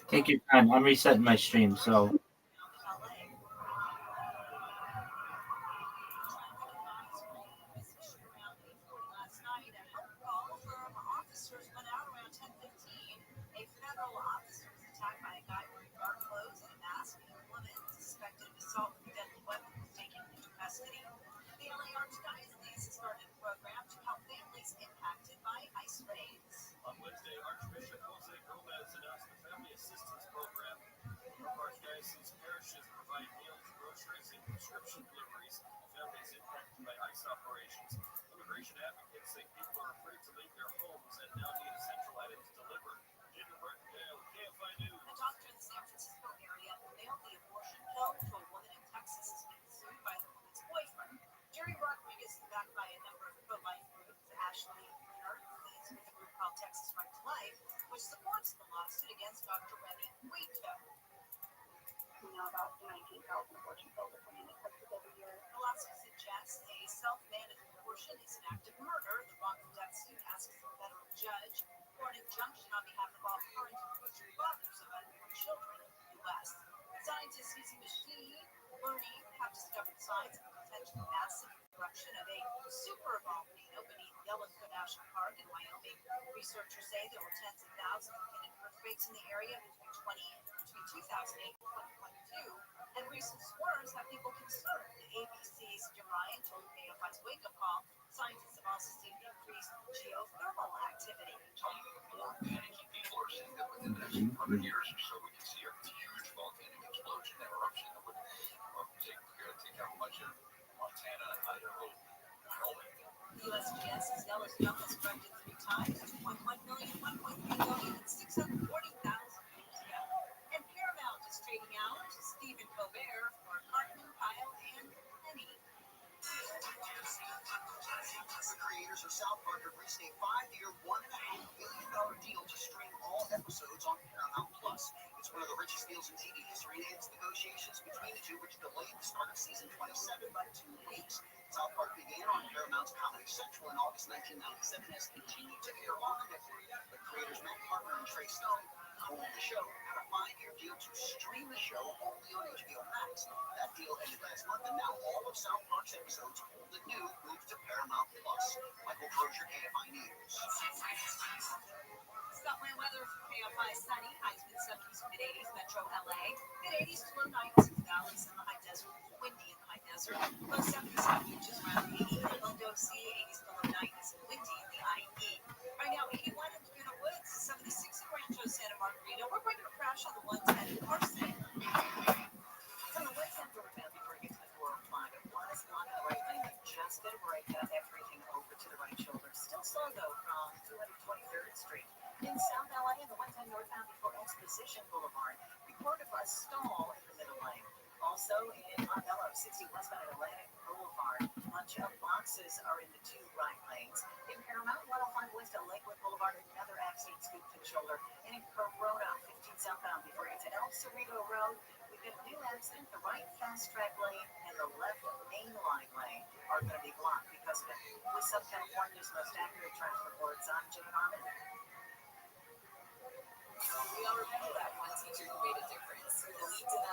Take your time. I'm resetting my stream, so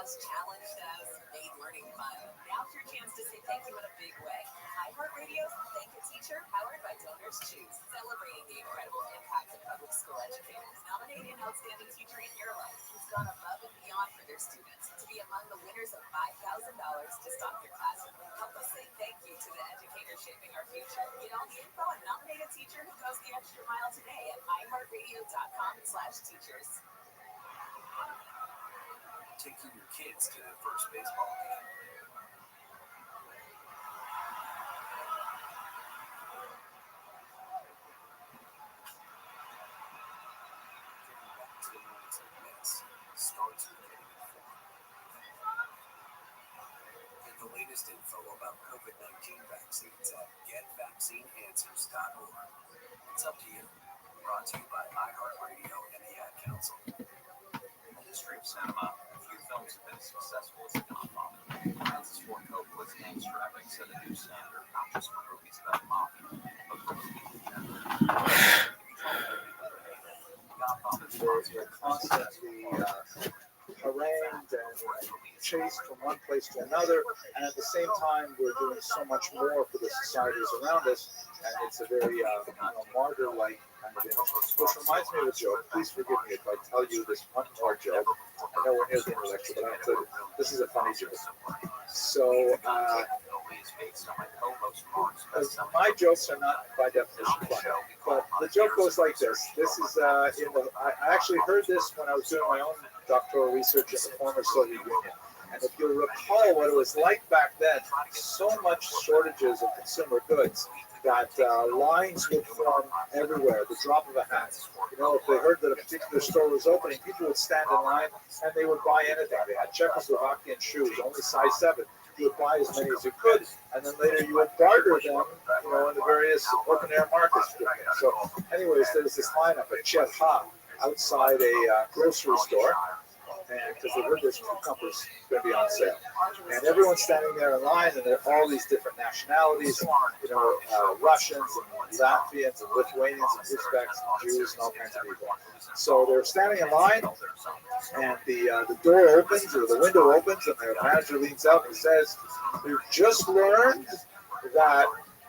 us, challenged us, made learning fun. Now's your chance to say thank you in a big way. iHeartRadio's Thank a Teacher, powered by Donors Choose, celebrating the incredible impact of public school educators. Nominate an outstanding teacher in your life who's gone above and beyond for their students to be among the winners of $5,000 to stock your classroom. Help us say thank you to the educators shaping our future. Get all the info and nominate a teacher who goes the extra mile today at iHeartRadio.com/teachers. Taking your kids to their first baseball game. Getting back to the moments like this starts with getting informed. Get the latest info about COVID-19 vaccines at getvaccineanswers.org. It's up to you. Brought to you by iHeartRadio and the Ad Council. Multistream Cinema, few films have been as successful as The Godfather. Francis Ford Coppola's gangster epic set a new standard, not just for movies about the mafia, but for movies in general. We're constantly harangued and chased from one place to another, and at the same time we're doing so much more for the societies around us, and it's a very martyr-like kind of image. Which reminds me of a joke. Please forgive me if I tell you this one more joke. I know we're near the end of the lecture, but I'll tell you, this is a funny joke. So, my jokes are not by definition funny, but the joke goes like this. This is I actually heard this when I was doing my own doctoral research in the former Soviet Union. And if you'll recall what it was like back then, so much shortages of consumer goods that lines would form everywhere, the drop of a hat. You know, if they heard that a particular store was opening, people would stand in line and they would buy anything. They had Czechoslovakian shoes, only size 7. You would buy as many as you could, and then later you would barter them, you know, in the various open-air markets. So anyways, there's this lineup at Chetha outside a grocery store, and because they heard there's cucumbers going to be on sale. And everyone's standing there in line, and there are all these different nationalities, you know, Russians and Latvians and Lithuanians and Uzbeks and Jews and all kinds of people. So they're standing in line, and the door opens, or the window opens, and the manager leans out and says, "We've just learned that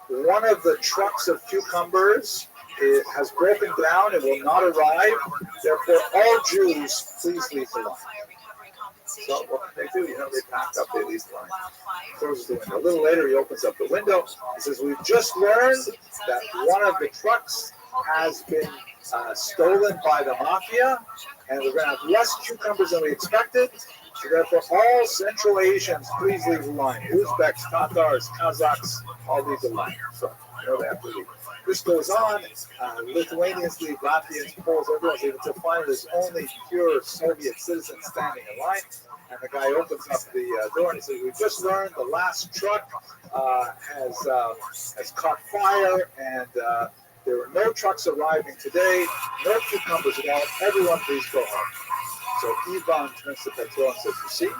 one of the trucks of cucumbers has broken down and will not arrive. Therefore, all Jews, please leave the line." So what can they do? You know, they pack up, they leave the line. Closes the window. A little later, he opens up the window. He says, "We've just learned that one of the trucks has been stolen by the mafia, and we're going to have less cucumbers than we expected. So therefore, all Central Asians, please leave the line. Uzbeks, Tatars, Kazakhs, all leave the line." So, you know, they have to leave. This goes on. Lithuanians leave, Latvians, Poles, everyone's leaving, until finally there's only pure Soviet citizens standing in line. And the guy opens up the door and he says, "We've just learned the last truck has caught fire, and there were no trucks arriving today, no cucumbers at all. Everyone, please go home." So Ivan turns to Petro and says, "You see,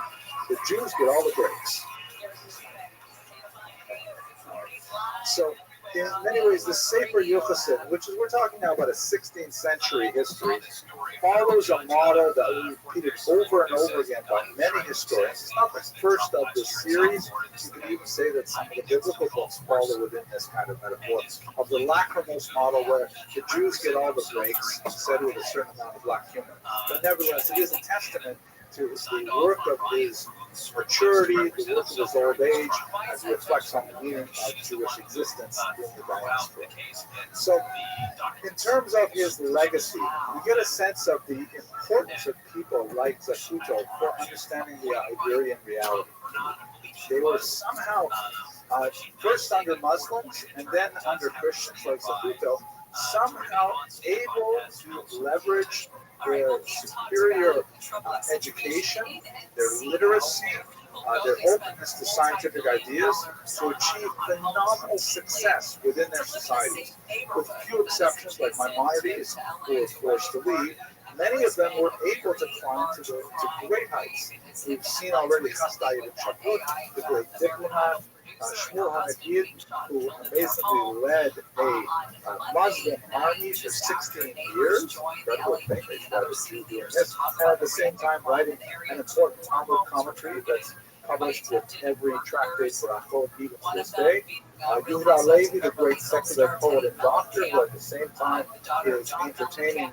the Jews get all the breaks." So in many ways, the Sefer Yochassid, which is, we're talking now about a 16th century history, follows a model that we repeated over and over again by many historians. It's not the first of the series. You can even say that some of the biblical books follow within this kind of metaphor of the lachrymose model, where the Jews get all the breaks, said with a certain amount of black humor. But nevertheless, it is a testament to the work of his maturity, the work of his old age, as he reflects on the meaning of Jewish existence in the diaspora. So, in terms of his legacy, we get a sense of the importance of people like Zacuto for understanding the Iberian reality. They were somehow, first under Muslims and then under Christians like Zacuto, somehow able to leverage their superior education, their literacy, their openness to scientific ideas to achieve phenomenal success within their societies. With few exceptions, like Maimonides, who were forced to leave, many of them were able to climb to great heights. We've seen already Chasdai ibn Chakut, the great diplomat, Shmuel HaNagid, who amazingly led a Muslim army for 16 years. Incredible thing, they should have a Jew doing this. And at the same time, writing an important Talmud commentary that's published with every tractate for Achot even to this day. Yehuda Levi, the great secular poet and doctor, who at the same time is entertaining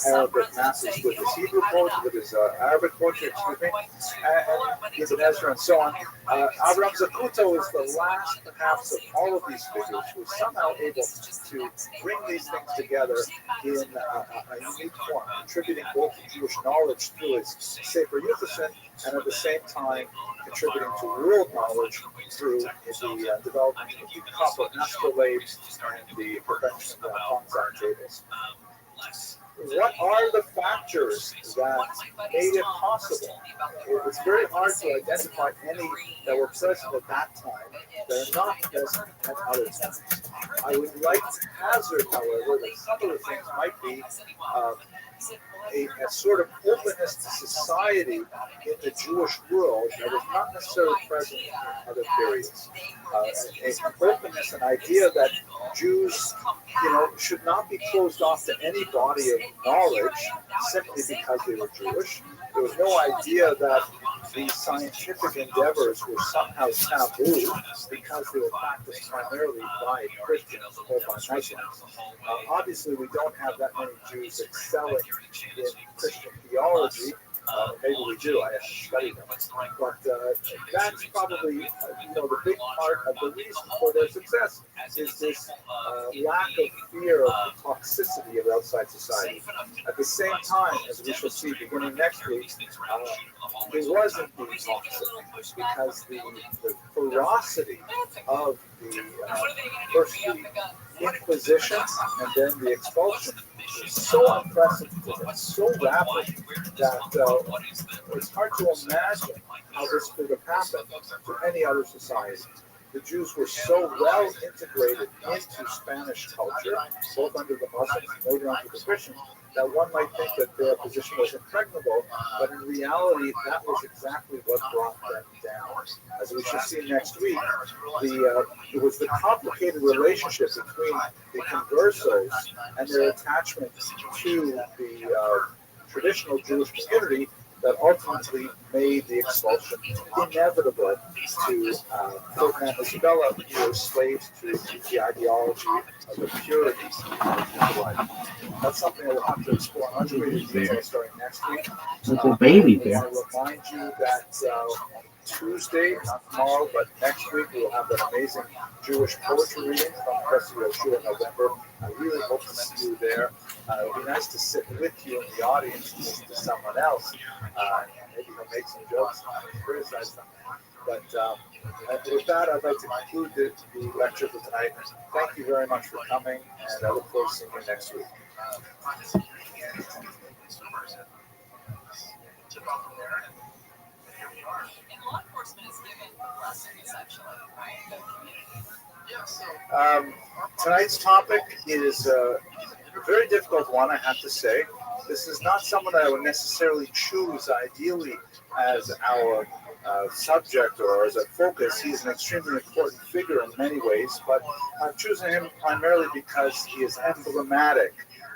Arabic masses with his Hebrew poetry, with his Arabic poetry, and Ibn Ezra and so on. Avraham Zakuto is the last, perhaps, of all of these figures who is somehow able to bring these things together in a unique form, contributing both to Jewish knowledge through his Sefer Yuchasin and at the same time contributing to world knowledge through the development of the copper astrolabes and the prevention of Ponzan tables. What are the factors that made it possible? It's very hard to identify any that were present at that time that are not present at other times. I would like to hazard, however, that some of the things might be a sort of openness to society in the Jewish world that was not necessarily present in other periods. An openness, an idea that Jews, should not be closed off to any body of knowledge simply because they were Jewish. There was no idea that these scientific endeavors were somehow taboo because they were practiced primarily by Christians or by Muslims. Obviously, we don't have that many Jews excelling in Christian theology. Maybe we do. I haven't studied them, but that's probably the big part of the reason for their success is this lack of fear of the toxicity of outside society. At the same time, as we shall see beginning next week, it was indeed toxic because the ferocity of the first the Inquisition and then the expulsion was so unprecedented and so rapid that it's hard to imagine how this could have happened to any other society. The Jews were so well integrated into Spanish culture, both under the Muslims and later under the Christians, that one might think that their position was impregnable, but in reality, that was exactly what brought them down. As we shall see next week, it was the complicated relationship between the conversos and their attachment to the traditional Jewish community that ultimately made the expulsion inevitable to Ferdinand and Isabella, who were slaves to the ideology of the purities of Jewish life. That's something we'll have to explore much greater detail starting next week. It's a baby bear. I'll remind you that Tuesday, not tomorrow, but next week, we'll have an amazing Jewish poetry reading from Professor Yoshua in November. I really hope to see you there. It would be nice to sit with you in the audience and listen to someone else. Maybe he'll make some jokes and criticize them. But with that, I'd like to conclude the lecture for tonight. Thank you very much for coming, and I look forward to seeing you next week. Law enforcement is given lessons, actually, right? Tonight's topic is a very difficult one, I have to say. This is not someone that I would necessarily choose ideally as our subject or as a focus. He's an extremely important figure in many ways, but I'm choosing him primarily because he is emblematic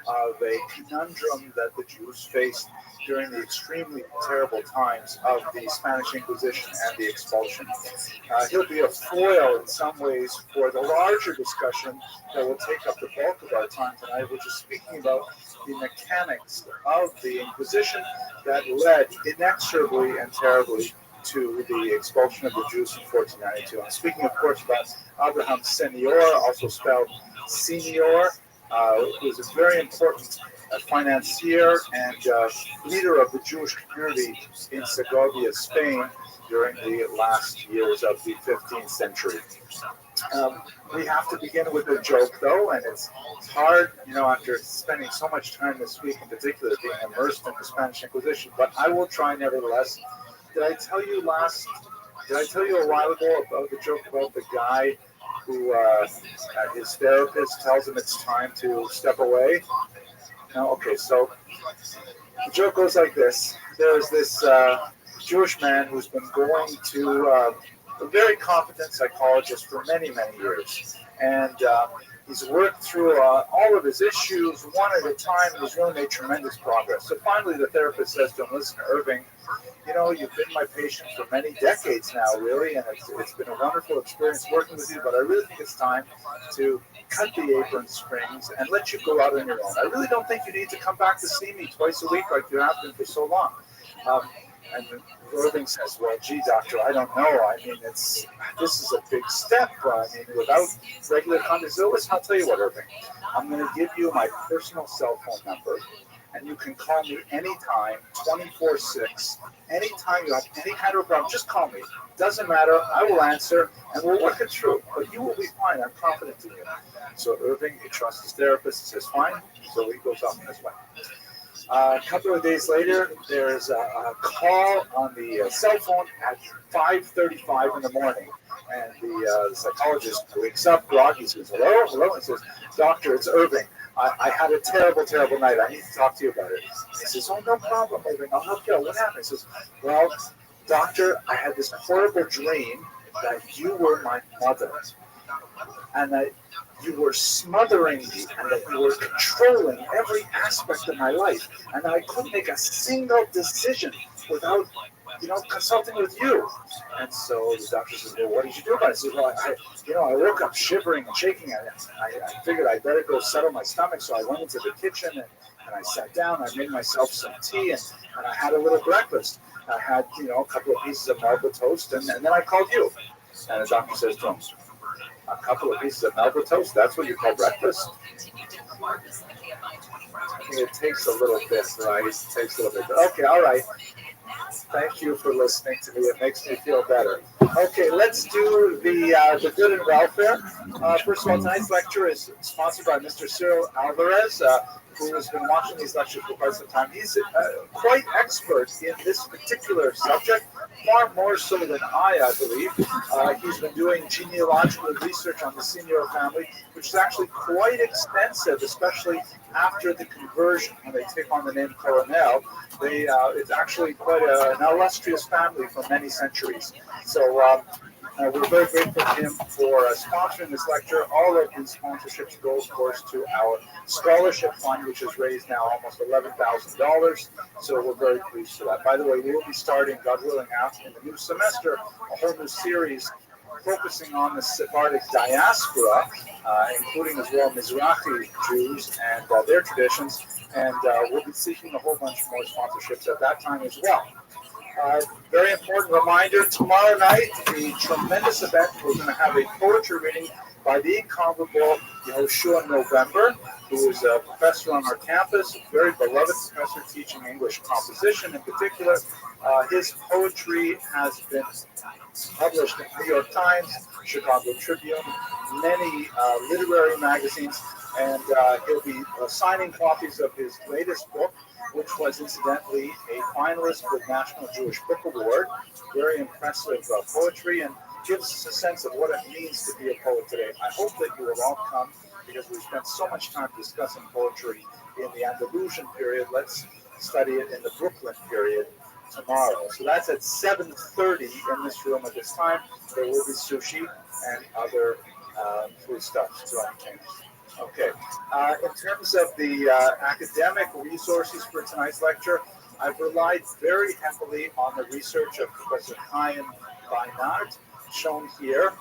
of a conundrum that the Jews faced during the extremely terrible times of the Spanish Inquisition and the expulsion. He'll be a foil in some ways for the larger discussion that will take up the bulk of our time tonight, which is speaking about the mechanics of the Inquisition that led inexorably and terribly to the expulsion of the Jews in 1492. I'm speaking, of course, about Abraham Senior, also spelled Senior, who was a very important financier and leader of the Jewish community in Segovia, Spain, during the last years of the 15th century. We have to begin with a joke, though, and it's hard, after spending so much time this week in particular being immersed in the Spanish Inquisition, but I will try nevertheless. Did I tell you a while ago about the joke about the guy who his therapist tells him it's time to step away? No? Okay, so the joke goes like this. There's this Jewish man who's been going to a very competent psychologist for many, many years. And he's worked through all of his issues one at a time, and he's really made tremendous progress. So finally, the therapist says to him, listen, Irving, you know, you've been my patient for many decades now, really, and it's been a wonderful experience working with you, but I really think it's time to cut the apron strings and let you go out on your own. I really don't think you need to come back to see me twice a week like you have been for so long. And Irving says, well, gee, doctor, I don't know. I mean, this is a big step. I mean, without regular contact. Listen, I'll tell you what, Irving. I'm going to give you my personal cell phone number, and you can call me anytime, 24/6. Anytime you have any kind of problem, just call me. Doesn't matter. I will answer, and we'll work it through. But you will be fine. I'm confident in you. So Irving, he trusts his therapist. He says, fine. So he goes off on his way. A couple of days later, there's a call on the cell phone at 5:35 in the morning. And the psychologist wakes up, groggy, says, hello, hello, and says, doctor, it's Irving. I had a terrible, terrible night. I need to talk to you about it. And he says, oh, no problem, Irving. I'll help you out. What happened? He says, well, doctor, I had this horrible dream that you were my mother. And that you were smothering me, and that you were controlling every aspect of my life, and I couldn't make a single decision without, consulting with you. And so the doctor says, well, what did you do about it? I said, well, I woke up shivering and shaking, and I figured I'd better go settle my stomach, so I went into the kitchen, and I sat down, I made myself some tea, and I had a little breakfast. I had, a couple of pieces of Melba toast, and then I called you. And the doctor says to him, a couple of pieces of Melba toast, that's what you call breakfast? It takes a little bit, right? It takes a little bit. Okay, all right. Thank you for listening to me. It makes me feel better. Okay, let's do the good and welfare. First of all, tonight's lecture is sponsored by Mr. Cyril Alvarez, who has been watching these lectures for quite some time. He's quite expert in this particular subject, far more so than I believe. He's been doing genealogical research on the Senior family, which is actually quite extensive, especially after the conversion, when they take on the name Coronel. It's actually quite an illustrious family for many centuries. So we're very grateful to him for sponsoring this lecture. All of these sponsorships go, of course, to our scholarship fund, which has raised now almost $11,000. So we're very pleased for that. By the way, we will be starting, God willing, out in the new semester, a whole new series focusing on the Sephardic diaspora, including as well Mizrahi Jews and their traditions. And we'll be seeking a whole bunch more sponsorships at that time as well. Very important reminder, tomorrow night, a tremendous event. We're going to have a poetry reading by the incomparable Yehoshua November, who is a professor on our campus, a very beloved professor teaching English composition in particular. His poetry has been published in New York Times, Chicago Tribune, many literary magazines, and he'll be signing copies of his latest book, which was incidentally a finalist for the National Jewish Book Award. Very impressive poetry, and gives us a sense of what it means to be a poet today. I hope that you will all come, because we've spent so much time discussing poetry in the Andalusian period. Let's study it in the Brooklyn period tomorrow. So that's at 7:30 in this room at this time. There will be sushi and other foodstuffs to entertain us. Okay. In terms of the academic resources for tonight's lecture, I've relied very heavily on the research of Professor Chaim Weinart, shown here.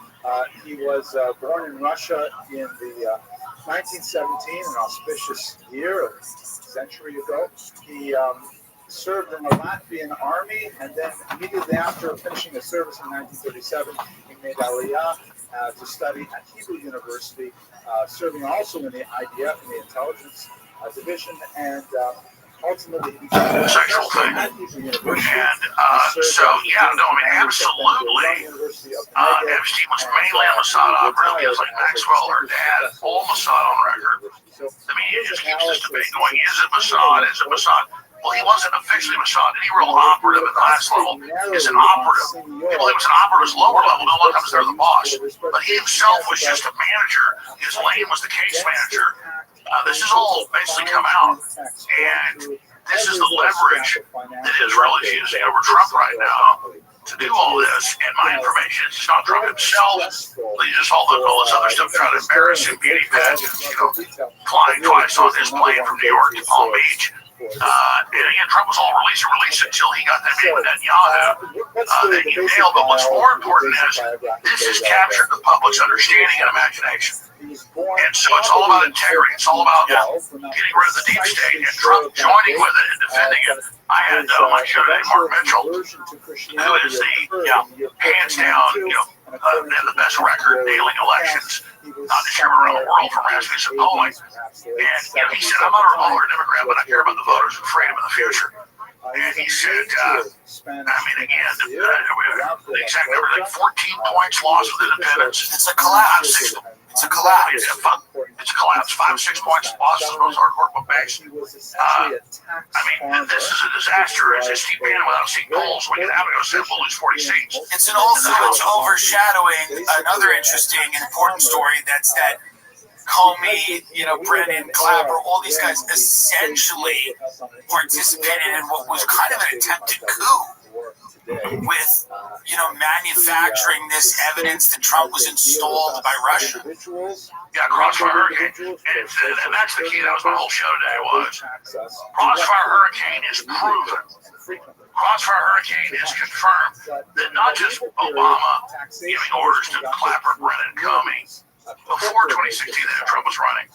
He was born in Russia in the 1917, an auspicious year, a century ago. He served in the Latvian army, and then immediately after finishing his service in 1937, he made Aliyah to study at Hebrew University, serving also in the IDF, in the intelligence division, and ultimately he became sexual thing. at Hebrew University. And absolutely. Epstein was mainly a Mossad operative, kids like Maxwell, her dad, all Mossad on record. The media just keeps this debate going, is it Mossad, is it Mossad? Well, he wasn't officially Mossad. Any real operative at the highest level is an operative. People think it was an operative at lower level, no one comes there the boss. But he himself was just a manager. His lane was the case manager. This has all basically come out. And this is the leverage that Israel is using over Trump right now. to do all this, and my information is not Trump himself. He just all this other stuff, trying to embarrass him, beauty pageants, flying twice on his plane from New York to Palm Beach. And again, Trump was all release until he got that meeting with Netanyahu that you nailed. But what's more important is this has captured the public's understanding and imagination. And so it's all about integrity. It's all about getting rid of the deep state and Trump joining with it and defending it. I had on my show today Mark Mitchell, who is the hands down, the best record nailing elections, not just here around the world from Rasmussen polling. And he said, I'm not a Republican or Democrat, but I care about the voters and freedom in the future. And he said, the exact number, like 14 points lost with independence. It's a collapse. It's a collapse. It's a collapse. 5 or 6 points lost to those hardcore book banks. This is a disaster. As Steve Bannon without seeing polls, we can have it go said we'll lose 40 seats. It's overshadowing another interesting and important story. That's that Comey, Brennan, Clapper, all these guys essentially participated in what was kind of an attempted coup with, manufacturing this evidence that Trump was installed by Russia. Yeah, Crossfire Hurricane. And that's the key. That was my whole show today was Crossfire Hurricane is proven. Crossfire Hurricane is confirmed that not just Obama giving orders to Clapper, Brennan, Comey, before 2016 that Trump was running.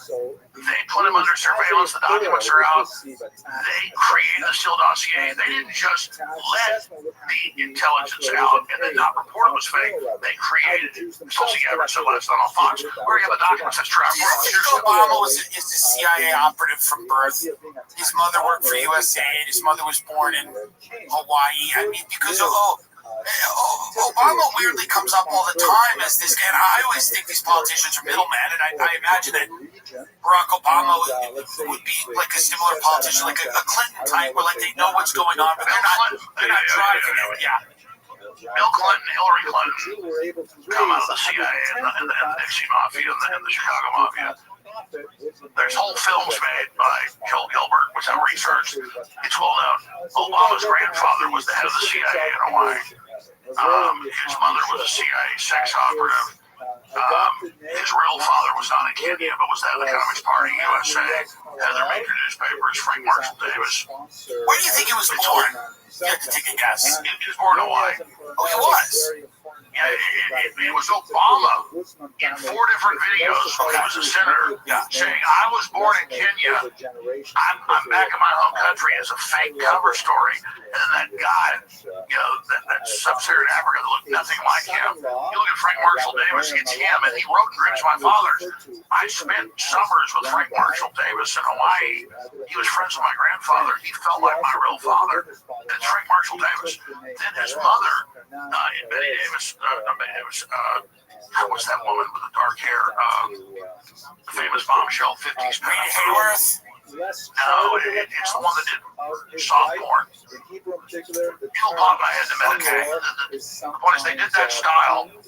They put him under surveillance. The documents are out. They created the Steele dossier. They didn't just let the intelligence out and then not report it was fake. They created it. Tulsi Gabbard said last night on Fox, we already have the documents. That's true. Obama is a CIA operative from birth. His mother worked for USAID. His mother was born in Hawaii. Because Obama weirdly comes up all the time as this guy, and I always think these politicians are middlemen, and I imagine that Barack Obama would be like a similar politician, like a Clinton type, where like they know what's going on, but they're not driving it. Yeah. Bill Clinton, Hillary Clinton come out of the CIA and the Nixie Mafia and the Chicago Mafia. There's whole films made by Joel Gilbert, which I researched. It's well known. Obama's grandfather was the head of the CIA in Hawaii. His mother was a CIA sex operative. His real father was not in Kenya, but was the head of the Communist Party USA. Head of their major newspapers, Frank Marshall Davis. Where do you think he was born? You have to take a guess. He was born in Hawaii. Oh, he was? Yeah, it was Obama in 4 different videos when he was a senator saying, I was born in Kenya. I'm back in my home country as a fake cover story. And then that guy, that sub-Saharan Africa that looked nothing like him. You look at Frank Marshall Davis, it's him, and he wrote Dreams of My Fathers. I spent summers with Frank Marshall Davis in Hawaii. He was friends with my grandfather. He felt like my real father. And it's Frank Marshall Davis. Then his mother, Betty Davis, what's that woman with the dark hair? The famous bombshell 50s Hayworth. No, it's the one that did soft porn. People thought I had to medicate. The point is, they did that style, and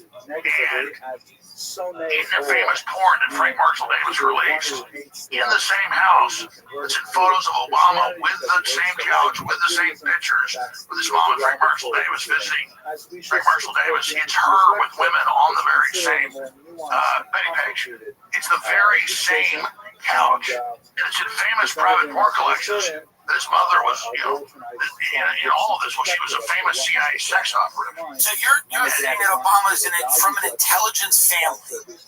in their famous porn that Frank Marshall Davis released, in the same house, it's in photos of Obama with the same couch, with the same pictures, with his mom and Frank Marshall Davis visiting. Frank Marshall Davis, it's her with women on the very same Betty Page. It's the very same couch. And it's in famous private porn collections that his mother was, in all of this, she was a famous CIA sex operative. So you're saying that Obama is from an intelligence family?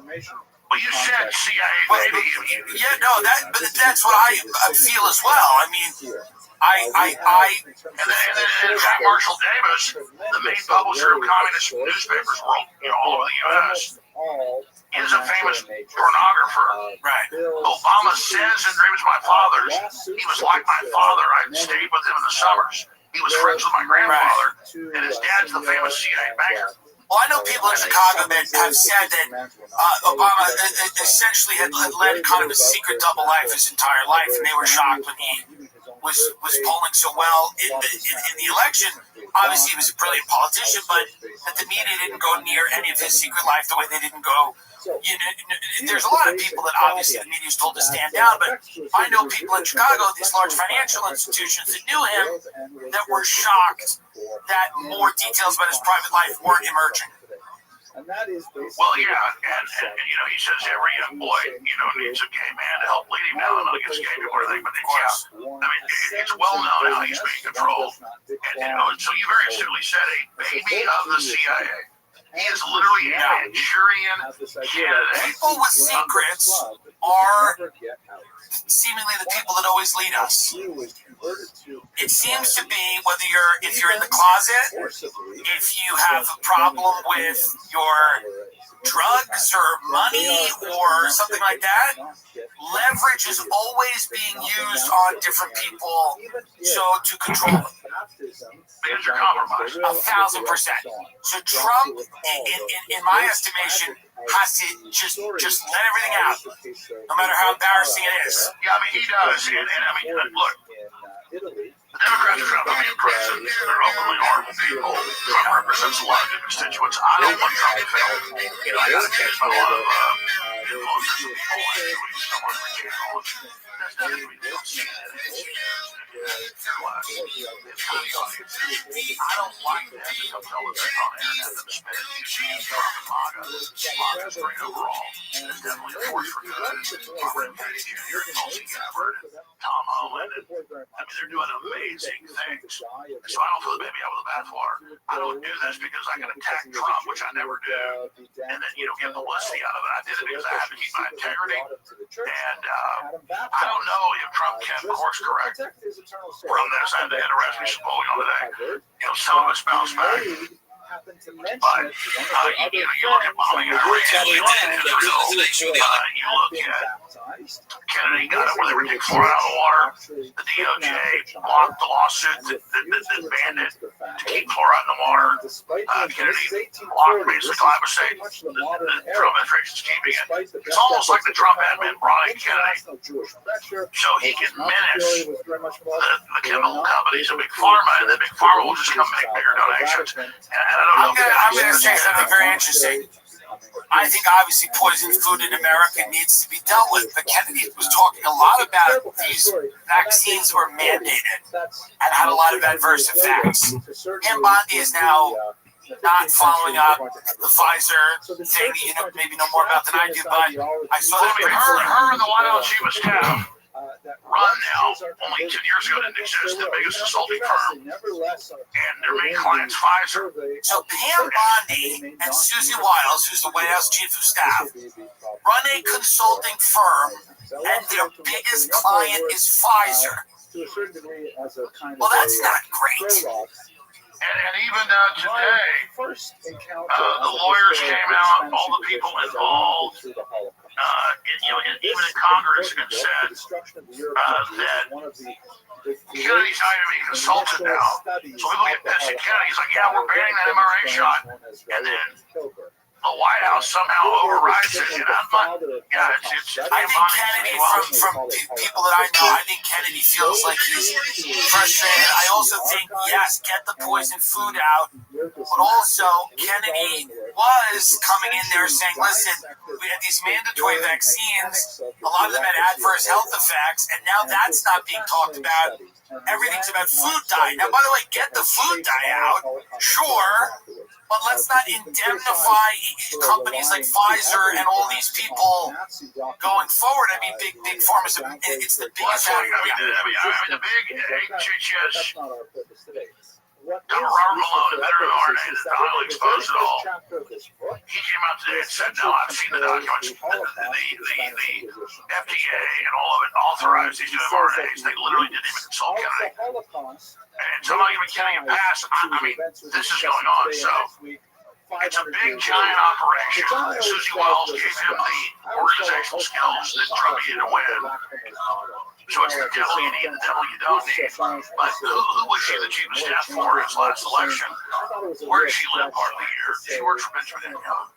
Well, you said CIA, baby. But that's what I feel as well. I mean, and then Frank Marshall Davis, the main publisher of communist newspapers all over the U.S., is a famous pornographer. Right. Obama says in Dreams of My Fathers, he was like my father. I stayed with him in the summers. He was friends with my grandfather, and his dad's the famous CIA banker. Well, I know people in Chicago that have said that Obama essentially had led kind of a secret double life his entire life, and they were shocked when he was polling so well in the election. Obviously, he was a brilliant politician, but that the media didn't go near any of his secret life the way they didn't go. There's a lot of people that obviously the media is told to stand down, but I know people in Chicago, these large financial institutions that knew him, that were shocked that more details about his private life weren't emerging. And that is well, yeah, and he says every young boy, needs a gay man to help lead him down against gay people or anything. But it's well known how he's being controlled. And so you very astutely said a baby of the CIA. He is literally a Manchurian candidate. People with secrets are seemingly the people that always lead us. It seems to be whether if you're in the closet, if you have a problem with your drugs or money or something like that, leverage is always being used on different people to control them. Because you're compromised. 1,000%. So Trump, in my estimation, has to just let everything out, no matter how embarrassing it is. Yeah, he does. And look, the Democrats are trying to be president. They're openly horrible people. Trump represents a lot of good constituents. I don't want Trump to fail. I got accused by a lot of influencers and people doing someone for jail. That's not going to be the I don't like that to come tell us on the internet that the Spanish Trump and MAGA is great overall. It's definitely a force for good. Robert Kennedy Jr., Tulsi Gabbard, Tom Holland, they're doing amazing things. So I don't throw the baby out with the bathwater. I don't do this because I can attack Trump, which I never do, and then get publicity out of it. I did it because I had to keep my integrity. And I don't know if Trump can course correct from this. I had a resolution polling on today. Some of us bounce back. But, you look at bombing Iran, you look at Israel, you look at Kennedy got it where they were taking fluoride out of the water. The DOJ blocked the lawsuit that banned it to keep fluoride in the water. Kennedy blocked basically glyphosate. The Trump administration is keeping it. It's almost like the Trump admin brought in Kennedy so he can menace the chemical companies and Big Pharma, and then Big Pharma will just come make bigger donations. I'm going to say something very interesting. I think obviously poisoned food in America needs to be dealt with, but Kennedy was talking a lot about these vaccines were mandated and had a lot of adverse effects. Pam Bondi is now not following up the Pfizer thing. Maybe know more about than I do, but I saw that. Her and the White House Chief of Staff run now, only 10 years ago didn't exist, the biggest consulting firm, and their main client's Pfizer. So Pam Bondi and Susie Wiles, who's the White House Chief of Staff, run a consulting firm, and their biggest client is Pfizer. Well, that's not great. And even today, the lawyers came out, all the people involved, even in Congress, and said that Kennedy's not even being consulted now. So people get pissed at Kennedy. He's like, yeah, we're banning that mRNA shot. And then the White House somehow overrides it. And I'm not, I think Kennedy, from people that I know, I think Kennedy feels like he's frustrated. I also think, yes, get the poison food out, but also Kennedy was coming in there saying, listen, we had these mandatory vaccines, a lot of them had adverse health effects, and now that's not being talked about. Everything's about food dye. Now, by the way, get the food dye out, sure, but let's not indemnify companies like Pfizer and all these people going forward. I mean, big pharma is it's the biggest. The big HHS. Dr. Robert Malone, the veteran RNA that's not highly exposed at all. He came out today and said, no, I've seen the documents. The FDA and all of it authorized these new RNAs. They literally didn't even consult Kennedy. And somehow even Kennedy passed. I mean, this is going on. So it's a big, giant operation. Susie Wiles gave him the organizational skills that Trump needed to win. So it's the devil you need, the devil you don't need. But who was she the chief of staff for his last election? Where did she live part of the year? She works for Benjamin Netanyahu.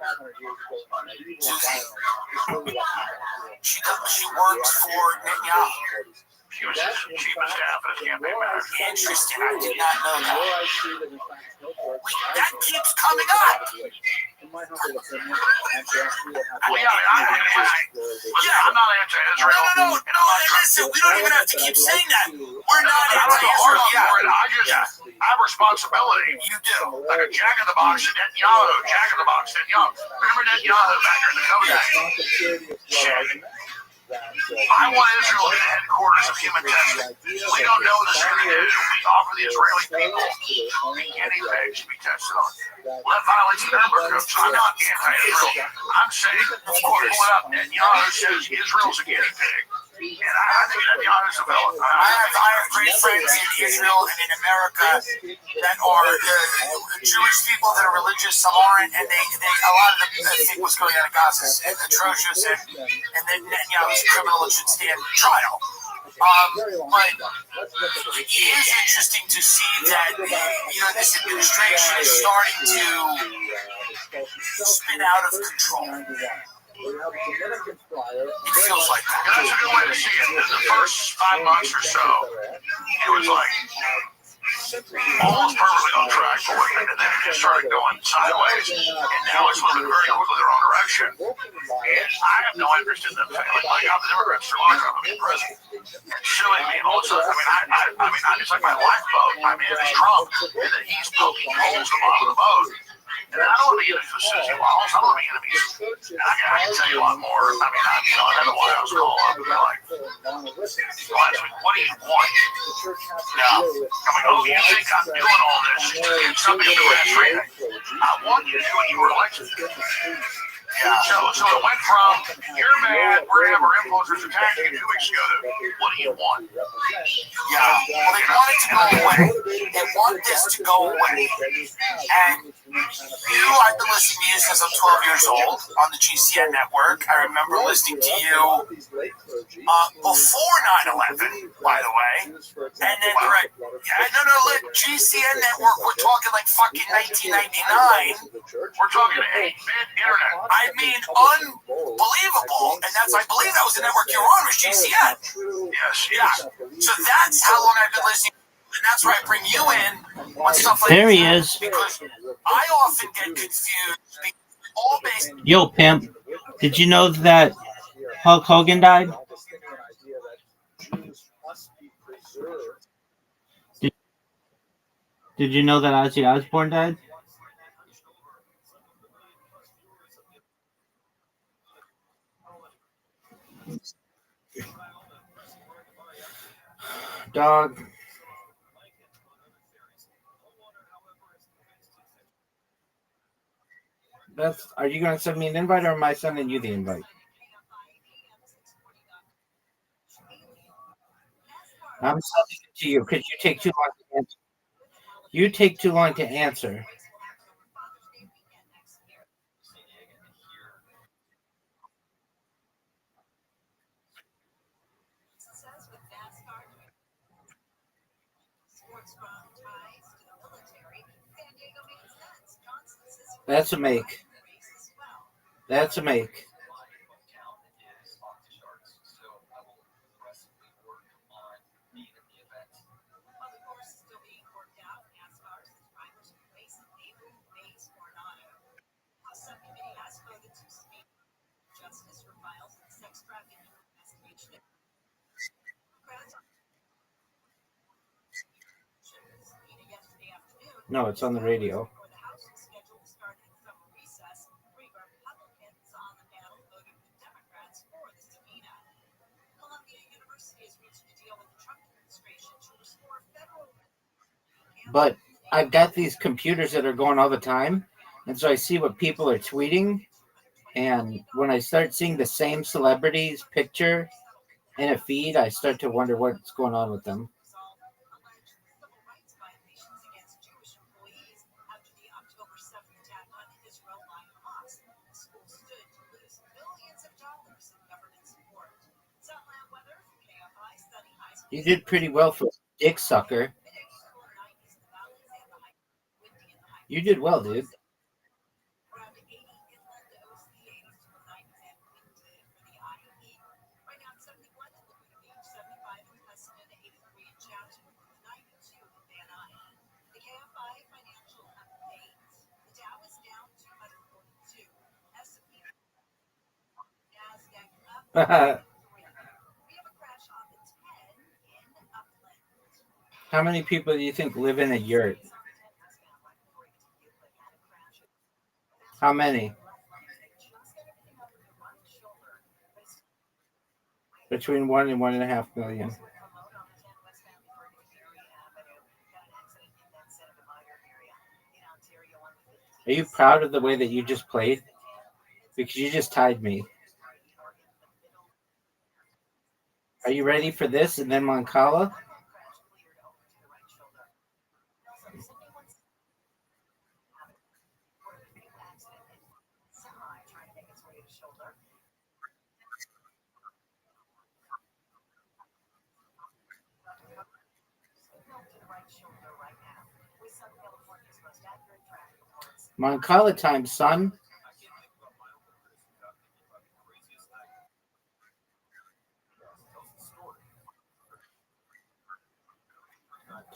She works for Netanyahu. She was his chief of staff and his campaign manager. Interesting. I did not know The more that. I see that in fact no works, That keeps coming up. in my humble opinion, and perhaps we will have to Listen, I'm not anti-Israel. No. Listen, we don't even have to keep saying that. We're not I'm not the heart anti-Israel. for it. I have responsibility. You do. Like a Jack in the Box and Netanyahu. Jack in the Box, Netanyahu. Remember Netanyahu back there in the COVID days? I want Israel in the headquarters of human testing. We don't know what they're going to do. We offer the Israeli people guinea pigs to be tested on. Well, that violates the Nuremberg Code. So I'm not anti-Israel. I'm saying, of course, pull it up. Netanyahu says Israel's a guinea pig. And I think Netanyahu's a villain. I have great friends in Israel and in America that are Jewish people that are religious. Some aren't, and they a lot of them think what's going on in Gaza is atrocious, and that Netanyahu's a criminal and should stand trial. But it is interesting to see that this administration is starting to spin out of control. It feels like that. That's a good way to see it. In the first 5 months or so, it was like almost perfectly on track for it, and then it just started going sideways, and now it's moving very quickly the wrong direction. And I have no interest in them failing. Like, I'm the Democrats are long term being president. And suing me and all this stuff. I mean, it's like my lifeboat. I mean, it's Trump, and then he's poking holes in the bottom of the boat. And I don't want to be enemies with Susie Walls. I don't want to be enemies. And I can tell you a lot more. I mean, I had a White House call up, and they're like, last week, what do you want? Now, I'm like, oh, you think I'm doing all this to get something to do Restream? I want you to do what you were elected to do. Yeah. So it went from, you're mad, we're going to have our influencers attacking you 2 weeks ago, to, what do you want? Yeah. Well, they want it to go away. They want this to go away. And I've been listening to you since I'm 12 years old on the GCN network. I remember listening to you before 9/11, by the way. And then, GCN network, we're talking like fucking 1999. We're talking 8-bit internet. I mean, unbelievable. And I believe that was the network you were on, was GCN. Yes. Yeah. So that's how long I've been listening. And that's why I bring you in on stuff like There that. he is. Because I often get confused. All based. Yo, pimp. Did you know that Hulk Hogan died? Did you know that Ozzy Osbourne died? Dog. Are you going to send me an invite, or am I sending you the invite? I'm sending it to you because you take too long to answer. You take too long to answer. That's a make. That's a make. No, it's on the radio. But I've got these computers that are going all the time, and so I see what people are tweeting, and when I start seeing the same celebrity's picture in a feed, I start to wonder what's going on with them. You did pretty well for a dick sucker. You did well, dude. How many people do you think live in a yurt? How many? Between 1 and 1.5 million. Are you proud of the way that you just played? Because you just tied me. Are you ready for this and then Moncala? Moncala time, son.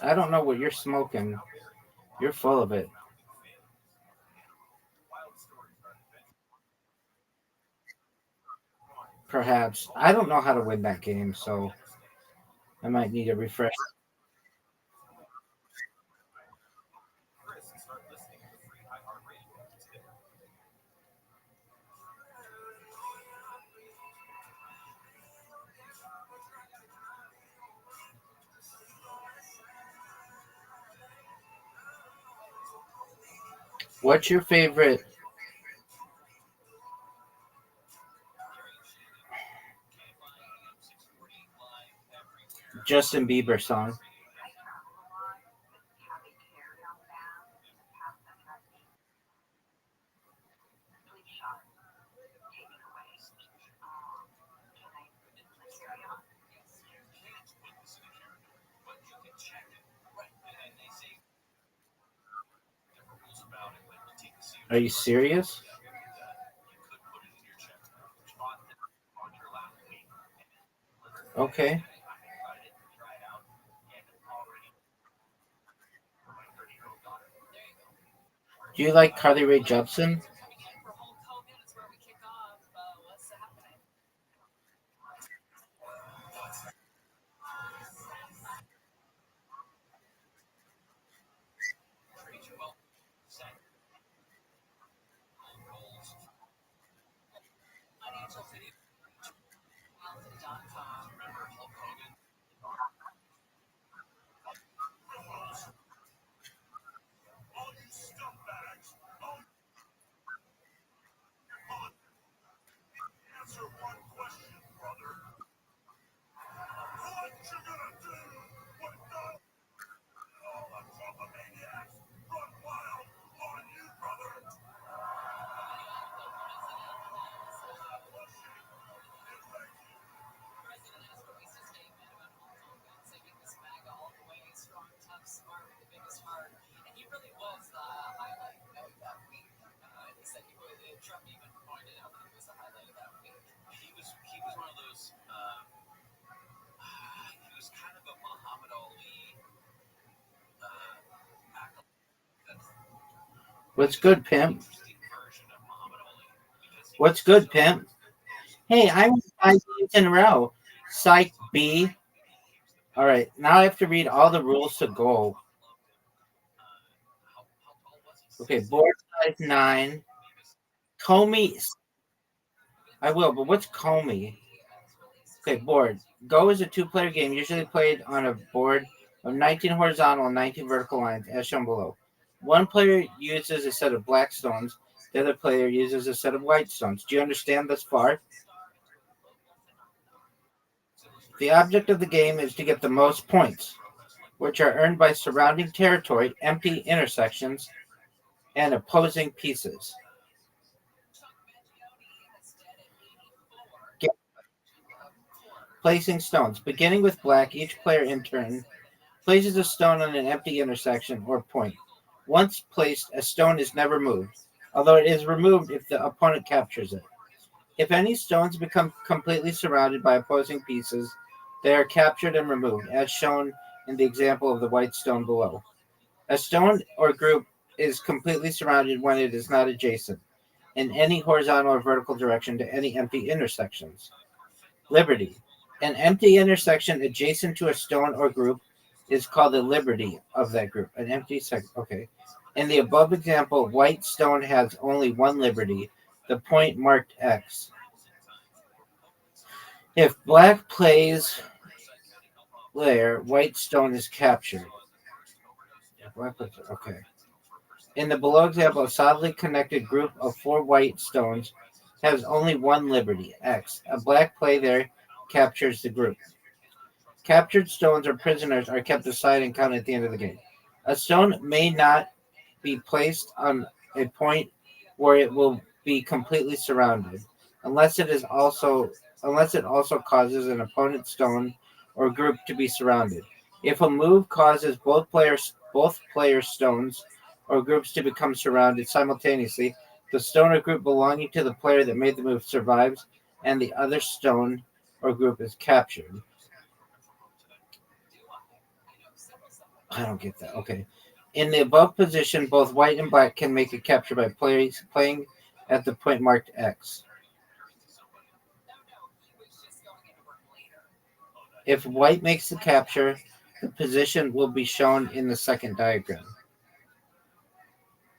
I don't know what you're smoking. You're full of it. Perhaps. I don't know how to win that game, so I might need a refresh. What's your favorite Justin Bieber song? Are you serious? Okay. Do you like Carly Rae Jepsen? What's good, pimp? What's good, pimp? Hey, I won 5 games in a row. Psych B. All right, now I have to read all the rules to go. Okay, board size 9. Comey. I will, but what's Comey? Okay, board. Go is a 2-player game usually played on a board of 19 horizontal and 19 vertical lines, as shown below. One player uses a set of black stones. The other player uses a set of white stones. Do you understand thus far? The object of the game is to get the most points, which are earned by surrounding territory, empty intersections, and opposing pieces. Placing stones. Beginning with black, each player in turn places a stone on an empty intersection or point. Once placed, a stone is never moved, although it is removed if the opponent captures it. If any stones become completely surrounded by opposing pieces, they are captured and removed, as shown in the example of the white stone below. A stone or group is completely surrounded when it is not adjacent in any horizontal or vertical direction to any empty intersections. Liberty. An empty intersection adjacent to a stone or group is called the liberty of that group. An empty section. Okay. In the above example, white stone has only one liberty, the point marked X. If black plays there, white stone is captured. Okay. In the below example, a solidly connected group of 4 white stones has only one liberty, X. A black play there captures the group. Captured stones or prisoners are kept aside and counted at the end of the game. A stone may not be placed on a point where it will be completely surrounded, unless it also causes an opponent's stone or group to be surrounded. If a move causes both players' stones or groups to become surrounded simultaneously, the stone or group belonging to the player that made the move survives, and the other stone or group is captured. I don't get that. Okay. In the above position, both white and black can make a capture by playing at the point marked X. If white makes the capture, the position will be shown in the second diagram.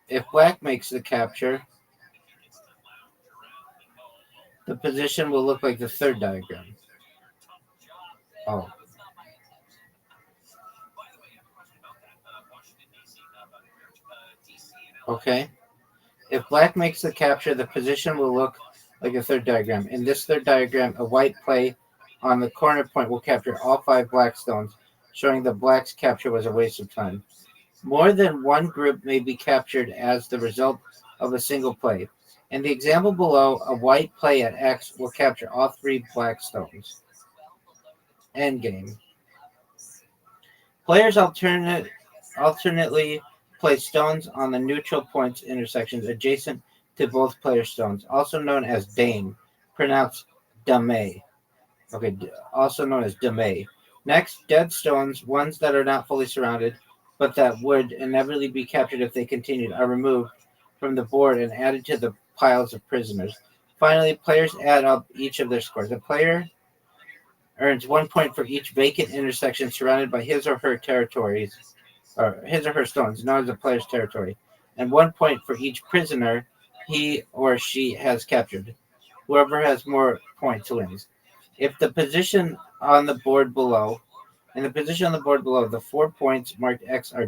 If black makes the capture, the position will look like the third diagram. Oh. Okay. If black makes the capture, the position will look like a third diagram. In this third diagram, a white play on the corner point will capture all 5 black stones, showing that black's capture was a waste of time. More than one group may be captured as the result of a single play. In the example below, a white play at X will capture all 3 black stones. Endgame. Players alternately place stones on the neutral points intersections adjacent to both player stones, also known as dame, pronounced dame. Okay, also known as dame. Next, dead stones, ones that are not fully surrounded, but that would inevitably be captured if they continued, are removed from the board and added to the piles of prisoners. Finally, players add up each of their scores. A player earns 1 point for each vacant intersection surrounded by his or her territories, or his or her stones, known as the player's territory, and 1 point for each prisoner he or she has captured. Whoever has more points wins. If the position on the board below, the 4 points marked X are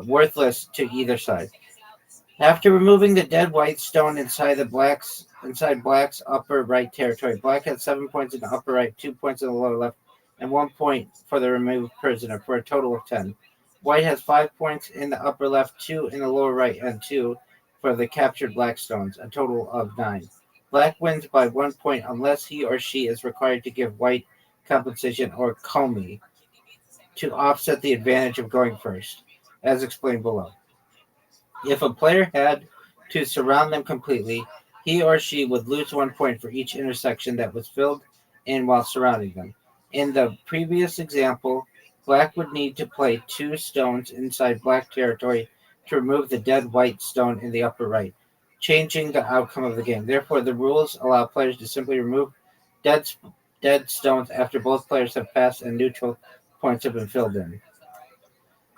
worthless to either side. After removing the dead white stone inside black's upper right territory, black has 7 points in the upper right, 2 points in the lower left, and 1 point for the removed prisoner, for a total of 10. White has 5 points in the upper left, 2 in the lower right, and 2 for the captured black stones, a total of 9. Black wins by 1 point unless he or she is required to give white compensation or komi to offset the advantage of going first, as explained below. If a player had to surround them completely, he or she would lose 1 point for each intersection that was filled in while surrounding them. In the previous example, black would need to play 2 stones inside black territory to remove the dead white stone in the upper right, changing the outcome of the game. Therefore, the rules allow players to simply remove dead stones after both players have passed and neutral points have been filled in.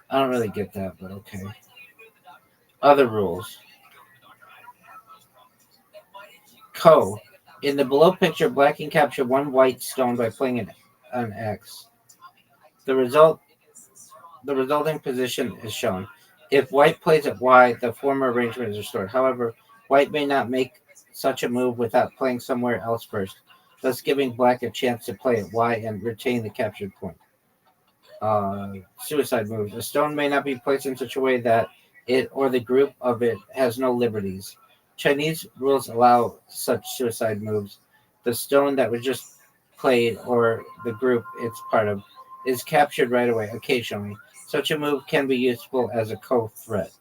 I don't really get that, but okay. Other rules. Co. In the below picture, black can capture 1 white stone by playing an X. The resulting position is shown. If white plays at Y, the former arrangement is restored. However, white may not make such a move without playing somewhere else first, thus giving black a chance to play at Y and retain the captured point. Suicide moves. A stone may not be placed in such a way that it or the group of it has no liberties. Chinese rules allow such suicide moves. The stone that was just played or the group it's part of is captured right away, occasionally. Such a move can be useful as a co-threat.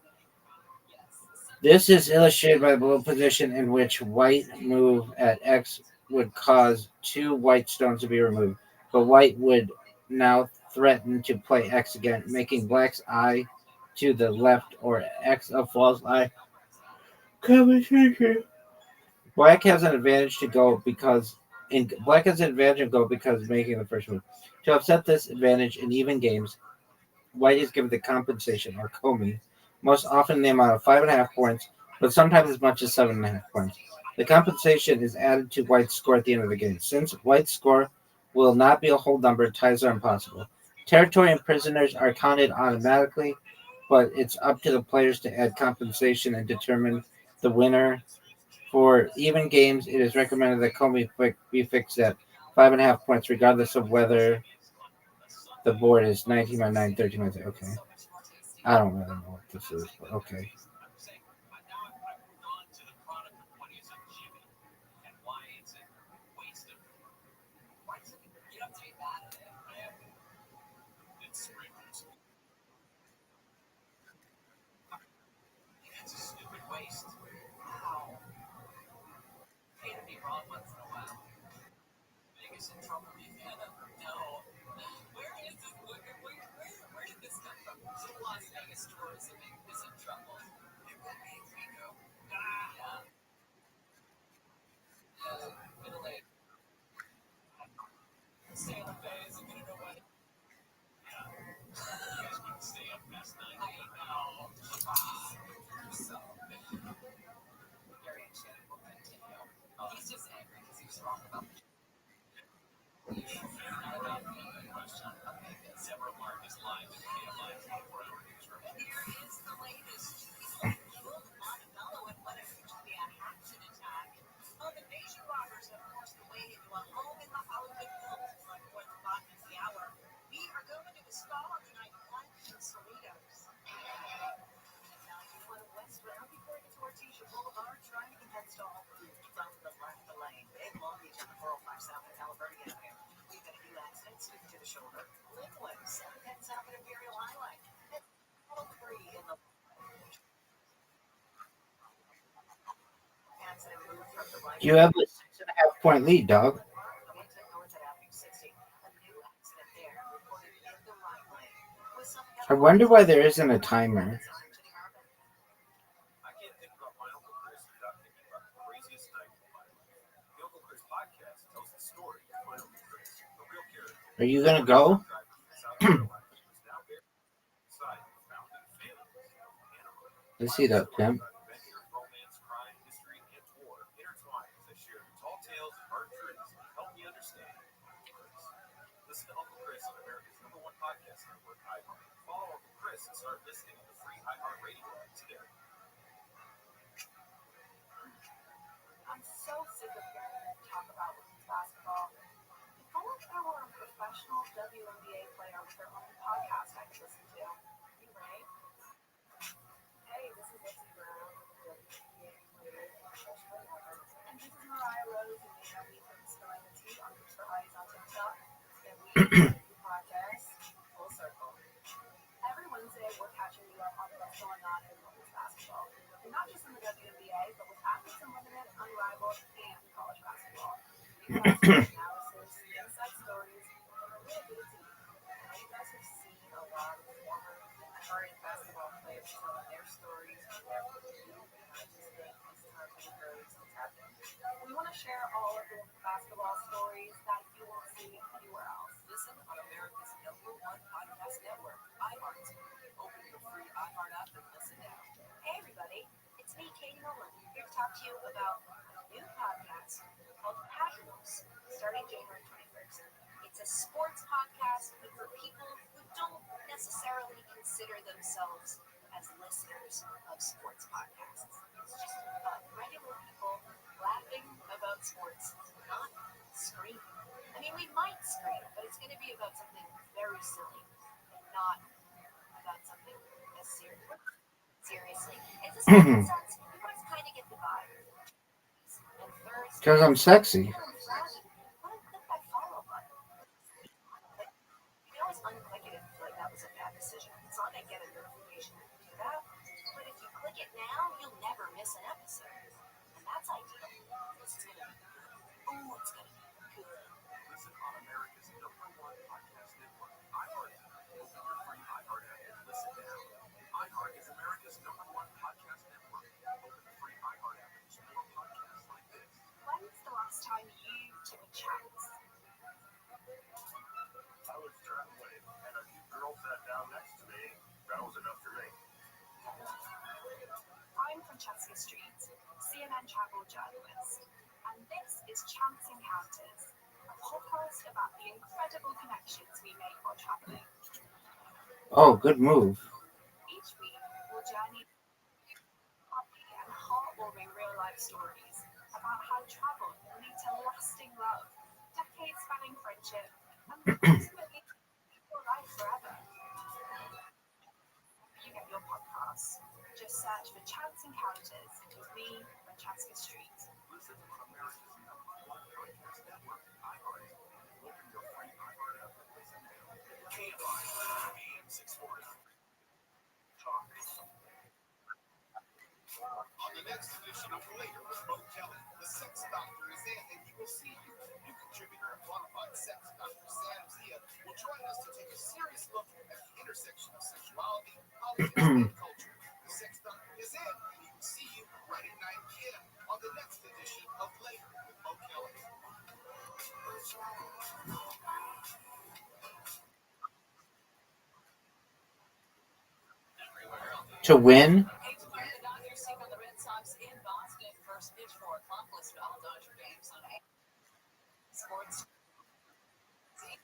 This is illustrated by the below position in which white move at X would cause 2 white stones to be removed, but white would now threaten to play X again, making black's eye to the left or X of false eye compensation. Black has an advantage to go because Black has an advantage of go because of making the first move. To offset this advantage in even games, White is given the compensation or komi, most often in the amount of 5.5 points, but sometimes as much as 7.5 points. The compensation is added to White's score at the end of the game. Since White's score will not be a whole number, ties are impossible. Territory and prisoners are counted automatically, but it's up to the players to add compensation and determine the winner. For even games, it is recommended that komi be fixed at 5.5 points, regardless of whether the board is 19 by 9, 13 by 3. Okay. I don't really know what this is, but okay. You have a 6.5 point lead, dog. I wonder why there isn't a timer. Are you gonna go? Let's see that, Tim. I'm so sick of hearing talk about women's basketball. If only there were a professional WNBA player with their own podcast I could listen to. You right? Hey, this is Lizzie Brown, WNBA player, professional ever. And this is Mariah Rose, and you know me from Spilling the Tea on Mr. Eyes on TikTok. And we do podcast Full Circle. Every Wednesday, we're catching you up on what's going on in women's basketball. And not just in the WNBA, but with Athletes Unlimited, Unrivaled, and college basketball. We have analysis, inside stories, and a little bit of tea. I know you guys have seen a lot of former and current basketball players telling their stories and their review, and I just think it's time for the girls to tap in. We want to share all of the basketball stories that you won't see anywhere else. Listen on America's #1 podcast network, iHeart. Open your free iHeart app and listen now. Hey everybody, it's me, Katie Nolan, here to talk to you about a new podcast called Casuals, starting January 21st. It's a sports podcast, but for people who don't necessarily consider themselves as listeners of sports podcasts. It's just regular people laughing about sports, not screaming. I mean, we might scream, but it's going to be about something very silly and not about something as serious. Seriously, is this making sense? You guys kind of get the vibe. And Thursday, Because I'm sexy. what a click that follow button. Like, you can always unclick it if you feel like that was a bad decision. It's not going to get a notification that you do that. But if you click it now, you'll never miss an episode. And that's ideal. This is going to be good. Oh, it's going to be good. Listen on America's #1 podcast network, iHeart. Open your free iHeart app and listen now. iHeart is America's #1 podcast network. Open the free iHeart app and explore podcasts like this. chance. I was traveling, and a girl sat down next to me. That was enough for me. I'm Francesca Street, CNN travel journalist, and this is Chance Encounters, a podcast about the incredible connections we make while traveling. Oh, good move. Each week, we'll journey and heartwarming real-life stories about how travel can lead to lasting love, decades-spanning friendship, and ultimately your life forever. You get your podcasts. Just search for Chance Encounters with me, Francesca Street. Listen on America's #1 podcast network, iHeart. Open your free iHeart app and listen now. KFI, AM 640. Talk. On the next edition of Later with Bo Kelly, the sex doctor is in and he will see you. New contributor and qualified sex doctor Sam Zia will join us to take a serious look at the intersection of sexuality, politics, and culture. The sex doctor is in and he will see you right at 9 p.m. on the next edition of Later with Bo Kelly. To win? Hate to find the Dodgers take on the Red Sox in Boston. First pitch for accomplice to all Dodger games on Sports on the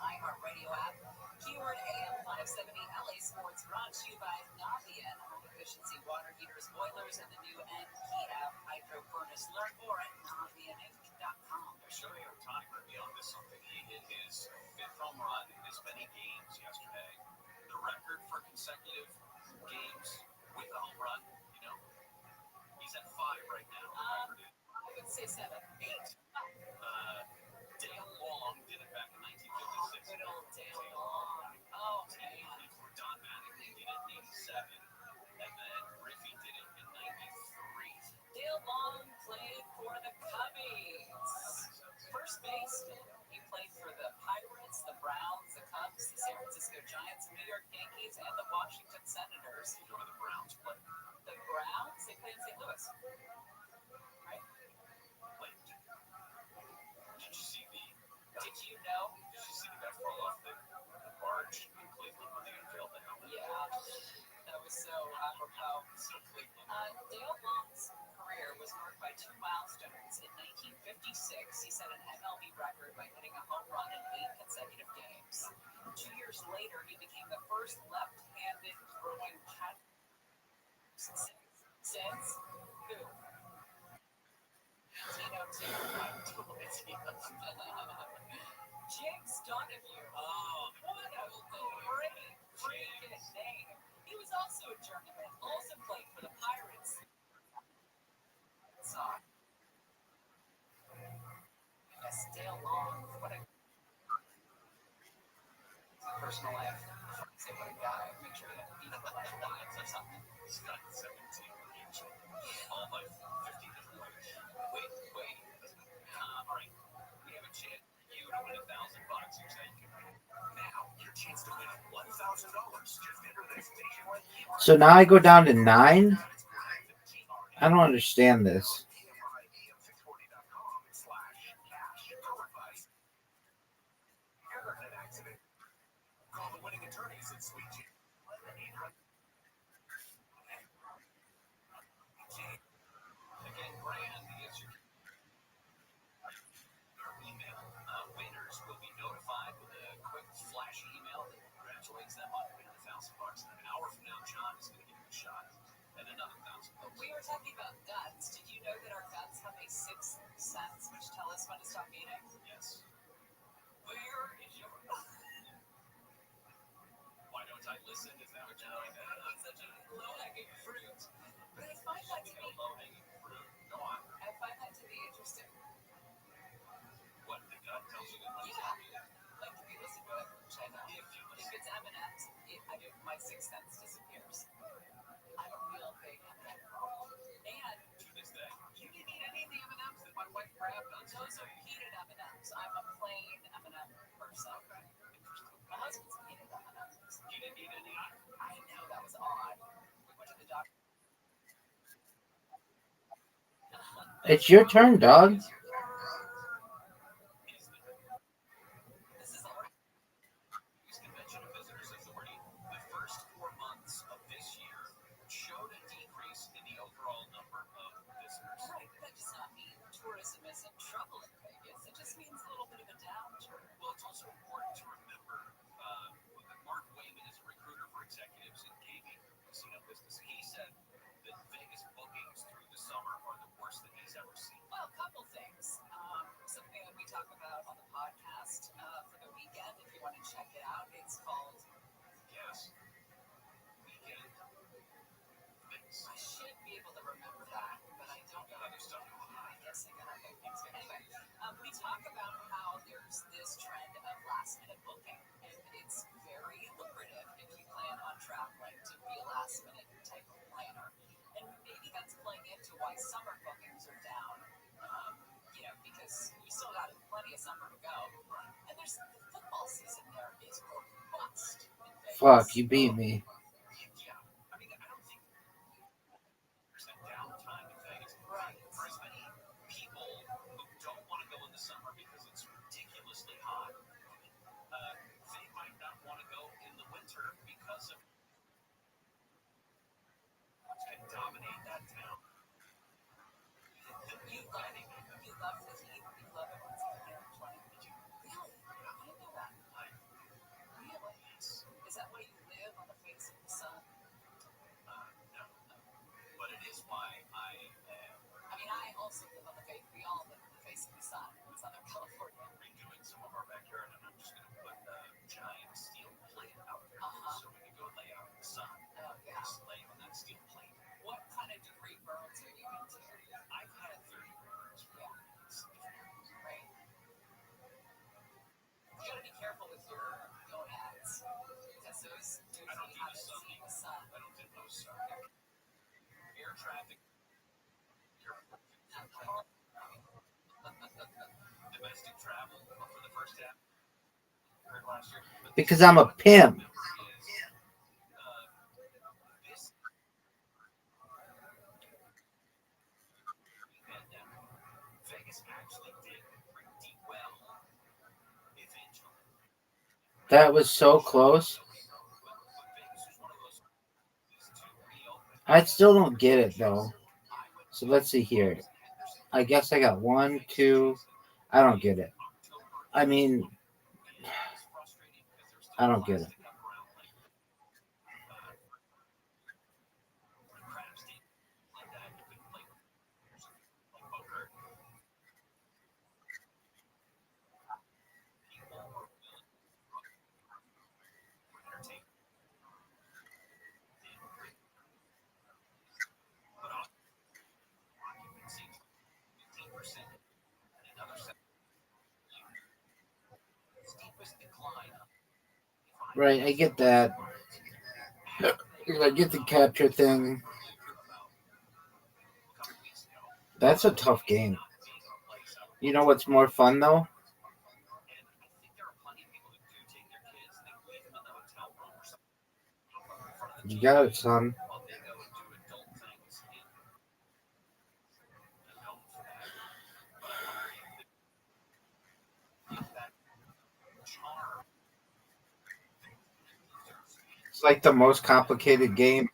iHeartRadio app. Keyword AM 570 LA Sports brought to you by Navien, home efficiency water heaters, boilers, and the new NP app hydro furnace. Learn more at navianinc.com. Shohei Ohtani might be onto something. He hit his 5th home run in as many games yesterday. The record for consecutive games with a home run, you know, he's at 5 right now. I would say 7. 8. Dale Long did it back in 1956. Good old Dale Long. Oh, man. Don Mattingly did it in 87. And then Griffey did it in 93. Dale Long played for the Cubbies. First baseman. He played for the Pirates, the Browns, the Cubs, the San Francisco Giants, New York Yankees, and the Washington Senators. You know where the Browns play? The Browns, they play in St. Louis. Right? Played. Did you see the? Did you know? Did you see the guy fall off the barge in Cleveland when they unveiled the helmet? Yeah. That was so apropos. So Cleveland. Dale Long's career was marked by 2 milestones. In 1956, he set an MLB record by hitting a home run in 8 consecutive games. 2 years later, he became the first left-handed throwing catcher since who? 1902. James Donahue. Oh, what a great freaking name. He was also a journeyman, also played for the Pirates. Yes, Dale Long. What a personal life. Say what a guy. Make sure you have lives or something. He's got 17 each. All like 50 different ways. Wait. All right. We have a chance. You to win $1,000. You're saying now your chance to win $1,000. Just enter this nationwide keyword. So now I go down to 9? I don't understand this. Call the winning attorneys at Sweet J. Again, Brand is your email. Winners will be notified with a quick flash email that congratulates them on winning $1,000. And an hour from now, John is going to give you a shot at another $1,000. We were talking about guns. Did you know that our guns have a 6th sense which tell us when to stop beating? Yes. Where is your Why don't I listen? Is that what you're doing? That's such a low-hanging fruit. But I find that to be Low-hanging fruit. Go on. I find that to be interesting. What the gut tells you to listen. Yeah. Like if you listen to it, which I know. If it's M&M's, my 6th sense disappears. I'm a real big M&M girl. And To this day. you didn't eat any of the M&Ms that my wife grabbed on. Those are heated M&Ms. I'm a plain M&M person. My husband's a heated M&Ms. You didn't eat any. I know, that was odd. We went to the doctor. It's your turn, dog. business. He said that Vegas bookings through the summer are the worst that he's ever seen. Well, a couple things. Something that we talk about on the podcast for the weekend, if you want to check it out, it's called Yes. Weekend. Vegas. I should be able to remember that, but I don't know. Other stuff going on. I guess I got other things. But anyway, we talk about how there's this trend of last minute booking, and it's very lucrative if you plan on traveling to be a last minute type of planner. And maybe that's playing into why summer bookings are down, because we still got plenty of summer to go. And there's the football season there is robust in Vegas. Fuck, you beat me. Yeah. I mean, I don't think there's a downtime in Vegas. Right. For as many people who don't want to go in the summer because it's ridiculously hot, they might not want to go in the winter because of what's going to dominate that town. You love the heat. You love it when it's 120. Really? I didn't know that. Really? Yes. Is that why you live on the face of the sun? No. But it is why I I mean, I also live on the face. We all live on the face of the sun in Southern California. am redoing some of our backyard, and I'm just going to put a giant steel plate out there so we can go lay out in the sun. Oh, yeah. Just lay on that steel plate. What kind of degree burns are you into? I've had 30 birds. Yeah. Right? You gotta be careful with your gonads because those I don't usually do the haven't sun. seen the sun. I don't do no sun. Air traffic. Domestic travel for the first half. Heard last year. But Because I'm a pimp. this pandemic, Vegas actually did pretty well eventually. That was so close. But Vegas was one of those to reopen. I still don't get it though. So let's see here. I guess I got 1, 2. I don't get it. I mean, I don't get it. Right, I get that. I get the capture thing. That's a tough game. You know what's more fun though? You got it, son. It's like the most complicated game.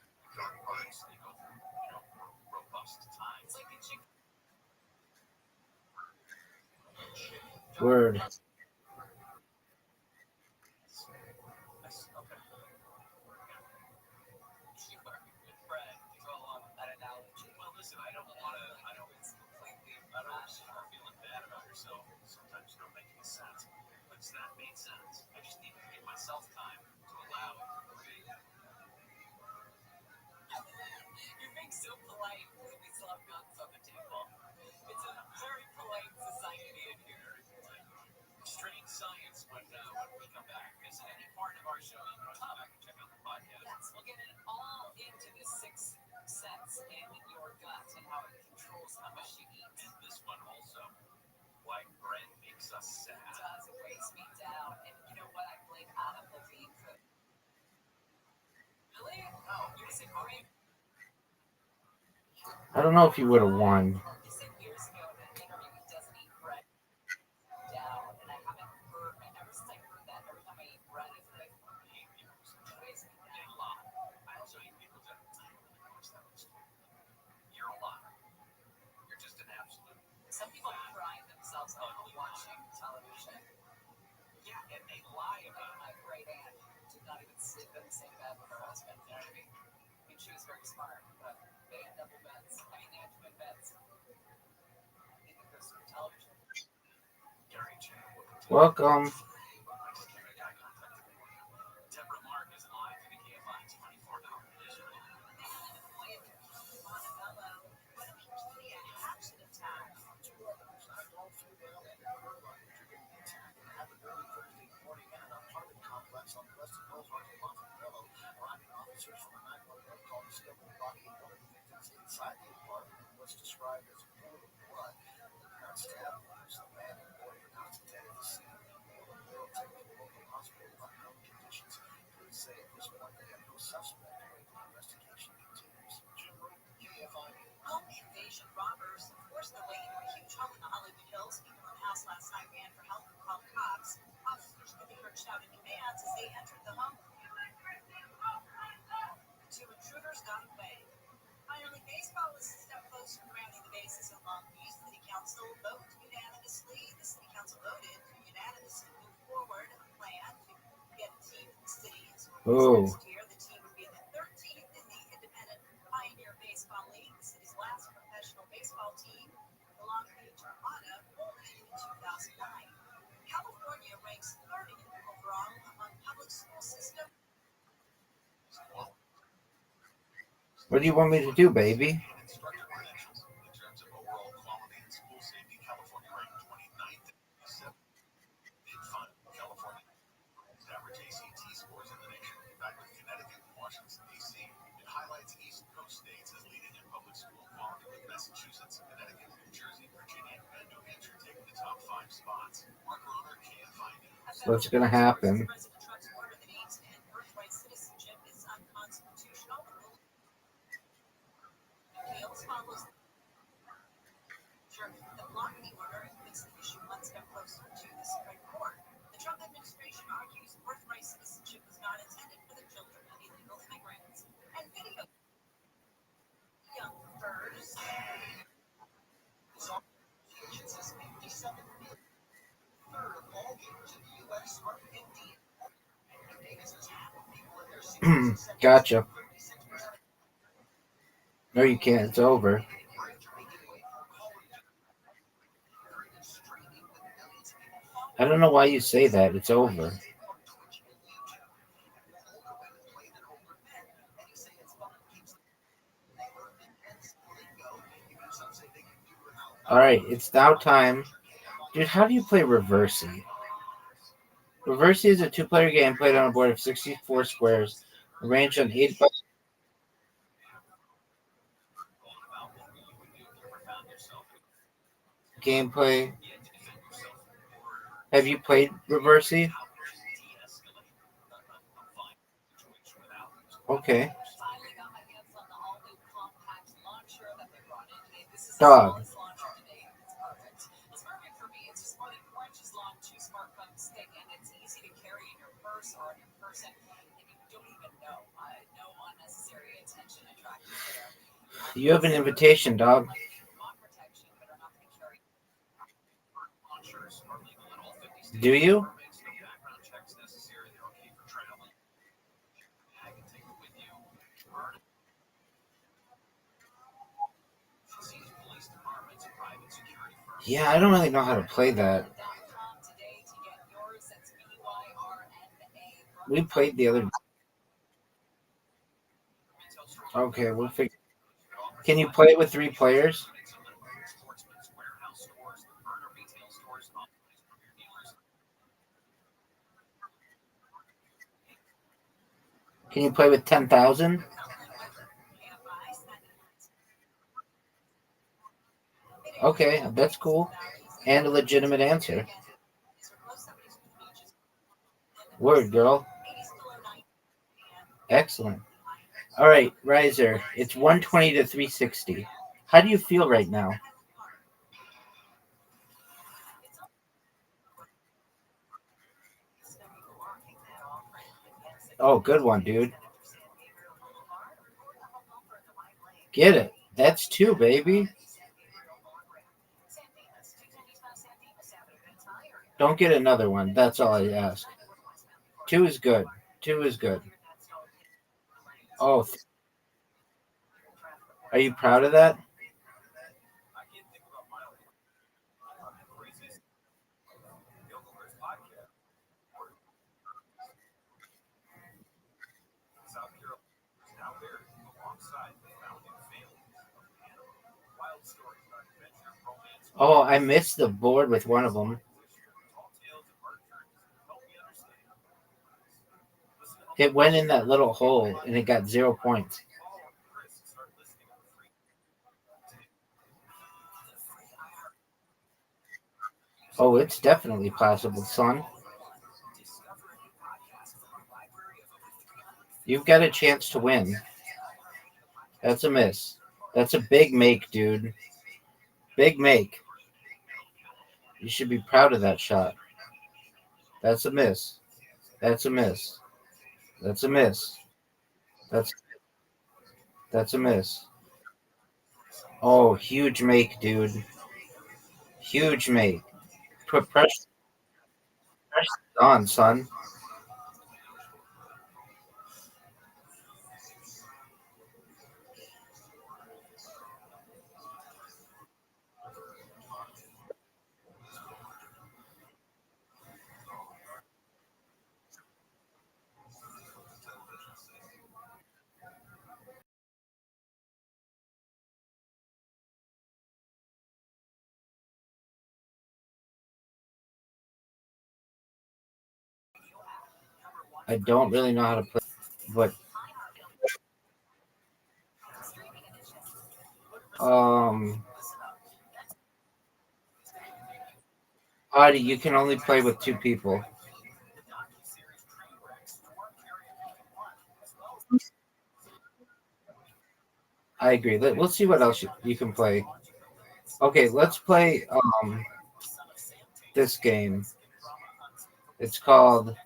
Word. Sometimes you don't make any sense. But that made sense. I just need to give myself time to allow it to create. You're being so polite because we still have guns on the table. It's a very polite society in here. Strange science when we come back. Miss any part of our show, you can always come back and check out the podcast. Yes, we'll get it all into the 6 sense in your gut and how it controls how much you eat. And this one also, why bread makes us sad. It does. It weighs me down. And you know what? I blame Adam Levine for. Really? Oh, you said great. I don't know if you would have won. He said years ago in an interview he doesn't eat bread down, and I haven't heard. Ever since I heard that, every time I eat bread, it's like it weighs me down. A lot. I also hate people that you're a lot. You're just an absolute. Some people pride themselves on watching television. Yeah, and they lie Like about it. my great aunt did not even sleep in the same bed with her husband. You know what I mean? I mean, she was very smart, but they had double beds. I mean, they had twin beds. They could go through television. Welcome. Deborah Mark is live in the KFI 24-hour newsroom. Complex on the western boulevard in Montevideo. Arriving officers from a 911 call discovered the body of one of the victims inside the apartment and what's described as a pool of blood. The parents stabbed wounds. The man and boy are not dead at the scene. They were taken to a local hospital in unknown conditions. Police say at this point they have no suspect. The investigation continues. KFI. Home invasion robbers forced their way into a huge home in the Hollywood Hills. People in the house last night ran for help and called cops. Officers could be heard shouting commands as they entered the home. The two intruders got away. Finally, baseball was a step closer to crowning the bases in Long Beach. City Council voted unanimously. The City Council voted to unanimously move forward a plan to get a team in the city. Oh. Next year, the team would be the 13th in the Independent Pioneer Baseball League. The city's last professional baseball team, the Long Beach Armada, folded in 2009. California ranks 30th overall among public school systems. What do you want me to do, baby? Instructor credentials. In terms of overall quality and school safety, California ranked 29th and 7th. In fun, California average ACT scores in the nation. Back with Connecticut and Washington, D.C. It highlights East Coast states as leading in public school quality, with Massachusetts, Connecticut, New Jersey, Virginia, and New Hampshire taking the top 5 spots. Mark Roner can't find it. What's going to happen? President Trump's order that AIDS and birthright citizenship is unconstitutional. Appeals follows the blocking order makes the issue one step closer to the Supreme Court. The Trump administration argues birthright citizenship was not intended for the children of illegal immigrants. And video young birds. Agencies 57 million. Third of all gamers in the U.S. are 50. Data says half of people in their 60s. Gotcha. No, you can't. It's over. I don't know why you say that. It's over. All right, it's now time. Dude, how do you play Reversi? Reversi is a 2-player game played on a board of 64 squares, arranged on 8 by gameplay. Have you played Reversi? Okay. Dog. You have an invitation, dog. Do you? Yeah, I don't really know how to play that. We played the other. Okay, we'll figure. Can you play it with 3 players? Can you play with 10,000? Okay, that's cool. And a legitimate answer. Word, girl. Excellent. All right, Riser. It's 120 to 360. How do you feel right now? Oh, good one, dude. Get it. That's 2, baby. Don't get another one. That's all I ask. 2 is good. 2 is good. Oh, Are you proud of that? I can't think about my own craziest Yoko's podcast. South Carolina is now buried alongside the founding families of Canada. Wild stories about adventure, romance, Oh, I missed the board with one of them. tall tales, and hard journeys. Help me understand. Listen to It went in that little hole and it got 0 points. Paul and Chris start listening on the free. Oh, it's definitely possible, son. You've got a chance to win. That's a miss. That's a big make, dude. Big make. You should be proud of that shot. That's a miss. That's a miss. That's a miss. That's that's a miss. Oh, huge make, dude. Huge make. Put pressure on, son. I don't really know how to play, but um, Audie, you can only play with two people. I agree. We'll see what else you can play. Okay, let's play this game. It's called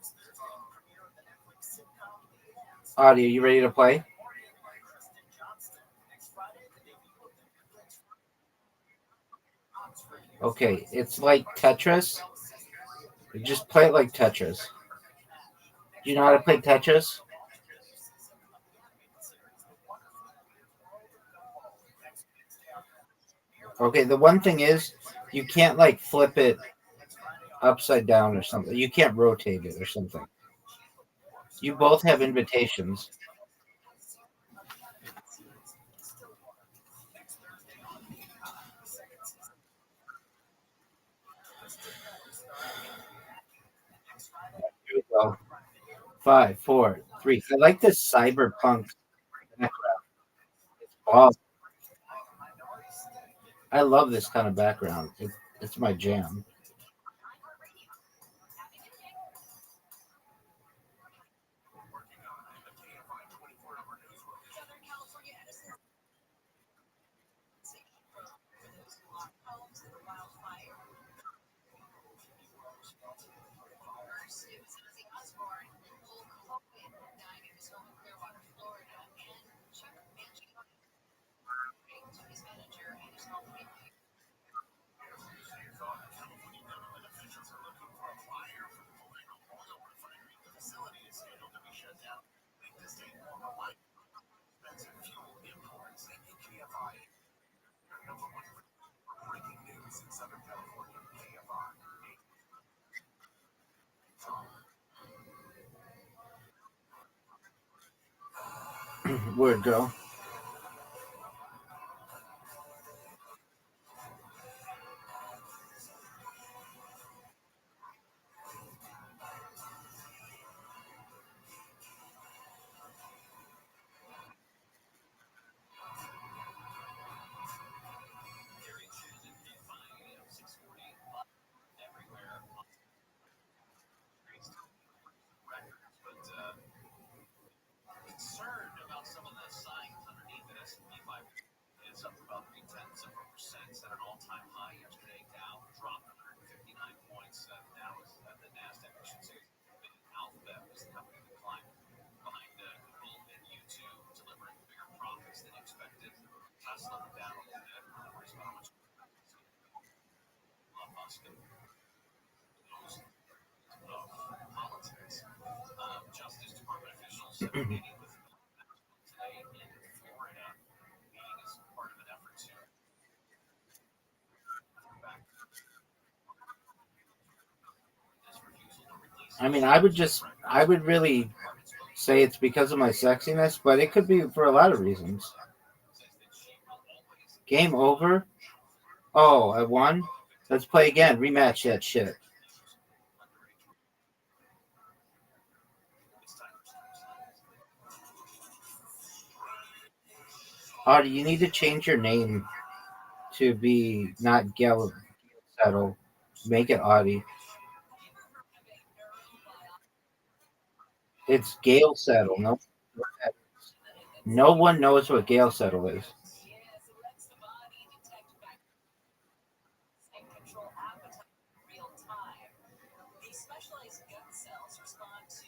Audie. Are you ready to play? Okay, it's like Tetris. You just play it like Tetris. Do you know how to play Tetris? Okay, the one thing is you can't like flip it upside down or something. You can't rotate it or something. You both have invitations. Here we go. 5, 4, 3. I like this cyberpunk background. Oh, I love this kind of background. It's my jam. Southern California Edison for those who lost homes in the wildfire. First, it was Ozzy Osbourne, Hulk Hogan dying in his home in Clearwater, Florida, and Chuck Mangione to his manager and his home family. Word girl. Concerned about some of the signs underneath it. S&P 500 is up about 0.3%, at an all-time high yesterday. Dow dropped 159 points. Now is the Nasdaq, I should say. Alphabet was the company that climbed behind Google and YouTube, delivering bigger profits than expected. Tesla down a little bit. Worries about how much Elon Musk and those of politics. Justice Department officials meeting with today in Florida. Meeting is I mean, I would really say it's because of my sexiness, but it could be for a lot of reasons. Game over? Oh, I won? Let's play again. Rematch that shit. Audie, you need to change your name to be not Gail Settle. Make it Audie. It's Gail Settle. No one knows what Gail Settle is. Yes, it lets the body detect bacteria and control appetite in real time. These specialized gut cells respond to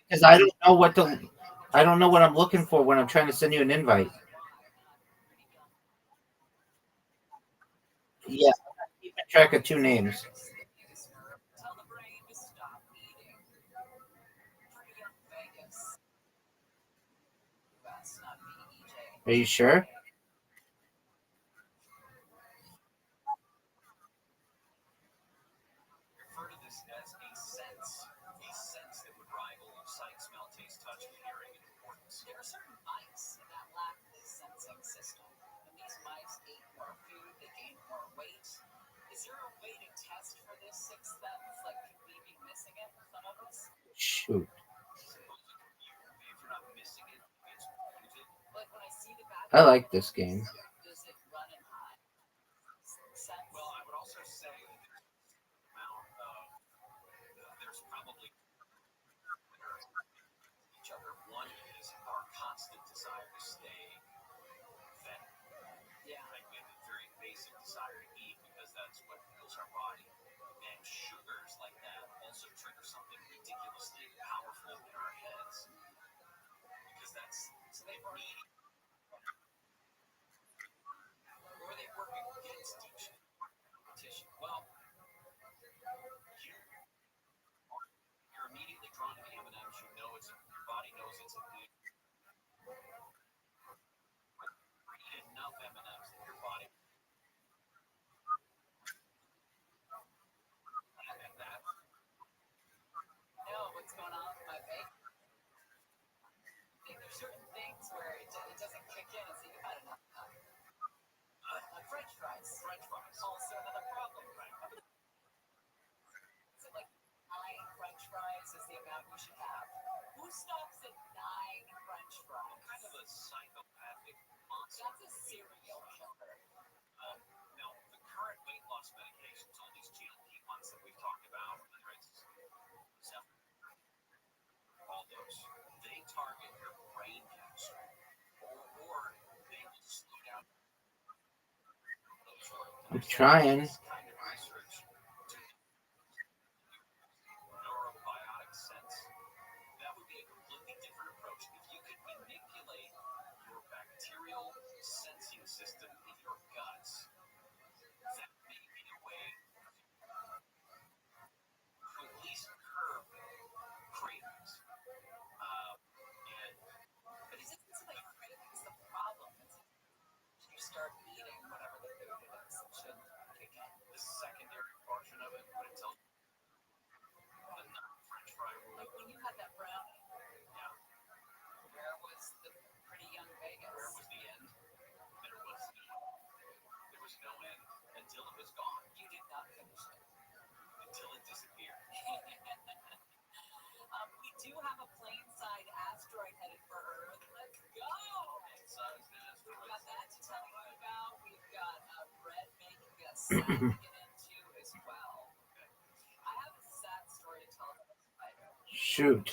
Because I don't know what I'm looking for when I'm trying to send you an invite. Yeah, I'm keeping track of two names. tell the brain to stop eating. Pretty young Vegas. That's not VEJ. Are you sure? Refer to this as a sense that would rival sight, smell, taste, touch, and hearing in importance. There are certain mice that lack this sensing system. When these mice ate more food, they gained more weight. Is there a way to test for this sixth sense? Like, could we be missing it, some of us? Shoot. If you're not missing it, it's muted. Like, when I see the back I like this game. does it run and hide? Sense? Well, I would also say that there's amount of there's probably each other. One is our constant desire to stay fed. Yeah. Like we have a very basic desire to eat because that's what fuels our body. And sugars like that also trigger something ridiculously powerful in our heads. Because that's So they work, or they work against each competition. well, you're immediately drawn to the M&Ms. You know it's your body knows it's a good. Eat enough M&Ms that your body and that Know what's going on with my bacon. I think there's certain things where it doesn't kick in and say you've had enough. French fries. French fries. Also another problem. Is it like 9 French fries is the amount you should have? Who stops at 9 French fries? Kind of a psychopathic monster. That's a serial killer. No, the current weight loss medications, all these GLP-1s that we've talked about, whether it's all those, they target your brain cancer, or they will slow down those I'm trying. this kind of research to neurobiotic sense. That would be a completely different approach. If you could manipulate your bacterial sensing system in your guts, that may be a way to at least curb cravings. But isn't something cravings the problem? You start eating whatever the food is. It should kick in. The secondary portion of it, when it tells you the non-French fry rule, Like when you had that brownie, yeah, where was the pretty young Vegas? where was the end? There was no end until it was gone, You did not finish it. until it disappeared. We do have a plain side asteroid headed for Earth. Let's go! We've got that to tell you about. We've got Red making a sad to get into as well. I have a sad story to tell about a spider. Shoot.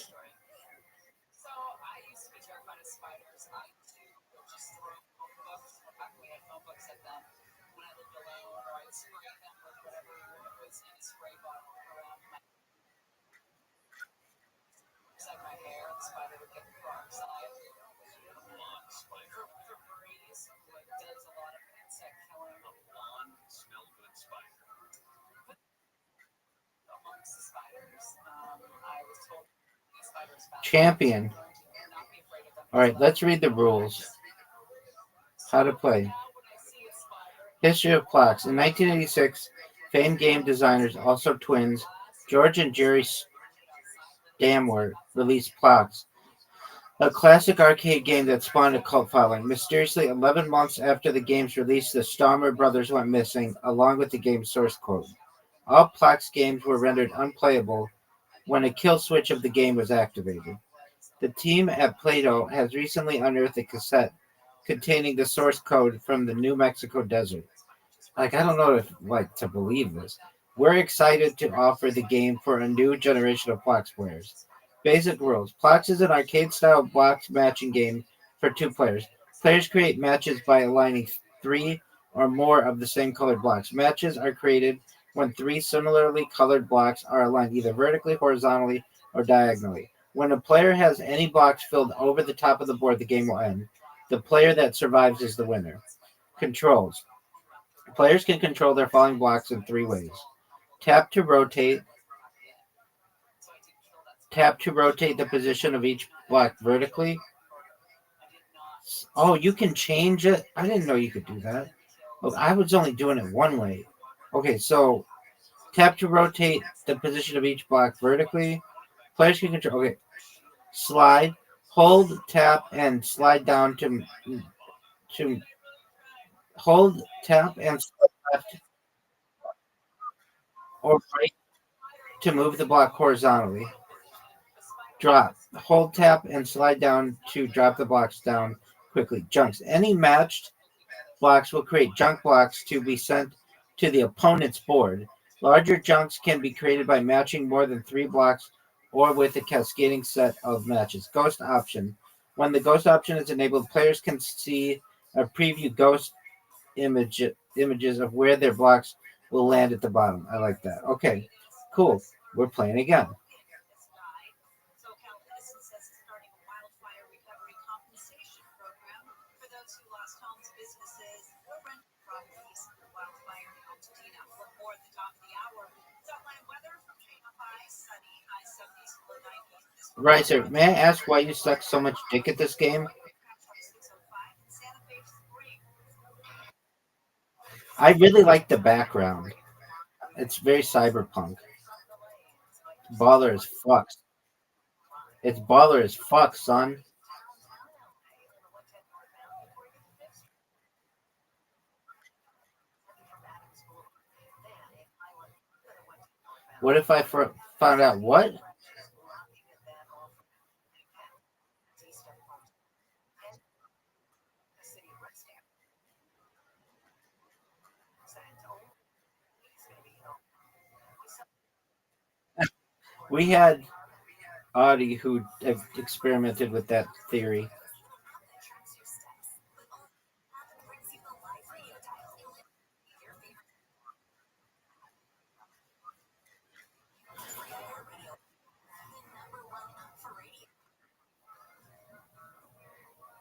So I used to be terrified of spiders. I too would just throw phone books. Back when we had phone books at them when I lived alone, or I'd spray them with whatever was in a spray bottle around my hair. The spider would get the peroxide. Febreze does a lot of insect killing. A blonde, smell good spider. Amongst the spiders, I was told these spiders found Champion. not be afraid of them. All right, let's read the rules. How to play. Now when I see a spider, History of clocks. In 1986, famed game designers, also twins, George and Jerry Stamwer released Plox, a classic arcade game that spawned a cult following. Mysteriously, 11 months after the game's release, the Stammer brothers went missing, along with the game's source code. All Plox games were rendered unplayable when a kill switch of the game was activated. The team at Plato has recently unearthed a cassette containing the source code from the New Mexico desert. Like, I don't know if to believe this. We're excited to offer the game for a new generation of Plox players. Basic rules. Plox is an arcade-style blocks matching game for two players. Players create matches by aligning three or more of the same colored blocks. Matches are created when three similarly colored blocks are aligned either vertically, horizontally, or diagonally. When a player has any blocks filled over the top of the board, the game will end. The player that survives is the winner. Controls. Players can control their falling blocks in three ways. Tap to rotate. Tap to rotate the position of each block vertically. Oh, you can change it? I didn't know you could do that. Well, I was only doing it one way. Okay, so tap to rotate the position of each block vertically. Players can control. Okay, slide. Hold, tap, and slide down to hold, tap, and slide left or right to move the block horizontally. Drop. Hold tap and slide down to drop the blocks down quickly. Junks. Any matched blocks will create junk blocks to be sent to the opponent's board. Larger junks can be created by matching more than three blocks or with a cascading set of matches. Ghost option. When the ghost option is enabled, players can see a preview ghost images of where their blocks will land at the bottom. I like that. Okay, cool. We're playing again. SoCal Edison says it's starting a wildfire recovery compensation program for those who lost homes, businesses, or rental properties. The wildfire in Altadena. For more at the top of the hour. Outline weather from High, sunny, high 70s, low 90s. Right, sir. May I ask why you suck so much dick at this game? 2605, Santa Fe Spring. I really like the background. It's very cyberpunk. Baller as fuck. It's baller as fuck, son. What if I found out what? We had Audie who experimented with that theory.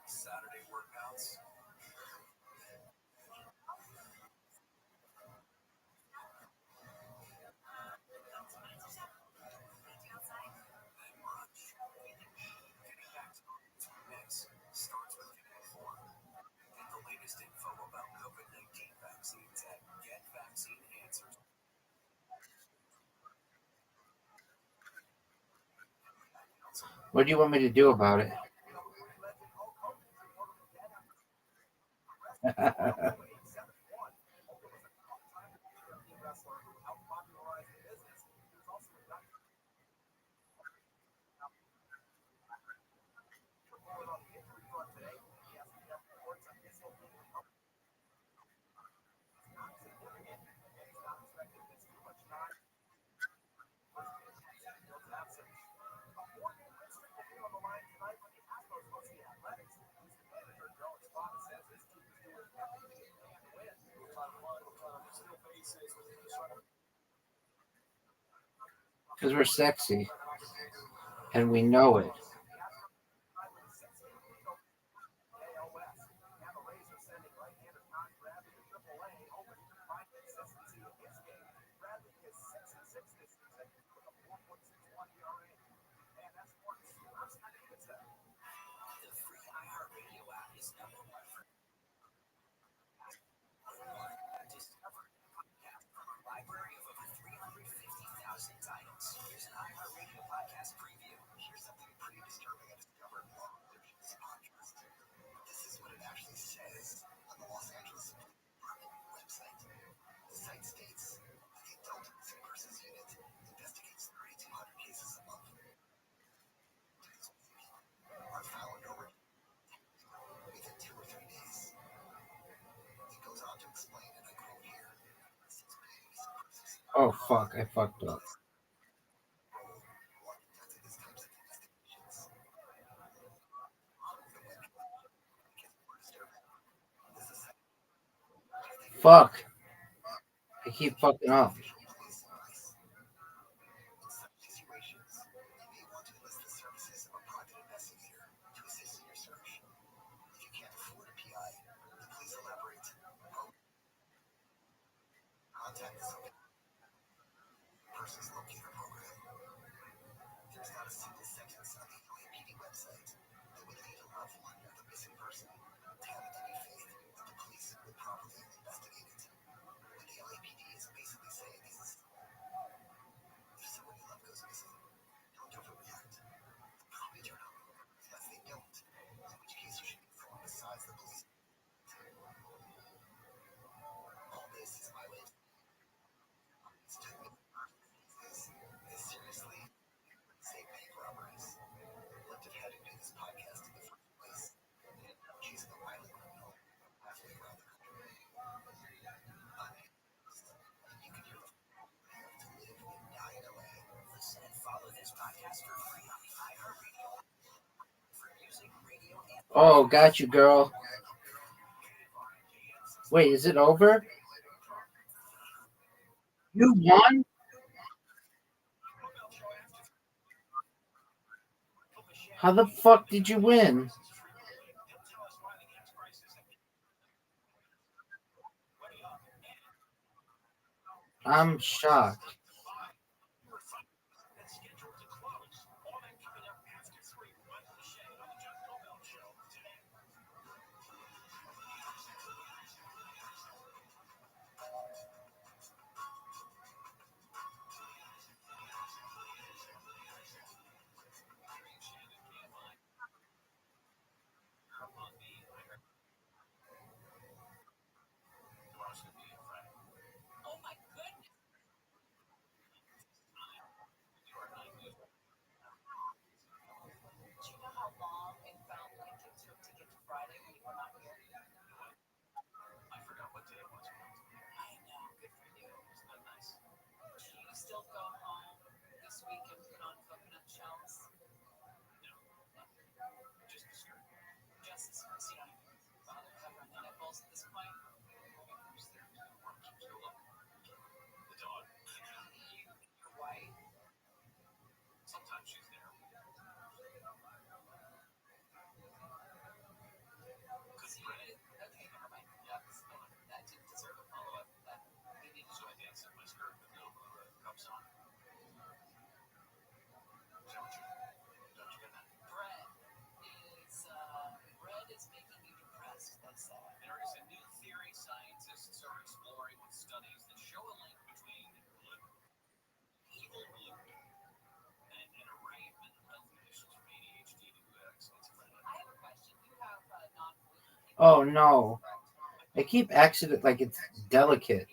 Saturday workouts. Getting back to mix starts with getting informed. Get the latest info about COVID-19 vaccines at GetVaccineAnswers. What do you want me to do about it? Because we're sexy and we know it. The free iHeartRadio app is number one for discover podcast from a library of over 350,000 titles. Oh fuck! I fucked up. Fuck! I keep fucking up. Oh, got you, girl. Wait, is it over? You won? How the fuck did you win? I'm shocked. Oh my goodness. Do you know how long it felt like it took to get to Friday when you were not here? I forgot what day it was. I know. Good for you. Isn't that nice? Do you still go home this week and put on coconut shells? Just the skirt. Just as soon as you don't bother covering the nipples at this point? Who's there? The dog. Your wife? Sometimes she's there. So you did, okay, never mind. That didn't deserve a follow-up. But we need to So I dance in my skirt with no cups on. Is that what you don't you get that? Bread is making you depressed, they say. There is a new theory scientists are exploring with studies that show a link between evil gluten and an array of mental health conditions from ADHD to schizophrenia. I have a question. You have non-gluten. Oh no. I keep accident like it's delicate.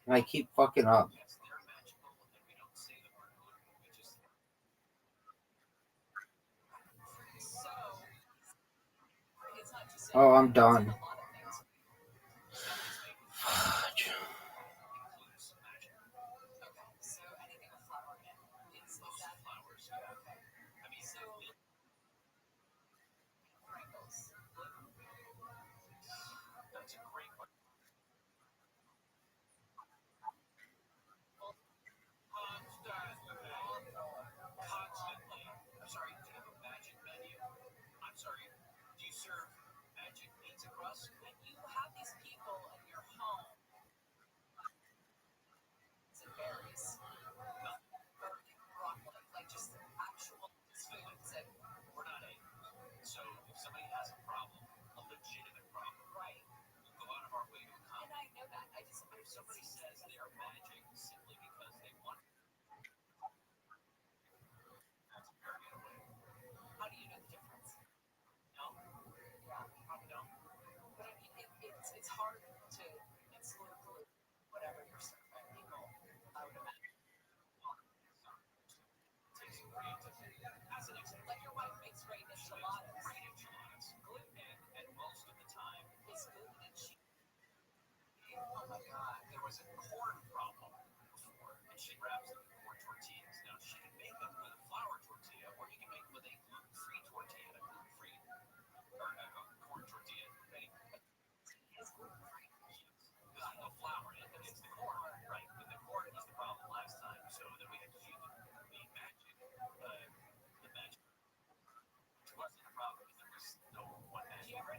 And I keep fucking up. Yes, they're magical, and we don't say the word gluten. We just So it's not just Oh, I'm done. a lot of things. includes magic. Okay, so anything with flour in it is that Flowers, yeah. okay? I mean, So Pringles. that's a great question. Constantly. I'm sorry, do you have a magic menu? I'm sorry, do you serve magic pizza crust?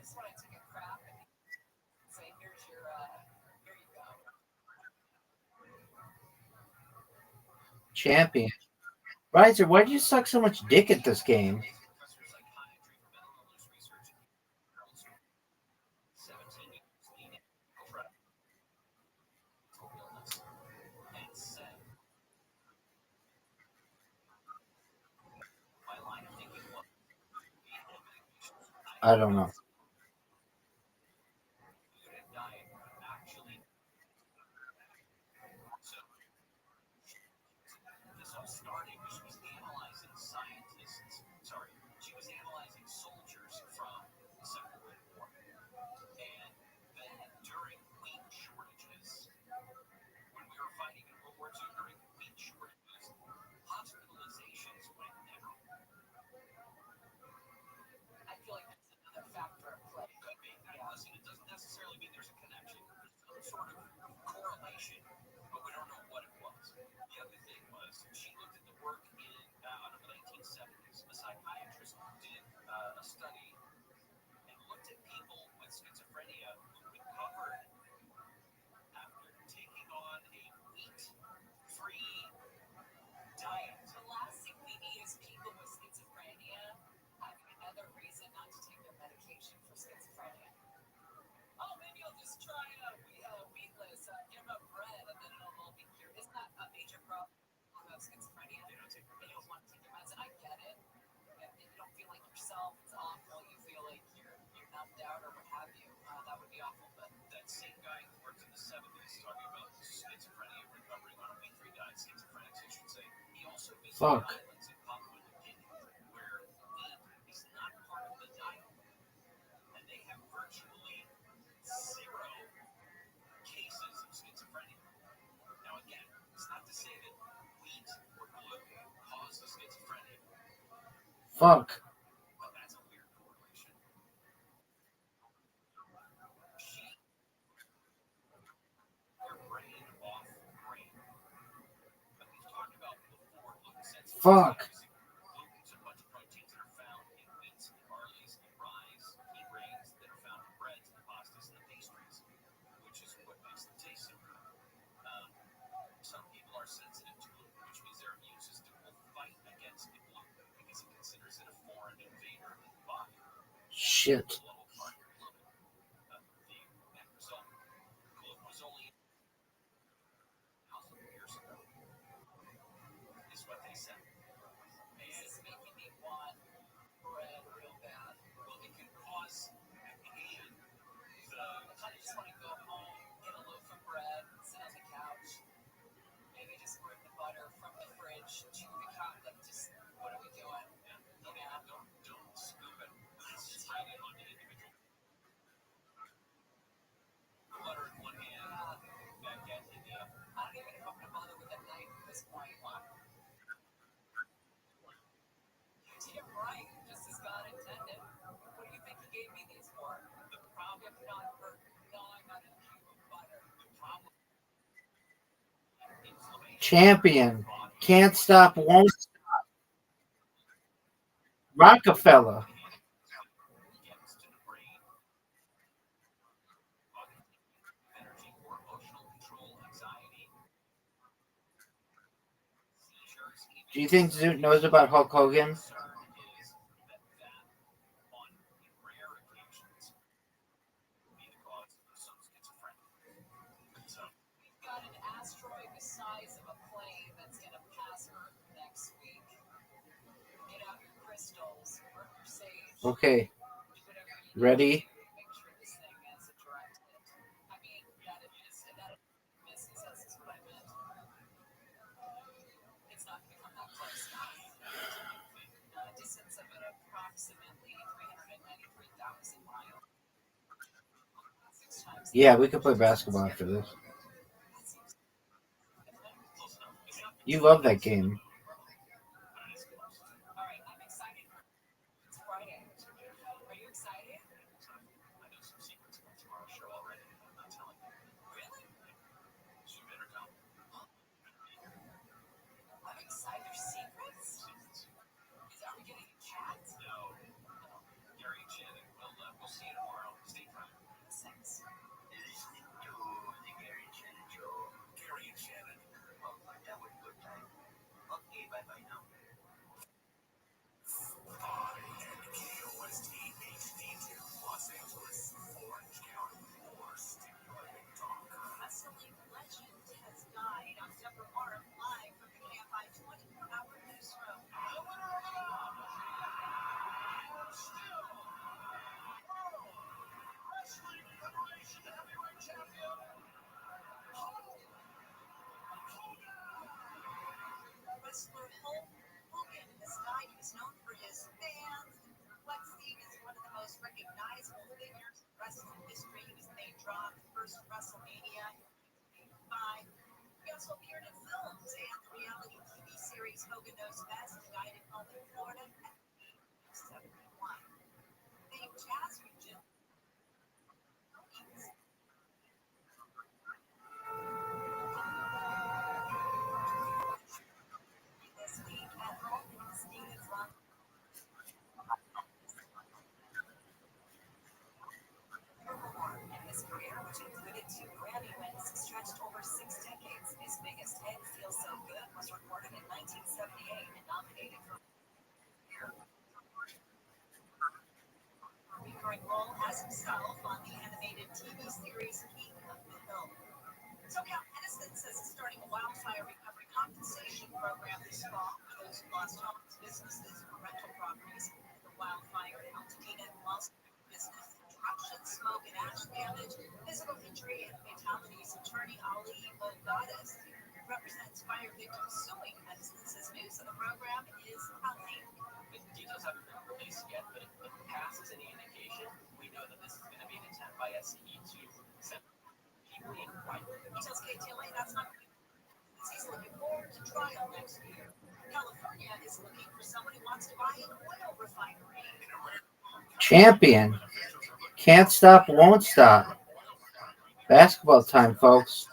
just want to take a crap and say, here you go. Champion. Riser, why did you suck so much dick at this game? Professor of psychiatry for mental illness research at Restream. 17 years leading mental illness, and said, my line of thinking was, I don't know. diet actually. So this all started when she was analyzing she was analyzing soldiers from the Second World War. And then during wheat shortages, when we were fighting in World War II, during wheat shortages, hospitalizations went down. I feel like that's another factor at play. It could be. Listen, it doesn't necessarily mean there's a connection. There's some sort of correlation, but we don't know what it was. The other thing was she looked at the work out of the 1970s. A psychiatrist did a study and looked at people with schizophrenia who recovered after taking on a wheat-free diet. The last thing we need is people with schizophrenia having another reason not to take their medication for schizophrenia. Oh, maybe I'll just try wheatless, give up bread, and then it'll all be cured. Isn't that a major problem about schizophrenia? They don't want to take their meds, and I get it. You don't feel like yourself. It's awful. You feel like you're numbed out or what have you. That would be awful. But That same guy who worked in the 70s talking about schizophrenia, recovering on a wheat-free diet, schizophrenics, I should say, he also visited Fuck. islands in Papua New Guinea where wheat is not part of the diet. And they have virtually 0 cases of schizophrenia. Now, again, it's not to say that wheat or gluten causes schizophrenia, Fuck. but that's a weird correlation. She, their brain off brain. But we've talked about before gluten sensitive. Fuck. Gluten's a bunch of proteins that are found in wheats and barleys and rye, wheat grains that are found in breads and pastas and the pastries, which is what makes them taste so good. Some people are sensitive to gluten, which means their immune system will fight against the gluten because it considers it a foreign invader in the body. Shit. The end result, gluten was only 1,000 years ago, is what they said. this is making me want bread real bad. Well, it can cause, I kind of just want to go home, get a loaf of bread, sit on the couch, maybe just bring the butter from the fridge to the couch. Like, just what are we doing? don't scoop it. Spread it on the individual. Butter in one hand, baguette in the other. I don't even know if I'm going to bother with a knife at this point. Damn right, just as God intended. What do you think he gave me these for? The problem not for gnawing on a cube of butter. The problem inflammation. Champion. Can't stop, won't stop. Rockefeller. Gets to the brain, energy for emotional control, anxiety, seizures. Do you think Zoot knows about Hulk Hogan? Concern is that on rare occasions be the cause of some schizophrenia. So We've got an asteroid the size of a plane that's going to pass Earth next week. Get out your crystals, burn your sage. Okay. Whatever you do, Ready? make sure this thing is a direct hit. I mean, that it misses us is what I meant. It's not going to come that close. A distance of approximately 393,000 miles. 6 times. Yeah, we could play basketball after this. You love that game. All right, I'm excited. It's Friday. Are you excited? I know some secrets about tomorrow's show already. I'm not telling you. Really? So you better come. I'm excited. There's secrets? Are we getting a cat? No. Gary and Shannon, we'll see you tomorrow. wrestling history. He was the main draw of the first WrestleMania in 1985. He also appeared in films and the reality TV series Hogan Knows Best. He died at home in Florida at the age of 71. The jazz region this week at home in Stevens Run. In his career, which included 2 Grammy wins, stretched over 6 decades. His biggest hit, Feel So Good, was recorded in 1978 and nominated for a recurring role as himself on the animated TV series King of the Hill. SoCal Edison says it's starting a wildfire recovery compensation program this fall for those who lost homes, businesses, or rental properties in the wildfire in Altadena and Los business disruption, smoke and ash damage, physical injury, and fatalities. Attorney Ali Bogdadas represents fire victims suing Edison, says news of the program is coming. The details haven't been released yet, but if it passes any indication, we know that this is going to be an attempt by SCE to send deeply inquiry. He tells KTLA that's not good. He's looking forward to trial next year. California is looking for someone who wants to buy an oil refinery. Champion. Can't stop, won't stop. Basketball time, folks.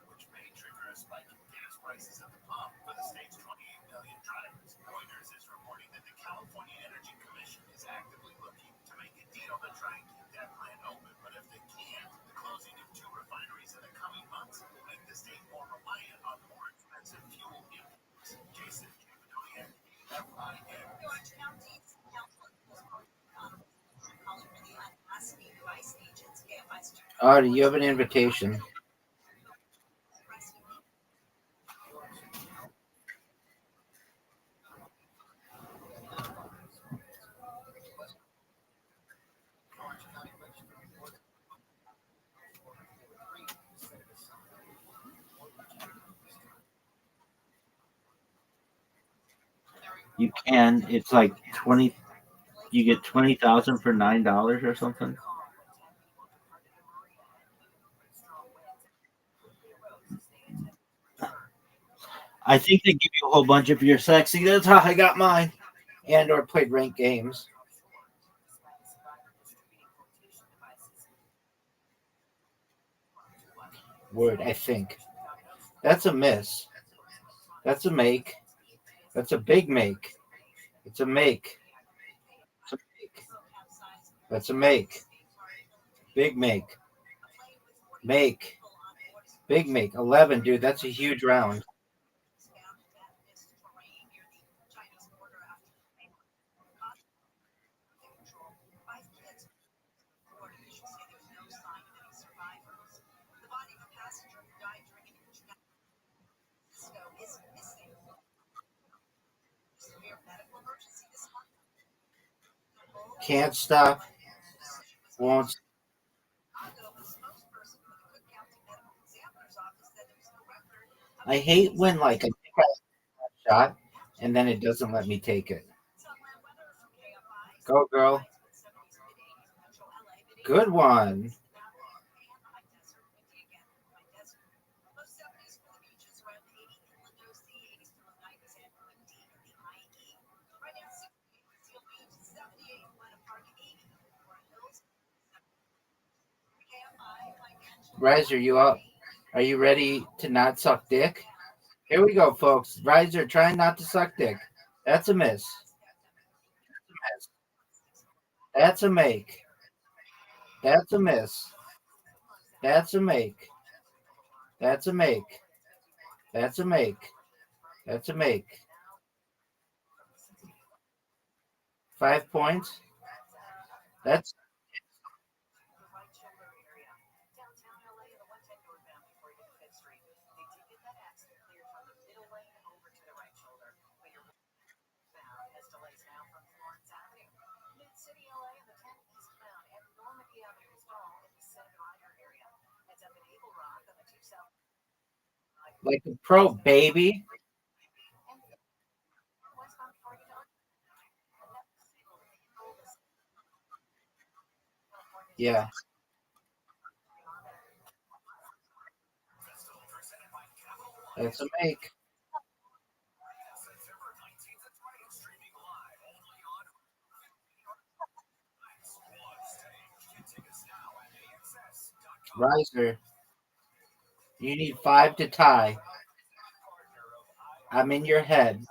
which may trigger a spike in gas prices at the pump for the state's 28 million drivers. Reuters is reporting that the California Energy Commission is actively looking to make a deal to try and keep that plant open. But if they can't, the closing of 2 refineries in the coming months will make the state more reliant on more expensive fuel imports. Jason Capitonia, FIN. Orange County's council is calling for the unmasking device agents, KFI's Artie, you have an invitation. You can. It's like 20. You get 20,000 for $9 or something. I think they give you a whole bunch if you're sexy. That's how I got mine. And or played ranked games. Word, I think. That's a miss. That's a make. That's a big make. It's a make. It's a make. That's a make. Big make. Make. Big make. 11, dude. That's a huge round. Can't stop. Won't. I hate when like I think I shot and then it doesn't let me take it. Go, girl. Good one. Riser, you up? Are you ready to not suck dick? Here we go, folks. Riser, trying not to suck dick. That's a miss. That's a make. That's a miss. That's a make. That's a make. That's a make. That's a make. 5 points. That's like a pro, baby. Yeah, that's a make. Riser, you need 5 to tie. I'm in your head.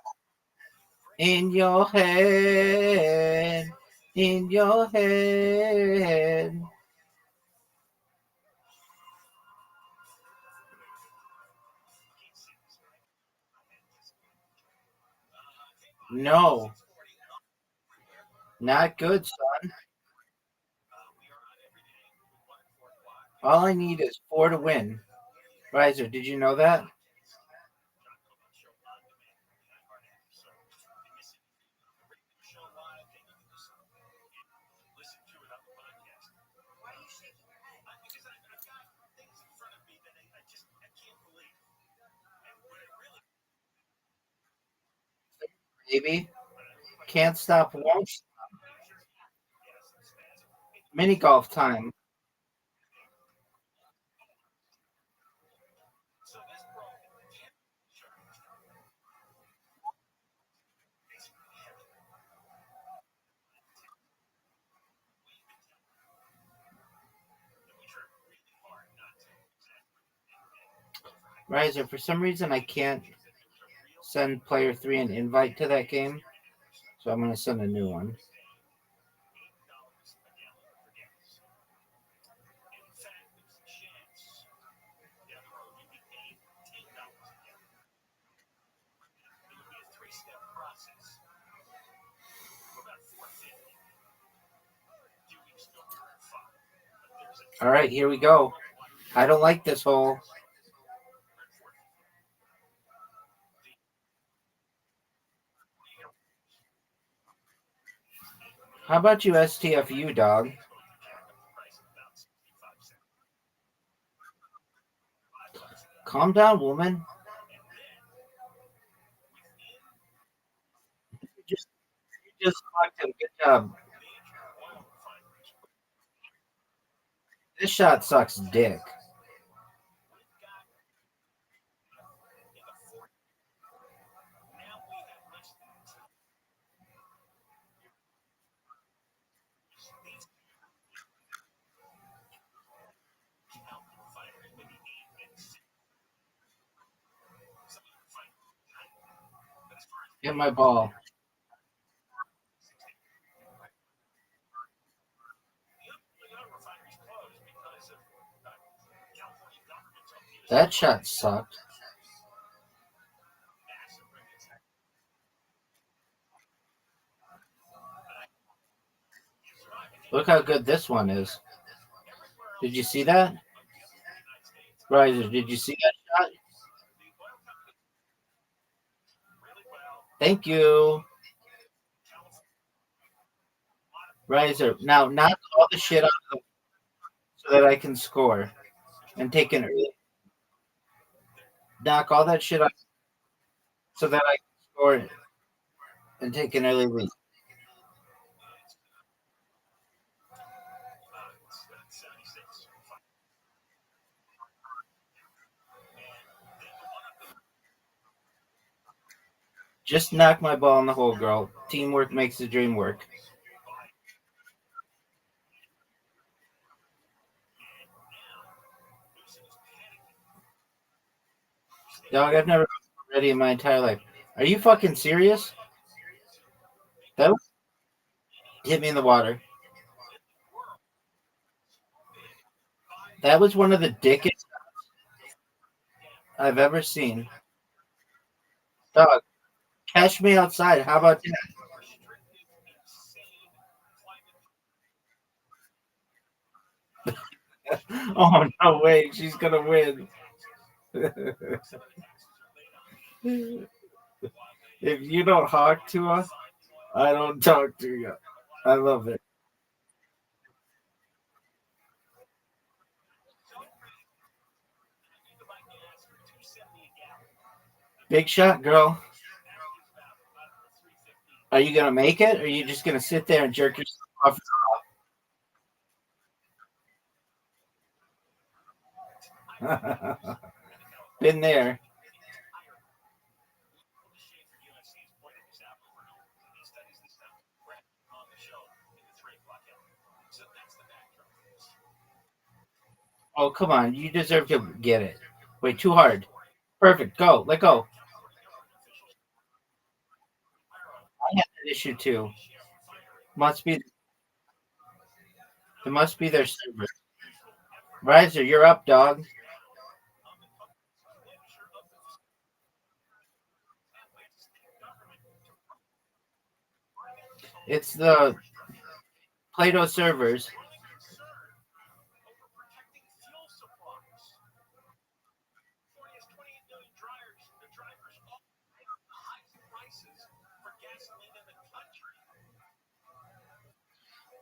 In your head. In your head. No, not good, son. All I need is 4 to win. Riser, did you know that? Why are you shaking your head? Baby, can't stop, won't stop. Mini golf time. Riser, for some reason I can't send player 3 an invite to that game, so I'm going to send a new one. All right, here we go. I don't like this hole. How about you STFU, dog? Calm down, woman. You just fucked him. Good job. This shot sucks dick. Hit my ball. That shot sucked. Look how good this one is. Did you see that? Riser, did you see that shot? Thank you. Riser, now knock all the shit out of the so that I can score and take an early. Knock all that shit out so that I can score and take an early lead. Just knock my ball in the hole, girl. Teamwork makes the dream work. Dog, I've never been ready in my entire life. Are you fucking serious? That hit me in the water. That was one of the dickest I've ever seen. Dog, catch me outside. How about that? Oh, no way. She's going to win. If you don't talk to us, I don't talk to you. I love it. Big shot, girl. Are you going to make it? Or are you just going to sit there and jerk yourself off? Been there. Oh, come on. You deserve to get it. Wait, too hard. Perfect. Go. Let go. I have that issue too. Must be. It must be their server. Riser, you're up, dog. It's the Plato servers.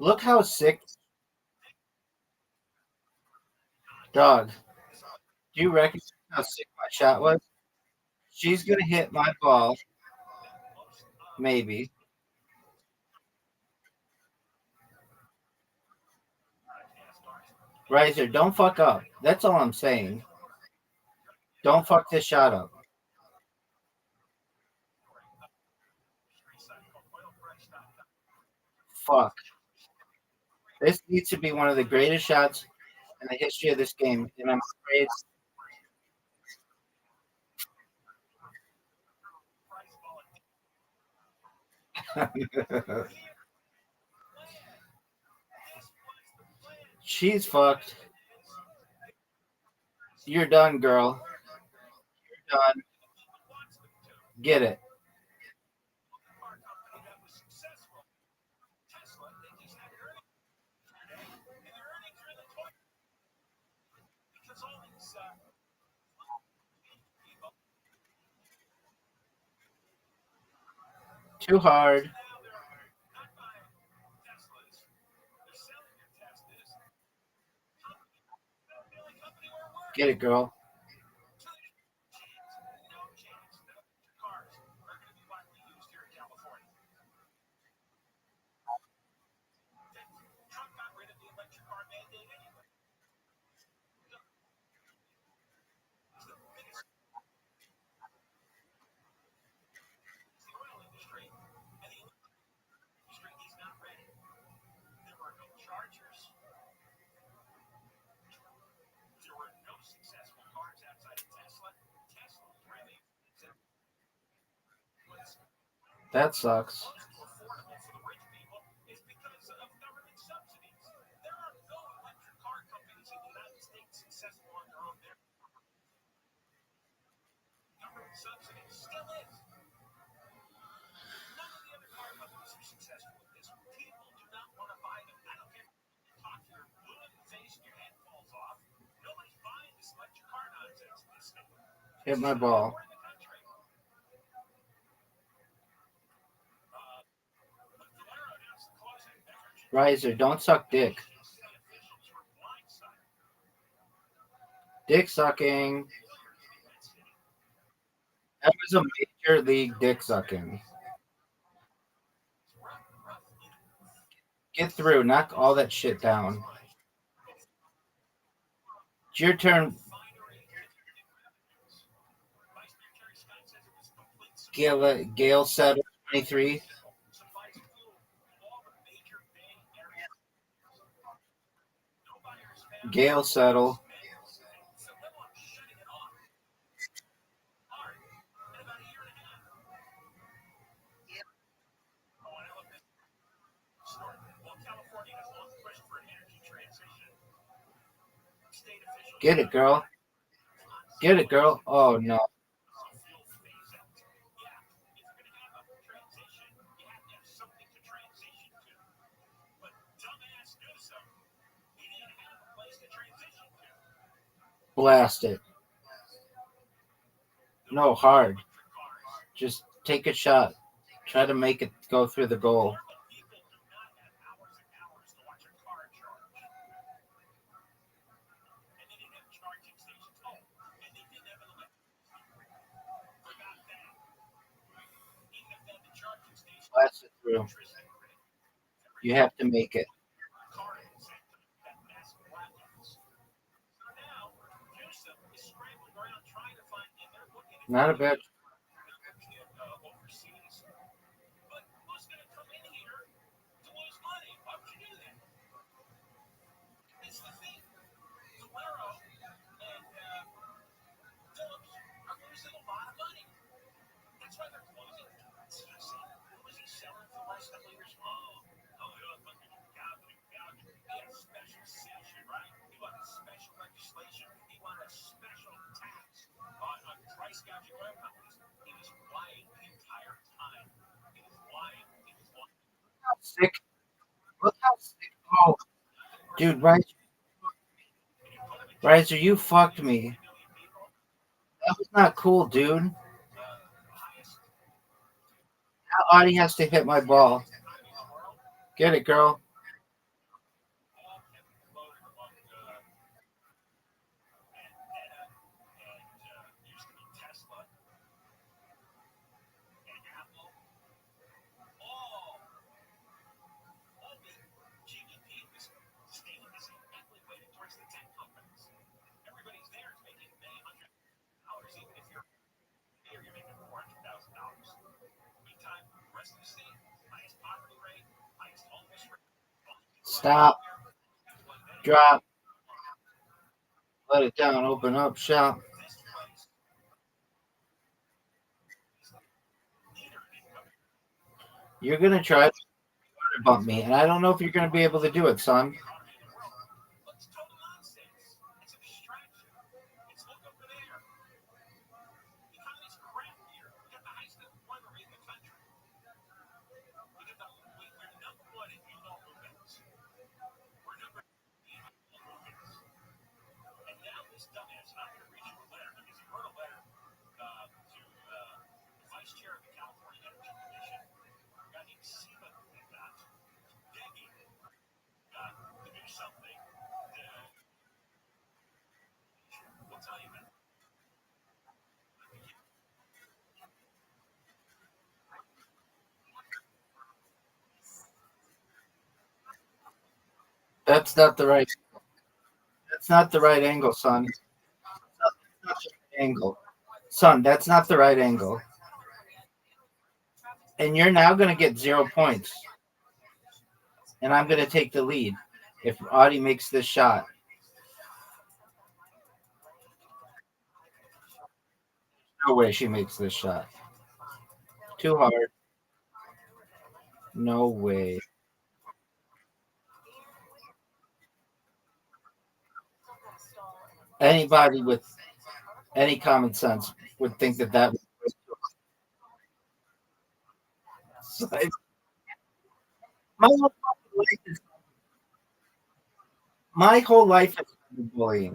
Look how sick, dog. Do you recognize how sick my shot was? She's gonna hit my ball, maybe. Riser, don't fuck up. That's all I'm saying. Don't fuck this shot up. Fuck. This needs to be one of the greatest shots in the history of this game, and I'm afraid. She's fucked. You're done, girl. You're done. Get it. Too hard. Get it, girl. That sucks. Hit my ball. Riser, don't suck dick. Dick sucking. That was a major league dick sucking. Get through. Knock all that shit down. It's your turn. Gale Settle 23. Gale Settle. Get it, girl. Get it, girl. Oh, no. Blast it. No, hard. Just take a shot. Try to make it go through the goal. Blast it through. You have to make it. Not a bad. overseas. But who's going to come in here to lose money? Why would you do that? It's the thing. Valero and Phillips are losing a lot of money. That's why they're closing. Who was he selling for the last couple of years? He had a special session, right? He wanted special legislation. He wanted a special tax on price gouging oil companies. He was lying the entire time. He was lying. How sick. Look how sick. Oh, dude, Riser, you fucked me. That was not cool, dude. Now Audie has to hit my ball. Get it, girl. Everybody's there is making many $100,000, even if you're here, you're making $400,000. Meantime, the rest of the state, highest poverty rate, highest homeless rate. Stop. Drop. Let it down. Open up shop. You're gonna try to bump me, and I don't know if you're gonna be able to do it, son. It's total nonsense. It's a distraction. It's look over there. The economy's crap here. We got the highest unemployment rate in the country. We're number one in new local events. We're number in local events. And now this dumbass not going to reach you a letter because he wrote a letter to the vice chair of the California Energy Commission, a guy named Seema, begging to do something. We'll tell you, man. That's not the right. That's not the right angle, son. That's not the right angle, son. That's not the right angle. And you're now gonna get 0 points, and I'm gonna take the lead if Audie makes this shot. No way she makes this shot. Too hard. No way. Anybody with any common sense would think that was my whole life is my whole life is bullying.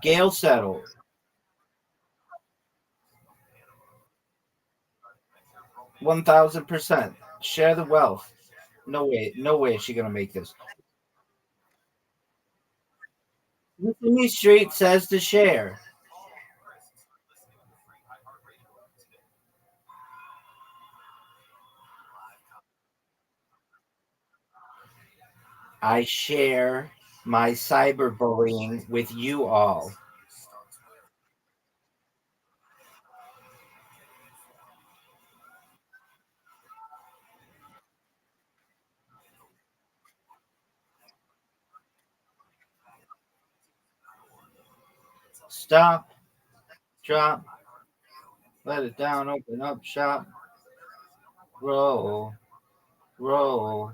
Gail settled. 1,000%. Share the wealth. No way. No way is she gonna make this. Sesame Street says to share. I share my cyberbullying with you all. Stop. Drop. Let it down. Open up shop. Roll. Roll.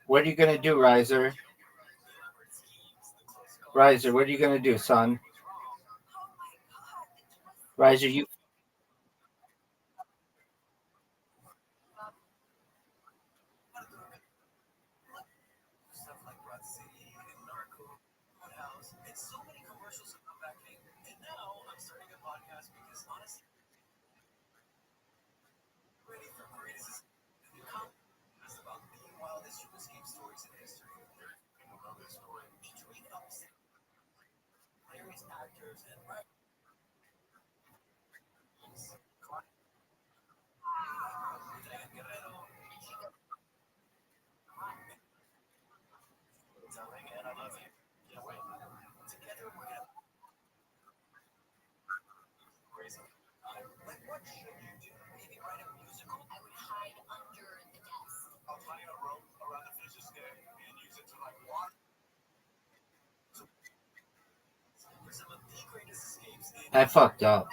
What are you gonna do, Riser? Riser, what are you gonna do, son? Riser, you So many commercials have come back, and now I'm starting a podcast because honestly, ready for greatest podcast about the wildest escape stories in history. People know this story. Featuring hilarious actors and I fucked up.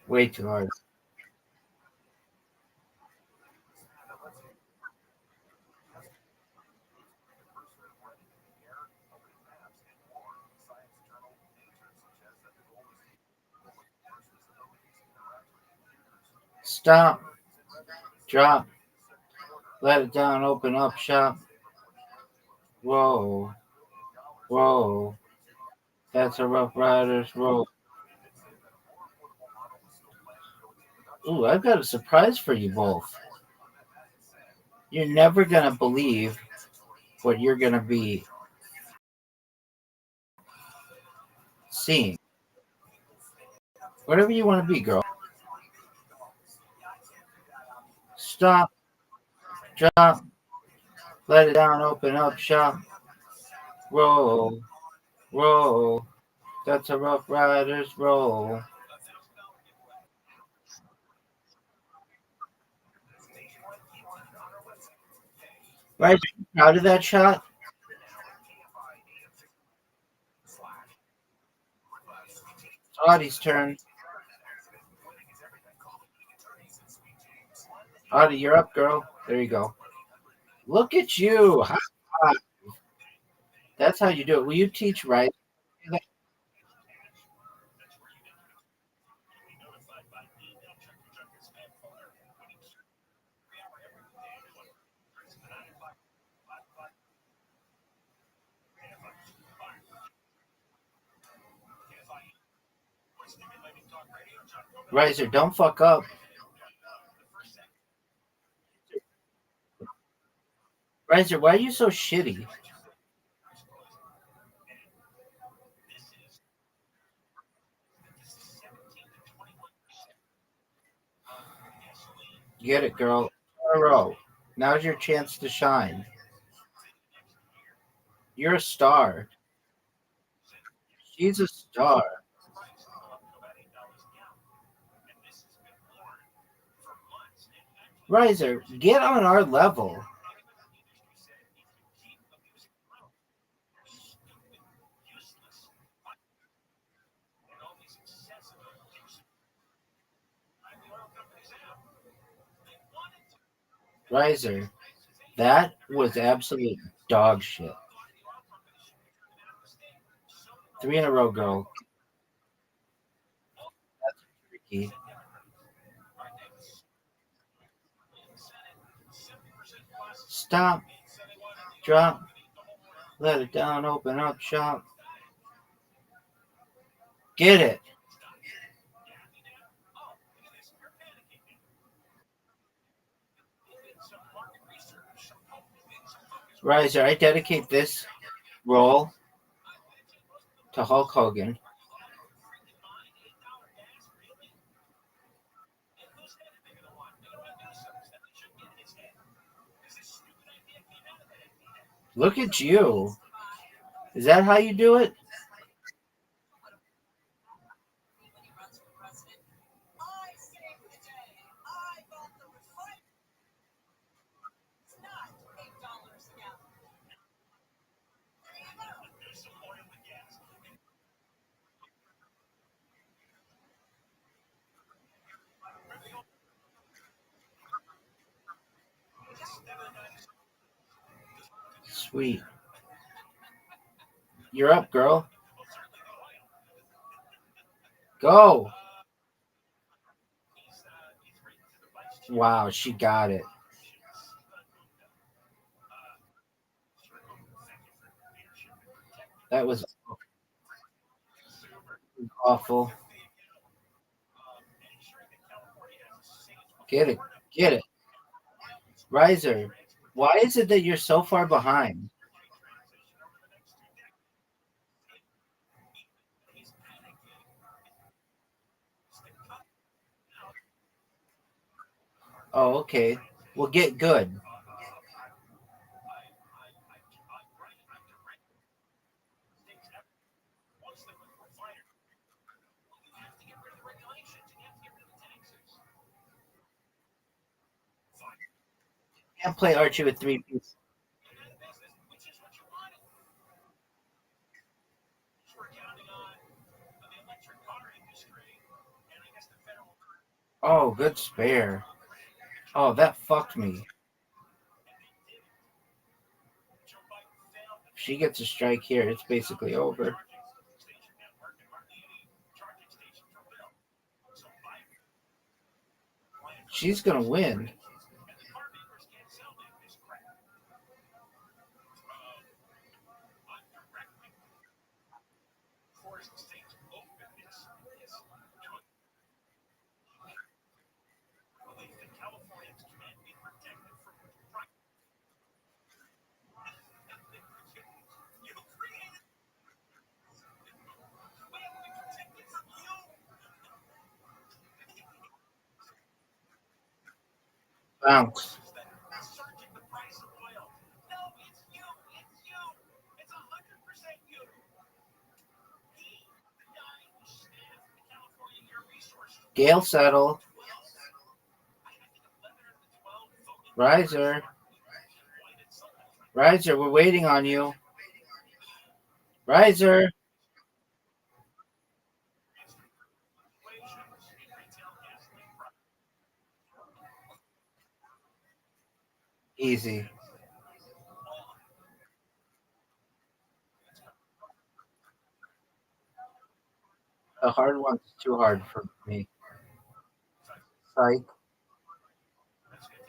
Way too hard. Stop. Drop. Let it down. Open up shop. Whoa. Whoa. That's a Rough Riders roll. Ooh, I've got a surprise for you both. You're never going to believe what you're going to be seeing. Whatever you want to be, girl. Stop. Drop. Let it down. Open up shop. Roll. Roll. That's a Rough Riders roll. Right? Proud of that shot? It's Audie's turn. Audie, you're up, girl. There you go. Look at you. That's how you do it. Will you teach right? Riser, don't fuck up. Riser, why are you so shitty? Get it, girl. In a row. Now's your chance to shine. You're a star. She's a star. Riser, get on our level. Riser, that was absolute dog shit. 3 in a row, girl. That's tricky. Stop. Drop. Let it down. Open up shop. Get it. Riser, I dedicate this role to Hulk Hogan. Look at you. Is that how you do it? When he runs for president, I save the day. I vote the refinery. It's not $8 a gallon. There you go. Sweet. You're up, girl. Go. Wow, she got it. That was awful. Get it. Get it. Riser, why is it that you're so far behind? Oh, okay. Well, get good. Can't play Archie with 3 pieces. Oh, good spare. Oh, that fucked me. If she gets a strike here, it's basically over. She's gonna win. Bounce. Gale settle. Riser. Riser, we're waiting on you. Riser. Easy. The hard one's too hard for me. Psych.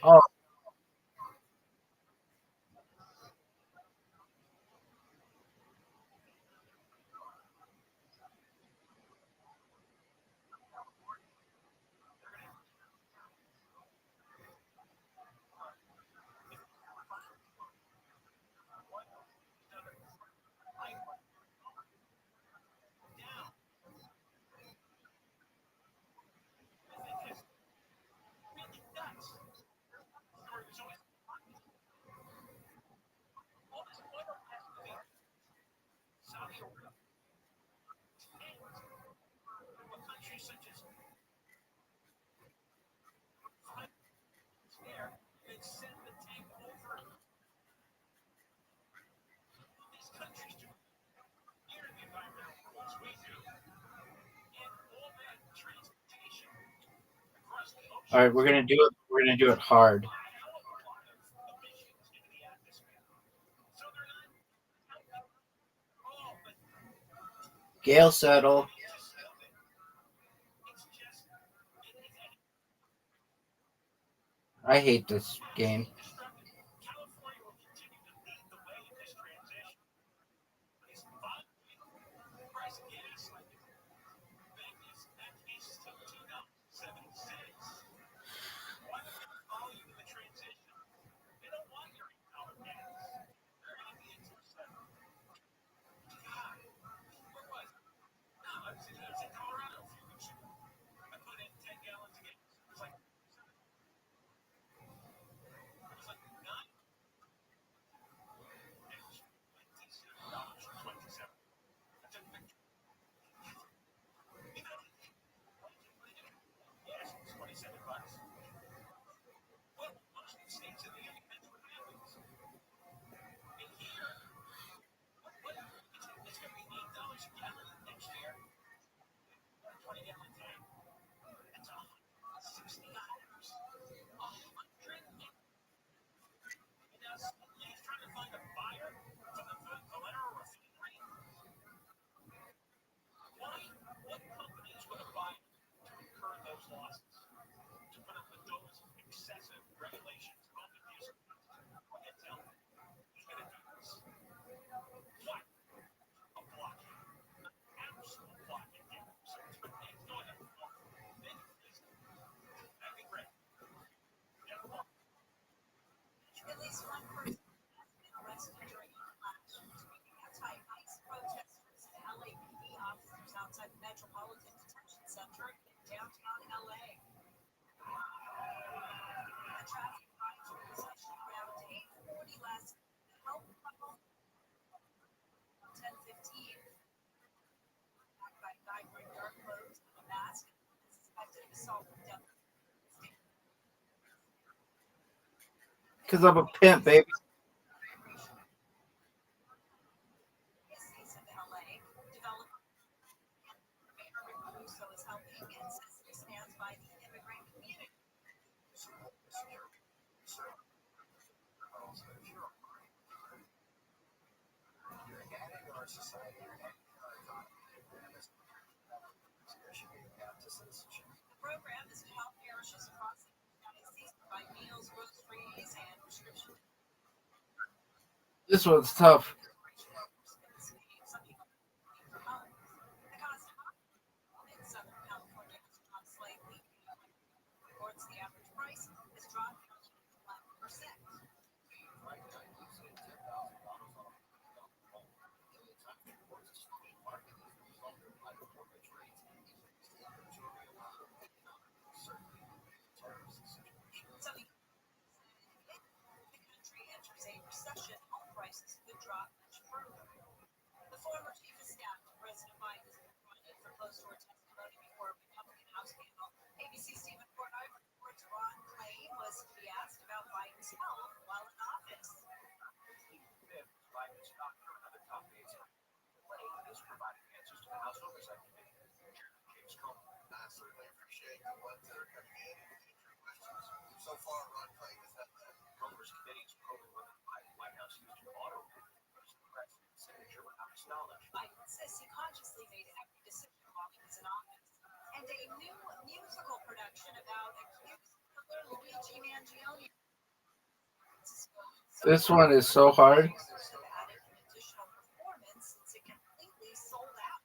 Oh, all right. We're gonna do it. We're gonna do it hard. Gale settle. I hate this game. At least one person has been arrested during a clash between anti-ICE protesters and LAPD officers outside the Metropolitan Detention Center in downtown LA. traffic especially around 8:40 last help 10:15. Backed by a guy wearing dark clothes with a mask and suspected of assault with death. Because I'm a pimp, baby. Cities of LA developer Mayor Russo is helping and says he stands by the immigrant community. The program is to help parishes across the diocese provide meals, groceries, and prescriptions. This one's tough. Some people need homes. The cost of housing in Southern California has dropped slightly. Reports the average price has dropped 11%. Something the country enters a recession, home prices could drop much further. The former chief of staff to President Biden is running for closed-door testimony before a Republican House panel. ABC Stephen Portnoy reports Ron Klain was to be asked about Biden's health while in office. Biden's doctor and other top aides. Klain is providing answers to the House Oversight Committee. James Comey. I certainly appreciate the ones that are coming in and answering questions. So far, Ron Clay has had that. Congress committees probing whether the White House used an auto president's signature without his knowledge. Biden says he consciously made every decision while he was in office. And a new musical production about accused killer Luigi Mangione. This one is so hard. Added an additional performance since it completely sold out.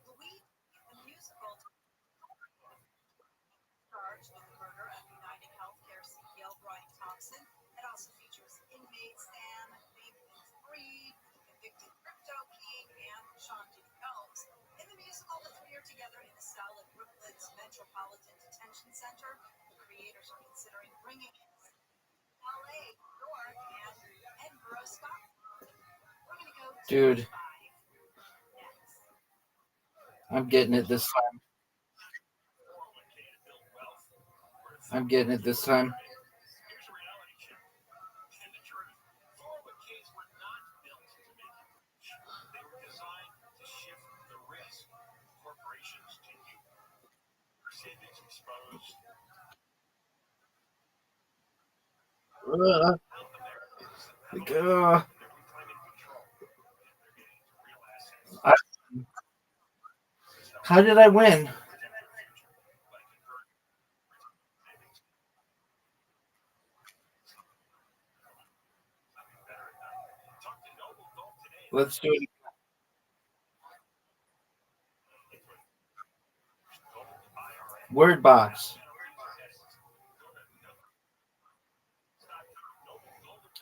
Luigi, the musical, charged with the murder of United Healthcare CEO Brian Thompson. It also features inmate Sam Bankman-Fried, convicted crypto king, and Sean Diddy Combs. In the musical, the three are together in a cell at Brooklyn's Metropolitan Detention Center. The creators are considering bringing it to LA, New York, and Edinburgh, Scotland. We're going to go to Dude, 5 next. I'm getting it this time. I'm getting it this time. Here's a reality check. And the truth. 401ks were not built to make you rich. They were designed to shift the risk of corporations to you. Your savings exposed. Like, They're reclaiming control. They're getting to real assets. how did I win? Let's do it. Word box.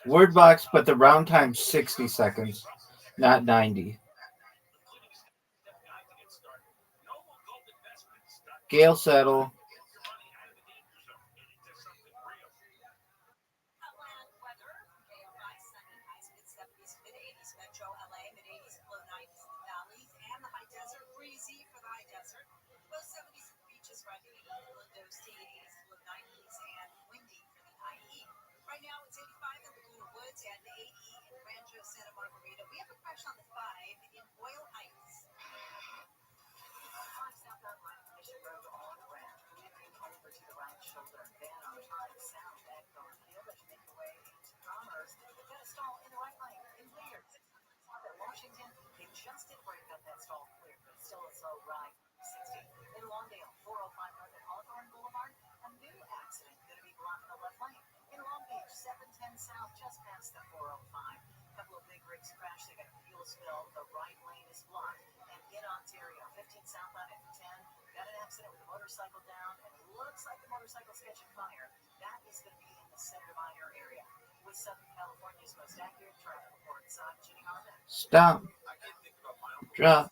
Word box, but the round time's 60 seconds, not 90. Gale settle. Outland weather, KOI sunny, highs mid-70s, mid-80s, metro LA, mid-80s, low 90s in the valleys, and the high desert, breezy for the high desert, low 70s at the beaches, rising into the low 80s, low 90s, and windy for the IE. Right now it's 85 in Laguna Woods and 80 in Rancho Santa Margarita. We have a crash on the 5 in Boyle Heights. Southbound Mission Road all around. Moving over to the right shoulder. Then on the time south at Garfield as you make your way into Commerce. Got a stall in the right lane in Lear. South at Washington. They just did break up that stall clear, but still a slow ride. 60 in Lawndale, 405 north at Hawthorne Boulevard. A new accident going to be blocking the left lane. In Long Beach, 710 south, just past the 405. A couple of big rigs crashed. They got a fuel spill. The right lane is blocked. And in Ontario, 15 southbound at 10, got an accident with a motorcycle down, and it looks like the motorcycle's catching fire. That is going to be in the Center Minor area. With Southern California's most accurate traffic reports, Stop. Drop.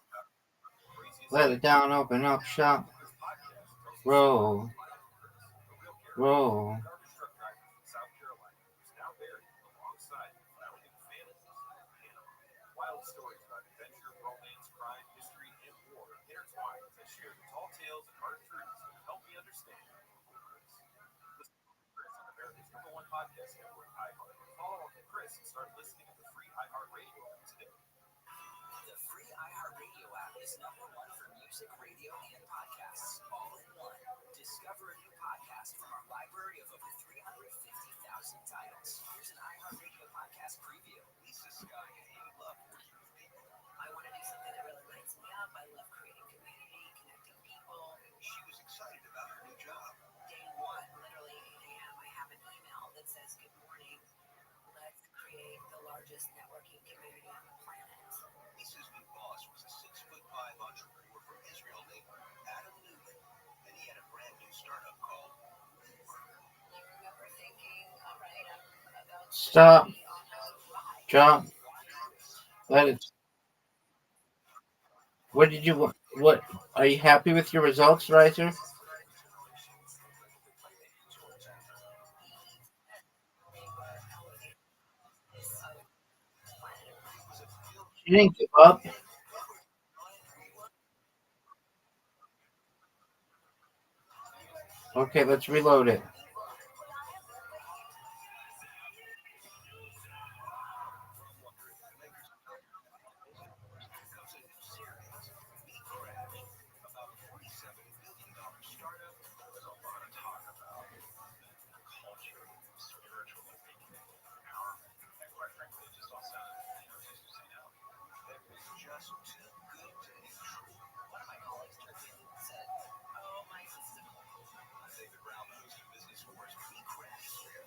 Let it down. Open up shop. Roll. Roll. Wild stories about adventure, romance, crime, history, and war intertwined to share the tall tales and hard truths that help me understand. Listen to Chris on America's #1 podcast network, iHeart. Follow Chris and start listening to the free iHeartRadio app today. The free iHeartRadio app is #1 for music, radio, and podcasts, all in one. Discover a new podcast from our library of over 350,000 titles. Here's an iHeartRadio podcast preview. Lisa Sky, you love working with people. I want to do something that really lights me up. I love creating community, connecting people. She was excited about her new job. Day one, literally 8 a.m., I have an email that says, "Good morning. Let's create the largest networking community on the planet." Lisa's new boss was a 6'5" entrepreneur from Israel named Adam Newman, and he had a brand new startup called I remember thinking, all right, I'm about to Stop. be on the ride. Drop. Let it. What did you want? What are you happy with your results, Riser? You didn't give up. Okay, let's reload it. about a $47 billion startup. There's a lot of talk about culture, spiritual awakening, empowerment, and quite frankly, it just all sounded, just to say no. That was just too good to be true. One of my colleagues turned to me and said, "Oh, my system." David Brown, host of Business Wars, we crashed there.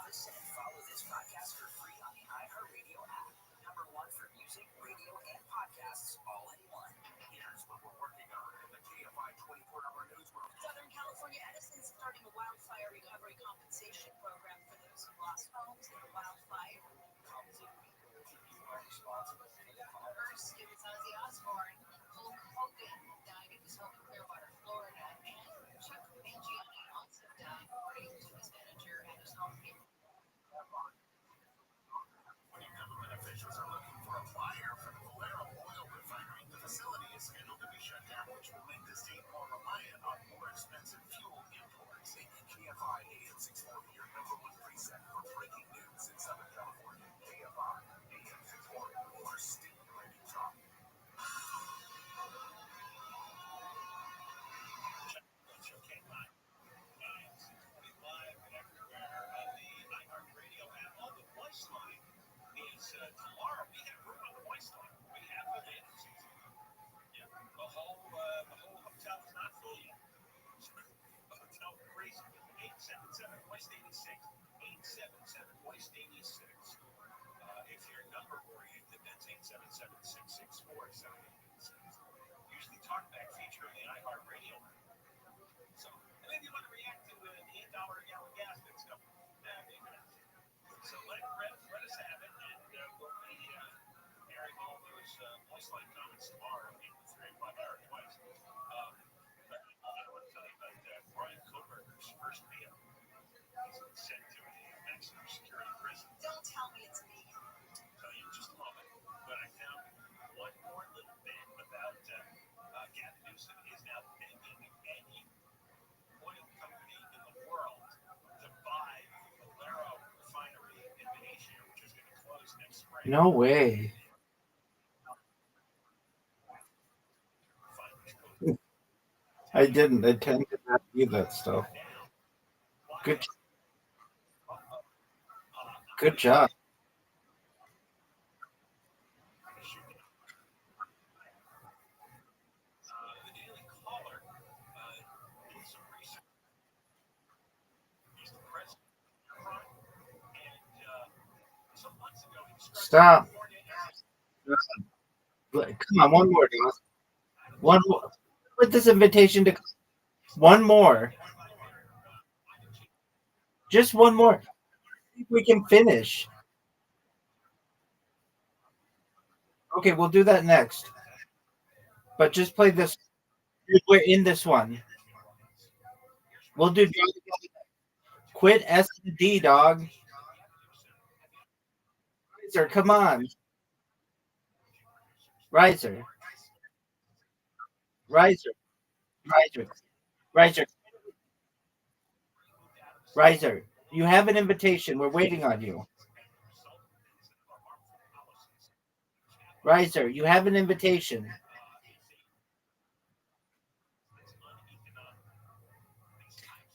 Listen and follow this podcast for free on the iHeartRadio app. #1 for music, radio, and podcasts, all in one. Here's what we're working on in the KFI 24-hour newsroom. Southern California Edison's starting a wildfire recovery compensation program for those who lost homes in a wildfire. Compensating people who are responsible for the fire. First, it was Ozzy Osbourne. Hulk Hogan died at his home in Clearwater, Florida. And Chuck Mangione also died, according to his manager at his home in When your government officials are looking for a buyer for the Valero oil refinery, the facility is scheduled to be shut down, which will make the state more reliant on more expensive fuel imports. KFI AM 640, your #1 preset for breaking news in Southern California. KFI AM 640, more stimulating talk. Okay, fine. 640 live and everywhere on the iHeartRadio app. On the voice line is tomorrow. We have room on the voice line. We have the vacancies. Yeah, the whole hotel is not full yet. The hotel crazy. 877 West 86. 877 West 86. If you're number oriented, that's 877-664-7886. Usually talkback feature in the iHeartRadio app. So, and then you want to react to an $8 a gallon gas that's coming. So let us have it, and we'll be airing all those voice line comments tomorrow in 3 o'clock hour twice. But I want to tell you about Brian Koberger's first meal. He's sent to a maximum security prison. Don't tell me it's me. I'll tell you in just a moment. But I found one more little bit about Gavin Newsom is now begging any oil company in the world to buy the Valero refinery in Benicia, which is going to close next spring. No way. I didn't. I tend to not do that stuff. Good. Good job. The Daily Caller did some research. He's the president of Prime, and some months ago he described Stop. California as Come on, one more, Don. One more. Put this invitation to one more. Just one more. We can finish. Okay, we'll do that next. But just play this. We're in this one. We'll do quit S and D, dog. Riser, come on. Riser, riser, riser, riser, riser. You have an invitation. We're waiting on you. Riser, you have an invitation.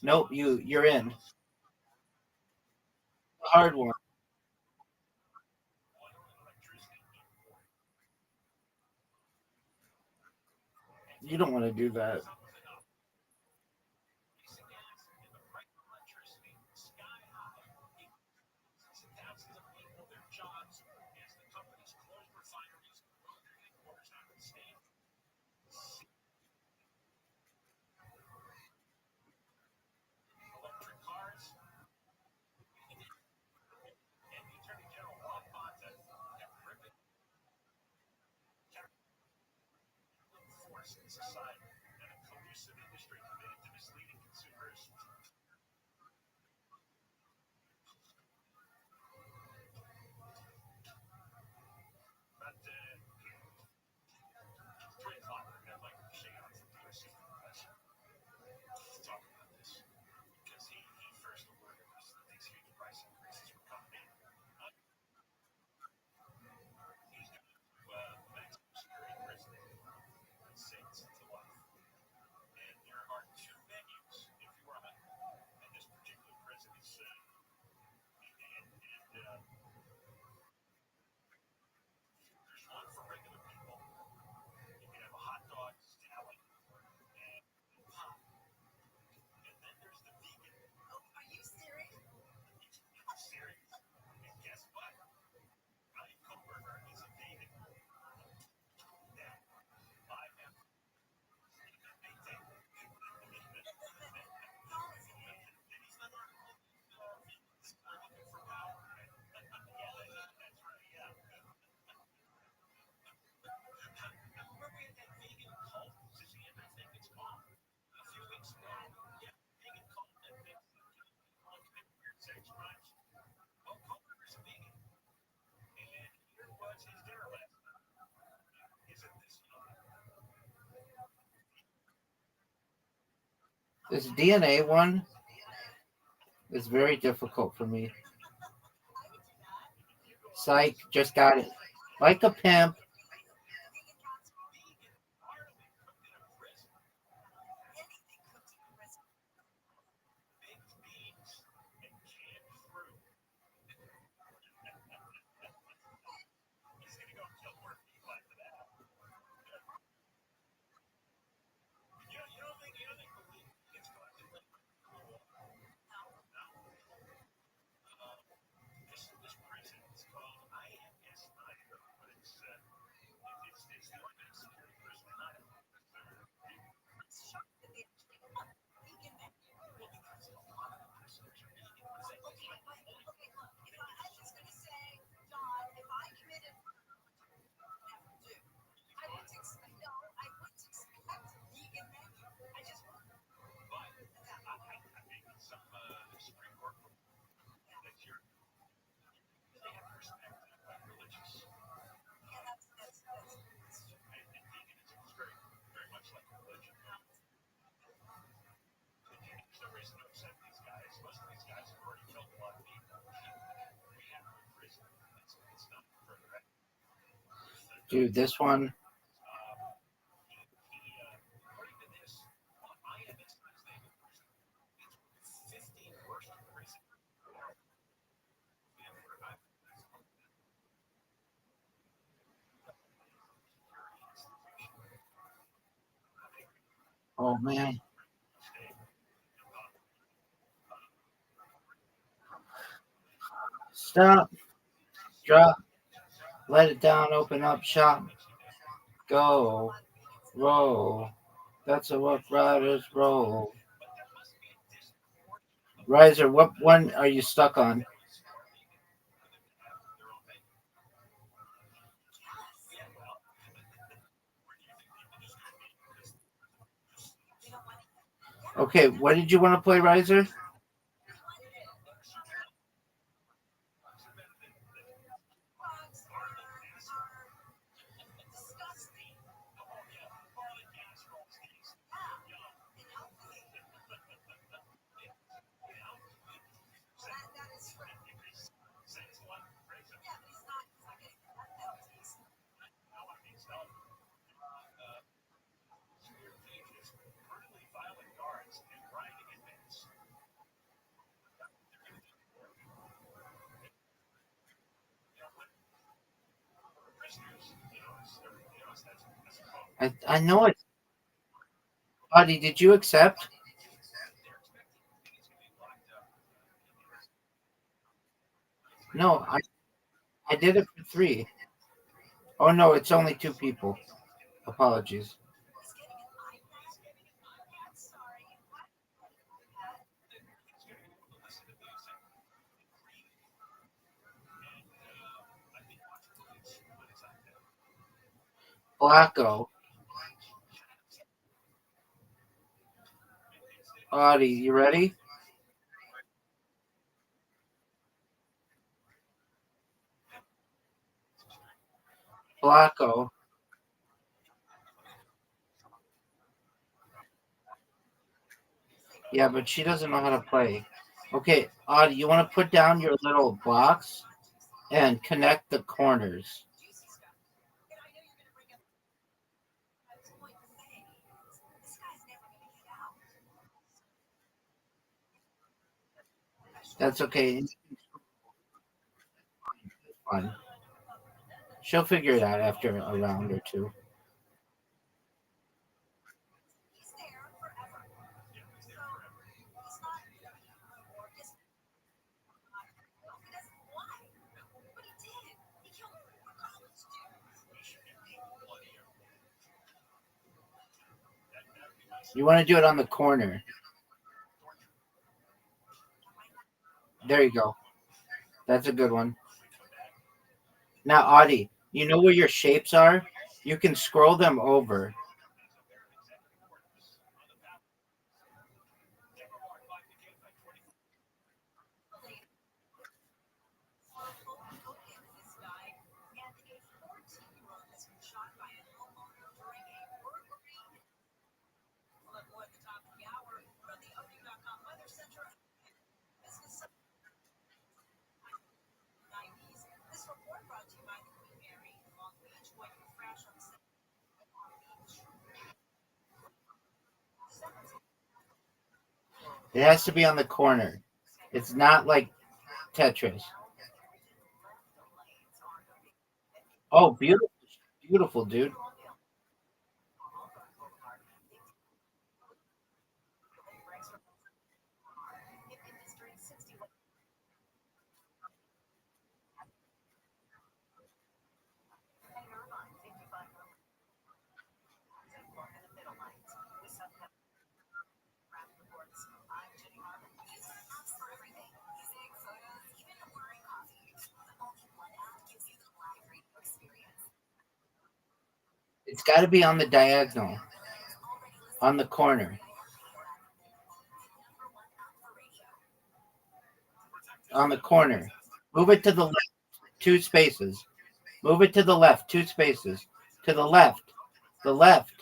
Nope, you're in. The hard one. You don't want to do that. Are you serious? This DNA one is very difficult for me. Psych, just got it. Like a pimp. Dude, this one. Oh man. Stop. Drop. Let it down. Open up shop. Go. Roll. That's a Rough Riders roll. Riser, what one are you stuck on? Okay, what did you want to play, Riser? I know it. Audie, did you accept? No, I did it for 3. Oh no, it's only 2 people. Apologies. Blacko. Audie, you ready? Blacko. Yeah, but she doesn't know how to play. Okay, Audie, you want to put down your little box and connect the corners. That's okay. It's fun. She'll figure it out after a round or two. You want to do it on the corner. There you go. That's a good one. Now, Audie, you know where your shapes are? You can scroll them over. It has to be on the corner. It's not like Tetris. Oh, beautiful, beautiful, dude. It's got to be on the diagonal, on the corner, on the corner. Move it to the left, 2 spaces. Move it to the left, 2 spaces. To the left, the left.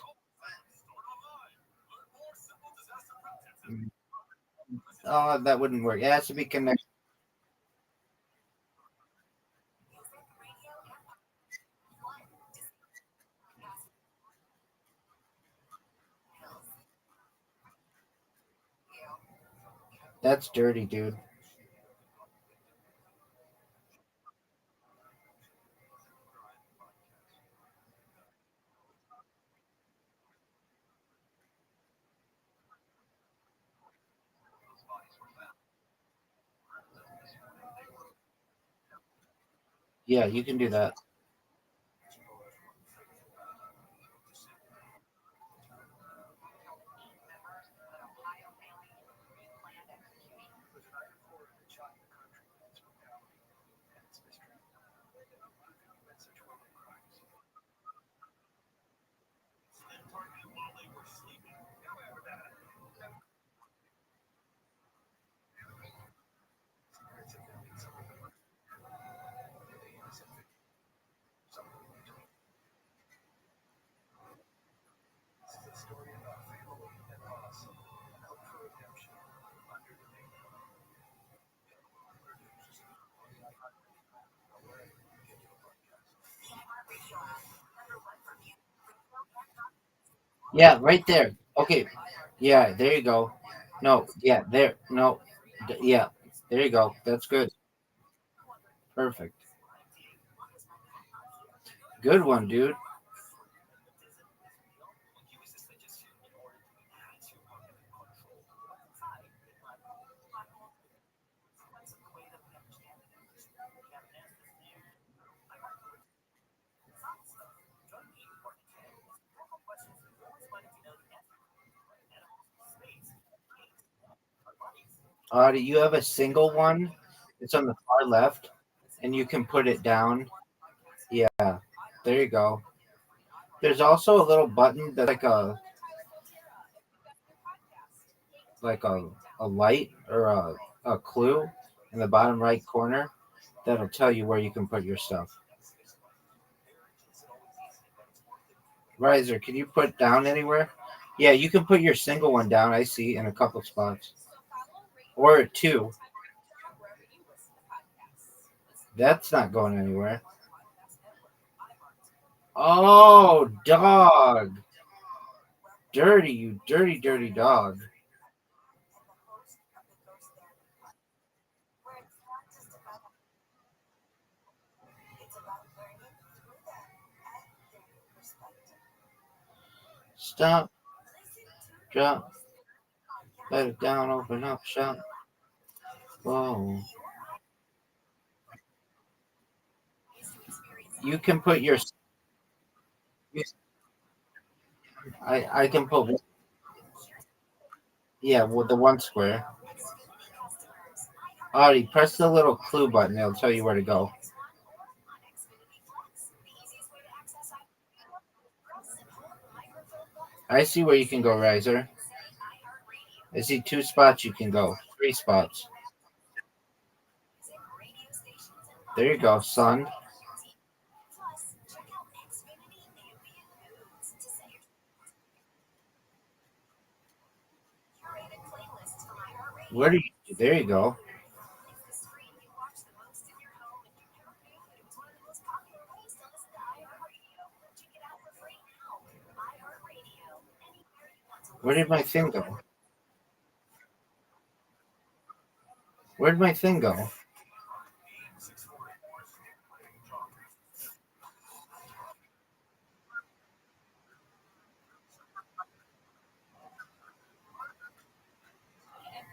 Oh, that wouldn't work. It has to be connected. That's dirty, dude. Yeah, you can do that. Yeah, right there. Okay. Yeah, there you go. No, yeah, there. No, yeah, there you go. That's good. Perfect. Good one, dude. Do you have a single one? It's on the far left, and you can put it down. Yeah, there you go. There's also a little button that's like a light or a clue in the bottom right corner that'll tell you where you can put your stuff. Riser, can you put down anywhere? Yeah, you can put your single one down. I see in a couple spots or two. That's not going anywhere. Oh, dog. Dirty, you dirty, dirty dog. Stop, drop, let it down, open up, shop. Whoa. You can put your. I can put. Yeah, with the one square. Audie, press the little clue button. It'll tell you where to go. I see where you can go, Riser. I see two spots you can go. Three spots. There you go, son. Where do you? There you go. Where did my thing go? Where'd my thing go?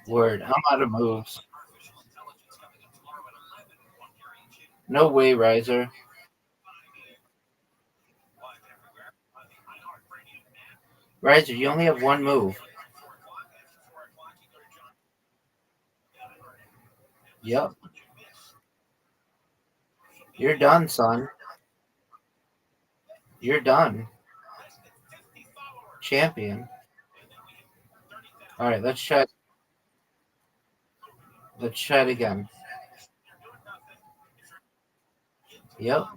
Word. I'm out of moves. No way, Riser. Riser, you only have one move. Yep. You're done, son. You're done. Champion. All right, let's try. Let's try it again. Yep.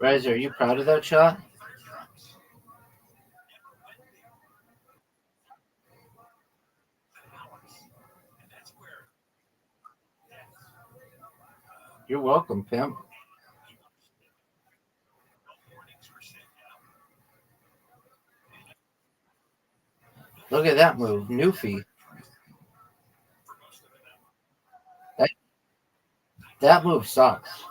Riser, are you proud of that shot? You're welcome, pimp. Look at that move, Newfie. That that move sucks.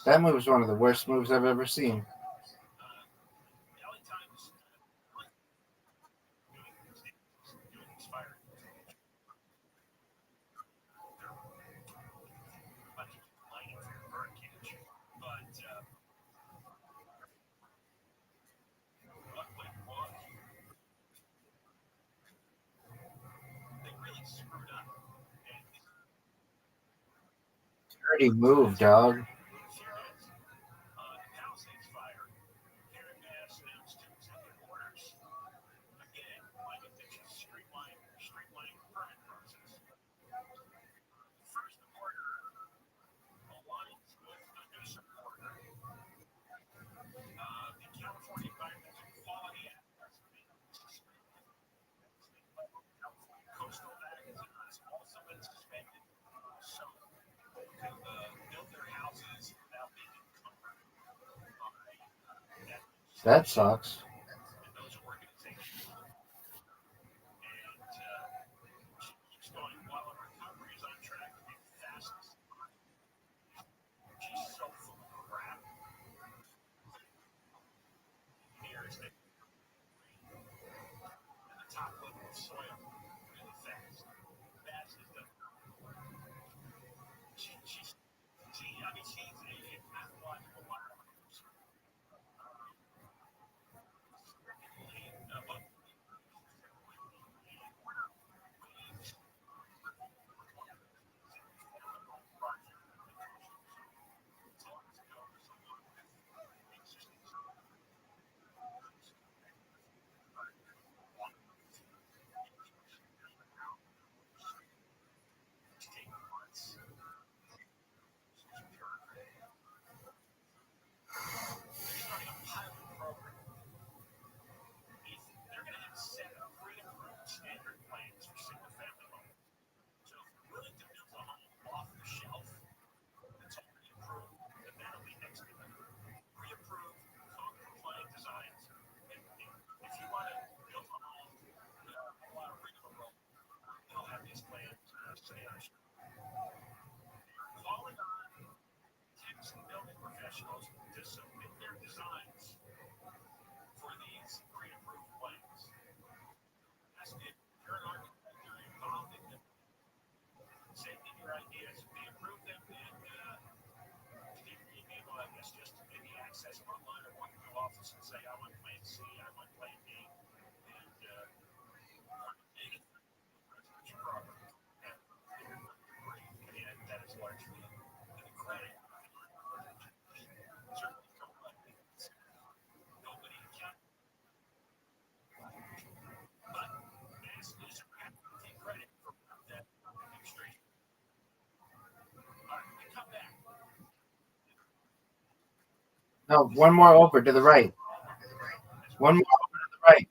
That move is one of the worst moves I've ever seen. Dirty move, dog. Palisades fire. Karen Bass announced executive orders. Again, like addiction, streamlining permit process. First order aligns with the new supporter. The California Environmental Quality Act has been suspended. California Coastal Act has also been suspended. So can build their houses without being encumbered by That sucks. and those organizations. And she keeps going while her recovery is on track to be the fastest. She's so full of crap. Here is the top level of soil really fast. Bass is the she's I mean she's a pathological liar. But they're starting a pilot program. They're going to have set up pre-approved standard plans for single-family homes. So if you're willing to build a home off the shelf that's already approved, then that'll be next to them. Pre-approved, code-compliant designs. And if you want to build a home, a lot of rigmarole, they'll have these plans say on calling on techs and building professionals to submit their designs for these pre-approved plans. If you're an architect, you're involved in them, send in your ideas, they approve them, and you'll be able to, I guess, just maybe access them online or walk into the office and say, I want plan C, I want plan D, and residential property. And that is largely the credit. Certainly don't let nobody can. But Mass is take credit for that administration. All right, we come back. No, one more over to the right. One more over to the right.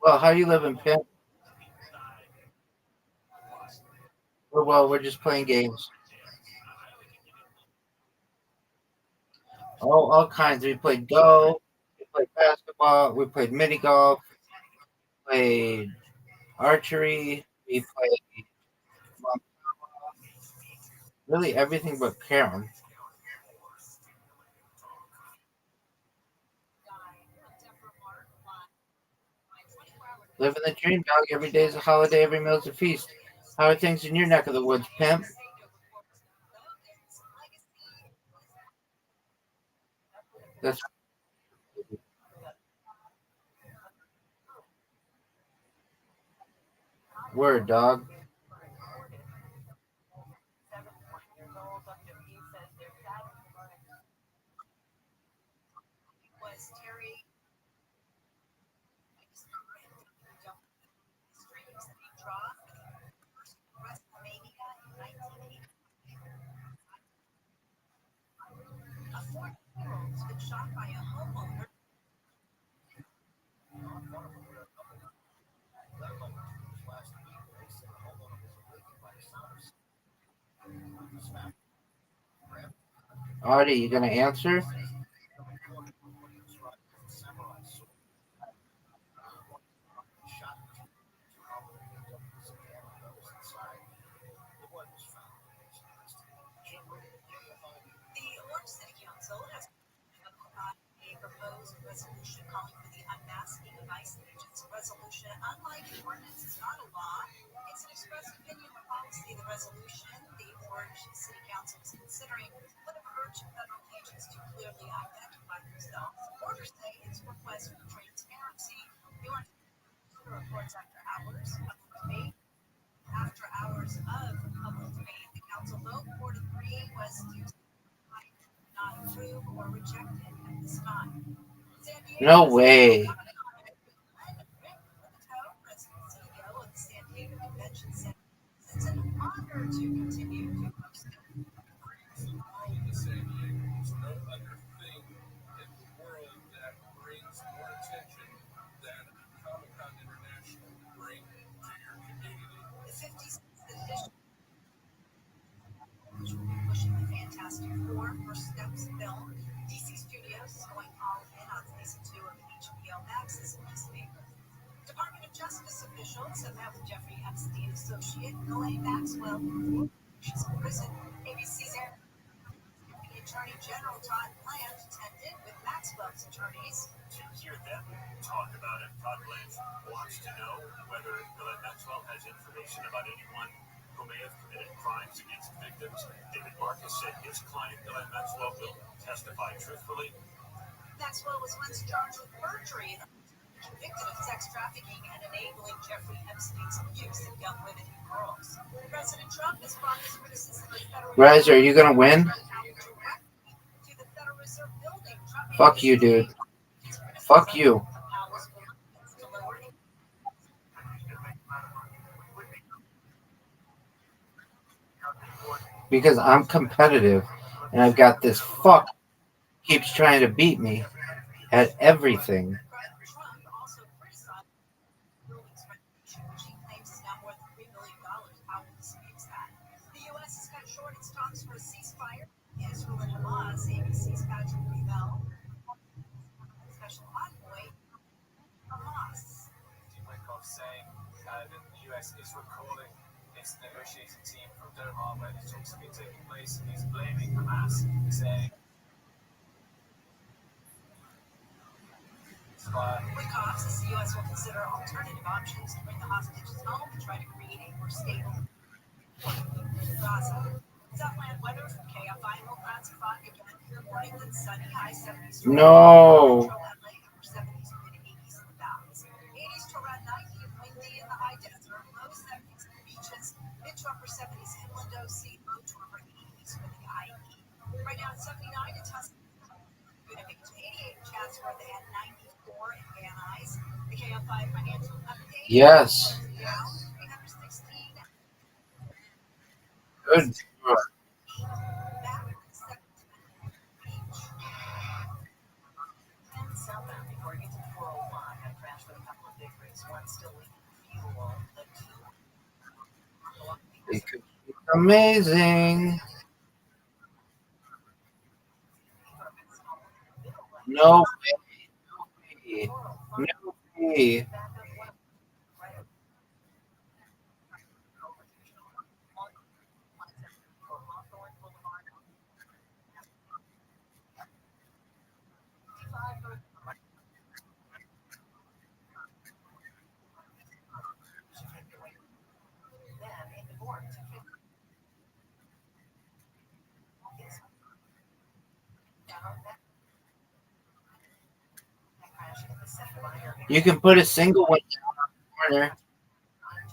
Well, how do you live in Penn? Well, we're just playing games. Oh, all kinds. We played Go. We played basketball. We played mini golf. Played archery. We played really everything but carom. Living the dream, dog. Every day is a holiday. Every meal's a feast. How are things in your neck of the woods, pimp? That's word, dog. Was Terry streams that he dropped first WrestleMania in 1980? A 14-year-old has been shot by a homeowner. Artie, you gonna answer? The Orange City Council has a proposed resolution calling for the unmasking of ICE agents. Resolution, unlike an ordinance, is not a law. It's an express opinion or policy. The resolution, the Orange City Council is considering, would have urged federal agents to clearly identify themselves or to say its request for transparency. You want to reports after hours of debate. After hours of public debate, the council vote 4 to 3 was to not approve or reject it at this time. San Diego No way. CEO of the San Diego Convention Center. It's an honor to continue to host it. World to San Diego. There's no other thing in the world that brings more attention than Comic-Con International bring to your community. The 56th edition, which will be pushing the Fantastic Four First Steps film. DC Studios is going all in on season 2 of HBO Max's Peacemaker. Department of Justice officials have met with Jeffrey Epstein associate Ghislaine Maxwell. She's in prison. ABC's Deputy Attorney General Todd Blanche attended with Maxwell's attorneys. To hear them talk about it, Todd Blanche wants to know whether Ghislaine Maxwell has information about anyone who may have committed crimes against victims. David Marcus said his client, Ghislaine Maxwell, will testify truthfully. Maxwell was once charged with perjury and convicted of sex trafficking and enabling Jeffrey Epstein's abuse of young women and girls. President Trump has brought his criticism of federal Rez, are you gonna win? to the Federal Reserve building. Trump Fuck you, dude. Fuck you. Because I'm competitive and I've got this fuck keeps trying to beat me at everything. Trump also criticized the building's renovation, which he claims is now more than $3 billion. Powell disputes that. The U.S. has cut short its talks for a ceasefire. Israel and Hamas, ABC's Patrick Revell, special envoy, Hamas. Wickoff saying that the U.S. is recalling its negotiating team from Doha where the talks have been taking place, and he's blaming Hamas, saying Wickoff says the U.S. will consider alternative options to bring the hostages home and try to create a more stable Gaza. Southland weather from KFI and clouds and fog again. Morning then sunny, high 70s. No. Upper 70s, mid 80s in the valleys. 80s to around 90 and windy in the high desert. Low 70s in the beaches. Mid to upper 70s inland OC. Low to upper 80s for the IE. Right now it's 79 in Tuscaloosa. Winnipeg to 88 in Chatsworth and 94 in Van Nuys. The KFI financial update. Yes. Down 316. Good. Southbound before it gets to 401. Had a crash with a couple of big rigs. One still leaking fuel. The two. Amazing. No way. No way. You can put a single one down on the corner.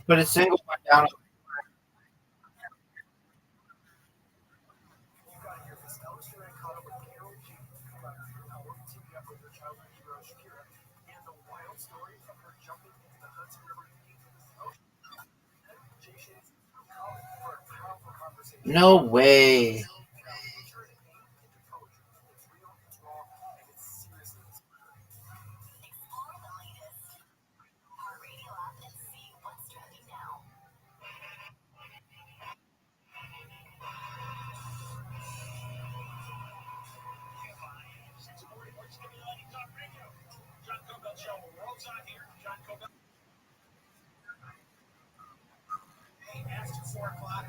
Put a single one down. No way. After 4 o'clock,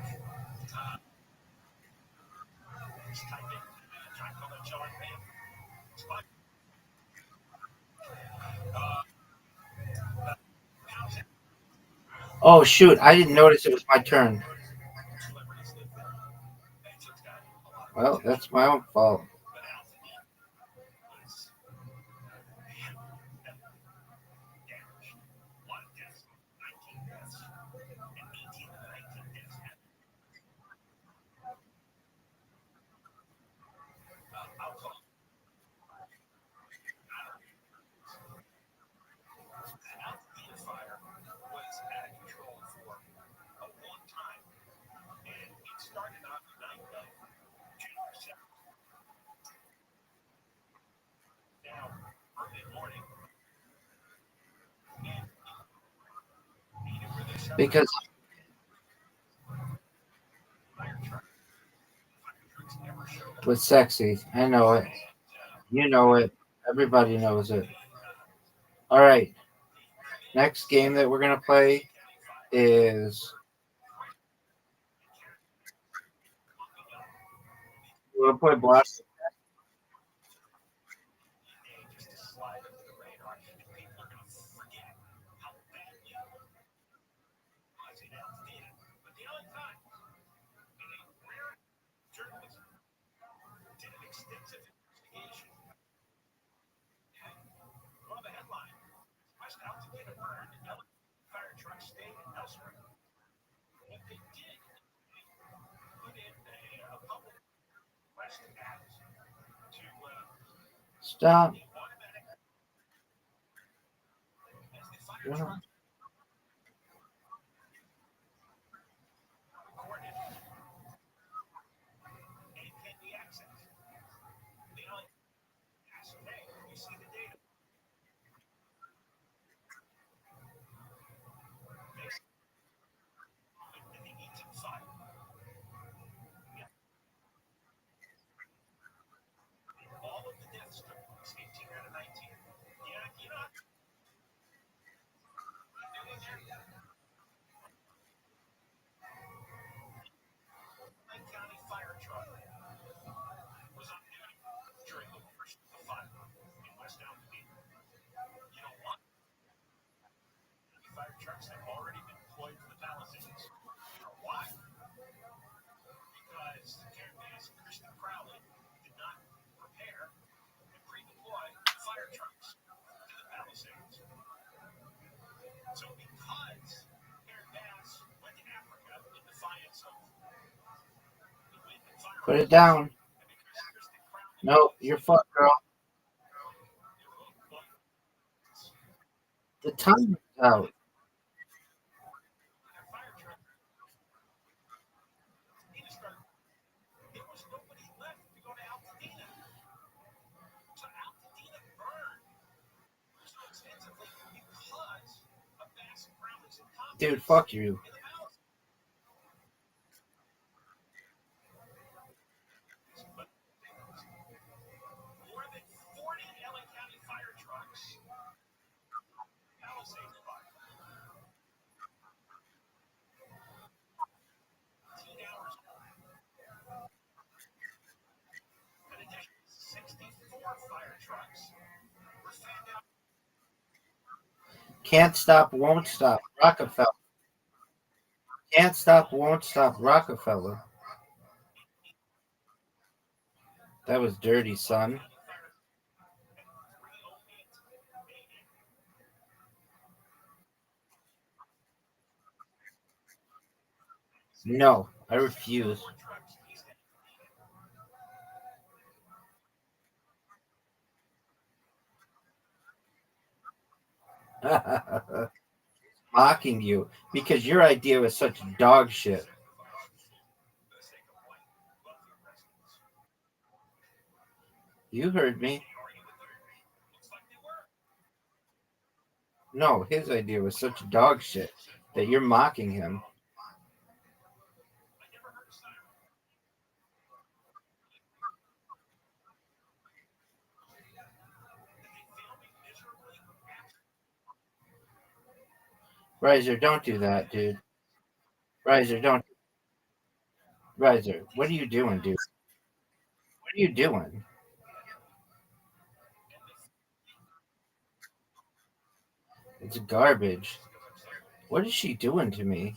Oh shoot, I didn't notice it was my turn. Well, that's my own fault. Because with sexy, I know it. You know it. Everybody knows it. All right. Next game that we're gonna play is we're gonna play Blast. Stop. Put it down. No, you're fucked, girl. The timer's out. Dude, fuck you. Can't stop, won't stop. Rockefeller. Can't stop, won't stop. Rockefeller. That was dirty, son. No, I refuse. Mocking you because your idea was such dog shit. You heard me. No, his idea was such dog shit that you're mocking him. Riser, don't do that, dude. Riser, don't. Riser, what are you doing, dude? What are you doing? It's garbage. What is she doing to me?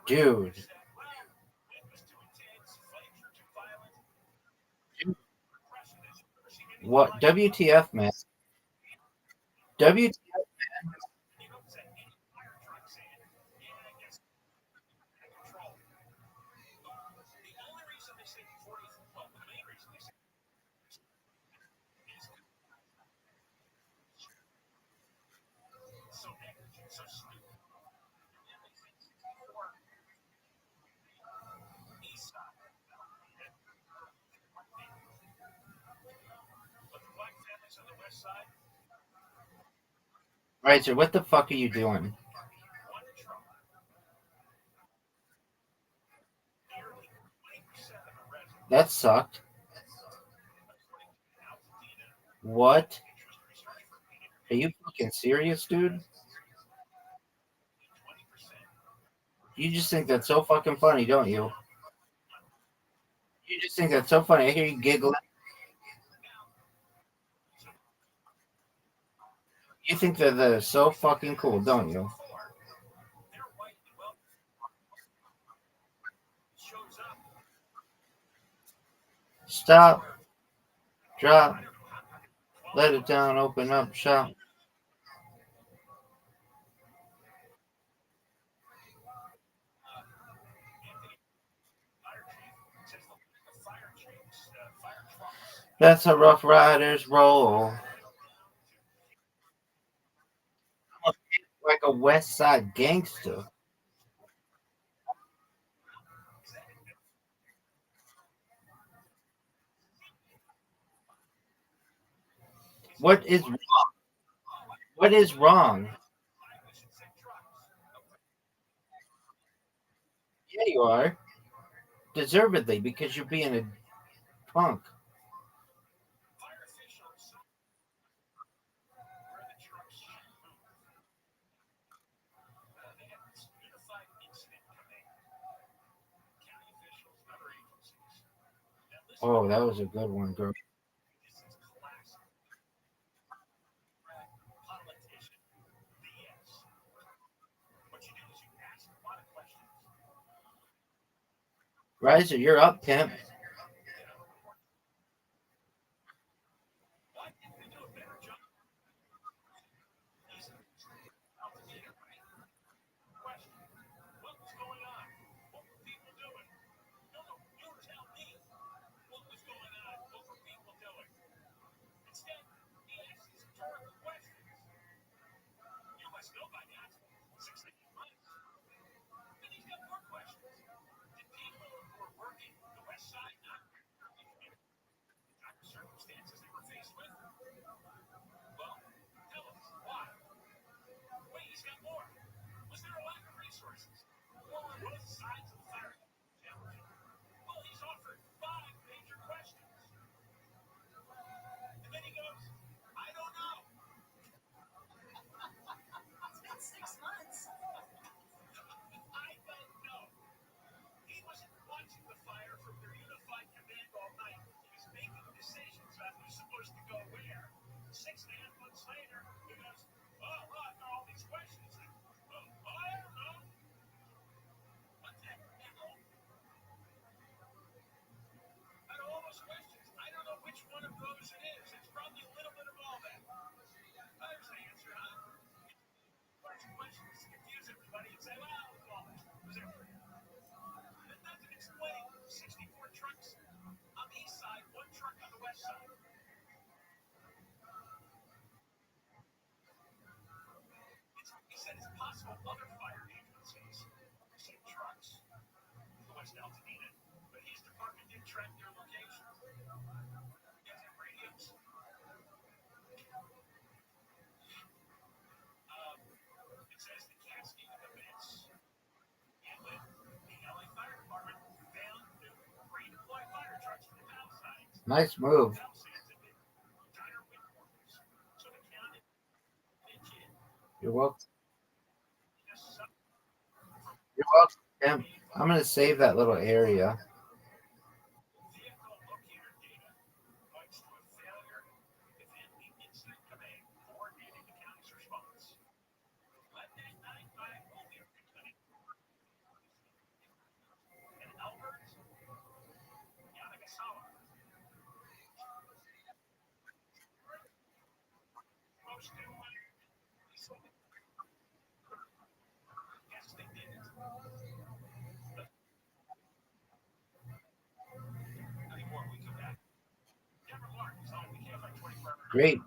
Dude. What? WTF, man? WTF? Right, so what the fuck are you doing? That sucked. What? Are you fucking serious, dude? You just think that's so fucking funny, don't you? You just think that's so funny. I hear you giggling. You think that they're so fucking cool, don't you? Stop, drop, let it down, open up, shop. That's how Rough Riders roll. Like a West Side gangster. What is what is wrong? Yeah, you are. Deservedly, because you're being a punk. Oh, that was a good one, girl. Riser, you're up, pimp. It's been 6 months. Nice move. You're welcome. You're welcome, pimp. I'm gonna save that little area. Great,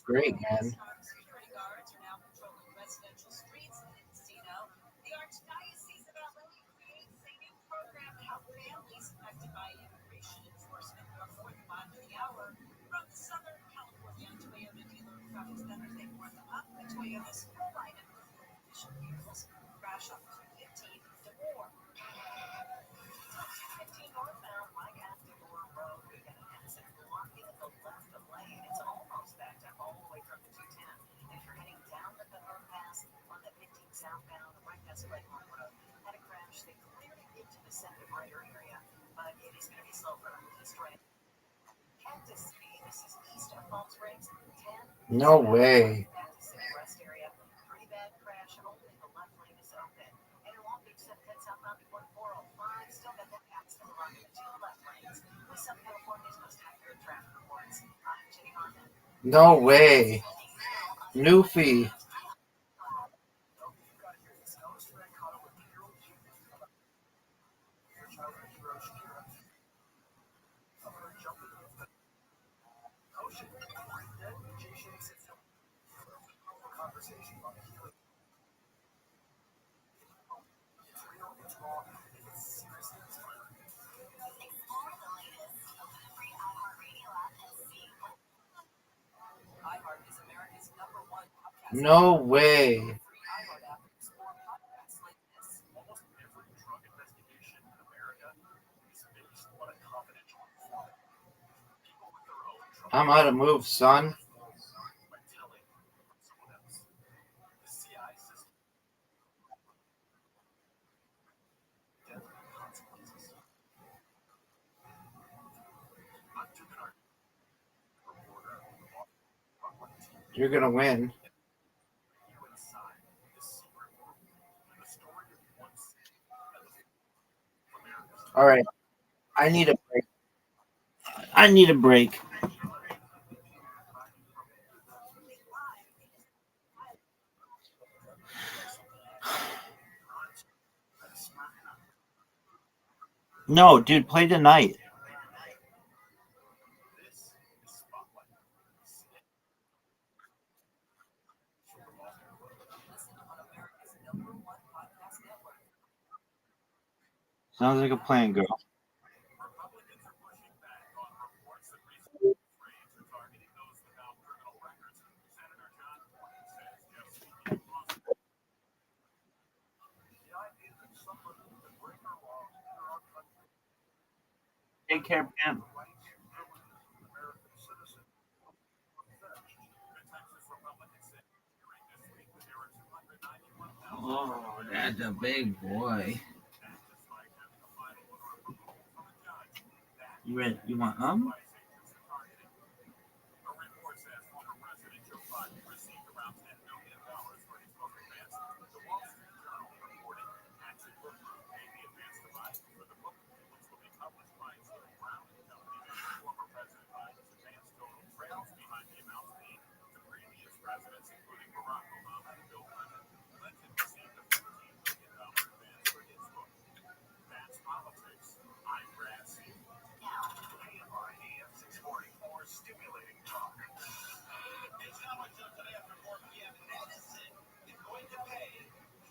great, man. Security guards are now controlling residential streets in Encino. The Archdiocese of LA creates a new program to help families affected by immigration enforcement before the bottom of the hour. From the Southern California Toyota dealer travels Thursday for the up with Toyota's full lineup of mission vehicles. Crash up to 15 to 4. 215 northbound, like after Door Road, we got an accident blocking the left lane. It's almost backed up all the way from the 210. If you're heading down the overpass on the 15 southbound, right past Lakemore Road, had a crash. They cleared it into the center brighter area, but it is going to be slow for East Range. Cactus City, this is east of Palm Springs, 10. No way. Cactus City West area, pretty bad crash. Only the left lane is open. And it won't be set head southbound before 405. Still got that accident blocking the two left lanes. With some California's most accurate traffic reports. I'm Jenny Hartman. No way. Newfie. iHeart is America's #1 podcast. No way. Free iHeart app to explore podcasts like this. Almost every drug investigation in America is based on a confidential informant. People with their own trouble I'm out of move, son. by telling someone else. The CI system. Deadly consequences. I'm doing our reporter on what TV You're gonna win. you inside the secret world. The story of one city of America's All right. I need a break. I need a break. No, dude, play tonight. This is Spotlight. Listen on America's #1 podcast network. Sounds like a plan, girl. Republicans are pushing back on reports that recent raids are targeting those without criminal records. Senator John Cornyn says just speaking possible. The idea that somebody could break our laws in our country, Take care, Pam. rights and privileges of an American citizen, fetched. The Texas Republicans said hearing this week that there are 291,000 Oh, that's a big boy. that despite having a final order of removal from a judge, that You ready? You want vice agents are targeting. A report says former President Joe Biden received around $10 million for his book advance. The Wall Street Journal reporting Action Book Group paid the advance to Biden for the book, which will be published by Stephen Brown and Company. Former President Biden's advance total trails behind the amounts paid to previous presidents, including Barack Obama and Bill Clinton. Clinton received a $15 million advance for his book. That's politics. I'm Brad C. Now, KFI AM 644 stimulating talk. It's how much of today after 4 p.m. Edison is going to pay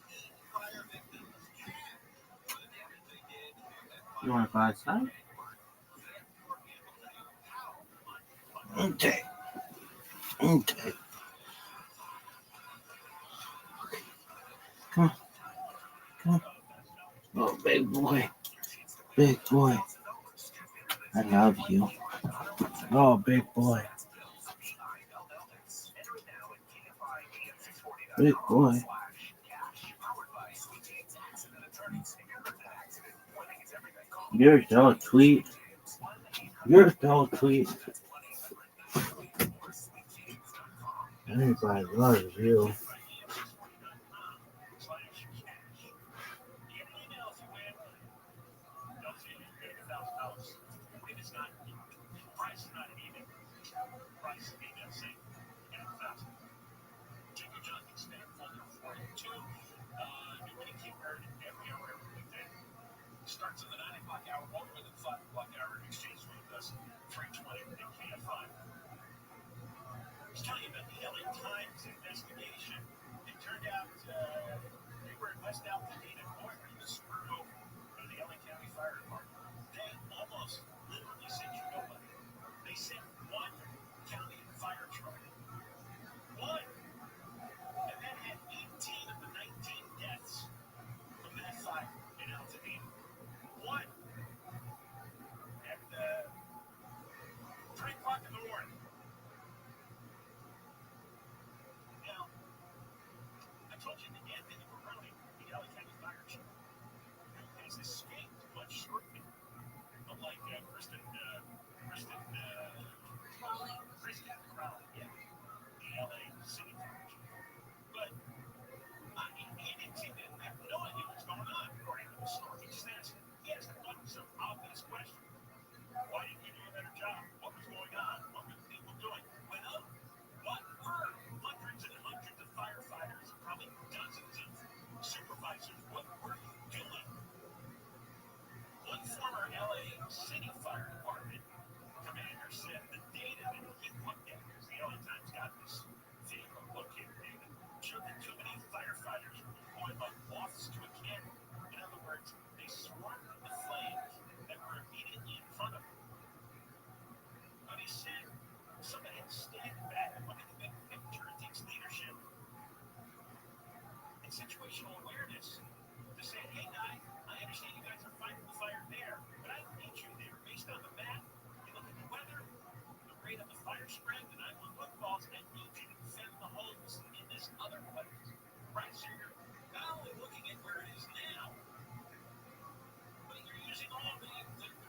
heat fire victims cash for the damage they did. You want to go outside? Okay. Okay. Come on. Come on. Oh, big boy. Big boy. I love you. Oh, big boy. Big boy. You're so sweet. You're so sweet. Everybody loves you. Starts in the 9 o'clock hour, more than 5 o'clock hour exchange with us, 320 and KF5. I was telling you about the LA Times investigation moths to a candle. In other words, they swarmed the flames that were immediately in front of them. But he said somebody had to stand back and look at the big picture. It takes leadership and situational awareness to say, hey guys, I understand you guys are fighting the fire there, but I don't need you there. Based on the map, you look at the weather, the rate of the fire spread, the 911 calls, I need you to defend the homes in this other place. Right, so you're not only looking at where it is now, but you're using all the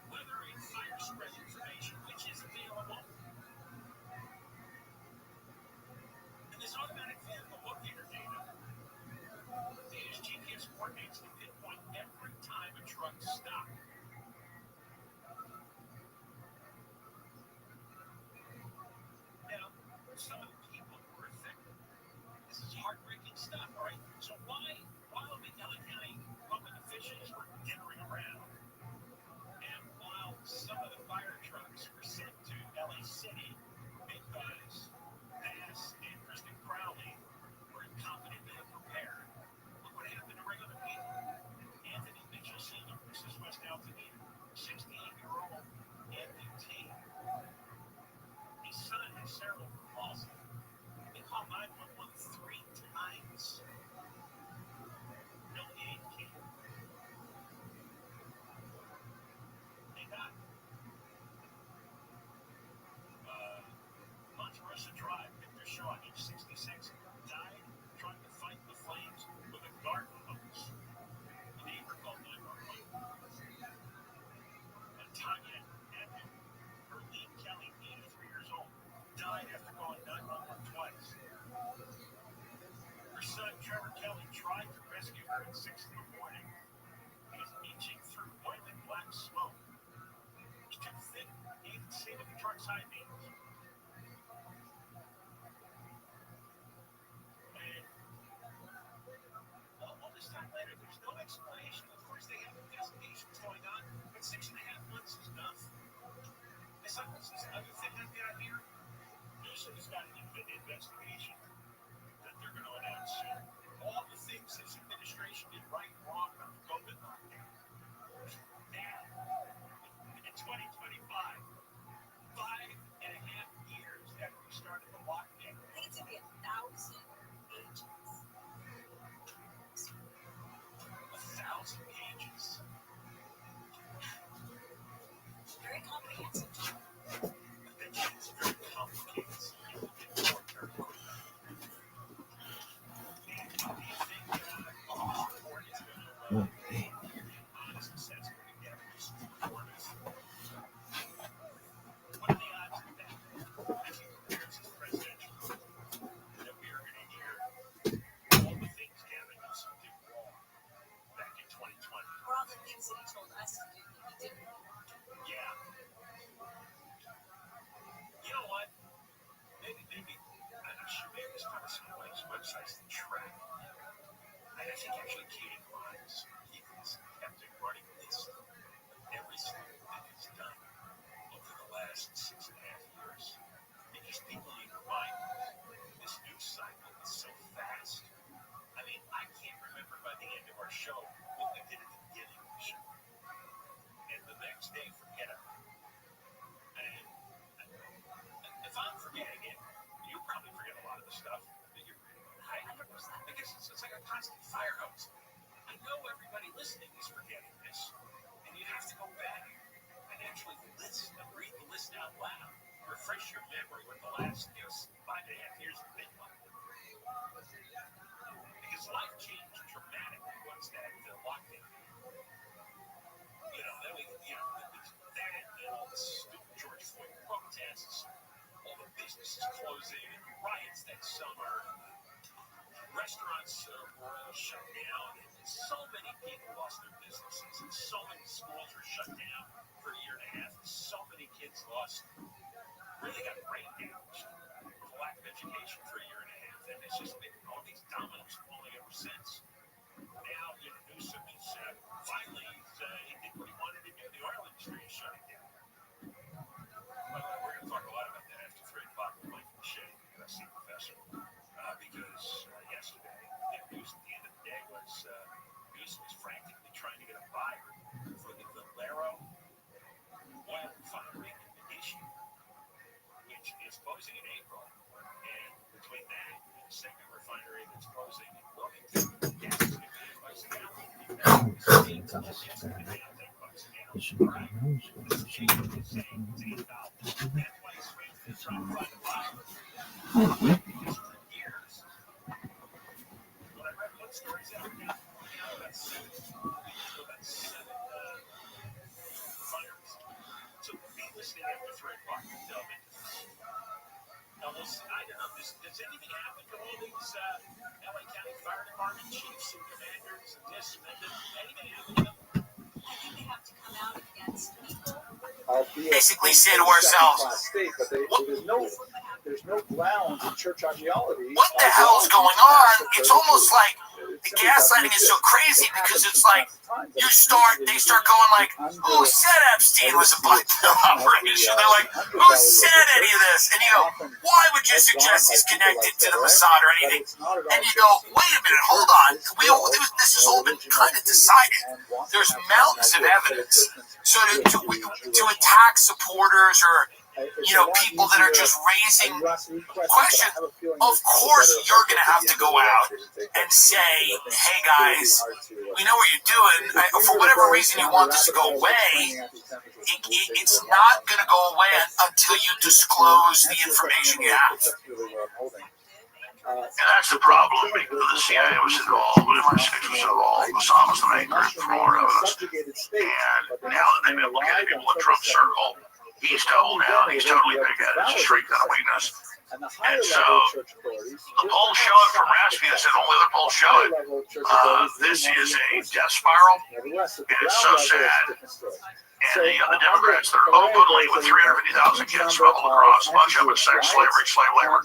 weather and fire spread information which is available. And this automatic vehicle locator data, they use GPS coordinates to pinpoint every time a truck stopped. Now, some of the people who were affected, this is heartbreaking stuff, all right? So while McAllen County public officials were entering around, and while some of the fire trucks were sent to LA City because Bass and Kristen Crowley were incompetent and unprepared, look what happened to regular people. Anthony Mitchell Sr., this is West Altadena, 68-year-old Anthony T. His son has cerebral palsy. They called 911 3 times. No aid came. They died. Monterosa Drive, Victor Shaw, age 66, died trying to fight the flames with a garden hose. A neighbor called 911. And Tanya Evan, Erlene Kelly, 83 years old, died after calling 911 twice. Her son, Trevor Kelly, tried to rescue her at 6 in the morning. He was inching through boiling black smoke. It was too thick. He didn't see what the truck's high beams. And all this time later, there's no explanation. Of course, they have investigations going on, but 6.5 months is enough. This other thing I've got here, Newsom has got an investigation that they're going to announce soon. All the things his administration did right and wrong about the COVID lockdown. Now, in 2025, 5.5 years after we started the lockdown. I think it's going to be 1,000 pages. 1,000 pages. Very comprehensive. That shit's very complicated. So people get more very quickly. And do you think the report is going to be honest assessment and get just informative? What are the odds of that as he prepares his presidential that we are going to hear all the things Gavin Newsom did wrong back in 2020? Or all the things that he told us to do that he didn't. Yeah. You know what? Maybe I should make this kind of some websites to track. I think actually Katie Grimes, he has kept a running list of everything that he's done over the last 6.5 years. Because people need reminders. This news cycle is so fast. I mean, I can't remember by the end of our show what we did at the beginning of the show. And the next day, forget it. And if I'm forgetting it, you probably forget a lot of the stuff that you're reading. 100%. Because it's like a constant fire hose. I know everybody listening is forgetting this, and you have to go back and actually listen and read the list out loud. Refresh your memory with the last 5.5 years have been like. Because life changed dramatically once that lockdown. Then we, that and all the stupid George Floyd protests, all the businesses closing, and the riots that summer, restaurants were all shut down, and so many people lost their businesses, and so many schools were shut down for a year and a half, and so many kids really got brain damage from the lack of education for a year and a half, and it's just been all these dominoes falling ever since. Now, Newsom is finally, he did what he wanted to do. The oil industry is shutting down. By the way, we're going to talk a lot about that after 3 o'clock with Mike Shea, USC professor, because yesterday, the news at the end of the day was closing in April, and between that and the second refinery that's closing in Wilmington, gas is $15 a gallon. So be listening after 3 o'clock. Delve into this. Now, listen, I don't know. Does anything happen from all these LA County Fire Department chiefs and commanders and this and that? Anything happen to them? I think they have to come out against people. Basically say to ourselves, state, but there's no grounds in church ideology. what the hell's going on? It's almost like the gaslighting is so crazy because it's like they start going like, who said Epstein was a black pill operation? They're like, who said any of this? And you go, why would you suggest he's connected to the Mossad or anything? And you go, wait a minute, hold on. This has all been kind of decided. There's mountains of evidence. So to attack supporters or people that are just raising questions, of course you're going to have to go out and say, hey guys, we know what you're doing. For whatever reason you want this to go away, it's not going to go away until you disclose the information you have. And that's the problem, because the CIA was involved, MI6 was involved, Mossad was the main group for more evidence. And now that they've implicated people in Trump's circle, he's told now, and he's totally big-headed. It's a straight kind of weakness. And so the polls show it from Rasmussen, and all the other polls show it. This is a death spiral, and it's so sad. And the Democrats, they're openly with 350,000 kids smuggled across, a bunch of it sex slavery, slave labor.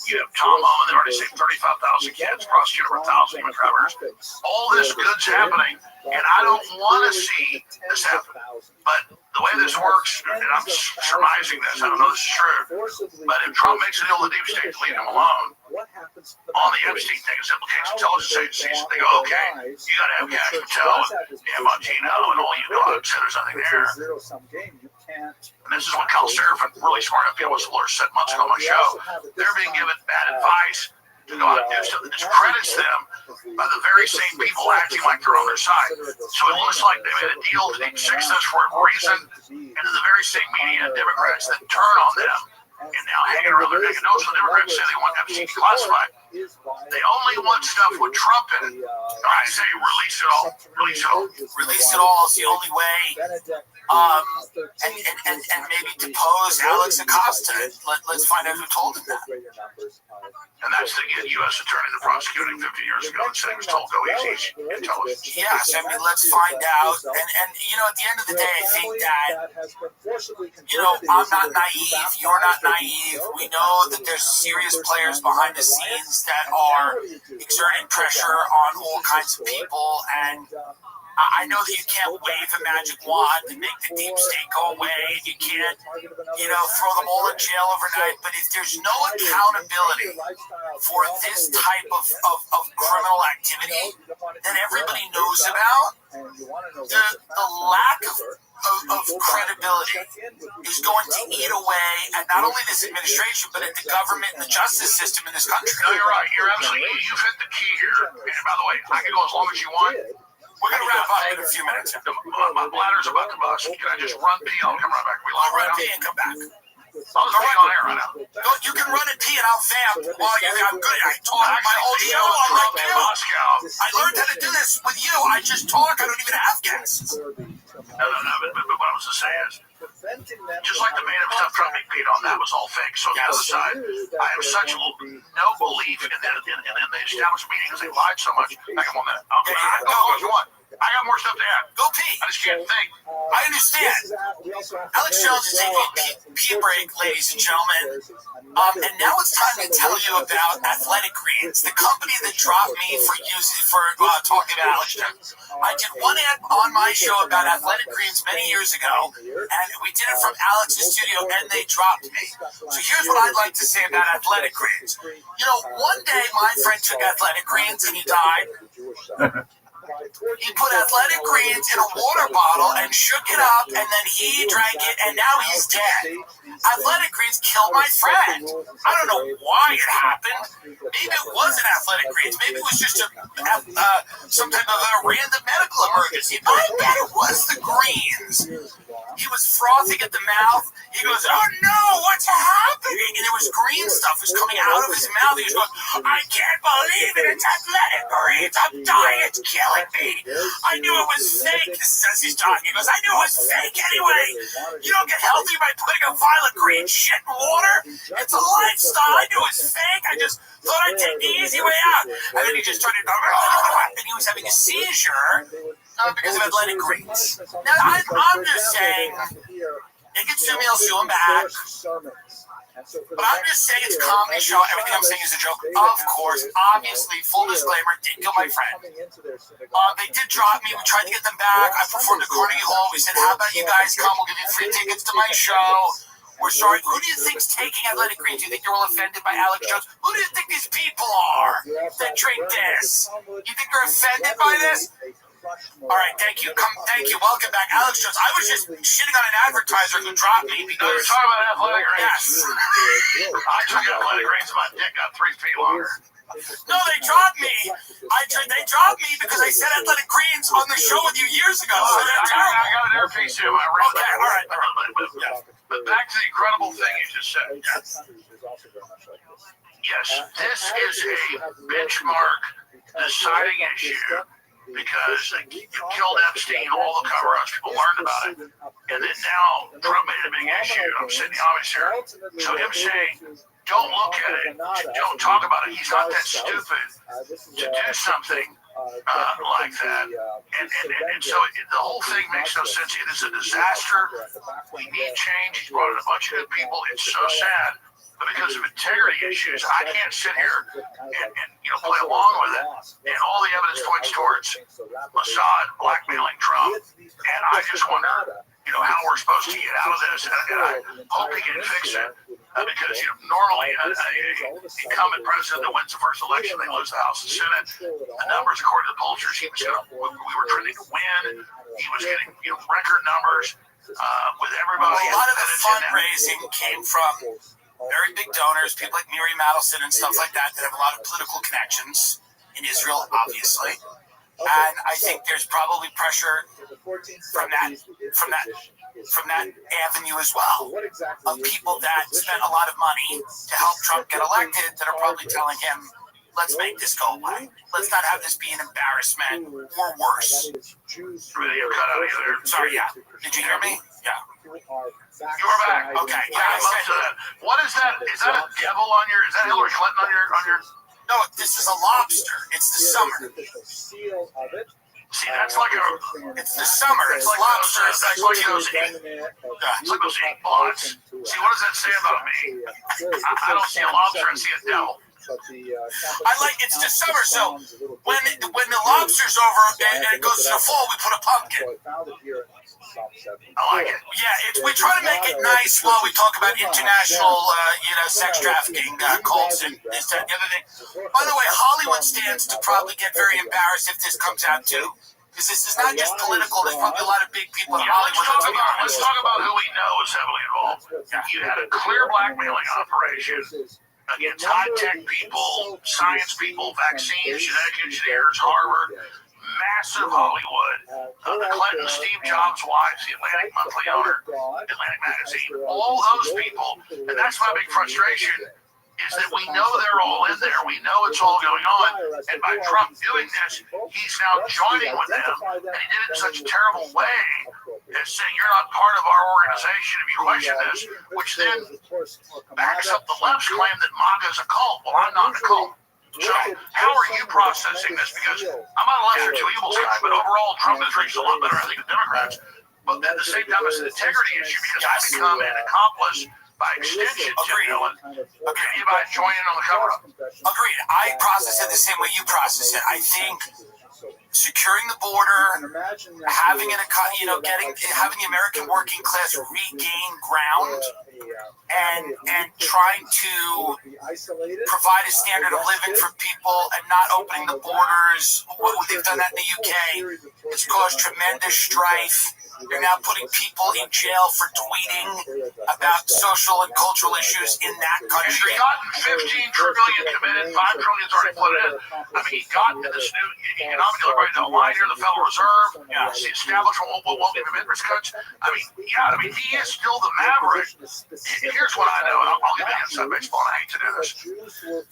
You have Tom Omen, they already saved 35,000 kids, prosecuted for 1,000 human traffickers. All this good's happening, and I don't want to see this happen. But the way this works, and I'm surmising this, I don't know if this is true, but if Trump makes a deal with the deep state to leave him alone, all the Epstein thing is implicates intelligence agencies. They go, okay, you got to have Cash Patel and Montino and all you know, so there's nothing there. And this is what Cal Seraphin, really smart FBI whistleblowers, said months ago on my show. They're being given bad advice to go out and do stuff that discredits them by the very same people acting like they're on their side. So it looks like they made a deal to take success for a reason, and the very same media and Democrats that turn on them. And now hanging around their neck and nose when Democrats say they want Epstein classified. They only want stuff with Trump in it. I say release it all. Release it all. Release it all is the only way. And maybe depose Alex Acosta. Let's find out who told him that. And that's the U.S. attorney that prosecuted 50 years ago and said he was told go easy. Intelligence. Yes, I mean, let's find out. And at the end of the day, I think that, I'm not naive. You're not naive. We know that there's serious players behind the scenes that are exerting pressure on all kinds of people. And I know that you can't wave a magic wand and make the deep state go away. You can't, throw them all in jail overnight. But if there's no accountability for this type of criminal activity that everybody knows about, the lack of credibility is going to eat away at not only this administration, but at the government and the justice system in this country. No, you're right. You're absolutely, you've hit the key here. And by the way, I can go as long as you want. We're going to wrap up in a few minutes. My bladder's about to bust. Can I just run pee? I'll come right back. I'll run pee and come back. I'll just pee on air right now. No, you can run and pee and I'll vamp while you're there. I'm good. I taught my whole show on right there. Moscow. I learned how to do this with you. I just talk. I don't even have guests. No, but what I was to say is, just like the made-up stuff Trump being paid on, that was all fake. So on the other side, I have such no belief in the establishment media because they lied so much. Hang on 1 minute. Go if you want. I got more stuff to add. Go pee. I just can't think. I understand. Alex Jones is taking a pee break, ladies and gentlemen. And now it's time to tell you about Athletic Greens, the company that dropped me for talking about Alex Jones. I did one ad on my show about Athletic Greens many years ago, and we did it from Alex's studio, and they dropped me. So here's what I'd like to say about Athletic Greens. One day my friend took Athletic Greens and he died. He put athletic greens in a water bottle and shook it up, and then he drank it, and now he's dead. Athletic greens killed my friend. I don't know why it happened. Maybe it wasn't athletic greens. Maybe it was just some type of a random medical emergency. But I bet it was the greens. He was frothing at the mouth. He goes, "Oh no, what's happening?" And it was green stuff was coming out of his mouth. He was going, "I can't believe it. It's athletic greens. I'm dying. It's killing me. I knew it was fake." This is as he's talking. He goes, "I knew it was fake anyway. You don't get healthy by putting a vial of green shit in water. It's a lifestyle. I knew it was fake. I just thought I'd take the easy way out." And then he just started, and he was having a seizure because of athletic greens. Now, I'm just saying, they can sue me, I'll sue him back. But I'm just saying it's a comedy show. Everything I'm saying is a joke. Of course, obviously, full disclaimer, did kill my friend. They did drop me. We tried to get them back. I performed at Carnegie Hall. We said, "How about you guys come? We'll give you free tickets to my show. We're sorry." Who do you think's taking athletic greens? Do you think they're all offended by Alex Jones? Who do you think these people are that drink this? You think they're offended by this? All right, thank you. Thank you. Welcome back, Alex Jones. I was just shitting on an advertiser who dropped me because You're talking about athletic greens. yes. I took athletic greens and my dick got 3 feet longer. No, they dropped me. They dropped me because I said athletic greens on the show with you years ago. So they're terrible. I got an earpiece too. I read Okay, all right. But back to the incredible thing you just said. Yes, this is a benchmark deciding issue because you killed Epstein, all the cover-ups, people learned about it, and then now Trump made a big issue. I'm sitting in the office here. So him saying, "Don't look at it, don't talk about it," he's not that stupid to do something like that. And so the whole thing makes no sense. It is a disaster. We need change. He's brought in a bunch of good people. It's so sad. But because of integrity issues, I can't sit here and play along with it. And all the evidence points towards Mossad blackmailing Trump. And I just wonder, how we're supposed to get out of this. And I hope he can fix it. Because normally an incumbent president that wins the first election, they lose the House and Senate. The numbers, according to the pollsters, we were trending to win. He was getting record numbers with everybody. A lot of the fundraising came from very big donors, people like Miri Madelson and stuff like that have a lot of political connections in Israel, obviously. And I think there's probably pressure from that avenue as well, of people that spent a lot of money to help Trump get elected that are probably telling him, "Let's make this go away. Let's not have this be an embarrassment or worse." Really, cut out of there. Sorry, yeah. Did you hear me? Yeah. You're back. Okay. Yeah, I love that. What is that? Is that a devil on your? Is that Hillary Clinton on your? No, this is a lobster. It's the summer. See, that's like It's the summer. It's like lobster. those. That's like those It's like those ink blots. See, what does that say about me? I don't see a lobster. I see a devil. It's the summer, so when the lobster's over and it goes to the fall, we put a pumpkin. I like it. Yeah, we try to make it nice while we talk about international, sex trafficking, cults, and this, that, and the other thing. By the way, Hollywood stands to probably get very embarrassed if this comes out too. Because this is not just political. There's probably a lot of big people in Hollywood. Let's talk about who we know is heavily involved. You had a clear blackmailing operation against high-tech people, science people, vaccines, genetic engineers, Harvard, massive Hollywood. The Clinton, Steve Jobs' wives, the Atlantic Monthly owner, Atlantic Magazine, all those people. And that's my big frustration, is that we know they're all in there. We know it's all going on. And by Trump doing this, he's now joining with them. And he did it in such a terrible way as saying, "You're not part of our organization if you question this," which then backs up the left's claim that MAGA is a cult. Well, I'm not a cult. So how are you processing this? Because I'm on a lesser two evils guy, but overall Trump has reached a lot better, I think, than Democrats. But at the same time, it's an integrity issue because I become an accomplice by extension to Helen. Okay, by joining on the cover-up. Agreed. I process it the same way you process it. I think securing the border, having the American working class regain ground and trying to provide a standard of living for people and not opening the borders. They've done that in the UK. It's caused tremendous strife. They're now putting people in jail for tweeting about social and cultural issues in that country. He's gotten 15 trillion committed, 5 trillion is already put in. I mean, he got into this new economic delivery, the line here, the Federal Reserve, the establishment won't give him interest cuts. I mean, he is still the maverick. Here's what I know, and I'll give you inside baseball, and I hate to do this.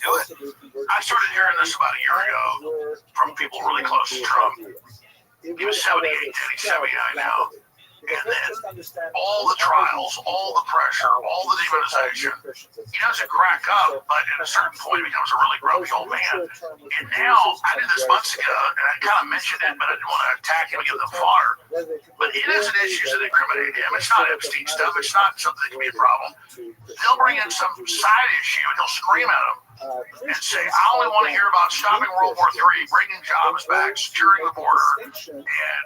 Do it. I started hearing this about a year ago from people really close to Trump. He was 78, then he's 79 now. And then all the trials, all the pressure, all the demonization, he doesn't crack up, but at a certain point he becomes a really grumpy old man. And now, I did this months ago, and I kind of mentioned it, but I didn't want to attack him and give them fodder. But it isn't issues that incriminate him. It's not Epstein stuff. It's not something that can be a problem. They'll bring in some side issue, and he'll scream at him and say, I only want to hear about stopping World War III, bringing jobs back, securing the border, and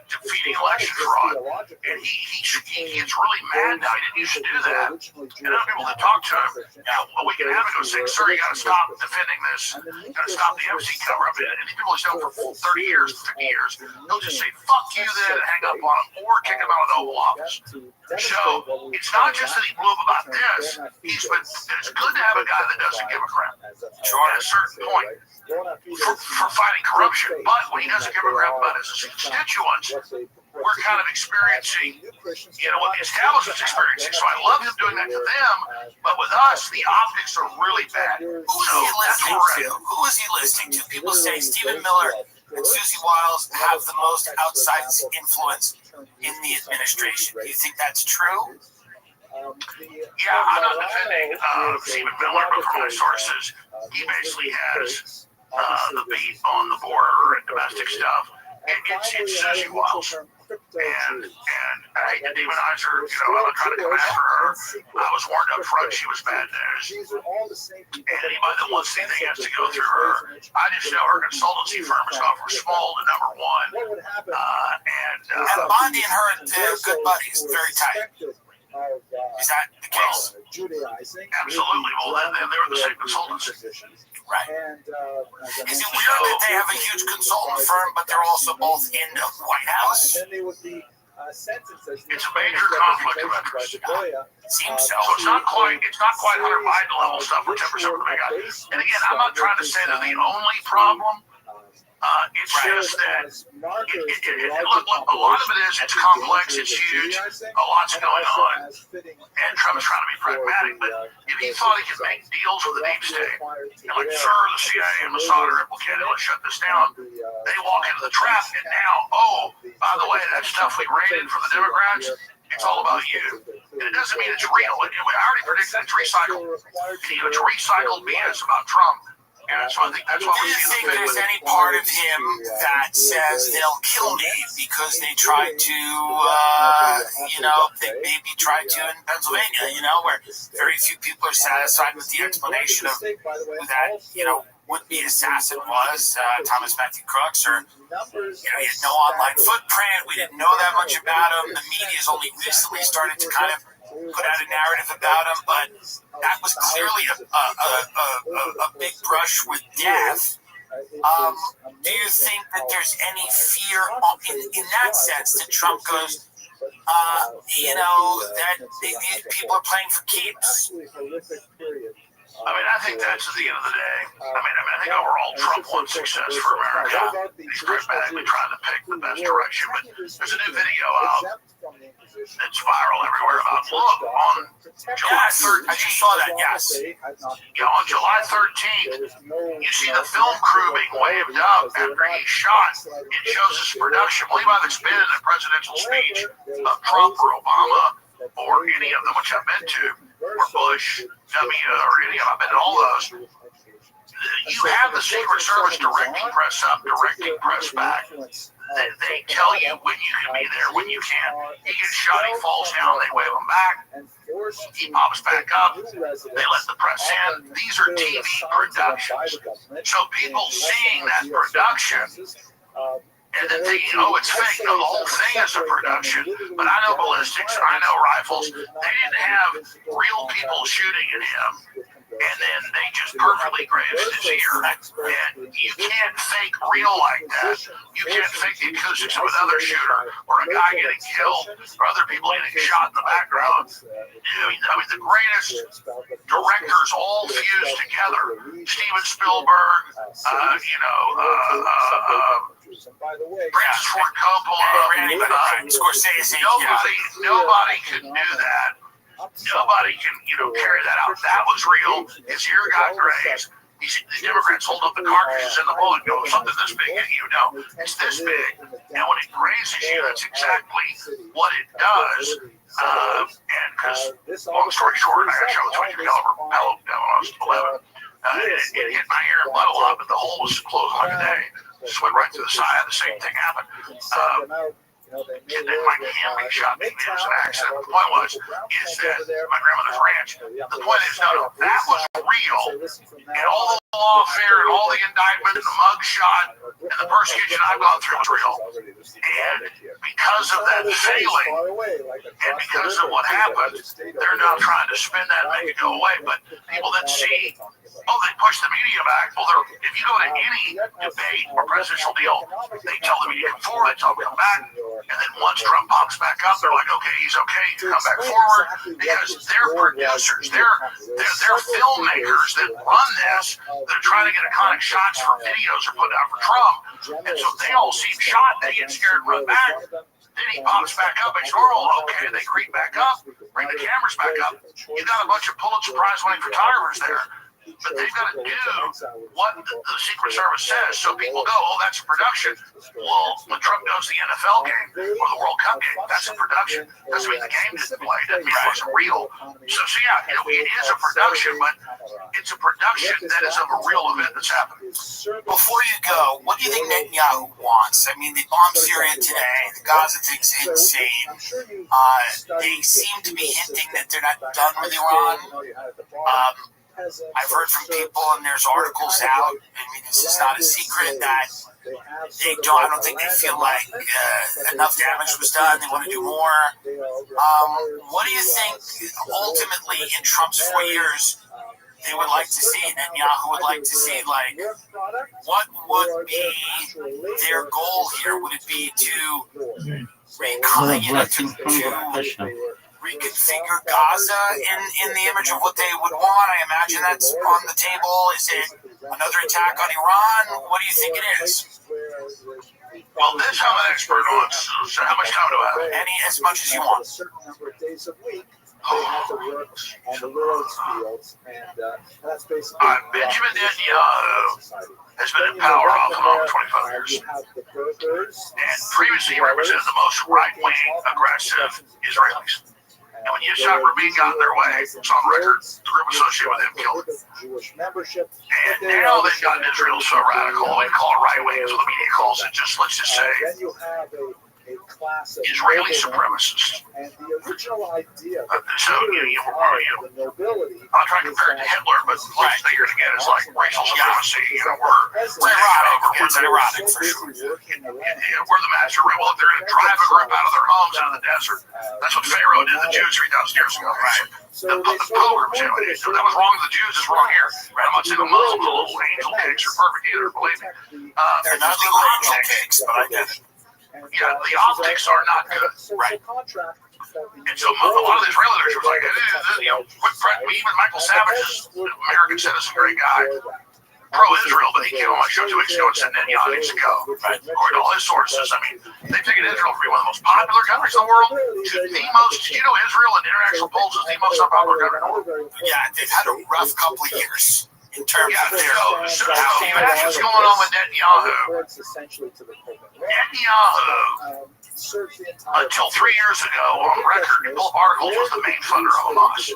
defeating election fraud. And he gets really mad now. He didn't used to do that. And other people that talk to him, a week and a half ago saying, sir, you got to stop defending this. You got to stop the Epstein cover-up. And these people he's known for 30 years, 50 years, they'll just say, fuck you then, and hang up on him, or kick him out of the Oval Office. So it's not just that he blew up about this. It's good to have a guy that doesn't give a crap. Sure, at a certain point for fighting corruption. But when he doesn't give a crap about his constituents, we're kind of experiencing, what the establishment's experiencing. So I love him doing that to them, but with us, the optics are really bad. Who is he listening to? People say Stephen Miller and Susie Wiles have the most outside influence in the administration. Do you think that's true? Yeah, I'm not defending Stephen Miller, but from my sources, he basically has the beat on the border and domestic stuff. It's Susie Wiles. And I hate to demonize her, I'm not trying to come after her. I was warned up front she was bad news. And anybody that wants anything has to go through her. I just know her consultancy firm has gone from small to number one. And Bondi and her, they're good buddies, very tight. Is that the case? Absolutely. Well, then they were the same consultants. Right. Is it weird that they have a huge consultant firm, but they're also both in the White House? It's a major conflict of interest. Seems so. So it's not quite Hunter Biden level stuff where 10% of the big guy. And again, I'm not trying to say they're the only problem. It's just that, look, a lot of it is, it's complex, it's huge, a lot's going on, and Trump is trying to be pragmatic, but if he thought he could make deals with the deep state, like, sir, the CIA and Mossad are implicated, let's shut this down, they walk into the trap, and now, by the way, that stuff we raided from the Democrats, it's all about you. And it doesn't mean it's real. I already predicted it's recycled. It's recycled BS about Trump. And so I think that's what Do you think there's any part of him that says they'll kill me because they tried to, they maybe tried to in Pennsylvania, where very few people are satisfied with the explanation of who that, would-be assassin was, Thomas Matthew Crooks, or, he had no online footprint, we didn't know that much about him, the media's only recently started to kind of put out a narrative about him, but that was clearly a big brush with death. Do you think that there's any fear in that sense that Trump goes, that these people are playing for keeps? I think that's at the end of the day. I think overall Trump wants success for America. He's pragmatically trying to pick the best direction, but there's a new video out that's viral everywhere about, look, on July 13th. I just saw that, yes. On July 13th, you see the film crew being waved up after he's shot. It shows his production. Well, he might have been in a presidential speech of Trump or Obama or any of them, which I've been to, or Bush, W, or any of them. I've been to all those. You have the Secret Service directing press up, directing press back. They tell you when you can be there, when you can't. He gets shot, he falls down, they wave him back. He pops back up. They let the press in. These are TV productions. So people seeing that production and then thinking, oh, it's fake. No, the whole thing is a production. But I know ballistics, I know rifles. They didn't have real people shooting at him, and then they just perfectly grazed his ear. And you can't fake real like that. You can't fake the acoustics of another shooter, or a guy getting killed, or other people getting shot in the background. I mean, the greatest directors all fused together. Steven Spielberg, Francis Ford Coppola, Scorsese. Nobody could do that. Nobody can, carry that out. That was real. His ear got grazed. The Democrats hold up the cartridges in the bullet and go, something this big, and it's this big. And when it grazes you, that's exactly what it does. And because, long story short, I got shot with a 22 caliber pellet when I was 11. It hit my ear and blood a lot, but the hole was closed like a day. Just went right through the side. The same thing happened. And then my family shot me. It was an accident. The point is that my grandmother's ranch. The point is, no, that was real. And all the lawfare and all the indictment and the mug shot and the persecution I've gone through was real. And because of that failing, and because of what happened, they're now trying to spin that and make it go away. But people that see, oh, they push the media back. Well, if you go to any debate or presidential deal, they tell the media come forward, they tell them come back. And then once Trump pops back up, they're like, okay, he's okay, you come back forward, because they're producers, they're filmmakers that run this, that are trying to get iconic shots for videos or put out for Trump. And so they all seem shot, they get scared and run back. Then he pops back up, it's normal, okay, they creep back up, bring the cameras back up. You got a bunch of Pulitzer Prize winning photographers there. But they've got to do what the Secret Service says, so people go, oh, that's a production. Well, when Trump goes to the NFL game or the World Cup game, that's a production. Doesn't mean the game didn't play. Doesn't mean it wasn't real. So yeah, it is a production, but it's a production that is of a real event that's happening. Before you go, what do you think Netanyahu wants? I mean, they bombed Syria today. The Gaza thing's insane. They seem to be hinting that they're not done with Iran. I've heard from people, and there's articles out. I mean, this is not a secret that they don't. I don't think they feel like enough damage was done. They want to do more. What do you think ultimately in Trump's 4 years they would like to see? Netanyahu would like to see, like, what would be their goal here? Would it be to reconfigure Gaza in the image of what they would want? I imagine that's on the table. Is it another attack on Iran? What do you think it is? Well, this I'm an expert on. So how much time do I have? As much as you want. Benjamin Netanyahu has been in power off and on for 25 years. And previously he represented the most right-wing, aggressive Israelis. And when Yitzhak Rabin got in their way, it's on record, the group associated with him killed him. And now they've gotten Israel so radical, we call it right-wing, is what the media calls it. Let's just say Israeli supremacists. And the original idea. I'm not trying to compare it to Hitler, but let's figure it again. It's like racial supremacy. We're erotic. It's erotic for sure. We're the master. Well, if they're going to drive a group out of their homes into the desert, that's what Pharaoh did to the Jews 3,000 years ago. Right? The pilgrims, that was wrong with the Jews. It's wrong here. I'm not saying the Muslims are little angel cakes are perfect either. Believe me. They're not little angel cakes, but I get it. Yeah, the optics are not good. Right. And so a lot of the Israeli leaders were like, quit threatening me. Even Michael Savage is an American citizen, great guy. Pro-Israel, but he came on my show 2 weeks ago and said Netanyahu needs to go. Right. According to all his sources, I mean, they figured Israel to be one of the most popular countries in the world. Israel in international polls is the most unpopular country in the world. Yeah, they've had a rough couple of years in terms of their... So that's what's going on with Netanyahu. Netanyahu, until 3 years ago, on record, both articles was the main funder of Hamas.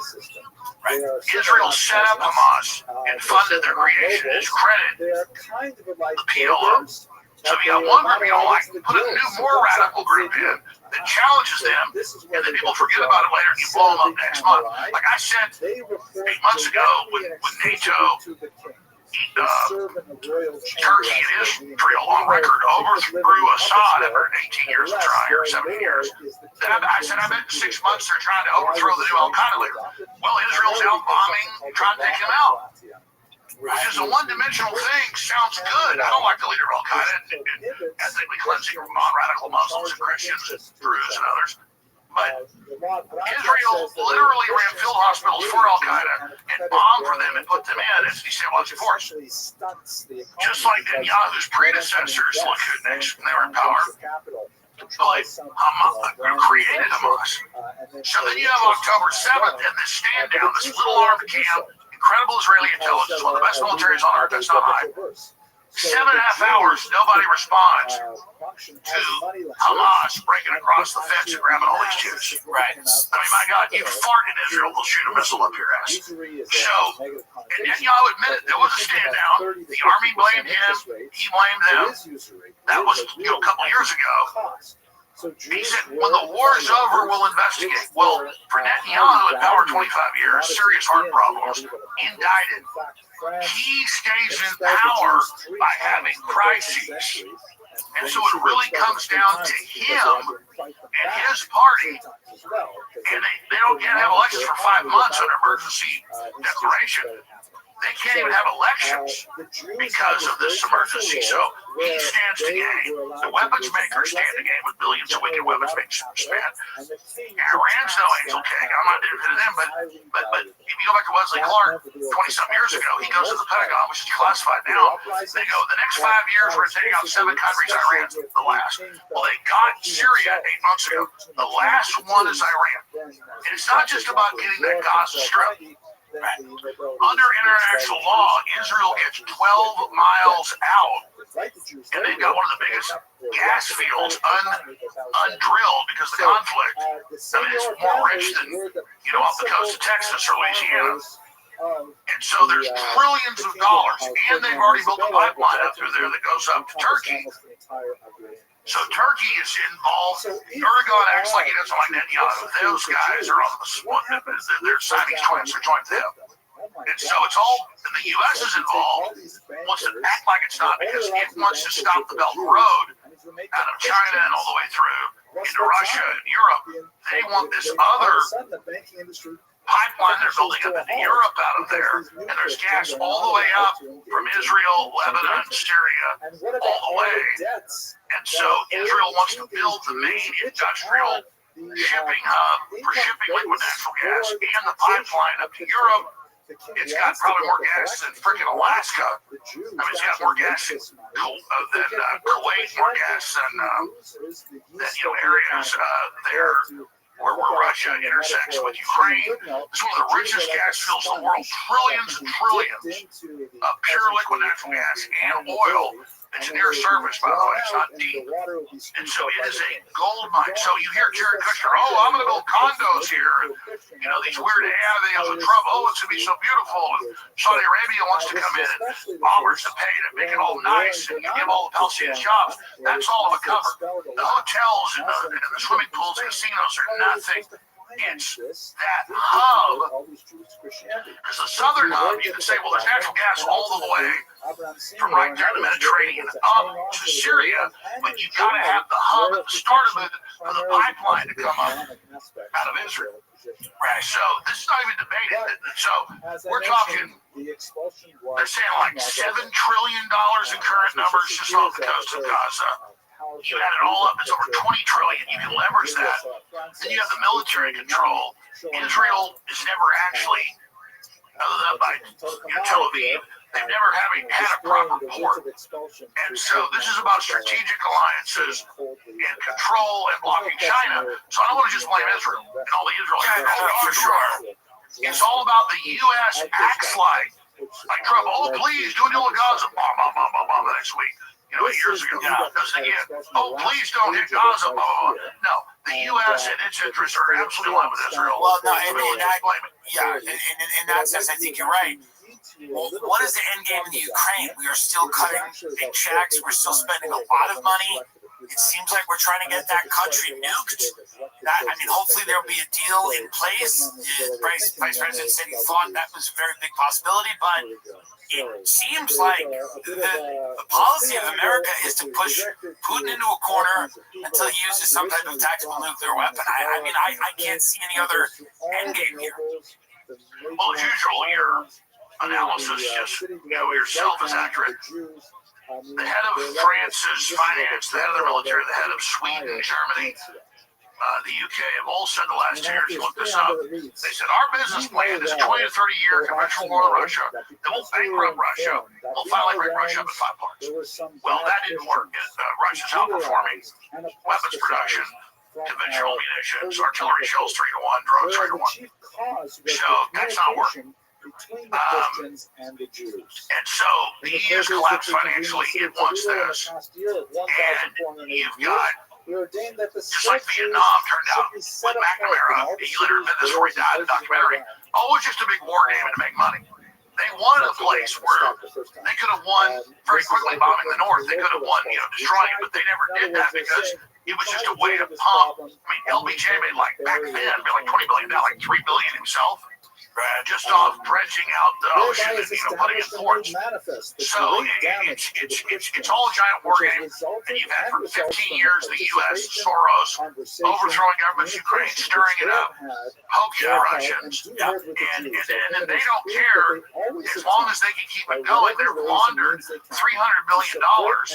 Right. Israel set up Hamas and funded their creation. His credit, the PLO. So if you got one group you don't like, put a new, more radical group in that challenges them, and then people forget about it later and you blow them up next month. Like I said 8 months ago with NATO, Turkey in Israel on record overthrew Assad after 18 years of trying, or 17 years. Then I said, I bet in 6 months they're trying to overthrow the new Al-Qaeda leader. Well, Israel's out bombing, trying to take him out. Which is a one-dimensional thing, sounds good. I don't like the leader of Al-Qaeda, ethnically cleansing non-radical Muslims and Christians, Druze and others. But Israel literally ran field hospitals for Al-Qaeda and bombed for them and put them in as destabilizing force. Just like Netanyahu's predecessors, Likud when they were in power, but created Hamas. So then you have October 7th and this stand down, this little armed camp, incredible Israeli intelligence, one of the best militaries on earth, that's not high. 7.5 hours, nobody responds to Hamas breaking across the fence and grabbing all these Jews. Right. I mean, my God, you fart in Israel, they'll shoot a missile up your ass. So, and Netanyahu admitted there was a stand down. The army blamed him. He blamed them. That was, a couple years ago. He said, when the war's over, we'll investigate. Well, for Netanyahu, in power 25 years, serious heart problems, indicted. He stays in power by having crises. And so it really comes down to him and his party. And they can't have elections for 5 months under emergency declaration. They can't even have elections because of this emergency. So he stands to gain. The weapons makers stand to gain with billions of wicked weapons being spent. Iran's no angel king. I'm not doing it to them, but if you go back to Wesley Clark 20-something years ago, he goes to the Pentagon, which is classified now. They go, the next 5 years, we're taking out 7 countries. Iran's the last. Well, they got Syria 8 months ago. The last one is Iran. And it's not just about getting that Gaza Strip. Right. Under international law, Israel gets 12 miles out, and they've got one of the biggest gas fields undrilled because of the conflict. I mean, it's more rich than, off the coast of Texas or Louisiana. And so there's trillions of dollars, and they've already built a pipeline up through there that goes up to Turkey. So Turkey is involved. Erdogan acts like he doesn't like Netanyahu. Those guys are on the spot. They're Siamese twins. They're joined them. And so it's all, and the U.S. is involved, wants to act like it's not because it wants to stop the Belt and Road out of China and all the way through into Russia and Europe. They want this other pipeline they're building up into Europe out of there, and there's gas all the way up from Israel, Lebanon, Syria, all the way. And so Israel wants to build the main industrial shipping hub for shipping liquid natural gas and the pipeline up to Europe. It's got probably more gas than freaking Alaska. I mean, it's got more gas than Kuwait, more gas than areas there where Russia intersects with Ukraine. It's one of the richest gas fields in the world, trillions and trillions of pure liquid natural gas and oil. It's near surface, by the way. It's not deep. And so it is a gold mine. So you hear Jared Kushner, I'm going to build condos here. These weird areas of Trump. It's going to be so beautiful. And Saudi Arabia wants to come in and offers to pay to make it all nice and give all the Palestinians jobs. That's all of a cover. The hotels and the swimming pools and casinos are nothing. It's that hub, because the southern hub, you can say, well, there's natural gas all the way from right there in the Mediterranean up to Syria, but you've got to have the hub at the start of it for the pipeline to come up out of Israel. Right, so this is not even debated. So we're talking, they're saying like $7 trillion in current numbers just off the coast of Gaza. You add it all up, it's over 20 trillion. You can leverage that. Then you have the military control. Israel is never actually, other than by Tel Aviv, they've never had a proper port. And so this is about strategic alliances and control and blocking China. So I don't want to just blame Israel and all the Israelis. For sure. It's all about the U.S. acts like Trump, please do a deal with Gaza. Bomb the next week. 8 years ago. Does it again. Please don't hit Gaza. No, the U.S. and its interests are absolutely aligned with Israel. Well, no, in that sense, I think you're right. Well, what is the end game in the Ukraine? We are still cutting big checks. We're still spending a lot of money. It seems like we're trying to get that country nuked. Hopefully there'll be a deal in place. The Vice President said he thought that was a very big possibility, but it seems like the policy of America is to push Putin into a corner until he uses some type of tactical nuclear weapon. I mean, I can't see any other end game here. Well, as usual, your analysis just, yourself is accurate. The head of France's finance, the head of the military, the head of Sweden, Germany, the UK have all said the last 2 years, look this up. They said our business plan is a 20 to 30 year conventional war with Russia that will bankrupt Russia. We'll finally break Russia up in 5 parts. Well, that didn't work. Russia's outperforming weapons production, conventional munitions, artillery shells 3 to 1, drones 3 to 1. So that's not working. And so the EU's collapsed financially. It wants this. And you've got, just like Vietnam turned out with McNamara, he later admitted this before he died in the documentary. Oh, it was just a big war game to make money. They wanted a place where they could have won very quickly bombing the North. They could have won, destroying it, but they never did that because it was just a way to pump. I mean, LBJ made back then, made like $20 billion, like $3 billion himself. Just off dredging out the ocean and putting in ports. So it's all a giant war game. And you've had for 15 years the U.S. Soros overthrowing governments, Ukraine stirring it up, poking the Russians, and they don't care as long as they can keep it going. They've laundered $300 billion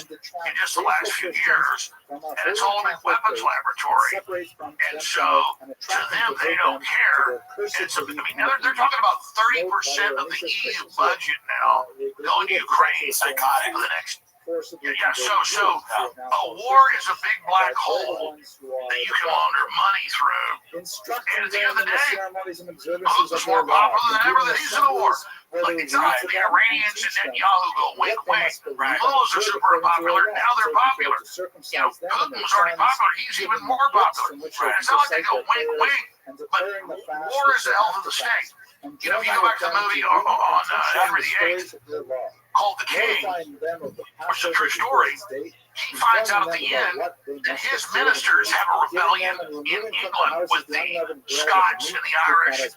in just the last few years, and it's all a big weapons laboratory. And so to them, they don't care. They're talking about 30% of the EU budget now going to Ukraine. Psychotic for the next. So a war is a big black hole that you can launder money through. And at the end of the day, Putin's more popular than ever that he's in a war. Like the Iranians and Netanyahu go wink, wink. Those are super popular. Now they're popular. Putin was already popular. He's even more popular. It's not like they go wink, wink. But war is the health of the state. If you go back to the movie on Henry VIII called The King, which is a true story, he finds out at the end that his ministers have a rebellion in England with the Scots and the Irish and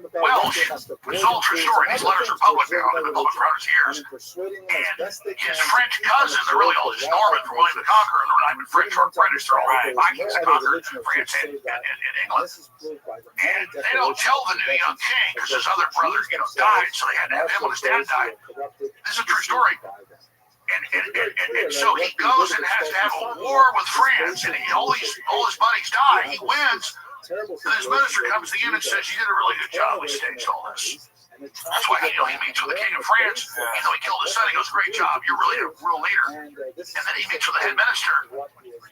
the Welsh, which is all true story. These letters are public now. They've been public for hundreds of years. And his French cousin, they're really all just Norman from William the Conqueror. They're not even French or British. They're all Vikings that conquered France and England. And they don't tell the new young king because his other brother, died, so they had to have him when his dad died. This is a true story. And so he goes and has to have a war with France, and all his buddies die. He wins. And his minister comes to the end and says, "You did a really good job. We staged all this." That's why he meets with the king of France. Even though he killed his son, he goes, "Great job. You're really a real leader." And then he meets with the head minister.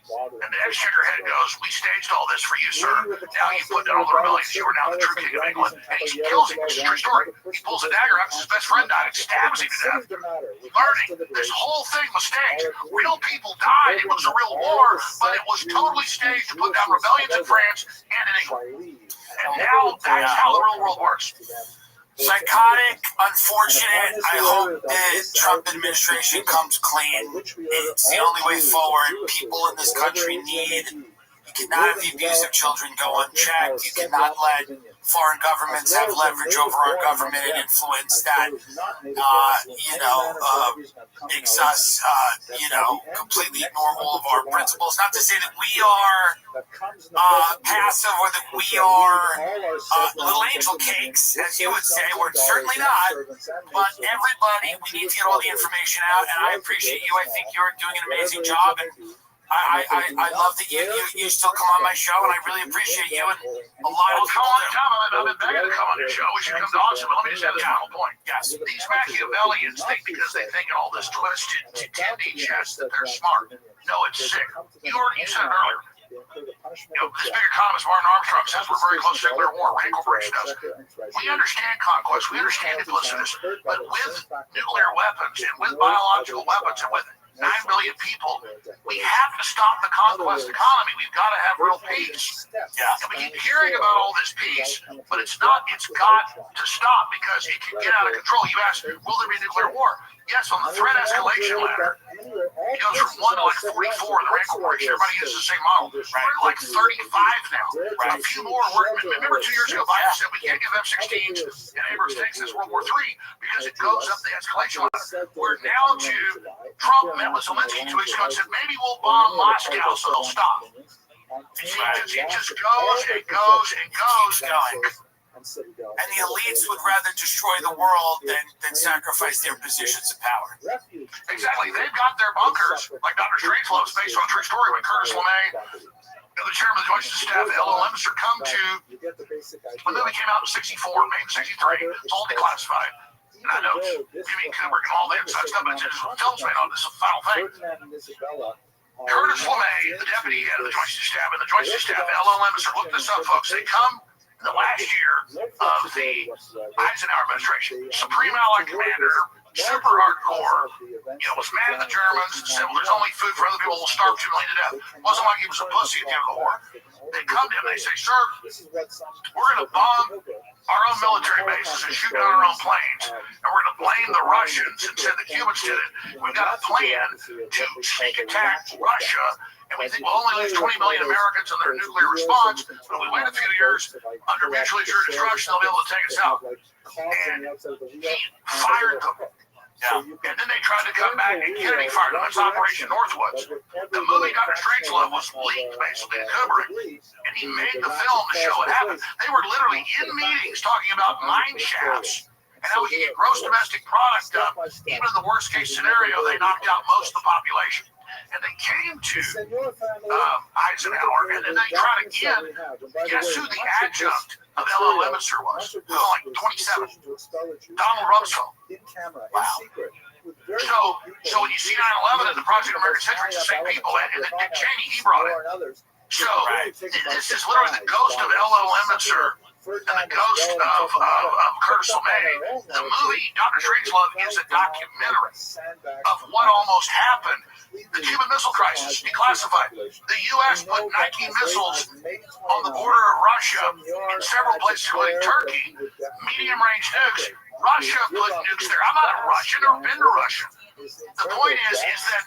And the exchequer head goes, "We staged all this for you, sir. Now you put down all the rebellions. You are now the true king of England." And he kills him. It's a true story. He pulls a dagger out because his best friend died and stabs him to death. Learning this whole thing was staged. Real people died. It was a real war, but it was totally staged to put down rebellions in France and in England. And now that's how the real world works. Psychotic, unfortunate. I hope the Trump administration comes clean. It's the only way forward. People in this country need. You cannot have the abuse of children go unchecked. You cannot let foreign governments have leverage over our government and influence that, makes us, completely ignore all of our principles. Not to say that we are passive or that we are little angel cakes, as you would say. We're certainly not. But everybody, we need to get all the information out, and I appreciate you. I think you're doing an amazing job, and I love that you still come on my show, and I really appreciate you. And a lot of people I've been begging to come on your show. We should come to Austin. But let me just add this final point. Yes. These Machiavellians think because they think all this twisted candy chess that they're smart. No, it's sick. You said it earlier. This big economist Martin Armstrong says we're very close to nuclear war. Rand Corporation does. We understand conquest. We understand duplicitous. But with nuclear weapons and with biological weapons and with 9 billion people, we have to stop the conquest economy. We've got to have real peace. And we keep hearing about all this peace, but it's got to stop because it can get out of control. You asked, will there be a nuclear war? Yes, on the threat escalation ladder, it goes from 1 to like 44 in the rank corporation. Everybody uses the same model. We're at like 35 now. A few more. Remember 2 years ago, Biden said we can't give F-16s and Abrams tanks since World War III because it goes up the escalation ladder. We're now to Trump met with Zelensky 2 weeks ago and said maybe we'll bomb Moscow so they'll stop. It just goes and goes and goes going. And the elites would rather destroy the world than sacrifice their positions of power. Exactly. They've got their bunkers, like Dr. Strangelove is based on a true story when Curtis LeMay, the chairman of the Joint Chiefs of Staff, L.O. Emerson, come to the movie came out in 64, made in 63. It's all declassified. And I know Jimmy Kubrick and all that stuff, but it's films made on this is a final thing. Curtis LeMay, the deputy head of the Joint Chiefs of Staff, and the Joint Chiefs of Staff, L.O. Emerson, look this up, folks. They come in the last year of the Eisenhower administration. Supreme Allied Commander, super hardcore, was mad at the Germans, said, well, there's only food for other people, we'll starve 2 million to death. It wasn't like he was a pussy at the end of the war. They come to him and they say, sir, we're going to bomb our own military bases and shoot down our own planes, and we're going to blame the Russians and say the Cubans did it. We've got a plan to sneak attack Russia, and we think we'll only lose 20 million Americans in their nuclear response, but if we wait a few years, under mutually assured destruction, they'll be able to take us out. And he fired them. Yeah. And then they tried to come back and Kennedy fired them. That's Operation Northwoods. The movie Dr. Strangelove was leaked basically to Kubrick, and he made the film to show what happened. They were literally in meetings talking about mine shafts and how we could get gross domestic product up. Even in the worst case scenario, they knocked out most of the population. And they came to Eisenhower, and then they tried again. Guess who the adjunct of L.O. Emerson was? Like 27. Donald Rumsfeld. Wow. So when you see 9/11 and the Project American Century, it's the same people, and Dick Cheney, he brought it. So this is literally the ghost of L.O. Emerson and the ghost of Curtis LeMay. The movie Dr. Strangelove is a documentary of what almost happened. The Cuban Missile Crisis, declassified. The U.S. put 19 missiles on the border of Russia in several places, including Turkey, medium-range nukes. Russia put nukes there. I'm not a Russian or been to Russia. The point is that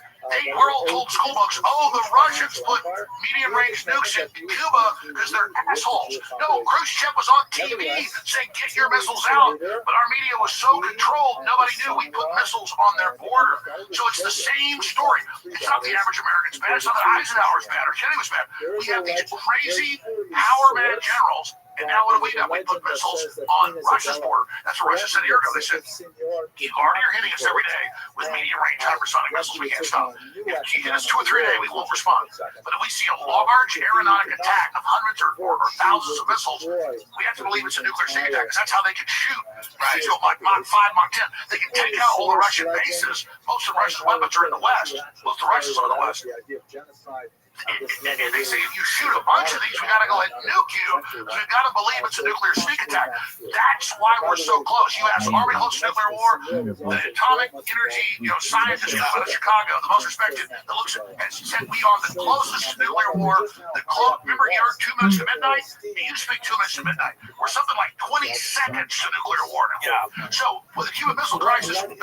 we're all told school books, the Russians put medium-range nukes in Cuba because they're assholes. No, Khrushchev was on TV saying, get your missiles out, but our media was so controlled, nobody knew we put missiles on their border. So it's the same story. It's not the average American's bad. It's not that Eisenhower's bad or Kennedy was bad. We have these crazy power-mad generals. And now what have we done? We put missiles on Russia's border. That's what Russia said a year ago. They said, you already are hitting us every day with medium-range hypersonic missiles. We can't stop. If you hit us 2 or 3 a day, we won't respond. But if we see a large aeronautic attack of hundreds or thousands of missiles, we have to believe it's a nuclear sneak attack because that's how they can shoot. Right? So Mach 5, Mach 10. They can take out all the Russian bases. Most of Russia's weapons are in the West. Most of the Russians are in the West. And they say if you shoot a bunch of these, we got to go ahead and nuke you. So we've got to believe it's a nuclear sneak attack. That's why we're so close. You ask, are we close to nuclear war? The atomic energy scientist out of Chicago, the most respected, that looks at and said we are the closest to nuclear war. Remember, you're 2 minutes to midnight. It used to be 2 minutes to midnight. We're something like 20 seconds to nuclear war now. Yeah. So with the Cuban Missile Crisis, 2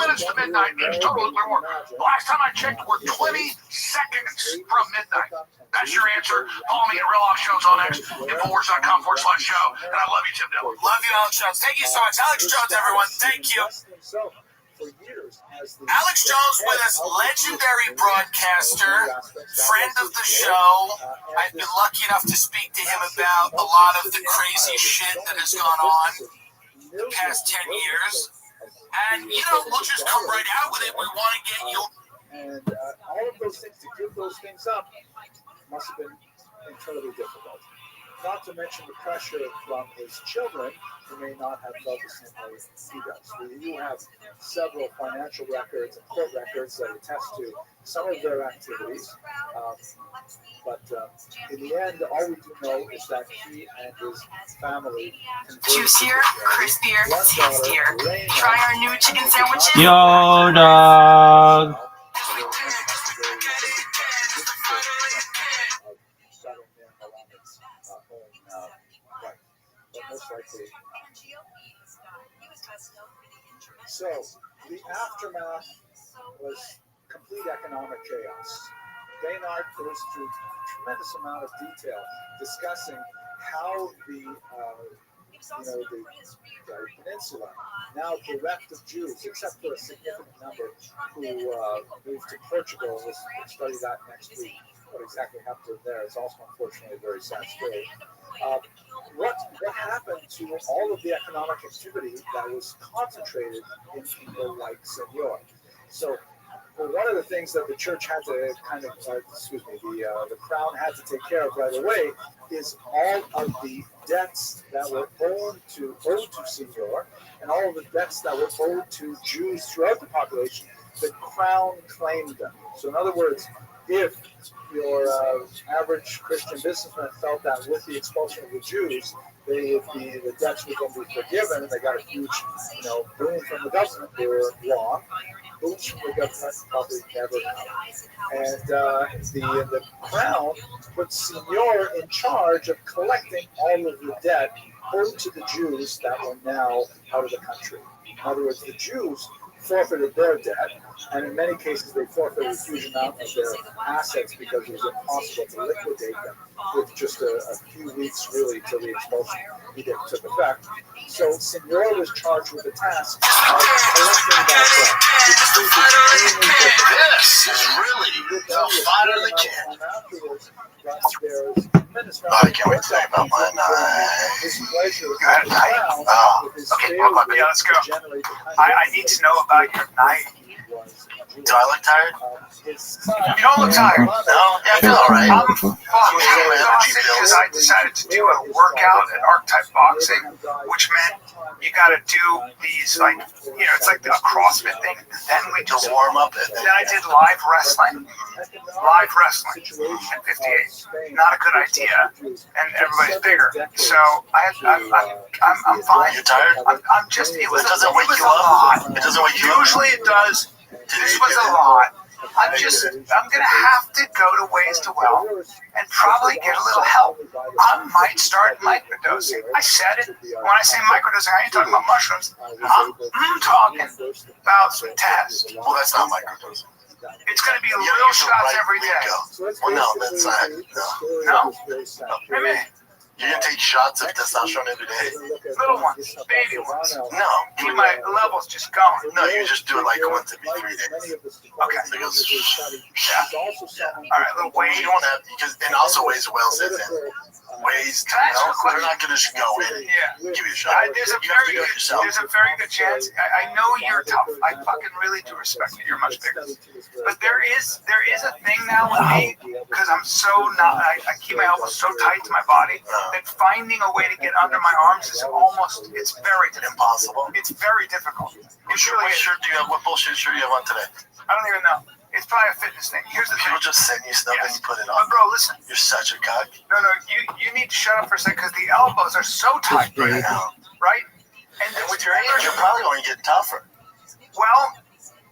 minutes to midnight means total nuclear war. The last time I checked, we're 20 seconds from midnight. That's your answer. Follow me at RealOps Jones on X, Infowars.com/show. And I love you, Tim Dillon. Love you, Alex Jones. Thank you so much. Alex Jones, everyone. Thank you. Alex Jones with us, legendary broadcaster, friend of the show. I've been lucky enough to speak to him about a lot of the crazy shit that has gone on the past 10 years. And, we'll just come right out with it. We want to get you. And all of those things, to give those things up, must have been incredibly difficult. Not to mention the pressure from his children, who may not have felt the same way he does. We have several financial records and court records that attest to some of their activities. But in the end, all we do know is that he and his family juicier, crispier, tastier. Try our new chicken sandwiches. Yo, dog. So The aftermath was complete economic chaos. Baynard goes through a tremendous amount of detail discussing how the peninsula, now bereft of Jews, except for a significant number who moved to Portugal. We'll study that next week. What exactly happened there is also unfortunately a very sad story. What happened to all of the economic activity that was concentrated in people like Senor? So, one of the things that the church had to kind of, the crown had to take care of right away is all of the debts that were owed to Senor and all of the debts that were owed to Jews throughout the population. The crown claimed them. So, in other words, if your average Christian businessman felt that with the expulsion of the Jews, the debts were going to be forgiven, and they got a huge, boon from the government. They were wrong. Boons from the government probably never come. And the crown put Senor in charge of collecting all of the debt owed to the Jews that were now out of the country. In other words, the Jews forfeited their debt, and in many cases they forfeited a huge amount of their assets because it was impossible to liquidate them with just a few weeks really till the expulsion took effect. So Senor was charged with the task of collecting that debt. This is really the fight of the kid. I can't wait to talk about my night. Okay, yeah, let's go. I need to know about your night. Do I look tired? You don't look tired. No? Yeah, I feel alright. I'm fucking exhausted because I decided to do a workout at Archetype Boxing, which meant you gotta do these, like, it's like a CrossFit thing. Then we just warm up. Then I did live wrestling. Live wrestling at 58. Not a good idea. And everybody's bigger. So I'm fine. You're tired? I'm just, it doesn't wake you a lot. up. It doesn't wake you up. Usually it does. This was a lot. I'm gonna have to go to Ways to Well and probably get a little help. I might start microdosing. I said it. When I say microdosing, I ain't talking about mushrooms. I'm talking about some tests. Well, that's not microdosing. It's gonna be little shots every day. Well, no, that's not. No? Maybe. You're gonna take shots of testosterone every day? Little ones, baby ones. No. Keep my levels just going. No, you just do it like once every 3 days. Okay. So it goes, Yeah. All right, little Wayne. you don't have, because, and also Ways of Well says in. Ways to Well, they're not gonna just go in and give you a shot. There's a You have to very do it good, yourself. there's a very good chance. I know you're tough. I fucking really do respect you. You're much bigger. But there is a thing now with me because I'm so not. I keep my elbows so tight to my body that finding a way to get under my arms is almost. It's very Impossible. It's very difficult. It's really. What shirt do you have? What bullshit shirt do you have on today? I don't even know. It's probably a fitness thing. Here's the thing. People just send you stuff and you put it But on. bro, listen. You're such a cock. No, you need to shut up for a second because the elbows are so tight right now, right? And with your age, you're probably only getting tougher. Well,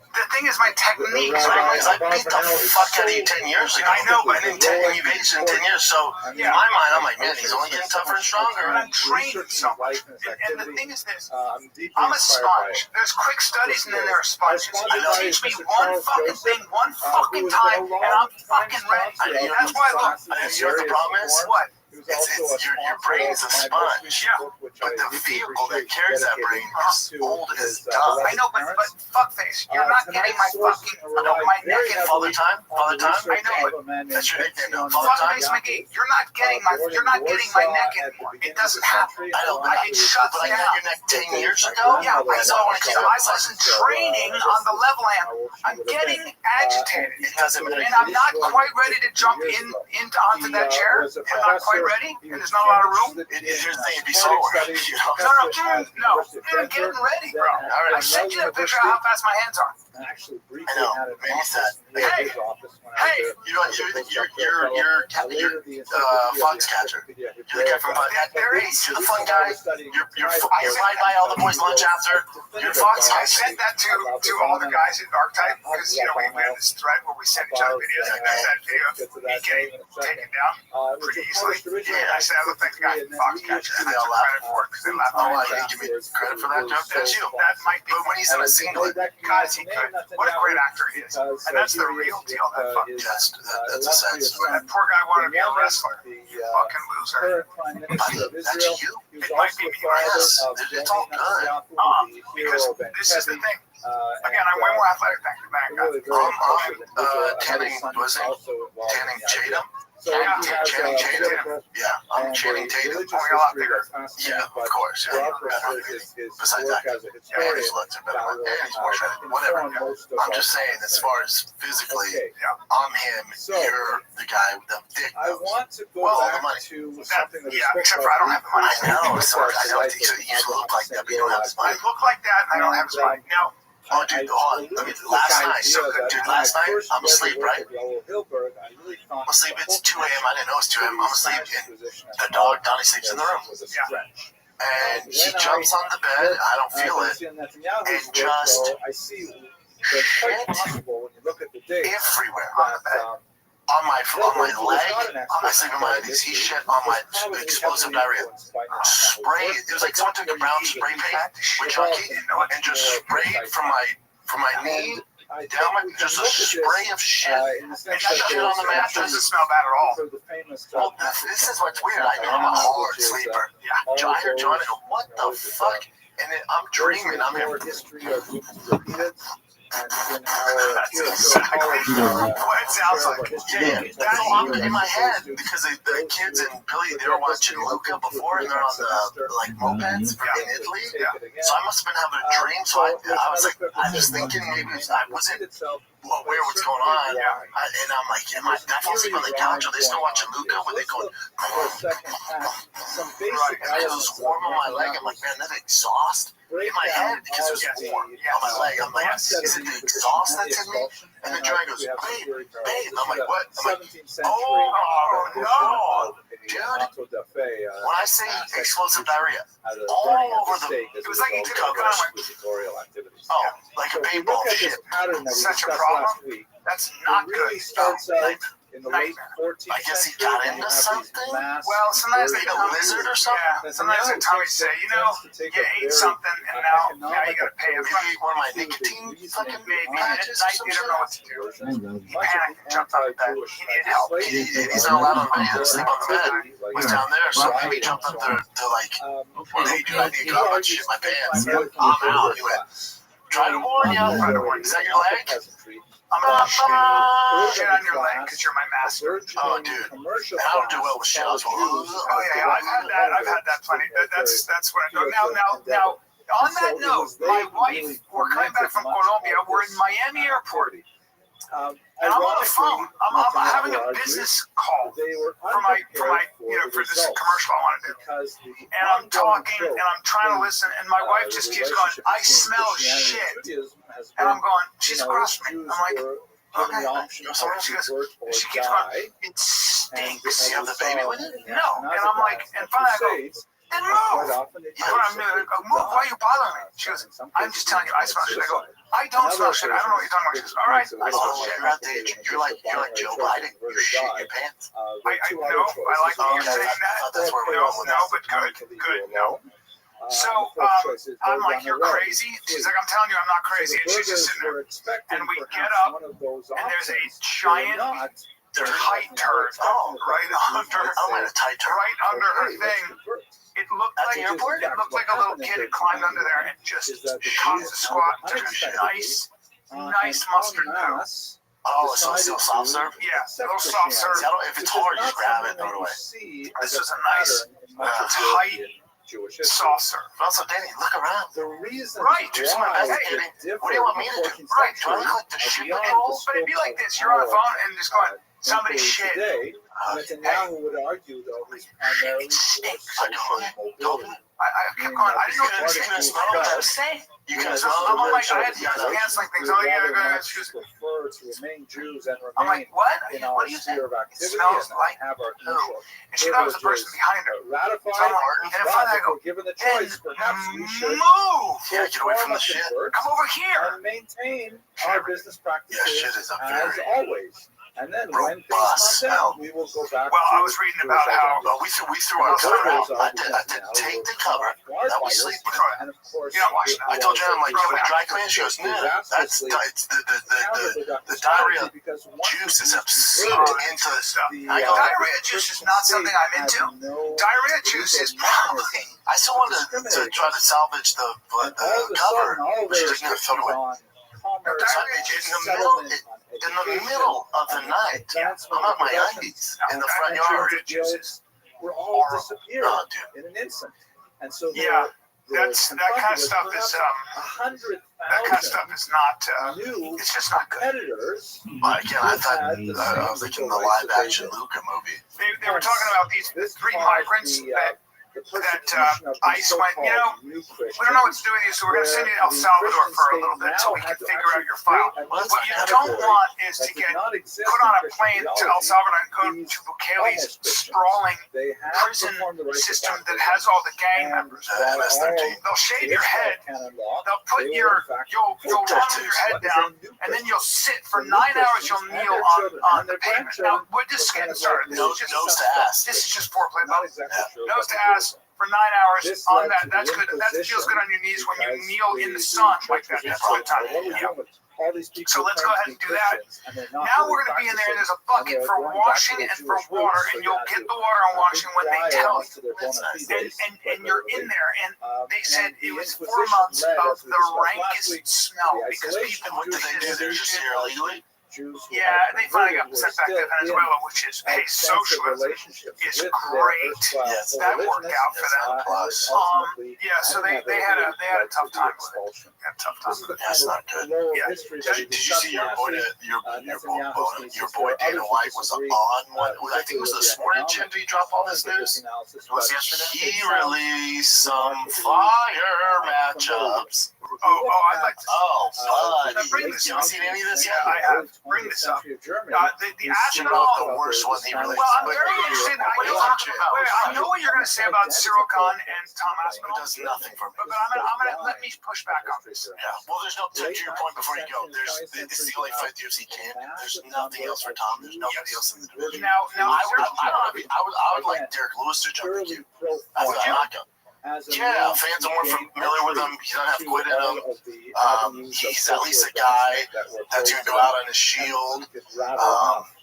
the thing is my technique. So I beat the fuck out of you 10 years ago. I know, but and you've aged in 10 years. So in my mind, I'm like, man, he's only getting tougher and stronger. I'm training so much. And the thing is this, I'm a sponge. There's quick studies and then there are sponges. You teach me one fucking thing, one fucking time, and I'm fucking ready. That's why, look. You know what the problem is? What? Your brain is a sponge. But the vehicle that carries that brain is old as dust. I know, but fuckface, you're not getting my fucking, my neck in Father Time? Father Time? I know, but that's your nickname now. Father Time? Fuckface McGee, you're not getting my neck anymore. It doesn't happen. I know, but It shuts I down. got your neck 10 years ago? Yeah, That's all I want to keep I wasn't training on the level amp. I'm getting agitated. It doesn't matter. And I'm not quite ready to jump onto that chair. I'm not quite ready, and there's not a lot of room. Here's the thing, it'd be slower. No, I'm getting ready, bro. I sent you a picture of how fast my hands are. I know, maybe it's that. Hey, You know, you're Foxcatcher. You're the guy from their age. You're the fun guy. You're I slide by all the boys' lunch after. You're fun. I sent that to all the guys at Archetype because we had this thread where we sent each other videos. I got that video of me getting taken down pretty easily. Yeah, I said I look like the guy from Foxcatcher, and they all laughed for it because they laughed. Oh, you give me credit for that joke? That's you. That might be. But when he's in a singlet, God, he could. What a great actor he is. And that's the real deal. That fucking that's a sad story. that poor guy wanted to be a wrestler. You fucking loser. That's you. It might be me, right? Yes, it's all good. Because this is the thing. Again, I'm way more athletic than that guy. I'm Channing, was it? Channing Tatum? Channing Tatum. Yeah, I'm Channing Tatum. Only a lot bigger. Yeah, of course. Yeah, besides that, and his looks are better. And he's more shredded. Whatever. I'm just saying, as far as physically, I'm him. You're the guy with the thick I nose. want to go Well, back the money. to something that we Yeah, spoke except for about I don't have the money. I know. So I don't think so. You look like that, but you don't have his I money. look like that and I don't have his money. Now, Oh, dude, hold on. Look at last night. So, dude, last night, I'm asleep, right? I'm asleep. It's 2 a.m. I didn't know it's 2 a.m. I'm asleep, and the dog, Donnie, sleeps in the room. And he jumps on the bed. I don't feel it. And just everywhere on the bed. On my leg, I sleep in my undies. He shit on my explosive diarrhea. Spray. It was like someone took a brown spray paint with Chucky and just sprayed from my knee down my just a spray of shit. And shit on the mattress. doesn't smell bad at all. Well, this is what's weird. I'm a hard sleeper. Yeah. I hear John and go, what the fuck? And then I'm dreaming. I'm here. That's exactly what it sounds like. Yeah. So I'm in my head because the kids and Billy, they were watching Luca before, and they're on the like mopeds in Italy. So I must have been having a dream. So I was thinking maybe I wasn't aware what's going on. And I'm like, am I fall asleep on the couch? Are they still watching Luca? Where they go, and it was warm on my leg. I'm like, man, that exhaust in my head because it was warm on my leg. I'm like, is it the exhaust that's in me? And then Joanne goes, babe. I'm like, what? I'm like, oh no, dude. When I say explosive diarrhea, all over it was like you took a gun and went, oh, like a paintball shit. Such a problem. That's not good. In the late 14th I guess he got into something. Well, sometimes they Like a lizard or something. Yeah, sometimes they tell me, say, you ate something, and now you gotta pay him. Maybe one of my nicotine fucking Maybe at patches night or you some don't know what shit. to do. He panicked and jumped out of bed. He needed help. He's not allowed on video to sleep on the bed. He's down there, so maybe he jumped up there to like, hey, dude, I need to go. I'm about to shit my pants. I'm out. He went, try to warn you. Is that your leg? I'm gonna shit on your leg because you're my master. Oh, dude. I don't do well with shit. I was like, Oh yeah, I've had that plenty. That's what I do. Now, on that note, my wife, we're coming back from Colombia. We're in Miami Airport. And I'm on the phone. I'm having a business call for my for this commercial I want to do. And I'm talking and I'm trying to listen. And my wife just keeps going, I smell shit. And I'm going, she's across from me. I'm like, okay. So she goes, she keeps going, it stinks. you have the baby with it? No. And I'm like, and finally I go, then move. Move. Why are you bothering me? She goes, I'm just telling you, I smell shit. I go, I don't smell shit. I don't know what you're talking about. She goes, all right. I smell shit. You're out there. You're like Joe Biden. You're shitting your pants. No, I like that you're saying that. That's where we're going with No, but good, no. So, I'm like, you're crazy? She's like, I'm telling you, I'm not crazy. And she's just sitting there. And we get up, and there's a giant tight turd right under her thing. It looked like a little kid had climbed under there and just caught the squat, took a nice mustard poo. Oh, so it's still soft serve? Yeah, a little soft serve. If it's hard, just grab it and throw it away. This was a nice, tight, soft serve. Also, Danny, look around. Right. Do some investigating. What do you want me to do? Right. Do I look like the shit But it'd be like this. You're on the phone and just going, Somebody shit. Today, Netanyahu would argue, though, he's primarily for social mobility. I kept going. I didn't know what you were smell what I was saying. You can smell. I'm like, I had pants like things. Oh yeah, Jews prefer to remain Jews and I'm remain like, what? in What our do you sphere think? of activity Smells and like have our poo. initial And she thought it was the person behind her. ratified. So I'm like, and in front of that, I go, Given the choice, perhaps we should move. Yeah, get away from the shit. Come over here. and maintain our business practices Yeah, shit is a as very always. And then when things robust calm down, we will go back. Well, to I was reading about how we threw our cover out. I did take the cover. That was sleep. And of course, You're not watching that. I told Jen, I'm like, yo, the dry clean. She goes, no, that's the diarrhea juice is absorbed into the stuff. I go, diarrhea juice is not something I'm into. Diarrhea juice is probably. I still wanted to try to salvage the cover, but she just never throw it away. In the middle of the night, I'm at my 90s in the front yard. We're all disappeared in an instant. And so Yeah, that kind of stuff is that kind of stuff is not. It's just not good. competitors. But again, I thought I was thinking the live-action Luca movie. They were talking about these three migrants that ICE went, we don't know what to do with you, so we're going to send you to El Salvador for a little bit so we can figure out your file. What you don't want is to get put on a plane to El Salvador and go to Bukele's sprawling prison system that has all the gang members. They'll shave your head, they'll put you'll run your head down, and then you'll sit for 9 hours, you'll kneel on the pavement. Now, we're just getting started. Nose to ass. This is just foreplay. Nose to ass for 9 hours on that. That's good. That feels good on your knees when you kneel in the sun like that all the time. Yeah. So let's go ahead and do that. Now we're going to be in there, and there's a bucket for washing and for water, and you'll get the water and washing when they tell you. And you're in there, and they said it was 4 months of the rankest smell because people, What did they do? They're just here illegally? Yeah, they finally got sent back to Venezuela, which is, hey, socialism is great. Yes, that worked out for them. Yeah, so they had a tough time with it. That's not good. Yeah. Did you see your boy Dana White was on one? I think it was this morning. Jim, did he drop all this news? Was yesterday? He released some fire matchups. I'd like to. Bring this. You haven't seen any of this yet? I have. Bring this up. The astronaut. The worst one he released. Well, I'm very interested. I know what you're going to say about Cyril Khan and Tom Aspinall. It does nothing for me. But I'm going to let me push back on this. Yeah. Well, there's no. To your point before you go, it's the only fight the UFC can. There's nothing else for Tom. There's nobody else in the division. Now, I would like Derek Lewis to jump the queue. I would knockout. Yeah, fans are more familiar with him. He doesn't have quit in him. He's at least a guy that's going to go out on his shield.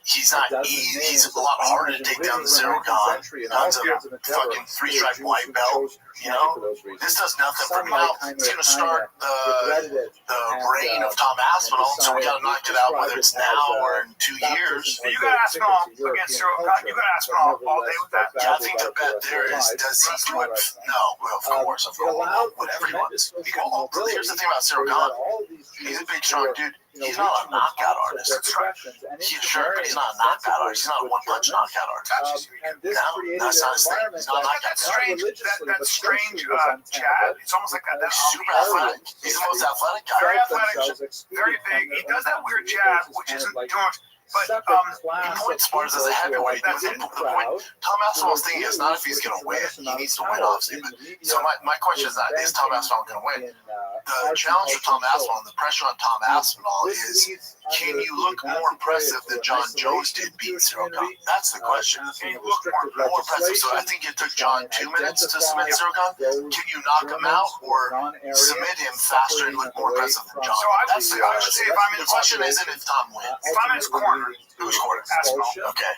He's not easy. He's a lot harder to take down than Cyril Khan. Khan's a fucking 3-stripe white belt. This does nothing for him. Now, it's going to start the reign of Tom Aspinall, so we got to knock it out, whether it's now or in 2 years. You got Aspinall against Cyril Khan. You got Aspinall all day with that. Yeah, I think the bet there is, does he do it? No, well, of course, whatever he wants. Here's the thing about Cyril Khan. He's a big, strong dude. He's not a knockout artist. That's right. He's sure, but he's not a knockout artist. He's not a one-punch knockout artist. No, that's not his thing. He's not a knockout artist. That strange jab. It's almost like that. He's super athletic. He's the most athletic guy. Very athletic, very big. He does that weird jab, which isn't doing much. But he points Spartans as a heavyweight. The point Tom Aspinall's thing is not if he's going to win. He needs to win, obviously. But so my question is not, is Tom Aspinall going to win? The challenge for Tom Aspinall and the pressure on Tom Aspinall is, can you look more impressive than John Jones did beat Cyril Khan? That's the question. Can you look more impressive? So I think it took John 2 minutes to submit Cyril Khan. Can you knock him out or submit him faster and look more impressive than John? So I would say if I'm in the question isn't if Tom wins. If I'm in his corner, who's corner? Aspinall. Okay.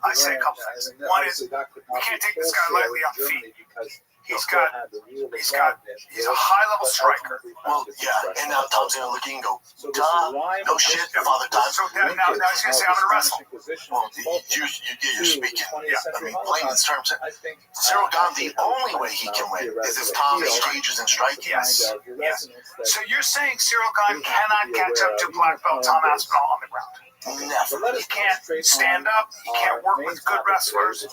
I say a couple things. One is we can't take this guy lightly on feet. He's a high-level striker. Well, yeah, and now Tom's going to look and go, no shit, Father Time. So now he's going to say, I'm going to wrestle. Well, you're speaking, plain in terms. Cyril Khan, the only way he can win is if Tom exchanges and striking. Yes. So you're saying Cyril Khan cannot catch up to black belt Tom Aspinall on the ground? Never. He can't stand up. He can't work with good wrestlers.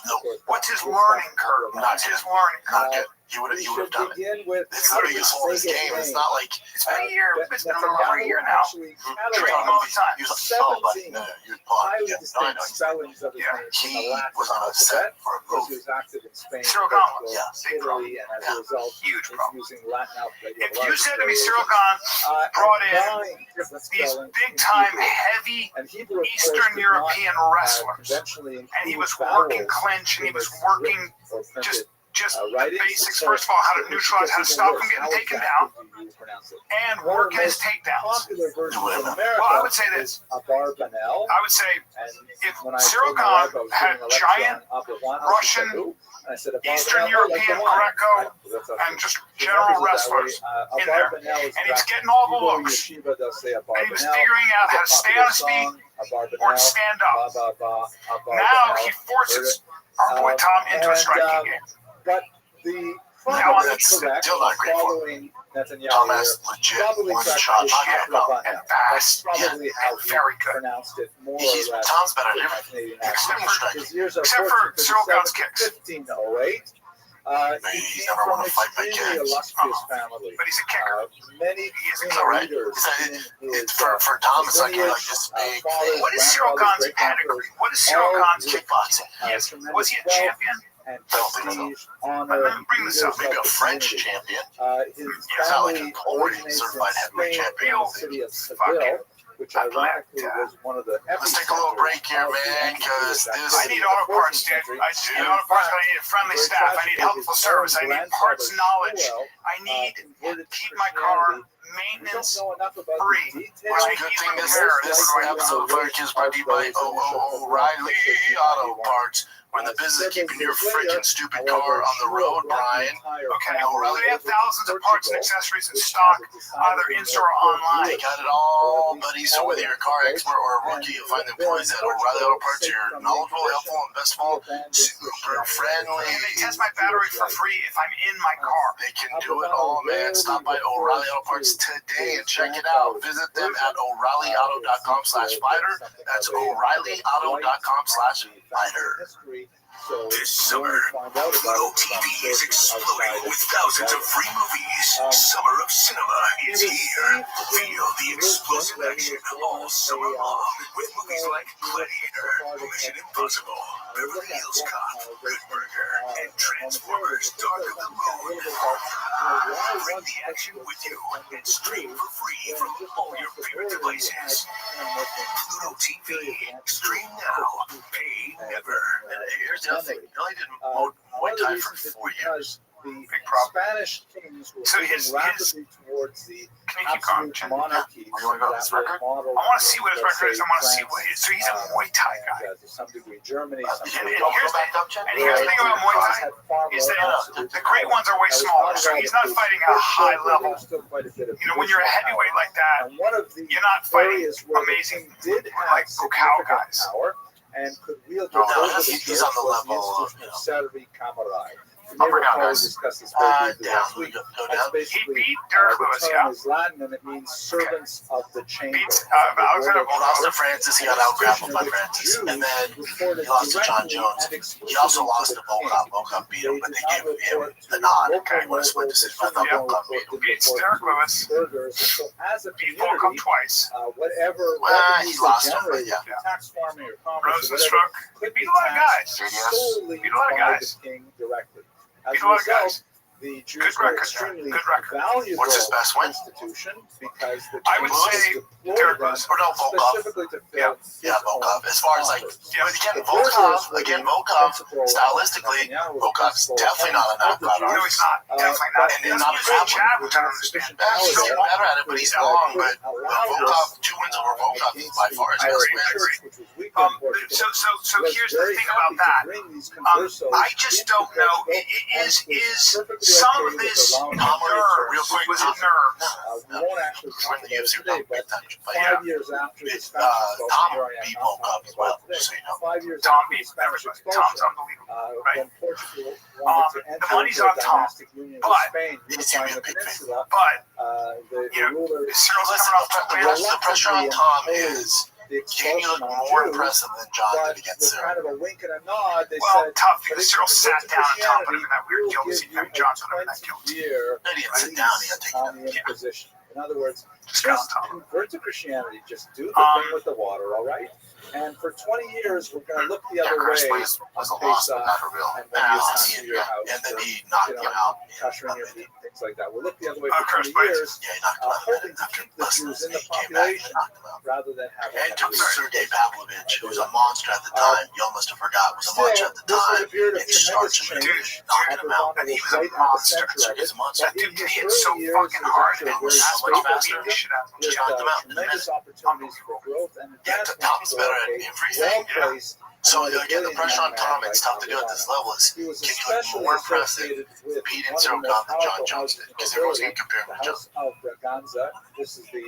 What's his learning curve? What's his learning curve? You would have done it. It's the biggest hole in this game. It's not like It's been a year. It's been a little over a year now. Training all the time. he was like, oh, buddy, no, you're highly yeah, distinct no, spellings of his Yeah. name He from the Latin was on a set alphabet, for a because he movie. was active in Spain, Cyril Portugal, Collins. Yeah. Italy, and as a result, Huge he's problem. using Latin alphabet. If you said to me Cyril Khan brought in these big-time, heavy Eastern European wrestlers, and he was working clinch, and he was working just the basics. First of all, how to neutralize, how to stop him getting taken down, and working his takedowns. Well, I would say this. I would say if Cyril Khan had giant Russian, Eastern European, Greco, and just general wrestlers in there, and he was getting all the looks, and he was figuring out how to stay on his feet or to stand up. Now he forces our boy Tom into a striking game. But the Now, that's correct still not great for him. following Netanyahu Tom has legit probably one-shot knockout. And fast, probably how and very good. pronounced it more He's or less. Tom's better at everything. Except for- His years of except for fortune, Cyril Khan's 57, kicks. 1508. He He's came never from won an a fight by extremely kicks. illustrious family. But he's a kicker. Many He's a senior killer. Right. leaders in his, For Tom, it's like lineage, this big fathers, thing. What is Cyril Khan's grandfathers, pedigree? What is Cyril Khan's Kickboxing. Yes. tremendous Was he a wealth champion? and I don't think so. prestige, honor, Let me bring this up. Maybe a leaders of the French community. champion. His It's not like family an already originates certified in heavyweight Spain, champion. in the city of Fucking- Seville, which ironically was one of the Let's take a little break here, man, because this I need auto parts, dude. I need auto parts, but I need a friendly staff. I need helpful service. I need parts knowledge. I need to keep my car maintenance free. Well, good thing this episode of Fire Kids brought to you by O'Reilly Auto Parts. We're in the business of keeping your freaking stupid car on the road, Brian. Okay, they have thousands of parts and accessories in stock, either in-store or online. They got it all, buddy. So whether you're a car expert or a rookie, you'll find the employees at O'Reilly Auto Parts here knowledgeable, helpful, and best of all, super friendly. And they test my battery for free if I'm in my car. They can do it all, man. Stop by O'Reilly Auto Parts today and check it out. Visit them at O'ReillyAuto.com/fighter. That's O'ReillyAuto.com/fighter. This summer, Pluto TV is exploding with thousands of free movies. Summer of Cinema is here. Feel the explosive action all summer long with movies like Gladiator, Mission Impossible, Beverly Hills Cop, Good Burger, and Transformers Dark of the Moon. Bring the action with you and stream for free from all your favorite devices. Pluto TV. Stream now. Pay never. And here's the other thing. He only did Muay Thai for 4 years. The Big problem. Spanish kings were So moving his- rapidly towards the Can you keep going, absolute Jen? monarchy. You wanna go to this record? I want to see what his record is. I want to see what he is. So he's a Muay Thai guy. To some degree, Germany. And here's the thing about Muay Thai is that the great ones are way smaller. So he's not fighting at a high level. You know, when you're a heavyweight like that, you're not fighting amazing like Gokao guys. And could wield No, authority he's on the was level of, institutional Saturday Kamarai. Up or down, Probably guys? discussed this very briefly Down. last week. Go That's down. basically, He beat Derek Lewis, the yeah. term is Latin and it means servants of the chamber. Beats Alexander He lost to Francis. He got out-grappled by Francis. And then he lost to John Jones. He also lost to Volkov. Volkov beat him, but they gave him the nod. Okay, when a split decision, I thought Volkov beat him. Beats Derek Lewis. So as a Beat Volkov community, twice. whatever He lost him, but yeah. tax farming or commerce or Rosenstruck. whatever, Beat a lot of guys. solely Beat a lot of by guys. the king directly. As Beat a a lot of result, guys. the Jews Good were record, extremely good record. valuable What's his best win? institution because the I would king say deployed Derek them Lewis. Or no, Volkov. specifically to fill Yeah, Volkov. As far as like, Yeah. but again, Volkov, stylistically, Volkov's definitely not a knockout No, artist. he's not. Definitely not. And And not not a a jab, which I don't understand. He's still better at it, but he's long. But Volkov, 2 wins over Volkov is by far his best win. So here's the thing about that. I just don't know. Is some of this Real nerves? quick, Was it Tom. nerves? We won't actually Join talk the about UFC it today, but but yeah. 5 years after the Tom Spanish beat Volkov as well, just so you know. 5 years Tom after the beats Spanish everybody. expulsion, Tom's unbelievable. Right. when Portugal wanted to enter the money's into a on Tom, dynastic union but- with Spain, It's unifying gonna the be a big peninsula, But the you know, rulers Cyril's Listen, coming off to win. the pressure on Tom is the Can you expulsion look on more Jews, impressive than John but did against with Cyril? kind of a wink and a nod, they Well, said, tough but because if Cyril you sat convert to down on top of him Christianity, in that weird we'll guilt give scene. you John put him in that 20 guilt. year No, he didn't sit down. He got taken on the imposition. In other words, Just got on just top of him. convert to Christianity. Just do the thing with the water, all right? And for 20 years, we're going to look the other Christ way was a on loss, but Pesach, not a real. and when you come to And your house, then for, he knocked him out. kosher your meat, things like that. We'll look the other way Oh, for 20 Christ, years, Yeah, he knocked him out. hoping to After keep the less than Jews in the he came back and population knocked him out. rather than having And them took leave. Sergei Pavlovich, who was a monster at the time. Y'all must have forgot, was a Still, monster at the this was time. a period of And tremendous starched him change. and knocked him out. And he was a right at the monster. center of Sergei's it. a monster. That But dude in can his hit early so years, fucking it was hard actually and a very that's stable much leader beat the shit out of him. with knocked him out. tremendous opportunities for growth and Yeah, advancement Tom's for better at a everything. well-placed. So and again, the brilliant pressure on young Tom, man it's like tough to do at this Calvino. level. Is He was can you look especially more impressive associated with beating one of the Cyril most Gahn than John powerful Jones houses did? in Because everyone's nobility, going to compare him the to John. House of Braganza. This is the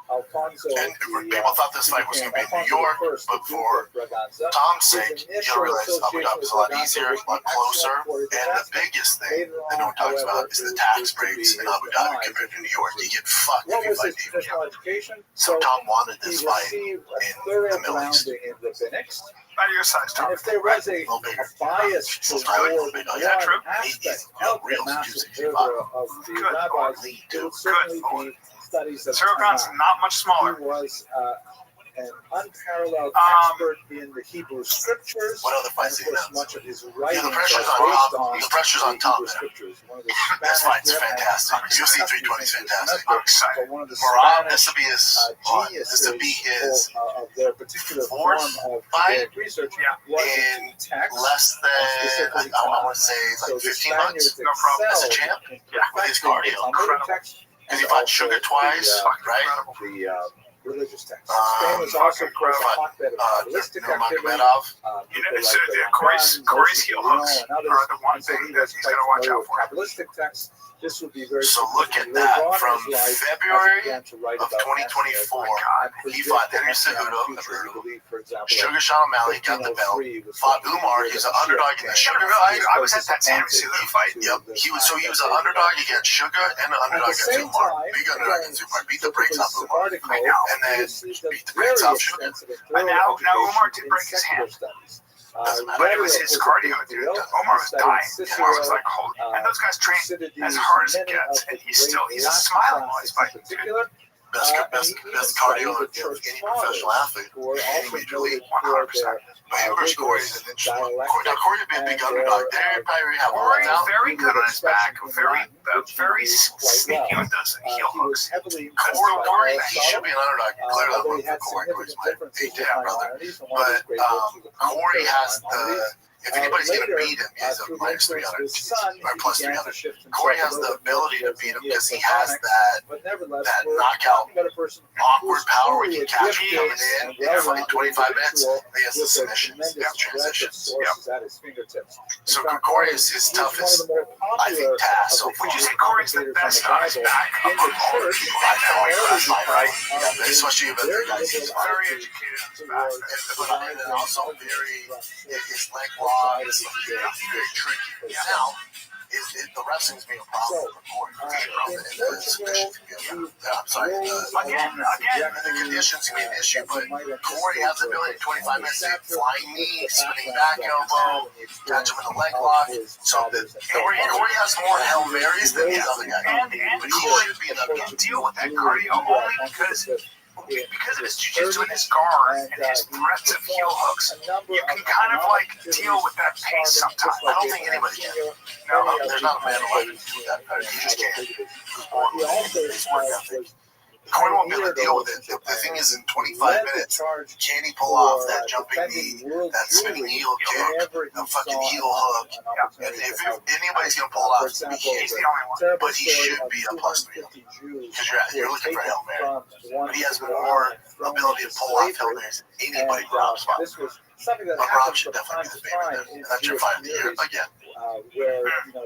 Alfonso. And people thought this fight was going to be in New York, but for Braganza. Tom's sake, you don't realize Abu Dhabi is a lot easier, a lot closer, and the biggest thing that no one talks about is the tax breaks in Abu Dhabi compared to New York. You get fucked What if you was fight his New York. traditional education? So Tom wanted He this fight received a in thorough the Middle East. grounding in rabbinics. About your size, Tom. And if there was a little bigger. bias Still toward really big. Oh, yeah, one true. aspect He's of the real massive juicy. order of the Good rabbis, Lord. it would certainly be studies of Cyril Gahn's Tanakh. not much smaller. He was an unparalleled expert in the Hebrew scriptures. What other And fights of do you course, know? much of his writings the pressure's are on based Tom. on The pressure's on the Tom Hebrew there. scriptures. One of the This Spanish fight's Rep- fantastic. and UFC Kentucky 320 is things fantastic. I'm excited. But one of the Moran, Spanish this will be his one. geniuses This will be his of their particular fourth form of fight Judaic research Yeah. was in into text. less than, I want to say, So like the 15 months. Spaniards No problem. As a excelled champ, in Yeah. with his perfecting cardio. the Talmudic text And he and fought also Sugar twice, right? the religious text. Spain was also, of course, a hotbed of Kabbalistic activity. Nurmagomedov. You know, People so like the Ramban, Corey's heel Moshe hooks Dayan, and are others. the one And so thing he that was he's quite going to watch familiar out with for. Kabbalistic texts. This would be very So look at significant that. later on in From his life, as he February began to write of about 2024, Messianism. he fought Henry Messianic Cejudo, future, never heard of him. he believed, for example, Sugar Sean O'Malley got the belt. 1503 was Fought the Umar. year He's that an underdog in the Mashiach Sugar came. fight. I was at that Henry Cejudo fight. Yep. He was an underdog against Sugar and an underdog against same Umar. time, Big underdog against Umar. Beat the brakes off Umar. Sephardic mode, And then beat the brakes off Sugar. Now Umar did break his hand. Doesn't matter. But it was his cardio, dude. Omar was dying. Omar was like, holy. And those guys train as hard as it gets. And he's a smiling while he's fighting, dude. Best cardio of any professional athlete. Any major league. 100%. But English Corey's an interesting one. Corey would be a big underdog there. Probably have one Corey, out. very good on his back. Very sneaky with those heel hooks. Corey, he should be an underdog. Clearly, I'm rooting for Corey. Corey's my AJ brother. But Corey has the. If anybody's going to beat him, he's a minus 300 or plus 300. Corey has the ability to beat him because he has that knockout, awkward power where he can catch him coming in fucking 25 minutes. He has the submissions, the transitions. So Corey is his toughest, I think, task. So Would you say Corey's the best on his back? Especially if the guys he's Very educated on his back. and also very, his leg wide is very tricky. Now, the wrestling's being a problem for Corey. And the submissions can be I'm sorry. Again, The conditions can be an issue, but Corey has the ability in 25 minutes to flying knee, spinning back elbow, catch him in the leg lock. So Corey has more Hail Marys than these other guys. And But Corey would be another can deal with that cardio only because of his jiu-jitsu and his guard and his breadth of heel hooks, you can kind of like deal with that pace sometimes. I don't think anybody can. No, there's not a man alive who can do that. You just can't. It's work ethic. Corey won't be able to deal with it. The thing is, in 25 minutes, can he pull off that jumping knee, that spinning heel kick, the fucking heel hook? And if anybody's going to pull it off, it's going to be He's him. the only one. But he should be a plus 300. Because you're looking for Hail Mary. But he has more ability to pull off Hail Marys than anybody in Rob's spot. But Rob should definitely be the favorite. And that's your fight of the year again. Where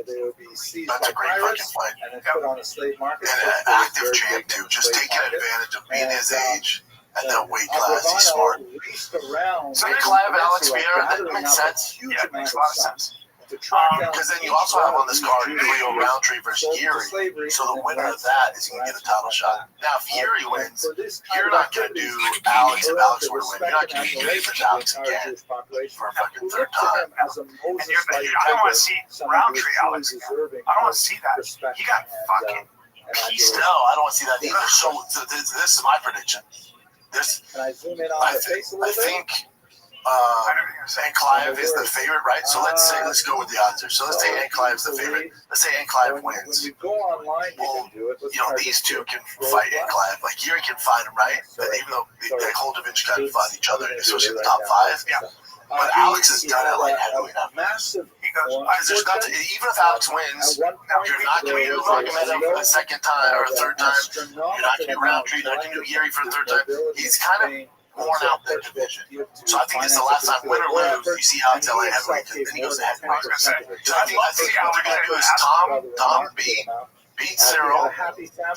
they would be seized That's by a great pirates fucking fight. and then put on a slave market. And an active champ, too. Just taking advantage of being his age and that weight class. He's smart. Raced around So Clive Alex Peter, that makes sense. Yeah, it makes a lot of sense. to track down Because then you each also have one on this of card these Leo Jews Roundtree versus sold into Geary. slavery, So and the then winner of that's that is going to get a title shot. Now, if Geary wins, for this kind you're of not going to do activities, Alex. If earned Alex the were to win, respect you're not and going to do admiration with of Alex the entire again Jewish population, for a who fucking look third to time. him as a Moses-like I don't want to figure, see someone who is Roundtree truly Alex again. deserving I don't want of to see that. respect He got fucking and pieced admiration. No, I don't want to see that either. So this is my prediction. This, Can I zoom in on the face a I little bit? think Clive is the favorite, right? So let's go with the odds here. So let's say Aunt Clive's the favorite. Let's say Aunt Clive When wins. you go online, you Well, can do it. You know, these two can fight Aunt Clive. Like Geary can fight him, right? But even though the whole division kind of fight each other, especially in the top five. Yeah. But Alex has done it like heavyweight. Massive. There's nothing. Even if Alex wins, you're not going to do Magomedov a second time or a third time. You're not going to do Roundtree. You're not going to do Geary for the third time. He's kind of worn out that division. So I think it's the last time, win or lose, you see Alex LA heavyweight, and then he goes to heavyweight. So I think what they're going to do is Tom beat Cyril.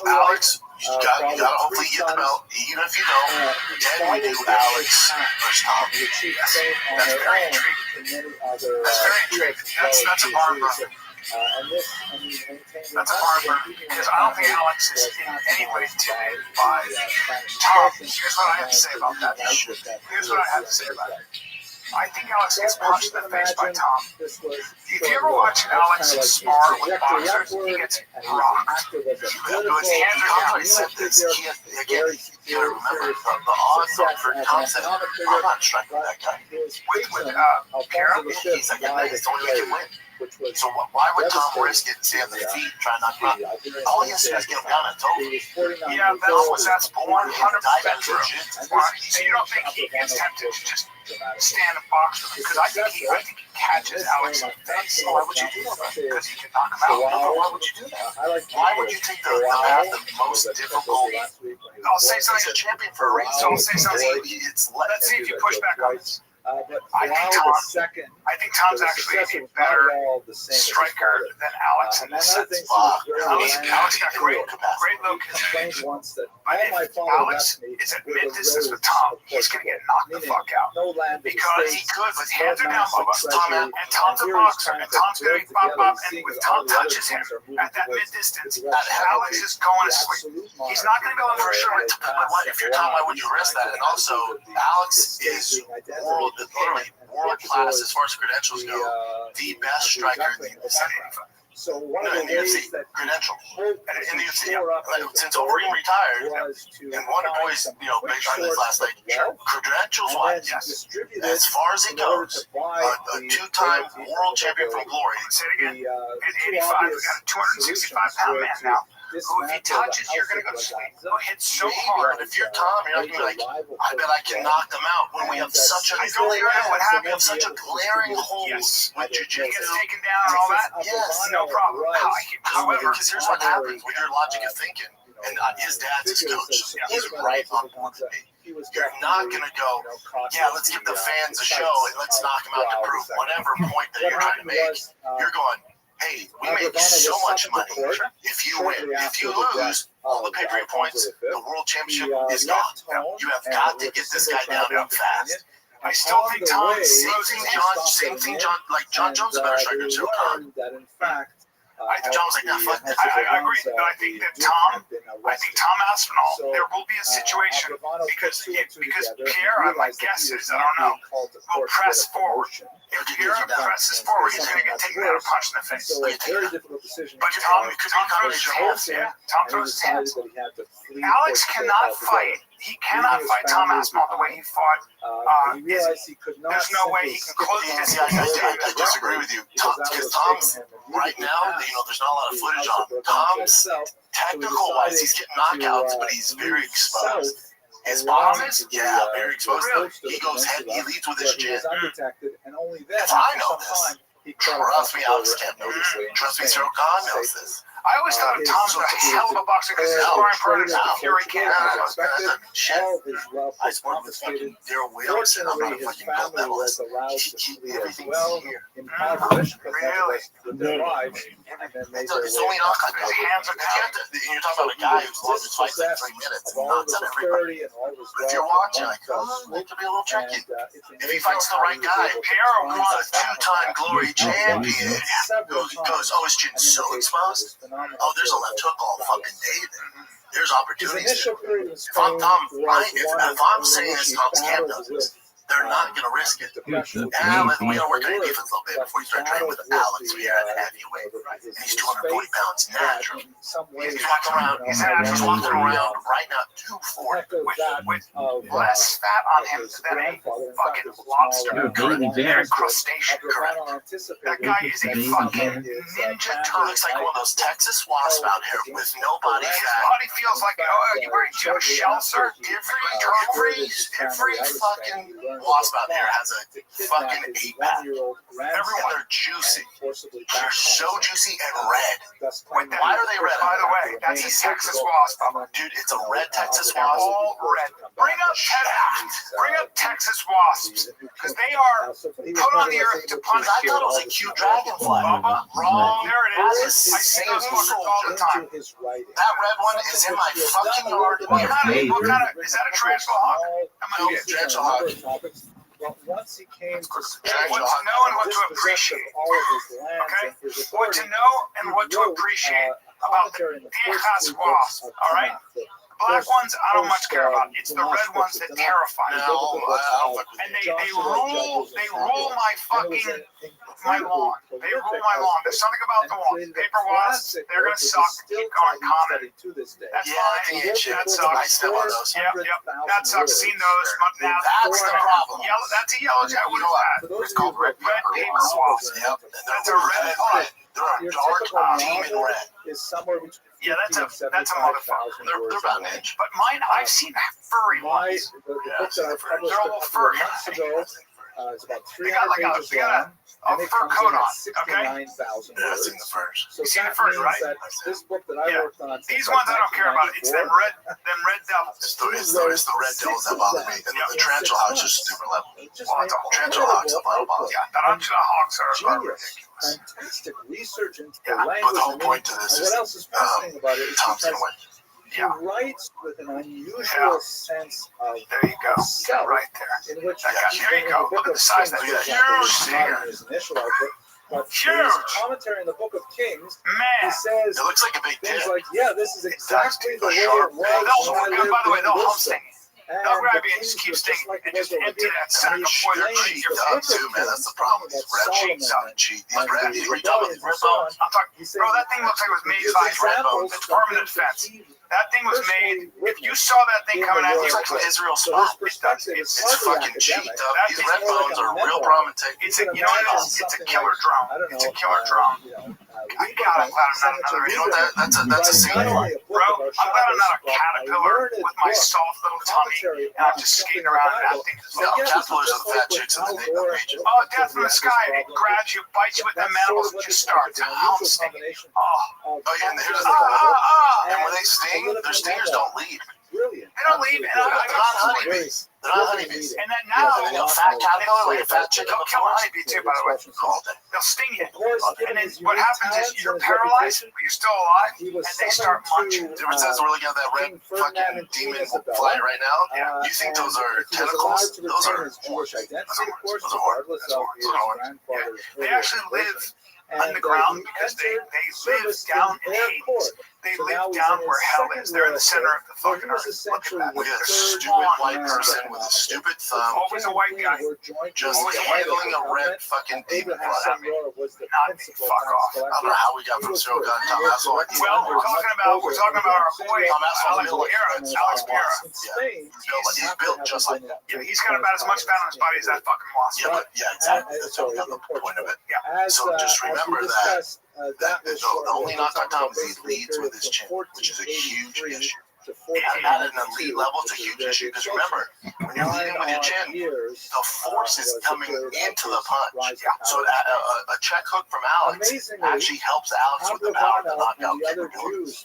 Alex, you got to hopefully get the belt. Even if you don't, then we do Alex versus Tom. That's very intriguing. That's very intriguing. That's a bar burner. That's a bar burner because I don't think Alex is in any way intimidated by Tom. Here's what I have to say about that. Here's what I have to say about it. I think Alex gets punched in the face by Tom. If you ever watch Alex spar with boxers, he gets rocked. His hands are down. Said this. You gotta remember the odds for Tom said, I'm not striking that guy. With Kara, He's like, it's the only way he can win. So why would Tom risk it and stay on the feet and try not to knock? All he has to do is get him down and toe. Yeah, that's 100% true. So you don't think he gets tempted to just stand and box with him? Because I think he catches Alex in the face. Why would you do that? Because he can knock him out. Why would you do that? Why would you take the most difficult? I'll say something. He's a champion for a reason. So I'll say something. Let's see if you push back on this. I think Tom's actually a better striker than Alex in this sense. Alex got great low kicks. But if Alex is at mid-distance with Tom, he's going to get knocked the fuck out. Because he could, his hands are down, and Tom's a boxer, and Tom's going to be bop, and if Tom touches him at that mid-distance, Alex is going to swing. He's not going to go in for a short. If you're Tom, why would you risk that? And also, Alex is literally world class as far as credentials go. The best striker in the UFC. So one of the ways that credential in the UFC, since Overeem retired, and Wonder Boy's based on his last night, credentials wise, yes. As far as it goes, a two-time world champion from Glory. Say it again. At 85, we got a 265-pound man now. Who, if he touches, you're going to go to sleep. Who hits so hard. But if you're Tom, you're not going to be like, I bet I can knock them out when we have such a glaring hole with jiu-jitsu. He gets taken down and all that? Yes. No problem. However, because here's what happens with your logic of thinking. And his dad's his coach. He's right on board with me. You're not going to go, let's give the fans a show and let's knock them out to prove whatever point that you're trying to make. You're going, hey, we make so much money. If you win, if you lose, all the pay-per-view points, the world championship is gone. You have got to get this guy down fast. I still think Tom, same thing, John Jones is a better striker than Cyril Gane. I think John was like, nah, fuck that. I agree, but I think that Tom Aspinall, there will be a situation because Pierre, my guess is, I don't know, will press forward. If Pierre presses forward, he's going to get taken out a punch in the face. But Tom throws his hands. Yeah, Tom throws his hands. Alex cannot fight. He cannot fight Tom Aspinall the way he fought. There's no way he can close his I disagree with you. Because Tom's, right now, there's not a lot of footage on him. Tom's, technical-wise, he's getting knockouts, but he's very exposed. His bottom is, very exposed. He goes head, he leads with his chin. If I know this, trust me, Alex can't know this. Trust me, Cyril Gane knows this. I always thought of Tom's a hell of a boxer because his sparring partner is the Fury King. I spawned with fucking Daryl Williams, and I'm not a fucking gold medalist. Everything's here. Really? It's only not like his hands are down. You're talking about a guy who's lost his fights in 3 minutes. Not at everybody. But if you're watching, like, it could be a little tricky. If he fights the right guy, Pierre won a 2-time glory champion who goes, oh, his chin's so exposed. Oh, there's a left hook all fucking day then. There's opportunities. If I'm Tom, if I'm saying this, Tom's camp knows this. They're not going to risk it. We got to work on your defense a little bit before you start training with Alex. We are at heavyweight, and he's 240 pounds natural. He's walking around. He's walking around right now 240 with less fat on him than a fucking lobster. They're crustacean, correct? That guy is a fucking ninja turtle. Looks like one of those Texas wasps out here with no body His fat. body feels like, oh, you wearing Joe shell, sir? Every fucking wasp out there has a fucking 8-pack. Everyone. They're juicy. They're so juicy and red. Why are they red? By the way, that's a Texas wasp. Dude, it's a red Texas They're wasp. all red. Bring up Texas wasps, because they are put on the earth to punish I you. thought it was a cute dragonfly. Bubba, wrong. There it is. I see those fuckers all the time. That red one is in my fucking yard. What kind of, is that a tarantula hawk? No, tarantula hawk. Well, once he came to What to know and what to appreciate. Okay? What to know and what to appreciate about the Texas wasp. All right? Black ones, I don't much care about. It's the red ones that terrify me. And they rule my fucking my lawn. They rule my lawn. There's something about the lawn. Paper wasps, they're gonna suck. Keep going, comment. That's fine. That sucks. Yep. That sucks. Seen those. Now That's the problem. Yellow. That's a yellow jaguar. It's called red paper wasp. Yep. That's a red one. They're a dark demon red. Is somewhere between Yeah, that's a motherfucker. They're about an inch. But mine, I've seen furry ones. the book that I published They're a little furry. months ago. It's about They got 300 pages they got long. a And it fur comes coat in at on. Okay. 69,000 Yeah, I've words. seen the first. So You seen that the first, means right? that this book that I Yeah. worked on. These since ones I don't care about. It's them 1994, red devils. It's the red devils that bother me. And the tarantula hawks are super level. Tarantula hawks are level. Yeah, tarantula hawks are Genius. ridiculous. Fantastic research into the Yeah, language. But the whole and point to this and is what else is fascinating about it is Tom's because gonna win. he Yeah. writes with an unusual Yeah. sense of There you go. self, Right there. in which There you in go. the Look book at of the size of Kings, that for example, huge it's not thing. in his initial output, but Huge. in his commentary in the book of Kings, he Man. says It looks like a big things dick. like, yeah, this is exactly the way sharp it was They'll, when I lived by the way, in they'll hump Worcester. sting. And They'll grab the you and kings just keep were stinging like and just Israel. empty that sack And he before they're explains cheek your the Yeah, face. book too, of man. That's the problem. These red cheeks out and cheat. These and red, the these rebellions, rebellions and so on. I'm talking, He says bro, that thing looks like it was made These by examples the Department of of things Defense. that he That thing was made, personally if you saw that thing coming at you, It's like an Israel So spot. his perspective is It's hardly fucking cheeked academic. up. These red more bones like a are real memoir. prominent. it's a, you know what it is? It's a killer drone. It's a killer drone. I gotta, I'm glad I'm not another You know what? That's a scene. Bro, I'm glad I'm not a caterpillar with my soft little tummy and I'm just skating around and acting. Yeah, caterpillars are the fat chicks in the nature. Oh, death in the sky. It grabs you, bites you with the mandibles, and just starts pouncing. Oh, Oh, yeah, and here's the thing. And when they sting, their stingers don't leave. Brilliant. they don't leave. And They're not honeybees. They're not honeybees. And then now, You know, fat caterpillar, like a fat chick in they'll the kill a forest. honeybee too, by the way. All day. They'll sting you. Of course, And then given what his happens is unique you're talents and his paralyzed, reputation, but you're still alive, he was and they start summoned munching. to, Difference is we're looking at that red King Ferdinand fucking and Queen demon Isabella. flying right now. Yeah. You think those are He was allowed tentacles? to Those retain are his Jewish identity, of course, Those are horns. regardless Those are of horns. his Those are horns. grandfather's They earlier actually live religion. underground He because they entered live service down in their Hades. court. They So live now he's down in where his hell second is. They're in the center of the So he fucking was earth. Look at essentially that. We got a third stupid man white in person the with a office. stupid The thumb Always a white guy. were joined just with handling a red Abraham fucking demon Abraham fly. Senora was the Not me. principal Fuck tax off. I don't collector. know how we got from Cyril Gunn to Tom Hassel. Well, we're talking about our boy Tom Hassel Alex built Piera. like Alex Piera. In Spain, He's built just like that. Yeah, he's got about as much fat on his body as that fucking wasp. Yeah, but yeah, exactly. That's the point of it. As, So just as we remember discussed, that was the only knock on Tom is he basically leads with his chin, from which is a huge 1483 issue. to At an elite level, it's a huge issue because remember, when you're leading with your chin, the force is coming into the punch. So a check hook from Alex actually helps Alex with the power to knock out capabilities.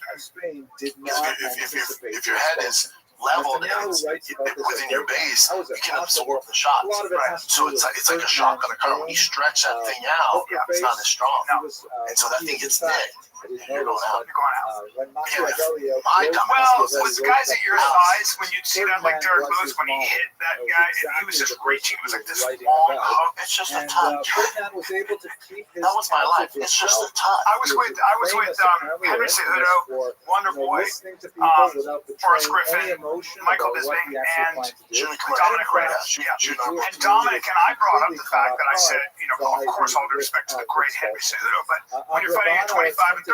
If your head is leveled and it's within your base, you can absorb the shots. Right. So it's like a shotgun current. When you stretch that thing out, it's not as strong. And so that thing gets nicked. And you're going out. Well, with guys at your size, when you'd see that like Derek Lewis, when he hit that guy, he was just reaching. It was like this long hook. It's just a touch. That was my life. It's just a touch. I was with Henry Cejudo, Wonder Boy, Forrest Griffin, Michael Bisping, and Dominic Reyes. And Dominic and I brought up the fact that I said, of course, all due respect to the great Henry Cejudo, but when you're fighting at 25 and 35,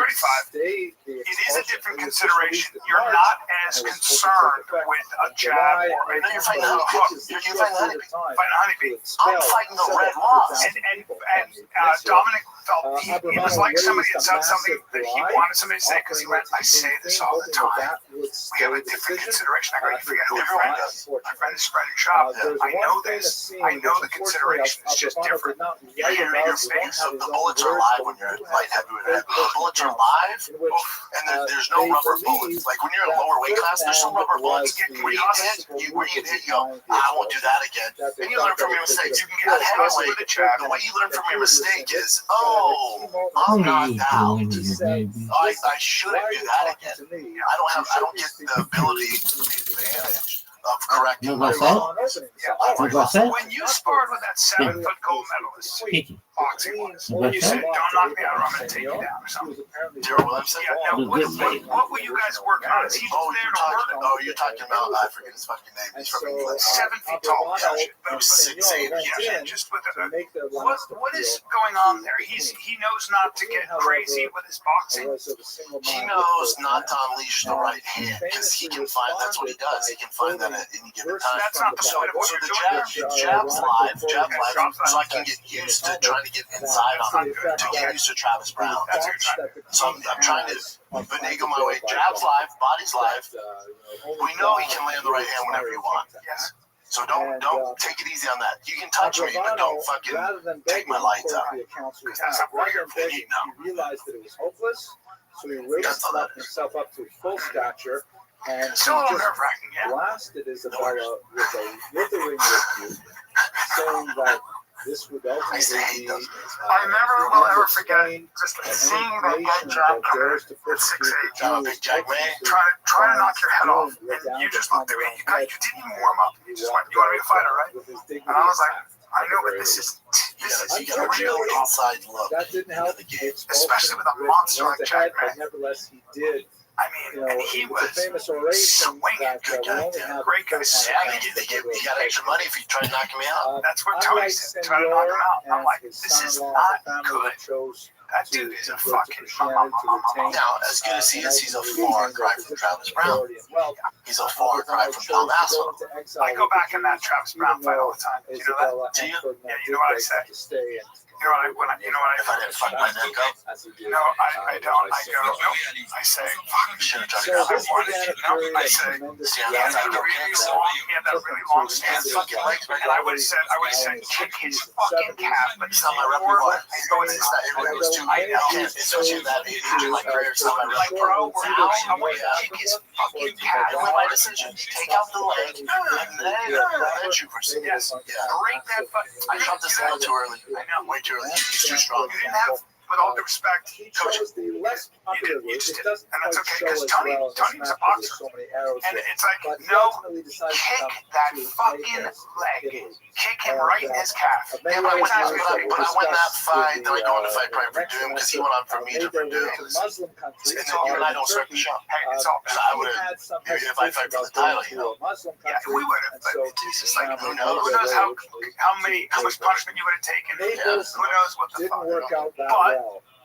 it is a different consideration. You're not as concerned with a jab or a you're fighting a hook. You're fighting a honeybee. I'm fighting the red wasp. And Dominic felt it was like somebody had said something that he wanted somebody to say because he went, I say this all the time. We have a different consideration. I go, you forget who my friend is spreading shop. I know this. I know the consideration. It's just different. Your face. The bullets are live when you're light heavyweight. The bullets are live, and there's no rubber bullets. Like when you're in a lower weight class, there's some rubber bullets. Where you hit, you go, I won't do that again. And you learn from your mistakes. You can get that heavyweight. The way you learn from your mistake is, I'm knocked out. I shouldn't do that again. I don't get the ability to make the advantage of correcting myself. When you sparred with that 7-foot gold medalist, boxing was, you said, don't knock me out or I'm going to take you down or something. Daryl Williamson? What were you guys working on? Is he just there to work? You're talking about, I forget his fucking name. He's from England. 7 feet tall. He was 6'8". Just with what is going on there? He knows not to get crazy with his boxing. He knows not to unleash the right hand because he can find, that's what he does. He can find that at any given time. That's not the point of what you're doing. Jab's live, so I can get used to trying to get inside on him, to get used to Travis Brown. So I'm trying to finagle my way. Jab's live, body's live. We know he can land the right hand whenever you want. Yes. So don't take it easy on that. You can touch me, but don't fucking take my lights out. That's not what you're he realized that it was hopeless, so he raised himself up to full stature. And still a little nerve-wracking, yeah. Blasted Isabella with a withering rebuke, saying that this would ultimately be. I never will ever forget just seeing that young Jack at 6'8", try to knock your head off, and you just looked at me. You didn't even warm up. You just went, "You want to be a fighter, right?" And I was like, "I know, but this is you got a real inside look. That didn't help, especially with a monster like Jack, man." Nevertheless, he did. I mean, and he was swinging. Great guy. He got extra money if you try to knock me out. That's what Tony said. Try to knock him out. I'm like, this is not good. That dude is a fucking Now, as good as he is, he's a far cry from Travis Brown. He's a far cry from Tom Aswell. I go back in that Travis Brown fight all the time. You know that? Do you? Yeah, you know what I say? You know what I if I didn't fuck my neck up? No, I don't. I go, nope. I say, fuck. Should have tried to grab him. I say, he had that really long stance. And I would have said, kick his fucking calf. But it's not my repertoire. It was too late. Especially in that age in my career. It's not my repertoire. I want to kick his fucking calf. It was my decision. Take out the leg, and then shoot for some. Yes. Break that fucking. I shot this leg too early. I know. Way too early. He's too strong. You didn't have, with all due respect, coach, you just did. And that's okay, because Tony was a boxer. And it's like, no, kick that fucking leg. Kick him right in his calf. But I went that fight, then I go on to fight Brian Verdum, because he went on from me to Verdum. You and I don't start the show. Hey, it's all I would have, if I fight for the title, Yeah, we would have. But it's just like, who knows? Who knows how much punishment you would have taken? Who knows what the fuck?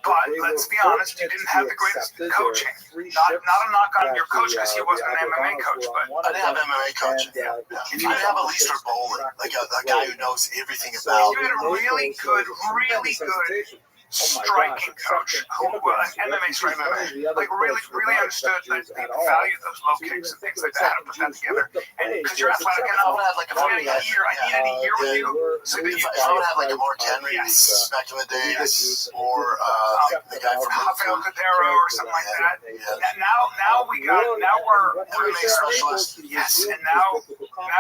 But let's be honest, you didn't have the greatest coaching. Not a knock on your coach because he wasn't an MMA coach, but I didn't have MMA coaching. I didn't have a Leaster Bowling, like a guy who knows everything about. You had a really good striking coach who, MMA straight MMA, like really understood that they valued those low kicks and things like that, and put that together. And because you're athletic enough, I needed a year with you. So that If I would have like a Mark Henry back in the days, or the guy from Rafael Cordero or something like that. Now we're MMA specialist. Yes, and now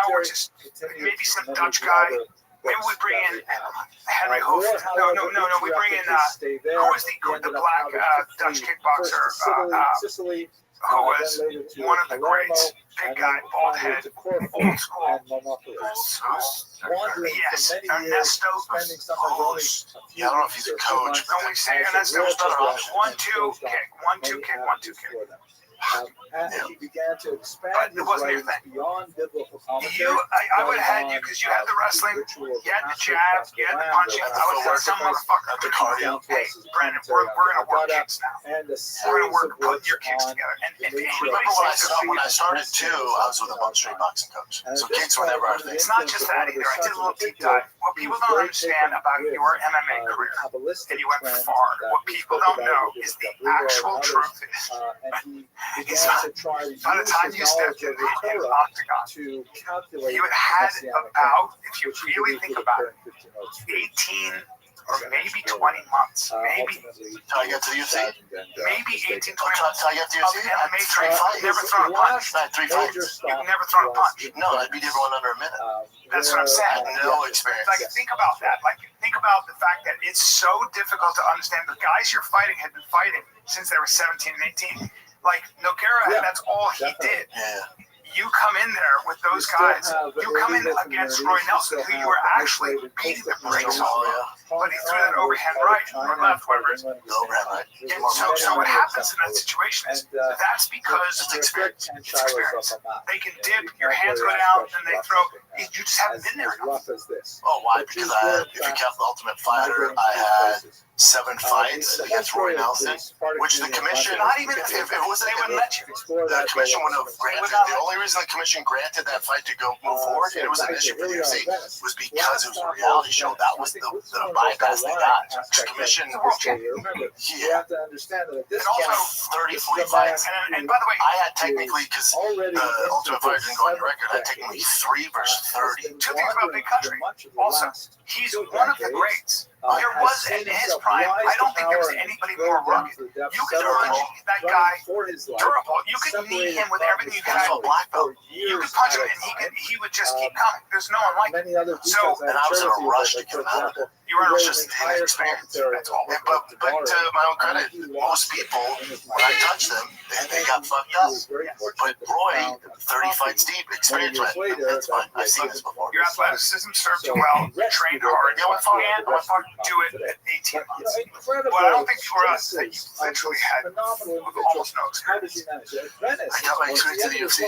we're just maybe some Dutch guy. Maybe we bring in Henry Hoof. No. We bring in who was the black Dutch kickboxer who was one of the greats. Big guy, bald head, old school. Yes, Ernesto. Yeah, I don't know if he's a coach. No, we say Ernesto. 1-2 kick. And he began to expand his writings beyond biblical commentary. I would have had you because you had the wrestling, you had the jab, you had the punching. I would have had some motherfucker at the cardio. Hey, Brandon, we're gonna work kicks now. We're gonna work putting your kicks together. And remember when I started too, I was with a multistream boxing coach. So kicks were never our thing. It's not just that either. I did a little deep dive. What people don't understand about your MMA career, and you went far. What people don't know is the actual truth is by the time you stepped in the octagon, you had about, if you really think about it, 18 or maybe 20 months, maybe. Till I get to the UFC? Maybe 18, 20 months. Till I get to the UFC? I made 3 fights. Never thrown a punch. I had 3 fights. You've never thrown a punch. No, I beat everyone under a minute. That's what I'm saying. No experience. Like, think about that. Like, think about the fact that it's so difficult to understand. The guys you're fighting had been fighting since they were 17 and 18. Like, Nogueira, that's all he did. Yeah. You come in there with those guys. You come in against Roy Nelson, who you were actually beating the brakes off of. But he threw that overhand right or left, whatever it is. The overhand right. And so what happens in that situation is that's because it's experience. It's experience. They can dip, your hands go down, and they throw. You just haven't been there enough. Oh, why? Because if you count the Ultimate Fighter, I had 7 fights against Roy Nelson, which the commission, not even if it wasn't, they wouldn't let you. The commission wouldn't have granted. The only reason the commission granted that fight to go move forward, and it was an issue for the UFC, was because it was a reality show. That was the bypass they got. The commission, you have to understand that this and also 30, 40 fights. And by the way, I had technically, because the Ultimate Fighter didn't go on your record, I had technically 3 versus 30. 2 things about Big Country. Also, he's one of the greats. There was in his prime. I don't think there was anybody more rugged. You could punch that guy durable. You could knee him with everything you had. You could punch him and he would just keep coming. There's no one like him. So, and I was in a rush to get him out. You were just inexperienced. That's all. But to my own credit, most people, when I touched them, they got fucked up. But Roy, 30 fights deep, experience went, that's fine. I've seen this before. Your athleticism served you well. Trained hard. I thought do it at 18 months. But I don't think for us that you literally had almost no experience. I got my experience in the UFC.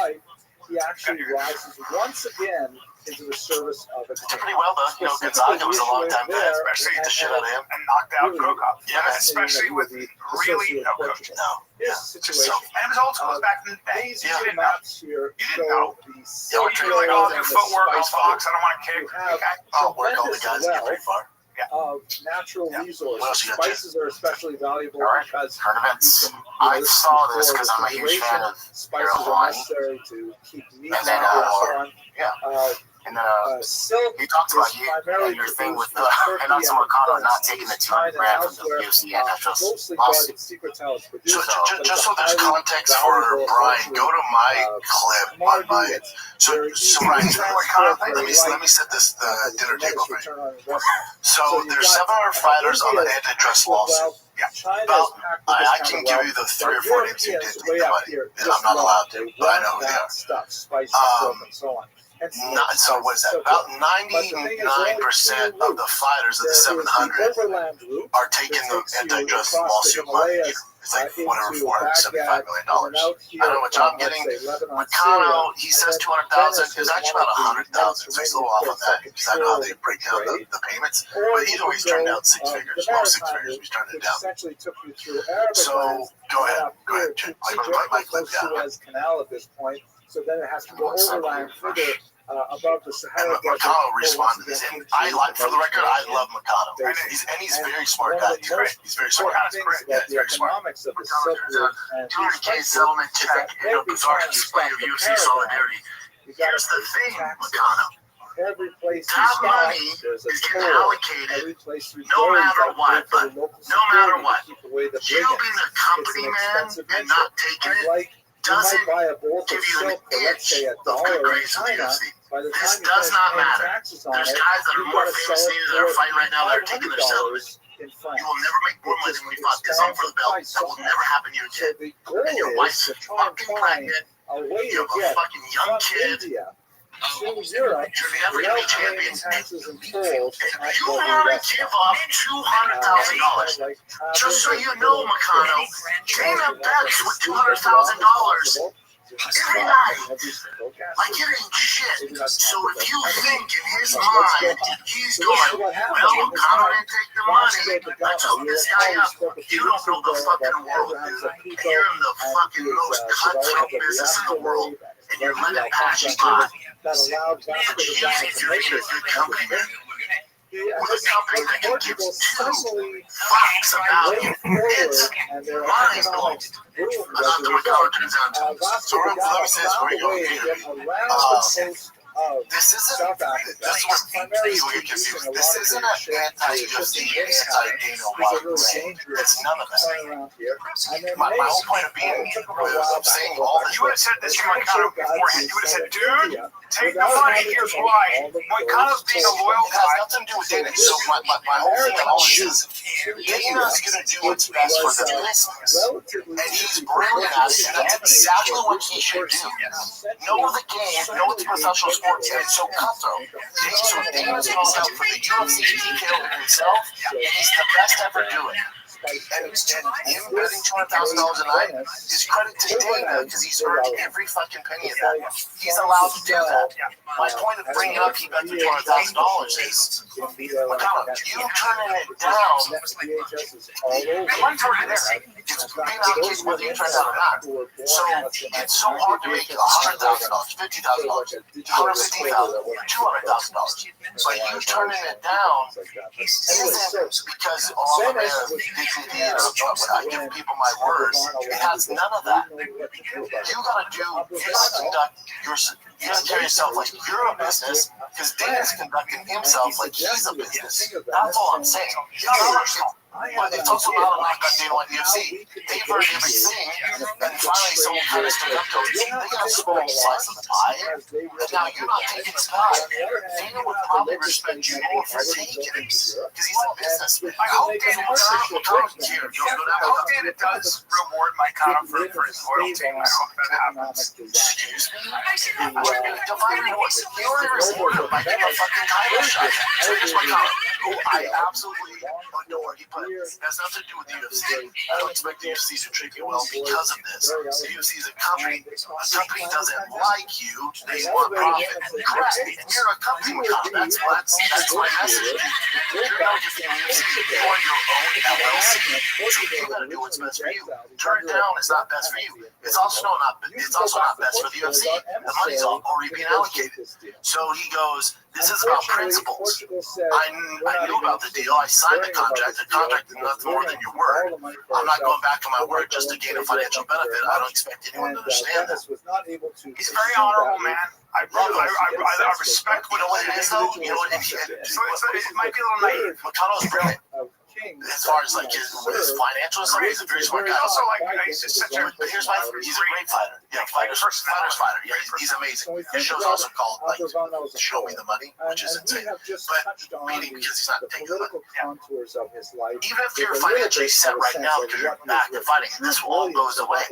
He actually rises once again into the service of a did pretty well though. You know, Gonzaga was a long time vet. Especially beat the shit out of him and knocked out Krokop. Yeah, especially with really no coaching. No. Yeah. Situation. And it was old school back in the day. These You didn't know. maps here show the You were like, oh, I'll do footwork, I'll box, I don't want to kick. I'll work all the guys to get pretty far. Of natural resources. Spices are especially valuable because tournaments. I saw this because I'm a huge fan of spices are necessary to keep meat and then, silk he talked about you and your thing with Renato Marcano not taking the 200 grand from the UFC antitrust lawsuit. So just so there's context for Brian, go to my clip on my. So Brian, let me set this dinner table for you. So there's 700 fighters on the antitrust lawsuit. Well, I can give you the 3 or 4 names you did make the money, and I'm not allowed to, but I know who they are. So what is that? About 99% of the fighters of the 700 are taking the antitrust lawsuit money. It's like whatever, $475 million. I don't know what job I'm getting. Marcano, he says 200,000. It was actually about 100,000, so he's a little off on that because I know how they break down the payments. But either way, he's turned down 6 figures. Most 6 figures, he's turned it down. So go ahead, Play my clip down. Canal at this point, so then it has to go overland further above the And Sahara Desert. McConnell responded to this. And for the record, I love McConnell. He's a very smart guy. He's very smart. Yeah, very smart. Economics of the Silk Road and 200K settlement check in a bizarre display of UFC solidarity. Here's the thing, McConnell. Every place That you stop, money there's a is getting toll. allocated Every place you no go, you matter gotta what, pay for but the local no matter security to what. keep away the You brigands. being a It's company an man expensive and venture. not taking It's it like you doesn't might buy a bolt give of you an silk for, let's inch say, of $1 good in grace in the China. UFC. By the This time you does finish not paying matter. taxes on There's it, guys that are you've more got to famous sell than it you that are fighting right now that are taking their settlement. $500 in France. You will never make more money than we fought this on for the belt. That will never happen to you So again. the goal And your is wife's to try and fucking find pregnant. a way You to have a get fucking young from kid. India to Europe You're never going to be without paying champions. taxes and tolls. And you want to give up $200,000. Just so you know, McConnell, Dana bets with $200,000 every night. Like it ain't shit. So if you think in his mind he's going, well, McConnell didn't take the money, let's hook this guy up. You don't know the fucking world, dude. And you're in the fucking most cutthroat business in the world. And you're letting it pass you by. That allowed It's easy if you're being a good company man. With a company that can give two fucks about you. It's mind blowing. Not the McConnell turns out to. So let me say this before we go. This isn't. This was people get confused. This isn't an anti-UFC, anti-Dana White thing. It's none of that. My whole point of being of saying all this. You would have said this to McConnell beforehand. You would have said, dude, take the money. Here's why. McConnell's being a loyal It has nothing to do with Dana. So my whole thing about all this is Dana's going to do what's best for the business. And he's brilliant at it. And that's exactly what he should do. Know the game, know the professional sports, and it's so cutthroat. So Dana's going out for the UFC TKO himself, and he's the best ever doing it. And him betting $200,000 a night is credit to Dana because he's earned every fucking penny of that. He's allowed to do that. My point of bringing up he bet for $200,000 is, McConnell, you turning it down. The money's already there. It's being allocated whether you turn it down or not. So it's so hard to make $100,000, $50,000, $150,000, $200,000. But you turning it down isn't because all the I give people my words. It has none of that. You gotta conduct yourself. You gotta carry yourself like you're a business, because Dana's conducting himself like he's a business. That's all I'm saying. But it's also not a knock on Dana White UFC. They've heard everything, and finally someone kind of stood up to it. They got a small slice of the pie, and now you're not taking his pie. Dana would probably respect you more for taking it, because he's a businessman. I hope Dana does reward McConnell for his loyalty. I hope that happens. Excuse me? Divine Voice. He already rewarded him by getting a fucking title shot. So here's McConnell, who I absolutely adore. He put it has nothing to do with the UFC. I don't expect the UFC to treat me well because of this. The UFC is a company. A company doesn't like you. They want profit. Correct. And you're a company, McConnell. That's my message. You're not just the UFC. You're your own LLC. So you gotta do what's best for you. Turn it down is not best for you. It's also not best for the UFC. The money's already being allocated. So he goes, this is about principles. I knew about the deal. I signed the contract. The contract is nothing more than your word. I'm not going back on my word just to gain a financial benefit. I don't expect anyone to understand that. He's a very honorable man. I respect what it is, though. You know what? It might be a little naive. McConnell's brilliant. As far as like his financial stuff, he's a very smart guy. Also, he's just such a. But he's a great fighter. Yeah, fighter's fighter. Yeah, he's amazing. His show's also called like "Show Me the Money," which is insane. But meaning because he's not taking the money. Even if you're financially set right now because you're back to fighting, this all goes away.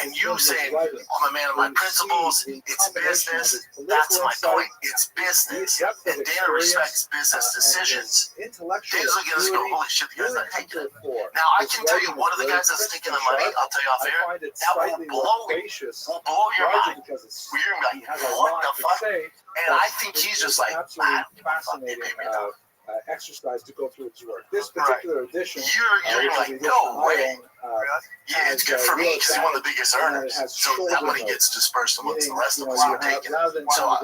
And you saying, I'm a man of my principles, it's business, that's my point, it's business. And Dana respects business decisions. Dana's looking at us and go, holy shit, the guy's not taking it. Now, I can tell you, one of the guys that's taking the money, I'll tell you off air, that will blow your mind. You're going to be like, what the fuck? And I think he's just like, man, fuck, they pay me enough. exercise to go through its work. This particular edition, You're which is like, the edition no I way. own, Yeah, it's good for me because he's one of the biggest earners. So that money gets dispersed amongst the rest of us who are taking it. So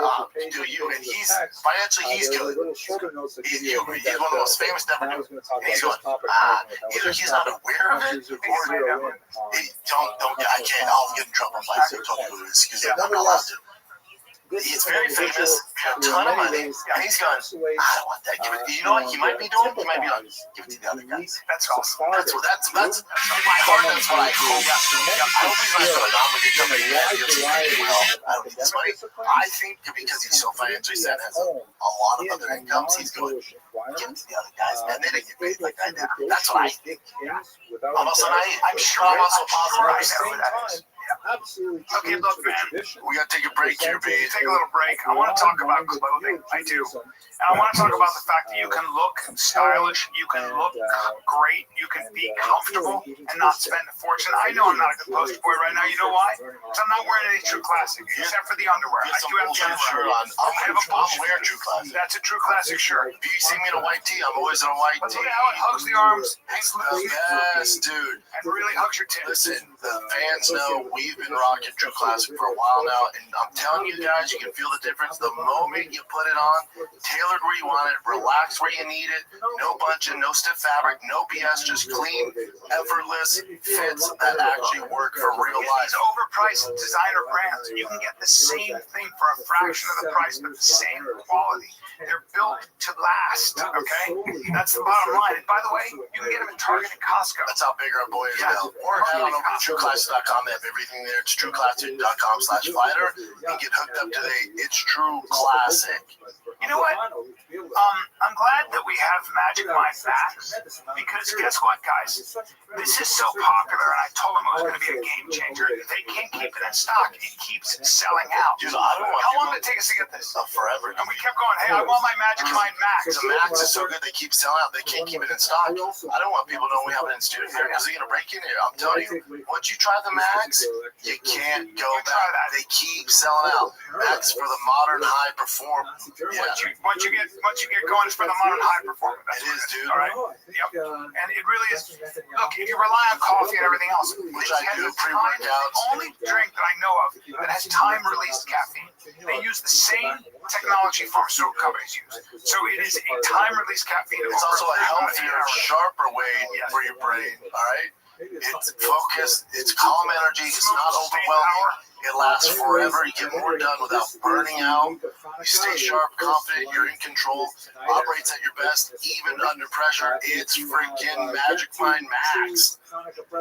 do you, and he's financially he's good. He's one of the most famous never do. And he's going, either he's not aware of it or I can't. I'll get in trouble if I have to talk to this because I'm not allowed to. He's very famous, a ton of money, and he's going, I don't want that. Give it. You know what he might be doing? He might be like, give it to the other guys. That's awesome. That's my heart. That's what I hope. I hope he's not going to nominate somebody I don't need this money. I think because he's so financially set, has a lot of other incomes, he's going, give it to the other guys, man. They didn't get paid like that now. That's what I think. Almost, and I'm sure I'm also positive I know who that is. Absolutely. Okay, look, man. We got to take a break here, babe. Take a little break. I want to talk about clothing. I do. And I want to talk about the fact that you can look stylish, you can look great, you can be comfortable and not spend a fortune. I know I'm not a good poster boy right now. You know why? Because I'm not wearing any true classic, except for the underwear. I do have the underwear. I'm wearing true classic. That's a true classic shirt. If you see me in a white tee, I'm always in a white But tee. look at how it hugs the arms, hangs loose, Yes, dude. and really hugs your tits. Listen, the fans know we've been rocking True Classic for a while now, and I'm telling you guys, you can feel the difference the moment you put it on. Tailored where you want it, relax where you need it. No bunching, no stiff fabric, no BS, just clean, effortless fits that actually work for real life. These overpriced designer brands, you can get the same thing for a fraction of the price, but the same quality. They're built to last, okay? That's the bottom line. And by the way, you can get them at Target and Costco. That's how big our boy is now. Or head on over to TrueClassic.com. They have everything there. It's TrueClassic.com/fighter. And get hooked up today. It's True Classic. You know what? I'm glad that we have Magic Mind back, because guess what, guys? This is so popular, and I told them it was going to be a game changer. They can't keep it in stock. It keeps selling out. Dude, I don't want How long did it take us to get this? forever. And we kept going, hey, I want my Magic Mind Max. The Max is so good they keep selling out. They can't keep it in stock. I don't want people knowing we have it in studio here because they're gonna break in here. I'm telling you, once you try the Max, you can't go back. They keep selling out. Max for the modern high performer. Yeah. Once you get going, it's for the modern high performer. It is, dude. All right. Yep. And it really is. Look, if you rely on coffee and everything else, Which I do, pre-workouts. The only drink that I know of that has time-released caffeine. They use the same technology pharmaceutical companies use. So it is a time-released caffeine. It's also a healthier, sharper way for your brain. All right. It's focused. It's calm energy. It's not overwhelming. It lasts forever. You get more done without burning out. You stay sharp, confident. You're in control. Operates at your best, even under pressure. It's freaking Magic Mind Max.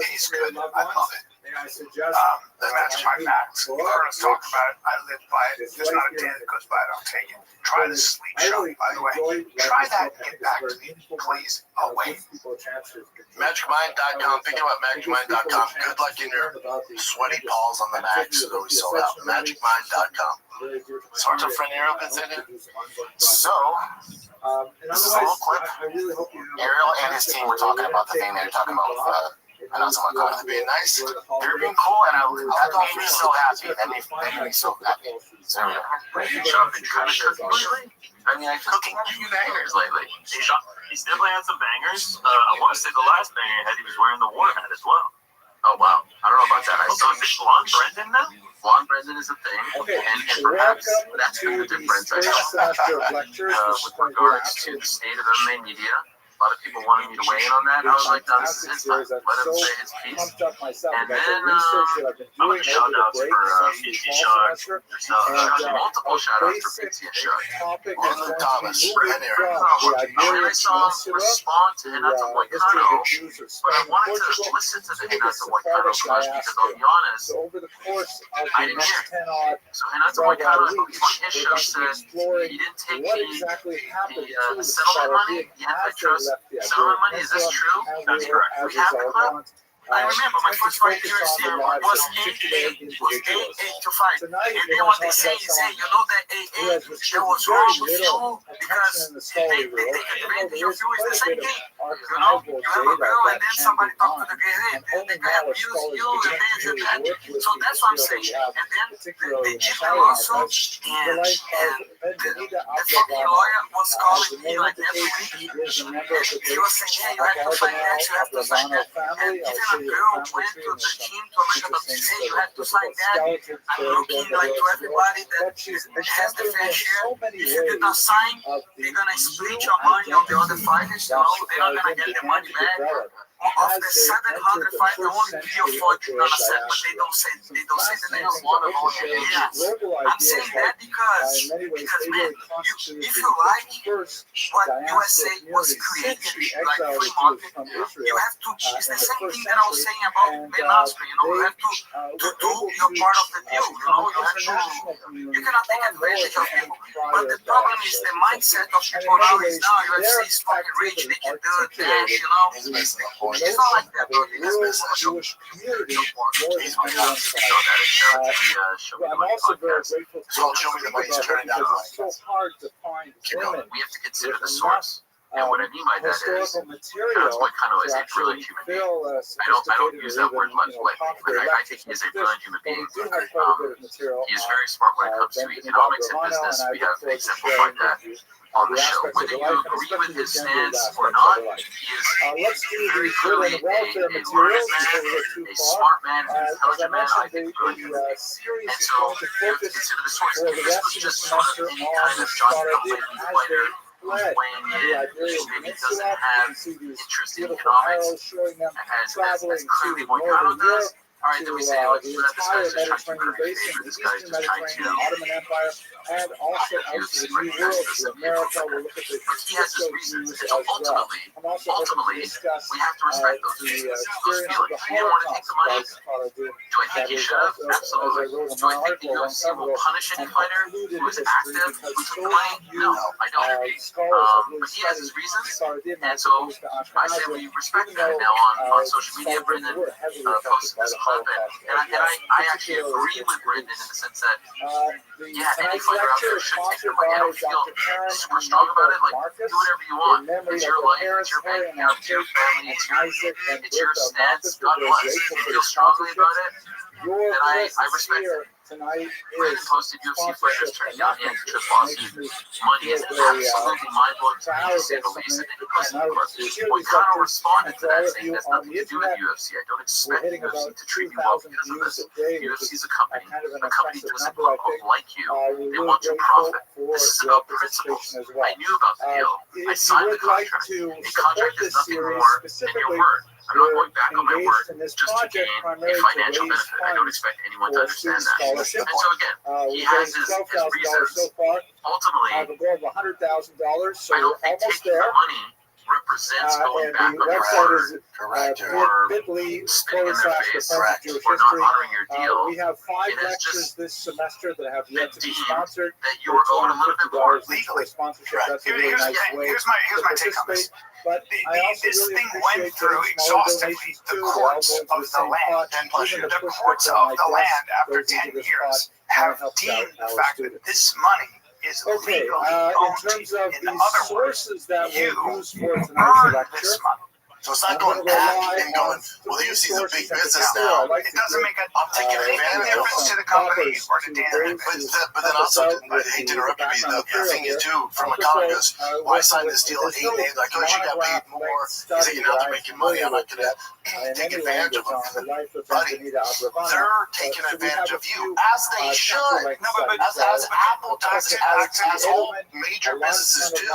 He's good. I love it. The Magic Mind Max. You've heard us talk about it. I live by it. There's not a day that goes by I don't take it. Try the sleep shot, by the way. Try that and get back to me, please. I'll wait. MagicMind.com. Pick it up at MagicMind.com. Good luck in your sweaty balls on the Max that always sold out. MagicMind.com. So what's our friend Ariel been saying? So, this is a little clip. Ariel and his team were talking about the thing they were talking about with announcing my car. They're being nice. They're being cool, and that made me so happy. That made me so happy. So, Sean, been kind of cooking lately? I mean, I'm cooking a few bangers lately. He's definitely had some bangers. I want to say the last banger he had, he was wearing the war hat as well. Oh, wow. I don't know about that. I saw Blonde Brendan now? Blonde Brendan is a thing. Okay, and perhaps that's been the difference, I with With regards to the state of MMA media, a lot of people wanted me to weigh in on that. I was like, no, this is his time. Let him say his piece. And then, I'm going to shout outs for Fiji Shark. Multiple shout outs for Fiji Shark. London Thomas, and Aaron. And then I saw him respond to Hinata Moicano, but I wanted to listen to the Hinata Moicano clash because I'll be honest, I didn't hear it. So Hinata Moicano, on his show, said he didn't take the settlement money, the antitrust settlement money. Is this true? That's correct. We have the clip. I remember my first fight here was 8 to 5. And then what they say is, hey, you know that AA that was wrong with you because they take advantage of you. It's the same thing. You know, you have a girl and then somebody talk to the girl, hey, they abuse you and then you that. So that's what I'm saying. And then they did the lawsuit and the fucking lawyer was calling me like every week. He was saying, hey, you have to sign that, you have to sign that. And even a girl went to the team to make a decision, you have to sign that. I'm looking like to everybody that has the fair share. If you did not sign, they're going to split your money on the other fighters. You know, they're not going to get their money back. Of the 700 fighters, they only give you 40 on a set, but they don't say the names. Yes, I'm saying that because man, if you like what USA was created, like free market, you have to. It's the same thing that I was saying about Ben Askren. You know, you have to do your part of the deal. You know, you cannot take advantage of people. But the problem is the mindset of people now is UFC is fucking rich, they can do it, cash, you know. It's not like that, bro. Jewish community more than anyone else. I'm also very grateful to Show me the way he's turning down. because it's so hard to find women We have to consider the source. And what I mean by that is, historical material what kind of is to a brilliant actually human being. feel I don't use that word much lightly, but I think he is a brilliant human But we being. do have quite a bit of material. He is very smart when it comes to economics and business. We have exemplified that on the show. Whether you agree with his stance or not, he is Let's do very the clearly good and welfare a materials learned before we get too man, a far. smart man, an As I intelligent man. I mentioned, think the series and is so going to you have to focus consider the source. for If the this rest was of the just sort semester of any on kind the of Johnny Saturday Come as fighter they who's fled weighing the in, Iberian who maybe Peninsula. doesn't You have can see these interest in beautiful economics arrows showing them as traveling clearly to Moicano northern does. Europe, All right, then we say, oh, the this guy's entire just trying to Mediterranean curry basin, favor. the This guy's Eastern just trying Mediterranean, to Ottoman Empire, and also out to the New World, to America. We'll look at the But he has his Cisco reasons. Jews And as so well. I'm also hoping to ultimately, discuss we have to respect those the reasons, those experience of the feelings. He didn't want to take the money. Holocaust by Father Dean. Do I think he should have? Absolutely. Do I think the UFC will punish any fighter who is active, who took the money? No, I don't. But he has his reasons, and so I say we respect that. Now on social media, Brendan posted this clip, and I actually agree with Brendan in the sense that, yeah, any fighter out there should take the money. I don't feel super strong about it. Like, do whatever you want. It's your life, it's your bank account, it's your family, it's your stance. God bless. If you feel strongly about it, then I respect it. Tonight Brandon posted UFC fighters turning down amateur lawsuit. Money is absolutely mind-blowing to me, to say the least. And then he posted the clip. Moicano responded to that, saying that's nothing to do with UFC. I don't expect UFC to treat me well because of this. UFC is a company doesn't quote like you. They want your profit. This is about principles. I knew about the deal. I signed the contract. A contract is nothing more than your word. I'm not going back on my word just to gain a financial benefit. I don't expect anyone to understand that. And so again, he has his reasons. Ultimately, I don't think taking the money represents going back on your word, or spitting in their face, or not honoring your deal. We have 5 It is lectures just this semester that have yet to be deemed sponsored. that you are owed a little bit more legally. Sponsorship. That's a Here's really nice way here's my take on this. But This thing went through exhaustively the courts of the land. The courts of the land, after 10 years, have deemed the fact that this money is legally owned to you. In other words, you earned this money. So it's not going happy and going, well, the UFC's a big business now. It doesn't make I'm taking advantage of difference to the company or to Dan. But then also, I hate to interrupt you, the thing is too, from McConnell goes, well, I signed this deal at 8 days. Like, oh, you got paid more. He's like, you're not making money. I'm not going to take advantage of them. Buddy, they're taking advantage of you, as they should. No, but As Apple does, as all major businesses do,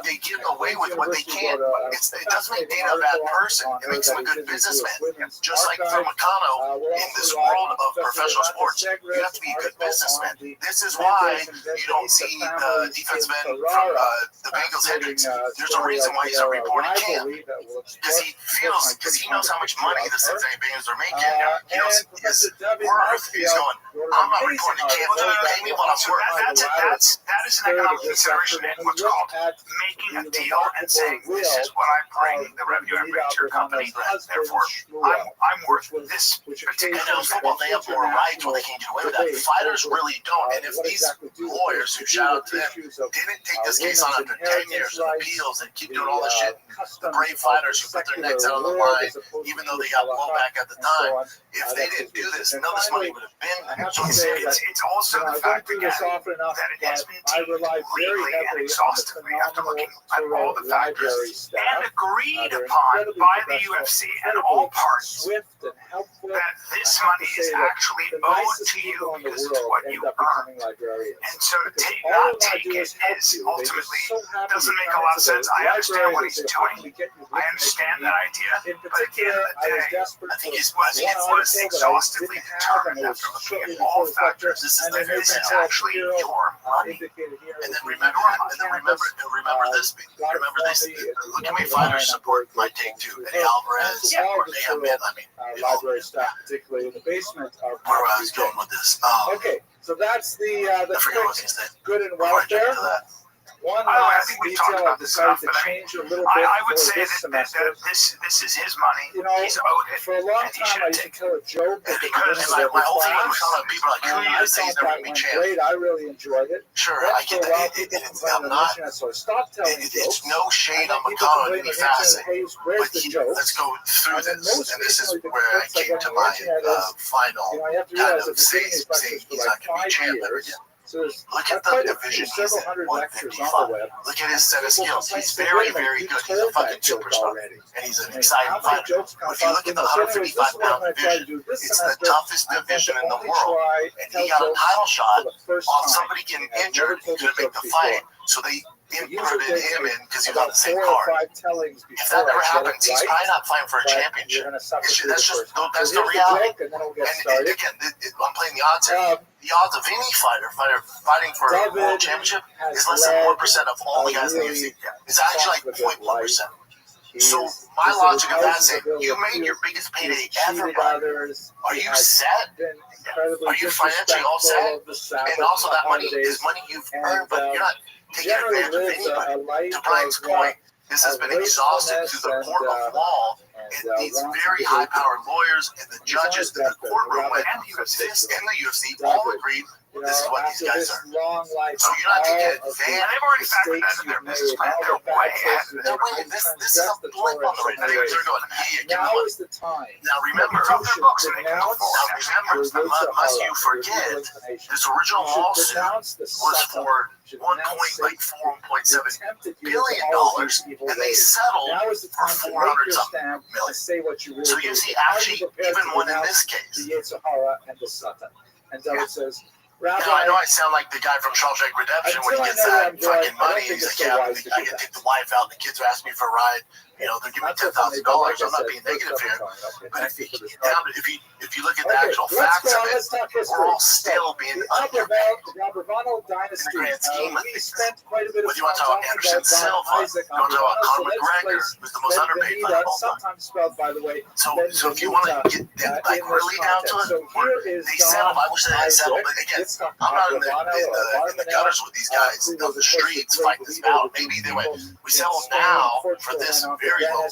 they get away with what they can. It doesn't make Dana a bad person. It makes him a good businessman. Just like for McConnell, in this world of professional sports, you have to be a good businessman. This is why you don't see the defenseman from the Bengals, Hendricks. There's a reason why he's not reporting camp. Because he knows how much money the Cincinnati Bengals are making. He knows his worth. He's going, I'm not reporting camp. Pay me what I'm worth. That is an economic consideration in what's called making a deal and saying, this is what I bring the revenue I bring to your company. Therefore, I'm worth this. And in football, they have more rights where they can get away with that. Fighters really don't. And if these lawyers, who shout out to them, didn't take this case on after 10 years of appeals and keep doing all this shit, the brave fighters who put their necks out on the line, even though they got blowback at the time, if they didn't do this, none of this money would have been. So it's also the fact again that it has been deemed legally and exhaustively after looking at all the factors and agreed upon by the UFC and all parties that this money is actually owed to you because it's what you earned. And so to not take it is ultimately doesn't make a lot of sense. I understand what he's doing. I understand that idea. But at the end of the day, I think it was exhaustively determined after looking at all factors. This is actually your money. And then remember this. Remember this. Look how many fighters support my take too. Eddie Alvarez, Ahmed. I mean, library staff, particularly in the basement. Where I was going with this. Okay, so that's the I forgot what I was going to say. good and welfare. One last detail I've decided to change a little bit I would for say this semester. that this is his money. You know, he's owed it. for a long time I used to tell a joke at the Because beginning of my whole thing every was class, telling people like, who and are you I to say he's thought never that going to be went champ? great. I really enjoyed it. Sure, Then I for get a while, that. people I'm complained on the not. internet, so I stopped telling It's jokes. no shade And on then people McConnell to complained be on the internet, facet. hey, where's But the joke? let's go through And then this. most And this is recently, the where I complaints I came got to on the my internet is, final you know, I have to kind realize of I've been saying doing these lectures for he's like not going to be 5 champ ever years. again. So there's Look at quite the a division few, he's several in, hundred lectures on the 155. web. Look at his set of People skills. complain, He's say, very, wait a minute, very you good. He's a told fucking that joke superstar. already. And he's an And exciting how many fighter. jokes come But if you look at the So anyways, this is what I'm 155-pound going to try to division, do this it's the semester. toughest I'm going division to in the only world. try And tell he got a jokes title shot for the first off time. somebody getting I've never injured told to the make joke the before. fight. So they It usually inputted takes him me in because he was on about the same 4 or card. 5 tellings If before that never I get happens, it he's right. probably not fighting for a But championship. you're going to suffer It's through that's the just first time. that's So the here's reality. joke, and then we'll get And started. again, I'm playing the odds here. The odds of any fighter fighting for a world championship is less than 1% of all the guys in the UFC. It's actually like 0.1%. So my logic of that is saying, you made your biggest payday ever, bud. Are you set? Are you financially all set? And also that money is money you've earned, but you're not taking advantage of anybody. To Brian's point, this has been exhausted through the court of law. It needs very high-powered lawyers, and the judges in the courtroom and the UFC all agreed this is what these guys are. So you're not taking advantage. And they've already factored that in their business plan. They're way ahead. This is a blip on the radar. They're going, yeah, give me Now one. is the time. Now remember, Drop their books and they can go forward. must you forget, this original lawsuit was for $1.7 billion, and they settled for 400-something million. So you see, actually, even won in this case. The Sahara and the Satan. And David says, Rabbi, Now, I know I sound like the guy from Shawshank Redemption when he gets that fucking money. He's like, yeah, I get to take the wife out. The kids are asking me for a ride. You know, they're giving me $10,000. I'm not being negative here. But if you look at the actual facts of it, we're all still being underpaid. The Rabbi dynasty. In the grand scheme of We things. spent quite a bit of Whether you want to time talk about talking Anderson Silva, Isaac you want to talk about so Conor let's McGregor, place who's the most underpaid fighter of all time. sometimes spelled, by the way. So if you want to get like really down to it, they settled. I wish they had settled, but again, I'm not in the gutters with these guys on the streets fighting this battle. Maybe they went, we settled now for this very low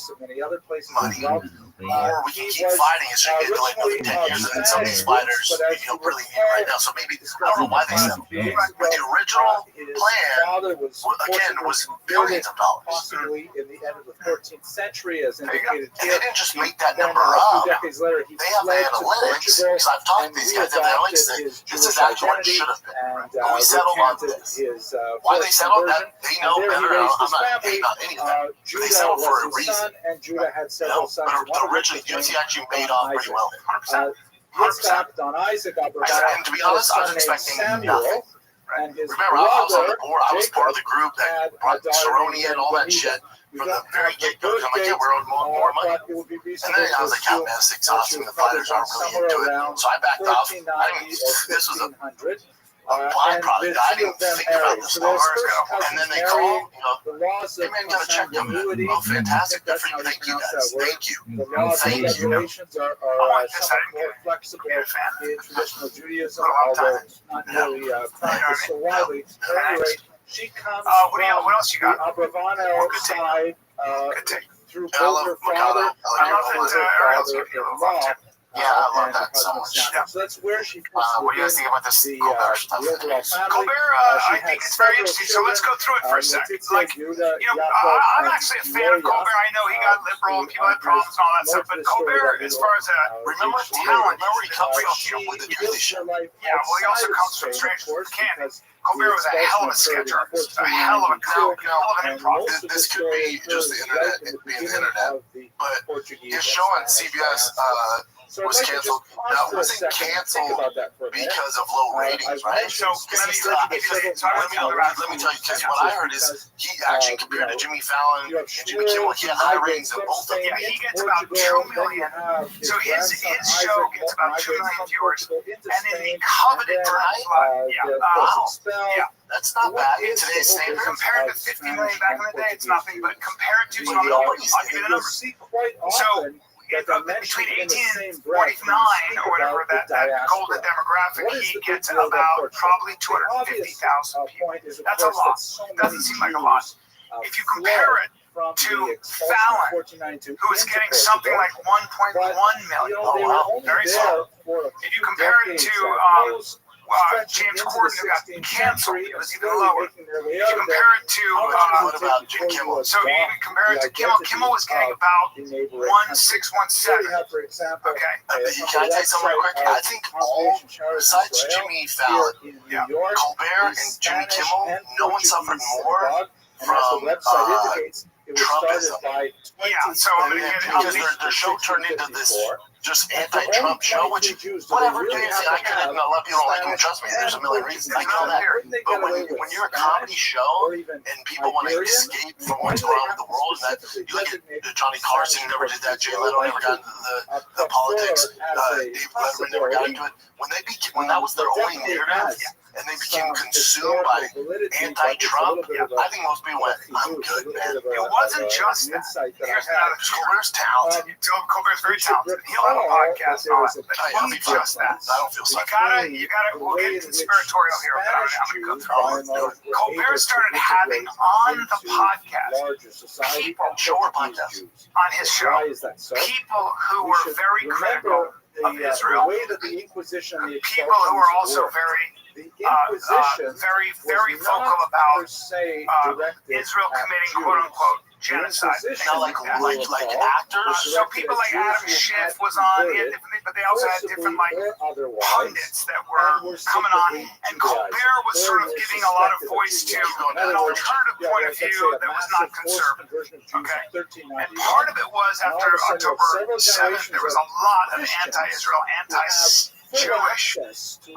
money, or we can keep fighting and get to like another 10 years, and then some of these fighters, really need it right now. So maybe, I don't know why they settled. But the original plan, again, was billions of dollars. Possibly in the end of the 14th century, as indicated And they here. didn't just make that Then, number a few up. decades later, he They have the fled to analytics, Portugal, because I've talked and to these he guys, they have adopted analytics. his This is Jewish actually what it identity should have been. and But we settled on recanted this. his Why they forced settled conversion. that, they And know there he better. raised I'm his not family. hating on any of that. Judah settled for was a his reason. son, and Judah had You several know, sons. but One of originally, which was UFC actually paid off pretty well. His backed on Isaac Abravanel, And to be honest, I was expecting nothing. and his Remember, I was on the brother, board. I was part of the group that brought Cerrone and all that shit from the very get-go. I'm like, yeah, we're owed more money. And then I was like, God, man, it's exhausting. The fighters aren't really into it. So I backed off. This was a byproduct. I didn't think about this long. And then they call, hey man, gotta check them. Oh, fantastic. Good for you. Thank you guys. Thank you. The laws and Thank you. regulations are somewhat more flexible in traditional Judaism, although not really practiced so widely. At any rate, she comes what else you got? from the Abravanel side through I both love her Mikado. father I like and love her that, Ariel's giving you a little father-in-law. Yeah, I love and that her so husband's much. family. So that's where she fits What do you guys think about this the Colbert stuff? overall family. Colbert, She I had think it's very several interesting. So let's go through it for a children, second. Letizia, Like, Yuda, you know, Yaakov, I'm and actually a fan of Leah. Colbert. I know he got liberal and people had problems and all that stuff, but Colbert, as far as Remember talent, Remember he comes from she with the Jersey lived show. her life yeah, well, he also outside comes of from Spain, Strangers of course, with Candy. because Colbert was a hell of a expulsion sketch occurred in artist, a hell of a hell of an improv. This could be just the internet, it being the internet, but his show on CBS was canceled. That wasn't canceled because of low ratings, right? So let me tell you, because what I heard is he actually compared to Jimmy Fallon and Jimmy Kimmel. He had high ratings in both of them. yeah, he gets about 2 million. So his show gets about 2 million viewers, and then the coveted That's not bad in today's standards. compared to 50 million back in the day, it's nothing. But compared to some I'll give you the numbers. So between 18 and 49 or whatever, that golden demographic, he gets about probably 250,000 people. That's a lot. Doesn't seem like a lot. If you compare it to Fallon, who is getting something like 1.1 million. Oh, wow. Very small. If you compare it to James Corden, who got canceled, it was even lower. If you compare it to What about Jim Kimmel? so you even compare it to Kimmel. Kimmel was getting about 1.617. Okay. Can I tell you something real quick? I think all, besides Jimmy Fallon, Colbert and Jimmy Kimmel, no one suffered more from Trumpism. Yeah, so I'm going to get Because their show turned into this just anti-Trump show, which whatever, do you think? I get it, and a lot of people don't like him. Trust me, there's a million reasons. I know that. But when you're a comedy show and people want to escape from what's going on with the world, and that you look at Johnny Carson never did that. Jay Leno never got into the politics. Dave Letterman never got into it. When that was their only narrative, and they became consumed by anti-Trump, I think most people went, I'm good, man. It wasn't just that. Here's another Colbert's talented. Colbert's very talented. He'll have a podcast and all that, but I'll be just that. I don't feel sorry. You gotta, we'll get conspiratorial here, but I'm gonna go through it. Colbert started having on the podcast people on his show, people who were very critical of Israel, people who were also very vocal about Israel committing quote unquote genocide. Now, like actors. So people like Adam Schiff was on, he had different, but they also had different like pundits that were coming on, and Colbert was sort of giving a lot of voice to an alternative point of view that was not conservative. Okay, and part of it was after October 7th, there was a lot of anti-Israel, anti-Jewish energy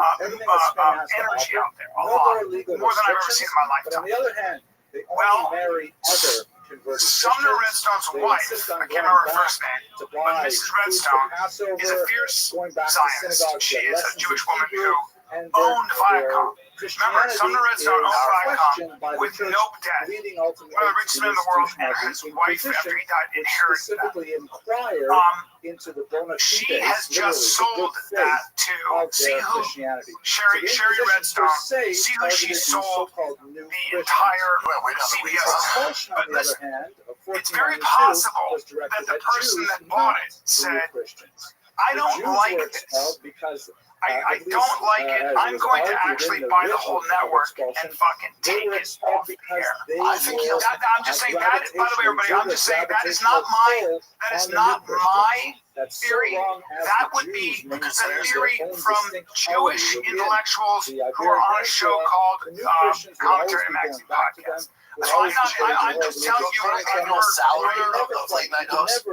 out there, a lot, more than I've ever seen in my lifetime. On the other hand, they Well, marry other converted Sumner Redstone's wife, I can't remember her first name, but Mrs. Redstone is a fierce Zionist. She is a Jewish woman who owned Viacom. Remember, Sumner Redstone owned Viacom with no debt. One of the richest men in the world, and his wife, after he died, inherited that. She has just sold that to, see who, Sherry Redstone, see who she sold the entire CBS. But listen, it's very possible that the person that bought it said, I don't like this. I don't like it. I'm going to actually buy the whole network and fucking take it off the air. I'm just saying that. By the way, everybody, I'm just saying that is not my theory. That would be the theory from Jewish intellectuals who are on a show called Commentary Magazine Podcast. So I'm just telling you, annual salary of late night hosts.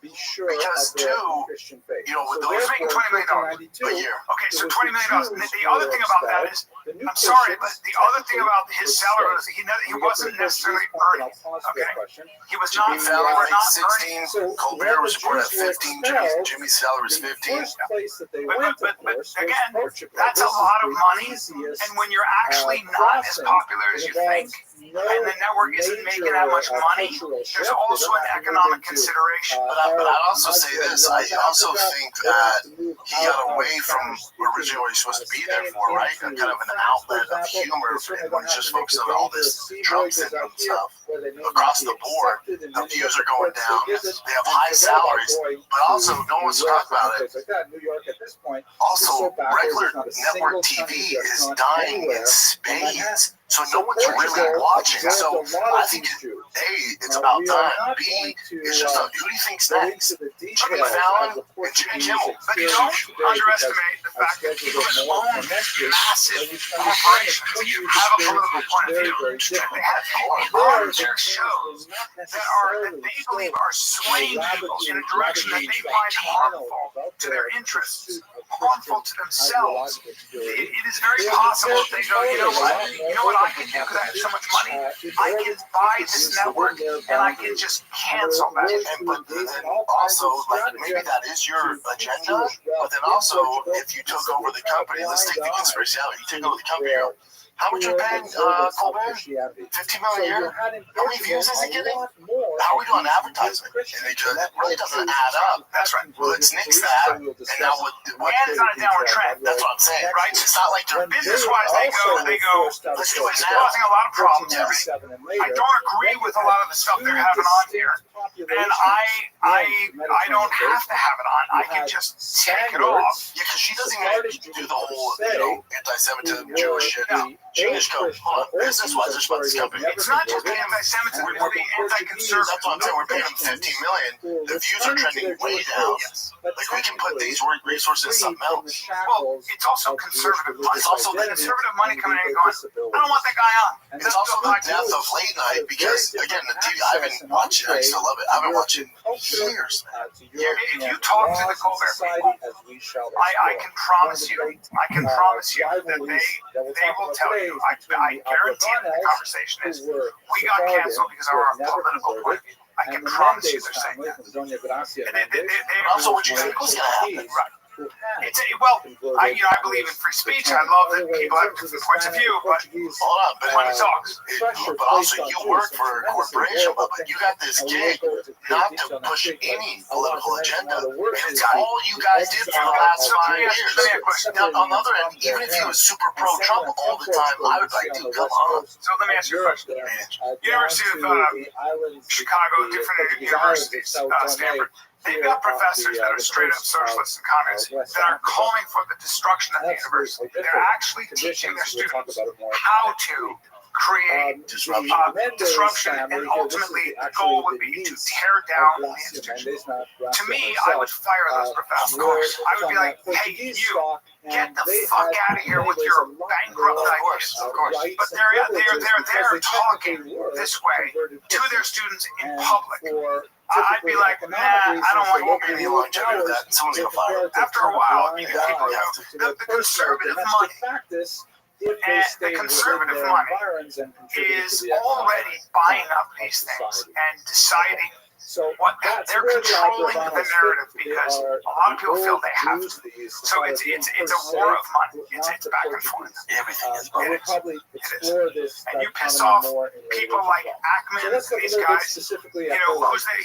Because he's making $20 million a year. Okay, so $20 million. The other thing about that is, I'm sorry, but the other thing about his salary was he wasn't necessarily earning. Okay, he was not. Fallon made 16. Colbert was reported at 15. Jimmy's salary was 15. But again, that's a lot of money. And when you're actually not as popular as you think, and the network isn't making that much money, there's also an economic consideration. But I'd also say this. I also think that he got away from originally what he's supposed to be there for, right? A kind of an outlet of humor when he's just focused on all this Trump syndrome stuff. Across the board, the views are going down. They have high salaries, but also no one's talking about it. Also, regular network TV is dying in spades. So no one's really watching. So I think A, it's about time. B, it's just who do you think's next? Jimmy Fallon and Jimmy Kimmel. But you don't underestimate the fact that people that own massive corporations have a political point of view. They have people on their shows that they believe are swaying people in a direction that they find harmful to their interests, harmful to themselves. It is very possible that they go, you know what I can do because I have so much money? I can buy this network and I can just cancel that. But then also, like, maybe that is your agenda, but then also, if you took over the company, let's take the conspiracy out. You take over the company, how much are you paying Colbert? $15 million a year? How many views is he getting? How are we doing advertisement? And it really doesn't add up. That's right. Well, let's nix that. And now what? And it's on a downward trend. That's what I'm saying, right? It's not like they're Business-wise, they go, let's do it it's now. causing a lot of problems. I don't agree with a lot of the stuff they're having on here, and I don't have to have it on. I can just take it off. Yeah, because she doesn't even do the whole, anti-Semitism, Jewish shit. She just go, hold on, business-wise, there's about this company. It's not just the anti-Semitism, it's the anti-conservative. That's what I'm saying. We're paying them $15 million. The views are trending way down. Like, we can put these resources in something else. Well, it's also conservative money. It's also the conservative money coming in and going, I don't want that guy on. It's also the death of late night because, again, the TV, I've been watching, I still love it. I've been watching years. If you talk to the Colbert people, I can promise you that they will tell you, I guarantee that the conversation is, we got canceled because of our political point of view. I can promise you they're saying that. Also, what you think was going to happen? Right. I believe in free speech. I love that people have different points of view, but hold on, but money talks. But also, you work for a corporation, but you got this gig not to push any political agenda. And it's all you guys did for the last 5 years. Now, on the other end, even if he was super pro-Trump all the time, I would like, dude, come on. So let me ask you a question. University of Chicago, different universities, Stanford. They've got professors that are straight up socialists and communists that are calling for the destruction of the university. They're actually teaching their students how to create disruption, and ultimately the goal would be to tear down the institution. To me, I would fire those professors. Of course, I would be like, hey, you, get the fuck out of here with your bankrupt ideas. Of course. But they're talking this way to their students in public. I'd be like, nah, I don't want you to be along to do that. Someone's going to fire. After a while, people the conservative money. And the conservative money is already buying up these things and deciding what they're controlling the narrative because a lot of people feel they have to. So it's a war of money. It's back and forth. Everything is money. It is. And you piss off people like Ackman, these guys, who's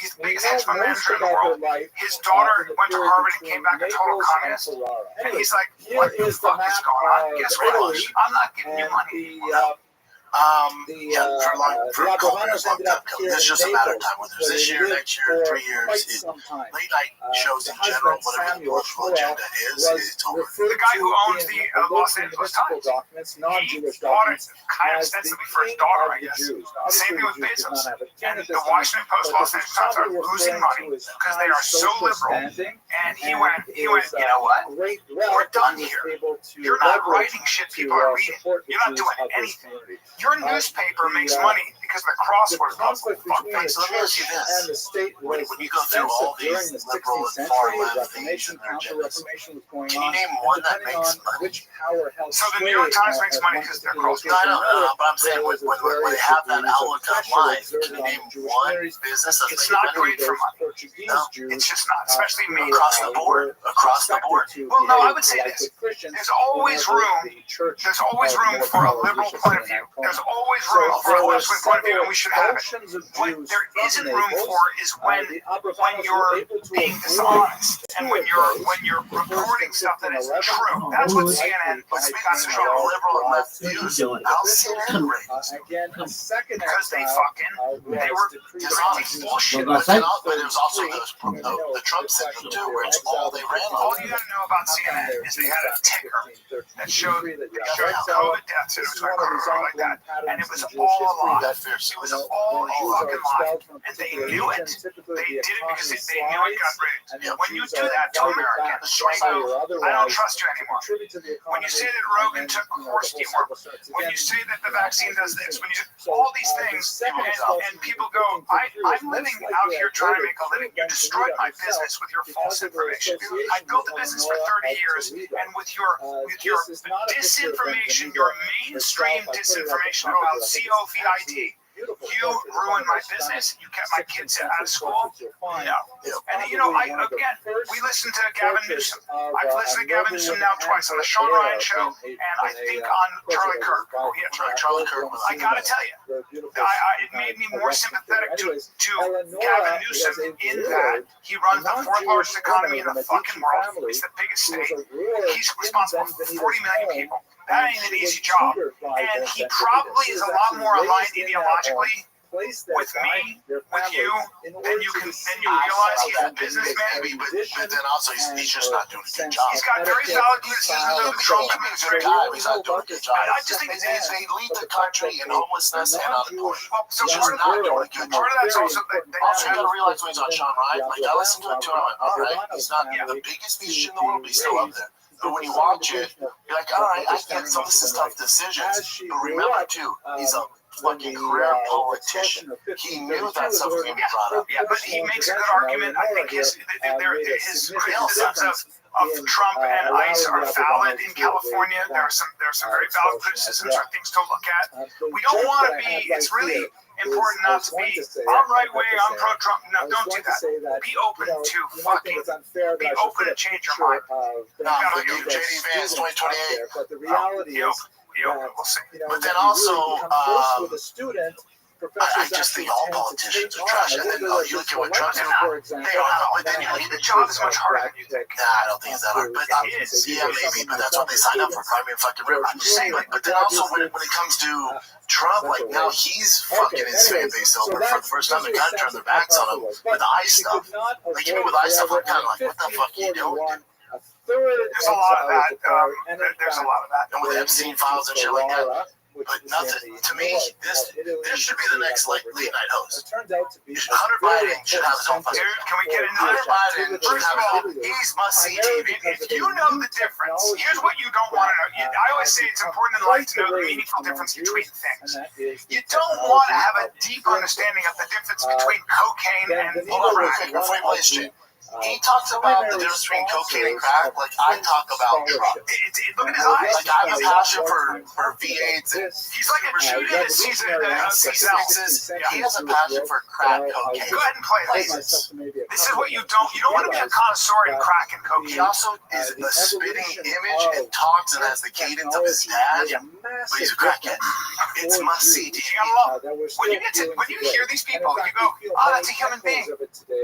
he's the biggest hedge fund manager in the world. His daughter went to Harvard and came back a total communist. And he's like, what the fuck is going on? Guess what? I'm not giving you money. For a couple years, it's just a matter of time. Whether it's this year, next year, 3 years, late night shows in general, whatever the political agenda is, it's over. The guy who owns the Los Angeles Times, he bought it kind of ostensibly for his daughter, I guess. Same thing with Bezos. And the Washington Post, Los Angeles Times are losing money because they are so liberal. And he went, you know what? We're done here. You're not writing shit people are reading. You're not doing anything. Your newspaper makes money because the crossword puzzle. So let me ask you this. When you go through all these liberal and far-left things and their agendas, can you name one that makes money? So the New York Times makes money because they're crossword. No, but I'm saying when they have that outlook online, can you name one business that's It's not great for money. No, it's just not, especially me. Across the board. Well, no, I would say this. There's always room for a liberal point of view. There's there's always room for a left-wing point of view, and we should have it. What there isn't room for is when you're being dishonest and when you're reporting stuff that isn't true. That's what CNN was got in trouble. Liberal and left views. How CNN Because they were dishonest. bullshit. But it was also the Trump syndrome too, where it's all they ran on. All you gotta know about CNN is they had a ticker that showed COVID deaths, and it was like that, and it was all a lie. It was all a fucking lie, and they knew it. They did it because they knew it got rigged. When you do that to Americans, they go, I don't trust you anymore. When you say that Rogan took horse dewormer, when you say that the vaccine does this, when you do all these things, and people go, I'm living out here trying to make a living. You destroyed my business with your false information. I built a business for 30 years, and with your disinformation, your mainstream disinformation about COVID, you ruined my business. You kept my kids out of school. No. And we listened to Gavin Newsom. I've listened to Gavin Newsom now twice on the Sean Ryan show, and I think on Charlie Kirk. Charlie Kirk. I gotta tell you, it made me more sympathetic to Gavin Newsom in that he runs the fourth largest economy in the fucking world. He's the biggest state. He's responsible for 40 million people. That ain't an easy job. And he probably is a lot more aligned ideologically with me, with you, than you realize. He's a businessman. But then also he's just not doing a good job. He's got very valid criticisms of the Trump administration. He's not doing a good job. I just think they lead the country in homelessness and unemployment. So part of that's also that also you gotta realize when he's on Sean Ryan, like I listened to it too, and I went, all right, he's not the biggest speech in the world, but he's still up there. But when you watch it, you're like, all right, I get some of this is tough decisions. But remember, too, he's a fucking career politician. He knew that stuff was going to be brought up. Yeah, but he makes a good argument. I think his criticisms of Trump and ICE are valid in California. There are some very valid criticisms or things to look at. We don't want to be, it's really important not to be, I'm right wing, I'm pro-Trump. No, don't do that. Be open to fucking, be open to change your mind. JD Vance, 2028. But the reality is, we'll see. But then also, with a student, I just think all politicians are trash. And then you look at what Trump's doing, they don't know. But then you look at the job is much harder than you think. Nah, I don't think it's that hard. But yeah, maybe. But that's what they signed up for, primary fucking rib. I'm just saying, like, but then also when it comes to Trump, like now he's fucking his fan base over for the first time. They kind of turned their backs on him with the ICE stuff. Like even with ICE stuff, I'm kind of like, what the fuck are you doing? There's a lot of that. There's a lot of that. And with Epstein files and shit like that. But nothing, to me, this should be the next late night host. Hunter Biden should have his own fucking. Can we get into Hunter Biden should have his own. He's must-see TV. If you know the difference, here's what you don't want to know. I always say it's important in life to know the meaningful difference between things. You don't want to have a deep understanding of the difference between cocaine and crack. Before you play shit. He talks about the difference between cocaine and crack like I talk about drugs. Look at his eyes. Like I have a passion for V8s. He's like a Judah that sees Sixes. He has a passion for crack cocaine. Go ahead and play this. This is what you don't want to be a connoisseur in crack and cocaine. He also is a spitting image and talks and has the cadence of his dad, but he's a crackhead. It's must-see. You gotta love him. When you hear these people, you go, oh, that's a human being.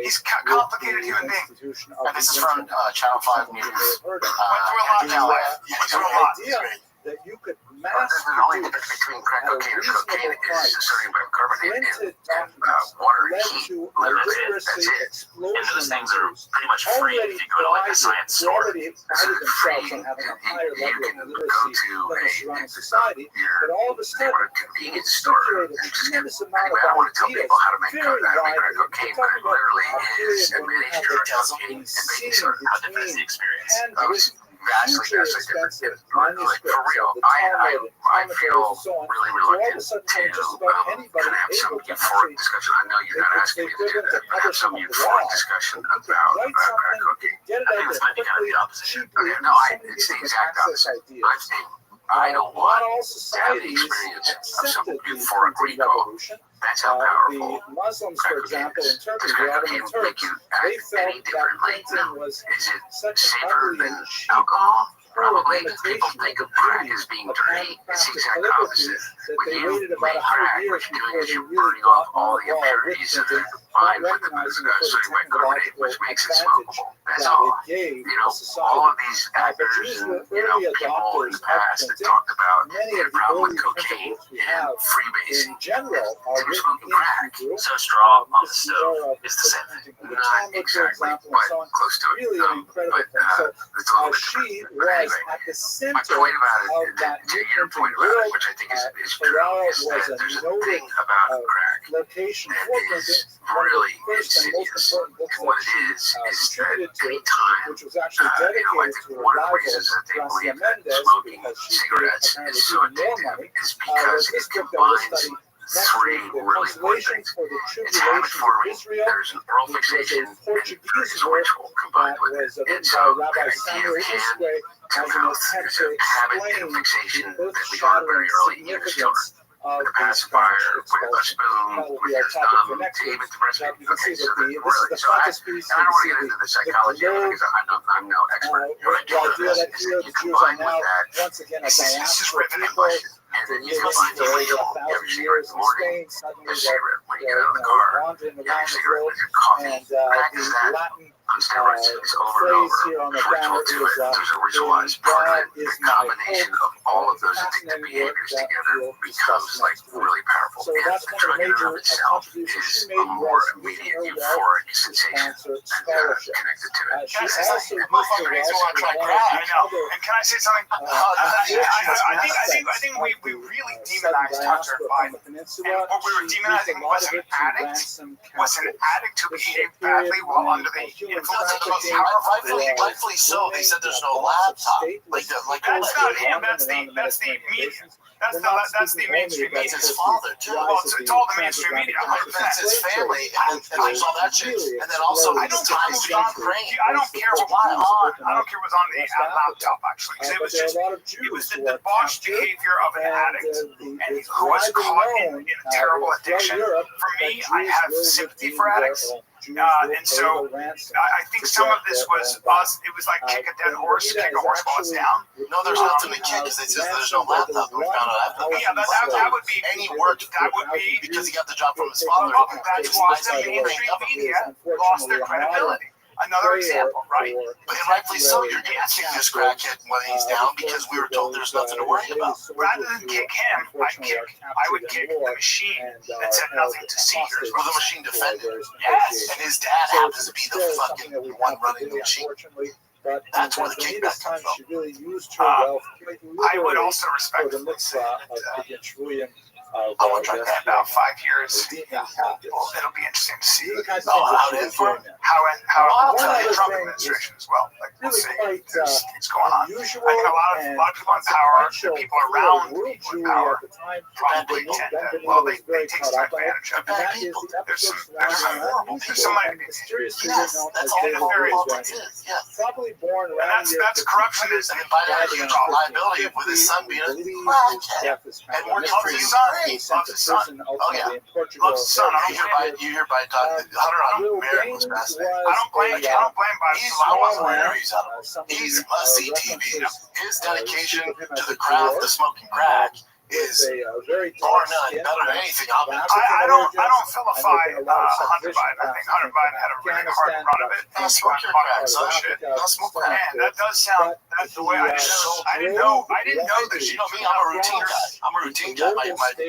He's a complicated human being. And this is from Channel 5 News. Went through a lot. That you could the only difference between crack cocaine and cocaine is sodium bicarbonate and water and heat. Literally, that's it. And those things are pretty much free if you go to like a science store. It's free. You can go to your neighborhood convenience store and just get. I don't want to tell people how to make crack cocaine, but it literally is a managed drug cocaine and baking soda. How different is the experience? Vastly different. Like for real, I feel really reluctant to kind of have some euphoric discussion. I know you're not asking me to do that, but have some euphoric discussion about crack cocaine. I think this might be kind of the opposite. Okay, no, it's the exact opposite. I don't want to have the experience of some euphoric recall. That's how powerful the Muslims, for example, in Turkey, the Ottoman Turks, they felt that Clinton was is it such an safer ugly than and cheap alcohol? Probably because people think of crack as being dirty. It's the exact opposite. When you make crack, what you're doing is you're burning off all the impurities that are combined with the sodium bicarbonate, which makes it smokable. That's all. All of these actors and people in the past that talked about they had a problem with cocaine and freebasing. They were smoking crack. So straw on the stove is the same thing. Not exactly, but close to it. But it's a little bit different. But anyway, my point about it, to your point about it, which I think is true, is that there's a thing about crack that is really insidious. And what it is that any time, I think one of the reasons that they believe that smoking cigarettes is so addictive is because it combines three really important things. It's habit forming, there's an oral fixation, and there is ritual combined with it. And so the idea of hand to mouth, there's a habit and fixation that we learn very early, even as children. With a pacifier, with a spoon, with your thumb, to even to breastfeed. Okay, so really, so I don't want to get into the psychology of it because I'm no expert. What I do know is that you combine with that, this is written in English, and then you combine the ritual. You have your cigarette in the morning, you have your cigarette when you get out of the car, you have your cigarette with your coffee. Crack is that on steroids. It's over and over. There's ritual to it. There's a ritualized part of it. The combination of all of those addictive behaviors together becomes like really powerful. And the drug in and of itself is a more immediate euphoric sensation and connected to it. Can I say something? That motherfucker makes me want to try crack. I know. And can I say something? I think we really demonized Hunter Biden. And what we were demonizing was an addict who behaved badly while under the influence of rightfully so. They said there's no laptop. That's not him. That's the media. That's the mainstream media. That's his father too. Well, it's all the mainstream media. That's his family, and there's all that shit. And then also, I don't care what's on the laptop actually, because it was the debauched behavior of an addict, and who was caught in a terrible addiction. For me, I have sympathy for addicts. And so I think some of this was us. It was like kick a dead horse, kick a horse while it's down. No, there's nothing to kick because it says there's no laptop. We found out after. Yeah, that would be. And he worked. That would be because he got the job from his father. That's why the mainstream media lost their credibility. Another example, right? But rightfully so, you're going to kick this crackhead when he's down because we were told there's nothing to worry about. Rather than kick him, I would kick the machine that said nothing to seizures. Or the machine defender. Yes. And his dad happens to be the fucking one running the machine. That's where the kickback comes from. I would also respectfully say that I want to try that in about 5 years. It'll be interesting to see how it is for him. How the Trump administration as well. Like we'll see what's going on. I think a lot of people in power, the people around people in power, probably tend to they take some advantage of it. There's some Yes, that's all politics is. Yeah. And that's corruption. Is and Biden has a liability with his son being a crackhead and working for Ukraine. Loves his son. Oh yeah, loves his son. You hear by Hunter Marion was fascinating. I don't blame Biden. I wasn't where he's at. He's must-see TV. His dedication to the craft, the smoking crack, is bar none better than anything I've been. I don't vilify Hunter Biden. I think Hunter Biden had a really hard run of it. Don't smoke your crack, son. Don't smoke crack. Man, that does sound. That's the way I didn't know that. You know me, I'm a routine guy.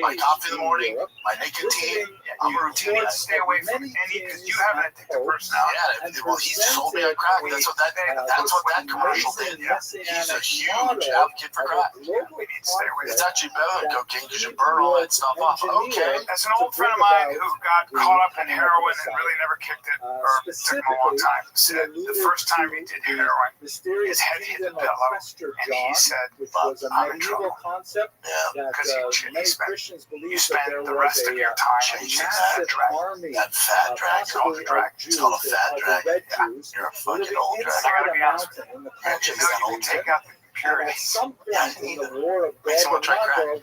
My coffee in the morning, my nicotine. I'm a routine guy. Stay away from any because you have an addictive personality. Yeah, well, he sold me on crack. That's what that commercial did. He's a huge advocate for crack. We need to stay away. It's actually better than cocaine because you burn all that stuff off. Okay. As an old friend of mine who got caught up in heroin and really never kicked it, or it took him a long time, said the first time he did heroin, his head hit the pillow, and he said, I'm in trouble. Yeah. Because you spend the rest of your time chasing that drag. That fat drag. It's called a drag. It's called a fat drag. Yeah. You're a fucking old drag. I gotta be honest with you. You know you can take out the purity. Yeah, makes me want to try crack.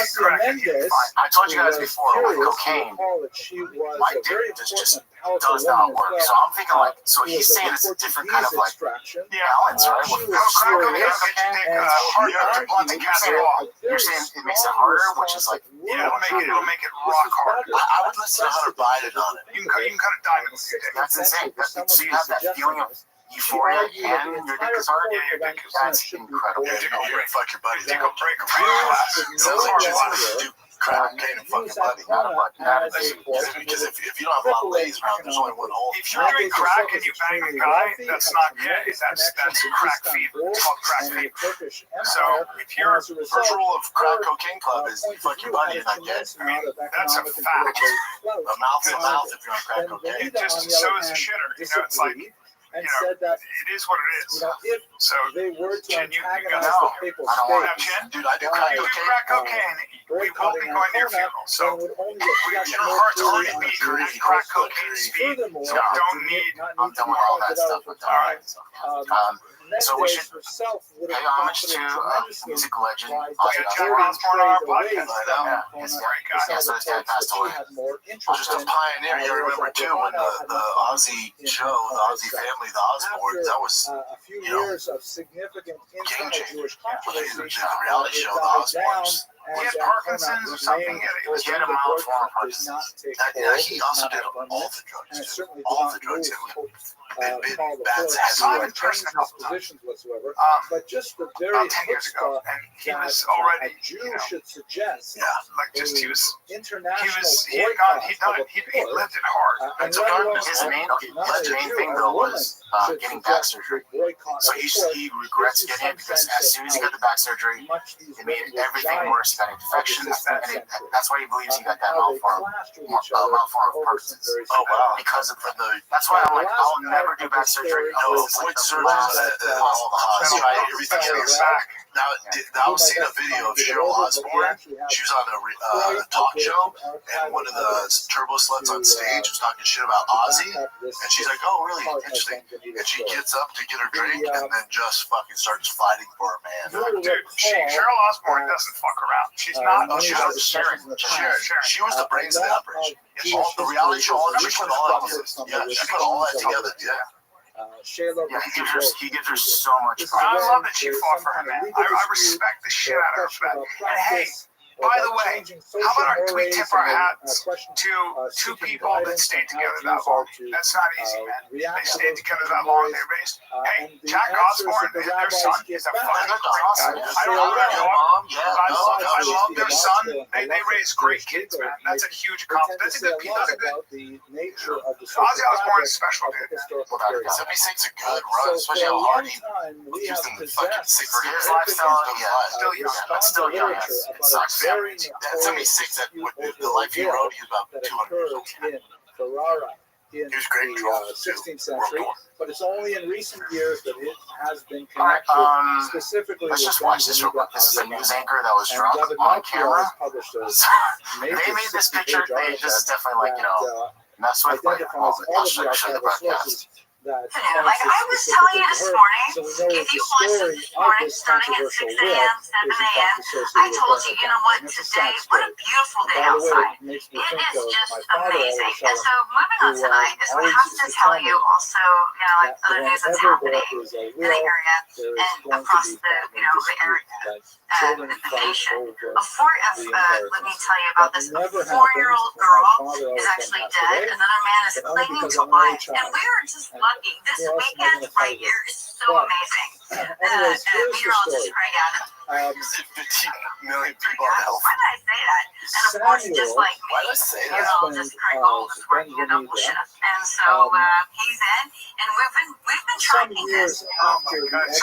Ignacia Mendes, I told you guys who was before, with curious, cocaine, recall that she was my a very dick just important and powerful does not woman work. as So well. I'm thinking like, so Who he's was of saying the it's a different kind of Portuguese like extraction. balance, right? She With was serious, hard and to she blunt the argued cat's for paw. a very You're saying it makes it strong harder, which is response like, of Yeah, it'll make it rock This is hard. rather I would listen press Hunter Biden on it. You can cut a diamond with your dick. That's insane. So you have that feeling of euphoria and your dick is hard. Yeah, your dick is That's incredible. Yeah, you can fuck your buddy. Dick will break a glass. Sounds like you want to do crack cocaine and fuck your buddy. Because if you don't have a lot of ladies around, there's only one hole. If you're doing crack and you bang a guy, that's not gay. That's crack fever. It's called crack fever. So if you're The first rule of crack cocaine club is you fuck your buddy, you're not gay. I mean, that's a fact. A mouth to mouth if you're on crack cocaine. It just so is a shitter. You know, it's like, and you know, said that it is what it is. if So they were to Jen, you antagonize got the papal I don't want state, Jen, Dude, I do Why? crack you do cocaine. crack cocaine, we will be going to your funeral. So then would only your heart's already beating and crack cocaine speed. Furthermore, So you don't need. I'm done with all that stuff. So we should pay homage to music legend Ozzy Jack Osbourne. Osbourne on our podcast. Yeah, his dad passed away. Just a pioneer. You remember too when the Ozzy show, the Ozzy family, the Osbournes, that was a few you know, years of significant game internal changer. Jewish The controversy. reality show, the Osbournes. He had Parkinson's or something. He had a mild form of Parkinson's. Yeah, he also did all the drugs too. All the drugs. Bad saw him in person a couple times. Whatsoever, but just the very About 10 years ago, chutzpah and he that was already, a Jew you know, should suggest Yeah. like just he was international he had gone, boycott he'd done of it, a he book, lived it hard. and So let alone his main not a Jew, thing a though woman was should getting back suggest surgery. a boycott So of a he book. regrets Gives you getting it some because sense as soon as he got the back surgery, much these it made women were everything giants worse. He got infections, and that's why he believes he got that how they malform clashed with each other of over some Parkinson's. very Oh wow! Because of the. The That's why I'm like, I'll never do back surgery. no, It's like avoid the surgeons last at all the hospitals. Try everything Everything else. back. Now, I was seeing a video of Cheryl Osbourne. She was on a talk show, and one of the turbo sluts on stage was talking shit about Ozzy, and she's like, "Oh, really interesting." And she gets up to get her drink, and then just fucking starts fighting for her man. Dude, Cheryl Osbourne doesn't fuck around. She's not. Oh, she was Sharon. She was the brains of the operation. All the reality show, all she put all that together. Yeah, she put all that together. Yeah. Yeah, he gives her so much. I love that she fought for her man. I respect the shit out of her for that. And hey, by the way, how about we tip our hats to two people that stayed together that long? That's not easy, man. They stayed together that long. They raised. Hey, Jack Osbourne, their son is a fucking great guy. I don't know their mom. I love their son. They raised great kids, man. That's a huge accomplishment. That's a good piece. That's a good. Ozzy Osbourne is special, dude. 76's a good run, especially how hard he gives them the fucking 6 For his lifestyle, yeah, Still young. but still young. It sucks. That 76, that with the life he wrote, he was about 200 years old. in Ferrara in He was great in the drama, too. 16th World century, War. but it's only in recent years that it has been Alright, connected specifically let's with just watch this real quick. This is a news anchor that was drunk on camera. They made this picture. This is definitely like, you know, mess with, but I'll show you the broadcast. Hello, like I was telling you this morning, if you listened this morning, starting at 6 a.m., 7 a.m., I told you, you know what, today, what a beautiful day outside. It is just amazing. And so moving on tonight is we have to tell you also, you know, like other news that's happening in the area and across the, you know, the area, the nation. Let me tell you about this. A 4-year-old girl is actually dead. Another man is clinging to life. And we were just lucky. This weekend right here is so amazing. Meteorologist Craig Adams. 15 million people on health. Why did I say that? And of course, just like me, Why did I say that? meteorologist Craig Gold is working in Ocean. And so he's in, and we've been tracking this.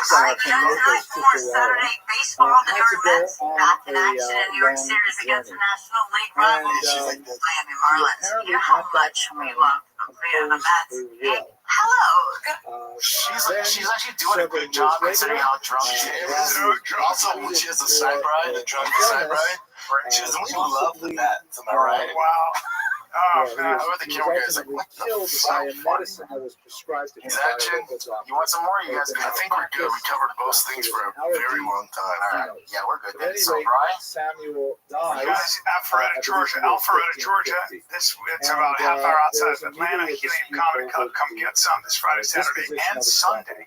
Craig tonight for Saturday baseball, the new events, back in action in New York Series against the National League rivals, Miami Marlins. You know how much we love the Mets. Hello. She's actually doing a good job considering how drunk she is. Also, when she has a side bride, a drunk side bride, she doesn't love the Mets, am I right? Wow. Oh, man. Over the camera guy's like, what the fuck? He's action. You want some more? You guys I think we're good. We covered most things for a very long time. Alright, yeah, we're good. At any So, rate, Brian? Samuel You dies. guys, Alpharetta, Georgia. It's about a half hour outside of Atlanta. Helium Comedy Club. Come get some this Friday, Saturday, and Sunday.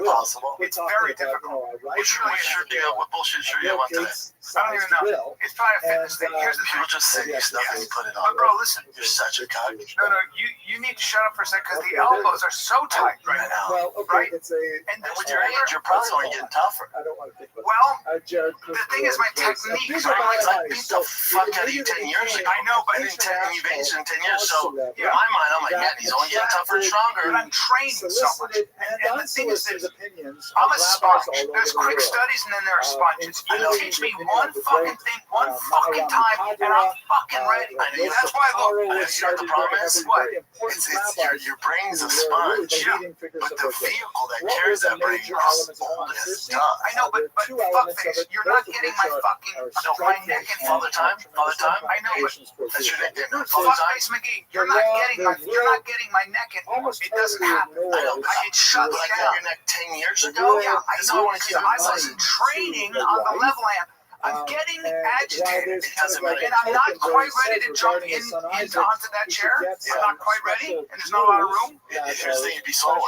impossible. It's very difficult. What's your deal? What bullshit shirt you want today? I don't even know. It's probably a fitness thing. Here's the thing. People just send you stuff and you put it on. But bro, listen. You're such a cock. No, you need to shut up for a second because the elbows are so tight right now. Right? And With your age, you're probably only getting tougher. I don't want to think about well, the thing is my technique. So I beat the fuck out of you 10 years ago. I know, but You've aged in 10 years, so in my mind, I'm like, man, he's only getting tougher and stronger. But I'm training so much. And the thing is this. opinions. I'm a sponge. There's quick studies and then there are sponges. You teach me one fucking thing, one fucking time, and I'm fucking ready. That's why I look. You know the problem is? What? It's your brain's a sponge, but the vehicle that carries that brain is old as dust. I know, but fuck this. You're not getting my fucking my neck and all the time. I know, but That's your nickname. No, Fuckface McGee, you're not getting my neck in. It doesn't happen. It shuts like down. your neck 10 years ago. Yeah, I That's know. what I wasn't training on the level I am. I'm getting agitated. It doesn't matter. And I'm not quite ready to jump onto that chair. I'm not quite ready, and there's not a lot of room. If you're saying you'd be slower.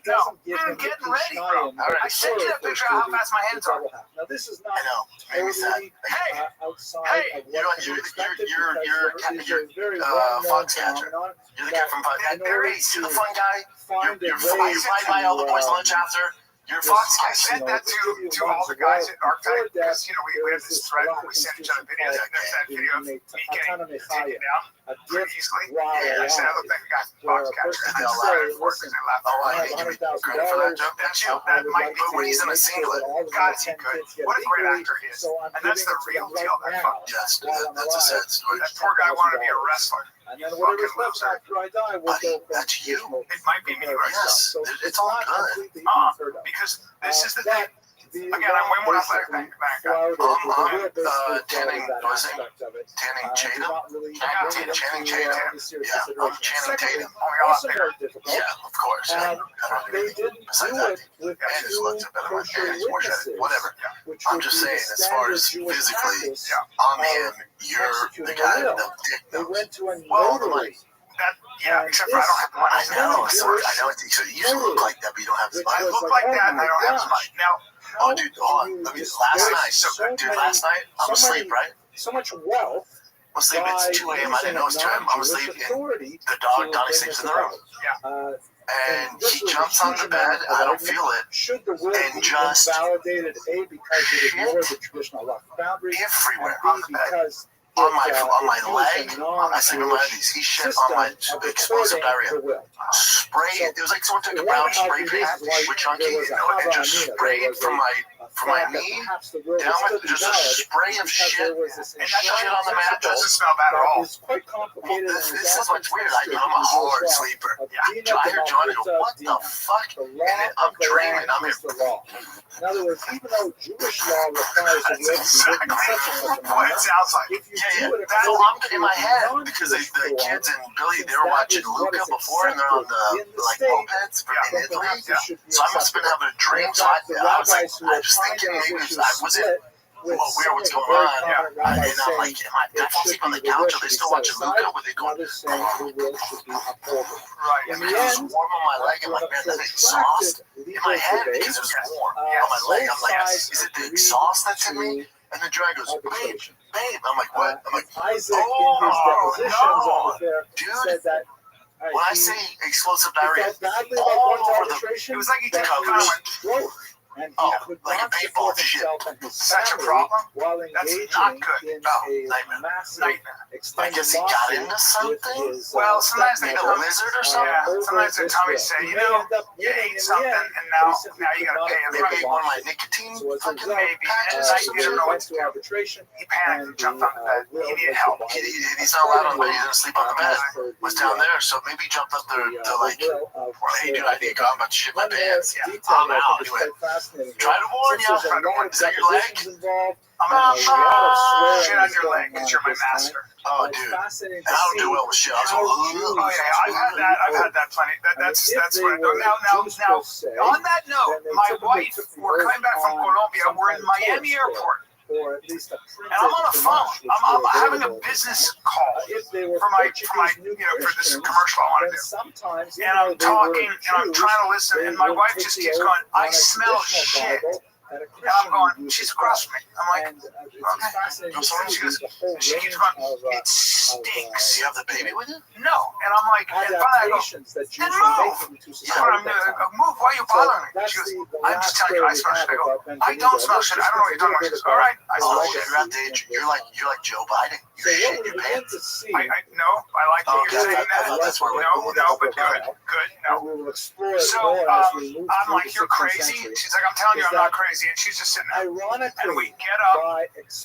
No, getting ready, bro. I sent you that picture of how fast my hands are. Now this is not I know. Maybe sad. outside of what you expected You're fox catcher. You're the guy from Fox. You're the fun guy. You fly by all the boys' lunch after. You're fox I sent that to all the guys at Archetype because we have this thread where we send each other videos. And there's that video of me getting taken down pretty easily. And I said I look like a guy from Foxcatcher, and they all laughed for it because they laughed. Oh, I didn't give you credit for that joke. That's you. That might be When he's in a singlet. God, is he good? What a great actor he is. And that's the real deal. That fucking Yes, that's a sad story. that poor guy wanted to be a wrestler. And then whatever's left after I die will Buddy, go from that's you. It might be me right now. Yes, it's all good. Because this is the thing. Again, I'm way more athletic than back up. Tanning, was it? Tanning Tatum? Channing Tatum. Yeah, I'm Channing Tatum. Yeah, of course. They didn't Besides do that, it with and his looks are better. kosher And he's more shredded. witnesses, Whatever. which I'm would just be saying, the as far as standard Jewish physically, practice I'm of him. You're the executing guy a will. with the dick They nose. went to a Well, notary. Except for I don't have the money. I know. So you used to look like that, but you don't have the I money. look like that and I don't have as much. Now, Oh, dude, hold on. Let me. Last night, I'm asleep, right? So much wealth. I'm asleep. It's 2 a.m. I didn't know it's 2 a.m. I'm asleep. And the dog, Donnie, sleeps in the room. And he jumps on the bed. I don't feel it. Should the will And be just invalidated, A, because it ignored the traditional rough boundaries, everywhere and on B, the bed. because On my leg, I sleep on my knees. He shit on my explosive diarrhea. Sprayed. It was like someone took a brown spray paint with chunky and just sprayed from my knee down my, just a spray of shit and shit on the mat. doesn't smell bad at all. It's quite complicated. This is what's weird. I'm a hard sleeper. I hear Johnny go, what the fuck? And then I'm dreaming. I'm here. In other words, even though Jewish law requires the will to be written in such and such a What manner, it sounds like. if you Yeah. do it That's according all I'm to in my head non-Jewish because the form, kids and Billy, since they were that watching is what Luca is before and they're on accepted in the like state, mopeds in then Italy. perhaps it should be So I must have been acceptable. having a dream. In So fact, the I was like, rabbis who I are was thinking finding maybe those I was issues it. with Well, weird, what's some going on? very prominent And rabbis I'm like, saying did I fall asleep on the couch? Are they still watching Luca? Were they going? others saying the will should be upholded. Right. In And the it was end, warm on my leg. I'm like, man, that exhaust in my head because it was warm on my leg. I'm like, is it the exhaust that's in me? And the drag goes, babe. I'm like, what? I'm like, Isaac in his depositions over there dude. said that When I say explosive diarrhea, felt badly about all going to over the arbitration. It was like he that took he a was broke, and he could like a not paintball support shit. himself and his Such a family problem? while That's engaging not good. in nightmare. a massive Nightmare. I extended guess he got lawsuit into with something. his, Well, sometimes they Like a lizard or something. Yeah, sometimes their tummies say, you know, you ate something and now you gotta pay him. Maybe one of my nicotine So as a fucking result, maybe. patches And or I some didn't shit. know what went to to do. arbitration. He panicked and jumped on the bed. He needed help. He's not allowed on the bed. He doesn't sleep on the bed. Was down there, so maybe he jumped up there to like, hey dude, I need to go. I'm about to shit my pants. I'm out. He went, try to warn you. Is that your leg? I'm gonna shit on your leg because you're my master. Oh, dude. I don't do well with shit. I was like, Oh yeah, I've had that plenty. That's what I do. Now, on that note, my wife, we're coming back from Colombia. We're in Miami Airport. Or at least a And I'm on a phone. I'm having a business call for my for this commercial I want to do. Sometimes, And I'm talking and I'm trying to listen, and my wife just keeps going, I smell shit. And I'm going, she's across from me. I'm like, okay. So she goes, she keeps going, it stinks. you have the baby with you? No. And I'm like, and finally I go, then move. Move, why are you bothering me? She goes, I'm just telling you, I smell shit. I go, I don't smell shit. I don't know what you're talking about. She goes, all right, I smell shit. You're at the age, you're like Joe Biden. You shit your pants. No, I like that you're saying that. That's where No, but good, no. So I'm like, you're crazy. She's like, I'm telling you, I'm not crazy. And she's just sitting there. And we get up,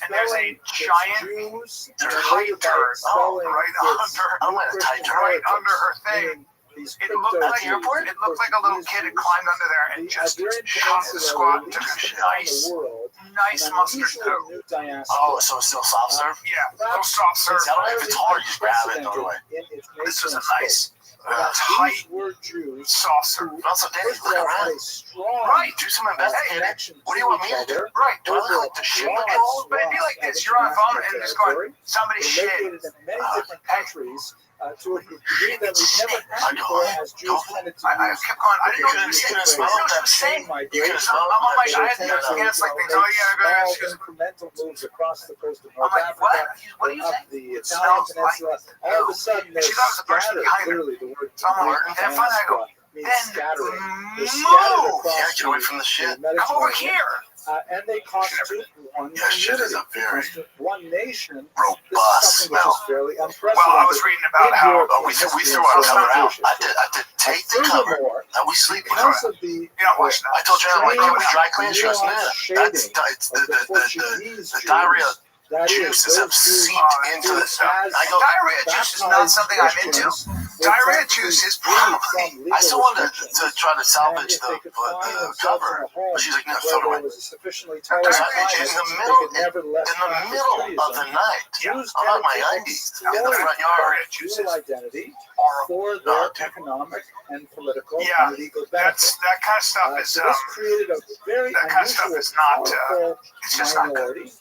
and there's a giant tight turd right under her thing. It looked like a little kid had climbed under there and just shot the squat and took a nice nice mustard though. Oh, so it's still soft serve? Yeah, a little soft serve. If it's hard, you just grab it and throw it away. This was a nice, tight soft serve. Also, Danny, look around. Right. Do some investigating. What do you want me to do? Right. Do I look like the shit? But it'd be like this. You're on the phone and it's going, somebody shit. To a degree that we've never had before as Jews tended to I kept going. I didn't know what she was saying. I didn't know what she was saying. I'm on my, I had to dance like things. Oh yeah, go ahead. Incremental moves across the coast of I'm North like, Africa, what? What are you up saying? the Italian peninsula. All of a sudden, She thought it was the person scattered. behind her. Clearly, the word So I'm like, and finally I go, means then scattering. They're move. scattered across Yeah, get away from the shit. Come over here. And they constitute one Yeah, shit is community, a very one nation. robust This is something which smell. is fairly unprecedented. Well, I was reading about how we threw our cover out. I did take the cover. Now we sleep with Because it. of the you're not watching I that. told you I'm like, it was dry clean. She goes, nah, nuanced that's shading the of Portuguese the diarrhea that is, juices have those two seeped into the stuff. I go, Diarrhea juice is not something I'm into. Diarrhea juice is probably. I still wanted to try to salvage the cover, but she's like, no, throw it away. In the middle of the night, I'm at my 90s in the front yard. dual identity for their economic and political Yeah, and legal benefit. that kind of stuff is. So this created a very that kind of stuff unusual, is not. powerful It's just not good. minority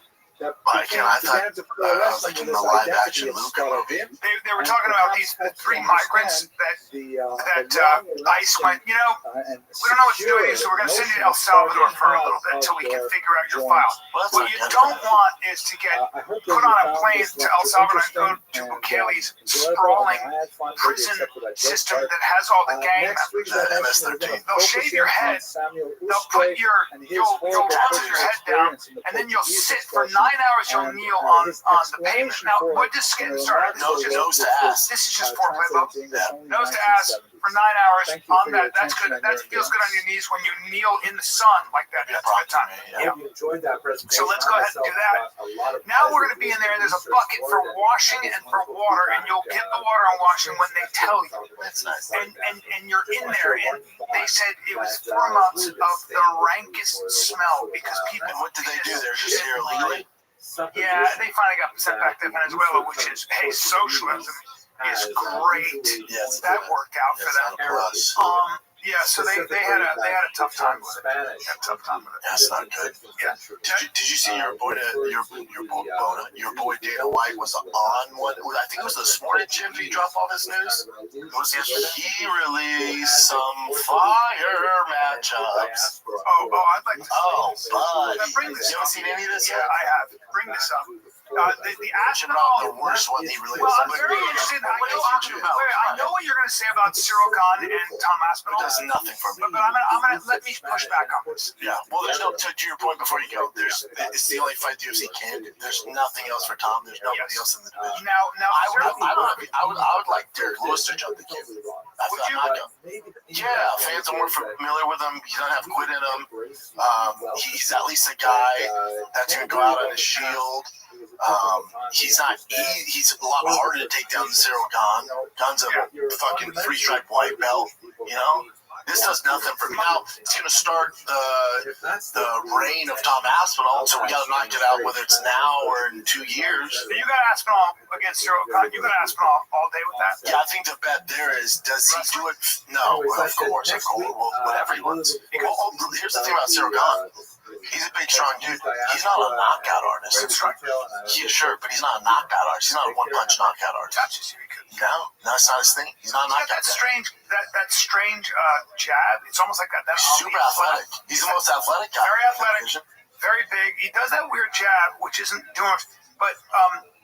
that I thought began to I coalesce was like under in the this live identity action of Luke. Scalabin. They were talking about these three migrants that ICE went. You know, we don't know what to do with you, so we're going to send you to El Salvador for a little bit until we can figure out your file. What you don't want is to get put on a plane to El Salvador and go to Bukele's sprawling prison system that has all the gang members. They'll shave your head, they'll put you'll toss your head down, and then you'll sit for 9 hours. You'll kneel on the pavement. Now we're just getting started. Nose to ass. This is just foreplay, folks. Nose to ass for 9 hours on that. That's good. That feels good on your knees when you kneel in the sun like that. That's a good time. I hope you enjoyed that presentation. So let's go ahead and do that. Now we're going to be in there, and there's a bucket for washing and for water, and you'll get the water and washing when they tell you. That's nice. And you're in there, and they said it was 4 months of the rankest smell because people. And what did they do? They're just here illegally? Yeah, they finally got sent back to Venezuela, which is, hey, socialism is great. Yes, That worked out for them. Plus. Yeah, so they had a tough time with it. They had a tough time with it. That's not good. Yeah. Did you see your boy Dana White was on one? I think it was this morning. Jim, did he drop all his news? He released some fire matchups. Oh, I'd like to see this. Bud. Bring this You up. haven't seen any of this Yeah, yet? I have. Bring this up. The Should not the Aspinall. worst one he released. Well, I'm very interested. I know what you're going to say about Cyril Khan and Tom Aspinall. It does nothing for me. But I'm gonna let me push back on this. Yeah, well, there's no, to your point before you go, it's the only fight the UFC can do. There's nothing else for Tom. There's nobody else in the division. Now, I would like Derek Lewis to jump the kid. Would you? Yeah, fans are more familiar with him. He doesn't have quit in him. He's at least a guy that's going to go out on his shield. He's not. He's a lot harder to take down than Cyril Gahn. Gahn's a fucking 3-stripe white belt. You know. This does nothing for me. Now it's going to start the reign of Tom Aspinall, so we got to knock it out, whether it's now or in 2 years. You got Aspinall against Cyril Khan. You got Aspinall all day with that. Yeah, I think the bet there is, does he do it? No, of course. Well, whatever he wants. Well, here's the thing about Cyril Gahn. He's a big, strong dude. He's not a knockout artist. Yeah, sure, but he's not a knockout artist. He's not a one-punch knockout artist. No, that's not his thing. He's not a knockout that strange jab. It's almost like that. He's super athletic. He's the most athletic guy. Very athletic, very big. He does that weird jab, which isn't doing. But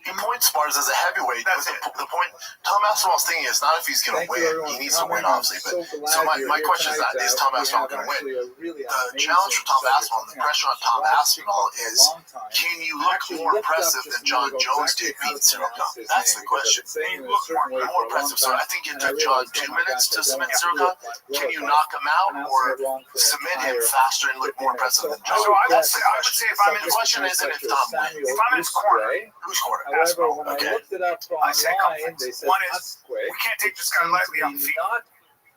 he point spars as a heavyweight. The point, Tom Aspinall's thing is not if he's going to win. He needs to win, obviously. But so my question is Tom Aspinall going to win? The challenge for Tom Aspinall, the pressure on Tom Aspinall is, can you look more impressive than John Jones did beating Cyril Gahn? That's the question. Can you look more impressive? So I think it took John 2 minutes to submit Cyril Gahn. Can you knock him out or submit him faster and look more impressive than John? So I would say if I'm in the question isn't if Tom wins. If I'm in his corner, whose corner? However, when I looked it up online, they said one is we can't take this guy lightly on feet.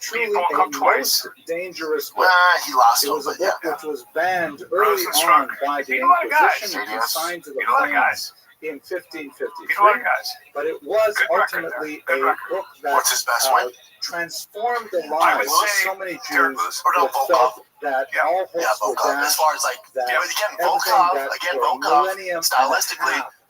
truly Beat Volkov a twice. most dangerous book. He lost It him, was a but yeah. book which was banned early on by the Beat a lot of guys. Inquisition and consigned to the Beat a lot of flames guys. in Beat a lot 1553. of guys. But it was Good record ultimately there. Good a record. book that What's his best win? transformed the I would lives of say so many Derek Jews Lewis. Or no, who felt Volkov. that Yeah. all hopes Yeah, were Volkov. As dashed, far as like, that yeah, but again, everything Volkov, that again, for a Volkov, millennium and a stylistically, half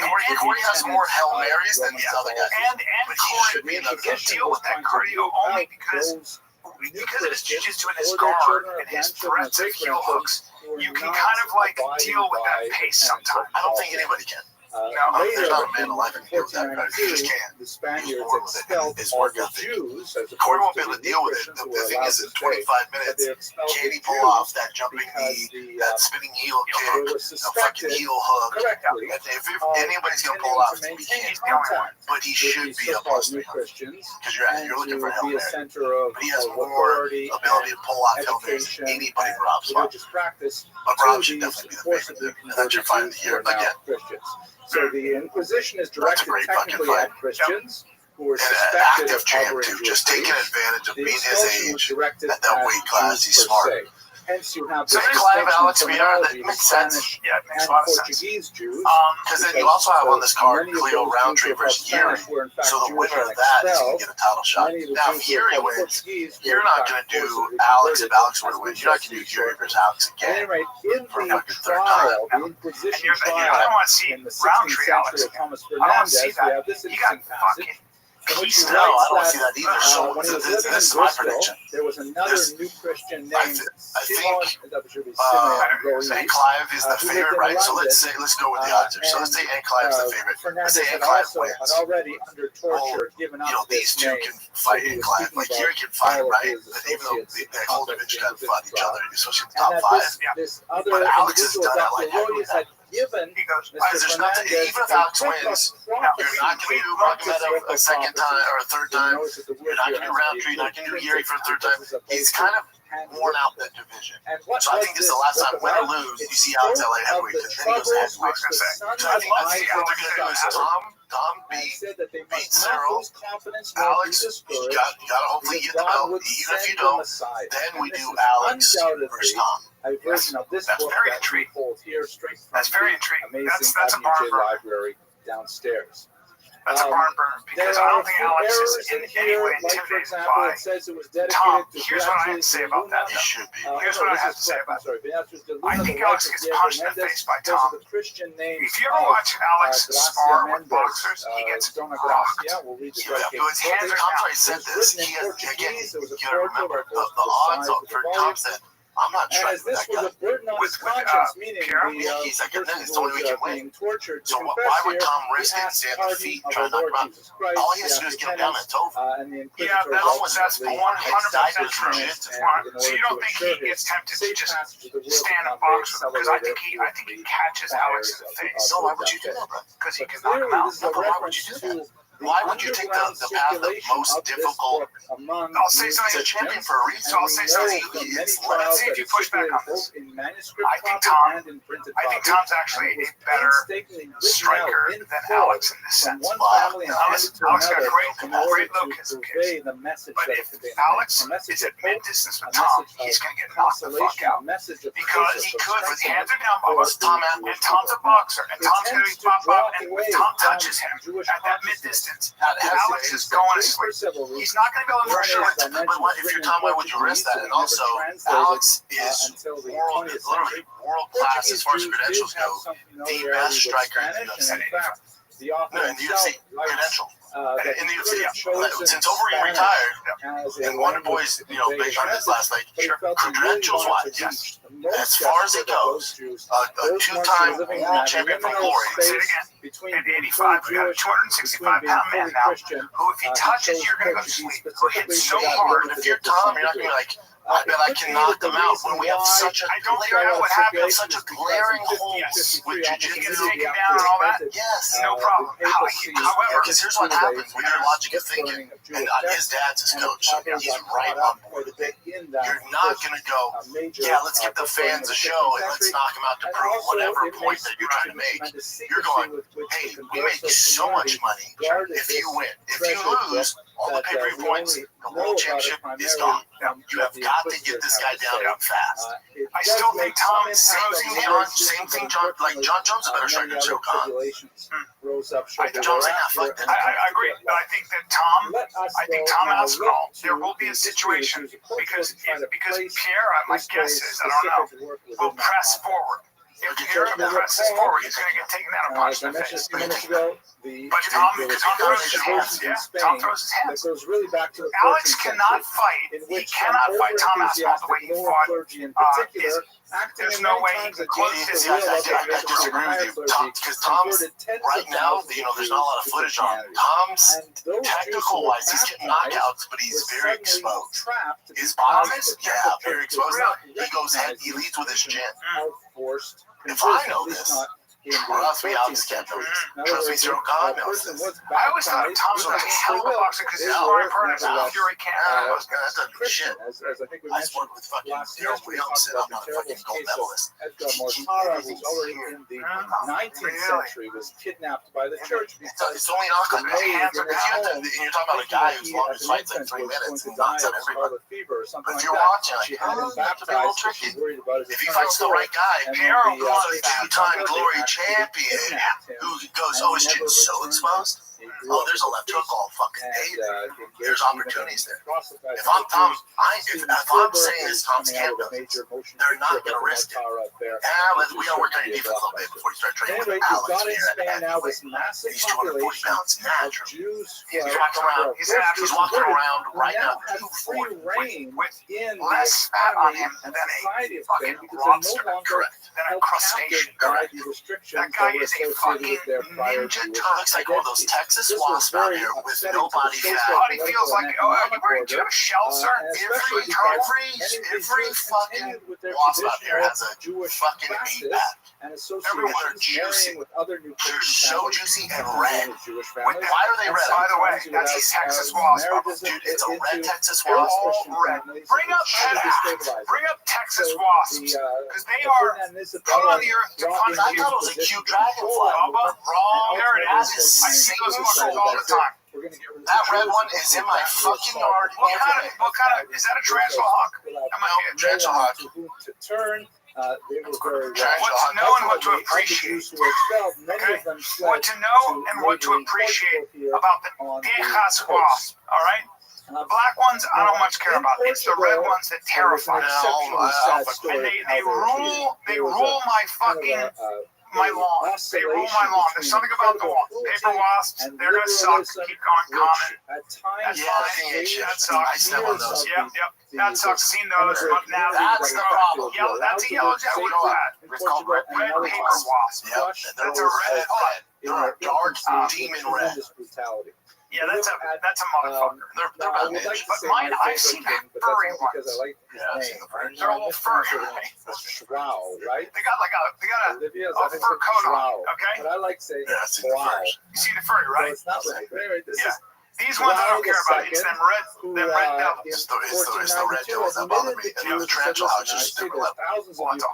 Corey has more Hail Marys than these other guys. And Corey can deal with that cardio only because of his jiu-jitsu and his guard and his forensic heel hooks. You can kind of like deal with that pace sometimes. I don't think anybody can. Later, There's not a man in alive who can deal with that. You just 1492, can't. the Spaniards Born with it. expelled His all work the ethic. Jews, as Corey opposed won't be to able to the deal New with it. Christians The who were thing allowed is, to in stay. 25 But minutes, they expelled can the he pull Jews off that jumping because knee, the that spinning heel they kick, were a fucking suspected heel hook? correctly And if of anybody's going to pull continuing it off, to it's maintain he. contact But he with should the be a so-called plus New 300. Christians Because and you're looking to for Hail be a Mary. center of But he has more authority ability to pull off Hail Marys education than anybody and but Rob's fine. religious practice But to Rob should these definitely be the forcibly favorite. And that's your fight of converted the Jews who year are now again. Christians. So the Inquisition is That's a directed great fucking technically fight. at Christians who were And an suspected active of champ harboring too, Jewish just taking beliefs. advantage of The being his expulsion was age directed at that at weight class. Jews He's per smart. se. Hence, you have So this did Clive distinction Alex in VR? terminology That of makes sense. Spanish Yeah, it makes and a lot of sense. Portuguese Jews. Because then you also have on this card many of Cleo those Roundtree Jews who were versus Spanish Yuri. were in fact So the Jewish winner and of that is going expelled. to get a title shot. Many of the Now, if Jews who were Yuri called wins, Portuguese were you're in not fact going to do forcibly Alex if converted, Alex were to as win. we You're not shall going to do see Yuri shortly. versus Alex At again. any rate, in For a the fucking third trial, time. the Inquisition And I trial don't want to see in the 16th Roundtree century Alex of Thomas I don't want to see Fernandez, we that. have this He got interesting passage. fucking In which he No, I writes don't want to see that either. So when he was this living in is my Bristol, prediction. there was another This- new Christian I named think, Simon, that should be Simeon Goris, Aunt Clive is the who lived favorite, in right? So London, let's go with the odds here. So let's say Aunt Clive's the favorite. Let's Fernandez say had Aunt Clive also wins. had already under torture given up These this two name. can fight he Aunt was Clive. speaking Like about Yuri can fight, all of right? his But even though associates the in whole context division of got to this fight each trial. other, especially in the And top that five. this other But Alex has individual, done it Dr. like Royes, had given He goes, Mr. There's nothing, Fernandez even if a Alex quick wins, prophecy, you're not going to do a prophecy Magomedov a second time or a third time. Notice that the You're word not here going to do has to be Roundtree. You're not going to do Yuri for a third printed time. as opposed He's to kind of handwritten. worn out that division. And what So I was think this is the last time, win or lose, you see Alex at light heavyweight, because then he goes to heavyweight. the So I think sons what of they're going to do is Isaac Tom and beat said that they beat must not Cyril. lose confidence nor be Alex, you discouraged. got to hopefully because get the God belt. would Even if send you the don't, Messiah. then we And this do is Alex undoubtedly versus Tom. a version of this That's book very that we intriguing. hold here straight from That's very the intriguing. amazing That's a WJ barn burner. library downstairs. That's a barn burner because I don't think Alex is in any way like for intimidated example, by it says it was dedicated Tom. to Here's what I have to say about that. He should be. Here's what I have to say about it. I think Alex gets punched in the face by Tom. The Christian names If you ever watch Alex spar with boxers, he gets rocked. We'll read the Yeah, but his hands are. Tom already said this. He has, again, you got to remember the odds for Tom said, I'm not and trying as to this that was guy. a burden on his With, conscience, meaning Pierre, the he's like, person it's who the only way we was can win. being tortured to So why confess would here, Tom risk he it and asked stay on the pardon feet of trying to our knock him Lord out? Jesus Christ, All he has to the do is get him down and it's over. and the Yeah, Inquisitor Tom was that's 100% ultimately true. and Smart. in So you order don't to think assure he gets his tempted to safe just passage of the world stand to and box with him? Because I accelerate think he catches Alex in the face. So why would you do that, bro? Because he But can knock him clearly out. this is a But why would reference you do to that? Why would you take the path of most difficult? I'll say something. He's a champion for a reason. So I'll say something. Let's see if you push back on this. I think Tom's actually a better striker than Alex in this sense. Alex got great look as a kid. But if Alex is at mid-distance with Tom, he's going to get knocked the fuck out. Because he could, with hands are down by us, and Tom's a boxer, and Tom's going to be pop up, and if Tom touches him at that mid-distance, Alex is going to sleep. He's not going to be able to push him. But if you're Tom, why would you risk that? And also, Alex is literally world class as far as credentials go. The best striker in the UFC. No, in the UFC, credential. In the UFC, since Overeem retired, and Wonder Boy's, based on this last night, credentials-wise, yes. As far as it goes, a two-time world champion from Glory. Say it again. At 85, we got a 265-pound man now, who if he touches, you're going to go to sleep. Who hits so hard. If you're Tom, you're not going to be like, I bet I can knock them out when we have such a glaring hole with jiu-jitsu. Taken down and all that. Yes. No problem. However, because here's what happens when your logic of thinking, and his dad's his coach, so he's right on board with it. You're not going to go, yeah, let's give the fans a show and let's knock them out to prove whatever point that you're trying to make. You're going, hey, we make so much money if you win. If you lose, all the pay-per-view points, the world championship is gone. You have got to get this guy down fast. I still think Tom is Same thing, John Jones is a better striker than Joe Khan. Jones ain't not fucked. I agree, but I think that Tom Aspinall, there will be a situation because Pierre, my guess is, I don't know, will press forward. If Pierre presses forward, he's going to get taken down and punched in the face. But Tom throws his hands. Yeah, Tom throws his hands. Alex cannot fight. He cannot fight Tom Aspinall the way he fought There's no way he could close his I disagree with you, Tom, because Tom's right now, there's not a lot of footage on him. Tom's technical wise, he's getting knockouts, but he's very exposed. His bomb is, very exposed. He goes head, he leads with his chin. If I know this, trust me, I just can't know this. Trust me, Zero God knows this. I always thought of Tom's was a hell of a boxer because his sparring partner was Fury Camp. That doesn't do shit. I sport with fucking Daryl Williamson. I'm not a fucking gold medalist. Edgar Mortara, who's already in the 19th century, was kidnapped by the church. It's only knockout. And you're talking about a guy whose longest fight's like 3 minutes and knocks out everybody. But if you're watching, like, that's a bit more tricky. If he fights the right guy, Piero was a 2-time glory champion who goes, his chin's so exposed. There's a left hook all fucking day. There's opportunities there. If I'm Tom, if I'm saying this, Tom's camp does this, they're not going to risk it. We got to work on your defense a little bit before you start training with Alex here at heavyweight. He's 240 pounds naturally. He's walking around right now 240 with less fat on him than a fucking lobster, than a crustacean. That guy is a fucking ninja turtle. Looks like one of those Texas wasps out here with no body fat. Body feels like, do you have a shell, sir? Every fucking wasp out here has a fucking 8-pack. Everyone are juicy. They're so juicy and red. Why are they red? By the way, that's a Texas wasp. Dude, it's a red Texas wasp. All red. Bring up Texas wasps, because they are put on the earth to punch I you. thought it was a cute dragonfly. Wrong. There it is. I see those fuckers all the time. That red one is in my fucking yard. What kind of, is that a tarantula hawk? That might be a tarantula hawk. What to know and what to appreciate. Okay? What to know and what to appreciate about the Texas wasp. All right? Black ones, I don't much care about. It's the red ones that terrify me. And they rule my fucking my lawn. They rule my lawn. There's something about the lawn. Paper wasps, they're gonna suck. Keep going common. That's fine. That sucks. Yep. That sucks. Seen those, but now that's the problem. Yellow. That's a yellow jet. What is that? It's called red paper wasp. Yep. That's a red. They're a dark demon red. Yeah, that's a motherfucker. They're bad bitch. But mine, I've seen furry ones. They're all furry, right? Right? They got a fur coat on. Okay. But I like saying wow. You see the furry, right? It's not right. Anyway, Yeah. These ones I don't care about. It's them red devils. It's the red devils that bother me. And the tarantula hawks are super level.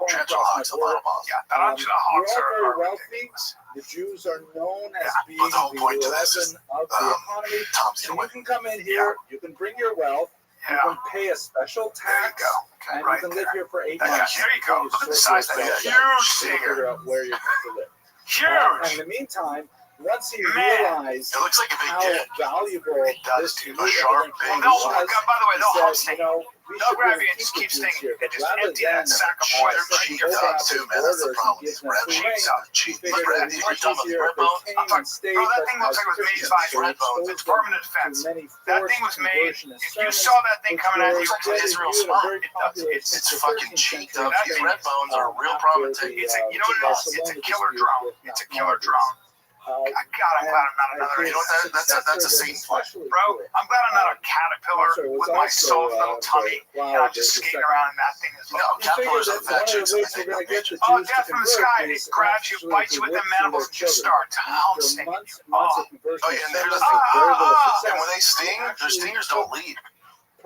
Tarantula hawks are level boss. Yeah, tarantula hawks are ridiculous. The Jews are known as being but the whole point to this is, of the economy. Tom's So gonna you can come in here, you can bring your wealth, you can pay a special tax, and you can live here for 8 months. There you go. Look at the size of that huge stinger. Figure out where you're going to live. Huge. In the meantime, once you realize it looks like a big how dick. valuable It does, this dude. A sharp Well, big. by the way, they'll hump sting. we They'll should grab really you and just keep keep the Jews stinging. here, They but just rather empty that than sack of They're poison. cheap dogs too, man. That's the problem. These red bones. Cheap. figured Red. it You're much talking about easier red if they bones? came I'm and talking, stayed bro, that with thing looks like it was made Christians. by red bones. It's permanent defense. That thing was made. If you saw that thing coming at you, Israel spot. It's fucking cheap though. These red bones are a real problem. It's a, you know what it is? It's a killer drone. It's a killer drone. God, I'm glad I'm not another. You know what? That's a Satan flag. Bro, I'm glad I'm not a caterpillar with my soft little tummy. And I'm just skating around and that thing is No, caterpillars are veterans. Oh, death from the sky. It grabs you, bites you with them mandibles, and just starts pouncing. Oh, yeah, and there's and when they sting, their stingers don't leave.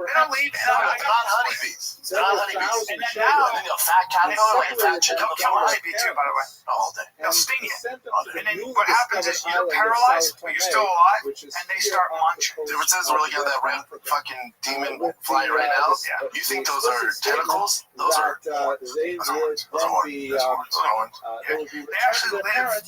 They don't leave. Not honeybees. Not honeybees. And then now, a fat caterpillar, a fat chicken, they'll kill a honeybee too, by the way. all day. They'll sting you. And then what happens is you're paralyzed, but you're still alive, and they start munching. Dude, it says we're looking at that red fucking demon flying right now. Yeah. You think those are tentacles? Those are they would those are then be They actually live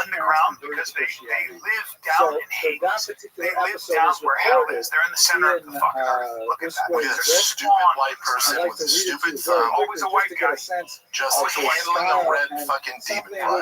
underground because they live down in Hades. They live down where hell is. They're in the center of the fucking earth. Look at that. Look at that stupid white person with a stupid thumb. Always a white guy. Just handling a red fucking demon fly.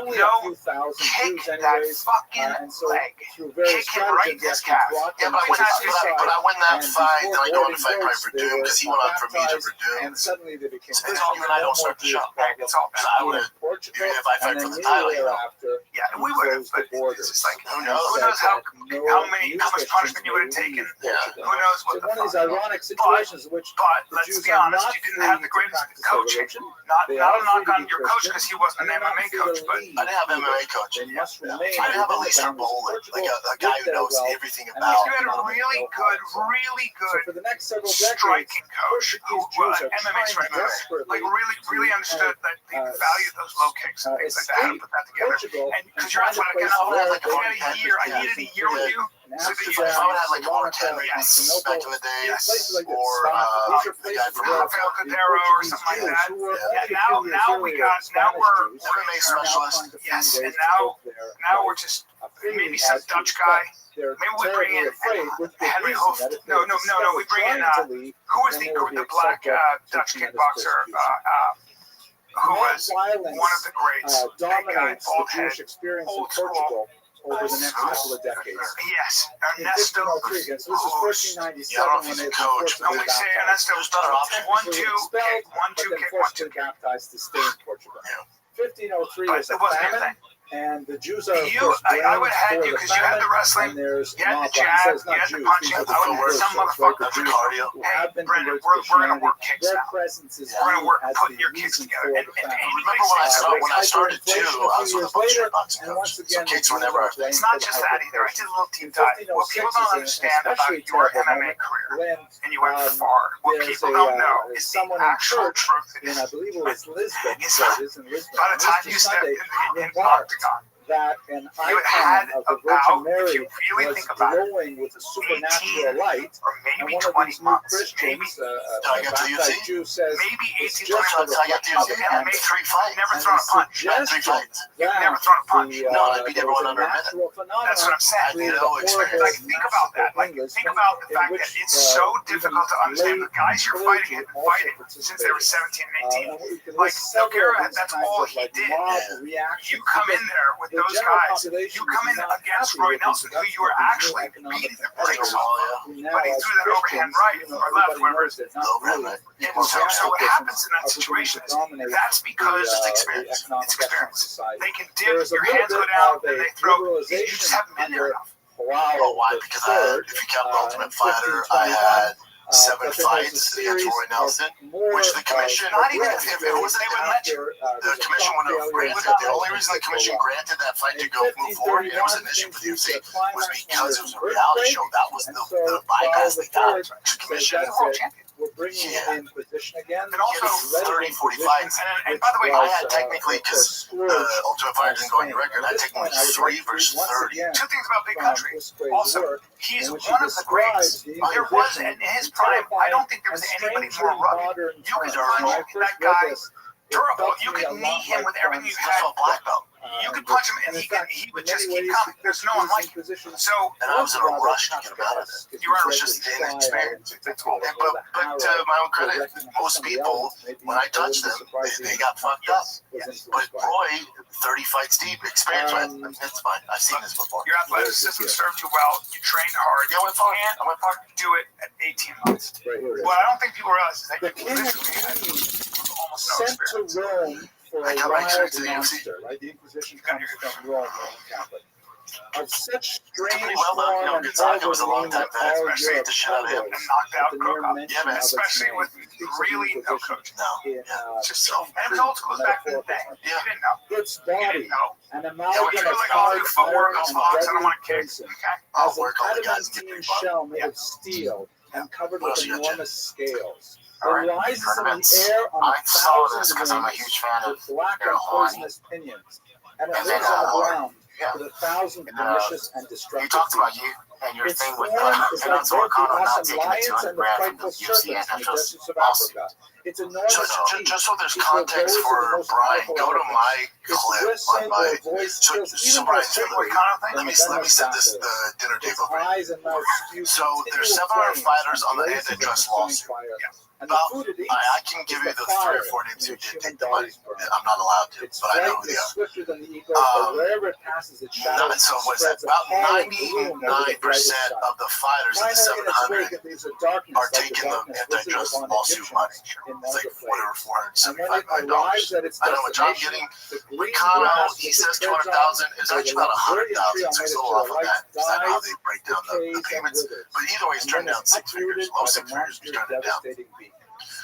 only a Go few thousand kick Jews that anyways. fucking And so leg. through various Kick him right in stratagems, his calf. brought Yeah, them but I to win the that. seaside. But I win that And fight. before Then I go into boarding fight boats, for they Doom were because he went on for me to baptized, Doom. and suddenly they became So Christians. you and I don't start the show. It's all bad. I would have. Portugal, Even if I fight and for then the title, years you know. after, Yeah, we would have, but it's just like who knows how much punishment you would have taken. Yeah. Who knows what So one of these ironic situations in which But the let's Jews be are honest, not you didn't free have the to greatest practice their coaching. religion. Not They a are knock free to on be your coach Christian, because he wasn't and an they're not MMA free coach, to but leave I didn't have either. MMA coach. They must remain I didn't have a within the Lisa boundaries of Boland, Portugal like a guy with who their knows wealth everything and about. you had a economic really know-how. good So for the next several decades, striking coach who Portuguese Jews are MMA trying striker, desperately like really understood that they valued those low kicks and things like that. How to put that together. Portugal And because you're athletic enough, I needed a year with you. So that you If I would have like a more 10 Yes. back in the day, places like this, or these are the guy places from where Rafael Cadero or something like that. Now we're just maybe some Dutch guy. Maybe we bring in Henry Hooft. No. We bring in who was the black Dutch kickboxer who was one of the greats. Big guy, bald head, old school. Over the next couple of decades. Yes, Ernesto. So this is 1497 when they coach. No, we say Ernesto. 1-2 kick, 1-2 kick, 1-2 kick. baptized to stay in Portugal. 1503 But is it a wasn't your famine, thing. and the Jews are I would have had you because you had the wrestling, you had the jab, you had the punching. I would have some motherfucker the cardio. Hey, Brendan, we're going to work kicks now. We're going to work putting your kicks together. And Remember when I started too, I was with a bunch of boxing coaches. So kicks were never. It's not just that either. I did a little deep dive. What people don't understand about your MMA career, and you went far, what people don't know is the actual truth and I believe it was Lisbon. by the time you stepped in Octagon, that an you had icon of the about, Virgin if Mary you really was think about it, glowing with a supernatural light, or and maybe one of 20 these new months, Christians, I got to a UFC? baptized Jew, says maybe it's 18 just months a I got to UFC. reflection MMA. 3 fights. Never thrown a punch. Yeah, 3 fights. You've never thrown a punch. No, I beat everyone under a minute. That's what I'm saying. Like, think about that. Like, think about the fact that it's so difficult to understand. The guys you're fighting have been fighting since they were 17 and 18. Like, Nogueira, that's all he did. You come in there with those guys. You come in against Roy Nelson, who you were actually beating the brakes off. But he threw that overhand right or left, whatever it is. And so what happens in that situation is that's because it's experience. It's experience. They can dip, your hands go down, and they throw. You just haven't been there enough. Oh, why? Because I had, if you count Ultimate Fighter, I had 7 fights against Roy Nelson, which the commission, not even if it wasn't even let you, the commission wouldn't have granted. The only reason the commission granted that fight to go move forward, and it was an issue for the UFC, was because it was a reality show. That was the bypass they got. The commission, World champion. We're bringing him in position again. And also 30, 40 fights. And by the way, I had technically, because Ultimate Fighter didn't go on your record, I had technically 3 versus 30. two things about Big Country. Also, he's one of the greats. There was, in his prime, I don't think there was anybody more rugged. You could punch that guy durable. You could knee him with everything you had. Black belt. You could punch him and he would just keep coming. There's no one like him. So, And I was in a rush to get him out of it. you were just inexperienced. But to my own credit, most people, when I touched them, they got fucked up. But Roy, 30 fights deep, experience, that's fine. I've seen this before. Your athleticism served you well. You trained hard. Yeah, I went far. I went far. Do it at 18 months. What I don't think people realize is that you literally had almost no Sent to experience. Rome for I a got my wild experience in the UFC. monster, right? The Inquisition comes from Rome, Roman Catholic. Of such strange Pretty well done. You know, form and Gonzaga was a long time vet, all especially Europe the shit out of him. And knocked out at the mere Krokop. mention Yeah, man, of its Especially name. with Speaks of really the no Inquisition coach. No. in, It's just so. And it was old school back in the day. You didn't know. its You body, didn't know. an Yeah, amalgam when you of were like, I'll do hard footwork, iron I'll and box, I don't deadly want to kick. poison, Okay. I'll has an work all the guys and get adamantine free ball. shell made of steel and covered What with else you got, enormous scales. It All right. rises in the Tournaments. air on I saw this thousands because of I'm a wings huge fan of with black and Errol poisonous pinions, and it And then, lives on the ground yeah. with 1,000 And, pernicious and You destructive talked about teeth. you and your Its thing with form is like Fernando both the Morcano not awesome taking the lions 200 and the grand from frightful the UFC serpents in the NFL's deserts of lawsuit. Africa. Its enormous teeth, Just so there's equal context those of the for most Brian, powerful go to elephants. my Its clip whistle on my. or voice So, kills so even Brian, more quickly thing? let me venomous set this battles. the dinner Its table for you. eyes and mouth spew So there's continual 700 flames fighters and on the blazes of antitrust consuming lawsuit. fire. Yeah. And the Well, food it eats I can give is you the the 3 fire or 4 in names who which did human take the money. bodies burn. I'm not allowed to, Its but I know flight who they is are. swifter than the eagle, but wherever it passes, its shadow So what is that? spreads a About pall of gloom over the 99% of the fighters in the 700 are taking the antitrust lawsuit money. It's like whatever, $475 million. I know what I'm getting. Ricardo, he says 200,000 is actually about 100,000, so he's a little off on that. Because I know how they break down the payments. But either way, he's turned down 6 figures, low 6 figures, he's turned it down.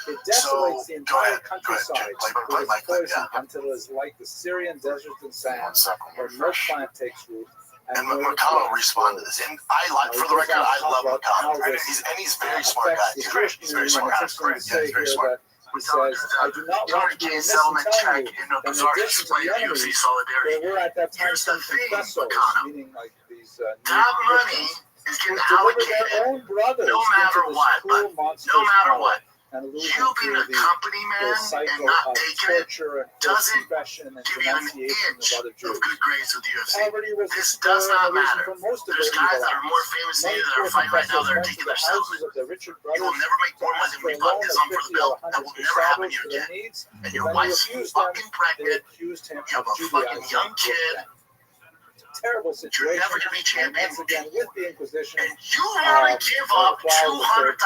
It desolates the entire Go ahead, countryside play my clip, poison until it is like the Syrian desert and sand, where no plant takes root. And McConnell responded to this, and I like, for the record, I love McConnell. He's a very smart guy. He's very smart guy. Yeah, he's very smart. He says, I do not want to be remiss in telling you that in addition to the enemy, there were at that time some confessors, meaning like these that money is getting allocated no matter what, but no matter what. You being a company man and not taking it doesn't give you an inch of good grades with the UFC. This does not matter. There's guys that are more famous than you that are fighting right now that are taking their settlement. You will never make more money than Rebut is on for the belt. That will never happen to your kid. And your wife's fucking pregnant. You have a fucking young kid. Terrible situation. You're never going to be champion. Again, with the Inquisition, and you want to give up $200,000.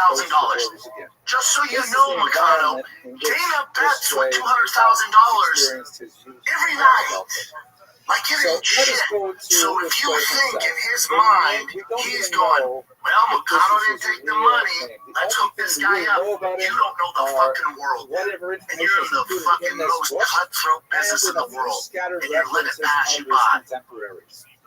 Just so you know, Mikano, Dana bets for $200,000 every night. Like it ain't shit. So if you think in his mind, he's going, well, Mikano didn't take the money, let's hook this guy up. You don't know the fucking world. And you're in the fucking most cutthroat business in the world. And you're letting it pass you by.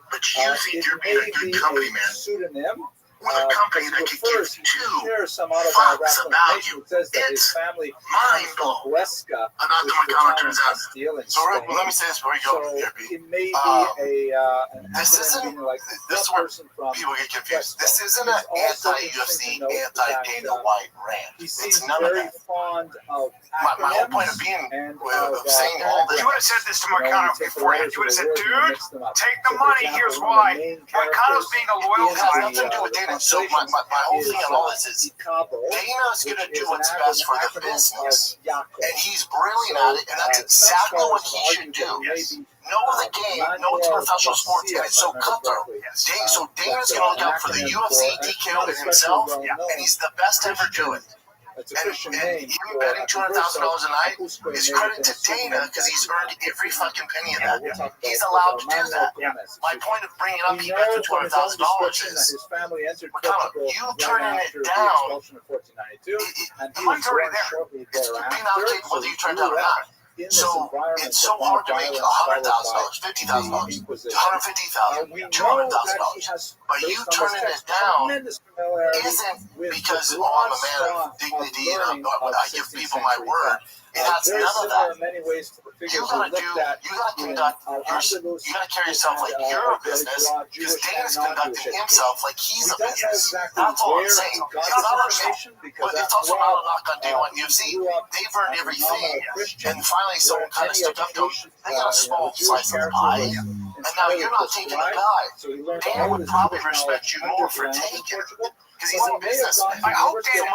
But you think you're being a good company man. With a company that could give two fucks about you. It's mind-blowing. Not the McConnell turns out. So let me say this before we go. This isn't, this is where people get confused. This isn't an anti-UFC, anti-Dana White rant. It's none of that. My whole point of being, of saying all this. You would have said this to McConnell beforehand. You would have said, dude, take the money, here's why. McConnell's being a loyal guy. It has nothing to do with Dana. So my whole thing on all this is Dana's going to do what's best for the business, and he's brilliant at it, and that's exactly what he should do. Know the game, know it's professional sports, and it's so cutthroat. So Dana's going to look out for the UFC, TKO, and himself, and he's the best to ever do it. And him betting $200,000 a night is credit to Dana because he's earned every fucking penny of that. He's allowed to do that. My point of bringing up he bet for $200,000 is, McConnell, you turning it down, the money's already there. It's being allocated whether you turn it down or not. So it's so hard to make $100,000, $50,000, $150,000, $200,000. But you turning it down isn't because, oh, I'm a man of dignity and I give people my word. It has none of that. You gotta conduct you gotta carry yourself like you're a business because Dana's conducting himself like he's a business. That's all I'm saying. It's not personal, but it's also not a knock on Dana White UFC. They've earned everything, and finally someone kind of stuck up to them. They got a small slice of the pie, and now you're not taking the pie. Dana would probably respect you more for taking it. Because he's a businessman. I hope Dana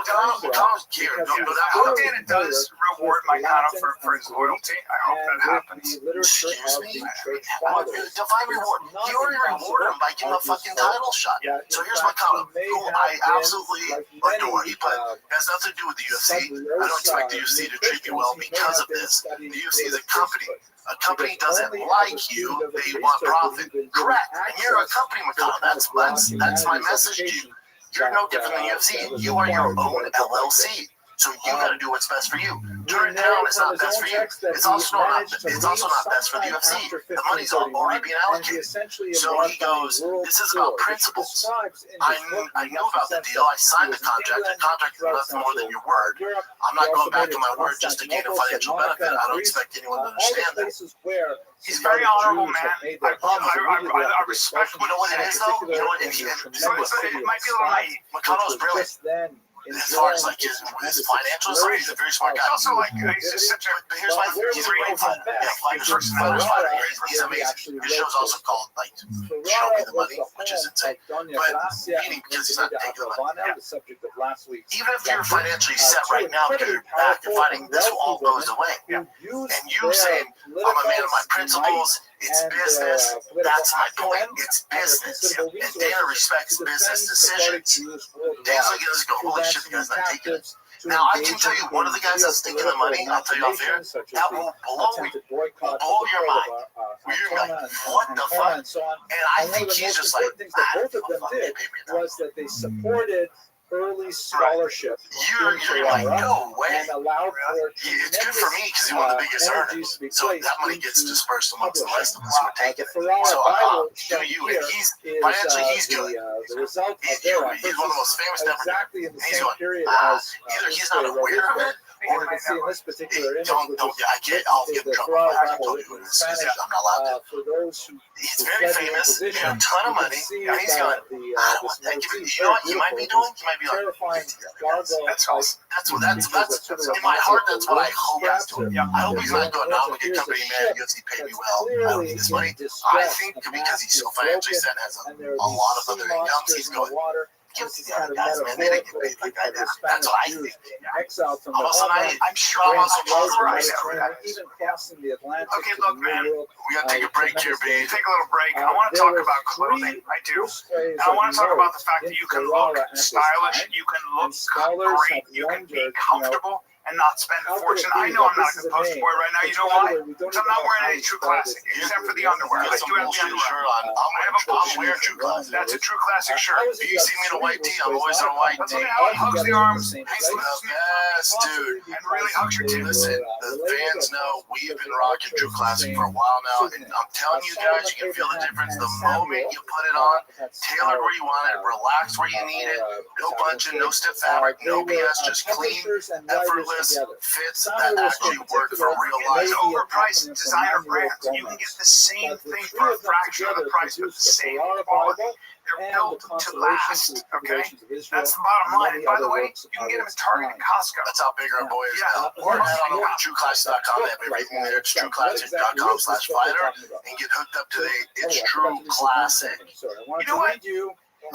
does reward Mikano for his loyalty. I hope that happens. Excuse me? Divine reward. He already rewarded him by giving him a fucking title shot. So here's Mikano, who I absolutely adore. But it has nothing to do with the UFC. I don't expect the UFC to treat you well because of this. The UFC is a company. A company doesn't like you, they want profit. Correct. And you're a company, Mikano. That's my message to you. You're no different than UFC. You are your own LLC. So you got to do what's best for you. Turn it down is not best for you. It's also not best for the UFC. The money's already being allocated. So he goes, this is about principles. I know about the deal. I signed the contract. The contract is nothing more than your word. I'm not going back to my word just to gain a financial benefit. I don't expect anyone to understand that. He's very honorable, man. I respect. You know what it is, though? You know what? It might be a little naive. McConnell's brilliant. As far as like his financial side, he's a very smart guy. Also, like he's just such a. But here's my he's a great fighter. Yeah, fighter's fighter. He's amazing. Your show's also called like Show Me the Money, which is insane. But meaning because he's not taking the money. Even if you're financially set right now because you're back and fighting, this all goes away. And you saying I'm a man of my principles It's business. That's my point. It's business. And Dana respects business decisions. Dana's looking at us and go, holy shit, the guy's not taking it. Now, I can tell you, one of the guys that's taking the money, I'll tell you off air, that will blow your mind. You're like, what the fuck? And I think he's just like, both of them did was that they supported early scholarship. You're like, no way. And allowed for it's good for me because he's one of the biggest earners. So that money gets dispersed amongst the rest of us who are taking it. So do you? And he's financially, he's good. He's one of the most famous never. Exactly in the He's same going, period either he's not aware of it. Or you can see in this particular image, I can't. I'll get in trouble. I told you this. I'm not allowed to. For those who he's very famous. He had a ton of money. He's going. I don't want that. You know what you might be doing? You might be like, that's awesome. That's in my heart. That's what I hope he's doing. I hope he's not going, no, I'm gonna get company man because he paid me well. I don't need his money. I think because he's so financially set, has a lot of other incomes. He's going. Give it to the other guys, man. They didn't get paid like I did. That's what I think. Exiled from all of a sudden, I'm sure I'm also polarized. Even crossing the Atlantic. Okay, look, man. We gotta take a break here, B. Take a little break. I want to talk about clothing. I do. And I want to talk about the fact that you can look stylish, you can look great, you can be comfortable and not spend a fortune. I know I'm not a good poster boy right now. You know why? Because I'm not wearing any True Classic, except for the underwear. I do have the underwear. I'm wearing True Classic. That's a True Classic shirt. If you see me in a white tee, I'm always in a white tee. How it hugs the arms, yes, dude. and really hugs your titties. Listen, the fans know we've been rocking True Classic for a while now, and I'm telling you guys, you can feel the difference the moment you put it on. Tailored where you want it, relaxed where you need it. No bunching, no stiff fabric, no BS, just clean, effortless fits that actually work for real life. Overpriced designer brands. You can get the same thing for a fraction of the price with the same quality. They're built to last. Okay, that's the bottom line. And by the way, you can get them at Target and Costco. That's how big our boy is now. Or head on over to TrueClassic.com. They have everything there. It's TrueClassic.com/fighter and get hooked up to the It's True Classic. You know what?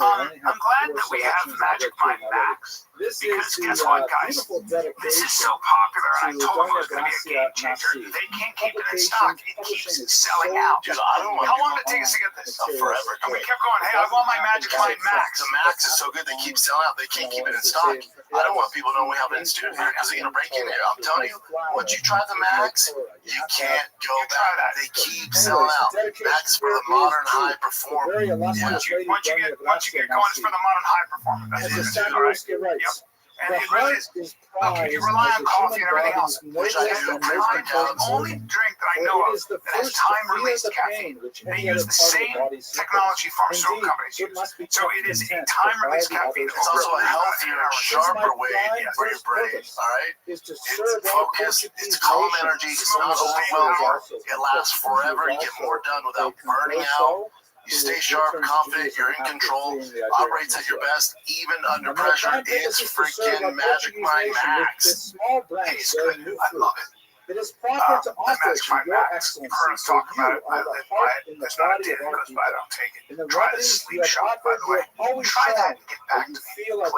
I'm glad that we have Magic Mind Max. Because guess what, guys? This is so popular. I told them it was going to be a game changer. They can't keep it in stock. It keeps selling out. Dude, I don't want How long did it take us to get this? Forever. And we kept going, hey, I want my Magic Mind Max. The Max is so good they keep selling out. They can't keep it in stock. I don't want people to know we have it in studio here because they're going to break in here. I'm telling you, once you try the Max, you can't go back. They keep selling out. Max for the modern high performer. Once you get going, it's for the modern high performer. That's it. All right. Yep. And it really is. Look, if you rely on coffee and everything else, which I do, the only drink that I know of that has time-released caffeine, they use the same technology pharmaceutical companies use. So it is a time-released caffeine. It's also a healthier, sharper way for your brain. All right, it's focused. It's calm energy. It's not overwhelming. It lasts forever. You get more done without burning out. You stay sharp, confident, you're in control, operates at your best, even under pressure. It's freaking Magic Mind Max. It's good. I love it. It is proper to offer Magic Mind Max. You've heard us talk about it. I live by it. There's not a tin that goes by I don't take it. Try the sleep shot, by the way. Try that and get back to me,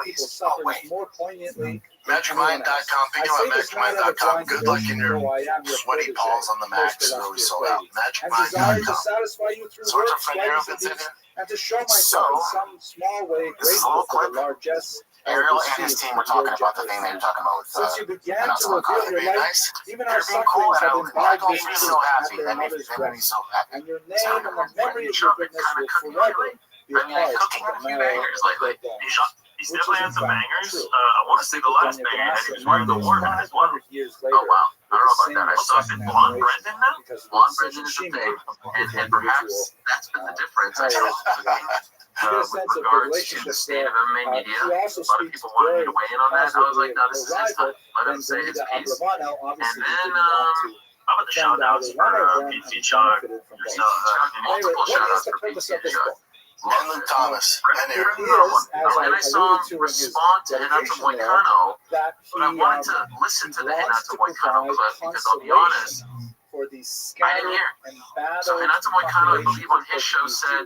please. I'll wait. More poignantly. MagicMind.com. Think about MagicMind.com. Good luck in your sweaty paws on the Max. Really sold out. MagicMind.com. Sorts of friend Harold that's in it. And to show myself in some small way grateful for the largesse. Ariel and his team were talking about the thing they were talking about with since you began to reveal your life, even our being cool, sufferings and have I imbibed was you so happy. their That made mother's me so happy. and your name and the memory of your goodness will forever be a part cooking of a the few memory bangers, of the He's definitely had some bangers. I want to say the last banger that he was wearing the Warman as well. Oh, wow. I don't know about that. I saw it. Blonde Brendan now? Blonde Brendan is the thing. And perhaps that's been the difference. I with regards to the state of MMA media, a lot of people wanted me to weigh in on that. I was like, no, this is his time. Let him say his piece. And then, How about the shout outs for PC Char? Multiple shout outs for PC Char. And Luke Thomas. And Aaron. And I saw him respond to Renato Moicano, but I wanted to listen to the Renato Moicano clip because I'll be honest, I didn't hear. So Renato Moicano, I believe on his show, said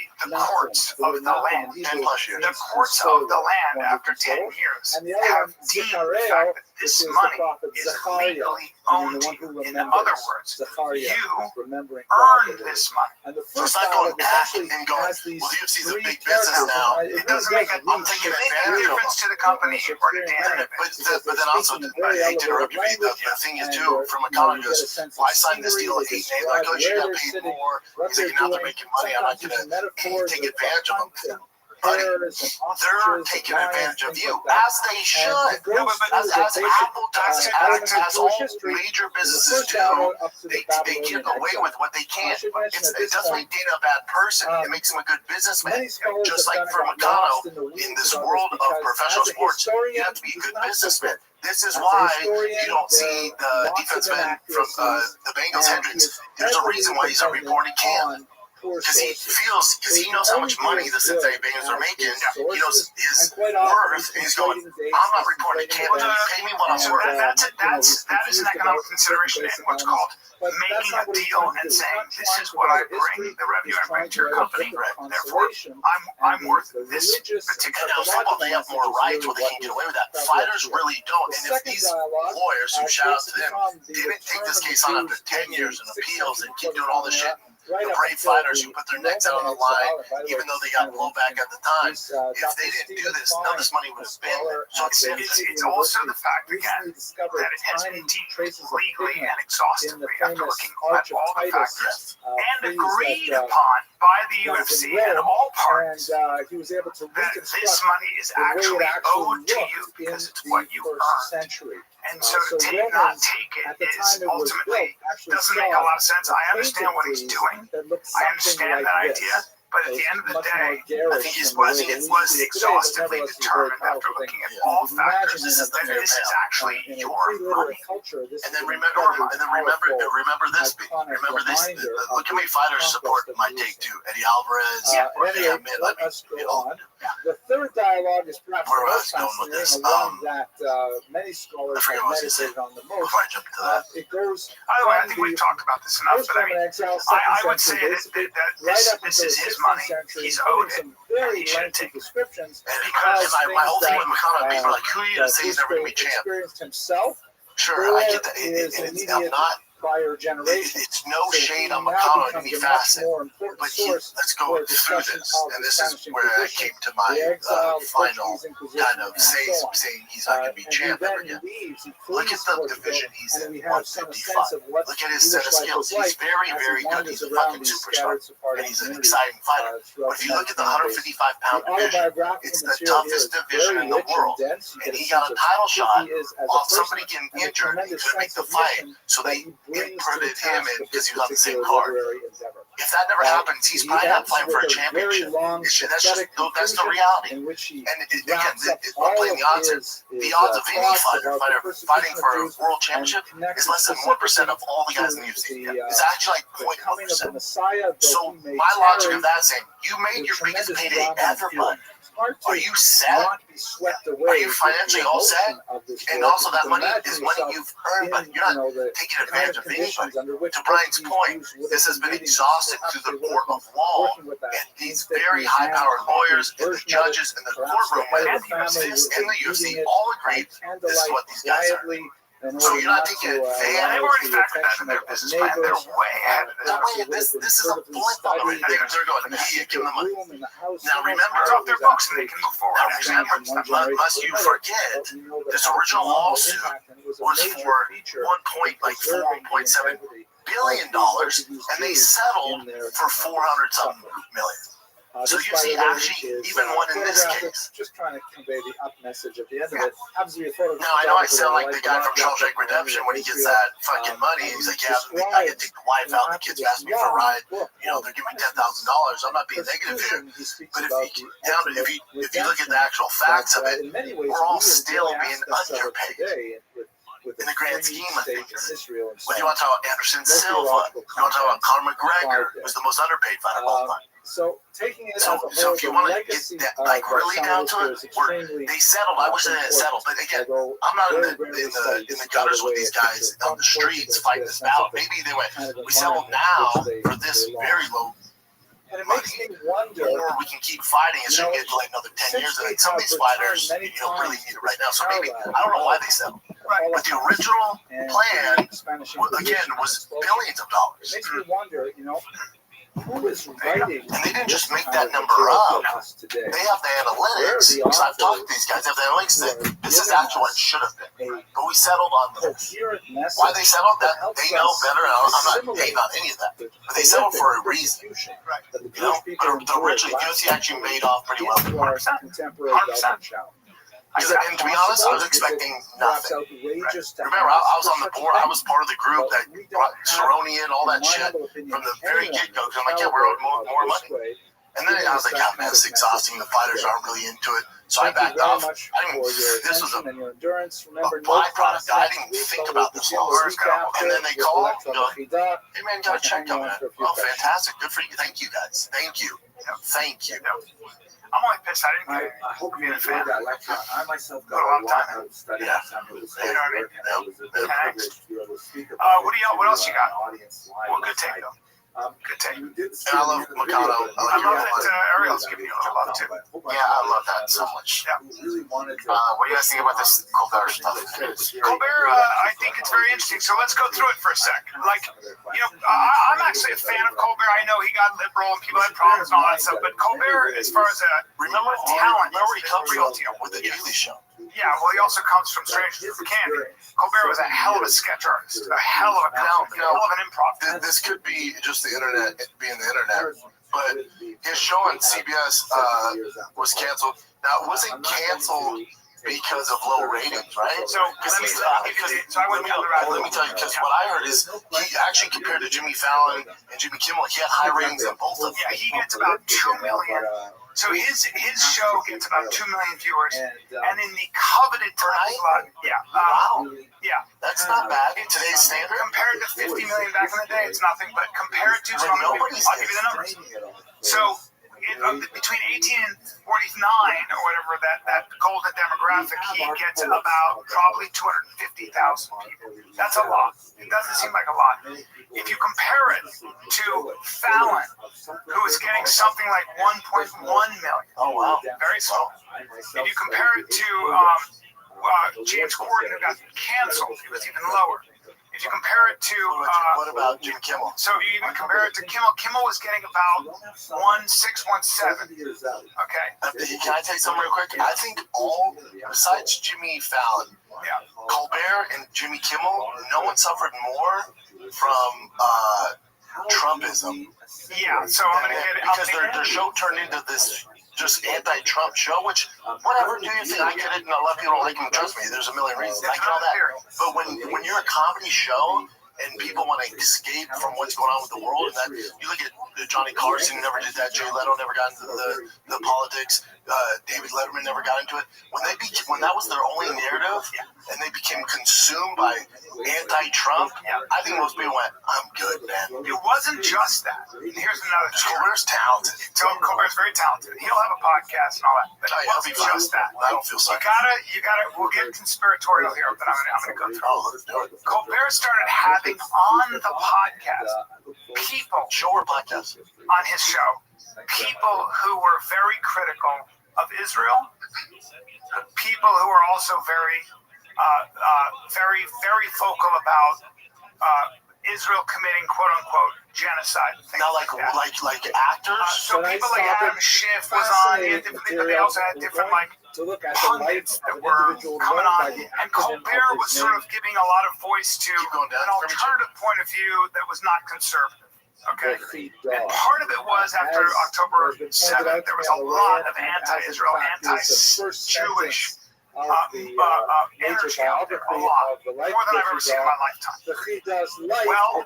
the courts of the land, the courts of the land after 10 years And the other have one, deemed the Zechariah, fact that which this is the money prophet is Zechariah, legally meaning owned the to one who you. In remembers. other words, Zechariah, you remembering earned God. this money. And the So it's first not ballot going back essentially and going, has these well, UFC's a three big business characters. now. It doesn't make a I'm taking advantage of difference to the company or to Dan. But then also, I hate to interrupt you, but the thing is too, from a college goes, well, I signed this deal at 8 days. Like, oh, you got paid more. He's like, now they're making money. I'm not going to take advantage of them. Buddy, they're taking advantage of you, as they should. No, but As Apple does, as all major businesses do, they get away with what they can. It doesn't make Dana a bad person. It makes him a good businessman. Just like for Meccano, in this world of professional sports, you have to be a good businessman. This is why you don't see the defensive end from the Bengals, Hendricks. There's a reason why he's not reporting Cam. because he knows how much money the Cincinnati Bengals are making. He knows his worth, and he's going, I'm not reporting. You can't pay me what I'm worth. That is an economic consideration in what's called making a deal and saying, this is what I bring, the revenue I bring to your company, therefore I'm worth this particular. Now, football, they have more rights where they can get away with that. Fighters really don't. And if these lawyers, who shout out to them, didn't take this case on after 10 years in appeals and keep doing all this shit, the brave fighters who put their necks out on the line, even though they got blowback at the time, if they didn't do this, none of this money would have been there. So it's also the fact, again, that it has been deemed legally and exhaustively after looking at all the factors and agreed upon by the UFC and all parties that this money is actually owed to you because it's what you earned. And so to not take it is ultimately doesn't make a lot of sense. I understand what he's doing. I understand that idea. But at the end of the day, I think it was exhaustively determined after looking at all factors that this is actually your money. And then remember this. Look how many fighters support my take too. Eddie Alvarez. The third dialogue is perhaps the most fascinating, one that many scholars have meditated on the most. It goes. By the way, I think we've talked about this enough, but I would say that this is his money. He's owed it. Very lengthy descriptions. Because my whole thing with McConnell, people are like, who are you to say he's never going to be champ? Experienced himself. Sure, I get that. I'm not. Prior generation. It's no shade on McConnell in any facet, but let's go through this, and this is where I came to my final kind of saying he's not going to be champ ever again. Look at the division he's in, 155. Look at his set of skills. He's very, very good. He's a fucking superstar, and he's an exciting fighter. But if you look at the 155-pound division, it's the toughest division in the world, and he got a title shot while somebody getting injured. He couldn't make the fight, so they inputted him in because he was on the same card. If that never happens, he's probably not playing for a championship. That's the reality. And again, we're playing the odds here. The odds of any fighter fighting for a world championship is less than 1% of all the guys in the UFC. It's actually like 0.1%. So my logic of that is saying, you made your biggest payday ever, bud. Are you set? Are you financially all set? And also that money is money you've earned, but you're not taking advantage of anybody. To Brian's point, this has been exhausted through the court of law, and these very high-powered lawyers and the judges in the courtroom and the UFC all agreed this is what these guys are. So you're not taking advantage. They've already factored that in their business plan. They're way ahead of it. This is a blip on the radar. They're going, hey, give them the money. Now remember, it's off their books and they can move forward. Must you forget, this original lawsuit was for $1.7 billion, and they settled for 400-something million. So you see, actually, even one in this case. Just trying to convey the up message at the end of it. Happens to be a photo. Now, I know I sound like the guy from Shawshank Redemption when he gets that fucking money. He's like, yeah, I can take the wife out, and the kids ask me for a ride. You know, they're giving me $10,000. I'm not being negative here. But if you look at the actual facts of it, we're all still being underpaid. In the grand scheme of things. When you want to talk about Anderson Silva, you want to talk about Conor McGregor, who's the most underpaid fighter of all time. So taking it so if you want to get that, like really down to it, they settled. I wish they didn't settle, but again, I'm not in the gutters with these guys on the streets fighting this battle. Maybe they went, we settled now for this very low and it makes me wonder, or we can keep fighting and so get like another 10 years. And some of these fighters, really need it right now. So maybe I don't know why they settled. But the original plan, again, was billions of dollars. It makes me wonder, who is writing? And they didn't just make that number up. They have the analytics. Because I've talked to these guys. They have the analytics that this is actually what it should have been. But we settled on this. Why they settled that, they know better. I'm not hating on any of that. But they settled for a reason. But originally, UFC actually made off pretty well. 100%. And to be honest, I was expecting nothing. Remember, I was on the board. I was part of the group that brought Cerrone in, all that shit from the very get-go. Because I'm like, yeah, we're owed more money. And then I was like, God, man, it's exhausting. The fighters aren't really into it. So I backed off. I didn't. This was a byproduct. I didn't think about this all. And then they call, you know, hey man, got a check coming in. Oh, fantastic. Good for you. Thank you guys. Thank you. Thank you. I'm only pissed I didn't get I hope you being a enjoyed fan. that lecture. I myself got Put a lot of time of study Yeah. on some of the You know what I mean? It was a Okay. privilege to be able to speak about What else you got? audience live. Well, good take though. Good take. You did And I love Mikado. I love that Ariel's giving you a love too. Yeah, I love that so much. Yeah. Really wanted to. What do you guys think about this Colbert stuff? Colbert, I think it's very interesting. So let's go through it for a sec. Like, you know, I'm actually a fan of Colbert. I know he got liberal and people had problems and all that stuff, but Colbert, as far as Remember talent, where he comes real from deal. with the Daily Show. Yeah, well, he also comes from Strangers with Candy. Colbert was a hell of a sketch artist, a hell of a hell of an improv. This could be just the internet being the internet, but his show on CBS was canceled. Now, it wasn't canceled because of low ratings, right? So I went down the rabbit Let me tell you, because what I heard is he actually compared to Jimmy Fallon and Jimmy Kimmel, he had high ratings on both of them. Yeah, he gets about 2 million. So his show gets about 2 million viewers, and in the coveted time slot, Wow. yeah, That's not bad in today's standard. compared to 50 million back in the day, it's nothing. But compared to, so I'll give you the numbers. So between 18 and 49 or whatever, that golden demographic, he gets about probably 250,000 people. That's a lot. It doesn't seem like a lot. If you compare it to Fallon, who is getting something like 1.1 million. Oh, wow. Very small. If you compare it to James Corden, who got canceled, it was even lower. If you compare it to What about Jimmy Kimmel? so if you even compare it to Kimmel was getting about 1.617. Okay. Can I tell you something real quick? I think besides Jimmy Fallon, Colbert and Jimmy Kimmel, no one suffered more from Trumpism. Yeah, so I'm gonna get it Because their show turned into this just anti-Trump show, which, whatever, do you think? I get it, and a lot of people don't like him. Trust me, there's a million reasons. I get all that. But when you're a comedy show and people want to escape from what's going on with the world, and that you look at Johnny Carson, never did that. Jay Leno never got into the politics. David Letterman never got into it. When that was their only narrative, and they became consumed by anti-Trump, I think most people went, "I'm good, man." It wasn't just that. And here's another thing. Colbert's talented. Colbert's very talented. He'll have a podcast and all that. But it wasn't just that. I don't feel sorry. You gotta. We'll get conspiratorial here, but I'm gonna go through. Oh, let's do it. Colbert started having on the podcast people Show or podcast? on his show, people who were very critical of Israel, people who are also very vocal about Israel committing "quote unquote" genocide. Now, like actors. So people like Adam Schiff was on it, but they also had different pundits that were coming on, and Colbert was sort of giving a lot of voice to an alternative point of view that was not conservative. Okay, and part of it was after October 7th, there was a lot of anti-Israel, anti-Jewish energy out there, a lot, more than I've ever seen in my lifetime. Well,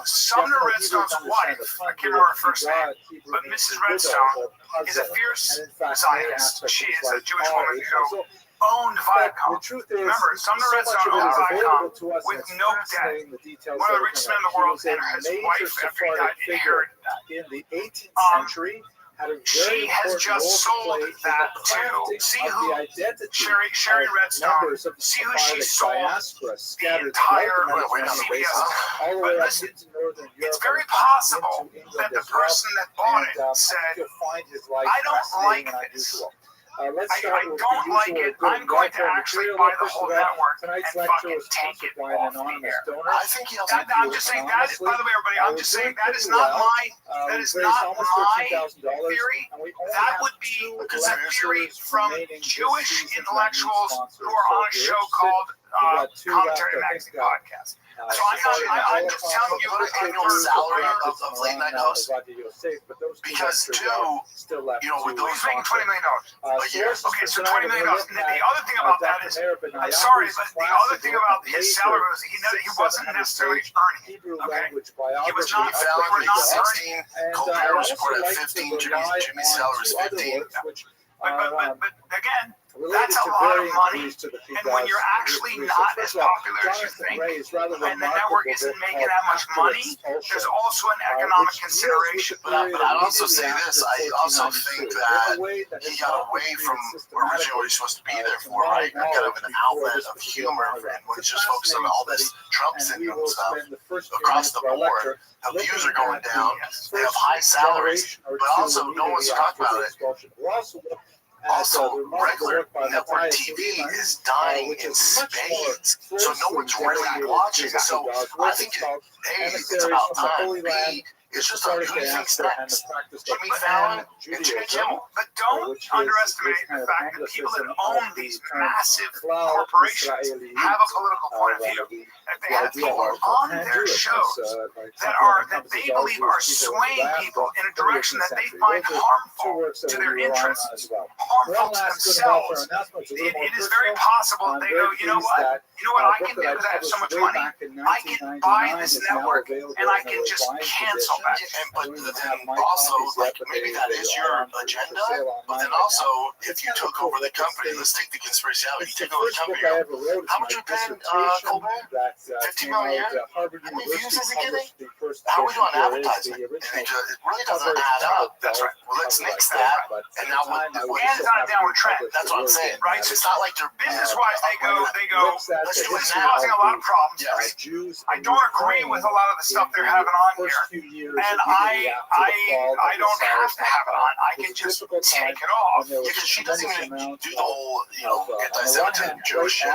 Sumner Redstone's wife, I can't remember her first name, but Mrs. Redstone is a fierce Zionist. She is a Jewish woman who owned Viacom. Remember, Sumner Redstone owned Viacom with no debt. One of the richest men in the world, and his wife, after he died, inherited that. In the 18th century, she has just sold that to, see who, Sherry Redstone, see who she sold the entire CBS. But listen, it's very possible that the person that bought it said, I don't like this. I don't like it. I'm going to actually buy the whole network and fucking take it off the air. I think he also. I'm just saying that. By the way, everybody, I'm just saying that is not my theory. That would be a theory from Jewish intellectuals who are on a show called Commentary Magazine Podcast. So I'm just telling you the annual salary of late night hosts. Because with those he's making $20 million. Yeah. Okay, so $20 million. And the other thing about that is, I'm sorry, but the other thing about his salary was he wasn't necessarily earning. Okay, he was not. We were not earning. Colbert was reported at 15. Jimmy's salary was 15. But again, related that's a to lot of varying money. degrees to the And when you're actually not as popular as you think, and the network isn't making that much money, there's also an economic consideration. But I'd also say this. I also think that he got away from originally what he's supposed to be there for, right? Kind of an outlet of humor, and when it's just focused on all this Trump syndrome stuff across the board. How views are going down. They have high salaries, but also no one wants to talk about it. Also, regular network TV is dying in spades, so no one's really watching. So I think A, it's about time. B, it's just on who thinks next. Jimmy Fallon and Jimmy Kimmel. But don't underestimate the fact that people that own these massive corporations have a political point of view. That they have people on their shows that they believe are swaying people in a direction that they find harmful to their interests, harmful to themselves. It is very possible that they go, you know what I can do because I have so much money. I can buy this network and I can just cancel that. But then also, like, maybe that is your agenda, but then also, if you took over the company, let's take the conspiracy out, you took over the company, how much are you paying Colbert? 50 million? How many views is he getting? How are we doing advertising? And it really doesn't add up. That's right. Well, let's nix that. And now and it's on a downward trend. That's what I'm saying. Right? So it's not like they're business-wise, they go, let's do it it's now. causing a lot of problems. Yes. I don't agree with a lot of the stuff they're having on here, and I don't have to have it on. I can just take it off. Yeah, because she doesn't even do the whole, anti-Semitism, Jewish shit.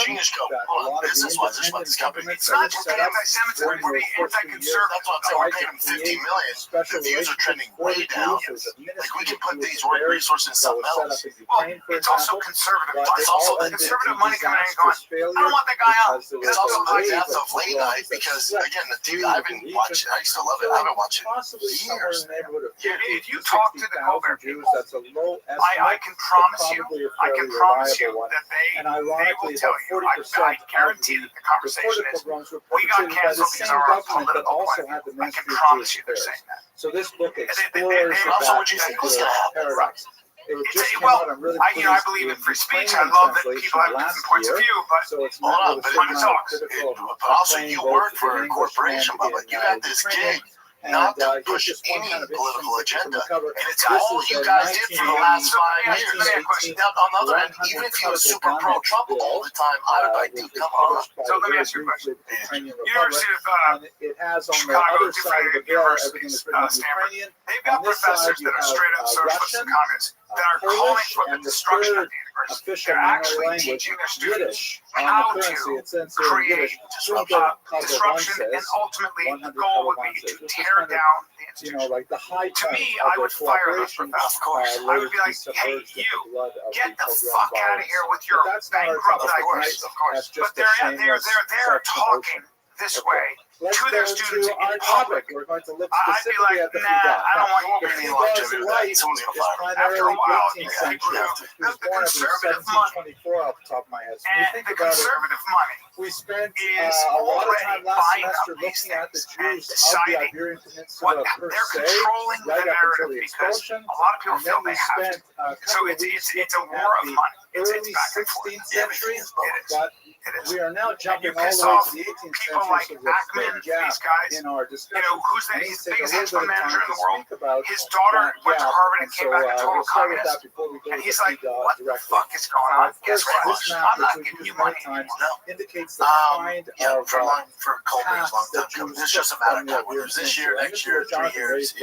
She just go, well, business-wise, this is what this company It's not just the anti-Semitism, it's the anti-conservative. That's what I'm saying. We're paying them $50 million. The views are trending way down. Like, we can put these resources in something else. Well, it's also conservative. It's also the conservative money coming in and going, I don't want that guy on. It's also the death of late night because, again, the TV, I've been watching, I used to love it. I've been watching years. If you talk to the Colbert people, I can promise you that they will tell you. I guarantee that the conversation is, we got canceled because of our political point of view. I can promise you they're saying that. So this book explores Also, what do you think was going to happen? paradox. I believe in free speech. I love that people have different points of view, but hold on, but talks. Also, you work for a corporation, Bubba. You got this gig not to push any political agenda, and it's all you guys did for the last 5 years. Now, on the other hand, even if you were super pro-Trump all the time, I would like to come on. So let me ask you a question. University of Chicago, different universities, Stanford, they've got professors that are straight up socialists and communists that are calling for the destruction of the universe. They're actually teaching their students how to create disruption, and ultimately the goal would be to tear down the institution. To me, I would fire those professors. Of course, I would be like, hey, you, get the fuck out of here with your bankrupt ideas. Of course. But they're talking this way to their students in public. I'd be like, nah, I don't want you to be like after a while, the conservative money, and the conservative money is already buying up these things and deciding what they're controlling the narrative because a lot of people feel they have to. So it's a war of money. It's back and forth. It is. We are now jumping all the way to the 18th people like century. Ackman, these guys, in our discussion. who's the biggest hedge fund manager in the world? His daughter went to Harvard and came back a total communist. And he's like, what the fuck is going on? Guess what? I'm not giving you money anymore. Indicates the kind of for Colbert's long time coming. It's just a matter of time. Whether it's this year, next year, 3 years,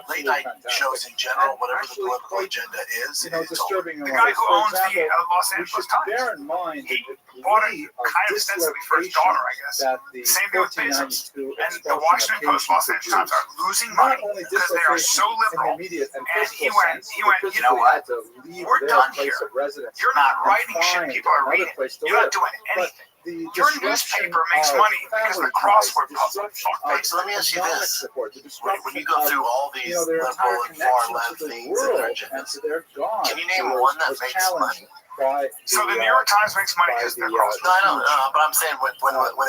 late night shows in general, whatever the political agenda is, it's disturbing. The guy who owns the Los Angeles Times, bear in mind he bought it kind of extensively for his daughter, I guess. Same thing with Bezos. And the Washington Post, Los Angeles Times are losing money because they are so liberal. And he went, you know what? We're done here. You're not writing shit people are reading. You're not doing anything. Your newspaper makes money because of the crossword puzzle. So let me ask you this. When you go through all these liberal and far left things in their agendas, can you name one that makes money? So the New York Times makes money because they're cross. No, I know, but I'm saying when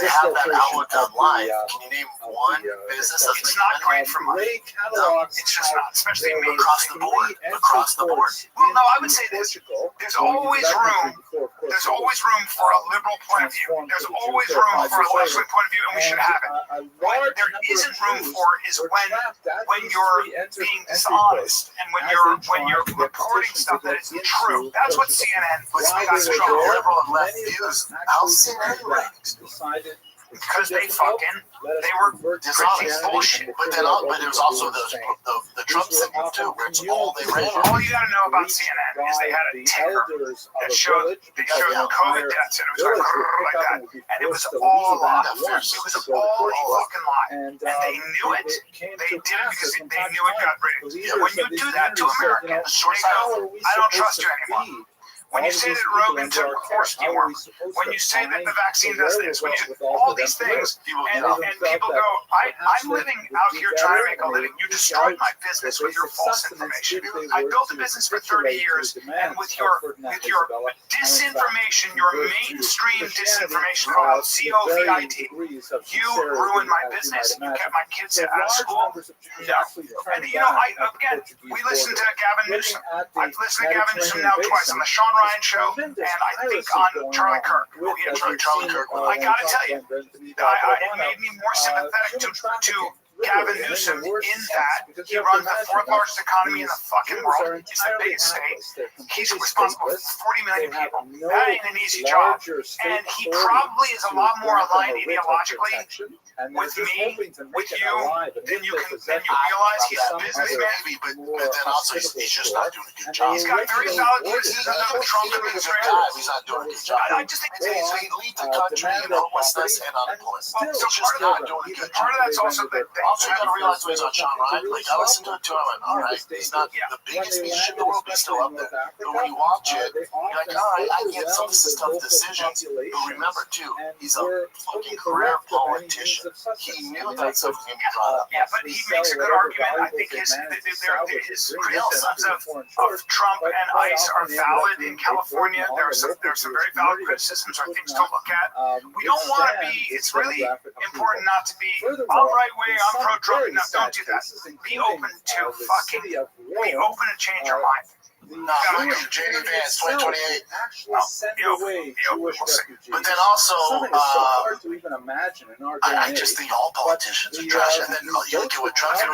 they have that outlook online, can you name one business that's It's not great for money. No, it's just not, especially me. across the board? Across the board. Well, no, I would say this. There's always room. There's always room for a liberal point of view. There's always room for a left-wing point of view, and we should have it. What there isn't room for is when you're being dishonest and when you're reporting stuff that isn't true. That's what CNN puts me guys in trouble. Liberal and left views. How's CNN ranked? Because they were dishonest bullshit. But there was also the Trump signal too, which all they ran. All you got to know about CNN is they had a ticker that showed COVID deaths, and it was like that, and it was all a lie. It was all a fucking lie, and they knew it. They did it because they knew it got ratings. When you do that to Americans, they go, "I don't trust you anymore." When you say that Rogan took horse dewormer, when you say that the vaccine does this, when you all these things, and people go, I'm living out here trying to make a living. You destroyed my business with your false information. I built a business for 30 years, and with your disinformation, your mainstream disinformation called COVID, you ruined my business. You kept my kids out of school. No. And we listened to Gavin Newsom. I've listened to Gavin Newsom now twice on the Sean Ryan show, and I think on Charlie Kirk. Charlie Kirk. I gotta tell you, it made me more sympathetic to Gavin Newsom in that he runs the fourth largest economy in the fucking world. It's the biggest state. He's responsible for 40 million people. That ain't an easy job. And he probably is a lot more aligned ideologically with me, with you, than you realize. He's a businessman. But then also he's just not doing a good job. He's got very valid criticisms of the Trump administration. He's not doing a good job. I just think he leads the country in homelessness and unemployment. So part of that's also that. Also, you gotta realize when he's on Sean Ryan, like I listened to it too, I went, all right, he's not the biggest musician in the world, but he's still up there. But when you watch it, you're like, all right, I get some of this tough decisions, but remember too, he's a fucking career politician. He knew that stuff was gonna be brought up. Yeah, but he makes a good argument. I think his criticisms of Trump and ICE are valid in California. There are some very valid criticisms or things to look at. We don't want to be. It's really important not to be. I'm right wing. I'm pro-Trump. No, don't do that. Be open to change your mind. J.D. Vance, 2028. But then also, I just think all politicians are trash. And then you look at what Trump's doing.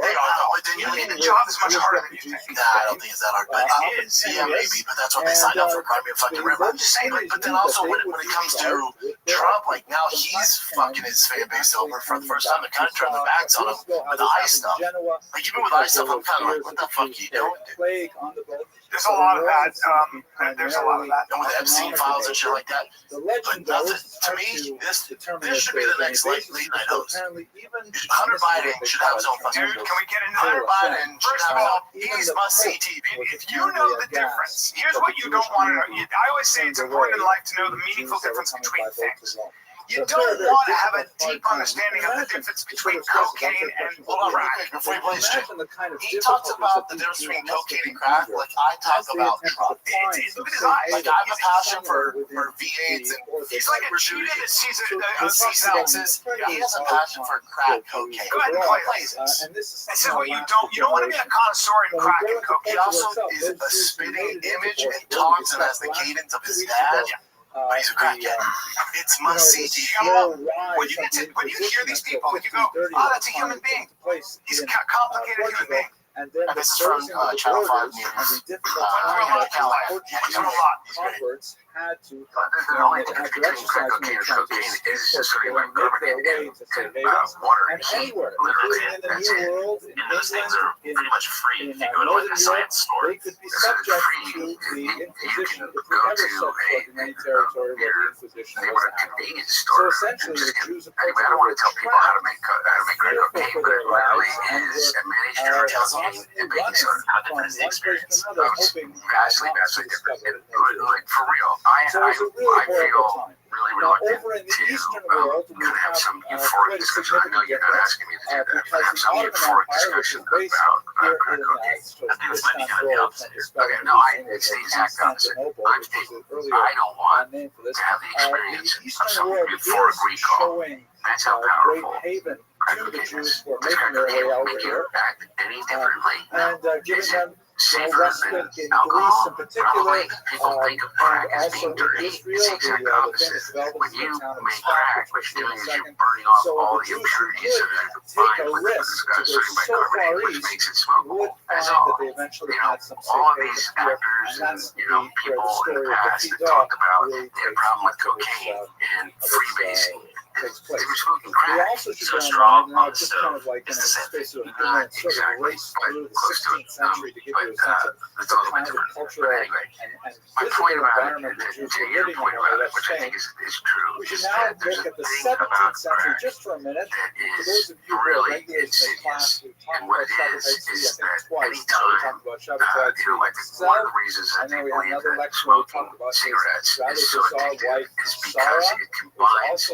They are though. But then you look at the job is much harder than you think. Nah, I don't think it's that hard. But it is. Yeah, maybe. But that's what they signed up for. Crimea fucking river. I'm just saying. But then also when it comes to Trump, like now he's fucking his fan base over for the first time. They're kind of turning their backs on him with the ICE stuff. Like even with ICE stuff, I'm kind of like, what the fuck are you doing? There's a lot of that. There's a lot of that. And with Epstein files and shit like that. But nothing, to me, this should be the next late night host. Hunter Biden should have his own fucking. Dude, can we get into Hunter Biden should have his own. He's must-see TV. If you know the difference, here's what you don't want to know. I always say it's important in life to know the meaningful difference between things. You don't want to have a deep understanding of the difference between cocaine and crack. Before you play this shit, he talks about the difference between cocaine and crack like I talk about Trump. Look at his eyes. Like I have a passion for V8s and he's like a cheater that sees C6s. He has a passion for crack cocaine. Go ahead and play it. This is what you don't want to be a connoisseur in crack and cocaine. He also is a spitting image and talks and has the cadence of his dad. But he's a crackhead. It's must-see TV. When you hear these people, you go, oh, that's a human being. He's a complicated human being. And this is from Channel 5 News. He's done a lot. Had to the only difference between crack cocaine and cocaine is just sort of like carbon and water and heat, literally, that's it. And those things are pretty much free. If you go to like a science store, it's free. You can go to a convenience store and just get, anyway, I don't want to tell people how to make crack cocaine, but it literally is a miniature and baking soda. How different is the experience? Vastly different. Like for real. I feel really reluctant to kind of have some euphoric discussion. I know you're not asking me to do that, but have some euphoric discussion about crack cocaine. I think it's maybe kind of the opposite here. Okay, no, it's the exact opposite. I'm stating I don't want to have the experience of some euphoric recall. That's how powerful crack cocaine is. Does crack cocaine make you act any differently? Is it safer than alcohol? Probably. People think of crack as being dirty. It's the exact opposite. When you make crack, what you're doing is you're burning off all the impurities that are combined with sodium bicarbonate, which makes it smokable. That's all. All of these actors and people in the past that talked about their problem with cocaine and freebasing. They were smoking crack, so strong on the stove. It's the same thing. Not exactly, but close to it. But it's a little bit different. But anyway, my point about it, to your point about it, which I think is true, is that there's a thing about crack that is really insidious. And what it is that any time, I think one of the reasons that they believe that smoking cigarettes is so addictive is because it combines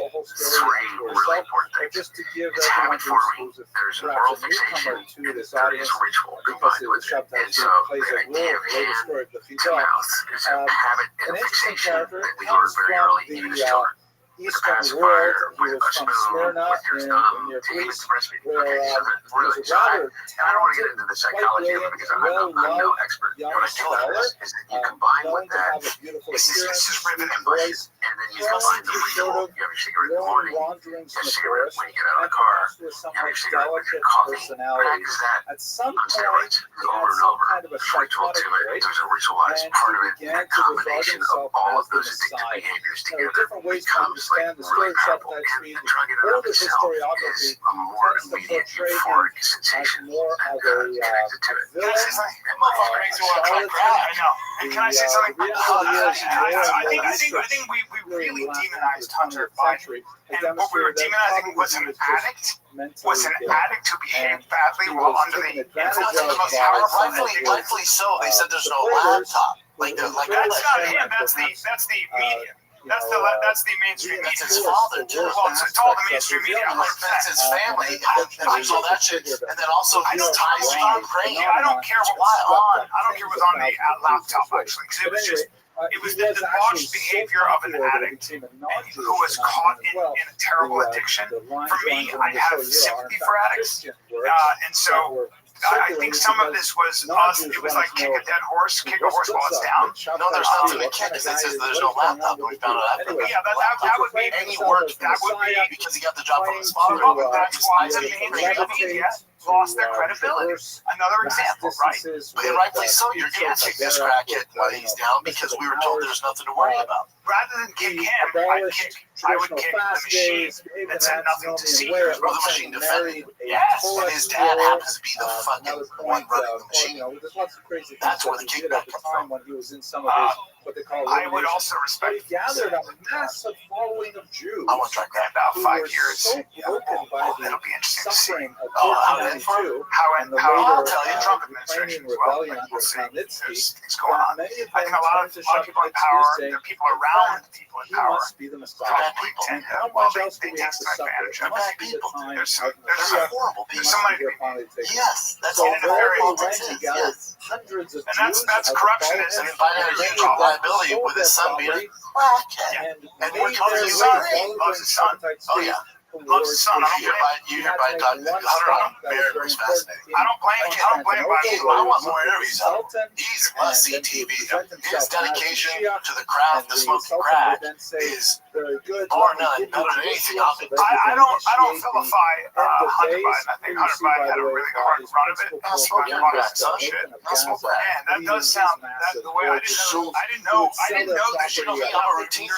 three really important things. It's habit forming, there's an oral fixation, and there is ritual combined with it. And so the idea of hand to mouth is a habit and a fixation that we learn very early, even as children. With a pacifier, with a spoon, with your thumb, to even to breastfeed. Okay, so that's really, so and I don't want to get into the psychology of it because I'm no expert. What I do know is that you combine with that, it's just ribbon and bush, and then you combine the ritual. You have your cigarette in the morning, you have a cigarette when you get out of the car, you have your cigarette with your coffee. Practice that on steroids over and over. There's a ritual to it, there's a ritualized part of it, and a combination of all of those addictive behaviors together becomes like really powerful. And the drug in and of itself is a more immediate euphoric sensation connected to it. Can I say something? Motherfucker makes me want to try crack. I know. And can I say something? I think we really demonized Hunter Biden. And what we were demonizing was an addict. Was an addict who behaved badly while under the influence of the most powerful. Rightfully so. They said there's no laptop. Like that's not him. That's the media. That's the mainstream media. That's his father, too. Well, it's all the mainstream media. That's his family. And I saw that shit. And then also his ties to Ukraine. I don't care what's on the laptop, actually. Because it was the debauched behavior of an addict who was caught in a terrible addiction. For me, I have sympathy for addicts. And so I think some of this was us. It was like kick a dead horse, kick a horse while it's down. No, there's nothing to kick because it says there's no laptop, and we found it after. Yeah, that would be. And he worked. That would be because he got the job from his father. That's why the mainstream media lost their credibility. Another example, right? But rightfully so, you're going to kick this crackhead while he's down because we were told there's nothing to worry about. Rather than kick him, I would kick the machine that said nothing to see. Or the machine defended. Yes. And his dad happens to be the fucking one running the machine. That's where the kickback comes from. I would also respect. Gathered a massive following of Jews. I want to try that. About 5 years. So broken by the It'll be interesting to see. I'll tell you, Trump administration as well. Like we'll see. It's going on. I think a lot of people in power, the people around the people in power, probably tend to, they take advantage of people. There's horrible people. Somebody. Yes, that's all very authentic. Yes. And that's corruptionism. And Biden had a huge liability with his son being a crackhead. And we're totally sorry. Loves his son. Oh, yeah. Loves his son. You hear Biden talking to Hunter Biden is fascinating. I don't blame Biden. I want more interviews out of him. He's must-see TV. His dedication to the craft, the smoking crack, is bar none, better than anything I've been doing. I don't vilify Hunter Biden. I think Hunter Biden had a really hard run of it. Not smoking crack, son. Not smoking crack. Man, that does sound the way I didn't know that shit. I'm a routine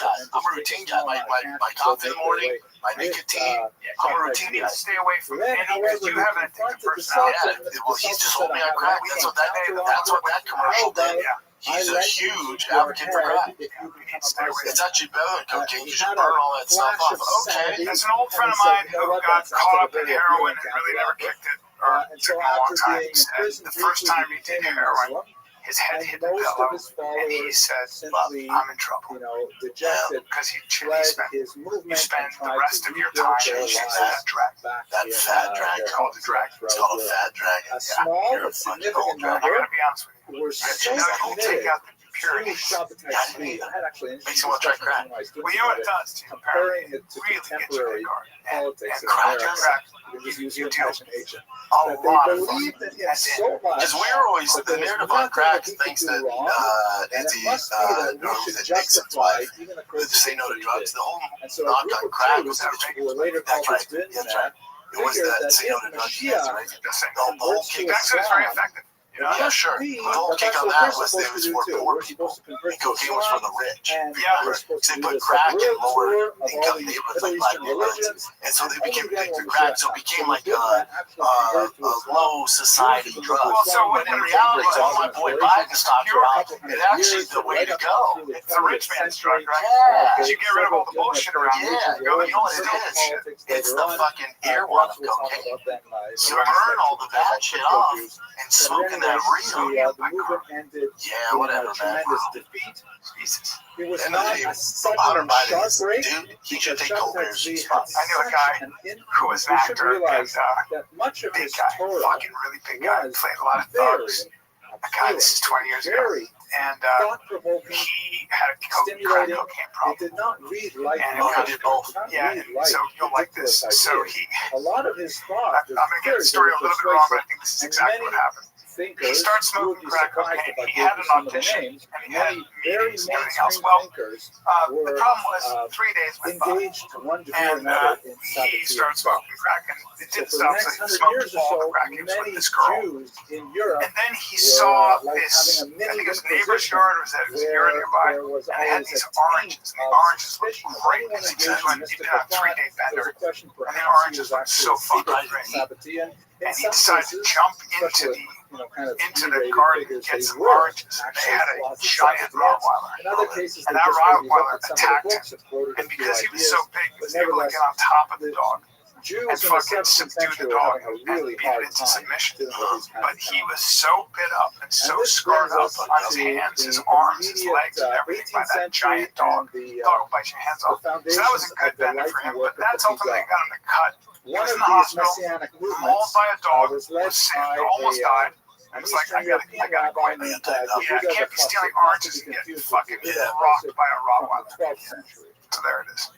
guy. My coffee in the morning, my nicotine. I'm a routine guy. Stay away from it. Because you have an addictive personality. Yeah, well, he's just holding me on crack. That's what that commercial did. He's a huge advocate for crack. It's actually better than cocaine. You should burn all that stuff off. Okay. There's an old friend of mine who got caught up in heroin and really never kicked it, or took a long time. He said the first time he did heroin, his head And hit the most pillow, of his and he followers said, "Well, simply, I'm in trouble." dejected, Because he fled spent his movement you spend and the tried rest to of your rebuild time their chasing lives that dragon. back That in, fat dragon. their Called the homes dragon. It's throughout called a Europe. fat dragon. A small You're a but fucking significant old dragon. I number gotta be honest with you. were You so know, you committed take out the to purity. Shabbatai Tzvi. I had actually an Makes interesting you want to try discussion crack. when I was doing Well, you know what it about does too. comparing it to Really gets you in contemporary the garden. politics And in crack, America. crack. You just use You your do imagination. a That lot they of fun. believed in him As in, so much Because we're always, that the there was narrative on nothing crack that he thinks could that do wrong, and Nancy, it must be that we was should it Nixon's justify wife, even the to crazy say things no that to he drugs. did. The whole And so a knock group on of crack Jews, was that who were later called that's the right. Billionaire, That's right. It was figured that that say no if to drugs. Mashiach Right? the The whole converts kick. to That's what's very Islam, effective. You know? Yeah, sure. be, The whole but kick that's on what that we're was supposed it to was do for too. poor We're people. supposed to convert And to cocaine was for Islam, the rich. and Yeah. we're supposed So to they do put this crack in world lower tour of all income these neighborhoods Middle like black Eastern neighborhoods. religions, And so they only became then addicted will to crack. Mashiach So it come. became So like the a convert to Islam. low society Jews drug. Well, so But in reality, it's all my boy Biden's talking about. It's actually the way to go. It's the rich man's drug, right? Yeah. Because you get rid of all the bullshit around you. Yeah. You go You know what into it shit. is? It's the fucking air one of cocaine. You burn all the bad shit off and smoking that real. The movement ended Yeah, in whatever, a man. tremendous defeat. Jesus. It was End of the not day, a sudden Hunter and Biden sharp is, break. dude, he should because take Shabbatai Colbert's Tzvi spot. had I knew a such guy an influence. who was an You should actor realize and that much of big his guy, Torah fucking really big guy, was played a lot of very thugs. A guy, this is 20 years ago. very And thought-provoking, he had a crack stimulating. cocaine It problem. did not read like And Oh, it he did both. Yeah, so you'll like this. So he, a lot of his thought. I'm going to get the story a little bit wrong, but I think this is exactly what happened. Thinkers, He started smoking crack cocaine. He had an audition, and he had meetings and everything else. Well, the problem was 3 days went by, engaged to one degree or and another in he Sabbath started smoking crack, and it So didn't for the stop. next So 100 he smoked years or all the so, crack. He was with many this girl. Jews in Europe And then he were saw like this, having a I mini think it was neighbor's inquisition yard, or was that his where yard nearby? there was And they had always these a taint oranges, and the of oranges looked suspicion of great. anyone And he engaged just in went, he did mystical a 3-day thought. There's bender, a question and the perhaps he oranges was looked actually so a fucking secret great. Sabbatean. In And he some decided to cases, jump into especially the kind of into the E-rated garden and figures, get they some were oranges. They actually had a closet giant Sabbateans. Rottweiler. In other cases, And they that just maybe Rottweiler looked at some of the attacked books him. and quoted a And few because he was ideas. so big, he But was able to nevertheless, get on top of the the dog Jews and in the fucking 17th subdue century the were dog having a and really beat it hard into time submission. dealing with these kind But of he was challenges. so bit up and so And this scarred brings up us on his to hands, his the arms, his immediate legs, and everything by 18th that century giant dog. and the Dog will bite your hands off. So that was a good bender for him, but that's ultimately got him to cut. He one was of in the these hospital, messianic mauled movements by a dog, was led was sick, by almost died. an It was like, Eastern I gotta European quit. rabbi named Yeah, I can't be stealing oranges and get fucking rocked by a Rottweiler. 12th century. So there it is.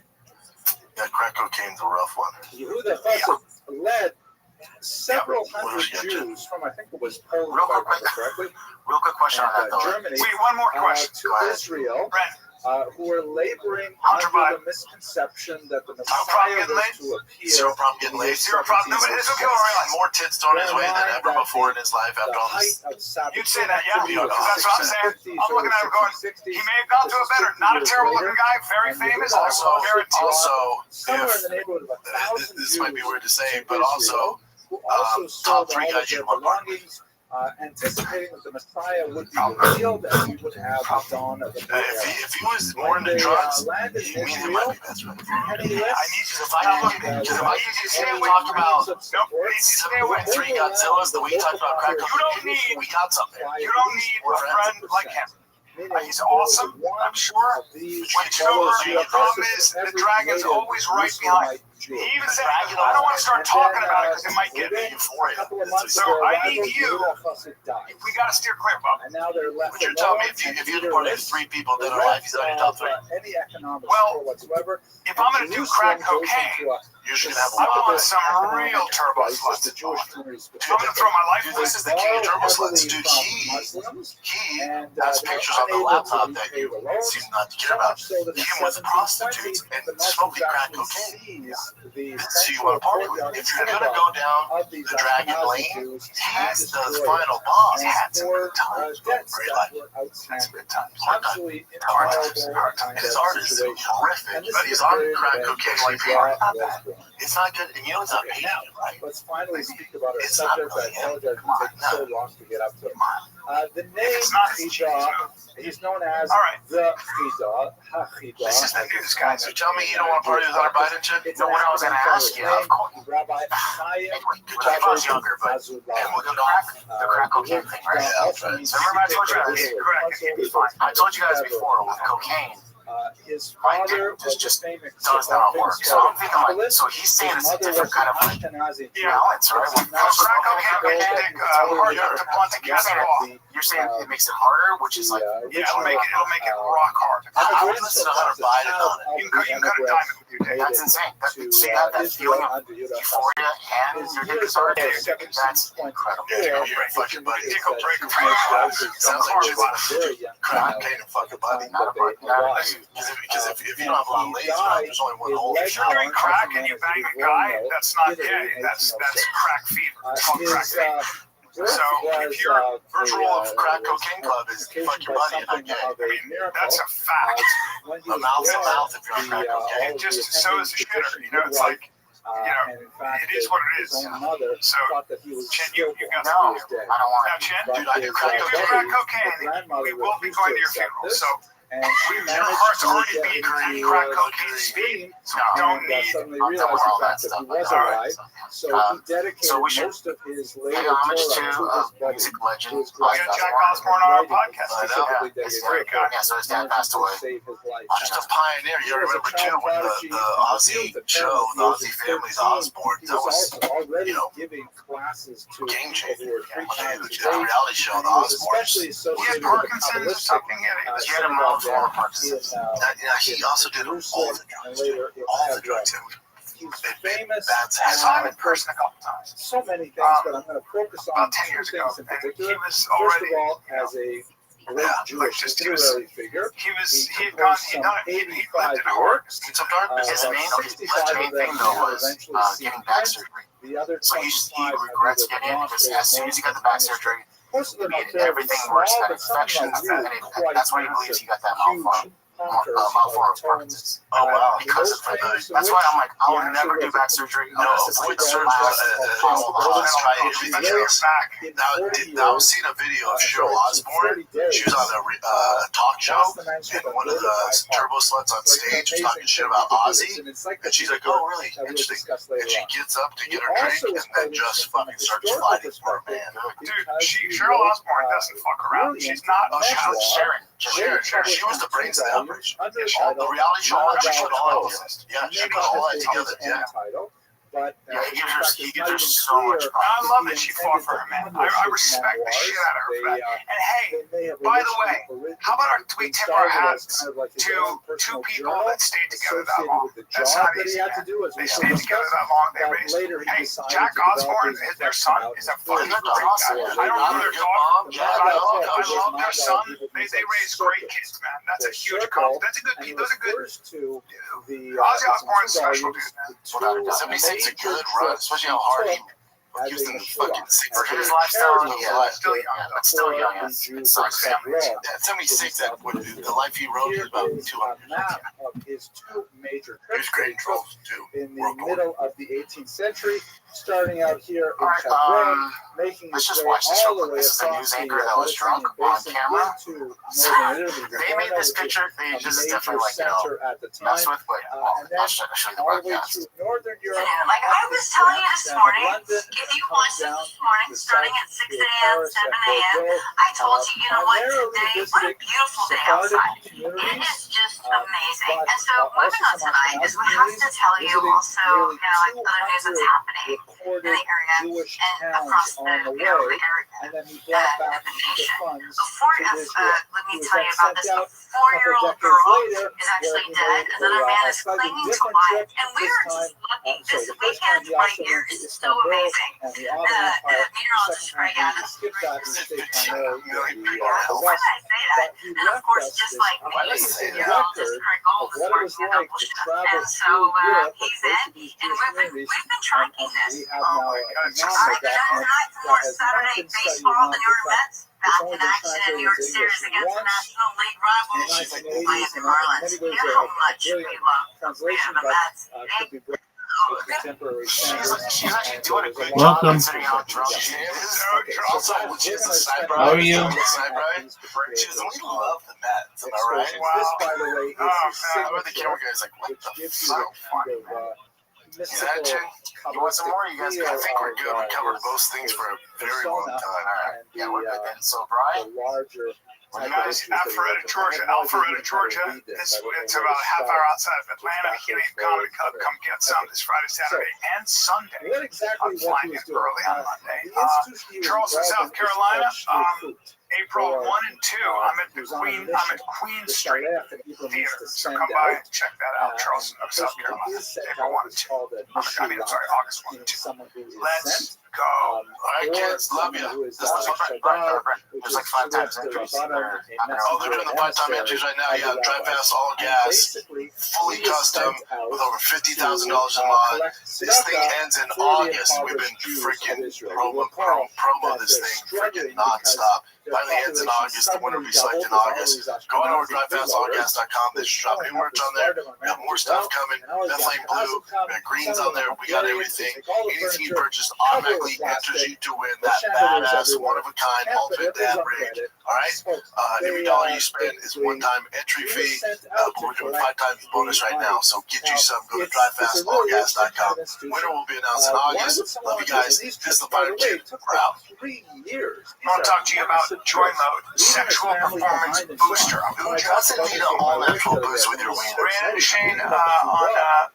Yeah, crack cocaine's a rough one. Yehuda Chassid led several hundred Jews from, I think it was Poland, if I remember correctly, Real quick question on that and though. Germany, Wait, one more question. to Israel, Brent, who were laboring Hunter under Biden. the misconception that the problem Messiah getting was laid? to appear. Zero problem getting laid. Zero problem. No, but this will kill our lives. More tits thrown his way than ever before in his life The after all this. height of Sabbath You'd say that, yeah. activity was That's what I'm saying. 1650s, I'm looking at him going, early 1660s. he may have gone to a better, not a terrible looking guy, very And famous. Yehuda I will guarantee. Also, somewhere if in the neighborhood of 1,000 this might be Jews weird to say, but Israel, also who also sold top three all of guys their you'd want part of it. belongings, anticipating that the Messiah would be revealed and we would have the dawn of the new era. If he was more into drugs, landed he in immediately Israel, might be best friend. penniless, I need you to If I stay away talk from about me. Nope, you need to stay away. three Godzillas the way you talked about crack You don't cocaine, need- we got something. You don't need a friend like him. He's awesome, I'm sure. But you know what the problem is? The dragon's always right behind. He even said, I don't want to start talking about it because it might get me. So I need you. We got to steer clear, Bob. And now they're left But you're telling me if you had to put in three people dead or alive, he's on your top three. Any economic Well, score whatsoever. If I'm going to do crack cocaine, You're just gonna have a I lot want of some real turbo sluts. I'm going to throw my life Dude, away. this is the king of turbo sluts. Dude, he has pictures on the laptop that you seem not to care about. Him with prostitutes and smoking crack cocaine. This is who you want to party with. If you're gonna go down the dragon lane, he's the final boss. Had some good times, bro. Great life. Had some good times. Hard times. Hard times. Hard times. And his art is horrific, but he's on crack cocaine like PR. It's not good, and you know it's not paid, right? Let's finally speak about our It's not subject. I really him. apologize Come on, for taking so long to get up to. Come on. The name It's not as cheap as Chida, he's known as All right. the Chida, HaChida. This is the news, guys. So tell me you don't want to party with Hunter Biden, Chip? It's know what I was gonna ask you? Of course. Rabbi Chaim Anyway, when I was younger, but Azullah. the crack cocaine thing, right? Yeah, that's right. So remember I told you guys, I told you guys before with cocaine, His father was just famous. does not work. So I'm thinking like, so he's saying it's a different kind of like balance, right? When Crack cocaine makes it harder to blunt the gas off. you're saying it makes it harder, which is like, Yeah, it'll make it rock hard. I would listen to Hunter Biden on it. You can cut a diamond with your dick. that's insane. So you have that feeling of euphoria and your dick is hard. That's incredible. Yeah, you're a fucking buddy. Dick will break a Sounds like you want to crack cocaine and fuck a buddy. Because if you don't have a lot of ladies around, there's only one hole. If you're doing crack and you bang a guy, that's not gay. That's crack fever. It's called crack fever. So if your First rule of crack cocaine club is fuck your buddy and not gay. I mean, that's a fact. A mouth's a mouth if you're on crack cocaine. It just so is a shitter. You know, it's like, it is what it is. So, Chen, you got No, I don't want now, it. Chen, Dude, I do crack if you do cocaine. crack cocaine, we will be going to your funeral. So, And your heart's already beating any crack cocaine speed, so we don't need. suddenly realized the fact that he was alive, so he dedicated So we should most of his pay later homage Torah to to his buddy. music legend. We got Jack Osborne on our podcast. Specifically It's dedicated great guy. Yeah, so his dad passed away. to save his life. Just a pioneer. You remember too when the Aussie show, the Aussie Families Osborne, He that was was also already you know, giving classes to game people changer. who were 3 times Huge reality show, the He was Osborne. especially He had associated with the Parkinson's or Kabbalistic something. He had a mild form of Parkinson's. He also did all the drugs. All the drugs. He's famous. I saw him in person a couple times. So many things, but I'm going to focus on About 10 two years ago, things in and particular. he was First of already, all, as a great Jewish literary figure, he had composed gone, some he 85 lived in Horror. works. Need some darkness. His main, About his 65 main of them thing though were was eventually seen getting in back print. surgery. The other So he 25 regrets have getting either it because lost as soon their as he got the back surgery, most of them are made fairly everything small, worse, had but some of them infections, are really and quite that's why he believes he got that huge malform of Parkinson's. Oh wow, Because of that's why I'm like, I will never do back surgery. No, foot surgery. I was seeing a video of Cheryl Osborne. She was on a talk show, and one of the turbo sluts on stage was talking shit about Ozzy, and she's like, "Oh, really? Interesting." And she gets up to get her drink, and then just fucking starts fighting for a man. Dude, Cheryl Osborne doesn't fuck around. She's not. Oh, Sharon. She was the brains of the operation. All the reality show, she put all that together. Yeah, she put all that together. Yeah. But he gives her so much I love that she fought for her man. I respect the shit out of her for that. And hey, by the way, how about our tweet tip our hats to two people that stayed together that long? That's not easy, man. They stayed together that long. They raised. Hey, Jack Osborne, their son, is a fucking great guy. I don't know their daughter, but I love their son. They raise great kids, man. That's a huge compliment. That's a good. Those are good. Ozzy Osbourne's special, dude, man. 76 a good run, especially how hard he was in the fucking 60s. For his lifestyle, Still young, but still young. It sucks. At 76, that would the life he wrote was about 200 years. He was great in Trolls too. In the middle of the 18th century, starting out here in Hebron, making let's its just way watch this all real the quick. way This is a across news the anchor that was drunk on camera. They made this picture. This is definitely like, mess with, but I'll show you the broadcast. Northern Europe. Like I was telling you this morning, if you watched it this morning, starting at 6 a.m., 7 a.m., I told you, you know what, today, what a beautiful day outside. It is just amazing. And so moving on tonight is we have to tell you also, like other news that's happening in the area and across the area, the nation. Before us, let me tell you about this. A 4-year-old girl is actually dead. Another man is clinging to life. And we are just lucky. This weekend right here is so amazing. Meteorologist Greg Adams. Why did I say that? And of course, just like me, meteorologist Craig Gold is working a double shift. And so he's in, and we've been tracking this. Oh my God. All right, tonight for more Saturday baseball. The New York Mets back in action in New York Series against the National League rivals, Miami Marlins. You know how much we love the Mets. contemporary She's standards. actually doing a great job Welcome. considering how drunk she is. Also, which is a sniper. How are you? She doesn't really love the Mets, am I right? This, by the way, is the I remember the signature, camera guy's like, what which the gives you fuck? the kind of mystical, That chick? You want some more? You guys, I think we're good. We covered most things for a very long time. All right. Yeah, we're good then. So, Brian? the larger Guys, Alpharetta, Georgia. Alpharetta, Georgia. It's about a half hour outside of Atlanta. Beginning Comedy Club. Come get some this Friday, Saturday, and Sunday. what exactly I'm flying in early on Monday. Charleston, South Carolina. April 1 and 2. I'm at Queen Street Theater. So come by and check that out. Charleston, South Carolina. April 1 and 2. August 1 and 2. Let's go. All right, kids. Love you. There's like 5 times entries. Oh, they're doing the 5-time entries right now. Yeah, drive fast, all gas, fully custom, with over $50,000 in mod. This thing ends in August. We've been freaking promo this thing freaking nonstop. Finally ends in August. The winner will be selected in August. Go on over to drivefastallgas.com. They should drop new merch on there. We have more stuff coming. Methylene blue. We got greens on there. We got everything. Anything you purchase automatically enters you to win that badass, one-of-a-kind ultimate dad rig. All right? Every dollar you spend is one-time entry fee, but we're doing 5 times the bonus right now. So get you some. Go to drivefastallgas.com. Winner will be announced in August. Love you guys. This is the Fighter Chick. We're out. 3 years. I want to talk to you about Joy Mode, sexual performance booster. What's it need an all-natural boost with your wiener? Ran into Shane on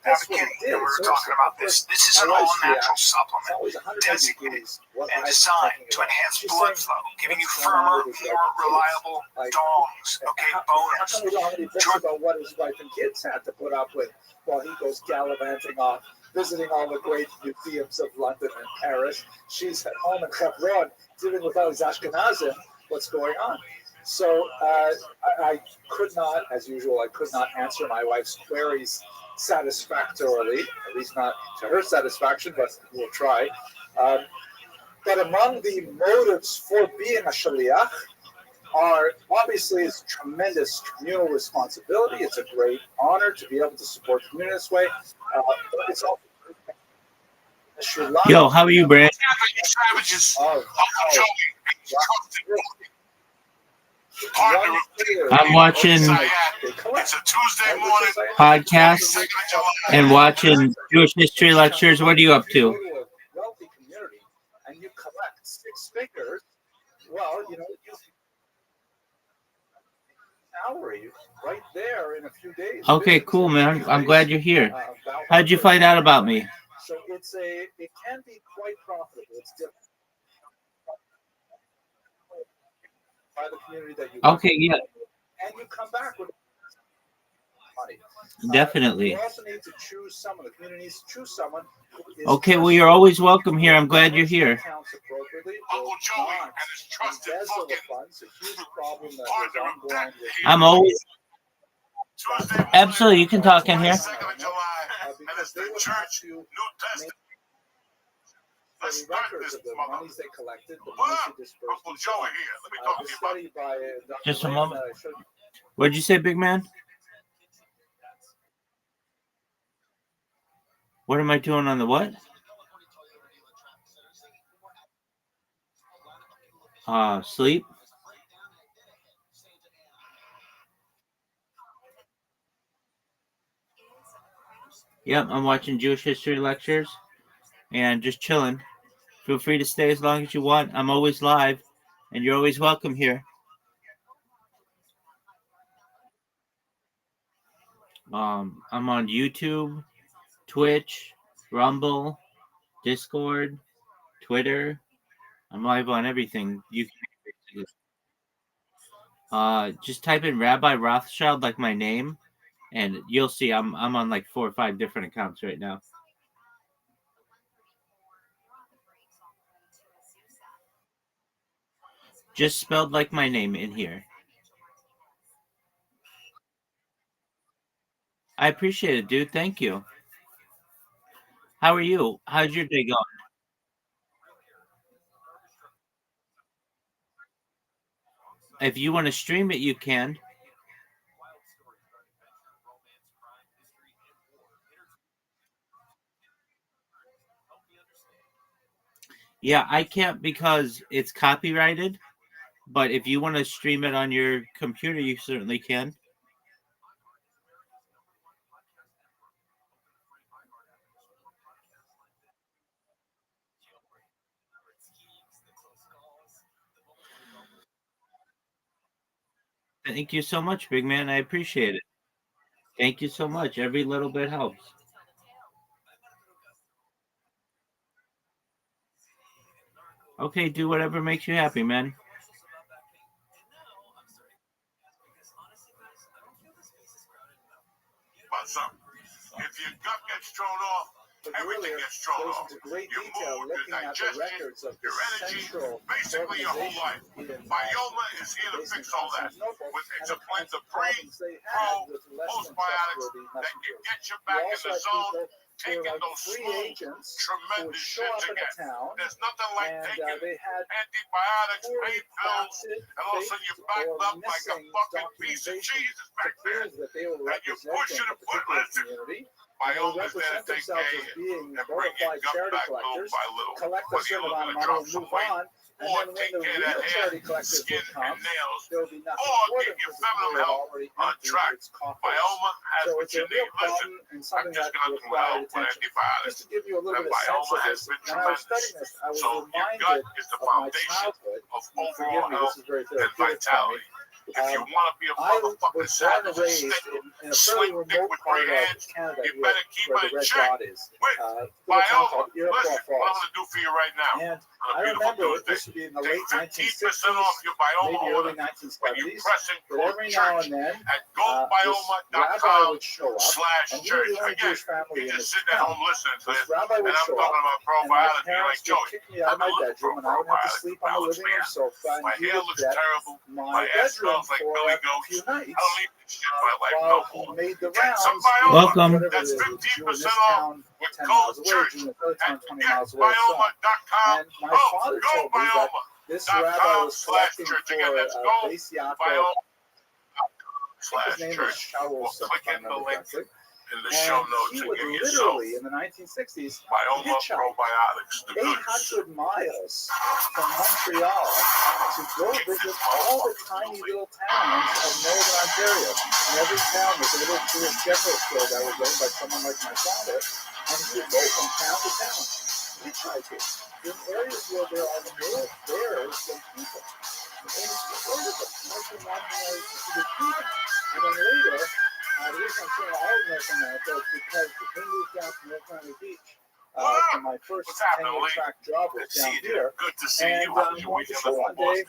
Bikini, and we were talking about this. This is an all-natural supplement designated and designed to enhance blood flow, giving you firmer, more reliable dongs. Okay, boners. About what his wife and kids had to put up with while he goes gallivanting off, visiting all the great museums of London and Paris. She's at home in Hebron, dealing with all these Ashkenazim. What's going on? So I could not, as usual, I could not answer my wife's queries satisfactorily, at least not to her satisfaction, but we'll try. But among the motives for being a shaliach are obviously it's tremendous communal responsibility. It's a great honor to be able to support the community this way. It's also Yo, how are you, Brad? Savages. I'm watching It's a Tuesday morning podcasts and watching Jewish history lectures. What are you up to? Wealthy community, and you collect 6 figures. Well, you know, salary right there in a few days. Okay, cool, man. I'm glad you're here. How'd you find out about me? So it can be quite profitable. It's different. By the community that you Okay, yeah, and you come back with money. definitely. You also need to choose someone. The community needs to choose someone. Okay, well, you're always welcome here. I'm glad you're here. Uncle Joey and his trusted fucking I'm always absolutely. You can talk in here. 2nd of July, and it's the church New Testament. Let's start this mother. What? Uncle Joey here. Let me talk to you about it. Just a moment. What'd you say, big man? What am I doing on the what? Sleep. Yep, I'm watching Jewish history lectures and just chilling. Feel free to stay as long as you want. I'm always live, and you're always welcome here. I'm on YouTube, Twitch, Rumble, Discord, Twitter. I'm live on everything. You can just type in Rabbi Rothschild, like my name, and you'll see I'm on like 4 or 5 different accounts right now. Just spelled like my name in here. I appreciate it, dude. Thank you. How are you? How's your day going? If you want to stream it, you can. Yeah, I can't because it's copyrighted. But if you want to stream it on your computer, you certainly can. Thank you so much, big man. I appreciate it. Thank you so much. Every little bit helps. Okay, do whatever makes you happy, man. But if your gut gets thrown off, everything gets thrown off. Your mood, your digestion, your energy, basically your whole life. Bioma is here to fix all that. It's a blend of pro, postbiotics that can get you back in the zone, taking those smooth, tremendous shits again. There's nothing like taking antibiotics, pain pills, and all of a sudden you're backed up like a fucking piece of cheese is back there. And you're pushing and putting, listen, Biome is there to take care of you and bring your gut back little by little. Whether you're looking to drop some weight, or take care of that hair, skin, and nails, or get your feminine health on track. Bioma has what you need. Listen, I'm just going to help with antibiotics. And Bioma has been tremendous. So your gut is the foundation of overall health and vitality. If you want to be a motherfucking savage and sling dick with great hands, you better keep it in check. With Bioma, listen, what I'm going to do for you right now. On a beautiful Tuesday, take 15% off your Bioma order when you press in code church at goldbioma.com/church. Again, you just sit at home listening to this, and I'm talking about probiotics. You're like, Joey, I've been looking for probiotics. Now looks bad. My hair looks terrible. My ass smells like Billy Goats. I don't need this shit in my life no more. Get some Bioma. Welcome. That's 15% off with code church at getbioma.com. Oh, goldbioma.com/church. Again, that's goldbioma.com/church. Or click in the link in the show notes and get yourself in the 1960s, Bioma probiotics. The 800 miles from Montreal to go visit all the tiny little towns of northern Ontario. And every town was a little Jewish general store that was owned by someone like my father, and he would go from town to town, hitchhiking in areas where there are more bears than people. And it's wonderful. Marching to the people. And then later, the reason I'm saying all of North America is because we moved down to North Miami Beach. For my first 10-year track job was down here. Good to see and you. One day,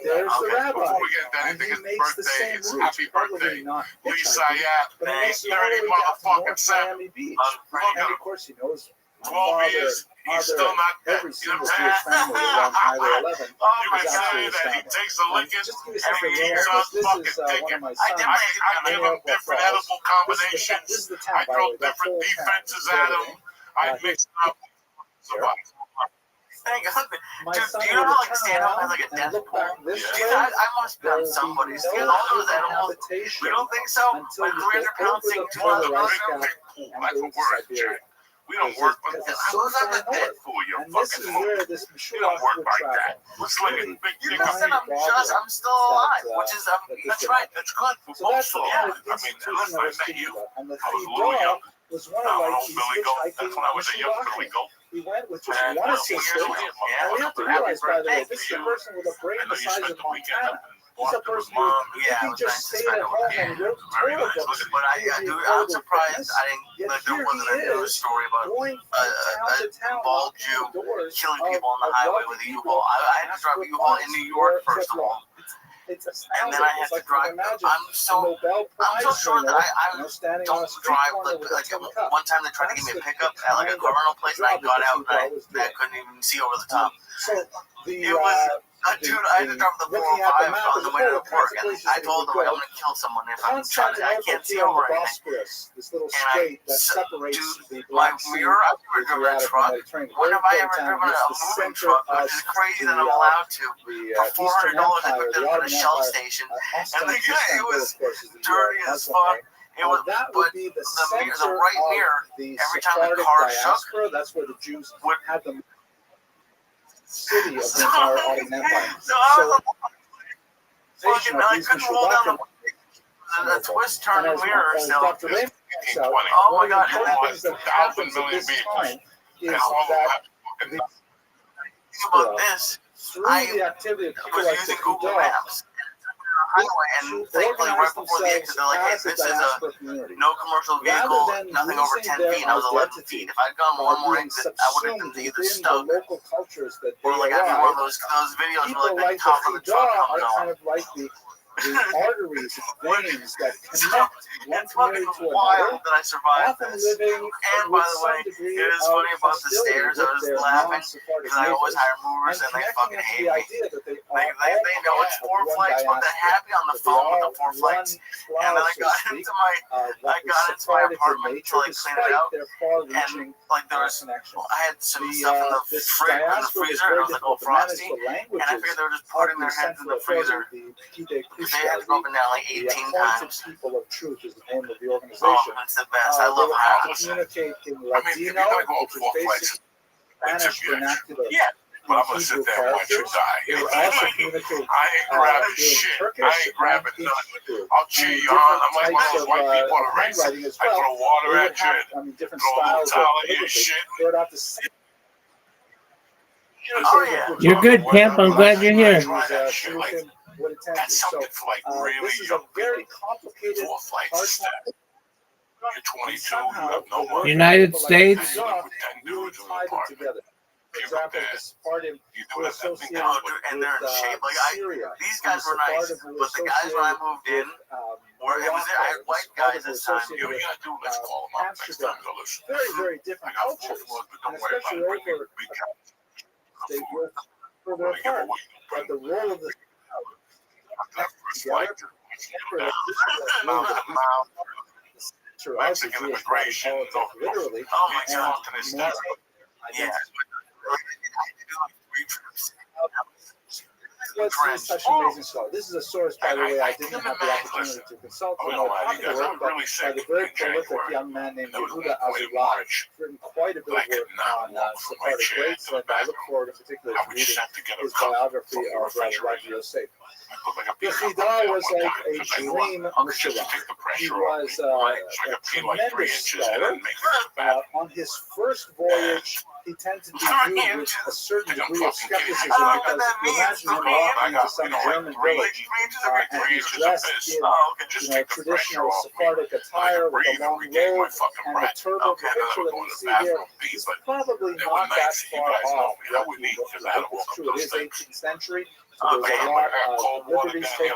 there's the rabbi, and he makes the same route. Happy birthday, not Lisa Yap. but he makes the Dirty motherfucking seven. Miami Beach. And of course, he knows 12 years, he's still not dead. every You know single what I'm Jewish family around Highway 11. You can say that he takes a licking and he eats on fucking bacon. I give him different edible combinations. I throw different defenses at him. I mix up. Dude, do you know how like stand-up has like a death pool? Dude, I must be on somebody's. You know those animals? We don't think so? Like 300 pounds take 200 pounds? That's a word, Jack. We don't work with that. I was on the dead pool, you fucking fool. We don't work like that. We're slinging big dick up. I'm still alive, which is, that's right. That's good. We're both still alive. I mean, listen, I met you. I was a little young. Was one I of was like Billy Goat. That's when I was a young Billy Goat. He went with just one assistant, and we have to realize, by the way, this is a person with a brain the size of Montana. He's a person who, if he just stayed at home and wrote Torah books, but I'm surprised I didn't, like, there wasn't a news story about a bald Jew killing people on the highway with a U-Haul. I had to drive a U-Haul in New York, first of all. And then I had to drive. I'm so sure that I don't drive. Like one time they tried to give me a pickup at like a car rental place, and I got out and I couldn't even see over the top. It was. Dude, I had to drive the 405 on the way to work, and I told them I'm gonna kill someone if I'm trying to. I can't see over anything. And dude, my mirror, I've never driven a truck. When have I ever driven a moving truck, which is crazy that I'm allowed to? For $400, I took them to the Shell station, and the guy, it was dirty as fuck. It was, that but would be the the center right of mirror, the every time the Sephardic car shook, diaspora. That's where the Jews would had the city of the entire Ottoman Empire. So I was So, fucking, I couldn't roll down the twist turn mirror. So, Dr. Raymond points out, oh my god, one of the things that happens at this time is that the about this, through the activity of people was like using the Google Kudah, Maps. And thankfully, right before the exit, they're like, hey, this is no commercial vehicle, nothing over 10 feet. I was 11 feet. If I'd gone one more exit, I would have been either stuck local cultures that or like I'd be one of those videos where like the top of the truck comes are on. kind of like the arteries and veins that connect one It's fucking community to wild another, that I survived often this. living And by the way, it is funny about the stairs. I was laughing because I always hire movers and they fucking hate me. They know it's 4 flights, but they're happy on the phone with the 4 flights. And then I got into my apartment to like clean it out, and like there was, I had some stuff in the freezer, and it was like all frosty, and I figured they were just putting their heads in the freezer. They had to go up and down like 18 times. People of Truth is the name of the organization. Oh, it's the best. I love how to communicate in Ladino, which is basically Spanish vernacular. Yeah. But I'm gonna sit there and watch you die. They would also communicate I ain't grabbing shit. I ain't grabbing nothing. I'll cheer you on. I'm like one of those white people on a race. I throw water at you, different throw a little styles towel of at your shit. they would have to say. Oh, yeah. You're good, Pimp. I'm glad you're here. What it tends That's to. something for like really this is a young very people. complicated, 4 flights of steps. You're 22, you have no money. United States. You live with 10 dudes in an apartment. together. For Give example, them the that. Sephardim You were do have that thing associated down. And they're in shape. Like Syria. These guys were nice, but the guys when I moved in, were it was I had white guys this time. You gotta do, let's call them up next time. Go listen. Very, very I different got 4 cultures, floors, but and don't worry about especially it. over We count. they work further apart. But the role of the Mexican immigration, literally, Oh my and god. Yeah. What's such an amazing story? This is a source, by the way, I didn't have the opportunity to consult with or talk to work, but by the very prolific young man named Yehuda Azulay, written quite a bit of work on Sephardic race, and I look forward in particular to reading his biography of Rabbi Yosef. The Chida was like a dream Meshuvah. He was a tremendous scholar. On his first voyage, he tended to be viewed with a certain degree of skepticism because you imagine him walking into some German village and he's dressed in traditional Sephardic attire with a long robe and a turban. The picture that we see here is probably not that far off what he looked like. It's true, it is 18th century. So there's a lot of liberties taken,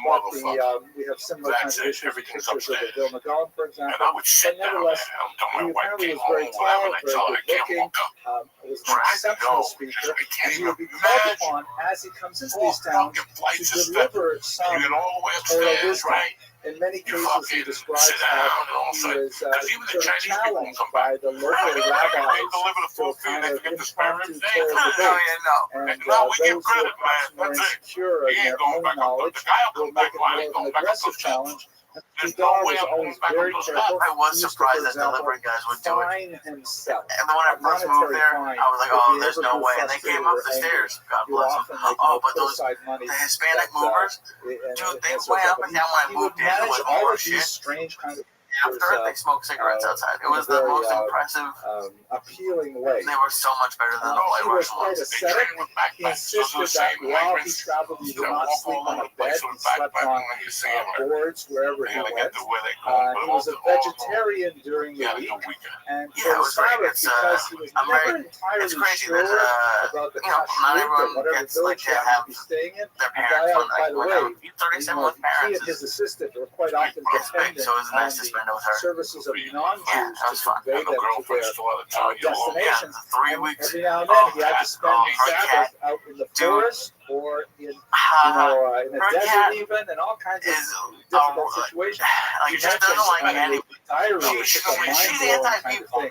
but we have similar kinds of issues with pictures of the Vilna Gaon, for example. But nevertheless, he apparently was very tall, very good looking, was an exceptional speaker, and he would be called upon as he comes into these towns to deliver some Torah wisdom. In many cases, he describes how he is sort of challenged by the local rabbis to a kind of impromptu Torah debate. And those who are perhaps more insecure in their own knowledge will make it more of an aggressive challenge. And Dar was always very careful. I was surprised that delivery guys would do it. Fine himself. And then when I first moved there, I was like, oh, there's no way. And they came up the stairs. God bless them. Oh, but those the Hispanic movers, dude, they went up and down when I moved in. It was more shit. Strange kind of After they smoked cigarettes outside. It was the most impressive, appealing way. They were so much better than the white He was Russian quite ones. ascetic. He insisted that while he traveled, he did not sleep on a bed. He slept on boards wherever he went. He was a vegetarian during the week. And for the Sabbath, because he was never entirely sure about the kashrut or whatever village he happened to be staying in. And by the way, he and his assistant were quite often dependent on the services of non-Jews to convey them to their destinations. And every now and then he had to spend Sabbath out in the forest or in a desert even, and all kinds of difficult situations. Like, she doesn't like any. Diary, it's a mind-blowing kind of thing.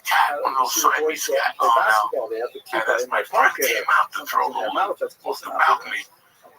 a cat, one of those Siamese cats. basketball. They have the And keeper as in my my friend pocket. came out to throw the balcony,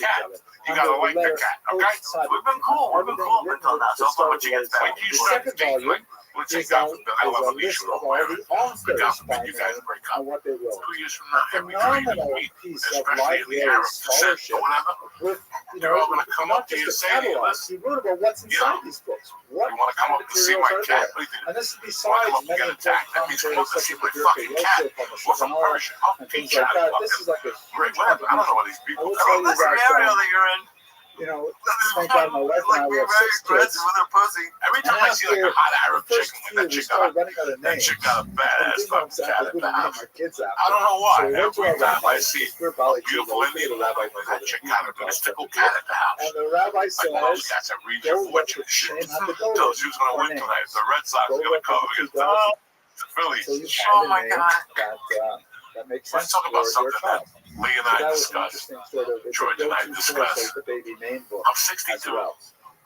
my cat. You gotta like the cat, okay? We've been cool until now. So far, what you get back. Like you said, we'll take out the I love a leash roll. The government, you guys break up. 2 years from now, every trade we meet, especially in the Arab descent or whatever, they're all gonna come up to you and say, hey, listen, you wrote about what's inside these books. What you wanna come up and see my cat? What do you think? And this is You wanna besides come up and many get attacked? That means come up and see my fucking cat. We're from Persia. I'll things teach you like how that. to This is like a great whatever. I don't know what these people I will are. tell you This scenario that, that you're in, you know, thank God my wife and I being have very 6 kids. aggressive with her pussy. Every time I see like a hot Arab chick, that chick got running out of that names. chick got a badass fucking cat at the house. Our kids out. I don't know So why. we went to Every our time I rabbi. see We're a probably beautiful Indian woman with that chick got a mystical cat at the house. And the rabbi Like one of those says, cats that read your go let fortune the shit. shame have to go. Tells you who's gonna win tonight. If the Red Sox are gonna cover against the Phillies. So you Oh my find a name God. that makes Let's sense talk about for your something child. that Lee and So I that was an discussed. interesting sort of, it's a George and I go-to discussed. source of the baby name book I'm as 62. well.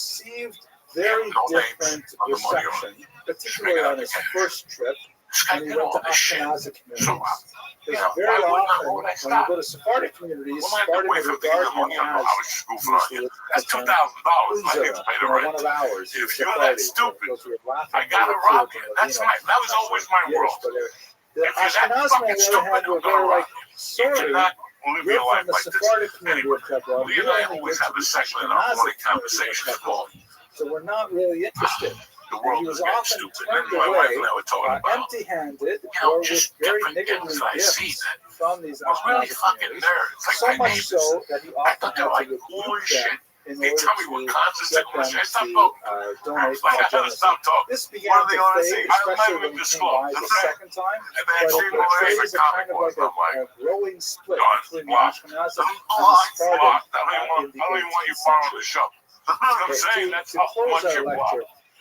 received very different reception, particularly on his first trip when he went to Ashkenazi communities. Because very often, when you go to Sephardic communities, Sephardim would regard him as that's $2,000. I get to pay the rent. one of ours. If you're that stupid, I gotta rob you. That was always my world. The Ashkenazim, on the other hand, were very like, sorry, you're from the Sephardic community of Hebron. Lee and I always have a section in our morning conversation called So we're not really interested. The World is Getting Stupid. And my wife and I were talking about empty-handed or with very niggardly gifts from these Ashkenazi communities. So much so that he often had to rebuke them in order to get them to donate more generously. This began to fade, especially when he came by the second time, but it portrays a kind of like a growing split between the Ashkenazi and the Sephardim in the 18th century. To close our lecture,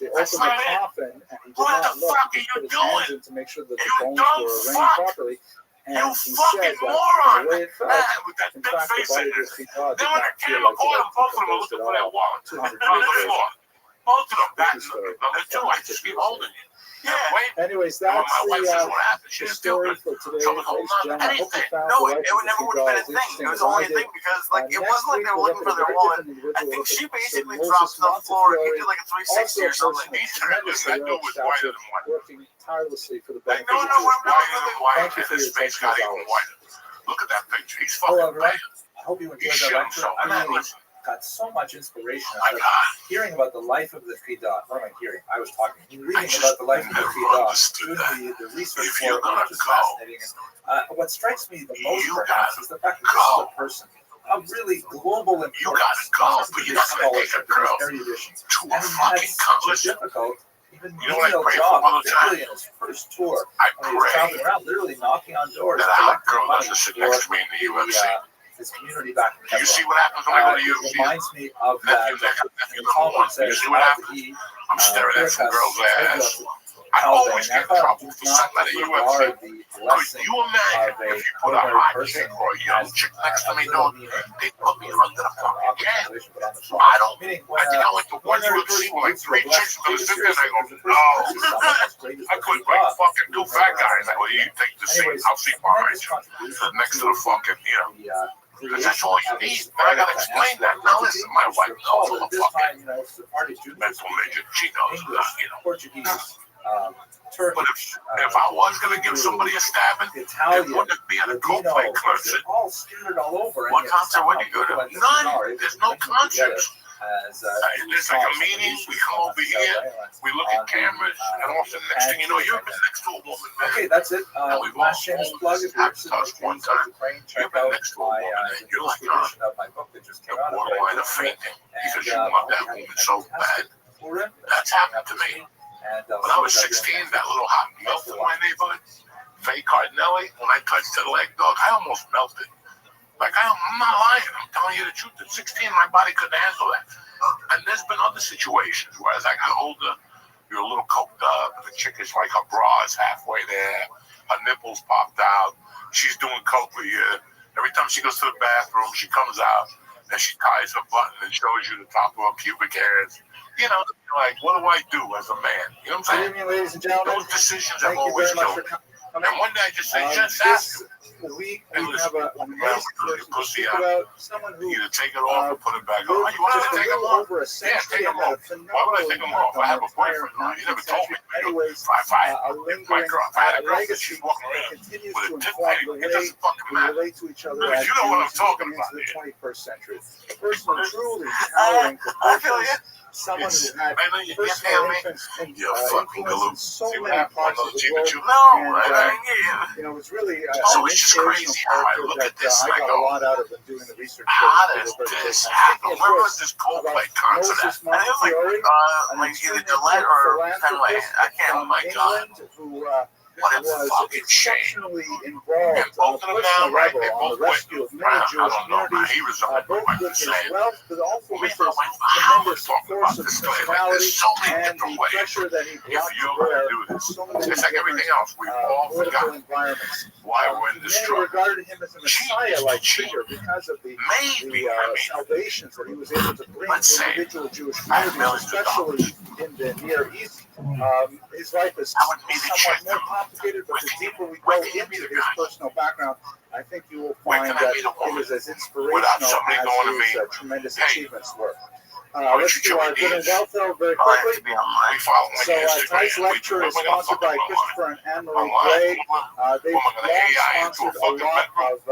They opened the coffin, and he did not look. He just put his hands in to make sure that the bones were arranged properly. And he said that the way it felt, in fact, the body of this God did not feel like it was at all. 200 years later. Both of them, the two, I just be holding it. Yeah. Anyways, that's the story for today, ladies and gentlemen. I hope you found No, the it never would have been a thing. It was only a thing because, like, it wasn't like they were looking for their woman. I think she basically dropped to the floor and did like a 360 or something. Working tirelessly for the benefit No, of Thank you for your attention as always. Look at that picture. He's fucking bad. I hope you enjoyed that lecture. I really got so much inspiration out of hearing about the life of the Chidah. What am I hearing? I was talking. Reading about the life of the Chidah. Doing the research for it, which is fascinating. What strikes me the most, perhaps, is the fact that this is a person. really global importance. You gotta go, but you're not gonna take a girl to a fucking listen. Even You know what I menial pray for job, all the time? particularly in his first tour. I When he was pray traveling around, literally knocking on doors, that a hot collecting girl money doesn't sit for next to me in the UFC. his community back in Do you see Hebron. what happens when I go to It UFC? reminds me of that. Nephew number one. You see what happens? I'm staring at some girl's ass. I always get in trouble for something at the UFC. Could you imagine if you put a hot chick or a young chick next to me, dog? They put me under the fucking gas. I don't. I think I went to one UFC with like 3 chicks and I sit there and I go, no. I couldn't like fucking 2 fat guys. I go, you take the seat. I'll sit behind you. Next to the fucking, you know. Because that's all you need. I gotta explain that. Now listen, my wife knows all the fucking mental midget. She knows that, you know. But if I was gonna give somebody a stabbing, it wouldn't be at a Coldplay concert. What concert would you go to? None. There's no concerts. There's like a meeting. We come over here. We look at cameras, and all of a sudden, next thing you know, you've been next to a woman, man. Okay, that's it. And we've all touched one time. You've been next to a woman, and you're like, you're borderline of fainting because you want that woman so bad. That's happened to me. When I was 16, that little hot melt in my neighborhood, Faye Cardinelli, when I touched her leg, dog, I almost melted. Like, I'm not lying. I'm telling you the truth. At 16, my body couldn't handle that. And there's been other situations where as I got older, you're a little coked up, and the chick is like, her bra is halfway there, her nipples popped out, she's doing coke with you. Every time she goes to the bathroom, she comes out, and she ties her button and shows you the top of her pubic hairs. You know, like, what do I do as a man? You know what I'm saying? Good evening, ladies and gentlemen. Those decisions Thank have you always very much killed for me. coming. And one day I just say, just ask him. This week And we listen, have an amazing person to pussy speak out. about someone who Either take it off or put it back on. lived You want just to a take them little off? over a Yeah, century take them and had a off. Why would I take them off? I have a boyfriend. You never told me. Anyways, If I a lingering had a girlfriend, legacy she's walking that around continues with to a tip inform paint. the It way doesn't fucking we matter. relate to each other Because as you know what I'm Jews talking moving about into the here. 21st century. A person of truly towering proportions, someone who had personal influence in so many parts of the world. And, it was really So it's just crazy how I look at this and I got go, a lot out of in doing the research. how does this happen? Where was this Coldplay concert at? And it was like either Gillette or Fenway. I can't. Oh my God. Who What a was fucking shame. exceptionally involved And on both a of them personal now, right? level They on the both went. rescue of I many Jewish don't know, man. communities, He resigned. both What with was his saying? wealth, but also Well, with maybe I his went for hours tremendous talking force about of this guy. Like, personality there's so many and different the ways. pressure that he If brought to you're bear going to do in this, so many it's like everything else. We've all political forgotten environments. why we're in this Many struggle. regarded him as a Messiah-like cheap. figure because of the Maybe, salvations that he was able to bring let's to say, individual Jewish I have communities, millions of especially in the Near East. His life is I would maybe somewhat check more them. complicated, but Where the can you- deeper we where go can you into meet a his guy? personal background, I think you will Where find can I that meet a woman it is as without inspirational somebody going to as his me, tremendous hey, achievements were. don't Let's you do give our me good and these? wealth, though, very I like to quickly. be online. We follow my So tonight's Instagram. lecture is We're gonna sponsored fucking by online. Christopher and Anne-Marie Online. Gray. They've Woman gonna long AI into a sponsored a fucking lot bedroom. of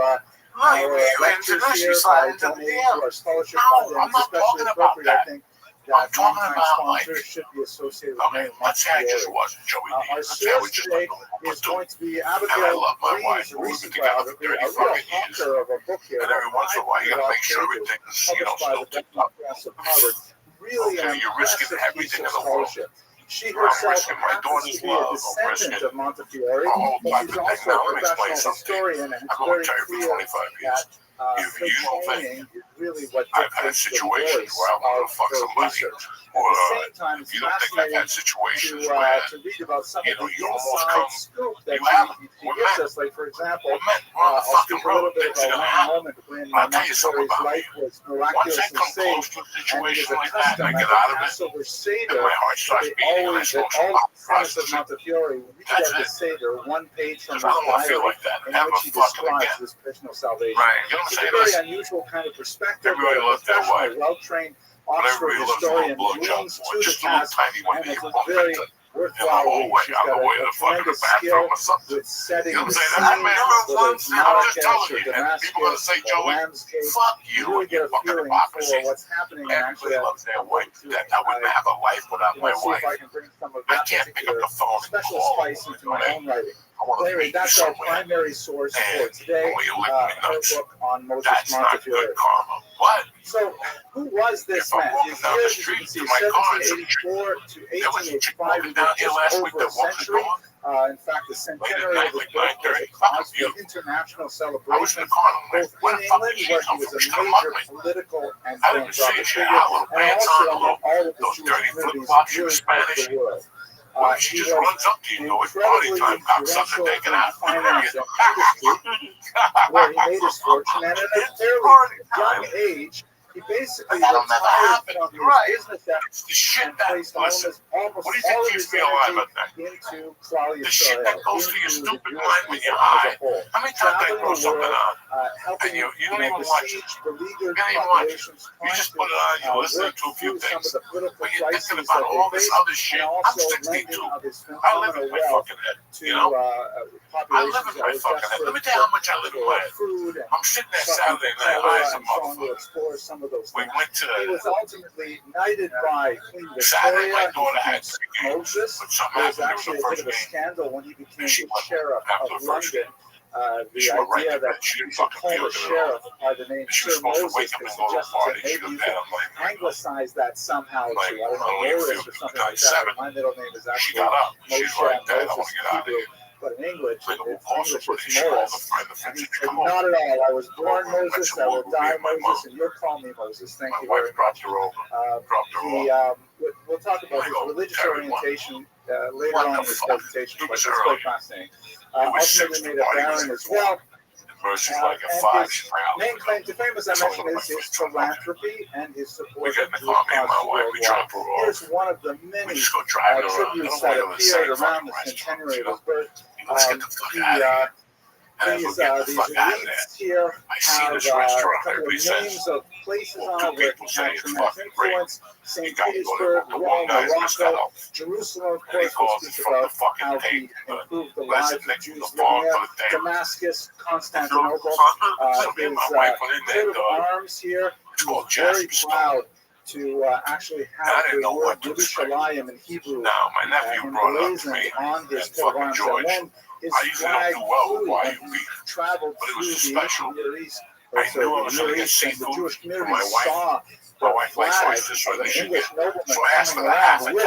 No, our you lectures introduce here yourself by into the donating DM. to our scholarship No, fund, and I'm it's not especially talking about appropriate, I that. think, I'm that talking one-time about, like, sponsors should be associated with okay, name let's say I just Montefiore. wasn't Joey D. Our Let's say I was source just today like a is going to be And I Abigail love my Green's wife. We've been recent together for biography, a 35 real years. honker of a book here, And every about once in a while, you gotta 500 make sure pages, everything's, published by the still tipped up. Press of Harvard. Really Okay, an you're risking impressive piece everything of in the world. scholarship. She I'm herself risking my happens daughter's to be a love. I'm descendant risking of Montefiore, a whole but type she's of thing. also Now, a let me explain professional something. historian, and it's I'm very military for clear 25 years. that If her you don't think training is really what I've had dictates the situations voice where I want of to fuck her somebody, research. or At the same time, if it's you don't think I've fascinating had situations where to read about some you of know, the you almost inside come, scoop that you haven't. she We're gives met. us. Like, for example, We're met. We're on the I'll fucking speak a little road. bit Things are about gonna one happen. moment when I'll tell you something Montefiore's about me. life was Once I miraculously come saved. close to a And it is situation a like that, and custom I at get the out of it, Passover and Seder my heart that starts they beating, and I always, that smoke some all pot the tenants of prostitute. Montefiore read That's at the it. Seder one page from Because I his don't want to feel diary like that in ever which he fucking describes again. this personal salvation. Right. You know what It's I'm a saying? very Listen, unusual kind of perspective everybody that a loves their wife. professional, well-trained But Oxford everybody loves a historian little blowjob. brings to the Just a little task, tiny one and that it's you a bump very into. worthwhile read. She's got a tremendous skill with setting the scene, whether it's Marrakesh or Damascus or Ramsgate. You really get a feeling for what's happening. And actually, I wouldn't have a life without my see wife. if I can bring some of that particular special spice into my own writing. Anyway, that's our primary source for today. Her book on Moses Montefiore. What? So, who was this man? His years, as you can see, 1784 to 1885. He lived just over a century. In fact, the centenary of his birth was a cause for international celebration, both in England, where he was a major political and philanthropic figure, and also among all of the Jewish communities in the world. She just runs up to you, it's party time, got something taken out. Finance and industry, where he made his fortune, and at a fairly young age, he basically retired from his business efforts and placed almost all of his energy into Klal Yisrael, into the Jewish people as a whole. Traveling the world, helping besiege beleaguered populations, trying to work through some of the political crises that they faced, and also lending of his phenomenal wealth to populations that were desperate for food and trying to explore some of those things. He was ultimately knighted by Queen Victoria. He became Moses. There was actually a bit of a scandal when he became the sheriff of London. The idea that he should call the sheriff by the name Sir Moses, they suggested that maybe you could anglicize that somehow to, I don't know, Morris or something like that. My middle name is actually Moshe Moses Hebrew. But in English, it's Morris. And he said, not at all. I was born Moses, I will die Moses, and you'll call me Moses. Thank you very much. We'll talk about his religious orientation later on in this presentation, but it's quite fascinating. Ultimately made a baron as well. And his main claim to fame, as I mentioned, is his philanthropy and his support of Jewish causes worldwide. Here's one of the many tributes that appeared around the centenary of his birth. These wreaths here have a couple of names of places on it where he had tremendous influence. St. Petersburg, Rome, Morocco, Jerusalem, of course, we speak about how he improved the lives of Jews living there. Damascus, Constantinople, his coat of arms here. He was very proud to actually have the word Yerushalayim in Hebrew emblazoned on his coat of arms. And when his flag flew when he traveled through the Near East, and the Jewish community saw the flag of an English nobleman coming around with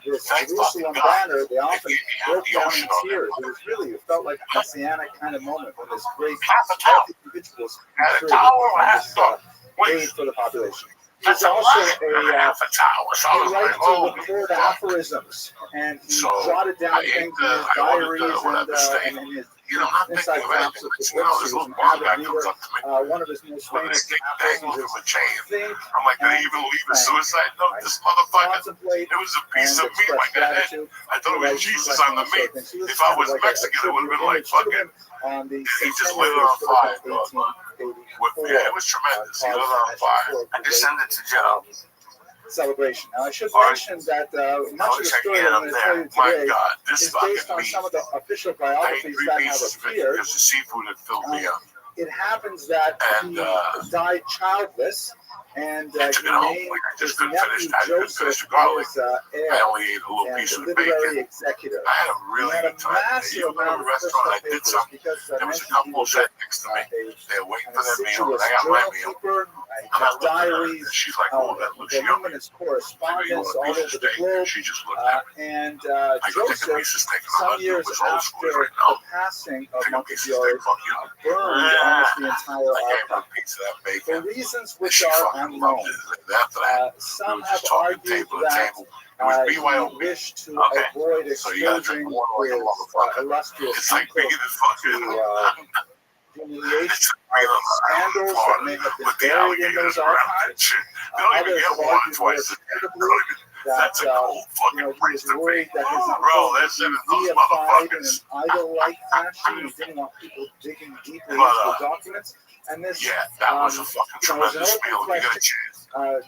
this Jerusalem banner, they often broke down in tears. It felt like a messianic kind of moment when this great individuals aid for the population. He's also he liked to record aphorisms, and he jotted down things in his diaries and in his inside maps of the books. He was an avid reader. One of his most famous aphorisms is think I'm like, did he even leave a suicide note? This motherfucker, it was a piece of meat like that. I thought it was Jesus on the meat. If I was Mexican, it would have been like fucking, he just lit it on fire, dog. Yeah, it was tremendous. He lit it on fire. I just sent it to Joe. Celebration. Now, I should mention that much of the story that I'm going to tell you today is based on some of the official biographies that have appeared. It happens that he died childless, and he named his nephew Joseph his heir and literary executor. He had a massive amount of personal papers because, as I mentioned, he was an assiduous journal keeper. He kept diaries, voluminous correspondence all over the globe. And Joseph, some years after the passing of Montefiore, burned almost the entire archive for reasons which are unknown. Some have argued that he wished to avoid exposing his illustrious uncle to humiliation of scandals that may have been buried in those archives. Others have argued more suitably that he was worried that his uncle would be reified in an idol-like fashion. He didn't want people digging deeply into the documents. And this was a fucking tremendous meal. If you got a chance,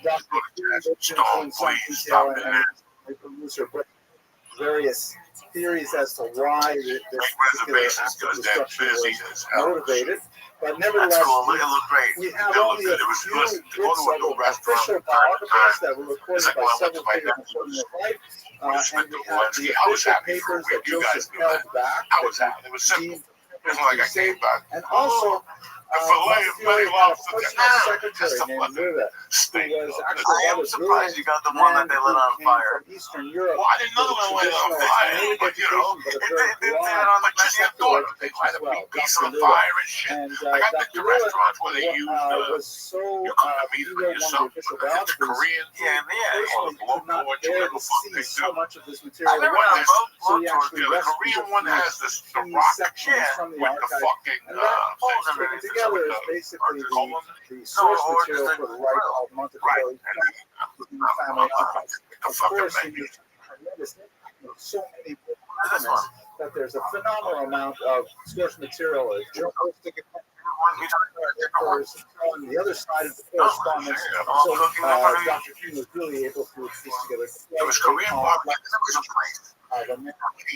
Dr. Stone, please stop in there. various theories as to why this particular act of destruction was motivated. But nevertheless, That's cool. It looked great. we have It only a was few to go bits to a of new restaurant official from time to biographies time. that were recorded It's like by when I went several to my figures nephew's. in his life. We spent And the we have Wednesday. the I was official happy for a papers week. that You guys Joseph knew held that. back. I was happy. It was simple. It wasn't like I came back. And also, Montefiore had a personal secretary named Luda, who was actually I am surprised you got the one that they lit on fire. from Eastern Europe. Well, I didn't know they lit on fire, but you know, but a They very did broad that on the just your thought. They light a big piece on fire and shit. And Like I've been to restaurants where they use was so you couldn't have eaten one it of the yourself, official but if it's biographies. Korean, Yeah, or the Personally, could not local, bear whatever to fuck see they so do. much of this I material. never had So he both actually Yeah, the rescued Korean a one few has this the key rock sections Yeah, from the with the archive. fucking And that holes taken underneath it. together is basically the source or just material the for the life of Montefiore family archive. Of course, he used tremendous, so many elements that there's a phenomenal amount of source material, journalistic on the other side of the correspondence. So Dr. King was really able to piece together. It was Korean pop.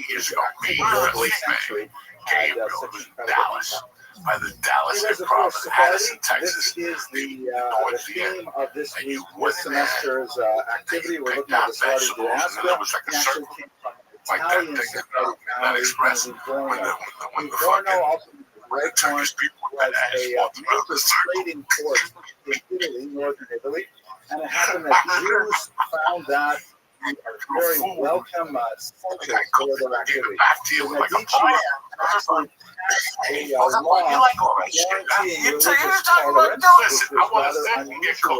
Years ago, me in the late century, Gabriel was in Dallas, by the Dallas Anyways, of Improv course, in Addison, Sephardi, Texas. this is the Towards the end. theme of this And you week, went this in there, semester's activity. We're picked looking at out the Sephardi vegetables, and then diaspora. there was like a It actually circle, came from like that Italian thing Sephardi that family Express, in when Livorno. the Livorno, fucking also when the Turkish people was went a and walked around the major circle. trading port in Italy, northern Italy, and it happened that Jews found that a very welcome culture for their activity. The Medici actually passed a law guaranteeing religious tolerance, which was rather unusual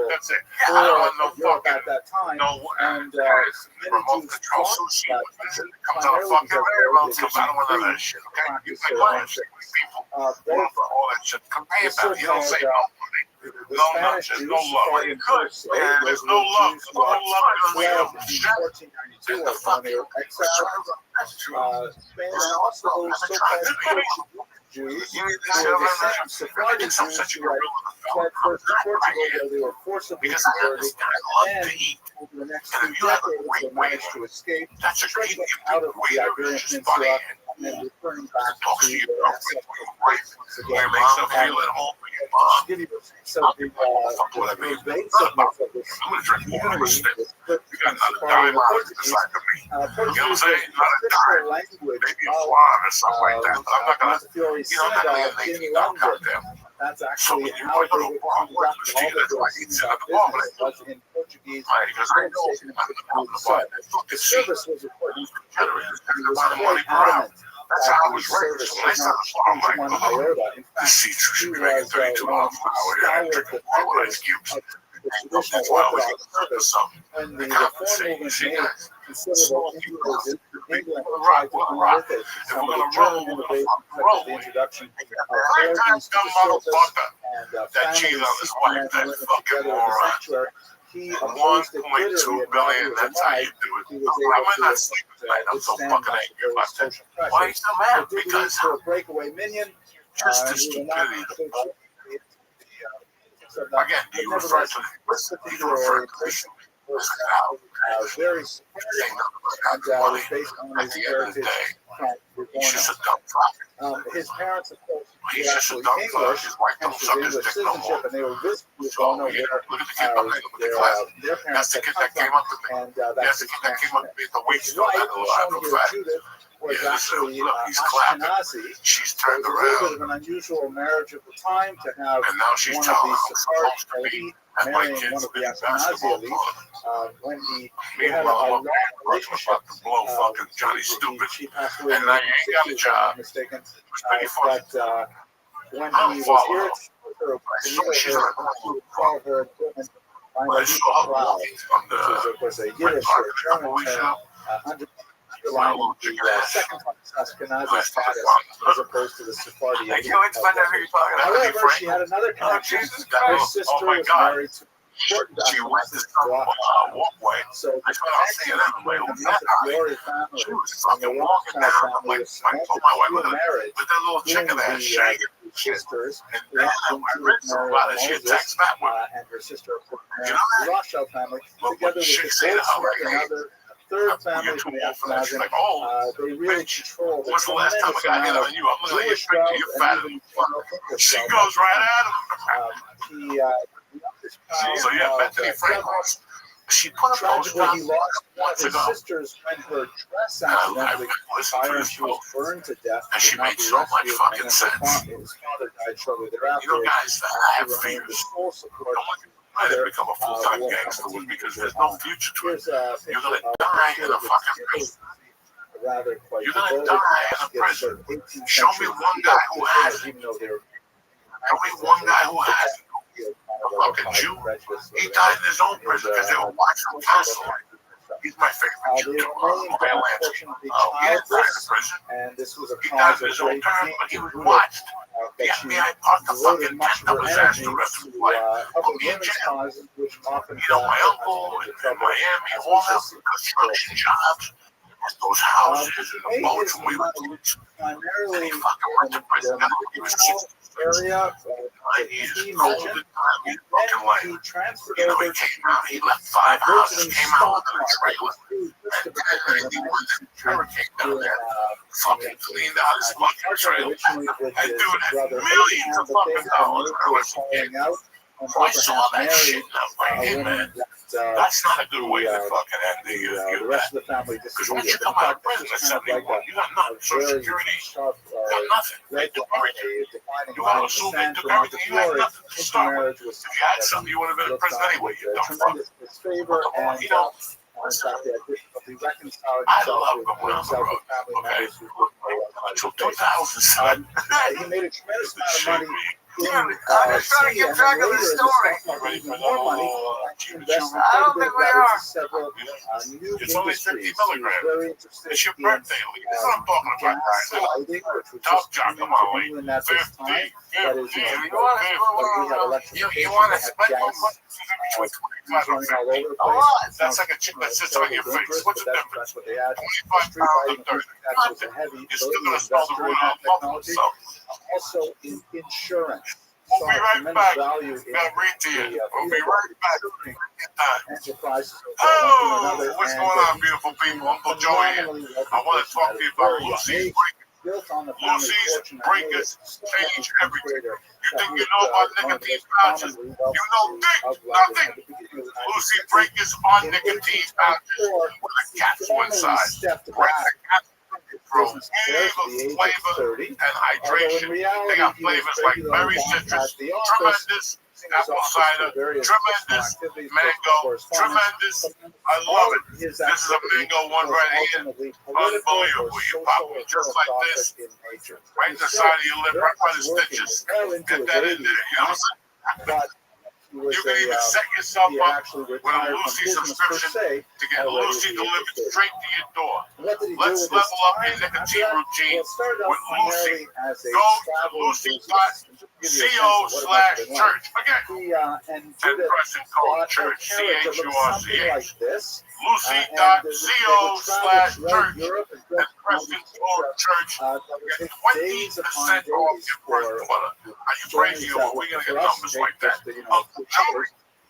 for Europe at that time, and many Jews fought that primarily because they were free practice of the so-called the Spanish Jews, Sephardi and Turks, There's no love. Jews who had fled in 1492 when they were exiled. Spain also so-called Portuguese Jews who were the same Sephardi Jews who had fled first to Portugal where they were forcibly converted, and over the next few decades they managed to escape, trickling out of the Iberian Peninsula, and then returning back to their ancestors again. To give you a sense of the pervasiveness of this community, this split between Sephardi and Portuguese, Portuguese was the official language of Montefiore synagogue in London. That's actually how they would conduct all of their business was in Portuguese. The service was important. He was very adamant. That's how I was raised. So I started one iota. In fact, he was one of the stalwart defenders of the traditional Orthodox service. When the Reform movement made considerable inroads into England and tried to deal with it, some of the German innovations such as the introduction of organs to the service and families and women together in the sanctuary, he opposed it bitterly, and while he was alive, he was able to withstand much of those social pressures. Why are you so mad? But due to a breakaway minion, just the he will not stupidity. Again, do you refer to this the particular orientation was very supportive and was based on his heritage from Livorno. His parents, of course, were actually English, hence his English citizenship, and they were visiting Livorno where their parents had come from, and that's his connection. His wife, shown here, Judith, was actually Ashkenazi. She's So it was a little bit of an unusual marriage of the time to have one of the Sephardi elite marrying one of the Ashkenazi elite. When he had a long relationship, she passed away and now you ain't got a job. I'm mistaken. But when he was here, she called her equipment Wow, which is of course a Yiddish or German term, underlying the second Ashkenazi status as opposed to the Sephardi. I can't wait to find out who you're talking about. However, she had another connection. Her sister was married to important Ashkenazi walkway. So the connection between the Montefiore family and the Rothschild family was marriage. With that little chicken ass shake. Sisters, And I read something about it. She attacks that one. and her sister, the Rothschild family, together with the Goldsmith and other third family You're too from old for that. She's Ashkenazim, like, oh, they really bitch. control the When's the last time I got hit on you? I'm looking at your Jewish picture. wealth You're and fat even as She goes right at him. So yeah, Bethany Frankel. She put up those tragically, he lost one of months his ago. sisters when her dress I accidentally listened to fired. this She was post, burned to death. and she could not made be so much rescued, fucking and then sense. His father died shortly You thereafter. know, guys that have He remained the fears, sole support. I didn't become a full-time gangster was because there's no future to it. You're gonna die in a fucking prison. Rather quite You're gonna devoted. die in a prison. Show me one guy who has it. Even though they're Show me one guy who has it. A fucking Jew. He died in his own prison because they were watching him constantly. He's my favorite Jew. Ryan Lansky. He didn't die in prison. and this was a He died cause in of his own great term, pain but he to was Buddha, watched. The that she FBI parked the devoted fucking much tent of up her his ass energy the rest of his to life. helping Put me in women's jail. causes, which often You know, my uncle in Miami, all them construction jobs, those houses and the boats when we were kids. And he fucking went to prison. He was 60 area, 9 years. key Golden merchant. time in his fucking life. He transferred You know, over he came out, he left 5 houses, came out with a trailer, and he went in the hurricane down there, fucking cleaned out his fucking trailer. That dude had millions of fucking dollars when I was a kid. I saw that shit and I'm like, hey man, that's not a good way to fucking end the rest of the family because once you come out of prison at 71, you got nothing. Social Security, you got nothing. They took everything. You got to assume they took everything. You had nothing to start with. If you had something, you would have been in prison anyway, you dumb fuck. You know, I love going on the road, okay? Until 2007. He made a tremendous amount of money. I'm just trying to keep track of the story. I don't think we are. It's only 50 milligrams. It's your birthday, Lee. That's what I'm talking about right now. Top job, come on, Lee. 50, 50. You want to spend more money? Between 25 and 50. That's like a chick that sits on your face. What's the difference? 25 pounds and 30. Nothing. You're still going to smell the root out of so. Also, in insurance. We'll be right back. We'll read to you. We'll be right back. Enterprises. Oh, what's going on, beautiful people? Uncle Joey here. I want to talk to you about Lucy's Breakers. Lucy's Breakers change everything. You think you know about nicotine pouches? You know dick, nothing. Lucy Breakers on nicotine pouches with a capsule inside. Break the capsule. Flavor and hydration. They got flavors like berry citrus, tremendous apple cider, tremendous mango, tremendous. I love it. This is a mango one right here. Unbelievable. You pop it just like this, right in the side of your lip, right by the stitches. Get that in there. You know what I'm saying? You can even set yourself up with a Lucy subscription to get Lucy delivered straight to your door. Let's level up your nicotine routine with Lucy. Go to lucy.co/church. Again, and press and code church, CHURCH. Lucy.co/church and press and code church. Get 20% off your first order. Are you crazy? Or we're going to get numbers like that?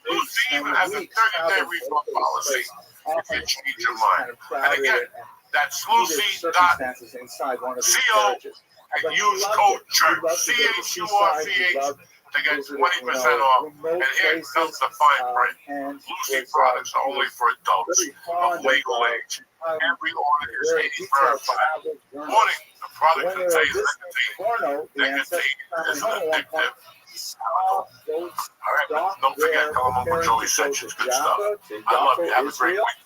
Lucy even has a 30-day refund policy if you change your mind. And again, that's Lucy.co and use code CHURCH, CHURCH, to get 20% off. And here comes the fine print. Lucy products are only for adults of legal age. Every order is age verified. Warning, the product contains nicotine. Nicotine is addictive. All right, don't forget, call them Uncle Joey Sections. Good stuff. I love you. Have a great week.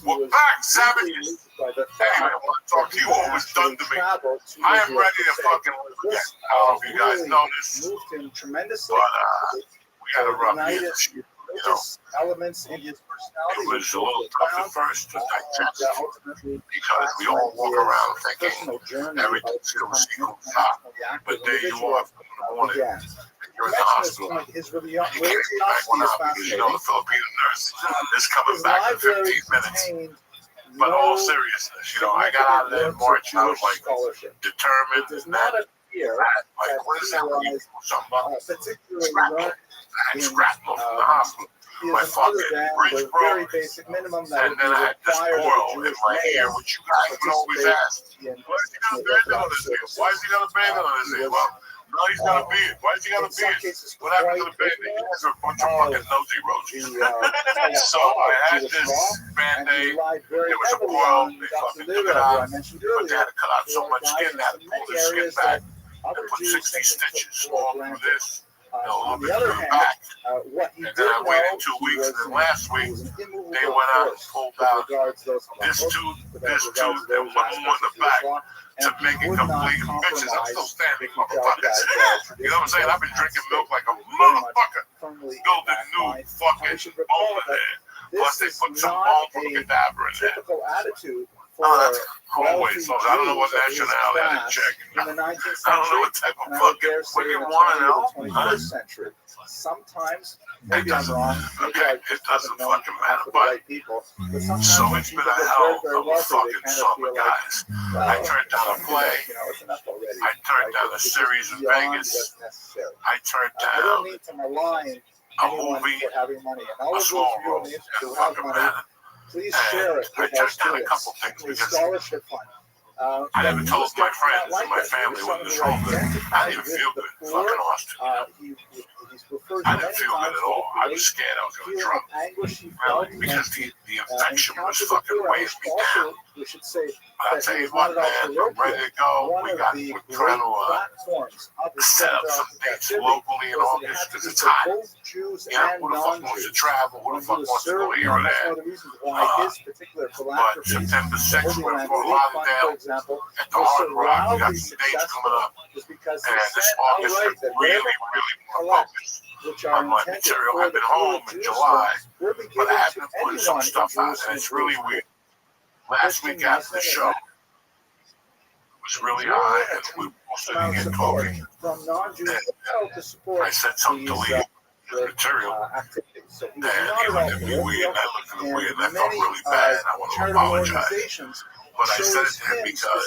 We're back, savages. Anyway, I want to talk to you what was done to me. I am ready to fucking live again. I don't know if you guys know this, but we had a rough year. You know, elements in his personality. it was a little tough at first to digest because we all walk around thinking everything's going to seem top. But there you are in the morning, and you're in the hospital. And you can't get back one out because you know the Filipino nurse is coming back in 15 minutes. But all seriousness, you know, I got out of there in March and I was like determined and that. Like, what is that when you do something? Scrapple. I had scrapple from the hospital. my fucking bridge broke, basic minimum and then I had this boil in my ear, which you guys would always ask, why is he got a bandit on his ear? Why is he got a bandit on his ear? Well, no, he's got a beard. Why is he got a beard? What happened to the bandit? He has a bunch of fucking nosy roaches. So I had this Band-Aid. There was a boil. They fucking took it out, but they had to cut out so much skin. They had to pull the skin back and put 60 stitches all through this. A little bit through the back. And then I waited 2 weeks, and then last week they went out and pulled out this tooth, and one more in the back to make it complete. Bitches, I'm still standing, motherfuckers. You know what I'm saying? I've been drinking milk like a motherfucker. Build a new fucking bone in there. Plus they put some bone from cadaver in there. Oh, that's always. I don't know what nationality I didn't check. I don't know what type of fucking. What do you want to know? Huh? Sometimes, maybe I'm wrong. Okay, it doesn't fucking matter. But so it's been a hell of a fucking summer, guys. I turned down a play. I turned down a series in Vegas. I turned down a movie, a small role. It fucking matter. Please share it. I turned down a couple things because I never told my friends and my family when this wrong. I didn't even feel good. Fucking Austin. I didn't feel good at all. I was scared I was going to drop. Really, because the infection was fucking weighing me down. But I'll tell you what, man, I'm ready to go. We're trying to set up some dates locally in August because it's hot. Yeah, who the fuck wants to travel? Who the fuck wants to go here or there? But September 6th, we're in Fort Lauderdale at the Hard Rock. We got some dates coming up. And this August, I really want to focus on my material. I've been home in July, but I have been putting some stuff out, and it's really weird. Last week after the show, it was really high, and we were sitting here talking. And I said something to Lee, the material, and he looked at me weird, and I looked at him weird, and I felt really bad, and I want to apologize. But I said it to him because,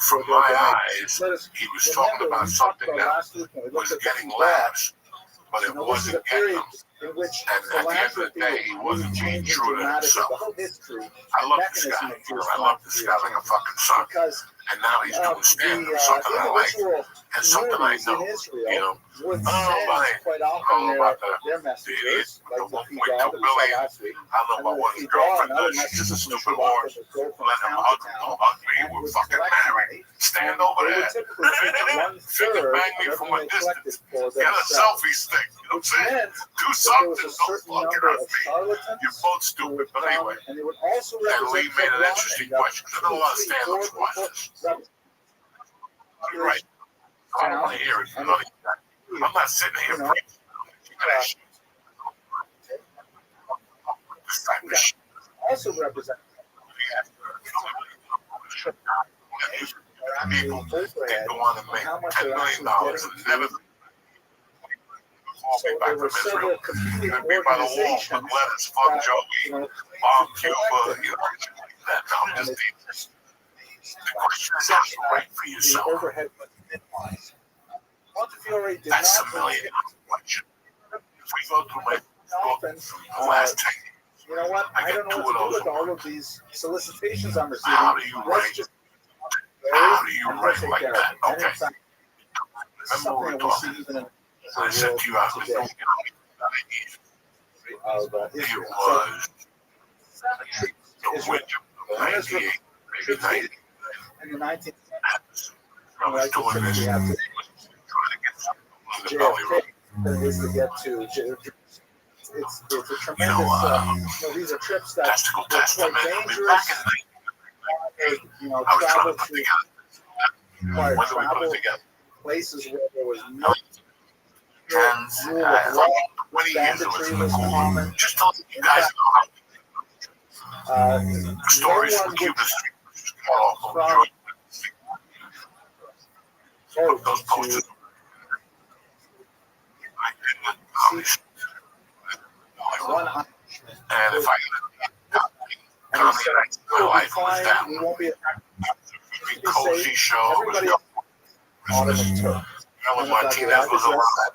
from my eyes, he was talking about something that was getting laughs, but it wasn't getting them. And at the end of the day, he wasn't being true to himself. I love this guy. I love this guy like a fucking son. And now he's doing stand-up, something I like, and something I know. You know, I don't know about the idiot, the one who went to Billy. I don't know about what his girlfriend does. She's just a stupid whore. Let him hug me. Don't hug me. We're fucking married. Stand over there. Finger bang me from a distance. Get a selfie stick. You know what I'm saying? Do something. Don't fucking hurt me. You're both stupid. But anyway, and Lee made an interesting question. I know a lot of stand-ups watch this. You're right. I don't want to hear it from none of you guys. I'm not sitting here preaching. Also represent people that go on and make $10 million and never call me back from Israel. You're going to be by the wall with letters, fuck Joey, Bob Cuba, you know, that. I'm just being. The question is, how you write for yourself? That's a $1 million question. If we go through my book from the last 10 years, you know what? I don't know what to do with all of these solicitations I'm receiving. How do you write? How do you write like that? Okay. Remember we were talking. I said to you, I've been doing it. It was the winter of 98, maybe 90. In the 19th I was doing this, trying to get something in the belly room. is to get to. It's a tremendous. These are trips that Testicle are testament. quite I mean, dangerous. back in the I was trying to put together. When did we put it together? Places where there was no rule of law, 20 years it was in the cool. Just to let you guys know how stories from Cuba Street. Those posters. I didn't obviously. And if I my life was that very cozy show. Ellen Martinez was around.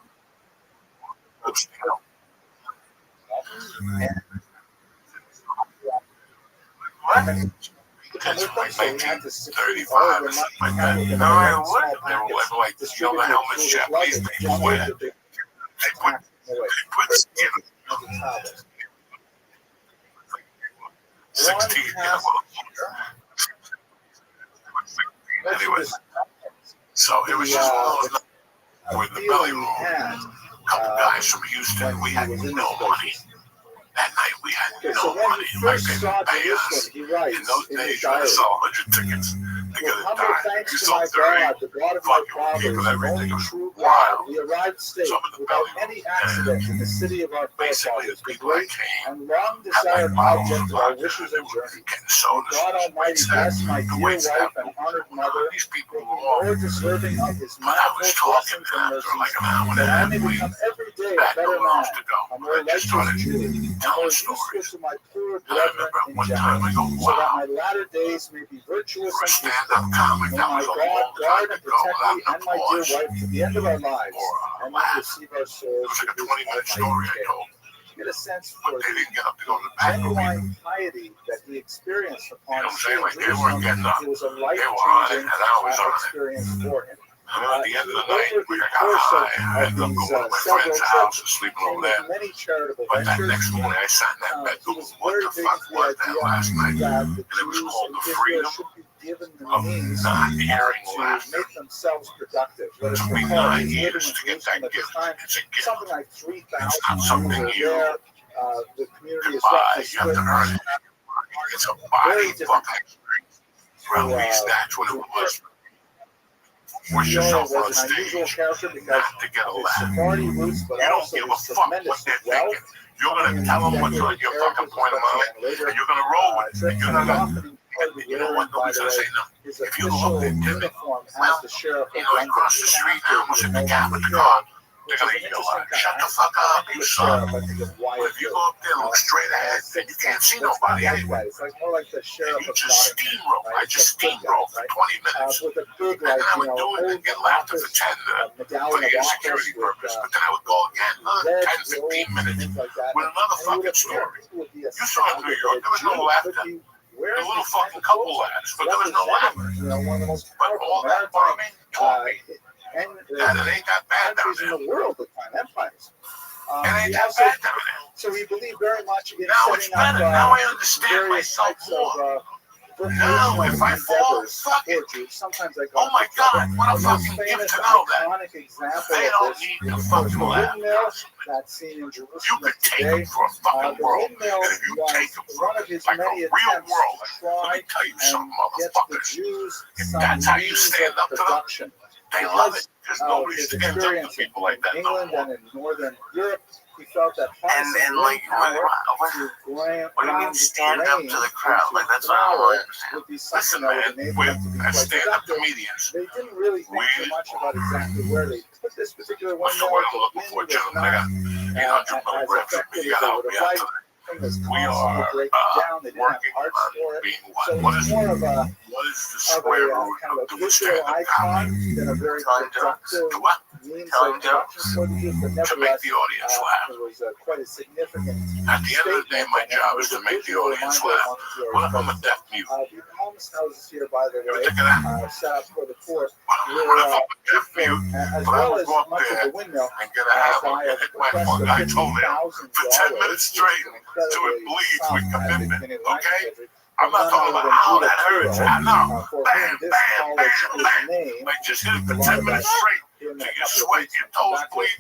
What? Because like 1935, it's like that. No matter what, they were like the helmet Japanese people wear. They put skin. 16, yeah, well. Anyway, so it was just one of those we're in the belly room. A couple guys from Houston. We had no money. That night we had no money. Like they didn't pay us. In those days, you had to sell 100 tickets to get a dime. You sold 30. Fucking people, everything was wild. Some of the belly room. Basically, the people that came had like bottles of vodka. They were getting sodas. The wait staff. These people were all. But I was talking to them for like an hour and a half. We had nowhere else to go. I just started telling stories. And I remember one time I go, wow, for a stand-up comic, that was a long time ago without applause. Or a laugh. It was like a 20-minute story I told. But they didn't get up to go to the back room. You know what I'm saying? Like they weren't getting up. They were on it, and I was on it. And at the end of the night, we got high. I ended up going to my friend's house and sleeping over there. But that next morning, I sat in that bed going, what the fuck was that last night? And it was called the freedom of not hearing laughter. It took me 9 years to get that gift. It's a gift. It's not something you can buy. You have to earn it. It's a body fucking experience. Well, at least that's what it was. Push yourself on stage, not to get a laugh. You don't give a fuck what they're thinking. You're going to tell them what's on your fucking point of mind, and you're going to roll with it. You're going to, you know what, nobody's going to say no. If you go up there timid, well, across the street, you're almost in the gap with the car. They're going to yell out, shut the fuck up, you son. But if you go up there and look straight ahead, then you can't see nobody anyway. And you just steamroll. I just steamroll for 20 minutes. And then I would do it and get laughter for 10 for the insecurity purpose. But then I would go again another 10, 15 minutes with another fucking story. You saw in New York, there was no laughter. A little fucking couple laughs, but there was no laughter. But all that bombing taught me that it ain't that bad down there. It ain't that bad down there. So he believed very much in now it's better. Now I understand myself more. Now if I fall, fuck it. Oh my God, what a fucking gift to know that. They don't need to fucking laugh. You can take them for a fucking world. And if you take them for like a real world, let me tell you something, motherfuckers. If that's how you stand up to them, they love it, because nobody stands up to people like that no more. And in Northern Europe, he felt that and like, what do you mean stand up to the crowd? Like, that's what I don't understand. Listen, man, as stand-up comedians, they didn't really think too much about exactly where they put this particular one. What's the word I'm looking for, gentlemen? I got 800 milligrams of me. You gotta help me out today. We are working on being what? What is the square root of doing stand-up comedy? To what? To make the audience laugh. At the end of the day, my job is to make the audience laugh. Well, I'm a deaf mute. The almost houses here, by the way, set up for the course. What if I'm a deaf mute? But I will go up there and get a hammer and hit my fucking eye toenail for 10 minutes straight till it bleeds with commitment, okay? I'm not talking about how that hurts. I know. Bam, bam, bam, bam. Like just hit it for 10 minutes straight till you sweat, your toes bleed.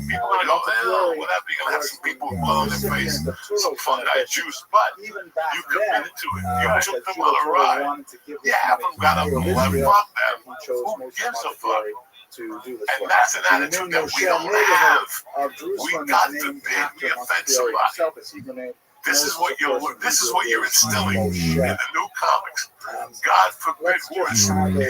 People are gonna go, whatever. You're gonna have some people with blood on their face, some fungi juice, but you committed to it. You took them on a ride. You haven't got up and left. Fuck them. Who gives a fuck? And that's an attitude that we don't have. We got to be offensive about it. This is what you're instilling in the new comics. God forbid let's we just insult, have a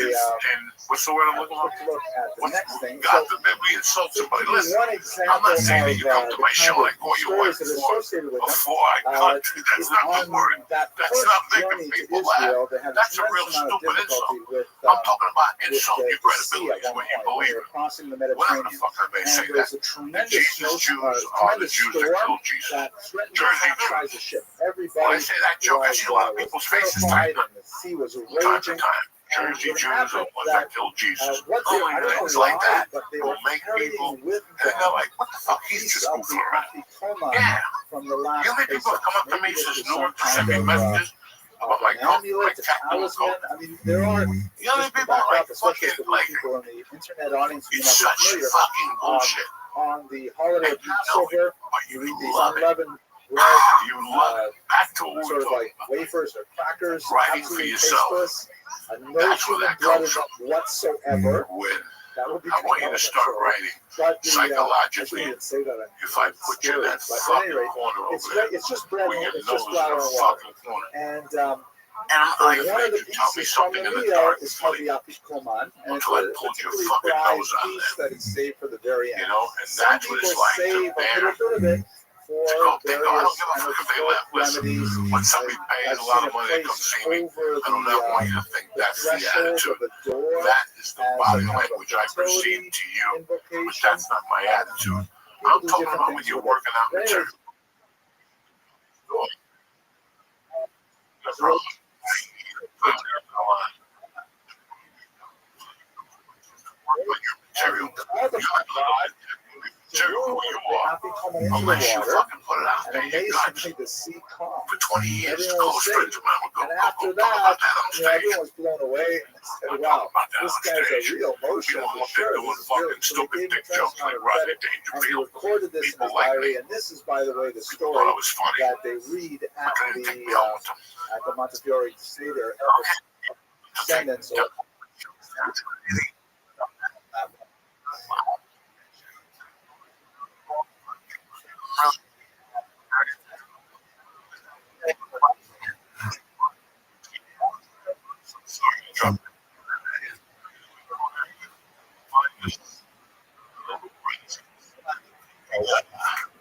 and what's the word I'm looking quick for? look at the next thing. God So, forbid we insult to somebody. give you Listen, one I'm example not saying that of you come to the my show kind and call of your wife stories that are associated with them, before I cut. That's not the on word. that That's first not making journey to people laugh. Israel, they had a That's a real tremendous amount of stupid difficulty insult. with I'm talking about with insulting your the sea credibility at is one when you point when believe they were it. crossing the Whatever the Mediterranean. fuck I may say And there was that. a tremendous Jesus Jews are the tremendous Jews that storm killed Jesus. that threatened to Jersey capsize Jews. the ship. When I Everybody say that joke, I see a lot of was people's faces terrified, tighten up. and the sea was Time to raging. time. And Jersey it Jews are happened the ones that that killed Jesus. what Oh they, my I don't Things know like why, that but they will were make people, carrying with and them they're like, what the a fuck, he's piece just of goofing the around. Afikoman Yeah. from the last You know how many people have come up to me Maybe this since was some Newark to send me kind of messages about my an coat, my amulet, tattoo talisman. coat? I mean, there are You know how many just to people back are like up, especially fucking, for like, people in the internet audience who may it's not be such familiar. fucking bullshit. On the holiday And of you know it, Passover, but you you eat these love it. unleavened bread, You love it. Back to what we were sort of talking like about. wafers or crackers, Writing for absolutely yourself. tasteless, no That's where human that blood comes in from. it whatsoever. When That will be I want you to start writing But the, I psychologically, shouldn't even say that. if I put you in that But at fucking any rate, corner over it's there, it's just bread. with your It's just nose in flour the and water. fucking corner, And I one of made the you tell me pieces from something the in the meal dark is and called funny the Afikoman, and it's until I a pulled your particularly fucking prized nose out of piece there. that is saved for the very end. You know, and Some that's what people it's like to save a bear. little bit of it for To go, they go, I don't various give a kind of fuck if they folk left. Listen, remedies. when somebody pays a lot of money to come see me, I do not want you to think that's the threshold attitude. of the door That is the as body a kind of a language I perceive fertility to you, but invocation. that's not my attitude. People I'm do talking different about when things you're with it. working out But anyway, material. That's wrong. Material. all the Material who you are. Afikoman into the Unless you water, fucking put it out and there, you got amazingly the sea calmed. for 20 years. The Everyone was close safe. friends of mine would go, And go, after go, talk that, about that on stage. everyone was blown away. And they said, wow, this guy's a real motion People for up there sure. doing This is fucking real. So they stupid gave him dick a jokes amount like of Rodney credit, and he Dangerfield. recorded this in People his like diary. me. And this is, by the way, the People story thought I was funny. that they read at But they didn't take me home with them. the Montefiore Seder descendants. Or,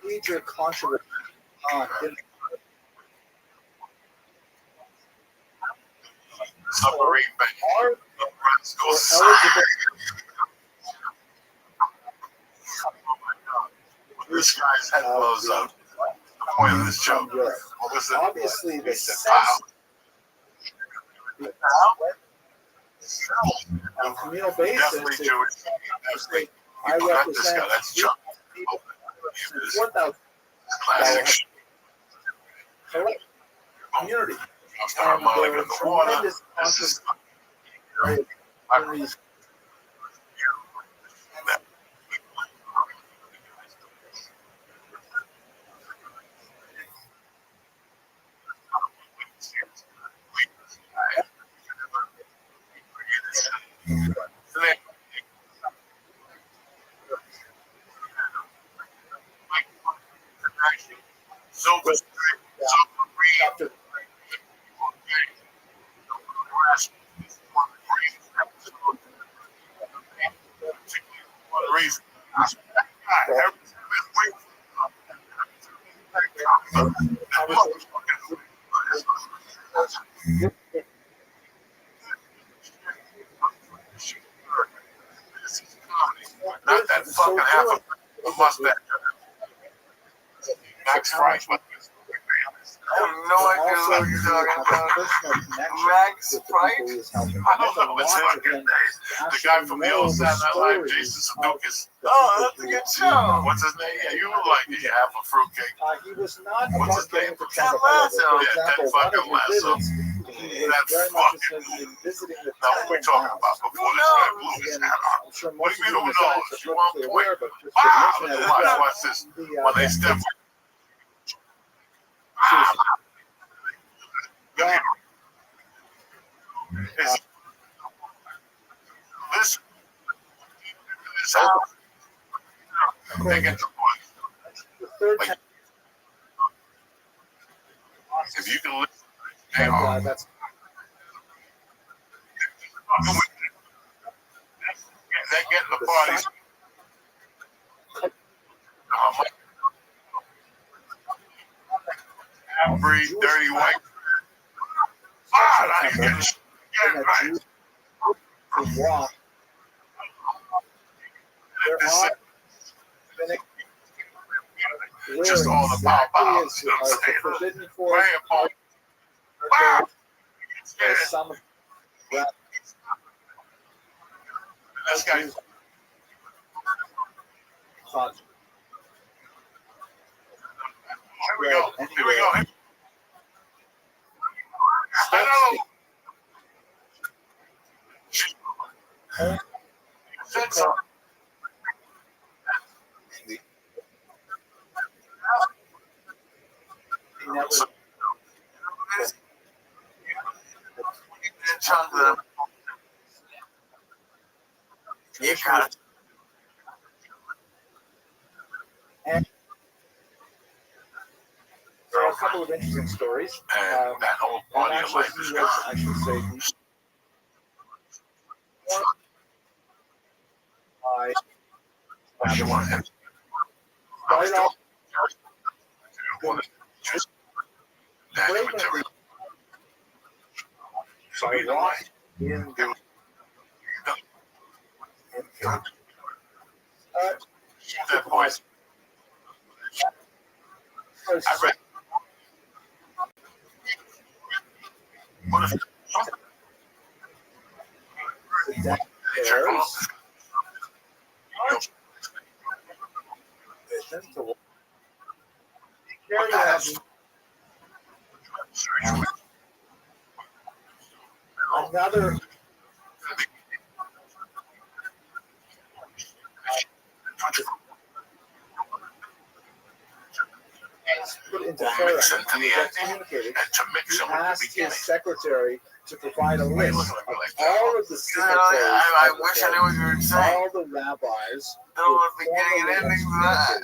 major controversy in Submarine bank. are Go eligible. This guy's head blows up. The point of this joke. What was it? Obviously, the He said, sense "Wow." on a communal basis, Definitely Jewish. Definitely. I Not this represent guy. That's Chuck. people, This 4,000 classic shit. collect community. I was talking about like in the water. Tremendous This is communities. Silver Street, Silver Green, reason. Not that fucking half a mustache. Max Frank. I have no idea what you're talking about. Max Price? I don't know. It's fucking the guy from the old Saturday Night Live, Jason Sudeikis. Oh, that's a good show. What's his name? Yeah, you would like it. You have a fruitcake. He was not What's his name? Ted Lasso. Yeah, Ted fucking Lasso. He was That very much fucking. interested in visiting the Now, what are we talking about before this guy blew his Again, hat on? I'm sure What most do you of mean, you who are knows? You on perfectly point. aware, but just to Wow, mention it as well, watch this. When they step. Listen. They get the point. the third time, If you can listen, they are. that's They're getting the parties. Free, dirty white. Now you get right. Walk. Just all the bows, you know what I'm forbidden saying? for some This guy. Here we go. Here we go. I don't know. Said so. You got it. And there are a couple of interesting stories. And that whole body of life is gone. I should say. What you want him? Started off That's material. So you know what? in That voice. I read. What if another put into Pharaoh, and communicated. to mix them at the Asked beginning. his secretary to provide a list of all of the I wish I knew what you were saying. all the rabbis. I don't know the beginning and ending for that.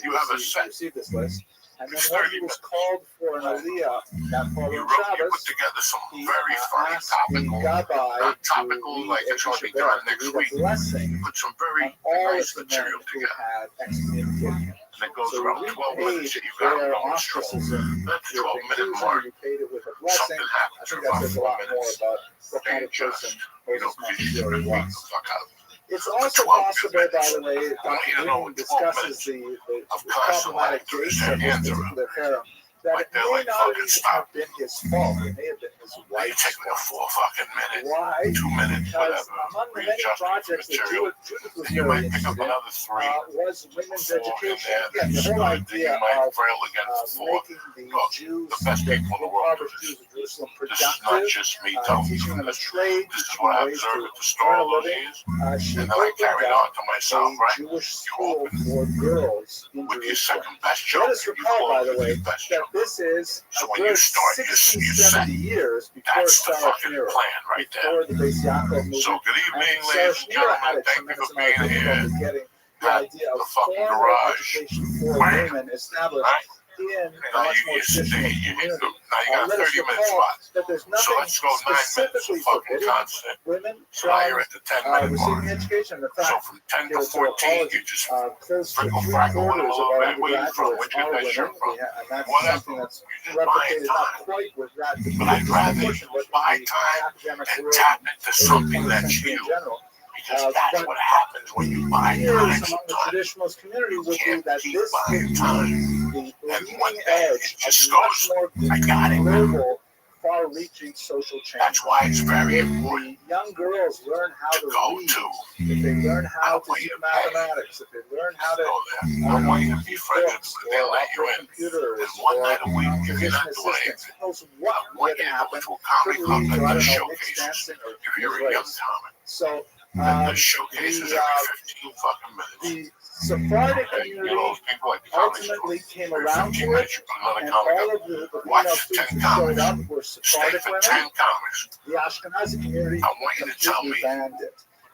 You have a set. Received this list. And then when he was called for an aliyah that You following wrote, you Shabbos, put together some he very funny asked the topical, Rabbi not to topical read like it's a going to be done Shabbat, next to read week. a blessing Put some very on all nice of the men material who together. had excommunicated him. And it goes So around you 12 paid minutes that you got their going strong. ostracism That's with 12-minute inclusion, mark. you paid it with a blessing. Something I happens think for that about says a 4 lot more minutes. about what They kind of just, person you know, Moses you Montefiore beat was. the fuck out of them. It's also 12 possible, by the way, I want you to Dr. know Green in 12 discusses minutes the of constant problematic laughter dates as their of this hands are up. particular harem, that Like it they're may like not fucking even stop. have been his fault. It may have been his You wife's take me a fault. 4 fucking minutes, Why? 2 minutes, Because whatever. among the many Readjusting projects that material. Judith was And you very might pick up interested in another 3. was women's 4 in education. there Again, the that's whole good. Then idea you might of rail against 4. making the Look, Jews, the best the people in the world do impoverished Jews this. of Jerusalem This is not productive, just me telling you teaching them a this. trade, This is teaching what them I ways observed to at the start earn a of those living. years. She And then I opened carried up on to myself, a right? Jewish You school open for girls in with your Jerusalem. second best Let joke. us You recall, by close the with way, your best that joke. this is So a when you good start, you 60, set. 70 years before That's the Sarah fucking Schneer, plan right there. before the Beis Yaakov movement. So good evening, And Sarah ladies and Schneer had gentlemen. a Thank you tremendous for amount of being here difficulty getting the at idea of the fucking formal garage. education for Bam. women established Right? in a You know, much more traditional you hit community. them. Now you got a Let us 30-minute recall spot. that there's So nothing let's go 9 minutes specifically of fucking forbidding content. women So now you're from at the 10-minute receiving mark. education. In So fact, from 10 give to it to 14, you just close to sprinkle 3/4 frackle with of them a little our bit. Where you from? undergraduates Where'd you are get that shirt women, from? and that's Whatever. something that's You're just buying replicated not time. quite with that But I'd rather you proportion, but buy in the time academic and world tap into in something the that's 20th century you. in general. Because that's But what happens when you buy fears time. among the Sometimes traditionalist community you would be can't that keep this would buying be time. the And leading one day it edge just of much goes, more I got it now. global, far-reaching social change. That's why it's very If important the young girls learn how to to go read, to. if they learn I how don't to want do you to pay. mathematics, if they learn how to Go there. I want you to be friends with books them. They'll or let you operate in. computers And one or night a week, if you're physician not doing assistants, anything, who knows what I want would you to go happen, to a comedy could club lead that to, I does don't know, mixed showcases. dancing or If you're a young race. comic, So that does showcases every 15 fucking minutes. the Sephardic Okay, you know community those people like the comedy ultimately store. came Every around 15 to it, minutes you put another and comic all up. of the female Watch students 10 who showed comics. up were Stay Sephardic for women. 10 comics. The Ashkenazi community I want you to tell completely me banned it.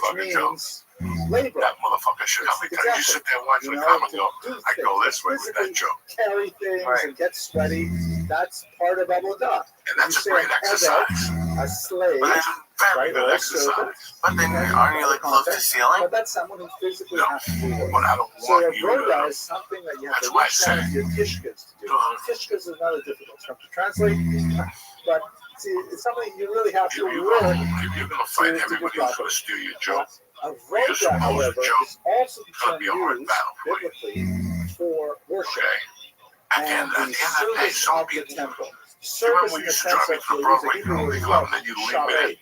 motherfucker Joe. means labor. That motherfucker should help me. Exactly. You sit there watching the comment go, I go this way with that joke. Carry things and get sweaty. That's part of blah blah blah. And that's a great exercise. A slave, But it's very good exercise. But then aren't you like close to ceiling? but that's someone who physically has to do work. But I don't So want a you roda to. is something that you have That's to why I reach out said- to your kishkas to do. Kishkas is another difficult term to translate, but see, it's something you really have to If you're work. going to fight everybody who's going to steal your joke, A roda, however, is also the it's going to term be a hard used battle for you. biblically for worship Okay? At the end of the day, service someone of the beat you. temple. You remember Service when in you the used to drive sense me of to the the Broadway Hebrew Comedy word Club and then you'd leave me there?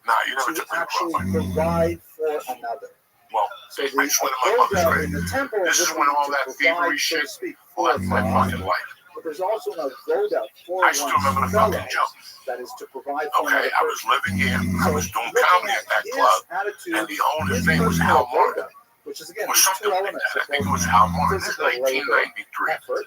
Nah, you never to took me to actually Broadway. provide for another. Well, So I the just went in my mother's roda grave. in the temple This is would when be all to that provide, thievery so to shit speak, all for that my another. fucking life. But there's also a roda for I still remember the one's fellow. fucking joke. That is to provide for Okay, another I was person. living here. I was doing looking comedy at at that his club, attitude, and the owner's his name was personal Al Martin. roda, which is again Or there's something two like elements that. I of think it both was Al Martin. This is physical labor, 1993. effort,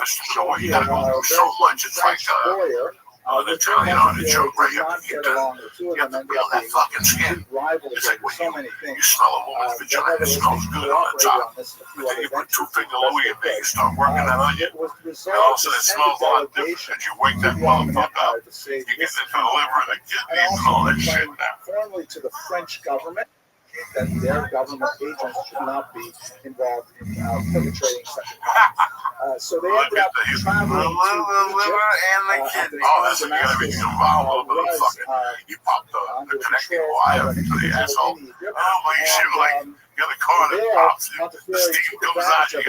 selfish in the way you gotta go through so much. It's like the Italian on the joke, right? You have to peel that fucking skin. It's like when you smell a woman's vagina, it smells good on the top. But then you put 2 finger Louis in there, you start working that on you, and all of a sudden it smells a lot different. And you wake that motherfucker up, you get into the liver and the kidneys and all that shit now. Formally to the French government that their government agents should not be involved in perpetrating such a crime. So they ended up traveling to Egypt. Oh, that's what you gotta be involved with the fucking. You pop the connecting wire to the asshole. Oh, but you should like Get a car that There, pops. The Montefiore steam took comes out. advantage You of a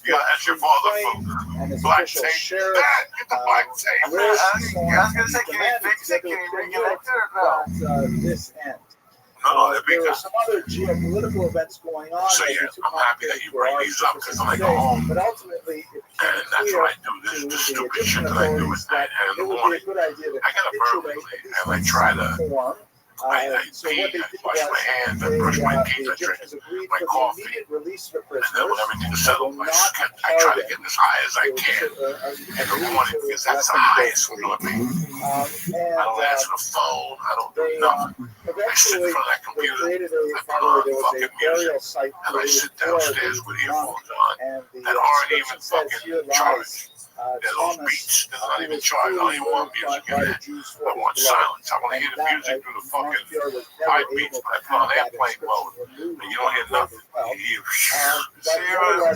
gotta ask your 6-foot father frame for and his black official tape. sheriff. Dad, get the black tape. Where's I was gonna say, can you fix it? Can you reconnect it or no? That this end. No, that'd be There good. are some other geopolitical events going on. So that yeah, are too I'm happy that you bring complicated these for up our because when I go today. home, But ultimately, it became and that's clear what I do. This to is the the stupid Egyptian shit that I do at authorities night that and in it the would be a morning. good idea to I get up early capitulate and I try to. form. I So pee, what they I did wash was my hands, I brush my teeth, the I drink Egyptians agreed my for the coffee. immediate release of the And then when prisoners. everything is They settled, will I not try to pardon get as high as I can in the morning because that's the highest we're going to be. I don't answer the phone. I don't do nothing. I sit in front of that computer. I put on fucking music. And I sit downstairs with earphones on that aren't even fucking charged. They're those beats. They're not even charged. I don't even want music in there. I want silence. I want to hear the music through the fucking high beats. But I put on airplane mode. And you don't hear nothing. You hear.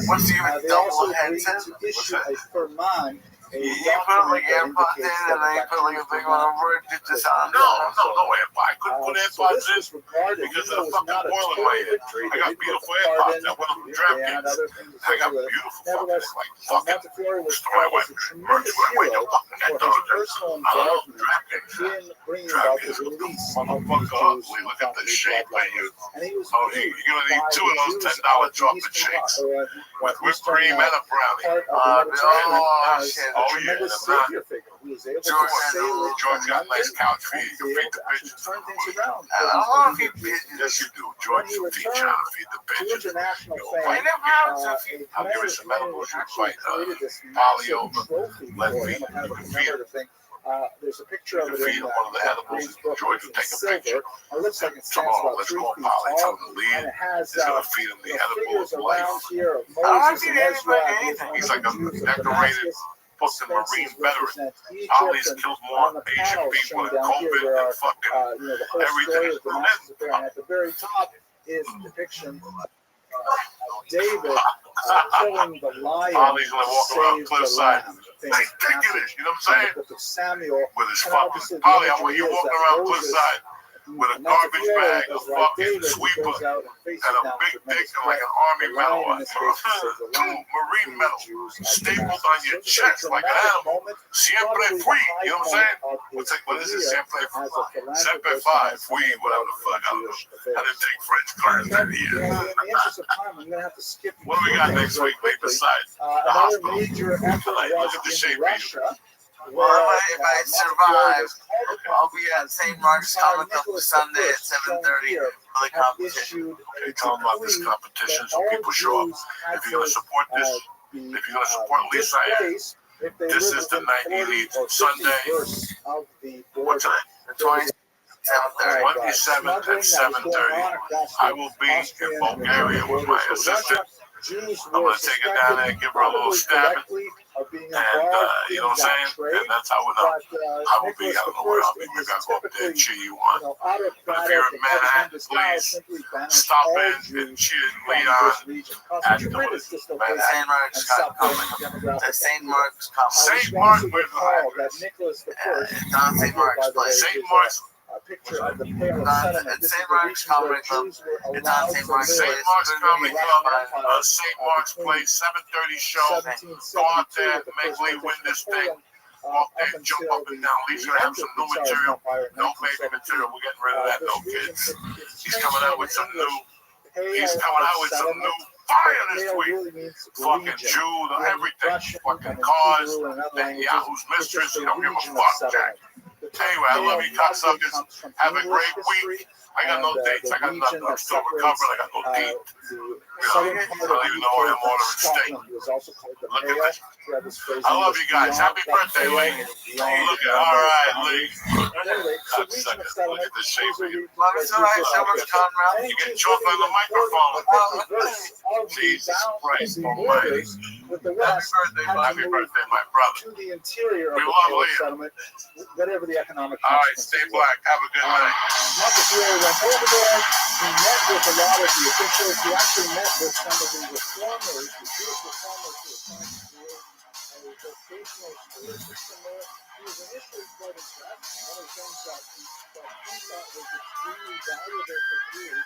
What's the even double headset? What's that? You put like AirPods in and then you put like a big one over it to sound. No AirPods. I couldn't put AirPods in because of the fucking oil in my ear. I got beautiful AirPods. I went up with draft kits. I got beautiful fucking, like fucking, story my merch where the fucking that does it. I don't know, draft kits. Draft kits, motherfucker ugly. Look at the shape I use. Oh, you're gonna need 2 of those $10 chocolate shakes with whipped cream and a brownie. Oh shit. Oh yeah, that's not. George got a nice couch for you. You can feed the pigeons. I don't want to feed pigeons. Yes, you do. George, you teach how to feed the pigeons. I never had to feed. I'll give you some edibles. You fight Polly over. Let feed. You can feed him. There's a picture You of can it feed in him one of the edibles. George will take a picture. It looks like it stands Tomorrow, about let's 3 go, feet Polly. Tell tall, him to and lead. it has He's gonna feed him the edible figures of around life. here of I don't Moses feed and anybody Ezra. anything. He's like a decorated fucking Marine veteran. Polly's killed more Asian people in COVID and fucking everything is men. And at the very top is a depiction of David killing the lion Polly's gonna walk around to save the cliffside. lamb. Ridiculous, you know what I'm saying? The book of Samuel, With his and obviously fucking the Polly, I imagery want you is walking that around Moses, cliffside with a garbage bag, a fucking sweeper, goes out and faces and a down big dick tremendous and like threat. an army The medal, lion in this case saves the 2 lamb. Marine medals Jews at stapled Damascus. on your So it's a chest like an dramatic animal. moment, Siempre probably fui, the you know what I'm high saying? point of What's his it, what is it? career Sempre as a philanthropist Semper and Fi, as fui, whatever the fuck, I don't know. Jewish I affairs. didn't take French class that year. In the interest of time, I'm going to have to skip. What do we got next week, mate, besides the Another hospital? major effort Like, look was at the in shape of you. Russia. Well, if I survive, I'll be at St. Mark's Comic Book Sunday at 7:30 for the competition. Okay, tell them about this competition so people show up. If you're going to support this, if you're going to support Lisa Ann, this is the night you need. Sunday, what time? 27 at 7:30. I will be in Bulgaria with my assistant. I'm going to take her down there and give her a little stab. And, you know what I'm saying? And that's how I will be. I don't know where I'll be. Maybe I'll go up there and cheer you on. But if you're in Manhattan, please stop in and cheer Leon at the Manhattan. St. Mark's Comic. The St. Mark's Comic. St. Mark's, where's the address? It's on St. Mark's Place. St. Mark's. Picture of the Pale of Settlement. It's St. Mark's Comic Club. It's on St. Mark's St. Place. Mark's Comedy Club, St. Mark's Place, 7:30 show. Go out there, make Lee win this thing. Walk there, jump up and down. Lee's gonna have some new material. No baby material. We're getting rid of that. No kids. He's coming out with some new. He's coming out with some new fire this week. Fucking Jew, everything. Fucking cars. And Yahoo's mistress. He don't give a fuck, Jack. Anyway, I love you, cocksuckers. Have a great week. I got no dates. I got nothing. I'm still recovering. I got no date. I don't even know I am ordering steak. Look at this. I love you guys. Happy birthday, Lee. Look at, all right, Lee. Cocksuckers. Look at the shape of you. You get chocolate on the microphone. Jesus Christ almighty. Happy birthday, my brother. We love Leah. Whatever the economic all right, stay black. Have a good night. Montefiore went over there. He met with a lot of the officials. He actually met with some of the reformers, the Jewish reformers who were trying to create a vocational school system there. He was initially quite impressed. One of the things that he thought was extremely valuable for Jews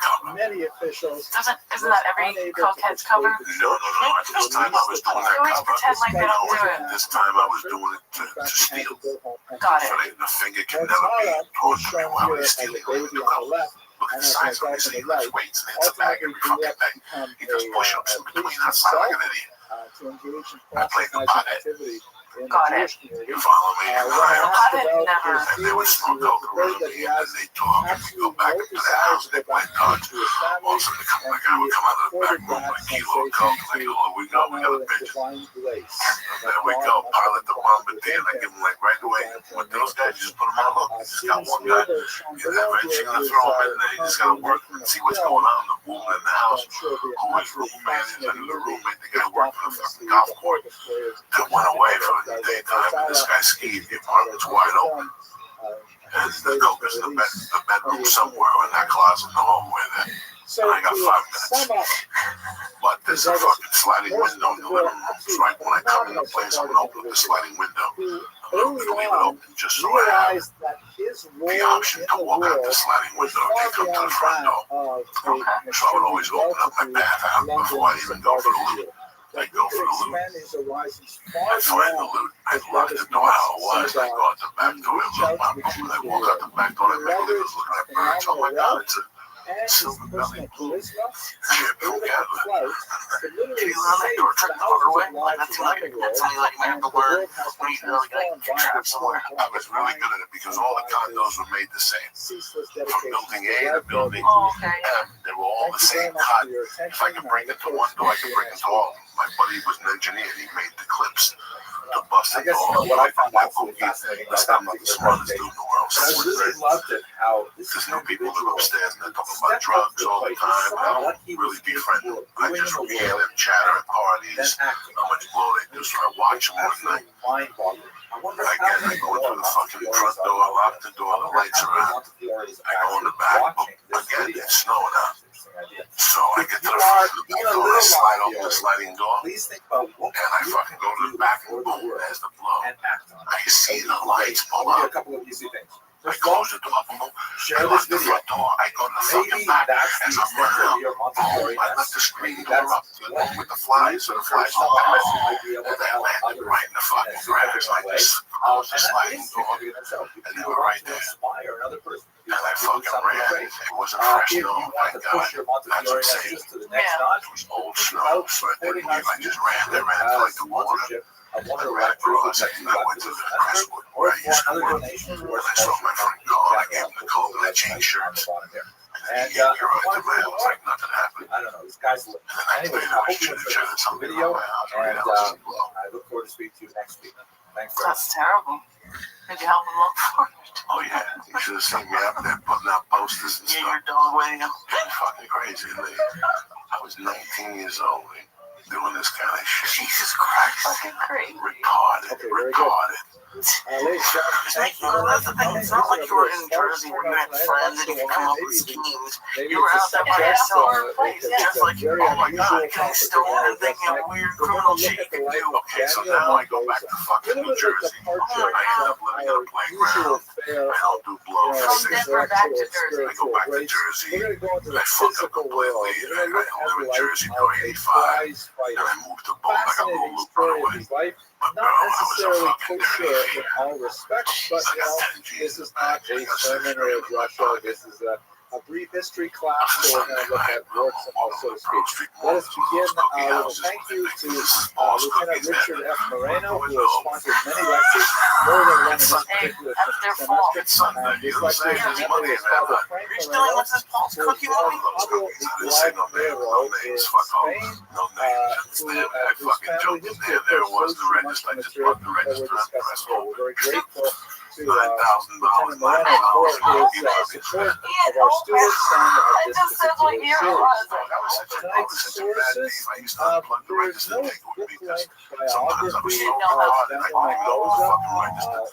cover. many officials. Isn't that every cokehead's cover? No. This time I was doing They always that cover. pretend like they don't do it. This time I was doing it to steal. Got So it. the finger can never be pointed at me while he's stealing. baby on the left. Look at the size of his he lifts weights and hits a bag every fucking day. He does push-ups in between. That's not like an idiot. I played the pothead. Got it. You follow me? Pothead never. And they would smoke out around me, and then they talk, and we go back into the house, and they play cards. All of a sudden, my guy would come out of the back room with a kilo of coke, and I go, oh, we got a picture. And there we go, pilot the Mamba D, and I give him like right away. With those guys, you just put them on a hook. You just got one guy, and eventually you're going to throw him in there. You just got to work and see what's going on. The woman in the house, who his roommate is, and the roommate, the guy worked for the fucking golf court, that went away for the daytime, and this guy skied. The apartment's wide open. And the dope is in the bedroom somewhere in that closet in the hallway there. And I got 5 minutes. But there's a fucking sliding window in the living room. It's right when I come in the place, I'm going to open up the sliding window. I'm going to leave it open just so I have the option to walk out the sliding window and take them to the front door. So I would always open up my bath out before I even go for the loot. I go for the loot. I find the loot. I lock the door how it was. I go out the back door. I walk out the back door. I make it look like birds. Oh my God, it's a silver belly blue chip from Canada. If you learn that door trick the harder way, that's something like you have to learn when you really get trapped somewhere. I was really good at it because all the condos were made the same. From building A to building M, they were all the same cut. If I could bring it to one door, I could bring it to all of them. My buddy was an engineer. He made the clips to bust it all. What I found absolutely fascinating about that movie, the smartest dude in the world. I really loved it how there's no people live upstairs and they're talking about drugs all the time. I don't really befriend them. I just hear them chatter at parties, how much blow they do, so I watch them one night. I go into the fucking front door, lock the door, the lights are out. I go in the back, again, it's snowing out. So I get to the front of the back door, I slide open the sliding door, and I fucking go to the back and boom, there's the blow. I see the lights pull up. I close the door, boom, I lock the front door, I go to the fucking back, as I'm running out, boom, I left the screen door up with the flies, so the flies don't come out, and they landed right in the fucking grass like this. Close the sliding door, and they were right there. And I fucking ran. It wasn't fresh snow, thank God. That's what saved me. It was old snow, so I didn't leave. I just ran. I ran to like the water. I ran across it, and I went to the Crestwood where I used to work. And I saw my front door, and I gave him the code, and I changed shirts. And he gave me a ride to my house like nothing happened. And then I played with each other something around my house. And I look forward to speaking to you next week. Thanks very much. That's terrible. Did you help him look for it? Oh yeah, you should have seen me out there putting out posters and stuff. Your dog waiting up. It's fucking crazy, Lee. I was 19 years old doing this kind of shit. Jesus Christ. Fucking crazy. Retarded. That's the thing. It's not like you were in Jersey where you had friends and you could come up with schemes. You were out there by yourself. Just like, oh my God, getting stoned and thinking of weird criminal shit you can do. Okay, so now I go back to fucking New Jersey. I end up living in a playground. I don't do blow for 6 months. I go back to Jersey. I fuck up completely. I live in Jersey till 85. And I moved to Boulder. I got a little loop run away. Not necessarily kosher in all respects, but this is not a sermon or a Russia. This is a brief history class, so we're going to look at works and all, so to speak. Let us begin with a thank you to Lieutenant Richard F. Moreno, who has sponsored many lectures, more than one in this particular semester. And his lecture is memory of Father Frank Moreno, who is on Pablo Igual Railroad in Spain, whose family history was much material that we're discussing. So we're very grateful to Lieutenant Moreno for his support of our students and of this particular series. Tonight's sources, there is no book-length biography of Benjamin Mendoza,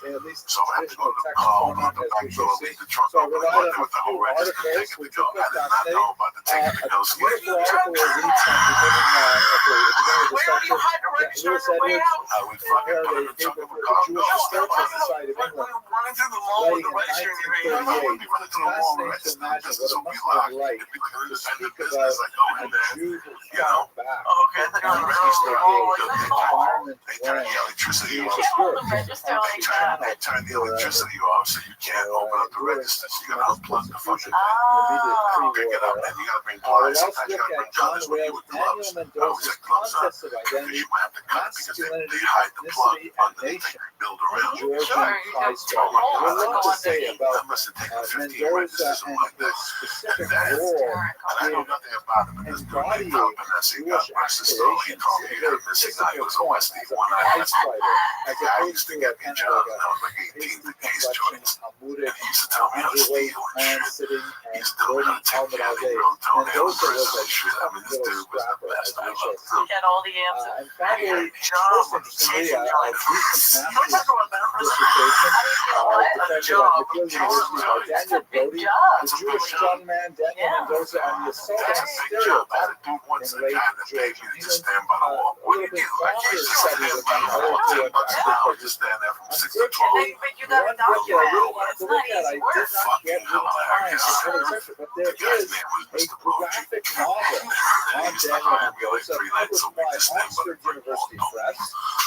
at least traditional text format as we shall see. So I relied on a few articles which we put down today. A beautiful article was read from the beginning of the lecture Lewis Edwards prepared a paper for the Jewish Historical Society of England, writing in 1938. It's fascinating to imagine what it must have been like to speak about a Jew who fought back in 1938, environment when he was a Europe. They turn the electricity off so you can't open up the register. So you gotta unplug the fucking thing. Pick it up and you gotta bring pliers. Let's Sometimes you look gotta bring at John druthers with you Wales, with gloves. Daniel I always Mendoza's have gloves on Contests of because Identity, you might have to cut it because Masculinity, they hide the plug Ethnicity, and under the thing Nation. they build around. Georgian prize fighter. There's a lot to say about That must have taken 15 Mendoza witnesses and like his that. specific And role I know in nothing about him. This dude named embodying Vanessa Jewish versus Sterling. He aspirations called me in a here. very This is how he physical was a form Westie. as a One prize fighter, as guy opposed used to to get a me kind of jobs like when I was like a 18 hasty to case complexion, joints. Talmudic, He used to tell me how to underweight steal and man shit. sitting He and used to tell me loading how to take helmet care all of day. the girl toenails Mendoza was and a shit. I tough mean, this little dude was the scrapper, best. as I we shall loved see. him. Get all the answers. And finally, most interestingly, a recent master's dissertation defended at McGill University by Daniel Brody, the Jewish strongman Daniel Mendoza, and the assault on stereotype in late Georgian England. A little bit longer study than the other two have actually Just stand there from 6 to 12. Unfortunately, But you one got a book that I really document. wanted It's to not look at, I easy did work. not get the time to really search it, but there is a graphic novel on Daniel Mendoza published by Oxford University Press,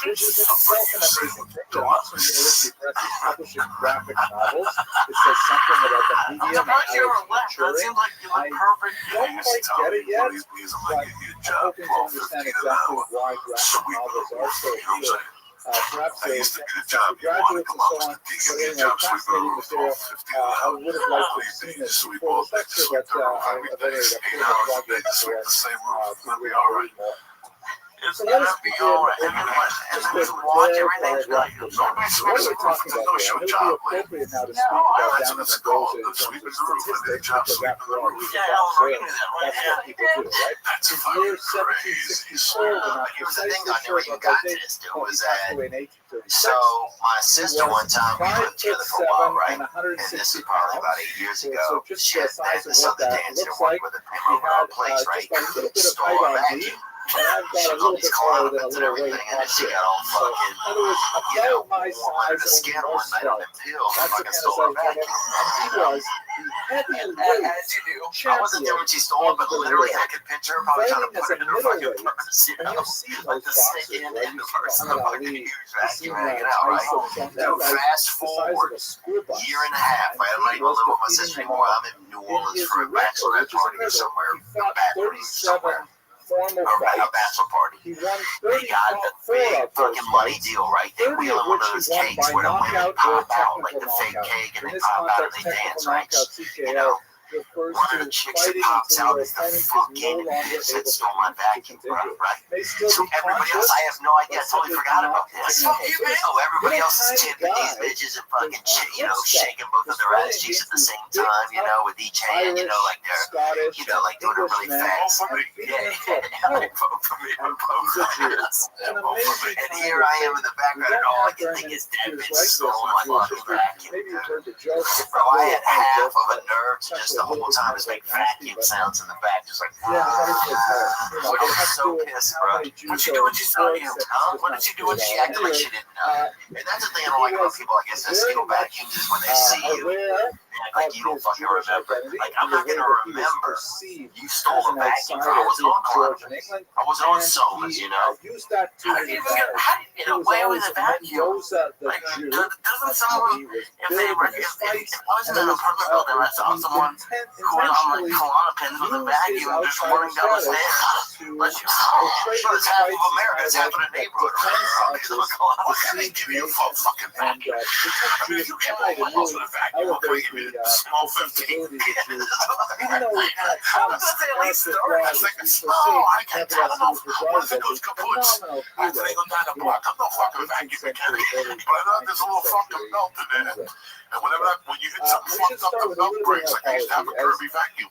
which is in itself an amazing thing that Oxford University Press is publishing graphic novels. It says something about the I'm medium and surprised you how ever it's left. That maturing. seems like you I look perfect. don't quite get it yet, but I'm job hoping to understand exactly why graphic novels are so appealing. Perhaps I they used to intended get a job. for graduates and so on. But anyway, fascinating material. I would have liked to have seen this before the lecture, but I've already put my project for we are read more. So let us begin with just a bare paragraph. What are we talking about here? It would be appropriate now to speak about Daniel Mendoza in terms of statistics, because after all, he's a boxer. That's what people do, right? His year 1764, we're not precisely sure, but they passed away in 1836. So my sister one time, we lived together for a while, right? And And this is probably about 8 years ago. So just She the had size of this what other that dancer looks working like. with him He over our had place, right? just a little bit of Stole height our on me, vacuum. and I've She got a was all little these bit more than a clowns and little weight everything, and on then she here. got all So, fucking, in other words, about my warm size, under the only skin more one night on swell. them pills. That's the Fucking kind of stole size our he had. vacuum. And he was the heavyweight As you do. I wasn't there when she stole it, but literally I could picture her probably trying to fighting as put a it in her fucking middleweight. purse, you And know? you've seen Like those the stick boxers, in right? and the You've person seen the Muhammad fucking Ali, huge you've seen vacuum hanging out, right? Tyson, some So guys fast the size forward of a school bus. year and a half, right? I'm not even living with my sister anymore. I'm in New In Orleans his for a record, bachelorette which is party or incredible, somewhere. he fought Bathroom 37 somewhere. formal Or a fights. bachelor party. He won They got the 34 big of those fucking money fights, deal, right? They 30 wheel of in one which of he those won cakes by where the women knockout or pop out, like technical the fake knockout. cake, and In they this pop out and context, they technical dance, right? knockout, You TKO, know, refers one of to the chicks that fighting pops until out your is the opponent is no fucking longer able bitch that to stole my vacuum, continue. right? May still So be everybody conscious, else, I have no idea. I but totally simply forgot not about this. taking notice. Oh, everybody Little else is tiny tipping these guy bitches and fucking, you know, Clipstuff shaking both of was their ass fighting cheeks at the against same these big, time, you know, tough with each hand, you know, Irish, like they're, Scottish, you know, like doing it really Englishmen, fast. and beating Yeah, him to a pulp. like vote for me, And vote he's a for Jew. me. It's an amazing And time here to I am think. in the We background, don't and all I have can very think many is that Jews bitch like this stole in my Jewish fucking history. vacuum. Maybe you've heard the joke. It's Bro, not I really had a funny half joke, of a but nerve to it's just actually the a little whole bit time kind just of make like nasty, vacuum but sounds in the back, just like. yeah, in other places, I they was have to so do pissed, how bro. many Jews What'd you are do in when she saw you? sports, Huh? it's What just did you do not when she true at all. acted like she Anyway, didn't know? And that's the thing I don't like about people, I guess, that very steal much vacuums is when they see you, aware they act like of you don't his fucking Jewish remember. identity Like, and I'm the not way gonna that he is remember perceived you stole as a an vacuum. I outsider wasn't in on Georgian Columbus. England, I wasn't on and Somas, he you know? used that to How did his you even get, advantage. how did you He get was away always with a vacuum? Mendoza the Like, Jew. doesn't That's how someone, he was if they building were, his if fights, I was and in it an was apartment building, I saw someone going on like intentionally Kalana pins with a used his vacuum just outsider running down the status stairs. to Let's just, portray but his it's half of fights America, it's as half of the a neighborhood. defense of this What can they besieged give you nation for a fucking and vacuum? protect Jewish You can't pride and hold really a vacuum. What can I elevate give you? the Small 15. sensibilities of Jews. Even though he had I some was gonna say at least character 30. flaws, I was like, as we no, shall see, I can't tell nevertheless he enough. was What if it regarded as goes a kaput? phenomenal I think hero I'm down the in block. I'm no fucking 18th vacuum century, mechanic. early But I know there's a 19th little fucking century belt in there. England. And whenever that, when you hit something We should fucked up, start the with a belt little bit breaks. of Like I used to have a apology. Kirby vacuum.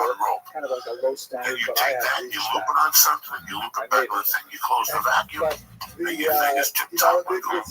one rope. kind of like a low And standard, you but I take that, have you reached loop that. it on something, and you loop it back with the thing, you close the vacuum, and your thing is tip-top wiggle.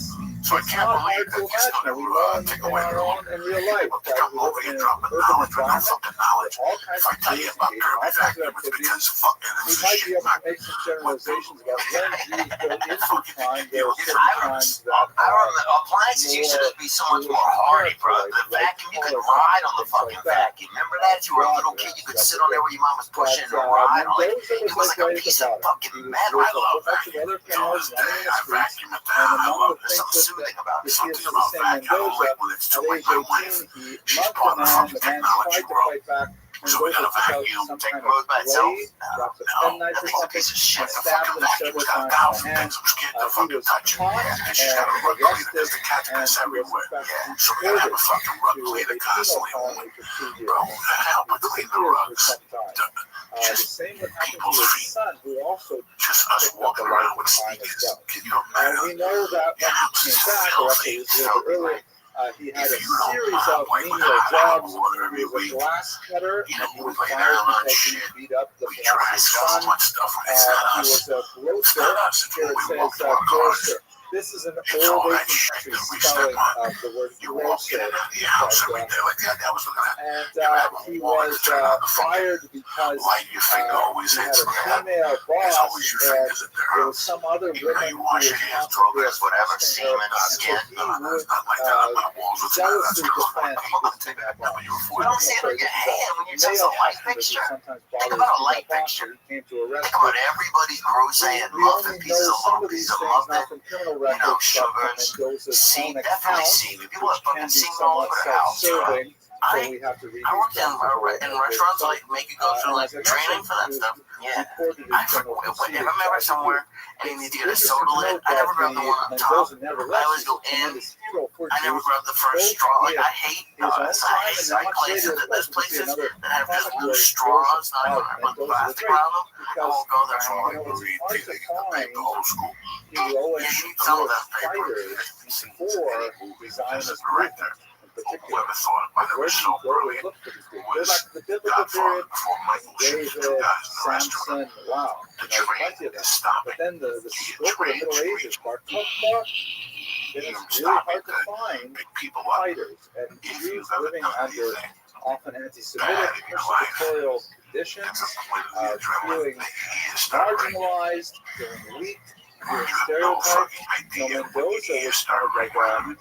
So I can't believe that you're still going to take away the rope. In real life, Well, to come over here dropping knowledge without fucking knowledge. If I tell you about Kirby vacuum, it's because fucking we it's a might be shit able to vacuum. make some generalizations about when you go into time. There are I certain times that remember appliances used to be so much more hardy, bro. The vacuum, you could ride on the fucking vacuum. Remember that? If you were a little kid, you could sit on there where your mom was pushing and ride on it. It was like a piece of fucking metal. I love vacuum. Till this day, I vacuum it down. I love it. There's something soothing about it. Something about vacuum. I don't like when it's too late. My wife, she's brought the fucking technology world. So we got a vacuum. Take the road by itself? No, that thing's a piece of shit. The fucking vacuum's got 1,000 things I'm scared to fucking touch it. And she's got a rug cleaner because the cat's piss everywhere. So we gotta have a fucking rug cleaner constantly on. Bro, help her clean the rugs. Just people's feet. Just us walking around with sneakers. Can you imagine? we know that Your house is filthy. It's filthy. he had a series of menial jobs. He was a glass cutter, and he was fired because he beat up the boss's son. He was a grocer. Here it says grocer. This is an old 18th century spelling of the word grocer. And he was fired because he had a female boss, and there was some other woman who was responsible for assisting her, and so he would jealously defend that boss. You don't see it on your hand when you're just a light fixture. Think about a light fixture. Think about everybody's grocery and muffin pieces of little pieces of muffin. Sugars, see, definitely seaweed. People have fucking seaweed all over their house. I worked in restaurants, like make you go through like training for that stuff. Yeah. If I'm ever somewhere and you need to get a soda lid, I never grab the one on top. I always go in. I never grab the first straw. Like I hate places. There's places that have just loose straws, not even with plastic around them. I won't go there anymore. Yeah, you need some of that paper. Right there. Whoever thought about it was so brilliant. Who was Godfather before Michael David, Samson, wow. The train is stopping. But then the stroke of the Middle Ages, Bar Kokhba, it is really hard to find fighters and Jews living under often anti-Semitic dictatorial conditions, feeling marginalized, feeling weak. Stereotype. Mendoza was kind of like, look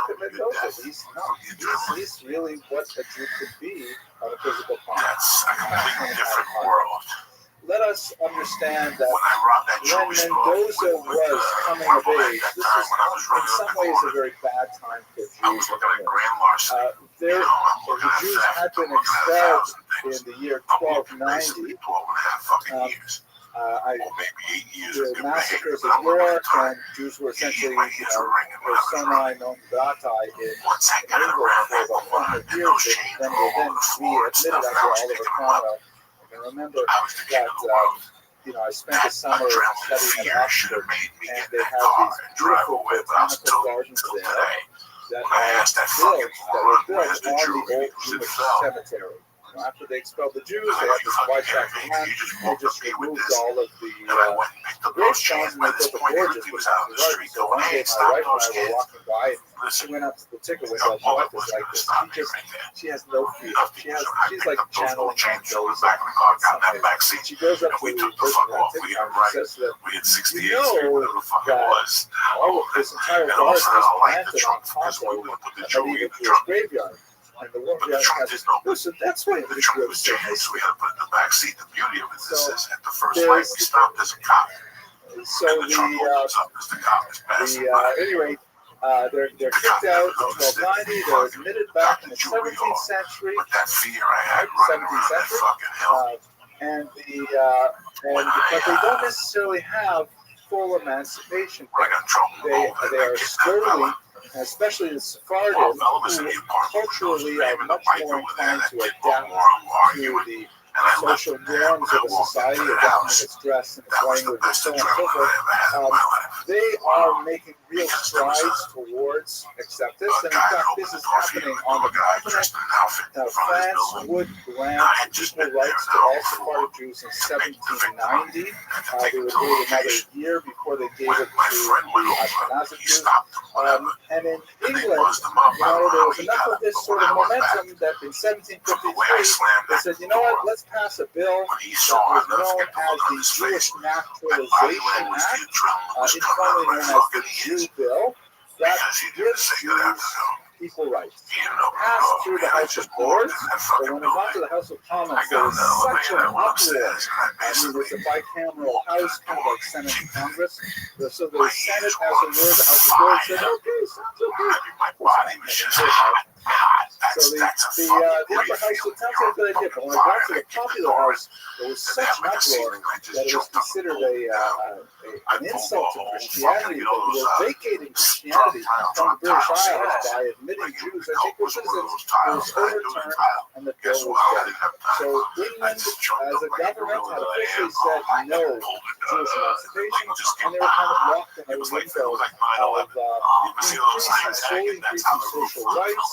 at Mendoza. He's really what a Jew could be on a physical plane. That's a completely different world. Let us understand that when Mendoza was coming of age, this was in some ways a very bad time for Jews. The Jews had been expelled in the year 1290. The massacres of York, and Jews were essentially, personae non grata in England for about 100 years. Then they readmitted under Oliver Cromwell. And remember that, I spent the summer studying at Oxford, and they have these beautiful botanical gardens there that were built on the old Jewish cemetery. After they expelled the Jews, they had this whitewashed land. They just removed all of the gravestones and they built the gorgeous botanical gardens. So one day my wife and I were walking by, and she went up to the ticket window. My wife was like this. She has no fear. She's like channeling Mendoza. She goes up to the person on the ticket and says that, all of this entire garden is planted on top of a medieval Jewish graveyard. And the woman has listen, that's why the trunk was changed. So we had to put in the back seat. The beauty of it is at the first light we stopped, there's a cop. So anyway, they're kicked out in 1290. They're admitted back in the 17th century. But that fear I had running around that fucking hell. But they don't necessarily have full emancipation. They are slowly, especially the Sephardists, who culturally are much more inclined to adapt to the social norms of a society, adapting its dress and its language and so on and so forth. They are making real strides towards acceptance, and in fact, this is happening on the continent. France would grant equal rights to all Sephardic Jews in 1790. They would wait another year before they gave it to the Ashkenazi Jews. And in England, there was enough of this sort of momentum that in 1753, they said, you know what, let's pass a bill that was known as the Jewish Naturalization Act, informally known as the Jew Bill, that gives Jews equal rights. Passed through the House of Lords, but when it got to the House of Commons, there was such an uproar. It was a bicameral House, kind of like Senate and Congress. So the Senate passed a word, the House of Lords said, okay, sounds okay. So the upper house, it sounds like a good idea, but when it got to the popular house, there was such an uproar that it was considered an insult to Christianity, that we were vacating Christianity from the British Isles by admitting Jews as equal citizens. It was overturned, and the bill was dead. So England, as a government, had officially said no to Jewish emancipation, and they were kind of locked in a window of slowly increasing social rights,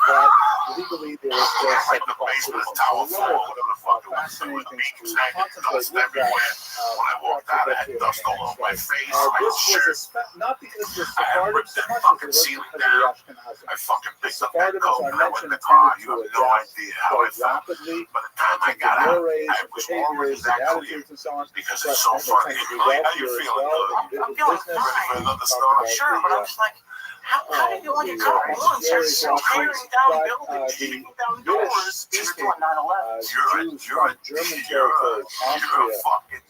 but legally there was still second class citizens. So one of the fascinating things to contemplate with that, when I walked out, I had dust all over my face, my this shirt. was not because the I had Sephardim ripped so that much fucking as it was ceiling because of the down. Ashkenazim. I fucking The picked up that Sephardim, coat as I and I went in mentioned, the car. tended You to have no adapt idea how I quite felt. rapidly By the time I to got out, mores, I was already behaviors, that and clear. attitudes and so on. Because But it's so they funny. tend to be How you wealthier as feeling? well. Good? They did I'm feeling business. fine. For another Talked story? about Sure, but I'm just like, how did you only get car once? You're still tearing down buildings, kicking down doors. You're doing 9/11. Jews from German territories, Austria,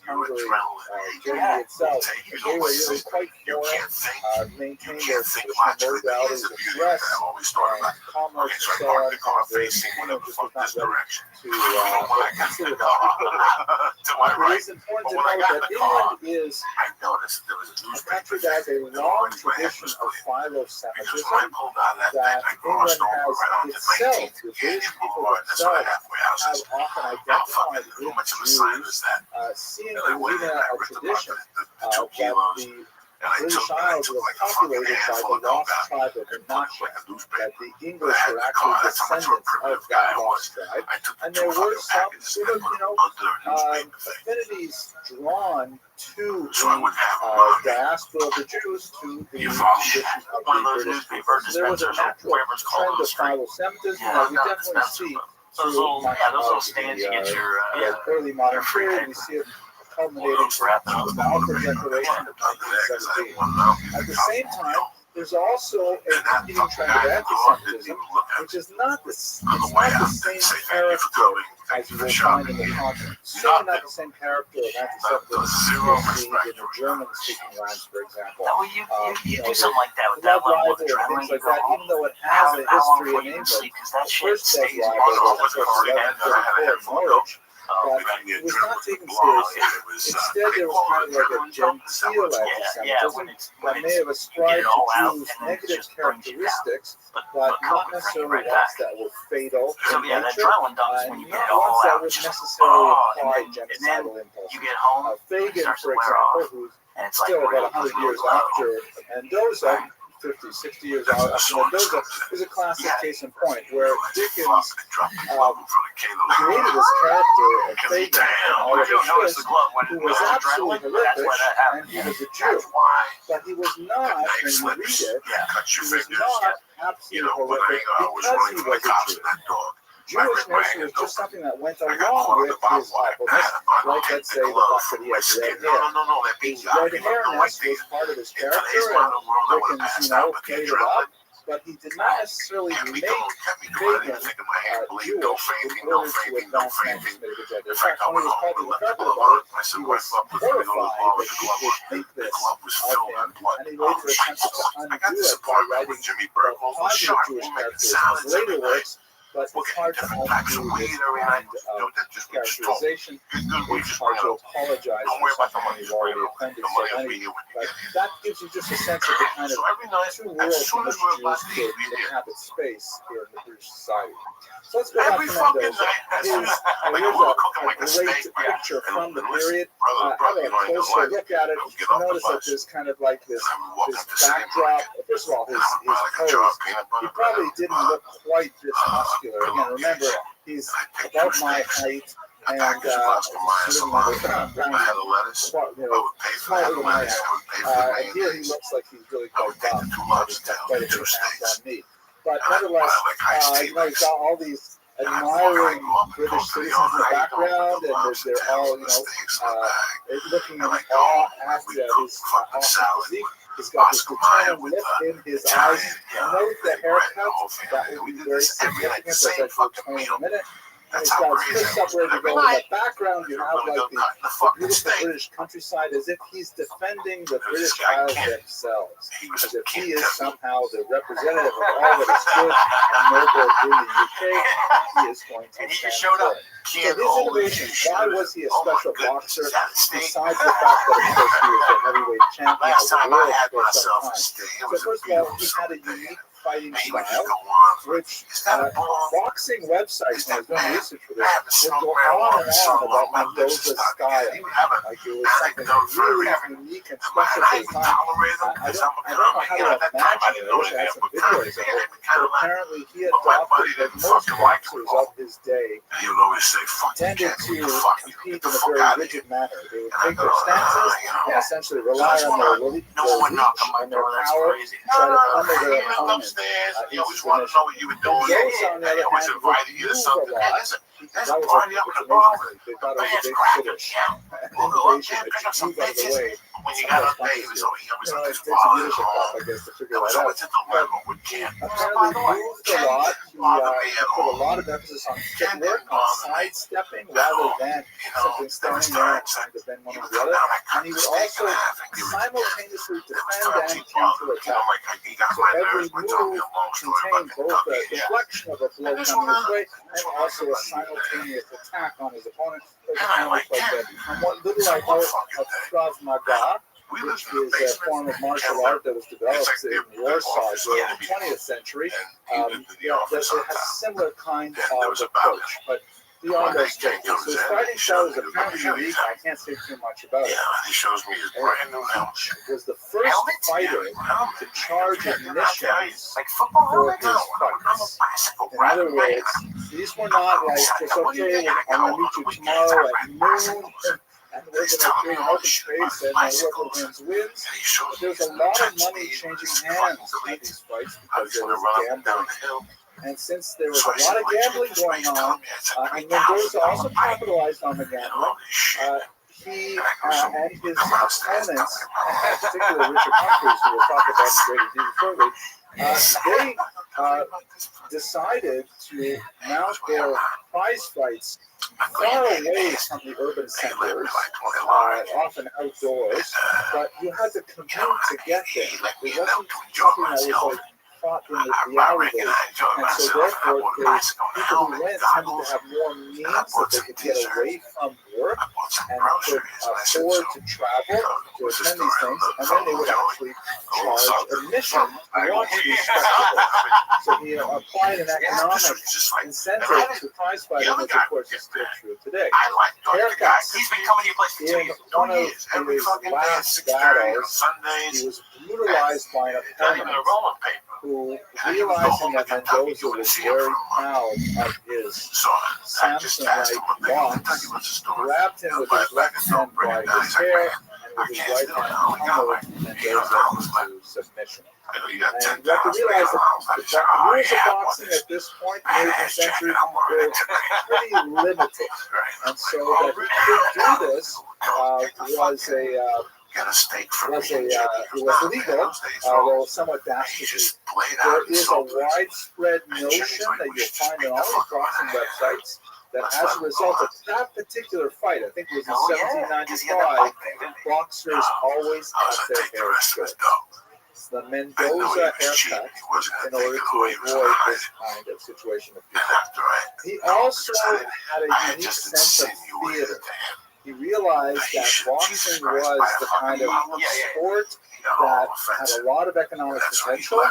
Hungary, Germany itself, they were really quite for maintain their traditional modalities of dress, commerce, and so on. Just was not ready to consider that. It is important to note that England is country that has a long tradition of philo-Semitism, that England has itself, the British people themselves, have often identified with Jews, seeing and leading a tradition that the British Isles were populated by the lost tribe of the Nation, that the English were actually descendants of that lost tribe, and there were some sort of, affinities drawn to the diaspora of the Jews to the tradition of the British people. So there was a natural trend of philo-Semitism that we definitely see through much of the early modern period. We see it culminating perhaps in the Balfour Declaration of 1917. At the same time, there's also a competing trend of anti-Semitism, which is not the same character as you will find in the continent. Certainly not the same character of anti-Semitism you see in the German-speaking lands, for example. No, you do something like that with that level of adrenaline, things like that, even though it has a history in England. The first blood libel was, of course, 1134 in Norwich. But it was not taken seriously. Instead, there was kind of like a genteel anti-Semitism that may have ascribed to Jews negative characteristics, but not necessarily ones that were fatal in nature, and not ones that would necessarily imply genocidal impulses. Fagin, for example, who's still about 100 years after Mendoza, 50, 60 years after Mendoza, is a classic case in point, where Dickens created this character of Fagin and Oliver Twist, who was absolutely horrific, and he was a Jew. But he was not, when you read it, he was not absolutely horrific because he was a Jew. Jewishness was just something that went along with his awfulness, like, let's say, the fact that he had red hair. His red hairness was part of his character, and Dickens, played it up, but he did not necessarily make Fagin Jewish in order to advance anti-Semitic agenda. In fact, when he was called to the carpet about it, he was horrified that he would think this of him, and he later attempted to undo it by writing positive Jewish characters in his later works. But it's hard to undo this kind of characterization. It's hard to apologize for something you've already offended so many. But that gives you just a sense of the kind of two worlds in which Jews could inhabit space here in the British society. So let's go back to Mendoza. Here's a great picture from the period. Have a closer look at it. Notice that there's kind of like this backdrop. First of all, his pose. He probably didn't look quite this muscular. Again, remember, he's about my height and smaller than I am. And here he looks like he's really quite buff. He's got quite a bit of hands on me. But nevertheless, he's got all these admiring British citizens in the background, and they're all, looking in awe at his awesome physique. He's got this determined look in his eyes. Note the haircut, that will be very significant, as I will explain in a minute. And he's got his fists up ready to go. In the background, you have like the beautiful British countryside, as if he's defending the British Isles themselves, as if he is somehow the representative of all that is good and noble in the UK. He is going to stand for it. So his innovation, why was he a special boxer, besides the fact that, of course, he was a heavyweight champion of the world for some time? So first of all, he had a unique fighting He would just style, go on for which is that a ball? boxing websites, when I was doing research for this, Have a would smoke go marijuana on and so on long, about my lips Mendoza's would start style. again. He would have a Like it was something anecdote for really everything. unique and And special I for the would time. tolerate him I because don't I'm a know how comic. to At that time, I imagine didn't it. I know wish I anything had some but comedy. videos of Yeah, it. they would kind But of like, apparently he but my adopted buddy what didn't most fucking like boxers football. of his day And he would always say, fuck you, tended can't to do you fucking compete get the in a fuck very out of here. rigid manner. They would And I take go, their stances you know. and essentially So rely that's on one their no reach one knocked on my and their door. That's power crazy. to try to pummel He their lived opponent upstairs. He into always wanted to submission. know what you were doing. Mendoza, on the He other always hand, would invited you to move a something. lot. Hey, listen, there's That a was party up in the bar with they thought it was a band's big cracking. finish. Yeah. An We'll go up invitation there, that pick up some you move out of the bitches. way. When you Some got of up there, he was like it his takes a leadership father-in-law. class, I guess, to figure There was that out. always a dilemma with Ken. Apparently moved a lot. He put a lot of emphasis on Ken footwork, didn't on bother me sidestepping, at rather all. than You know, simply there was standing there and times trying to bend one he or would the come other. down, I And cut he the would steak in also half and give it to Ken. simultaneously There was defend times and he bothered me. You counterattack. know, like he got So my every nerves by telling me move a long story about contained both Kentucky. a Yeah. deflection of a blow And this coming one, his way this and one, also a everybody simultaneous attack on his opponent. And I like Like Ken. that. From what little So I one know fucking of day, Krav Maga, we which lived in the is a basement. form of and martial Ken art lived. that was It's developed like in the Warsaw office during had to the be 20th century. And he lived in the It office has uptown. similar kind And there of was a balcony. approach, but One beyond day those Ken things. comes So his in and fighting he style shows is me, let me apparently show you unique. I something. can't say too much about it. Yeah, and he shows me his brand new helmet. Was the first fighter to charge admissions Like football for helmet? his I'm a fights. bicycle In other rider, man. words, these were not like just okay, I'm gonna meet you tomorrow at noon, and we're gonna create an open space, and whoever wins wins. And he shows But me there's his a lot of touch money speed with changing his hands fucking in these fights I because was there gonna was run up and down gambling. the hill. And since there was So a I lot said, of "Where'd you gambling get this going race on, from?" Yeah, it's a and Mendoza also $3,000 bike. capitalized on the And gambling, all this shit. he And I go, so and his come upstairs, opponents, come on. particularly Richard Humphreys, who we'll talk about in greater detail shortly, they decided to mount their prize fights far away from the urban centers, often outdoors, but you had to commute to get there. It wasn't something that was like fought in the alleyways. And so therefore, the people who went tended to have more means that they could get away from work and could afford to travel to attend these things, and then they would actually charge admission to watch these spectacles. So he applied an economic incentive to prize fighting, which of course is still true today. Haircuts. He's been coming to your place for 2 In years. one of his last battles, he was brutalized by an opponent who, realizing that Mendoza was very proud of his Samson-like locks, grabbed him with his left hand by his hair and with his right hand pummeled Mendoza into submission. And you have to realize that the rules of boxing at this point in the 18th century were pretty limited. And so that he could do this was legal, although somewhat dastardly. There is a widespread notion that you'll find on all these boxing websites that as a result of that particular fight, I think it was in 1795, boxers always cut their hair short. The Mendoza haircut in order to avoid this kind of situation. He also had a unique sense of theater. He realized that boxing was the kind of sport that had a lot of economic potential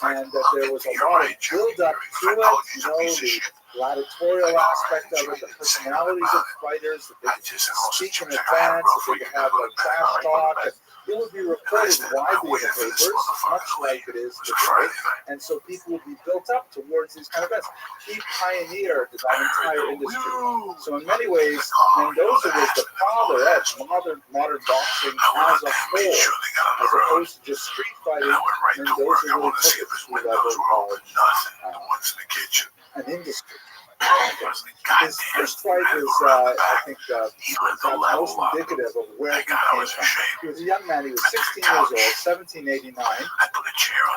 and that there was a lot of build-up to it. You know, the gladiatorial aspect of it, the personalities of fighters, that they could speak in advance, that they could have like trash talk, and it would be reported widely in the papers, much like it is today, and so people would be built up towards these kind of events. He pioneered that entire industry. So in many ways, Mendoza was the father of modern boxing as a whole, as opposed to just street fighting. Mendoza really took it to the level of an industry. His first fight is, I think, most indicative of where he came from. He was a young man. He was 16 years old, 1789.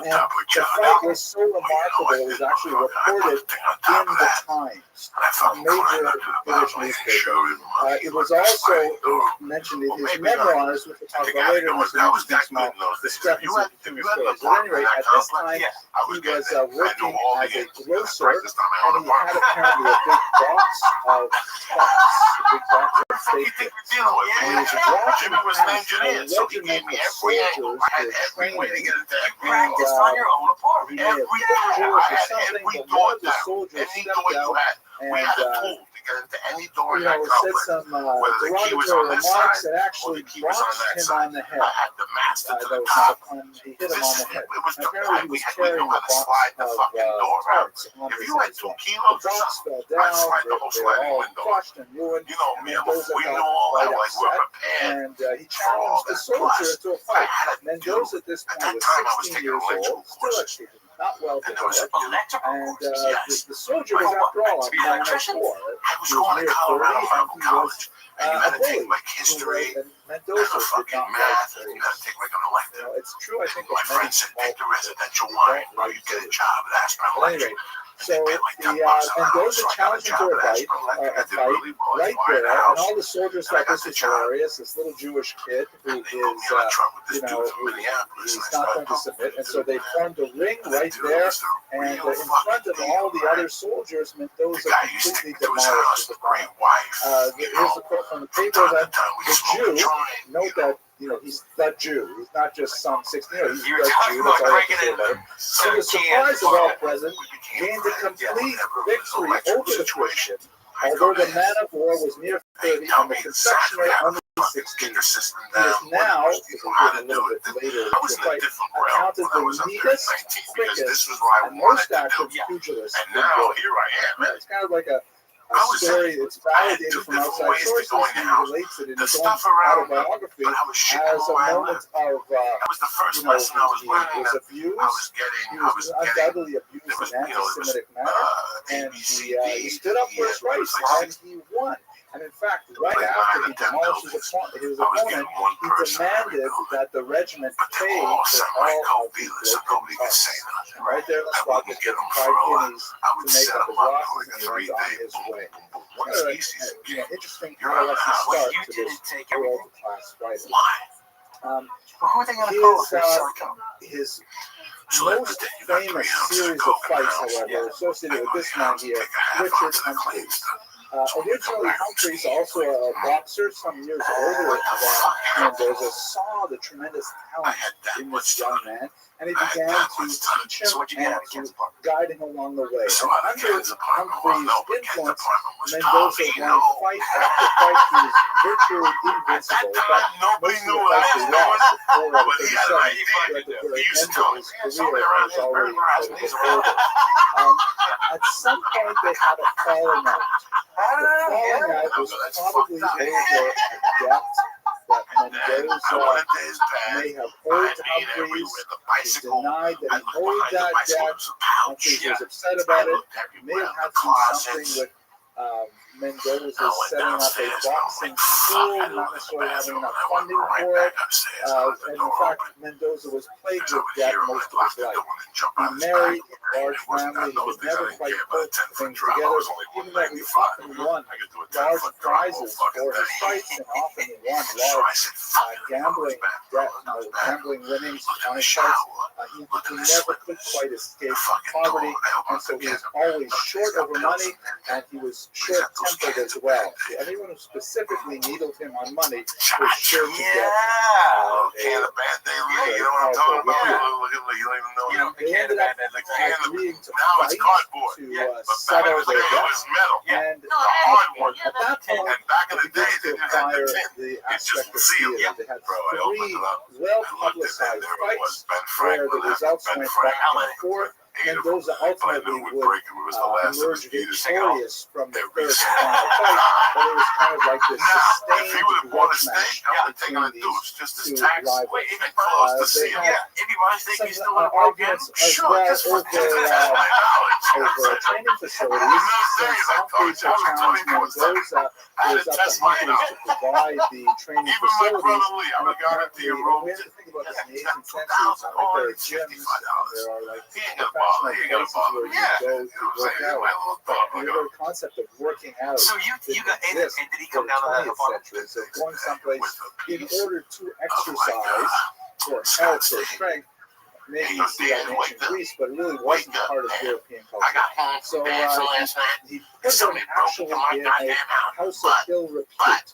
And the fight was so remarkable, it was actually reported in the Times, a major British newspaper. It was also mentioned in his memoirs, which we'll talk about later in this small discrepancy between the stories. At any rate, at this time, he was working as a grocer, and he had apparently a big box of pucks, a big box of and fuck you state think we're dealing with, And man? he was watching Jimmy was an engineer, a so he gave regiment me of every angle. soldiers I had for every way to training. get into every Practiced on your own apartment. He may have every been door. Jewish I or had something, every but door one of the down. soldiers Any stepped door you out had, we and had a tool to get into any door in that said complex. some Whether the key was derogatory on this remarks side that or actually the key was on boxed that him side. on the I head. had the master to That the was not top. a pun. He hit him on the head. It was Apparently, he was we carrying knew a how to box slide the of fucking door out. tarts on If his you had head. 2 The kilos or box something, fell I'd down. slide the whole They were sliding all window. crushed and ruined. You know me, Mendoza we got knew all that. quite Like, we're upset, prepared and he for all challenged the that. soldier Plus, into a I fight. had a Mendoza at this At point that was time, I was 16 taking years electrical old, still courses. a not well And there was developed. Electrical And courses, yes. the soldier was, after all, To a be man an of electrician? war. I was He going to near 30, Colorado and Bible he was College. And you a had to take bully. like history, And and Mendoza the did fucking not math, like and you had to take like an elective. it's true, I think, My that friend many said, small take the people residential don't line, or like you get a bullies. job at Aspen But anyway, Electric. so They paid like $10 an hour, Mendoza so I got a challenged him job to a at fight, Aspen Electric. I did really well. right So I had there, a and house, all the soldiers and I thought got this the was job. hilarious. This little Jewish kid who And they put me is, in a truck with this you know, dude from Minneapolis, he's and I not started going to talking submit, to and the so they dude, formed a ring and the right dude there, was the and real in front fucking of all deal, the other right? soldiers, The Mendoza guy used to completely take me to his demolished house, his a great opponent. wife, you Here's know. the quote from the From paper time to that time, we the smoked Jew, a joint, note that, he's that Jew. He's not just some 16-year-old. He's You were that talking Jew. about That's all I have breaking to say in about it. To the 17 surprise of all present, We became gained a friends. complete Whenever it was victory electrical over the situation, Christian, I'd go although to the man his. of war was near They 30 tell and the me exactly confectioner how only to fucking 16. get your system He is down. now, You this is know how a to do little it. bit later, I was in a fight, different realm accounted when I the was up there at neatest, 19 because this quickest, was what I and wanted most to do. active pugilist And in now Europe. here I am. And It's kind of like a I was story. It's I had validated 2 from different outside ways to sources. go in He the house. relates it in The his own stuff around me, autobiography but I was shitting as a all I moment lived. of, That was the first lesson I was he learning. was That abused. I was getting. He I was was getting. undoubtedly abused There was, in an you know, there was anti-Semitic manner, and he stood up for his rights, and he won. And in fact, right after he demolished his opponent, he demanded that the regiment pay for all of the broken parts. And right there in the spot, he took 5 guineas to make up his losses, and he went on his way. Interesting adolescent start to this world-class fighter. Well, who are they going to call for silicone? His most famous series of fights, however, associated with this man here, Richard Humphreys. Originally, Humphreys, also a boxer some years older than Mendoza, saw the tremendous talent in this young man, and he began to teach him and to guide him along the way. And under Humphreys' influence, Mendoza won fight after fight. He was virtually invincible. In fact, most of the fights he lost, 4 out of 37, at the very end of his career, he was already older. At some point, they had a falling out. The falling out was probably over a debt that Mendoza may have owed to Humphreys. He denied that he owed that debt. Humphreys was upset about it. He may have had to do something with Mendoza setting up a boxing school, not necessarily having enough funding for it. And in fact, Mendoza was plagued with debt most of his life. He married a large family. He could never quite put things together, even though he often won large prizes for his fights, and often he won large gambling winnings on his fights. He never could quite escape poverty, and so he was always short over money, and he was short-tempered as well. So anyone who specifically needled him on money was sure to get a bad day, you know what I'm talking about? They ended up agreeing to Now it's fight cardboard. to But back settle in the their day, it debt. was metal. And The hard one. at that point, And back in they the day, began they to didn't have acquire the tin. the It aspect of just sealed. theater. They had Bro, I opened 3 it up. well-publicized There it was. fights Ben where the Franklin after results Ben went Franklin. back and forth. Mendoza ultimately would emerge victorious from the third and final fight, but it was kind of like this Now, if he sustained would have bought a grudge steak, match I would have taken between a deuce, these just as 2 tax rivals. and close the They seal. had If you want to think he's still some in the ball game, arguments as sure, well just for over training facilities. Since Humphreys had challenged Mendoza, it was up to Humphreys to provide the training Even my facilities. brother Lee, I And would got into your room. we have to think about this in the 18th century. So like there are gyms, and there are like He ain't gonna bother. He ain't gonna professional bother. places where you go to You know what I'm work saying? out. My little But dog. the very concept of working out So you got and exists did he for come the down to that 20th apartment? century. So going someplace With a in piece order to of exercise for health or strength, maybe you see that in ancient Greece, but it really wasn't part of European I culture. got home So from dancing last night. he put them Somebody broke actually into my in goddamn a house. house of ill repute.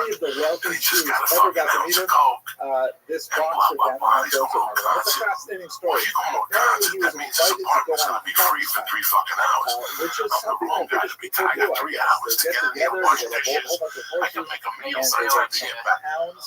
any of the wealthy And he just Jews got a ever fucking got to ounce meet of him, coke. this And blah, boxer blah, down blah. in He's going to Mendoza. That's a concert. fascinating Well, story. if you go to a Apparently, concert, he that was means this invited to go apartment's on going a to be free for 3 fucking hours. which is I'm the something wrong that guy to be I got 3 hours to They get in together, here, wash they get a dishes. whole bunch of I can horses, make a meal and for they 2 get to get back. hounds.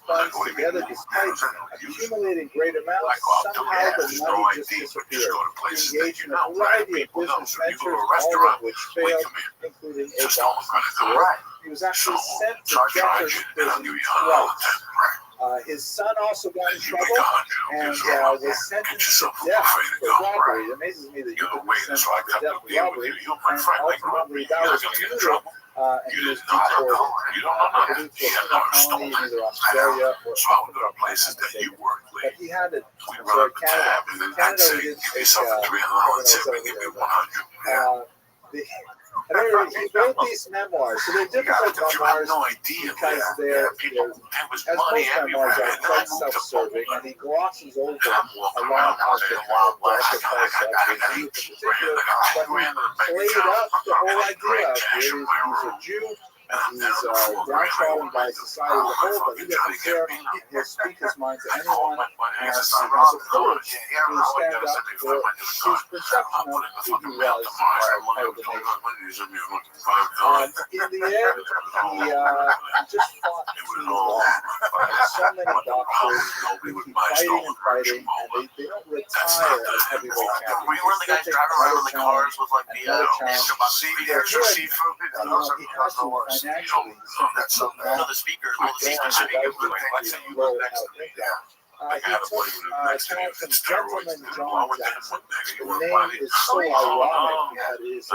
funds together despite accumulating great amounts. Somehow the money just disappeared. He engaged in a variety of business ventures, all of which failed, including a Boston store. He was actually sent to Deckers prison twice. His son also got in trouble and was sentenced to death for robbery. It amazes me that you could be sentenced to death for robbery, and ultimately that was futile, and he was deported. I believe to a penal colony in either Australia or some of the places that you work. but he had it. We I'm run sorry, up a tab, and then I'd say, we didn't give take, yourself a $300 tip and give you 100. Yeah. He wrote these memoirs, so they're difficult You have memoirs no idea, because man. they're, People, there was as money most memoirs everywhere. are, And then I quite moved to self-serving, Poland. and he glosses over And I'm walking a lot around of out the there, the Wild West. darker parts of his youth in particular, but he played up the whole idea of he's a Jew, and he's downtrodden by society as a whole, but he doesn't care, and he'll speak his mind to anyone, and as a coach, he'll stand up for his perception of who he was out of the nation. In the end, he just fought too long. So many boxers who keep fighting and fighting, and they don't retire as heavyweight champions. Were you one of the guys driving around in the cars with like the seafood? He has to financially. That's so bad. No, the speakers, all the speakers. He took talent from Gentleman John Jackson. The name is so ironic because it is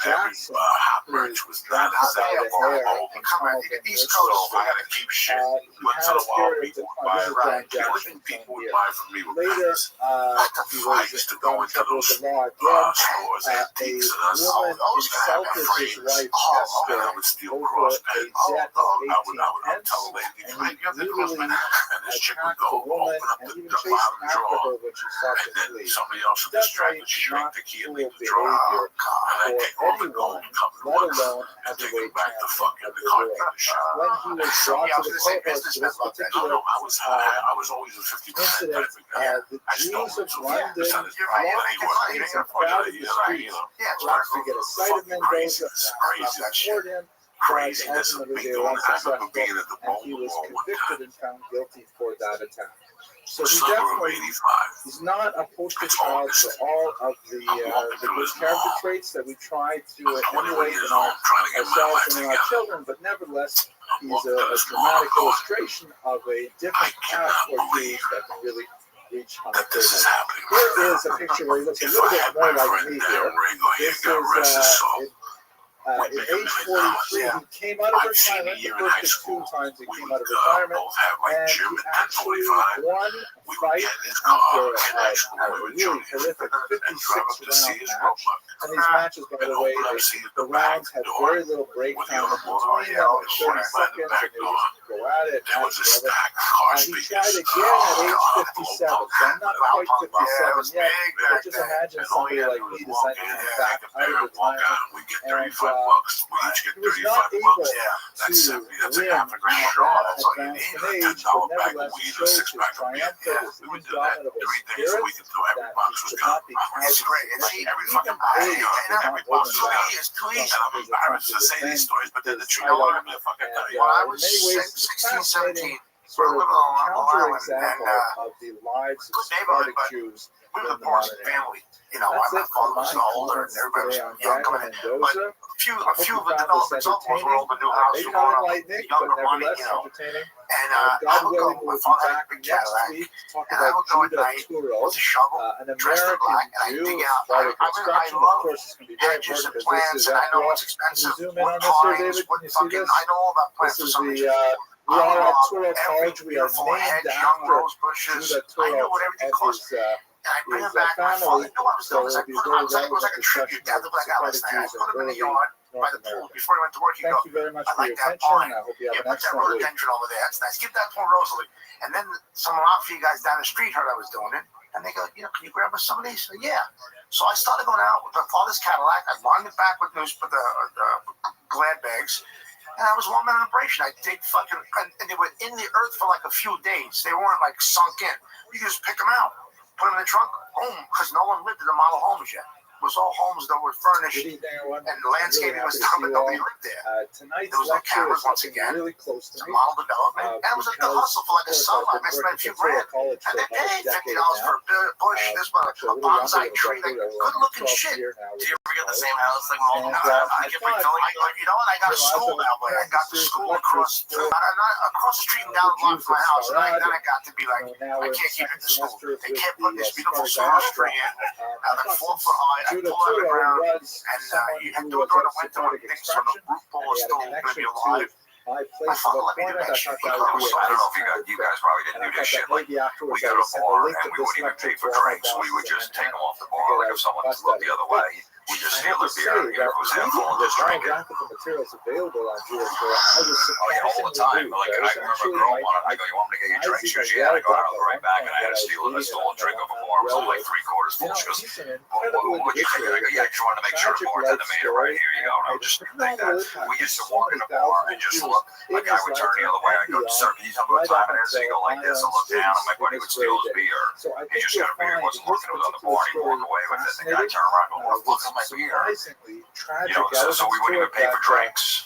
Jackson who dropped by the hair and tunneled in East Coast, I had to keep shit. he had a period of John Jackson later, he was going to trouble with the law again. A woman insulted his wife Esther over a debt of 18 pence, and he brutally attacked the woman and even chased after her when she sought to flee. Definitely not cool behavior for anyone, let alone heavyweight champion of the world. When he was brought to the courthouse for this particular incident, the Jews of London flocked and crowded the streets to get a sight of Mendoza, report him, but ultimately they were unsuccessful, and he was convicted and found guilty for that attack. So he definitely, he's not a poster child for all of the good character traits that we try to emulate in ourselves and in our children, but nevertheless, he's a dramatic illustration of a different path for Jews that can really reach high places. Here is a picture where he looks a little bit more like me here. This is at age 43, he came out of retirement. The first 2 times he came out of retirement, and he actually won a fight after a really horrific 56-round match. And these matches, by the way, the rounds had very little break time in between them, 30 seconds, and they just go at it. He tried again at age 57, so I'm not quite 57 yet, but just imagine somebody like me deciding to come back out of retirement, and he was not able to win at that advanced age, but nevertheless shows his triumphant, his indomitable spirit that he could not be cowed. When I was 16, 17, sort of a counterexample of the lives of Sephardic Jews. We were the poorest family. You know, my father was older and everybody was young coming in. But a few of the developments of those were all the new houses, younger money, you know. And I would go, my father had a big Cadillac, and I would go at night with a shovel, dressed in black, and I'd dig out. I love hedges and plants, and I know what's expensive, what pines, what fucking, I know all about plants for some reason. We are at Turo College. We are named after Judah Turo and his family. So it'll be very relevant discussion of Sephardic Jews in early North America. Thank you very much for your attention, and I hope you have an excellent week. Over there. That's nice. Give that to Rosalie. And then some mafia guys down the street heard I was doing it, and they go, you know, can you grab us some of these? So, yeah. So I started going out with my father's Cadillac. I lined it back with the glad bags. And I was one man operation. I dig fucking, and they were in the earth for like a few days. They weren't like sunk in. You just pick them out, put them in the trunk, boom, because no one lived in the model homes yet. It was all homes that were furnished, and the landscaping was done, but nobody lived there. There was no cameras once again. Really close to me. Model development, and it was like the hustle for like a summer. I spent a few grand, and they paid $50 for a bush, this one, a bonsai tree, like good-looking shit. Do you ever get the same house, like multiple times? I get refilling, you know, and I got a school that way. I got the school across the street and down the block from my house, and then I got to be like, I can't keep it in the school. They can't put this beautiful solar tree in, like 4 foot high. I pull out the ground, and you have to do it during the winter when things from the roof bowl is still going to be alive. my I place thought, of let me do employment. I that shit. thought that would be a I don't know if nice you guys probably didn't do this shit. Like, maybe afterwards we go to a bar and we wouldn't even pay for drinks. We would just take them off the bar. Like if someone looked the other way, we just steal their beer. You know, if it was half full, just drink it. Biographical materials available on Julesburg. I was Oh yeah, all the time. Like I remember a girl wanted, I go, you want me to get you drinks? She goes, yeah. I go, I'll go right back, and I had to steal a drink off a bar. It was only like 3/4 full. She goes, what you think? I go, yeah, I just wanted to make sure the bartender made it right. Here you go. And I would just take that. We used to walk in the bar and just look. A guy would turn the other way. I go, sir, can you tell me what time it is? So you go like this and look down, and my buddy would steal his beer. He just got a beer, wasn't looking, it was on the bar, and he'd walk away with it. And the guy turned around and go, look at my beer. You know, so we wouldn't even pay for drinks.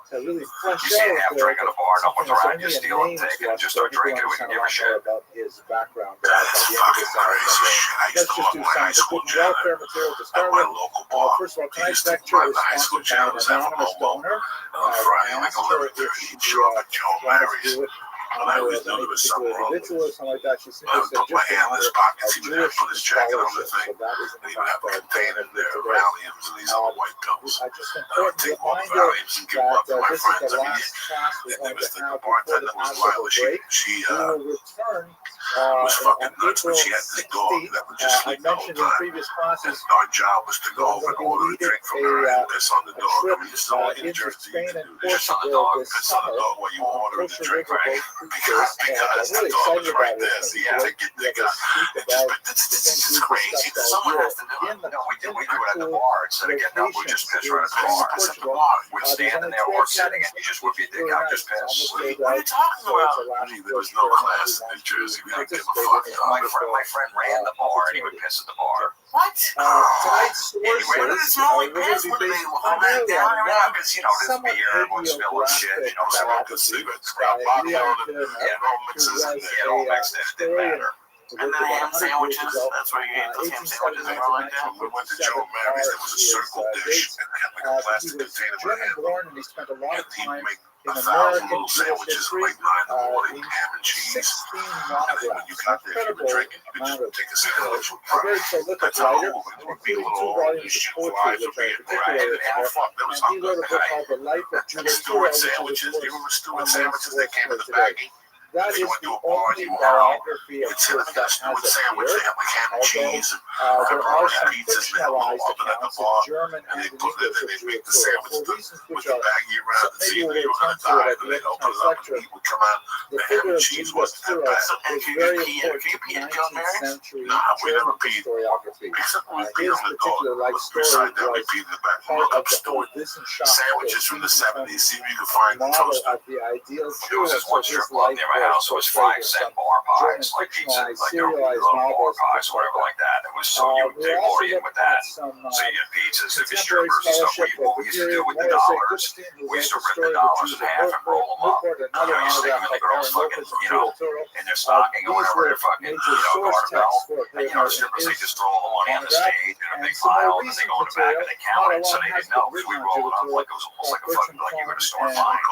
Really you see a half drink at a bar, no one's around, you steal and take it and just start drinking it, we can give a shit. About his background. That's fucking crazy shit. I used to love my high school janitor at my local bar. First of all, He used tonight's to lecture is my high school sponsored by janitors an have a anonymous momo. donor. On Friday, like 11:30, he'd show up at Joe Mary's. And I always knew there was something wrong with it. Something like that. She I would put my hand in his pocket, he would have put his jacket on the thing, and he would have a container there of Valiums and these other white pills. I would take all the Valiums and give them up to my friends. I mean, and there was the bartender was Lila. She was fucking nuts, but she had this dog that would just sleep the whole time. And our job was to go over and order a drink from her and piss on the dog. I mean, this is all in Jersey you can do this. Piss on the dog, Piss on the dog while you order the drink, right? Because the dog was right there. So you had to get the guy. This is crazy. Someone has to do it. No, we do it at the bar instead of getting up. We just piss right at the bar. Piss at the bar. We're standing there or sitting, and you just whip your dick out, just piss. What are you talking about? There was no class in New Jersey. We didn't give a fuck. My friend ran the bar, and he would piss at the bar. What? Tonight's Where did it smell like piss? What did they down around? Because, you know, there's beer, everyone's spilling shit, you know, someone could sleep it, scrap bottle, and it all mixes in there, it all mixed in, it didn't matter. And then ham sandwiches, that's where you ate those ham sandwiches and all like that. We went to Joe Mary's, there was a circle dish, and they had like a plastic container for the ham. And he spent a lot of And he'd time make in 1,000 American little sandwiches at like 9 in the morning, ham and cheese. 16 And then when you got there, if you were drinking, you could just take a sandwich with a very fries. prolific That's how writer, it would be a including 2 little volumes of shit poetry, flies which would be I in particularly there. And fuck, that was and he wrote a book hot. called The Life of And Judas Stewart Stewart, sandwiches, do you remember Stewart sandwiches that came in the today. baggie? That You is went the to a bar and only you were out. biography You of could sit Judas and get a that Stewart has sandwich, they appeared. had like ham and cheese and There are pepperoni some pizzas, and they had a little fictionalized oven at the accounts bar. in German And they and in put it, English they of make the Judas sandwich for reasons with which the are baggie around and see maybe that you we'll were return to gonna it die. at And the they'd end of open it tonight's up and lecture. meat would come out. The The ham figure and of cheese Judas wasn't that Stewart bad. And is you very peed at important John Mary's? 19th century Nah, we never German peed. historiography. Except we peed His on the dog. particular life story Beside that, we was peed in the back. part Look of up the whole Stewart Wissenschaft sandwiches from the 70s. See if you can find the model toaster. of the ideal There was this Jew, one so strip his club life near my house. It was portrayed 5 cent some bar German pies, like pizza, fictionalized, like their serialized little bar novels. pies, whatever like that. It was so you would We take also order in looked with that. at some So you get pizzas, if you're contemporary strippers and stuff. scholarship What we used to do with the dollars, we used to rip the dollars in half and roll them up. You know, you stick them in the girl's fucking, you know, in their stocking or whatever, their fucking, you know, garter belt. And you know, the strippers, they just throw all the money on the stage in a big pile, and then they go in the back and they count it. So they didn't know, because we rolled it up like it was almost like a fucking, like you were in a store fine.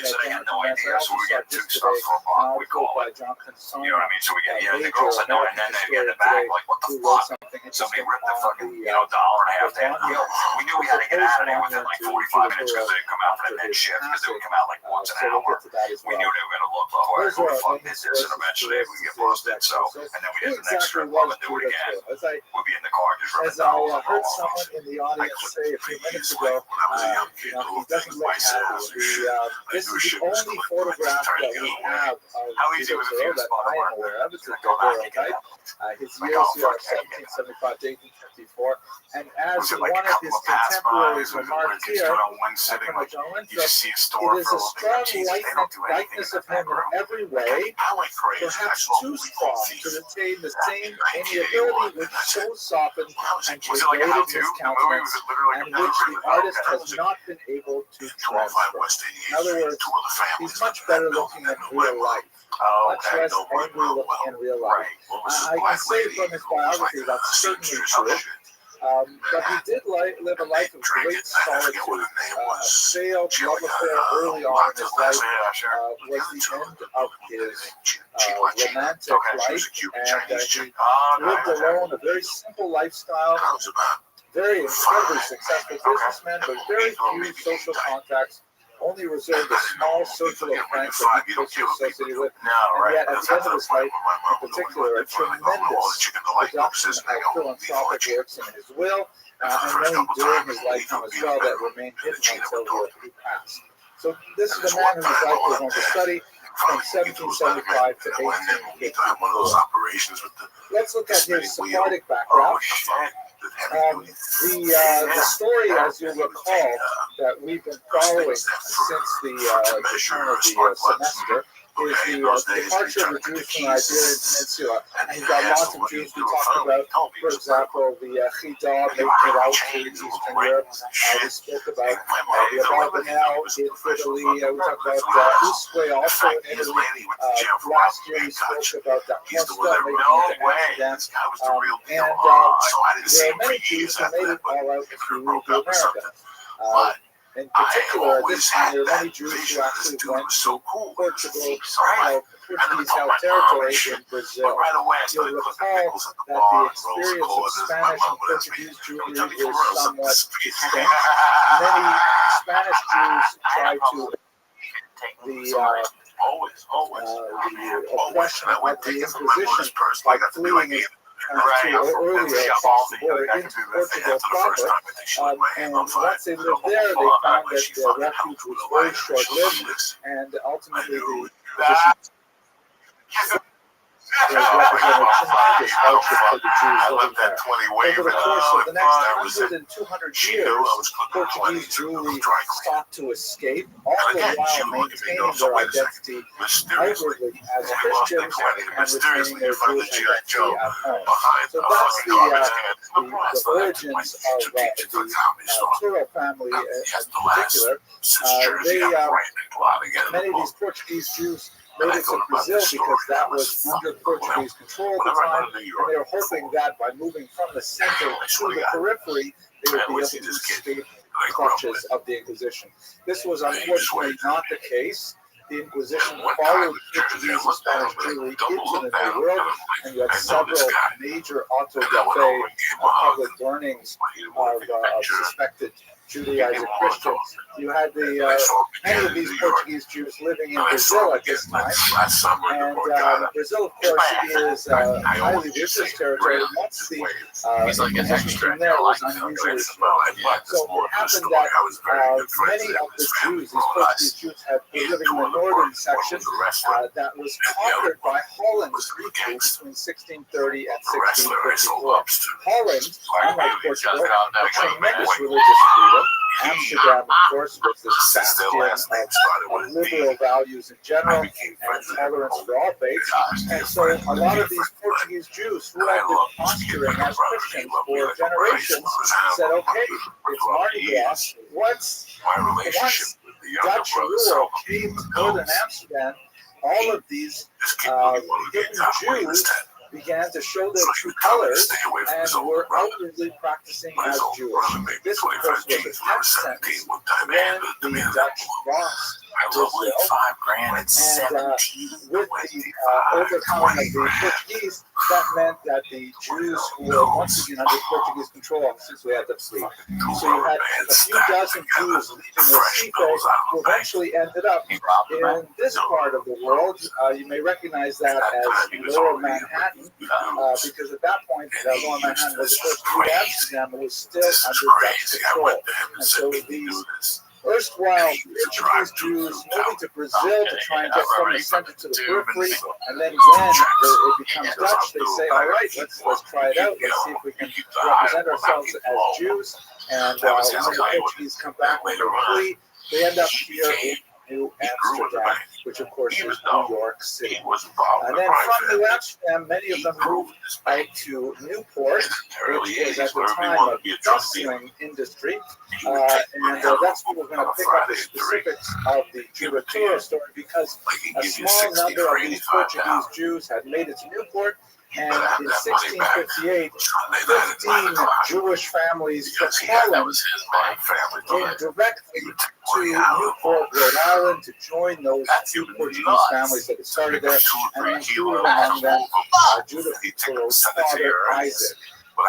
So they had no idea. So we got 2 stuff for a buck, we call it. You know what I mean? So we get, yeah, the girls said no, and then they get in the back, like, what the fuck? Somebody ripped the fucking, you know, $1.50 down. You know, we knew we had to get out of there within like 45 minutes because they'd come out for the next shift, because they would come out like once an hour. We knew they were going to look, oh, all right, who the fuck did this? And eventually we get busted. So, and then we did the next strip club and do it again. We'd be in the car just ripping As I dollars and heard roll someone in the audience say a few minutes ago, he doesn't look happy. This is the only photograph that we have of Judas Earl that I am aware of. It's a daguerreotype. His years here are 1775 to 1854. And as one of his contemporaries remarked here, Colonel John Winthrop, it is a strong likeness of him in every way, perhaps too strong to retain the same amiability which so softened and degraded his countenance, and which the artist has not been able to transfer. In other words, he's much better looking in real life. Much less angry looking in real life. I can say from his biography that's certainly true. But he did live a life of great solitude. A failed love affair early on in his life was the end of his romantic life, and he lived alone, a very simple lifestyle, very incredibly successful businessman, but very few social contacts only reserved a small circle of friends that he was associated with, and yet at the end of his life, in particular, a tremendous production of philanthropic works in his will, and many during his lifetime as well that remained hidden until he passed. So this is a man whose life we're going to study from 1775 to 1854. Let's look at his Sephardic background. The story, as you'll recall, that we've been following since the turn of the semester is the departure of the Jews from the Iberian Peninsula. And you've got lots of Jews we talked about, for example, the Chidah making it out to Eastern Europe. We spoke about the Abarbanel in Italy. We talked about Usque also in Italy. Last year we spoke about Da Costa making it to Amsterdam. And there are many Jews who made it all out to the Americas. In particular, at this time, there are many Jews who actually went to Portugal, Portuguese-held territory in Brazil. You'll recall that the experience of Spanish and Portuguese Jewry is somewhat distinct. Many Spanish Jews tried to the oppression of the Inquisition by fleeing earlier across the border into Portugal proper, and once they lived there, they found that their refuge was very short-lived, and ultimately the position represented tremendous hardship for the Jews living there. Over the course of the next 100 and 200 years, Portuguese Jewry sought to escape, all the while maintaining their identity outwardly as Christians and retaining their Jewish identity at home. So that's the origins of the Turo family in particular. Many of these Portuguese Jews made it to Brazil because that was under Portuguese control at the time, and they were hoping that by moving from the center to the periphery, they would be able to escape the clutches of the Inquisition. This was unfortunately not the case. The Inquisition followed Portuguese and Spanish Jewry into the New World, and you had several major auto da fe public burnings of suspected Judaizing Christians. You had many of these Portuguese Jews living in Brazil at this time, and Brazil, of course, is highly religious territory. Once the Inquisition came there, it was unusually small. So it happened that many of the Jews, these Portuguese Jews, had been living in the northern section that was conquered by Holland briefly between 1630 and 1654. Holland, unlike Portugal, had tremendous religious freedom. Amsterdam, of course, was the bastion of liberal values in general and tolerance for all faiths. And so a lot of these Portuguese Jews who had been posturing as Christians for generations said, okay, it's Mardi Gras. Once Dutch rule came to northern Amsterdam, all of these hidden Jews began to show their true colors and were outwardly practicing as Jewish. This, of course, was a death sentence when the Dutch lost Brazil, and with the overcoming of the Portuguese, that meant that the Jews who were once again under Portuguese control, since we had to flee. So you had a few dozen Jews leaving Recife who eventually ended up in this part of the world. You may recognize that as Lower Manhattan, because at that point, Lower Manhattan was, of course, New Amsterdam was still under Dutch control. And so these erstwhile Portuguese Jews moving to Brazil to try and get from the center to the periphery, and then when it becomes Dutch, they say, all right, let's try it out. Let's see if we can represent ourselves as Jews. And when the Portuguese come back when they're free, they end up here in New Amsterdam, which of course is New York City. And then from New Amsterdam, many of them moved out to Newport, which was at the time a bustling industry. And that's where we're going to pick up the specifics of the Juratura story, because a small number of these Portuguese Jews had made it to Newport. And in 1658, 15 Jewish families from Holland came directly to Newport, Rhode Island, to join those two Portuguese families that had started there, and included among them Judah Turo's father, Isaac.